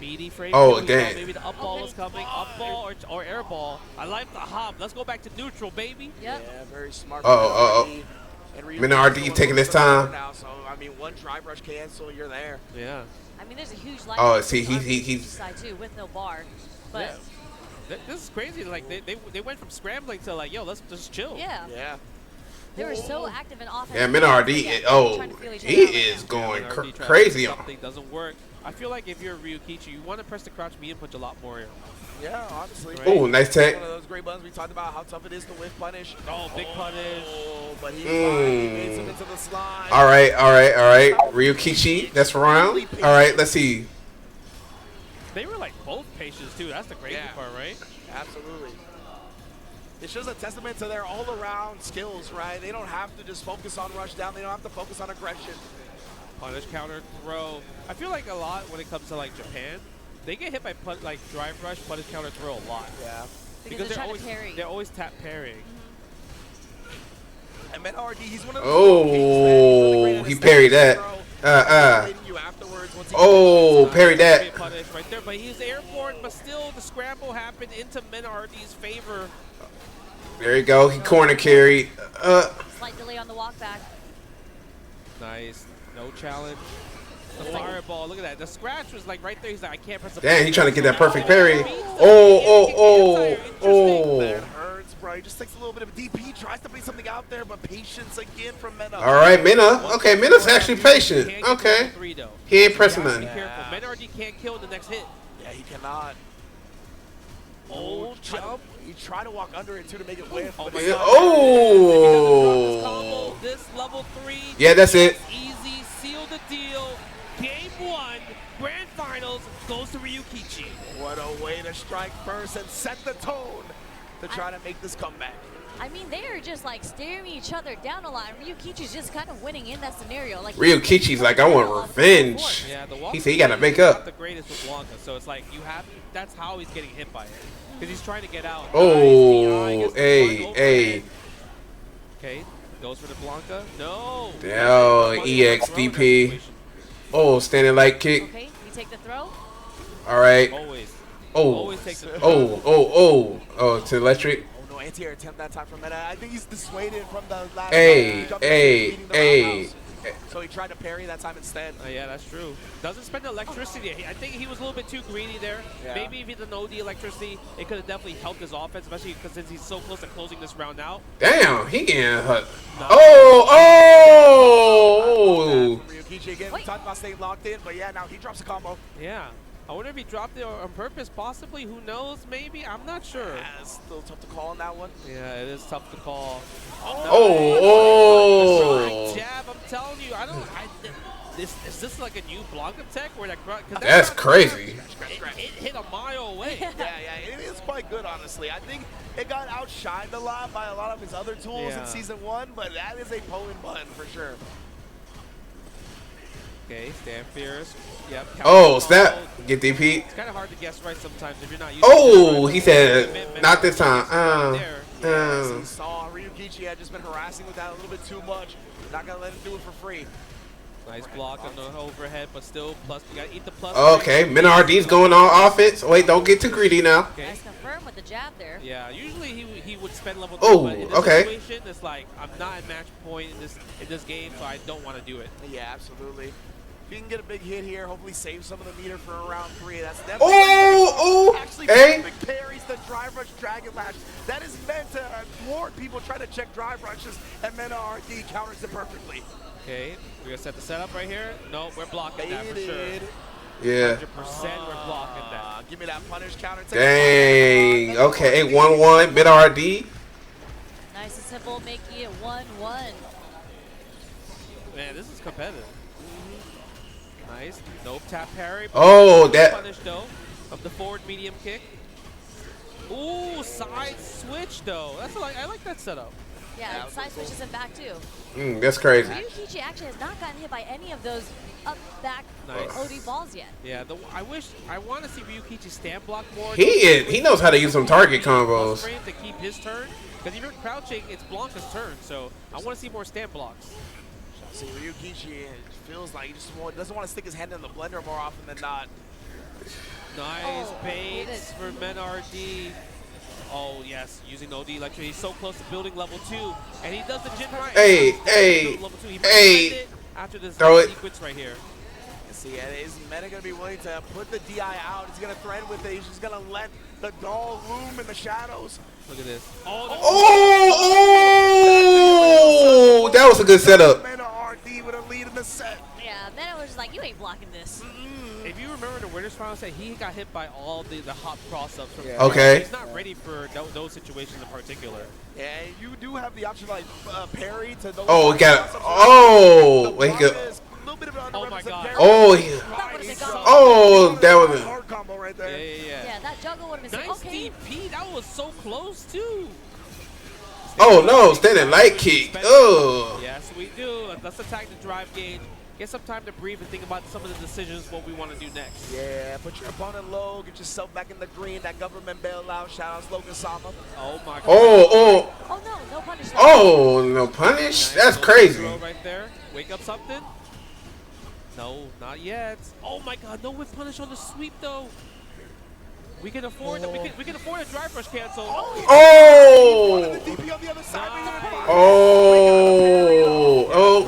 Beady frame. Oh, damn. Maybe the up ball is coming. Up ball or air ball. I like the hop. Let's go back to neutral, baby. Yep. Yeah, very smart. Mena RD taking this time. Now, so I mean, one drive rush cancel, you're there. Yeah. I mean, there's a huge line. Oh, see, he's side too with no bar, but. This is crazy. Like they went from scrambling to like, yo, let's just chill. Yeah. Yeah. They were so active in offense. Yeah, Mena RD. Oh, he is going crazy on. Something doesn't work. I feel like if you're Ryukichi, you want to press the crouch me and punch a lot more. Yeah, honestly. Right? Oh, nice tech. One of those great buttons we talked about how tough it is to whiff punish. Oh, big punish. But he made some into the slide. All right. Ryukichi, that's round. All right, let's see. They were like both patients too. That's the crazy part, right? Absolutely. It's just a testament to their all-around skills, right? They don't have to just focus on rush down. They don't have to focus on aggression. Punish, counter, throw. I feel like a lot when it comes to like Japan, they get hit by like drive rush, punish, counter, throw a lot. Yeah. Because they're always tap parrying. And Mena RD, he's one of those he parried that. Oh, parried that. Punish right there, but he's airborne, but still the scramble happened into Mena RD's favor. There you go. He corner carried. Slight delay on the walk back. Nice. No challenge. The fireball. Look at that. The scratch was like right there. He's like, I can't press the damn, he's trying to get that perfect parry. Oh. That hurts, bro. He just takes a little bit of a DP, tries to put something out there, but patience again from Mena. All right, Mena. Okay, Mena's actually patient. Okay. He ain't pressing nothing. Be careful. Mena RD can't kill the next hit. Yeah, he cannot. Oh, jump. He tried to walk under it too to make it whiff. Oh. This level 3. Yeah, that's it. Easy. Seal the deal. Game 1. Grand finals goes to Ryukichi. What a way to strike first and set the tone to try to make this comeback. I mean, they are just like staring each other down a lot. And Ryukichi's just kind of winning in that scenario. Like Ryukichi's like, I want revenge. Yeah, he said he got to make up. Not the greatest with Blanca, so it's like you have. That's how he's getting hit by it, because he's trying to get out. Oh, hey. Okay, goes for the Blanca. No. Oh, EXDP. Oh, standing light kick. Okay, you take the throw. All right. Always. Oh. Always take the throw. Oh, to electric. Oh no, anti-air attempt that time from Mena. I think he's dissuaded from the last. Hey. So he tried to parry that time instead. Yeah, that's true. Doesn't spend electricity. I think he was a little bit too greedy there. Yeah. Maybe if he didn't know the electricity, it could have definitely helped his offense, especially because since he's so close to closing this round out. Damn, he getting hurt. No. Oh. Ryukichi again. We talked about staying locked in, but yeah, now he drops a combo. Yeah. I wonder if he dropped it on purpose, possibly. Who knows? Maybe. I'm not sure. Yeah, it's still tough to call on that one. Yeah, it is tough to call. Oh. Jab, I'm telling you. Is this like a new Blanca tech where that? That's crazy. It hit a mile away. Yeah, it is quite good, honestly. I think it got outshined a lot by a lot of his other tools in Season 1, but that is a potent button for sure. Okay, stand fierce. Yep. Oh, snap. Get DP. It's kind of hard to guess right sometimes if you're not used Oh, he said, not this time. We saw Ryukichi had just been harassing with that a little bit too much. Not going to let him do it for free. Nice block on the overhead, but still, plus you got to eat the plus. Okay, Min RD's going on offense. Wait, don't get too greedy now. Okay. Nice confirm with the jab there. Yeah, usually he would spend level 2, Oh, but in this situation, it's like, I'm not at match point in this game, so I don't want to do it. Yeah, absolutely. If you can get a big hit here, hopefully save some of the meter for round 3. That's definitely actually perfect parries the drive rush dragon lash. That is meant to thwart people trying to check drive rushes, and Mena RD counters it perfectly. Okay, we're gonna set the setup right here. No, we're blocking that for sure. Yeah. 100% we're blocking that. Give me that punish counter. Dang. Okay, 1-1. Min RD. Nice and simple, making it 1-1. Man, this is competitive. Nice. Nope, tap parry. Oh, that. Punish though of the forward medium kick. Ooh, side switch though. That's I like that setup. Yeah, side switches him back too. That's crazy. Ryukichi actually has not gotten hit by any of those up back OD balls yet. Yeah, I want to see Ryukichi stand block more. He knows how to use some target combos. To keep his turn, because if you're crouching, it's Blanca's turn. So I want to see more stand blocks. See, Ryukichi feels like he just doesn't want to stick his hand in the blender more often than not. Nice bait for Men RD. Oh, yes, using OD electric. He's so close to building level 2, and he does the Jin right. Hey. After this Throw it. sequence right here. See, is Mena going to be willing to put the DI out? He's going to threaten with it. He's just going to let the doll loom in the shadows. Look at this. Oh, that was a good setup. Mena RD with a lead in the set. Yeah, Mena was just like, you ain't blocking this. If you remember the winners final set, he got hit by all the hop cross-ups. Okay. He's not ready for those situations in particular. Yeah, you do have the option like parry to those. Oh, he got it. Oh, wait, he got. Oh my God. Oh, that was a hard combo right there. Yeah, that juggle would have been nice DP. That was so close too. Oh no, standing light kick. Oh. Yes, we do. Let's attack the drive gauge. Get some time to breathe and think about some of the decisions what we want to do next. Yeah, put your opponent low, get yourself back in the green. That government bailout. Shout out Logan Sama. Oh my God. Oh no punish. Oh, no punish. That's crazy. Right there. Wake up something. No, not yet. Oh my God, no whip punish on the sweep though. We can afford we can afford a drive rush cancel. Oh,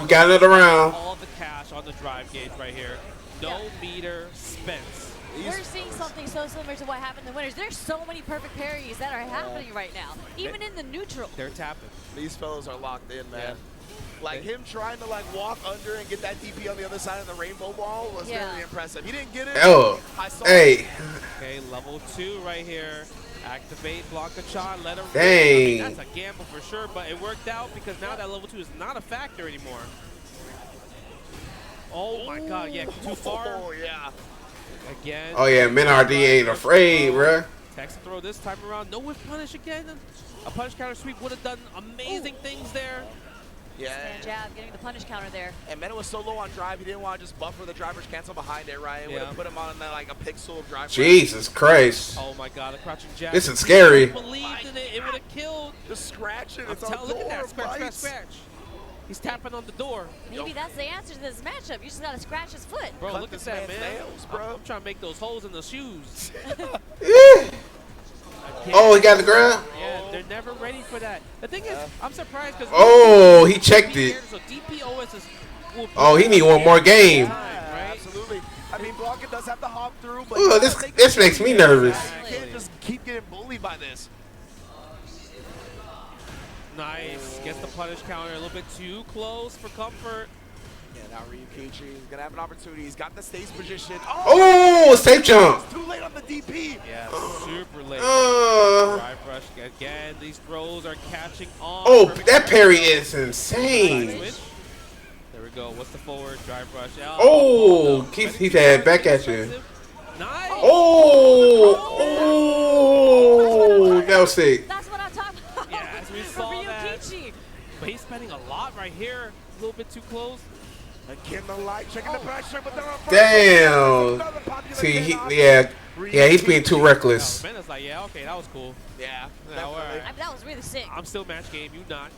we got another round. All the cash on the drive gauge right here. No meter spent. We're seeing something so similar to what happened in the winners. There's so many perfect parries that are happening right now, even in the neutral. They're tapping. These fellows are locked in, man. Like him trying to walk under and get that DP on the other side of the rainbow ball was very impressive. He didn't get it. Oh, hey. Okay, level 2 right here. Activate Blanca-chan, let him. Dang. I mean, that's a gamble for sure, but it worked out because now that level 2 is not a factor anymore. Oh my God, yeah, too far. Oh yeah. Again. Oh yeah, Min RD ain't afraid, bruh. Text throw this time around. No whiff punish again. A punish counter sweep would have done amazing things there. Yeah. Stand jab, getting the punish counter there. And Mena was so low on drive, he didn't want to just buffer the driver's cancel behind it, right? It would have put him on like a pixel of drive. Jesus Christ. Oh my God, a crouching jab. This is scary. Believed in it, it would have killed. The scratching. It's look at that, scratch. He's tapping on the door. Maybe that's the answer to this matchup. You just gotta scratch his foot. Bro, look at that, man. Nails, bro. I'm trying to make those holes in the shoes. Oh, he got the ground? Yeah, they're never ready for that. The thing is, I'm surprised because oh, he checked it. So DPOS is. Oh, he need one more game. Right? Absolutely. I mean, Blanca does have to hop through, but ooh, this makes me nervous. You can't just keep getting bullied by this. Nice. Gets the punish counter a little bit too close for comfort. Yeah, now Ryukichi is going to have an opportunity. He's got the stage position. Oh, safe jump. Too late on the DP. Yeah, super late. Drive rush again. These throws are catching on. Oh, Perfect that parry parry. is insane. There we go. What's the forward drive rush? Oh, he's had back at you. Nice. Oh, that was sick. That's what I'm talking about. Yeah, as we saw that. But he's spending a lot right here. A little bit too close. Again, the light, checking the pressure, but they're on Damn. See, he's being too reckless. Mena's like, yeah, okay, that was cool. Yeah, That was really sick. I'm still match game, you not.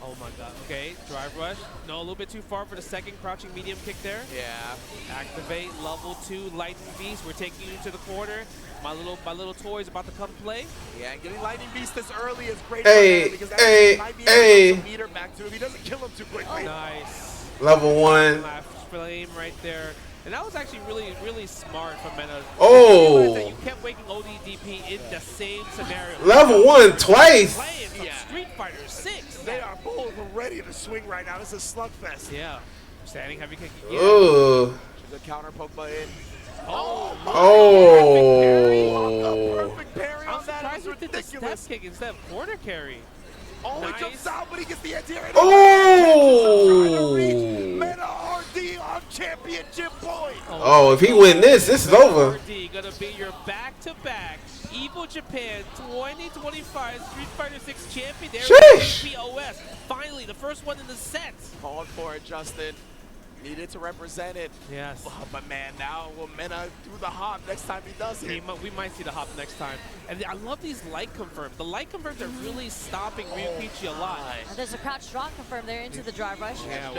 Oh my god. Okay, drive rush. No, a little bit too far for the second crouching medium kick there. Yeah. Activate level 2 lightning beast. We're taking you to the corner. My little toy is about to come play. Yeah, and getting lightning beast this early is great Hey, for him because that might be able to meet her back to him. He doesn't kill him too quickly. Nice. Level 1. Flame right there. And that was actually really smart from Mena. Oh. That you kept waking ODDP in the same scenario. Level 1 twice. Playing some Street Fighter 6. They are both ready to swing right now. This is slugfest. Yeah. Standing heavy kick. Ooh. There's a counter Pokemon in. Oh. Perfect parry on that. It was ridiculous. Step kick instead of corner carry. Oh, he jumps out, but he gets the anti-air. Oh. Meta RD on championship point. Oh, if he win this is over. RD gonna be your back-to-back EVO Japan 2025 Street Fighter 6 champion. There Sheesh. POS. Finally, the first one in the set. Calling for it, Justin. Needed to represent it. Yes. Oh, but man, now will Mena do the hop next time he does it? We might see the hop next time. And I love these light confirms. The light confirms are really stopping Ryukichi a lot. There's a crouch draw confirmed there into the drive rush. Yeah.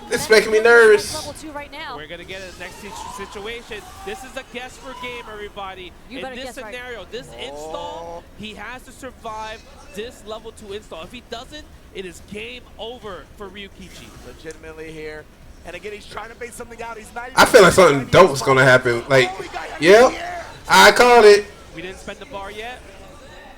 This is making me nervous. Level 2 right now. We're gonna get a next situation. This is a guess for game, everybody. You in this scenario, this install, he has to survive this level 2 install. If he doesn't, it is game over for Ryukichi. Legitimately here. And again, he's trying to bait something out. He's not. I feel like something dope is gonna happen. Like, yep, I called it. We didn't spend the bar yet.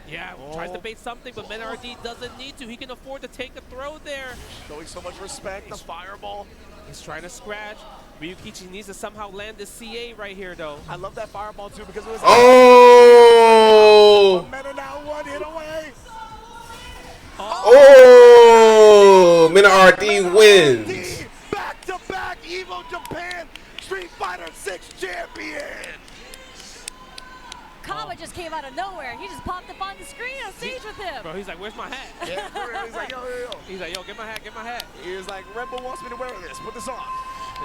Yeah, tries to bait something, but Mena RD doesn't need to. He can afford to take a throw there. Showing so much respect. The fireball. He's trying to scratch. Ryukichi needs to somehow land this CA right here, though. I love that fireball too because it was. Oh! Mena now one hit away. Oh! Mena RD wins. Back-to-back EVO Japan Street Fighter 6 champion. Kama just came out of nowhere. He just popped up on the screen on stage with him. Bro, he's like, where's my hat? Yeah, he's like, yo. He's like, yo, get my hat, get my hat. He was like, Red Bull wants me to wear this. Put this on.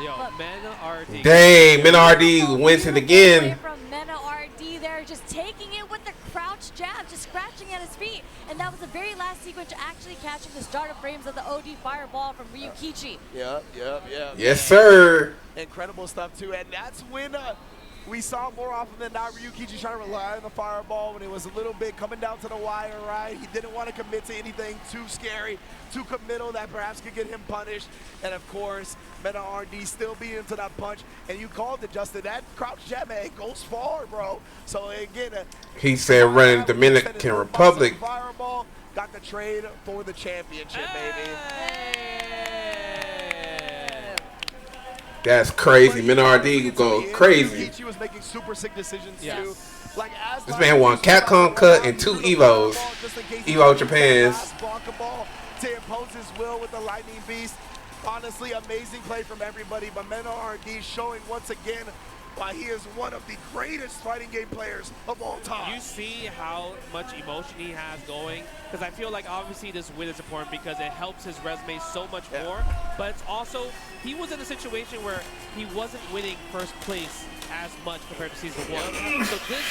Yo, Mena RD. Dang, Mena RD wins it again. From Mena RD there, just taking it with the crouch jab, just scratching at his feet. And that was the very last sequence, actually catching the starter frames of the OD fireball from Ryukichi. Yep. Yes, sir. Incredible stuff, too. And that's when we saw more often than not Ryukichi trying to rely on the fireball when it was a little bit coming down to the wire, right? He didn't want to commit to anything too scary, too committal that perhaps could get him punished. And, of course, Mena RD still being into that punch. And you called it, Justin. That crouch jab, man, goes far, bro. So, again, he said running Dominican Republic. Fireball got the trade for the championship, baby. That's crazy. Mena RD go crazy. Ryukichi was making super sick decisions too. Like This man won Capcom Cut and 2 EVOs. EVO Japans. Ball to impose his will with the Lightning Beast. Honestly, amazing play from everybody, but Mena RD showing once again why he is one of the greatest fighting game players of all time. You see how much emotion he has going? Because I feel like obviously this win is important because it helps his resume so much more. But it's also, he was in a situation where he wasn't winning first place as much compared to season 1. So this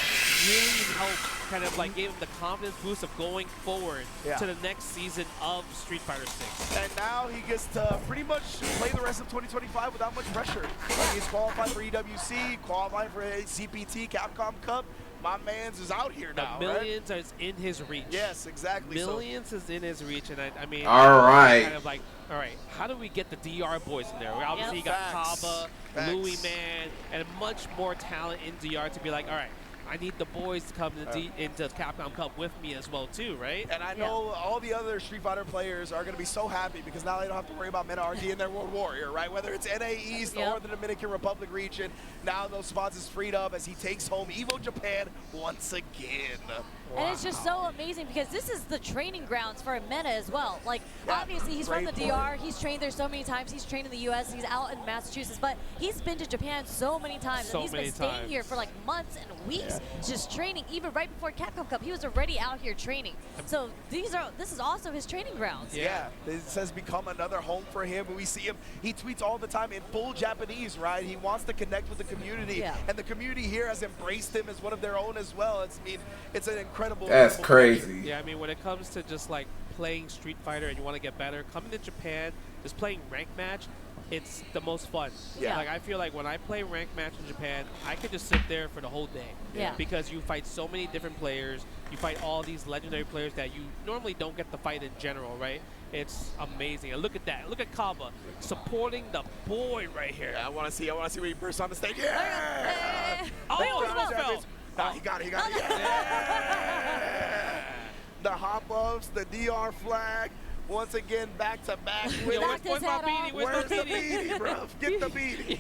really helped kind of like gave him the confidence boost of going forward to the next season of Street Fighter 6. And now he gets to pretty much play the rest of 2025 without much pressure. Like he's qualified for EWC, qualified for a CPT, Capcom Cup. My man's is out here now, Millions is in his reach. Yes, exactly. Millions is in his reach, and I mean, all right. Kind of like, all right, how do we get the DR boys in there? Obviously, you got Kaba, Louis Man, and much more talent in DR to be like, all right, I need the boys to come into Capcom Cup with me as well too, right? And I know all the other Street Fighter players are going to be so happy because now they don't have to worry about Meta RD and their World Warrior, right? Whether it's NA East or the Dominican Republic region, now those spots is freed up as he takes home EVO Japan once again. And it's just so amazing because this is the training grounds for Meta as well. Like, obviously, he's from the DR. He's trained there so many times. He's trained in the U.S. He's out in Massachusetts. But he's been to Japan so many times. And he's been staying here for, like, months and weeks just training. Even right before Capcom Cup, he was already out here training. So this is also his training grounds. Yeah, this has become another home for him. We see him, he tweets all the time in full Japanese, right? He wants to connect with the community. And the community here has embraced him as one of their own as well. It's an incredible. That's crazy. Yeah, I mean, when it comes to just like playing Street Fighter and you want to get better, coming to Japan, just playing ranked match, it's the most fun. Yeah. Like I feel like when I play ranked match in Japan, I could just sit there for the whole day. Yeah. Because you fight so many different players, you fight all these legendary players that you normally don't get to fight in general, right? It's amazing. And look at that. Look at Kaba supporting the boy right here. Yeah, I want to see where he bursts on the stage. Yeah! Oh, Nah, he got it. Yeah! The hop-ups, the DR flag. Once again, back to back. Where's my beanie? Where's the beanie, bro? Get the beanie.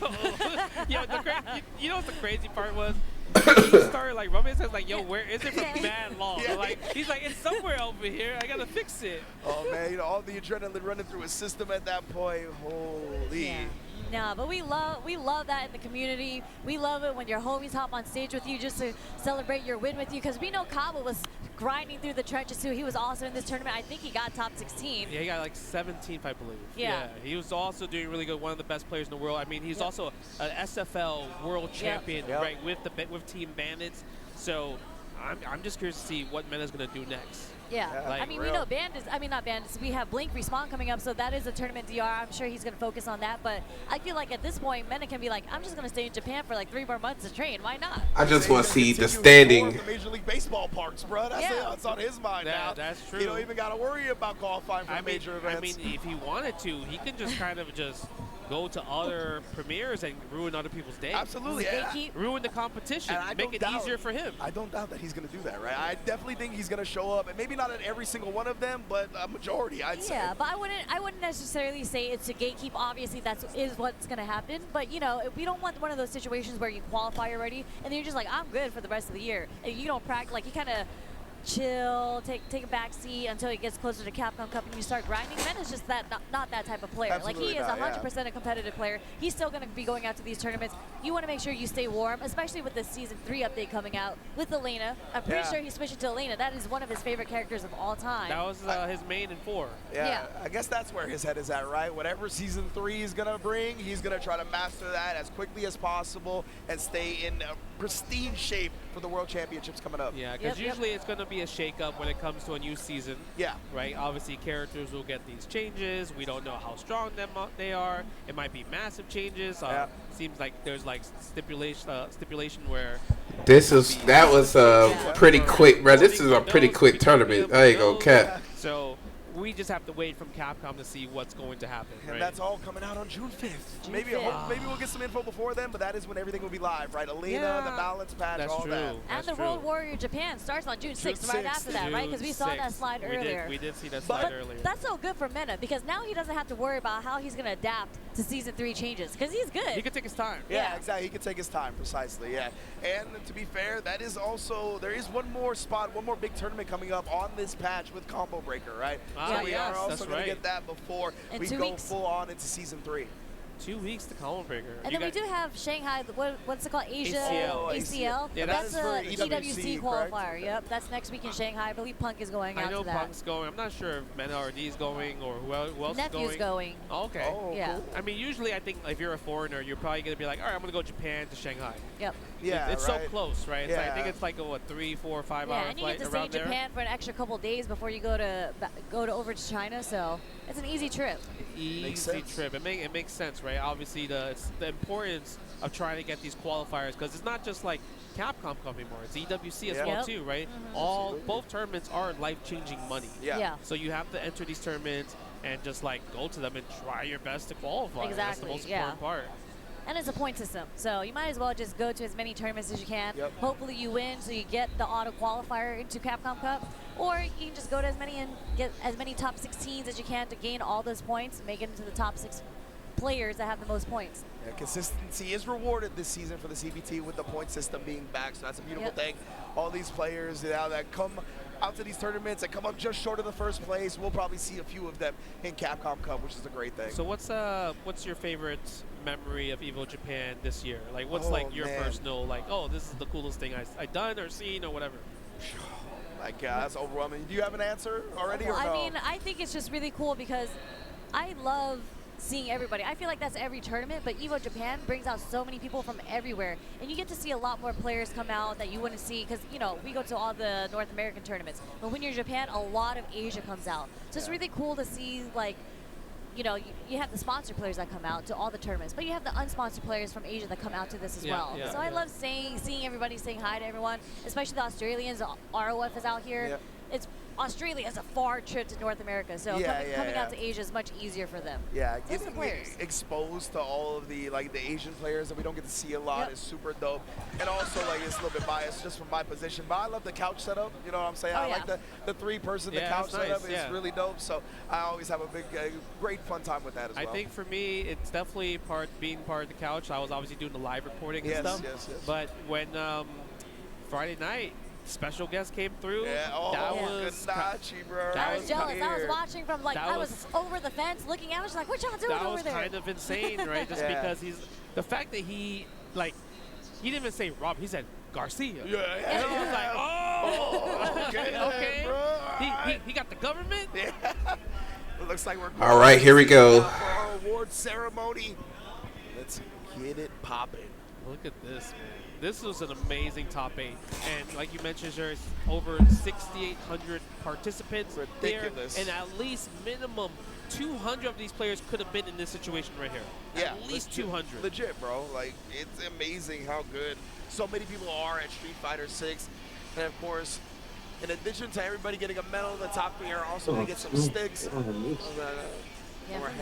You know what the crazy part was? He started like rubbing his head like, yo, where is it for mad long? Like he's like, it's somewhere over here. I gotta fix it. Oh man, all the adrenaline running through his system at that point. Holy. Yeah. No, but we love that in the community. We love it when your homies hop on stage with you just to celebrate your win with you. Because we know Kaba was grinding through the trenches too. He was also in this tournament. I think he got top 16. Yeah, he got like 17th, I believe. Yeah. He was also doing really good. One of the best players in the world. I mean, he's also an SFL world champion, right, with Team Bandits. So I'm just curious to see what Meta's gonna do next. Yeah, like, I mean, we know Bandits, not Bandits, we have Blink Respawn coming up, so that is a tournament DR. I'm sure he's going to focus on that, but I feel like at this point, Meta can be like, I'm just going to stay in Japan for like 3 more months to train. Why not? I just want to see the standing. The Major League Baseball parks, bro. That's on his mind now. That's true. He don't even got to worry about qualifying for major events. I mean, if he wanted to, he can just kind of just go to other premieres and ruin other people's days. Absolutely. Ruin the competition. Make it easier for him. I don't doubt that he's going to do that, right? I definitely think he's going to show up, and maybe not at every single one of them, but a majority, I'd say. Yeah, but I wouldn't necessarily say it's a gatekeep. Obviously, is what's going to happen. But, you know, we don't want one of those situations where you qualify already, and then you're just like, I'm good for the rest of the year. And you don't practice, like, you kind of chill, take a back seat until he gets closer to Capcom Cup and you start grinding. Mena's just not that type of player. Absolutely like, he is 100% a competitive player. He's still going to be going out to these tournaments. You want to make sure you stay warm, especially with the Season 3 update coming out with Elena. I'm pretty sure he's switching to Elena. That is one of his favorite characters of all time. That was his main in 4. Yeah, I guess that's where his head is at, right? Whatever Season 3 is going to bring, he's going to try to master that as quickly as possible and stay in pristine shape for the World Championships coming up. Yeah, because usually it's going to be a shake-up when it comes to a new season. Yeah. Right? Obviously, characters will get these changes. We don't know how strong they are. It might be massive changes. Seems like there's like stipulation where... That was pretty quick, bro. This is a pretty quick tournament. I ain't gonna cap. So we just have to wait from Capcom to see what's going to happen. And that's all coming out on June 5th. Maybe we'll get some info before then, but that is when everything will be live, right? Elena, the balance patch, all that. And the World Warrior Japan starts on June 6th, right after that, right? Because we saw that slide earlier. We did see that slide earlier. That's so good for Meta because now he doesn't have to worry about how he's going to adapt to Season 3 changes because he's good. He can take his time. Yeah, exactly. He can take his time, precisely, yeah. And to be fair, that is also, there is one more big tournament coming up on this patch with Combo Breaker, right? So we are also going to get that before we go full on into Season 3. 2 weeks to Combo Breaker. And then we do have Shanghai, what's it called? ACL. Yeah, that's a EWC qualifier. Yep, that's next week in Shanghai. I believe Punk is going out to that. I know Punk's going. I'm not sure if Meta RD is going or who else Nephew's is going. going. Okay. Yeah. Cool. I mean, usually I think if you're a foreigner, you're probably going to be like, all right, I'm going to go Japan to Shanghai. Yep. Yeah, it's so close, right? Yeah. I think it's like a 3, 4, 5 hour flight around there. Yeah, and you get to stay in Japan for an extra couple days before you go over to China, so it's an easy trip. Easy trip. It makes sense, right? Obviously, the importance of trying to get these qualifiers, because it's not just like Capcom Cup anymore. It's EWC as well too, right? Both tournaments are life-changing money. Yeah. So you have to enter these tournaments and just like go to them and try your best to qualify. Exactly. That's the most important part. And it's a point system, so you might as well just go to as many tournaments as you can. Hopefully you win, so you get the auto qualifier into Capcom Cup, or you can just go to as many and get as many top 16s as you can to gain all those points, make it into the top 6 players that have the most points. Yeah, consistency is rewarded this season for the CBT with the point system being back, so that's a beautiful thing. All these players now that come out to these tournaments and come up just short of the first place, we'll probably see a few of them in Capcom Cup, which is a great thing. So what's your favorite memory of EVO Japan this year? Like, what's like your personal, like, oh, this is the coolest thing I done or seen or whatever? My God, that's overwhelming. Do you have an answer already or no? I mean, I think it's just really cool because I love seeing everybody. I feel like that's every tournament, but EVO Japan brings out so many people from everywhere, and you get to see a lot more players come out that you wouldn't see because, you know, we go to all the North American tournaments, but when you're in Japan, a lot of Asia comes out. So it's really cool to see, like, you know, you have the sponsored players that come out to all the tournaments, but you have the unsponsored players from Asia that come out to this as well. So I love seeing everybody saying hi to everyone, especially the Australians. ROF is out here. It's Australia is a far trip to North America, so coming out to Asia is much easier for them. Yeah, so getting exposed to all of the Asian players that we don't get to see a lot is super dope. And also, like, it's a little bit biased just from my position, but I love the couch setup. You know what I'm saying? I like the 3-person couch setup is really dope. So I always have a great fun time with that as well. I think for me, it's definitely being part of the couch. I was obviously doing the live recording and stuff. But when Friday night, special guest came through. That was bro. I was jealous. I was watching from I was over the fence looking out. I was like, what y'all doing over there? That was kind of insane, right? Just because the fact that he didn't even say Rob, he said Garcia. And I was like, oh, okay. Bro, he got the government. It looks like we're all right. Here we go. For our award ceremony. Let's get it popping. Look at this, man. This was an amazing top 8, and like you mentioned, there's over 6,800 participants. Ridiculous. There, and at least minimum 200 of these players could have been in this situation right here. At least 200. Legit, bro. Like, it's amazing how good so many people are at Street Fighter 6, and of course, in addition to everybody getting a medal, the top 3 are also going to get some sticks.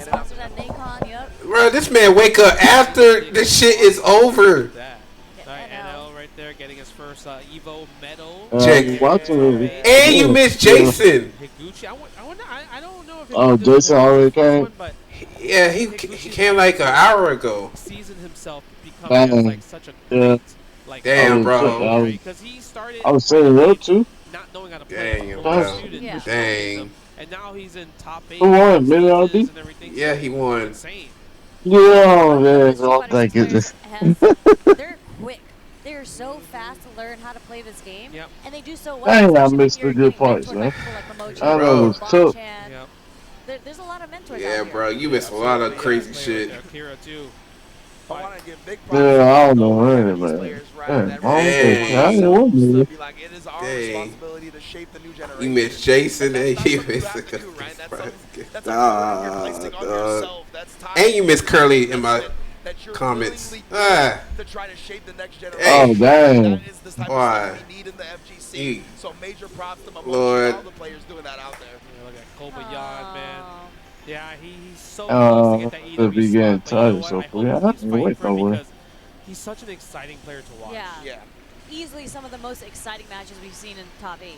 Sponsored at Nacon, Bro, this man wake up after this shit is over. NL right there getting his first EVO medal. And you missed Jason. Higuchi. I don't know if Jason already came. Yeah, he came like an hour ago. Seasoned himself becoming like such a great, damn, bro. Because he started. I was saying that too. Not knowing how to play. Dang. And now he's in top 8. Who won? Mid RD? Yeah, he won. Yeah, man. I'll take it. They're quick. They're so fast to learn how to play this game, and they do so well. Dang, I missed the good parts, man. I know it's tough. There's a lot of mentors. Yeah, bro, you missed a lot of crazy shit. Akira too. I want to give big Yeah, I don't know anything, man. It is our responsibility to shape the new generation. You missed Jason and you missed and you missed Curly in my comments. To try to shape the next generation. Oh, dang. That is the type of stuff we need in the FGC. So major props to Momoshi and all the players doing that out there. Look at Kobayan, man. Yeah, he's so close to get that EW spot, but you know what? I hope he's fighting for it because he's such an exciting player to watch. Yeah. Easily some of the most exciting matches we've seen in the top 8.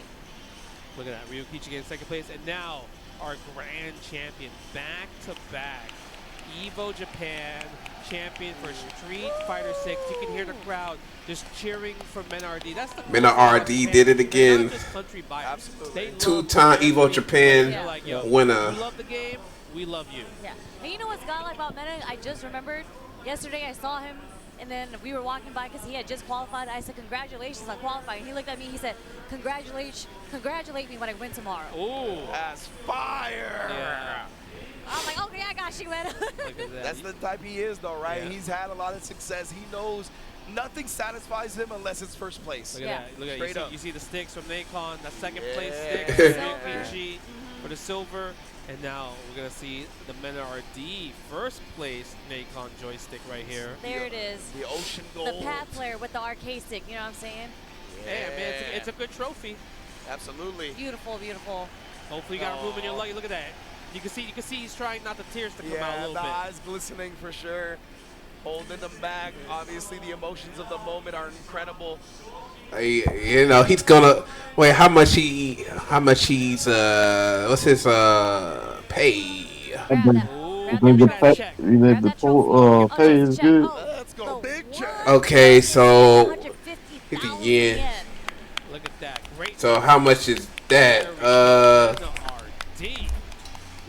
Look at that, Ryukichi getting second place, and now our grand champion, back-to-back, EVO Japan champion for Street Fighter 6. You can hear the crowd just cheering for MENA-RD. That's the MENA-RD did it again. 2-time EVO Japan winner. We love the game. We love you. Yeah. And you know what's got like about MENA? I just remembered yesterday I saw him, and then we were walking by because he had just qualified. I said, congratulations on qualifying. He looked at me, he said, congratulate me when I win tomorrow. Ooh. That's fire. Yeah. I'm like, okay, I got you, man. That's the type he is, though, right? Yeah. He's had a lot of success. He knows nothing satisfies him unless it's first place. Look at that. Look at that. You see the sticks from Nacon, that second place stick Ryukichi for the silver. And now we're going to see the MENA-RD first place Nacon joystick right here. There it is. The Ocean Gold. The pad player with the arcade stick, you know what I'm saying? Yeah. Hey, I mean, it's a good trophy. Absolutely. Beautiful, beautiful. Hopefully you got room in your luggage. Look at that. You can see he's trying not the tears to come out a little bit. Yeah, the eyes glistening for sure. Holding them back. Obviously, the emotions of the moment are incredible. You know, he's gonna wait. How much he's what's his pay? And then the pay is good. Let's go, big check. Okay, so 50 yen. Look at that. Great. So how much is that?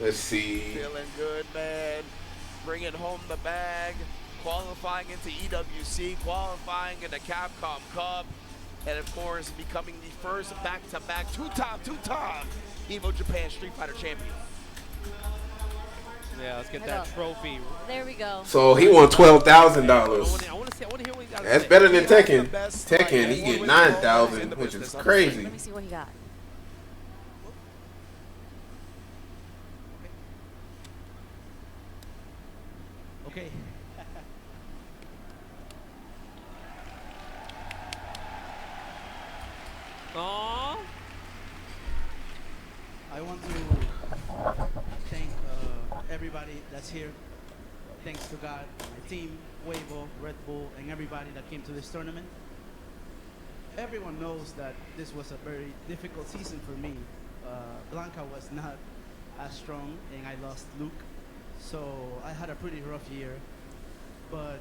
Let's see. Feeling good, man. Bringing home the bag. Qualifying into EWC, qualifying into Capcom Cup, and of course becoming the first back-to-back two-time EVO Japan Street Fighter champion. Yeah, let's get that trophy. There we go. So he won $12,000. I want to hear what he got. That's better than Tekken. Tekken, he get 9,000, which is crazy. Let me see what he got. Okay. Aww. I want to thank everybody that's here. Thanks to God, my team, Weibo, Red Bull, and everybody that came to this tournament. Everyone knows that this was a very difficult season for me. Blanca was not as strong, and I lost Luke. So I had a pretty rough year. But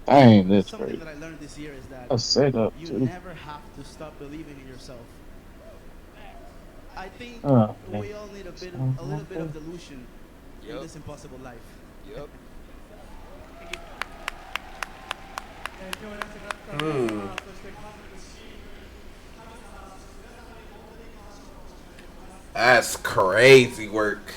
Dang, that's something crazy. that I learned this year is that I set up you too. never have to stop believing in yourself. I think Oh, we all need a little bit of delusion in this impossible life. Yep. That's crazy work.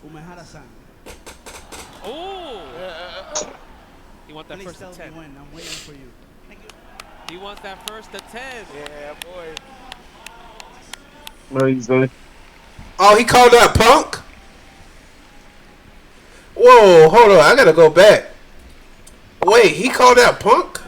Umehara-san. Oh! You want that Please first to tell 10. me when. I'm waiting for you. Thank you. He wants that first to 10. Yeah, boy. What you say? Oh, he called out Punk? Whoa, hold on. I gotta go back. Wait, he called out Punk?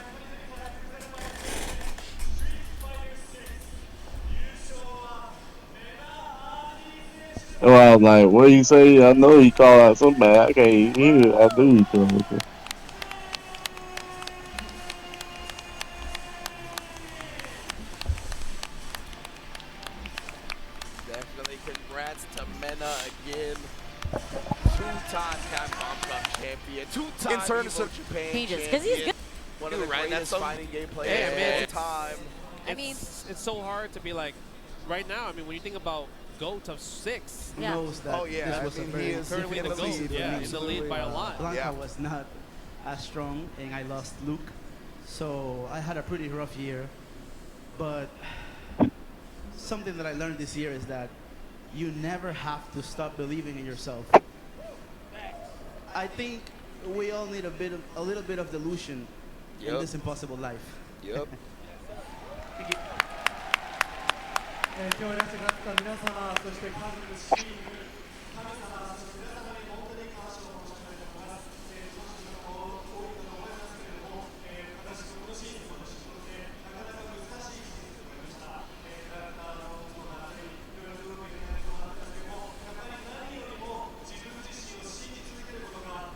Oh, I was like, what you say? I know he called out somebody. I can't hear it. I do. Definitely congrats to Mena again. Two-time Capcom Cup champion. Two-time In terms EVO of Japan changes, champion. 'cause he's good. One of the greatest fighting game players Yeah, man, of all time. I mean, it's so hard to be like, right now, I mean, when you think about GOAT of 6. Who knows that this was a very currently the difficult GOAT. season for Yeah, me. in the lead by a lot. Blanca was not as strong, and I lost Luke. So I had a pretty rough year. But something that I learned this year is that you never have to stop believing in yourself. I think we all need a little bit of delusion in this impossible life. Yep. 今日いらっしゃった皆様、そして家族、チーム、神様、そして皆様に本当に感謝を申し上げております。少し多くの思いますけれども、私このシーズンの仕事でなかなか難しいシーズンとなりました。キャラクターのことがあったり、いろいろとうまくいかないことがあったんですけども、やっぱり何よりも自分自身を信じ続けることが、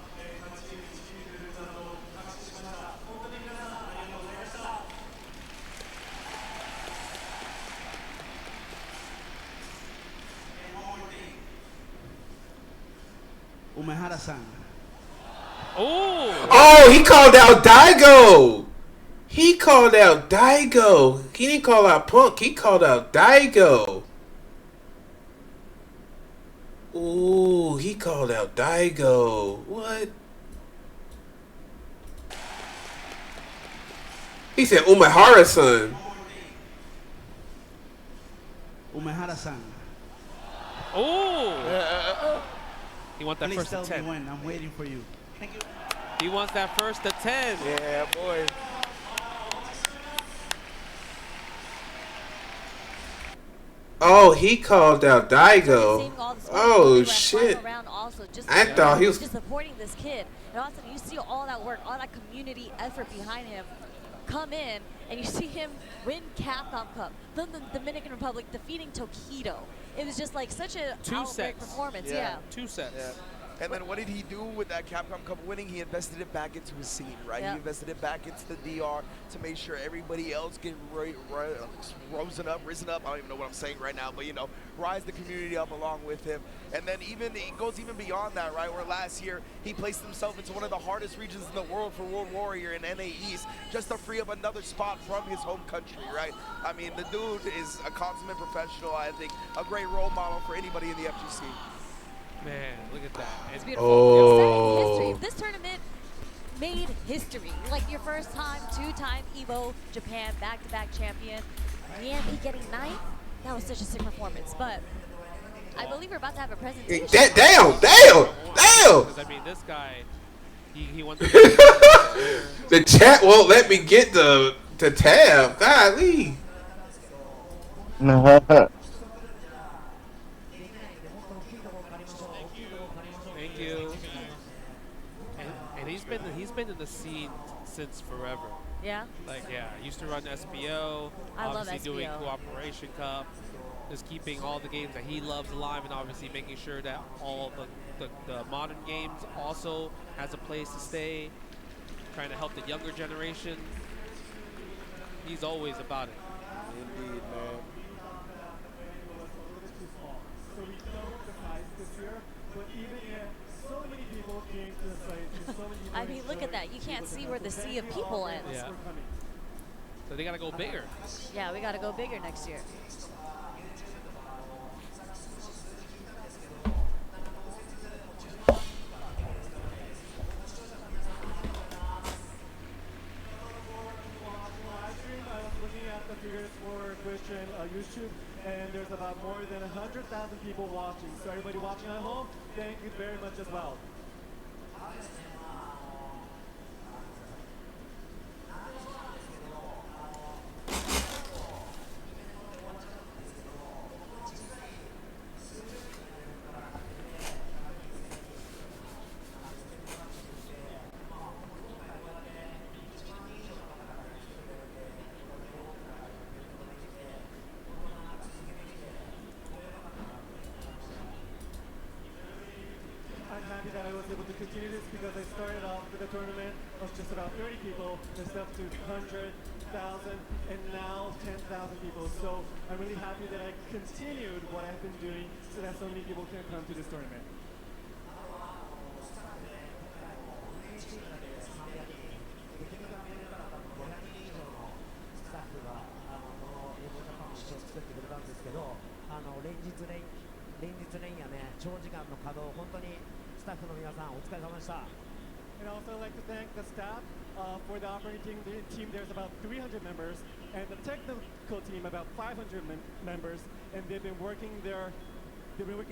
勝ちに導いてくれるんだと確信しました。本当に皆さんありがとうございました。Umehara-san. Oh, he called out Daigo. He called out Daigo. He didn't call out Punk. He called out Daigo. Ooh, he called out Daigo. What? He said Umehara-san. Umehara-san. Oh! He wants that Please first to tell 10. me when. I'm waiting for you. Thank you. He wants that first to 10. Yeah, boy. Oh, he called out Daigo. Oh shit! I thought he was just supporting this kid, and all of a sudden you see all that work, all that community effort behind him come in, and you see him win Capcom Cup, then the Dominican Republic defeating Tokido. It was just like such a outright performance. Yeah. 2 sets. Yeah. And then what did he do with that Capcom Cup winning? He invested it back into his scene, right? Yep. He invested it back into the DR to make sure everybody else get risen up. I don't even know what I'm saying right now, but you know, rise the community up along with him. And then even it goes even beyond that, right? Where last year he placed himself into one of the hardest regions in the world for World Warrior in NA East just to free up another spot from his home country, right? I mean, the dude is a consummate professional. I think a great role model for anybody in the FGC. Man, look at that. It's beautiful. Oh. History. This tournament made history. Like your first time, 2-time EVO Japan back-to-back champion. Miami getting 9th. That was such a sick performance. But I believe we're about to have a presentation. Damn! Because I mean, this guy, he won The chat won't let me get the tab. Golly. Thank you. And he's been in the scene since forever. Yeah. Like used to run SBO. I love obviously doing SBO. Cooperation Cup. Just keeping all the games that he loves alive, and obviously making sure that all the modern games also has a place to stay. Trying to help the younger generation. He's always about it. Indeed, man. So we know the prize this year, but even if so many people came to the site, so many I mean, look at that. You can't see where the sea of people ends. Yeah. So they gotta go bigger. Yeah, we got to go bigger next year. YouTube, and there's about more than 100,000 people watching. So everybody watching at home, thank you very much as well. That I was able to continue this because I started off with a tournament of just about 30 people, it's up to 100,000, and now 10,000 people. So I'm really happy that I continued what I've been doing so that so many people can come to this tournament. And also I'd like to thank the staff for the operating team. There's about 300 members, and the technical team about 500 members, and they've been working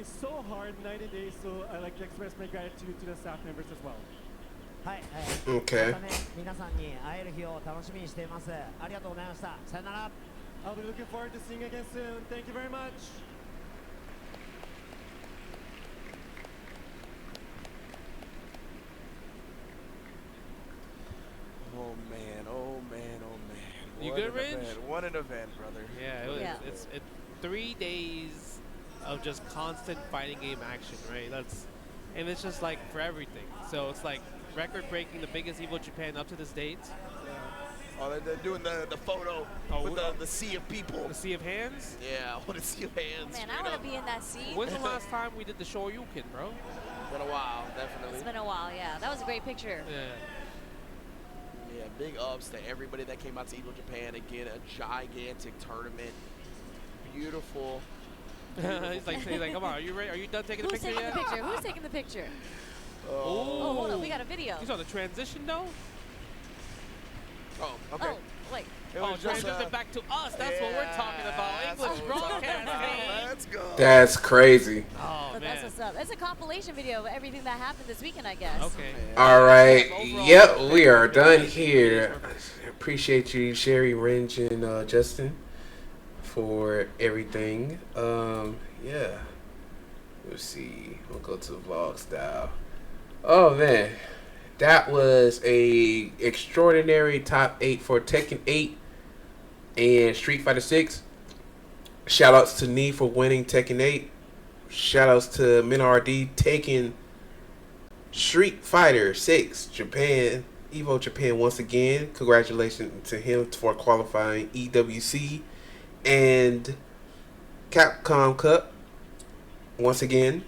so hard night and day. So I'd like to express my gratitude to the staff members as well. Okay. I'll be looking forward to seeing you again soon. Thank you very much. Oh man, oh man, oh man. You What good, an Ridge? event. What an event, brother. Yeah, it's 3 days of just constant fighting game action, right? And it's just like for everything. So it's like record breaking, the biggest EVO Japan up to this date. Oh, they're doing the photo with the sea of people. The sea of hands? Yeah, what a sea of hands. Man, I want to be in that sea. When's the last time we did the Shoryuken, bro? Been a while, definitely. It's been a while, yeah. That was a great picture. Yeah, big ups to everybody that came out to EVO Japan. Again, a gigantic tournament. Beautiful. He's like, come on, are you ready? Are you done taking the picture yet? Who's taking the picture? Oh, hold on, we got a video. You saw the transition though? Oh, okay. Oh, wait. Transition back to us. That's what we're talking about. English broadcasting. Let's go. That's crazy. Oh, But that's what's up. It's a compilation video of everything that happened this weekend, I guess. Okay. All right. Yep, we are done here. Appreciate you, Sherry, Ringe, and Justin, for everything. Yeah. Let's see. We'll go to the vlog style. Oh man, that was a extraordinary top 8 for Tekken 8 and Street Fighter 6. Shout outs to Nee for winning Tekken 8. Shout outs to MinRD taking Street Fighter 6 Japan, EVO Japan once again. Congratulations to him for qualifying EWC and Capcom Cup once again.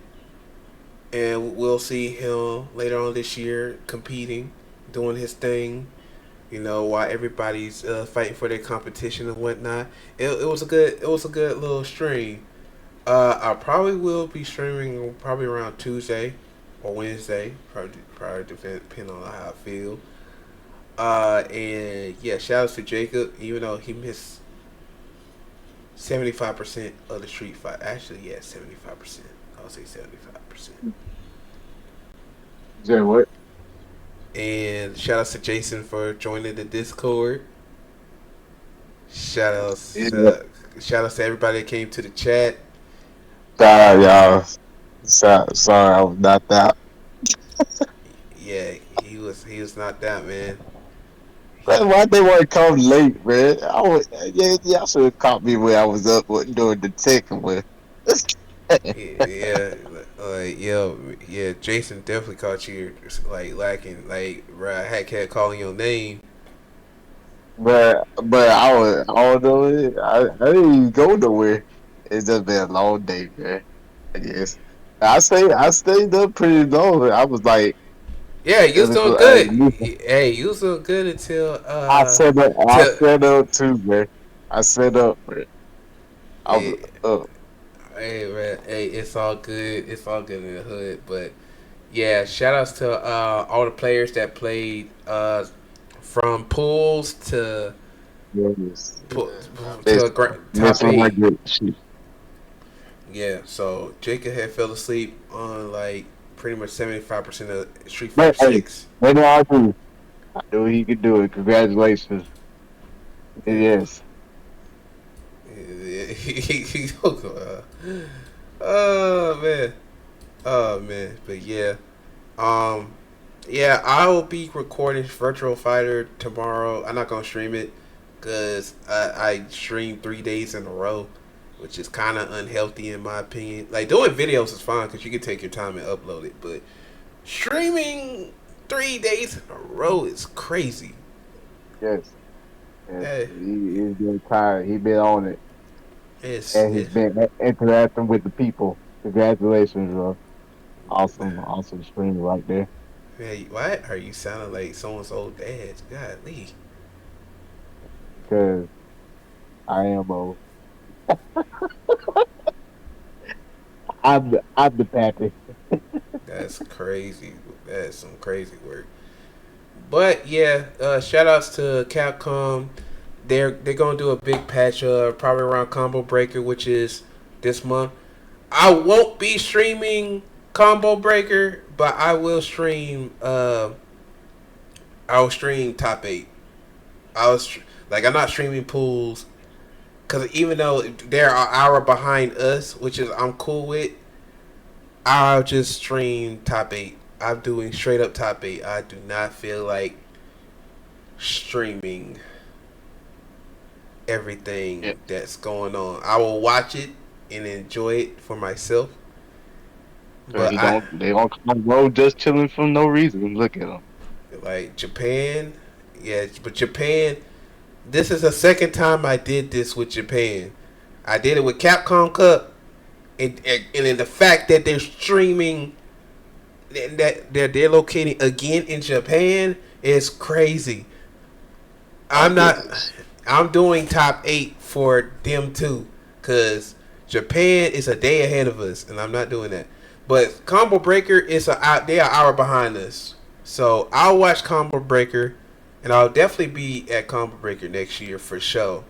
And we'll see him later on this year competing, doing his thing. You know, while everybody's fighting for their competition and whatnot. It was a good little stream. I probably will be streaming probably around Tuesday or Wednesday. Probably depending on how I feel. And yeah, shout out to Jacob, even though he missed 75% of the street fight. Actually, yeah, 75%. I'll say 75%. Say what? And shout out to Jason for joining the Discord. Shout outs to everybody that came to the chat. Sorry, y'all. Sorry, I was not that. Yeah, he was not that, man. Man, why they want to come late, man? Y'all should have caught me when I was up doing the Tekken with. yeah. Jason definitely caught you like lacking, like I had kept calling your name. But I don't know. I didn't even go nowhere. It's just been a long day, man. I guess I stayed up pretty long. I was like, yeah, you was doing good. Hey, you was doing good until I set up too, man. I set up, man. I was up. Hey man, hey, it's all good. It's all good in the hood. But yeah, shout outs to all the players that played from pools to top 8. Yeah, so Jacob had fell asleep on like pretty much 75% of Street Fighter 6. What do I do? I knew he could do it. Congratulations. Yes. Oh man, but yeah, yeah, I will be recording Virtual Fighter tomorrow. I'm not gonna stream it because I streamed 3 days in a row, which is kind of unhealthy in my opinion. Like doing videos is fine because you can take your time and upload it, but streaming 3 days in a row is crazy. Yes. He's been tired. He's been on it. And he's been interacting with the people. Congratulations, bro. Awesome stream right there. Man, why are you sounding like someone's old dad? Golly. Because I am old. I'm the pappy. That's crazy. That's some crazy work. But yeah, shout outs to Capcom. They're gonna do a big patch probably around Combo Breaker, which is this month. I won't be streaming Combo Breaker, but I will stream. I'll stream top 8. I'm not streaming pools, because even though they're an hour behind us, which is I'm cool with, I'll just stream top 8. I'm doing straight up top 8. I do not feel like streaming everything that's going on. I will watch it and enjoy it for myself. But they don't come road just chilling for no reason. Look at them. Like Japan, yeah, but Japan. This is the second time I did this with Japan. I did it with Capcom Cup, and in the fact that they're streaming, that they're locating again in Japan is crazy. I'm doing top 8 for them too, cause Japan is a day ahead of us, and I'm not doing that. But Combo Breaker they're an hour behind us, so I'll watch Combo Breaker, and I'll definitely be at Combo Breaker next year for sure.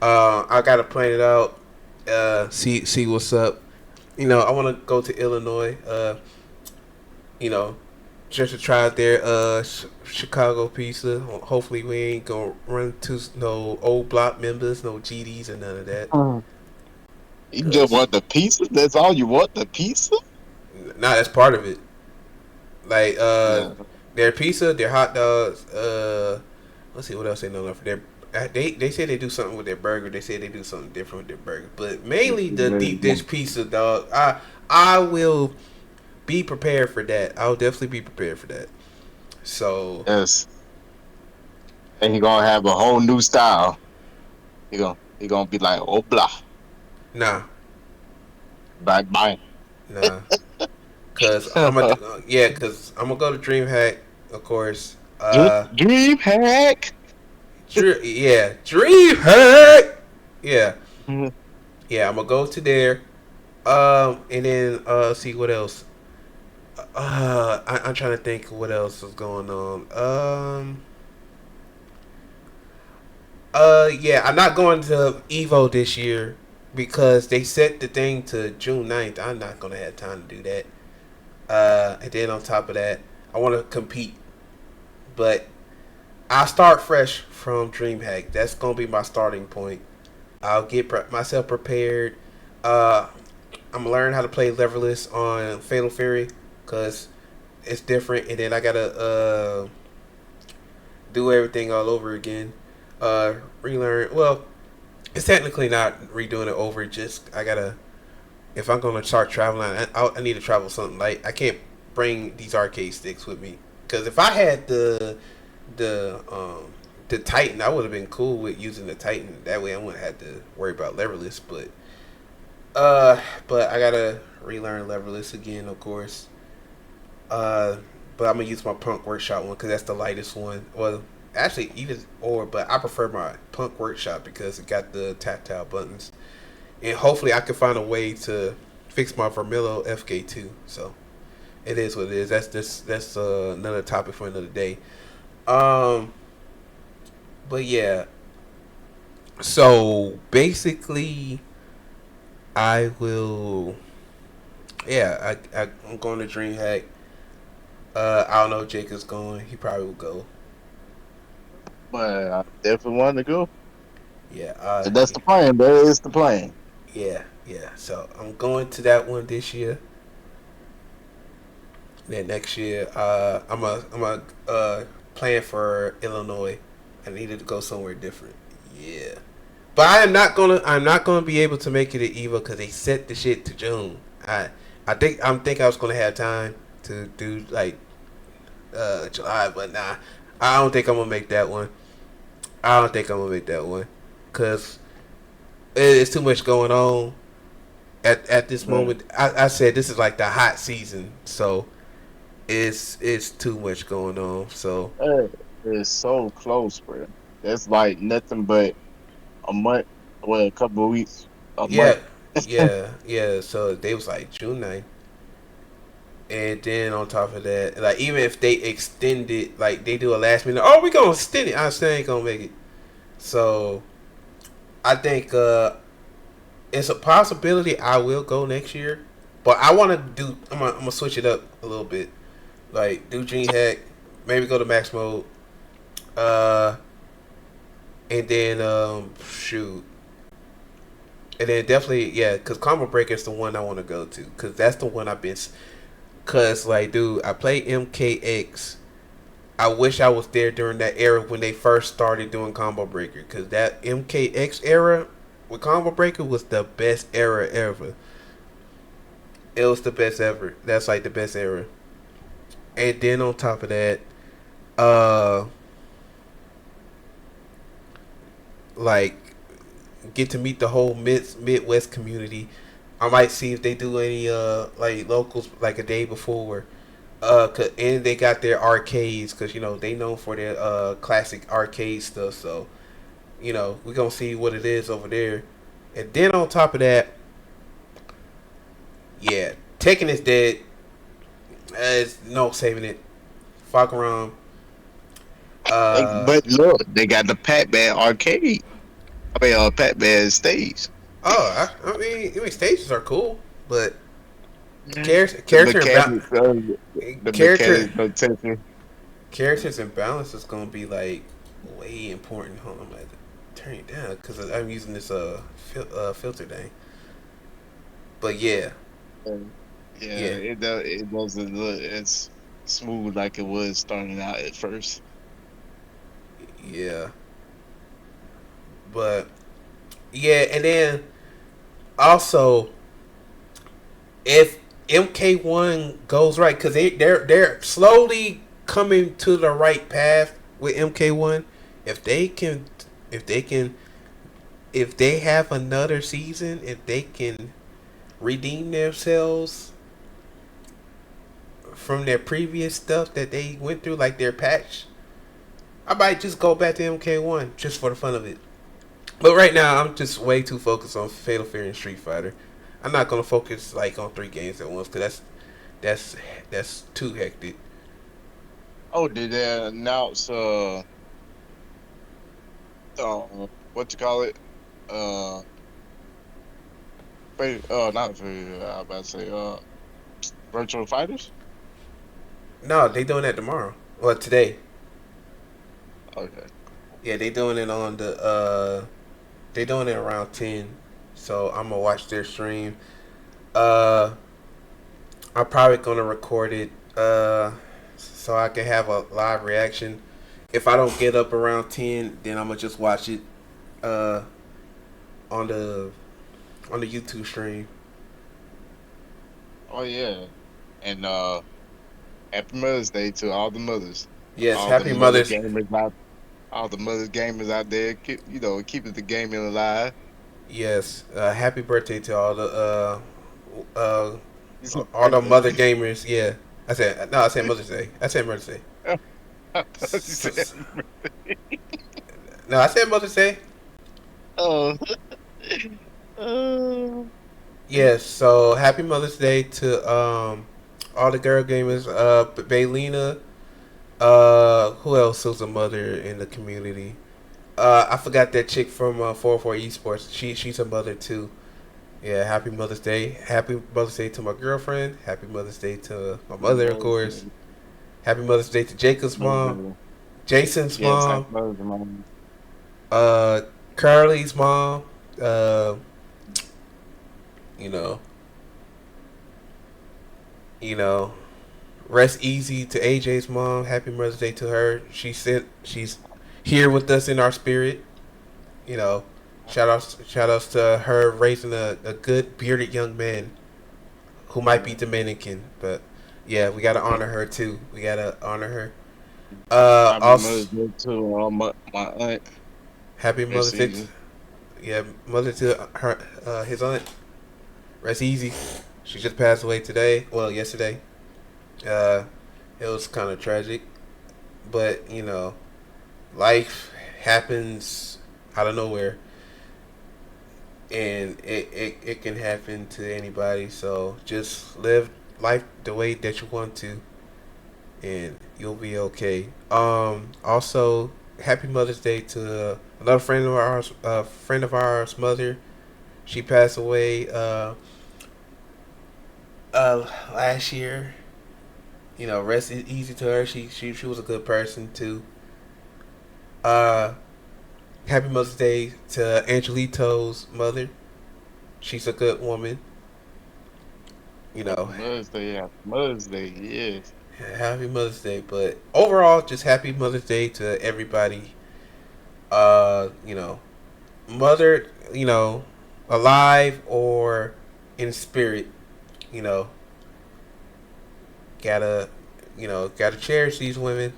I gotta plan it out, see what's up. I want to go to Illinois. just to try out their Chicago pizza. Hopefully we ain't gonna run into no old block members, no GDs, and none of that. You just want the pizza? That's all you want? The pizza? Nah, that's part of it. Like their pizza, their hot dogs. Let's see what else they know for their. They say they do something with their burger. They say they do something different with their burger, but mainly the deep dish pizza, dog. I will be prepared for that. I'll definitely be prepared for that. So yes, and he gonna have a whole new style. He gonna be like, oh blah. Nah. Bye. Nah. Cause I'm gonna go to DreamHack, of course. DreamHack. DreamHack. Yeah. Yeah, I'm gonna go to there. And then see what else. I'm trying to think what else is going on. Yeah, I'm not going to EVO this year because they set the thing to June 9th. I'm not gonna have time to do that. And then on top of that, I want to compete, but I'll start fresh from DreamHack. That's gonna be my starting point. I'll get myself prepared. I'm gonna learn how to play leverless on Fatal Fury because it's different, and then I gotta do everything all over again. Relearn. Well, it's technically not redoing it over. Just I gotta. If I'm gonna start traveling, I need to travel something light. I can't bring these arcade sticks with me because if I had the Titan, I would have been cool with using the Titan. That way, I wouldn't have to worry about leverless. But I gotta relearn leverless again, of course. But I'm gonna use my Punk Workshop one because that's the lightest one. Well, actually, but I prefer my Punk Workshop because it got the tactile buttons. And hopefully I can find a way to fix my Vermillo FK2. So it is what it is. That's another topic for another day. But yeah. So basically, I will. Yeah, I'm going to DreamHack. I don't know if Jake is going. He probably will go. But I definitely want to go. Yeah, so that's the plan. That is the plan. Yeah. So I'm going to that one this year. Then next year, I'm a plan for Illinois. I needed to go somewhere different. Yeah, but I'm not gonna be able to make it at EVO because they set the shit to June. I think I was gonna have time to do like July, but nah, I don't think I'm gonna make that one. Because it's too much going on at this moment. I said this is like the hot season, so it's too much going on. So it's so close, bro. It's like nothing but a month, a couple of weeks. Month. Yeah. So they was like June 9th. And then on top of that, like even if they extend it, like they do a last minute, we gonna extend it. I still ain't gonna make it. So I think it's a possibility I will go next year, but I want to do. I'm gonna switch it up a little bit, like do DreamHack, maybe go to max mode, and then shoot. And then definitely, because Combo Breaker is the one I want to go to, because that's the one I've been. Because, like, dude, I played MKX. I wish I was there during that era when they first started doing Combo Breaker. Because that MKX era with Combo Breaker was the best era ever. It was the best ever. That's, like, the best era. And then on top of that, like, get to meet the whole Midwest community. I might see if they do any like locals like a day before, and they got their arcades because they known for their classic arcade stuff. So we're gonna see what it is over there, and then on top of that, Tekken is dead. There's no saving it. Fuck around. But look, they got the Pac-Man arcade. Pac-Man stage. I mean, stages are cool, but Character the mechanics of Tekken. characters and balance is gonna be like way important. Hold on, I'm gonna turn it down because I'm using this filter thing. But yeah, It does. It doesn't look as smooth like it was starting out at first. yeah, but yeah, and then also if MK1 goes right, because they're slowly coming to the right path with MK1. If they can, if they can, if they have another season, if they can redeem themselves from their previous stuff that they went through, like their patch, I might just go back to MK1 just for the fun of it. But right now, I'm just way too focused on Fatal Fury and Street Fighter. I'm not gonna focus like on 3 games at once because that's too hectic. Oh, did they announce what you call it? Not I was about to say virtual fighters. No, they doing that tomorrow. Well, today. Okay. Yeah, they doing it on the they doing it around 10. So I'm gonna watch their stream. I'm probably gonna record it so I can have a live reaction. If I don't get up around 10, then I'm gonna just watch it on the YouTube stream. Oh yeah, and happy Mother's Day to all the mothers. Yes, all happy the Mother's. All the mothers gamers out there, keeping the gaming alive. Yes, happy birthday to uh all the mother gamers. Yeah, I said Mother's Day. I said Mother's Day. No, I said Mother's Day. Oh. Yes, so happy Mother's Day to all the girl gamers. Baylina. Who else was a mother in the community? I forgot that chick from 404 Esports. She's a mother too. Yeah, happy Mother's Day. Happy Mother's Day to my girlfriend. Happy Mother's Day to my mother, of course. Happy Mother's Day to Jacob's mom. Jason's mom. Carly's mom. You know. Rest easy to AJ's mom. Happy Mother's Day to her. She's here with us in our spirit. Shout outs to her raising a good bearded young man who might be Dominican, but yeah, we gotta honor her too. We gotta honor her. Also, Mother's Day to my aunt. Happy Mother's Day. Yeah, mother to her his aunt. Rest easy. She just passed away today. Well, yesterday. It was kind of tragic, but life happens out of nowhere, and it can happen to anybody. So just live life the way that you want to, and you'll be okay. Also, happy Mother's Day to another friend of ours, mother. She passed away last year. Rest easy to her. She was a good person too. Happy Mother's Day to Angelito's mother. She's a good woman. Mother's Day, yeah. Mother's Day, yes. Happy Mother's Day, but overall, just happy Mother's Day to everybody. Mother, alive or in spirit, gotta cherish these women,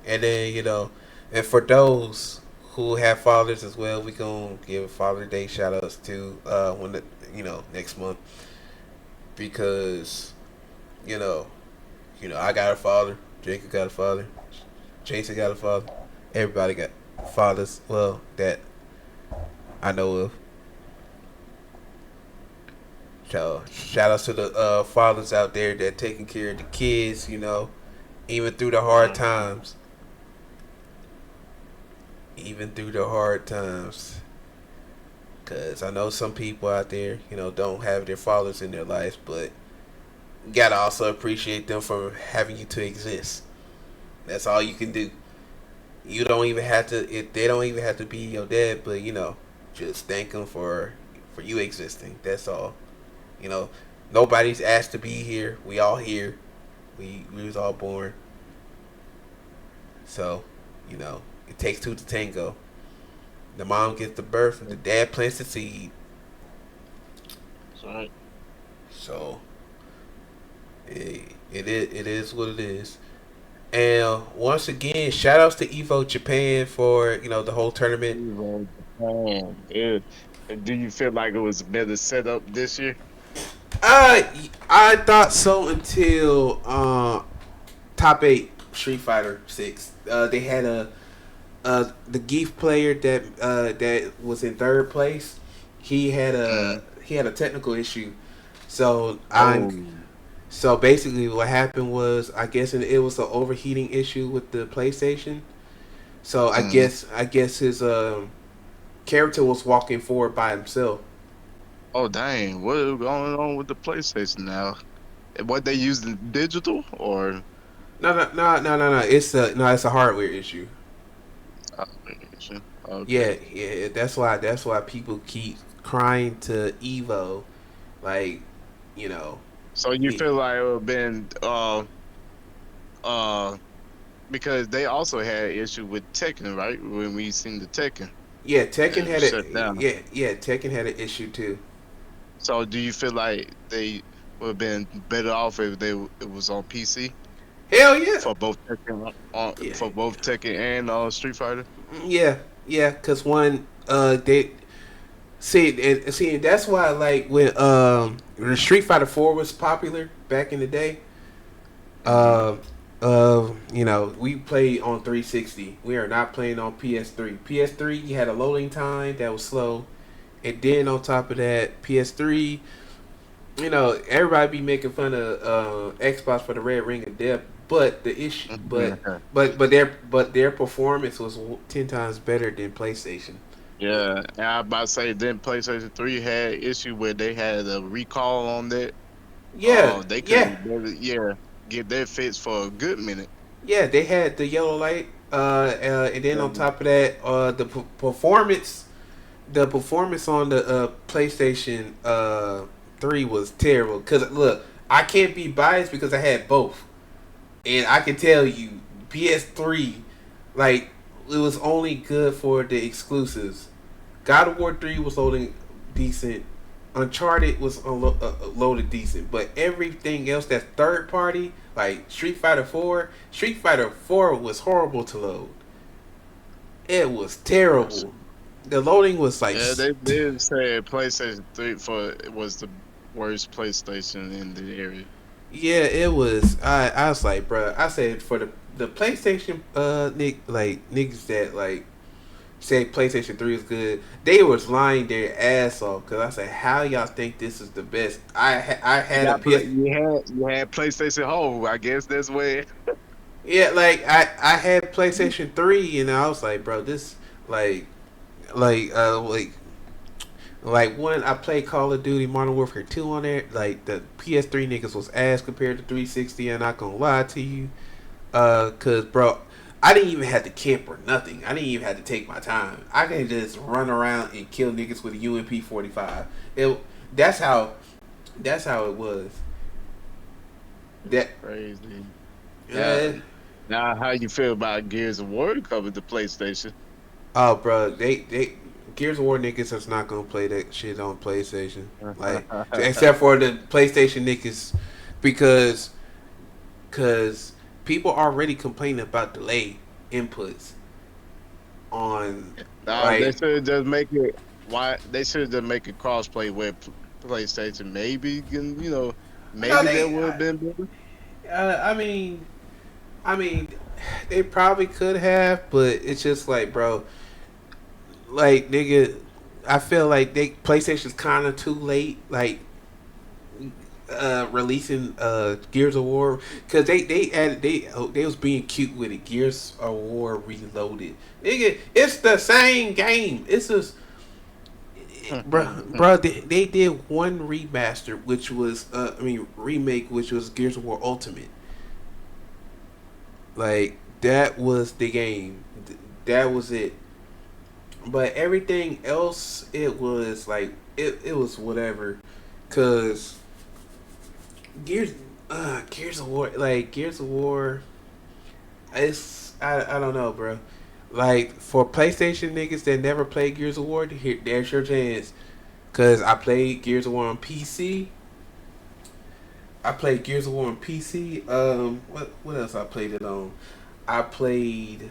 and then and for those who have fathers as well, we gonna give Father's Day shout outs to next month, because I got a father, Jacob got a father, Jason got a father, everybody got fathers, well, that I know of. So shout outs to the fathers out there that taking care of the kids, even through the hard times. Even through the hard times. Because I know some people out there, don't have their fathers in their lives, but you gotta also appreciate them for having you to exist. That's all you can do. You don't even have to. They don't even have to be your dad, but just thank them for you existing. That's all. You know, nobody's asked to be here. We all here. We was all born. So, it takes two to tango. The mom gets the birth, and the dad plants the seed. That's right. So, it is what it is. And once again, shout outs to EVO Japan for the whole tournament. EVO Japan, dude. Do you feel like it was a better setup this year? I thought so until top 8 Street Fighter 6. They had the Geef player that was in third place. He had a technical issue. So so basically what happened was, I guess it was an overheating issue with the PlayStation. So I guess his character was walking forward by himself. Oh dang! What is going on with the PlayStation now? What they using digital or? No. It's a hardware issue. Okay. Yeah. That's why people keep crying to Evo, like, So you feel like it would have been because they also had an issue with Tekken, right? When we seen the Tekken. Yeah, Tekken had shut down. Yeah, Tekken had an issue too. So do you feel like they would have been better off if it was on PC? Hell yeah. For both Tekken for both Tekken and Street Fighter. Yeah, because one they see that's why, like, when Street Fighter 4 was popular back in the day. We played on 360. We are not playing on PS3. PS3, you had a loading time that was slow, and then on top of that, PS3, everybody be making fun of Xbox for the red ring of death. But the issue, but their performance was 10 times better than PlayStation. Yeah, and I about to say then PlayStation 3 had issue where they had a recall on that. Yeah, they couldn't get their fix for a good minute. Yeah, they had the yellow light, and then on top of that, the performance on the PlayStation 3 was terrible. Cause look, I can't be biased because I had both, and I can tell you, PS3, like, it was only good for the exclusives. God of War 3 was loading decent. Uncharted was loaded decent, but everything else that's third party, like Street Fighter 4 was horrible to load. It was terrible. The loading was like... Yeah, they did say PlayStation 3 was the worst PlayStation in the area. Yeah, it was. I was like, bro, I said for the PlayStation niggas that like say PlayStation 3 is good, they was lying their ass off, because I said, how y'all think this is the best? I had a PS. You had PlayStation Home. I guess that's where. Yeah, like I had PlayStation 3, and I was like, bro, this like when I played Call of Duty Modern Warfare 2 on there, like, the PS3 niggas was ass compared to 360. I'm not gonna lie to you, cause bro, I didn't even have to camp or nothing. I didn't even have to take my time. I can just run around and kill niggas with a UMP 45. That's how it was. That crazy. Yeah. Now, how you feel about Gears of War covered the PlayStation? Oh, bro, they Gears of War niggas is not gonna play that shit on PlayStation, like, except for the PlayStation niggas, because people already complaining about delay inputs on. They should just make it. They should just make it crossplay with PlayStation. Maybe maybe that would have been better. I mean, they probably could have, but it's just like, bro, like, nigga, I feel like PlayStation's kind of too late, like, releasing Gears of War, because they was being cute with it. Gears of War Reloaded, nigga, it's the same game. It's just bro, they did one remaster, which was remake, which was Gears of War Ultimate. Like that was the game. That was it. But everything else, it was like it was whatever, cause Gears of War, like Gears of War, it's I don't know, bro. Like for PlayStation niggas that never played Gears of War, here there's your chance. Cause I played Gears of War on PC. I played Gears of War on PC. What else I played it on? I played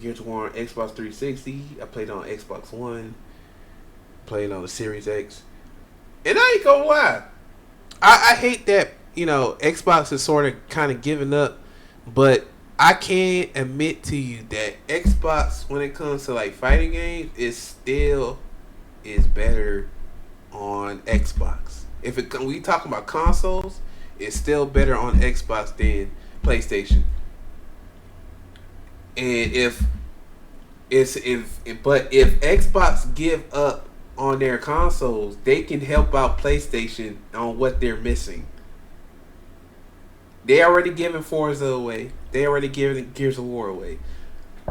Gears of War on Xbox 360. I played on Xbox One. Played on the Series X. And I ain't gonna lie, I hate that Xbox is sort of kind of giving up, but I can admit to you that Xbox, when it comes to like fighting games, is better on Xbox. We talking about consoles, it's still better on Xbox than PlayStation. And if Xbox give up on their consoles, they can help out PlayStation on what they're missing. They already giving Forza away. They already giving Gears of War away.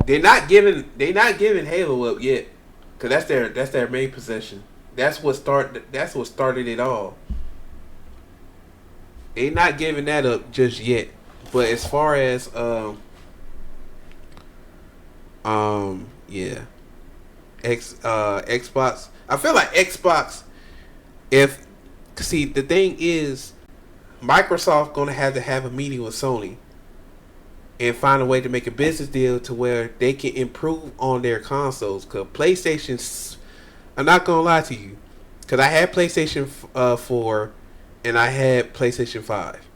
They're not giving Halo up yet, cause that's their main possession. That's what started it all. They not giving that up just yet. But as far as yeah, Xbox. I feel like Xbox. The thing is, Microsoft gonna have to have a meeting with Sony and find a way to make a business deal to where they can improve on their consoles. Cause PlayStation's, I'm not gonna lie to you, cause I had PlayStation 4 and I had PlayStation 5.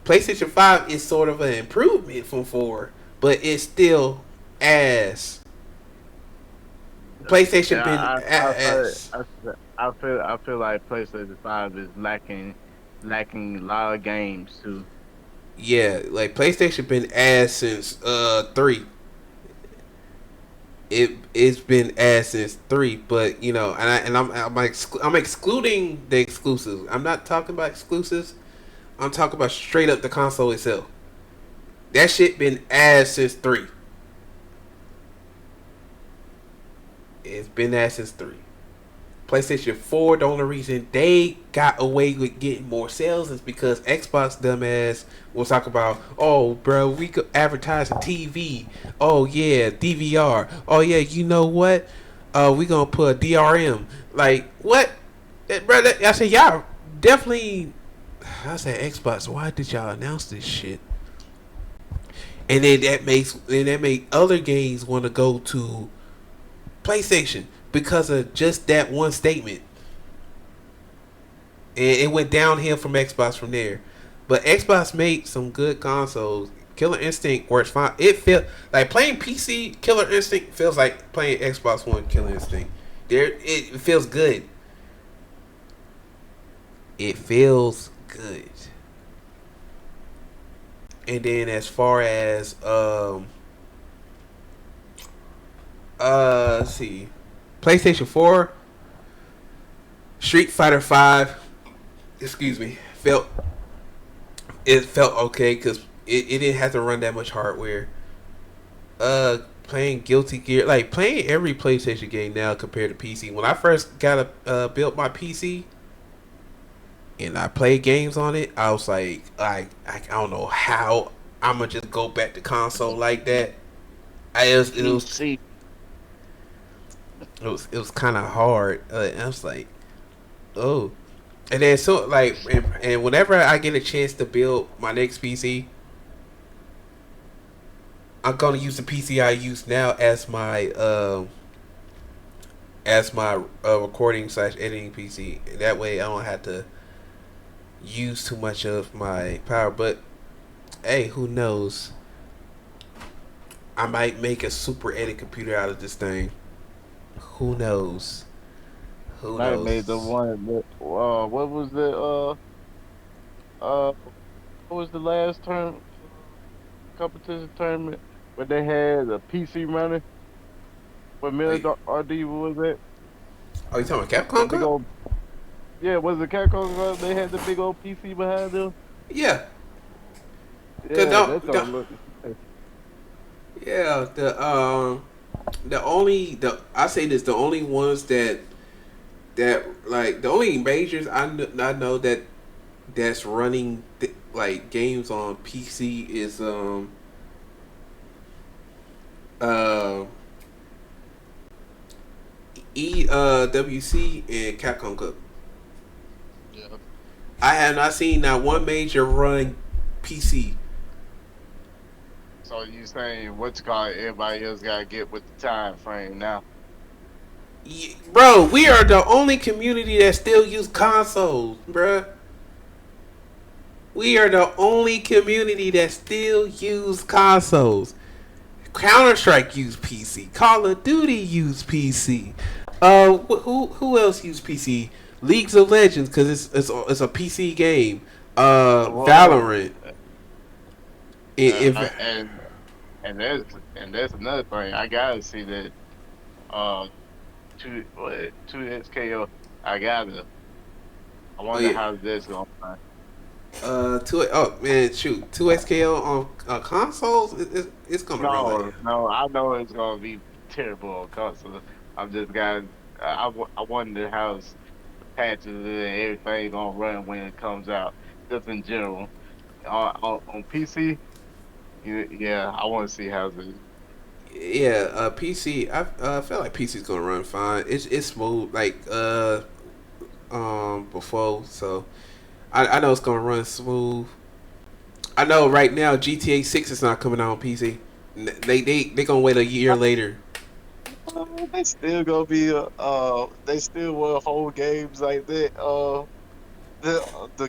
PlayStation 5 is sort of an improvement from 4, but it's still ass. PlayStation been ass. I feel like PlayStation 5 is lacking a lot of games too. Yeah, like PlayStation been ass since 3. It's been ass since 3, but I'm excluding the exclusives. I'm not talking about exclusives. I'm talking about straight up the console itself. That shit been ass since 3. It's been ass since 3. PlayStation 4, the only reason they got away with getting more sales is because Xbox dumbass will talk about, oh, bro, we could advertise on TV. Oh, yeah, DVR. Oh, yeah, you know what? We gonna put a DRM. Like, what? Brother, I said, y'all definitely... I said, Xbox, why did y'all announce this shit? And then that make other games want to go to PlayStation because of just that one statement. And it went downhill from Xbox from there. But Xbox made some good consoles. Killer Instinct works fine. It felt like playing PC Killer Instinct feels like playing Xbox One Killer Instinct. It feels good. It feels good. And then as far as let's see, PlayStation 4, Street Fighter 5, felt okay because it didn't have to run that much hardware. Playing Guilty Gear, like playing every PlayStation game now compared to PC. When I first got built my PC and I played games on it, I was like, I don't know how I'm gonna just go back to console like that. It was kind of hard. I was like, oh, and then so like, and whenever I get a chance to build my next PC, I'm gonna use the PC I use now as my recording / editing PC. That way, I don't have to use too much of my power. But hey, who knows? I might make a super edit computer out of this thing. Who knows? Who knows? I made the one. What was the last competition tournament where they had a PC running? What Miller RD was that? Oh, you talking about The Capcom big Cup? old, yeah, was it Capcom? They had the big old PC behind them. Yeah. Cause Yeah, that's all look. yeah, the only I say this, the only ones that like the only majors I know that's running like games on PC is uh EWC and Capcom Cup. Yeah. I have not seen that one major run PC. So you saying what's called everybody else gotta get with the time frame now? Bro, we are the only community that still use consoles, bruh. We are the only community that still use consoles. Counter Strike use PC. Call of Duty use PC. Who else use PC? Leagues of Legends, because it's a PC game. Well, Valorant. If and there's another thing. I gotta see that uh two SKO. I oh wonder yeah, how this gonna play. two SKO on consoles. It's gonna run like No, I know it's gonna be terrible on console. I'm just got I wonder how the patches and everything gonna run when it comes out. Just in general, on PC, yeah, I want to see how it. yeah. PC. I feel like PC's gonna run fine. It's smooth like before, so I know it's gonna run smooth. I know right now GTA 6 is not coming out on PC. They gonna wait a year later. They still gonna be they still will hold games like that. The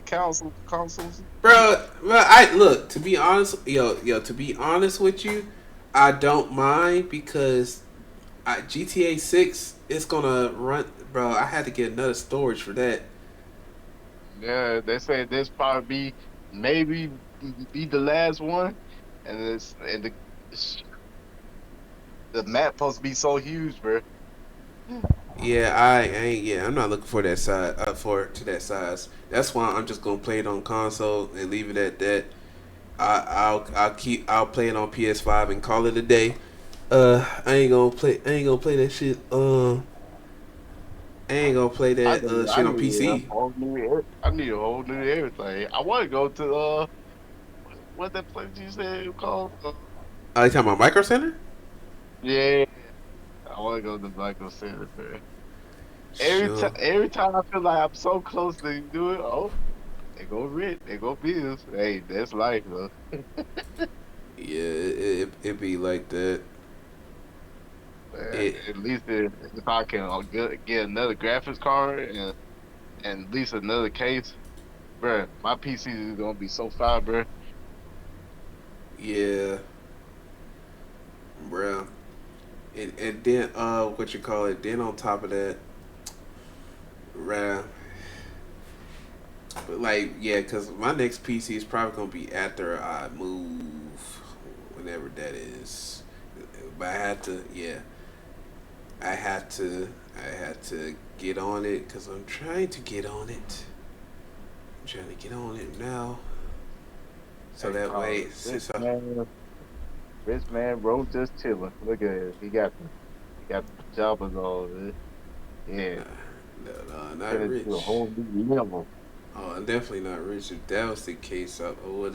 consoles. Bro, I look to be honest, to be honest with you, I don't mind because GTA 6 is gonna run. Bro, I had to get another storage for that. Yeah, they say this probably maybe be the last one, and the map supposed to be so huge, bro. Yeah, I ain't. Yeah, I'm not looking for that size. For to that size. That's why I'm just gonna play it on console and leave it at that. I'll play it on PS5 and call it a day. I ain't gonna play. I ain't gonna play that shit. I ain't gonna play that shit on PC. I need a whole new everything. I want to go to what that place you said it called? You talking about Micro Center? Yeah, I want to go to Michael Center, man. Sure. Every time I feel like I'm so close to do it, oh, they go rent, they go bills. Hey, that's life, though. Yeah, it be like that. At least if I can get another graphics card and at least another case, bruh, my PC is gonna be so fire, bruh. Yeah, bro. And then what you call it? Then on top of that, bruh. But like, yeah, cause my next PC is probably gonna be after I move, whenever that is. But I had to, yeah, I had to get on it because I'm trying to get on it. I'm trying to get on it now. So that way, Rich man, bro, just chilling. Look at it. He got the pajamas on. Yeah. No, not Turn it rich. to a whole new level. Oh, definitely not rich. If that was the case, I would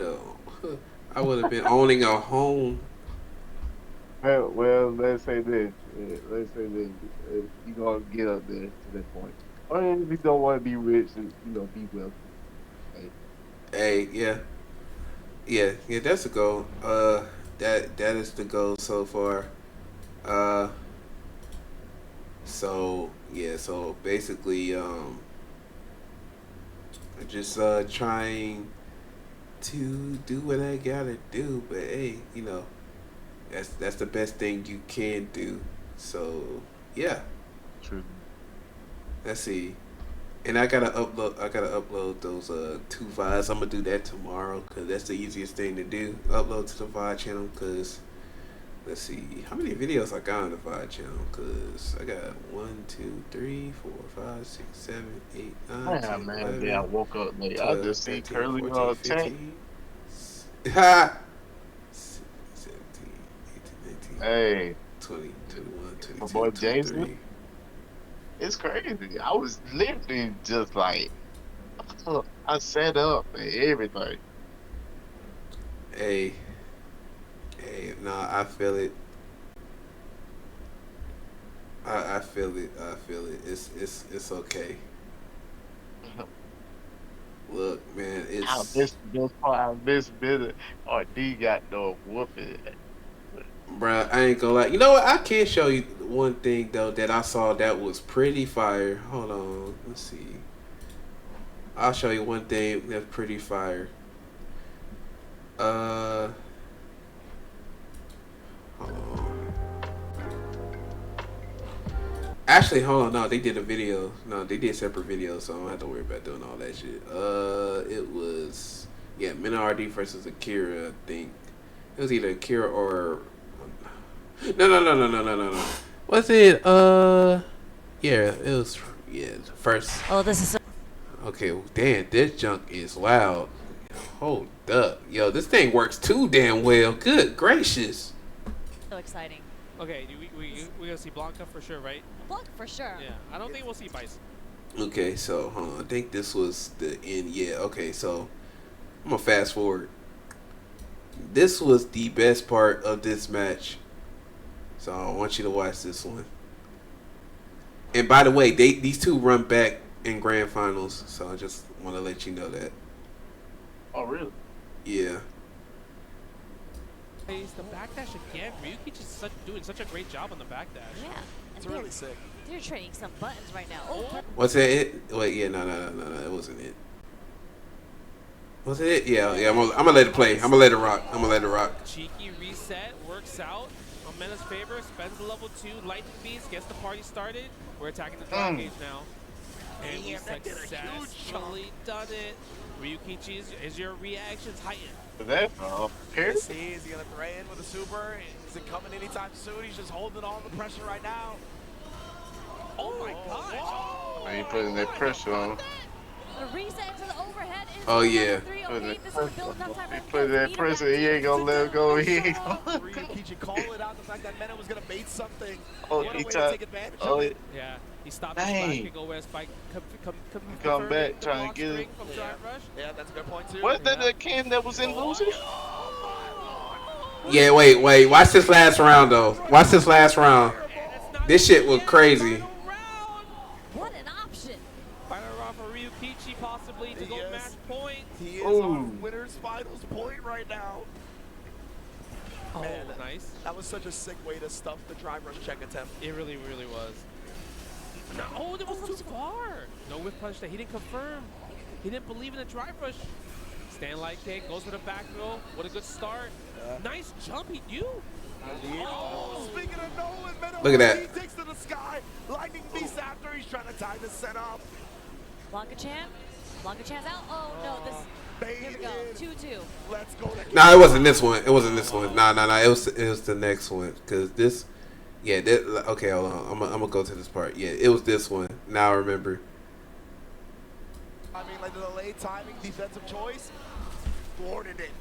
have been owning a home. Well, let's say this. Let's say this. You gonna get up there to that point. Or if you don't want to be rich, and be wealthy. Hey. Hey, yeah, that's the goal. That is the goal so far. Uh, so basically, just trying to do what I gotta do. But hey, that's the best thing you can do. So yeah. True. Let's see. And I gotta upload those two VODs. I'm gonna do that tomorrow because that's the easiest thing to do. Upload to the VOD channel because Let's see how many videos I got on the VOD channel. Cause I got 1, 2, 3, 4, 5, 6, 7, 8, 9, Yeah, 10, man. Yeah, I 11, woke up late. I 12, just see 13, Curly 14, tank. 15, ha, 17, 18, 19, Hey, 20, 21, my 22, boy Jason. 23. It's crazy. I was literally just like, I set up and everything. Hey, nah, I feel it. I feel it. I feel it. It's okay. Look, man, I it's missed this part. I missed bit. Or D got no whooping. bruh, I ain't gonna lie. You know what? I can show you one thing though that I saw that was pretty fire. Hold on, let's see. I'll show you one thing that's pretty fire. Hold on. Actually, hold on. No, they did a video. No, they did separate videos, so I don't have to worry about doing all that shit. It was Mina RD versus Akira. I think it was either Akira or no. Was it? Yeah, it was. Yeah, first. Oh, this is. Okay, well, damn, this junk is loud. Hold up, yo, this thing works too damn well. Good gracious. So exciting. Okay, we gonna see Blanca for sure, right? Blanca for sure. Yeah, I don't think we'll see Bison. Okay, so hold on. I think this was the end. Yeah. Okay, so I'm gonna fast forward. This was the best part of this match. So I want you to watch this one. And by the way, these two run back in grand finals, so I just want to let you know that. Oh, really? Yeah. Plays the backdash again. Ryuki just doing such a great job on the backdash. Yeah, It's really sick. They're trading some buttons right now. Oh, What's that? It? Wait, yeah, no, it wasn't it. Was it it? Yeah. I'm gonna let it play. I'm gonna let it rock. Cheeky reset works out on Mena's favor. Spends the level 2 lightning beast, gets the party started. We're attacking the drive gauge now. And we successfully done it. Ryukichi, is your reactions heightened? That Yes, he is. He's gonna throw in with a super. Is it coming anytime soon? He's just holding on the pressure right now. Oh my gosh! Are you putting that pressure on? the reset to the overhead is Oh yeah. okay, this is building up time He for put that pressure. He ain't gonna let it go. He ain't gonna let it go. Ryukichi call it out. The fact that Mena was gonna bait something. Oh, What a he way tried. to take advantage Oh, of it. Yeah, he stopped his flash kick over as Spike Come back trying to get it. from Drive Rush. Yeah, that's a good point too. Was that the Ken that was in losers? Yeah. Wait. Watch this last round though. Watch this last round. This shit was crazy. What an option! Final round for Ryukichi possibly to go match point. He is on winner's finals point right now. Oh, Man, nice. That was such a sick way to stuff the drive rush check attempt. It really was. No, oh, that was too far. No whiff punch that he didn't confirm. He didn't believe in the drive rush. Stand light kick, goes for the back row. What a good start. Nice jump, he knew. Oh, speaking of Nolan, Mena Look at that. He takes to the sky. Lightning beast after he's trying to tie the set up. Blanca-chan out. Oh no, this. Here we go. 2-2. Let's go. Nah, it wasn't this one. Nah. It was the next one. Cause this, yeah. Okay, hold on. I'm gonna go to this part. Yeah, it was this one. Now I remember. I mean, like the delayed timing, defensive choice, thwarted it.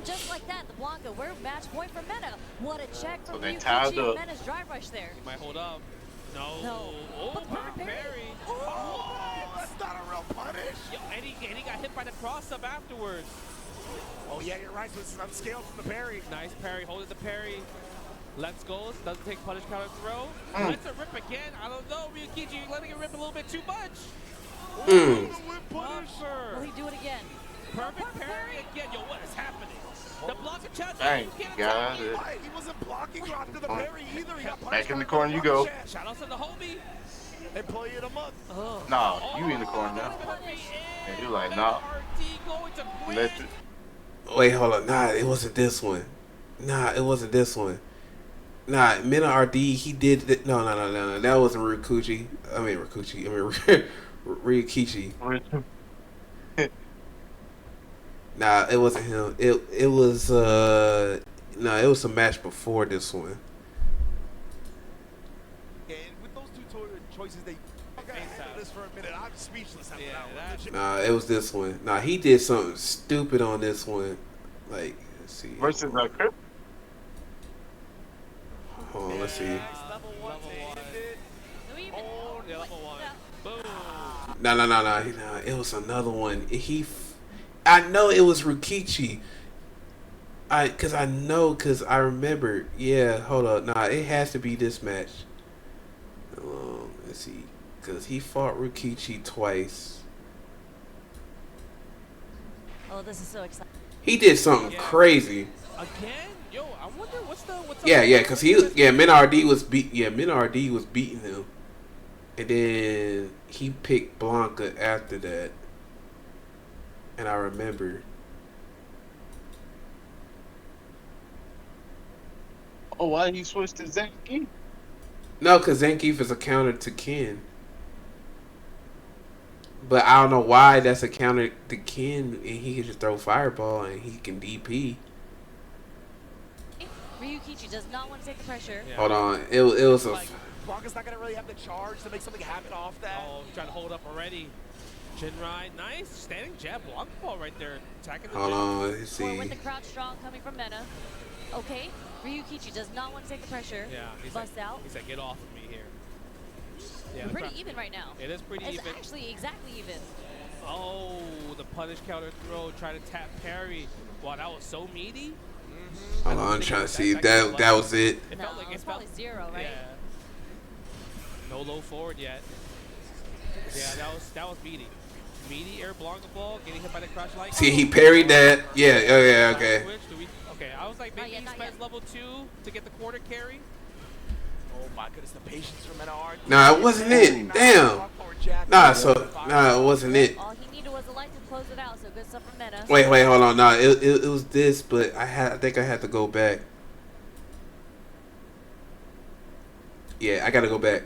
Just like that, the Blanca, we're match point for Mena. What a check from they tied Ryukichi up. and Mena's drive rush there. He might hold up. No. But Oh, perfect parry. Oh, that's not a real punish. Yo, and he got hit by the cross up afterwards. Oh yeah, you're right. So it's unscaled from the parry. Nice parry, holding the parry. Let's go. Doesn't take punish counter throw. Lets it rip again. I don't know. Ryukichi letting it rip a little bit too much. Will he do it again? Perfect parry again. Yo, what is happening? The block of chest. Dang, you got it. He wasn't blocking after the parry either. He got Back in the corner you go. Shout out to the homie. Employee of the month. Nah, you in the corner now. And you're like, nah. Let it. Wait, hold on. Nah, it wasn't this one. Nah, Mena RD, he did it. No. That wasn't Ryukichi. Ryukichi. Nah, it wasn't him. It was No, it was a match before this one. And with those two choices, they handle this for a minute. I'm speechless after that one. Nah, it was this one. Nah, he did something stupid on this one. Like, let's see. Versus a Crip. Hold on, let's see. No. It was another one. I know it was Rikichi. Cause I remember. Yeah, hold up. Nah, it has to be this match. Let's see. Cause he fought Rikichi twice. Oh, this is so exciting. He did something crazy. Again? Yo, I wonder what's Yeah, cause Min-RD was beating him. And then he picked Blanca after that. And I remember. Oh, why he switched to Zangief? No, because Zangief is a counter to Ken. But I don't know why that's a counter to Ken, and he can just throw Fireball and he can DP. Ryukichi does not want to take the pressure. Yeah. Hold on, it was a. Blanca's not gonna really have the charge to make something happen off that. Oh, trying to hold up already. Jinrai, nice standing jab, block ball right there, attacking the. Hold on, let's see. With the crouch strong coming from Mena. Okay, Ryukichi does not want to take the pressure. Yeah, he's bust out. He's like, get off of me here. Yeah, we're pretty even right now. It is pretty even. It's actually exactly even. Oh, the punish counter throw, try to tap parry. Wow, that was so meaty. Hold on, I'm trying to see if that was it. It felt like it's probably zero, right? Yeah. No low forward yet. Yeah, that was meaty. Meaty air Blanca ball, getting hit by the crouch light. See, he parried that. Yeah, oh yeah, okay. Okay, I was like, maybe he spends level 2 to get the quarter carry. Oh my goodness, the patience from Menard. Nah, it wasn't it. Damn. Nah, it wasn't it. All he needed was a light to close it out, so good stuff from Mena. Wait, hold on. Nah, it was this, but I think I had to go back. Yeah, I gotta go back.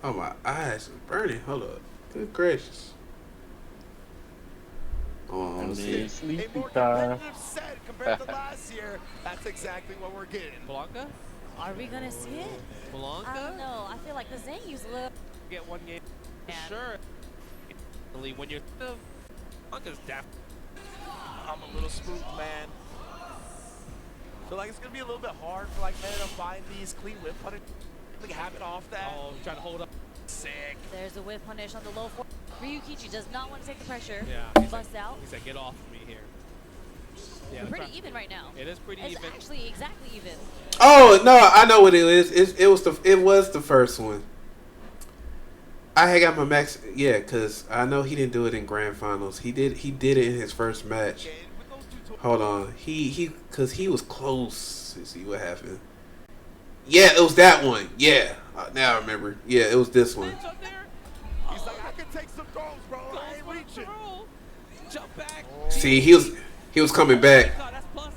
Oh, my eyes are burning. Hold up. Good gracious. Oh, let's see. A more competitive set compared to last year. That's exactly what we're getting. Blanca? Are we gonna see it? Blanca? I don't know. I feel like the Zangief's a little. Get one game. Sure. When you're Blanca's deaf. I'm a little spooked, man. So like it's gonna be a little bit hard for like Mena to find these clean whip punish. Like happen off that. Oh, trying to hold up. Sick. There's a whip punish on the low floor. Ryukichi does not want to take the pressure. Yeah. Bust out. He's like, get off of me here. Yeah, we're pretty even right now. It is pretty it's even. It's actually exactly even. Oh no, I know what it is. It was the first one. I had got my max. Yeah, cause I know he didn't do it in grand finals. He did it in his first match. Hold on, cause he was close. Let's see what happened. Yeah, it was that one. Yeah, now I remember. Yeah, it was this one. He's like, I can take some throws, bro. I ain't reaching. Jump back. See, he was coming back. That's plus.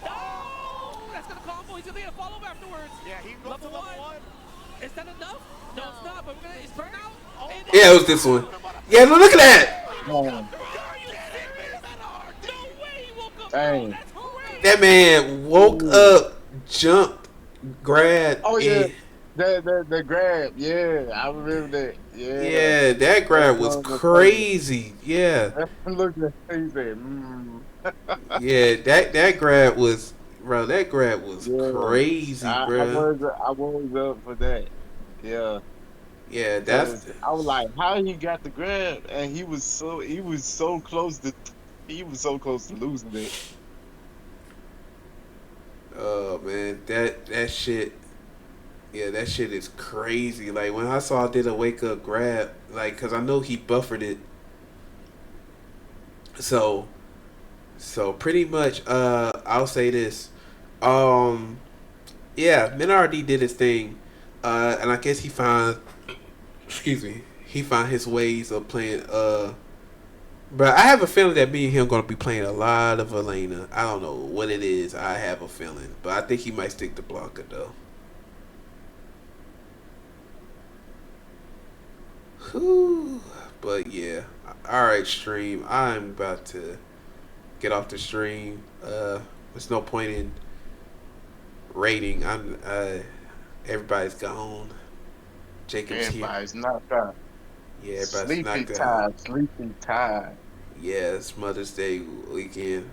Oh, that's gonna combo. He's gonna get a follow up afterwards. Yeah, he goes to level 1. Is that enough? No, it's not. But we're gonna. It's burnout. Oh, Yeah, it was this one. Yeah, look at that. Dang. That man woke up, jumped, grabbed. Oh yeah, the grab. Yeah, I remember that. Yeah. Yeah, that grab was crazy. Yeah. Look at he said. Yeah, that grab was, bro. That grab was crazy, bro. I was up for that. Yeah. Yeah, that's. I was like, how he got the grab, and he was so close to losing it. Oh man, that shit. Yeah, that shit is crazy. Like when I saw I did a wake up grab, like, cause I know he buffered it. So pretty much, I'll say this. Yeah, Min-RD did his thing, and I guess he found his ways of playing. But I have a feeling that me and him gonna be playing a lot of Elena. I don't know what it is. I have a feeling, but I think he might stick to Blanca though. Whew. But yeah, All right, stream. I'm about to get off the stream. There's no point in rating. Everybody's gone. Jacob's Everybody's here. knocked out. Yeah, everybody's Sleepy knocked time. out. Sleepy time. Yeah, it's Mother's Day weekend,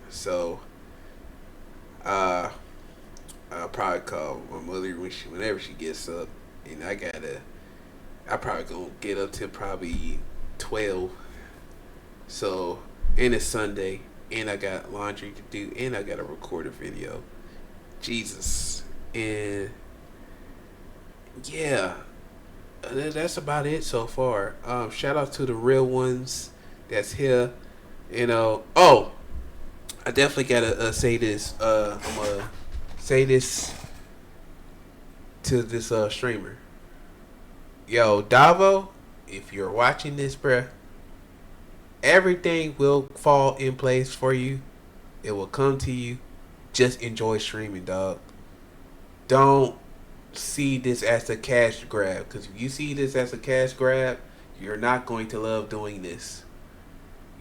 so I'll probably call my mother whenever she gets up, and I probably gonna get up till probably 12. So, and it's Sunday, and I got laundry to do, and I got to record a video. Jesus. And yeah, that's about it so far. Shout out to the real ones that's here. Oh, I definitely gotta say this. I'm gonna say this to this streamer. Yo, Davo, if you're watching this, bruh, everything will fall in place for you. It will come to you. Just enjoy streaming, dog. Don't see this as a cash grab, because if you see this as a cash grab, you're not going to love doing this.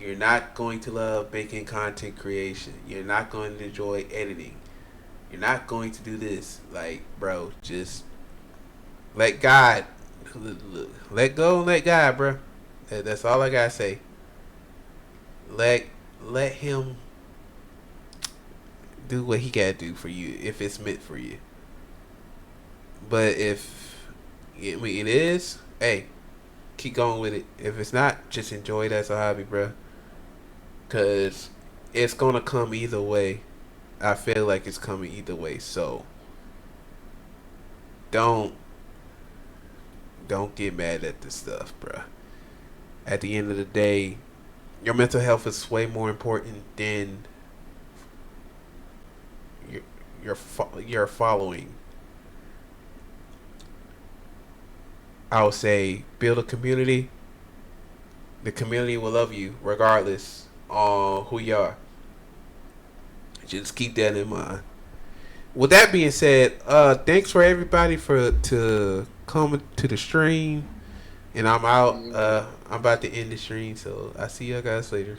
You're not going to love making content creation. You're not going to enjoy editing. You're not going to do this. Like, bro, just let God, let go and let God, bro. That's all I gotta say. Let him do what he gotta do for you if it's meant for you. But if it is, hey, keep going with it. If it's not, just enjoy it as a hobby, bro. Cause it's gonna come either way. I feel like it's coming either way. So don't get mad at this stuff, bro. At the end of the day, your mental health is way more important than your following. I would say build a community. The community will love you regardless on who you are. Just keep that in mind. With that being said, thanks for everybody to coming to the stream. And I'm out. I'm about to end the stream, so I'll see you guys later.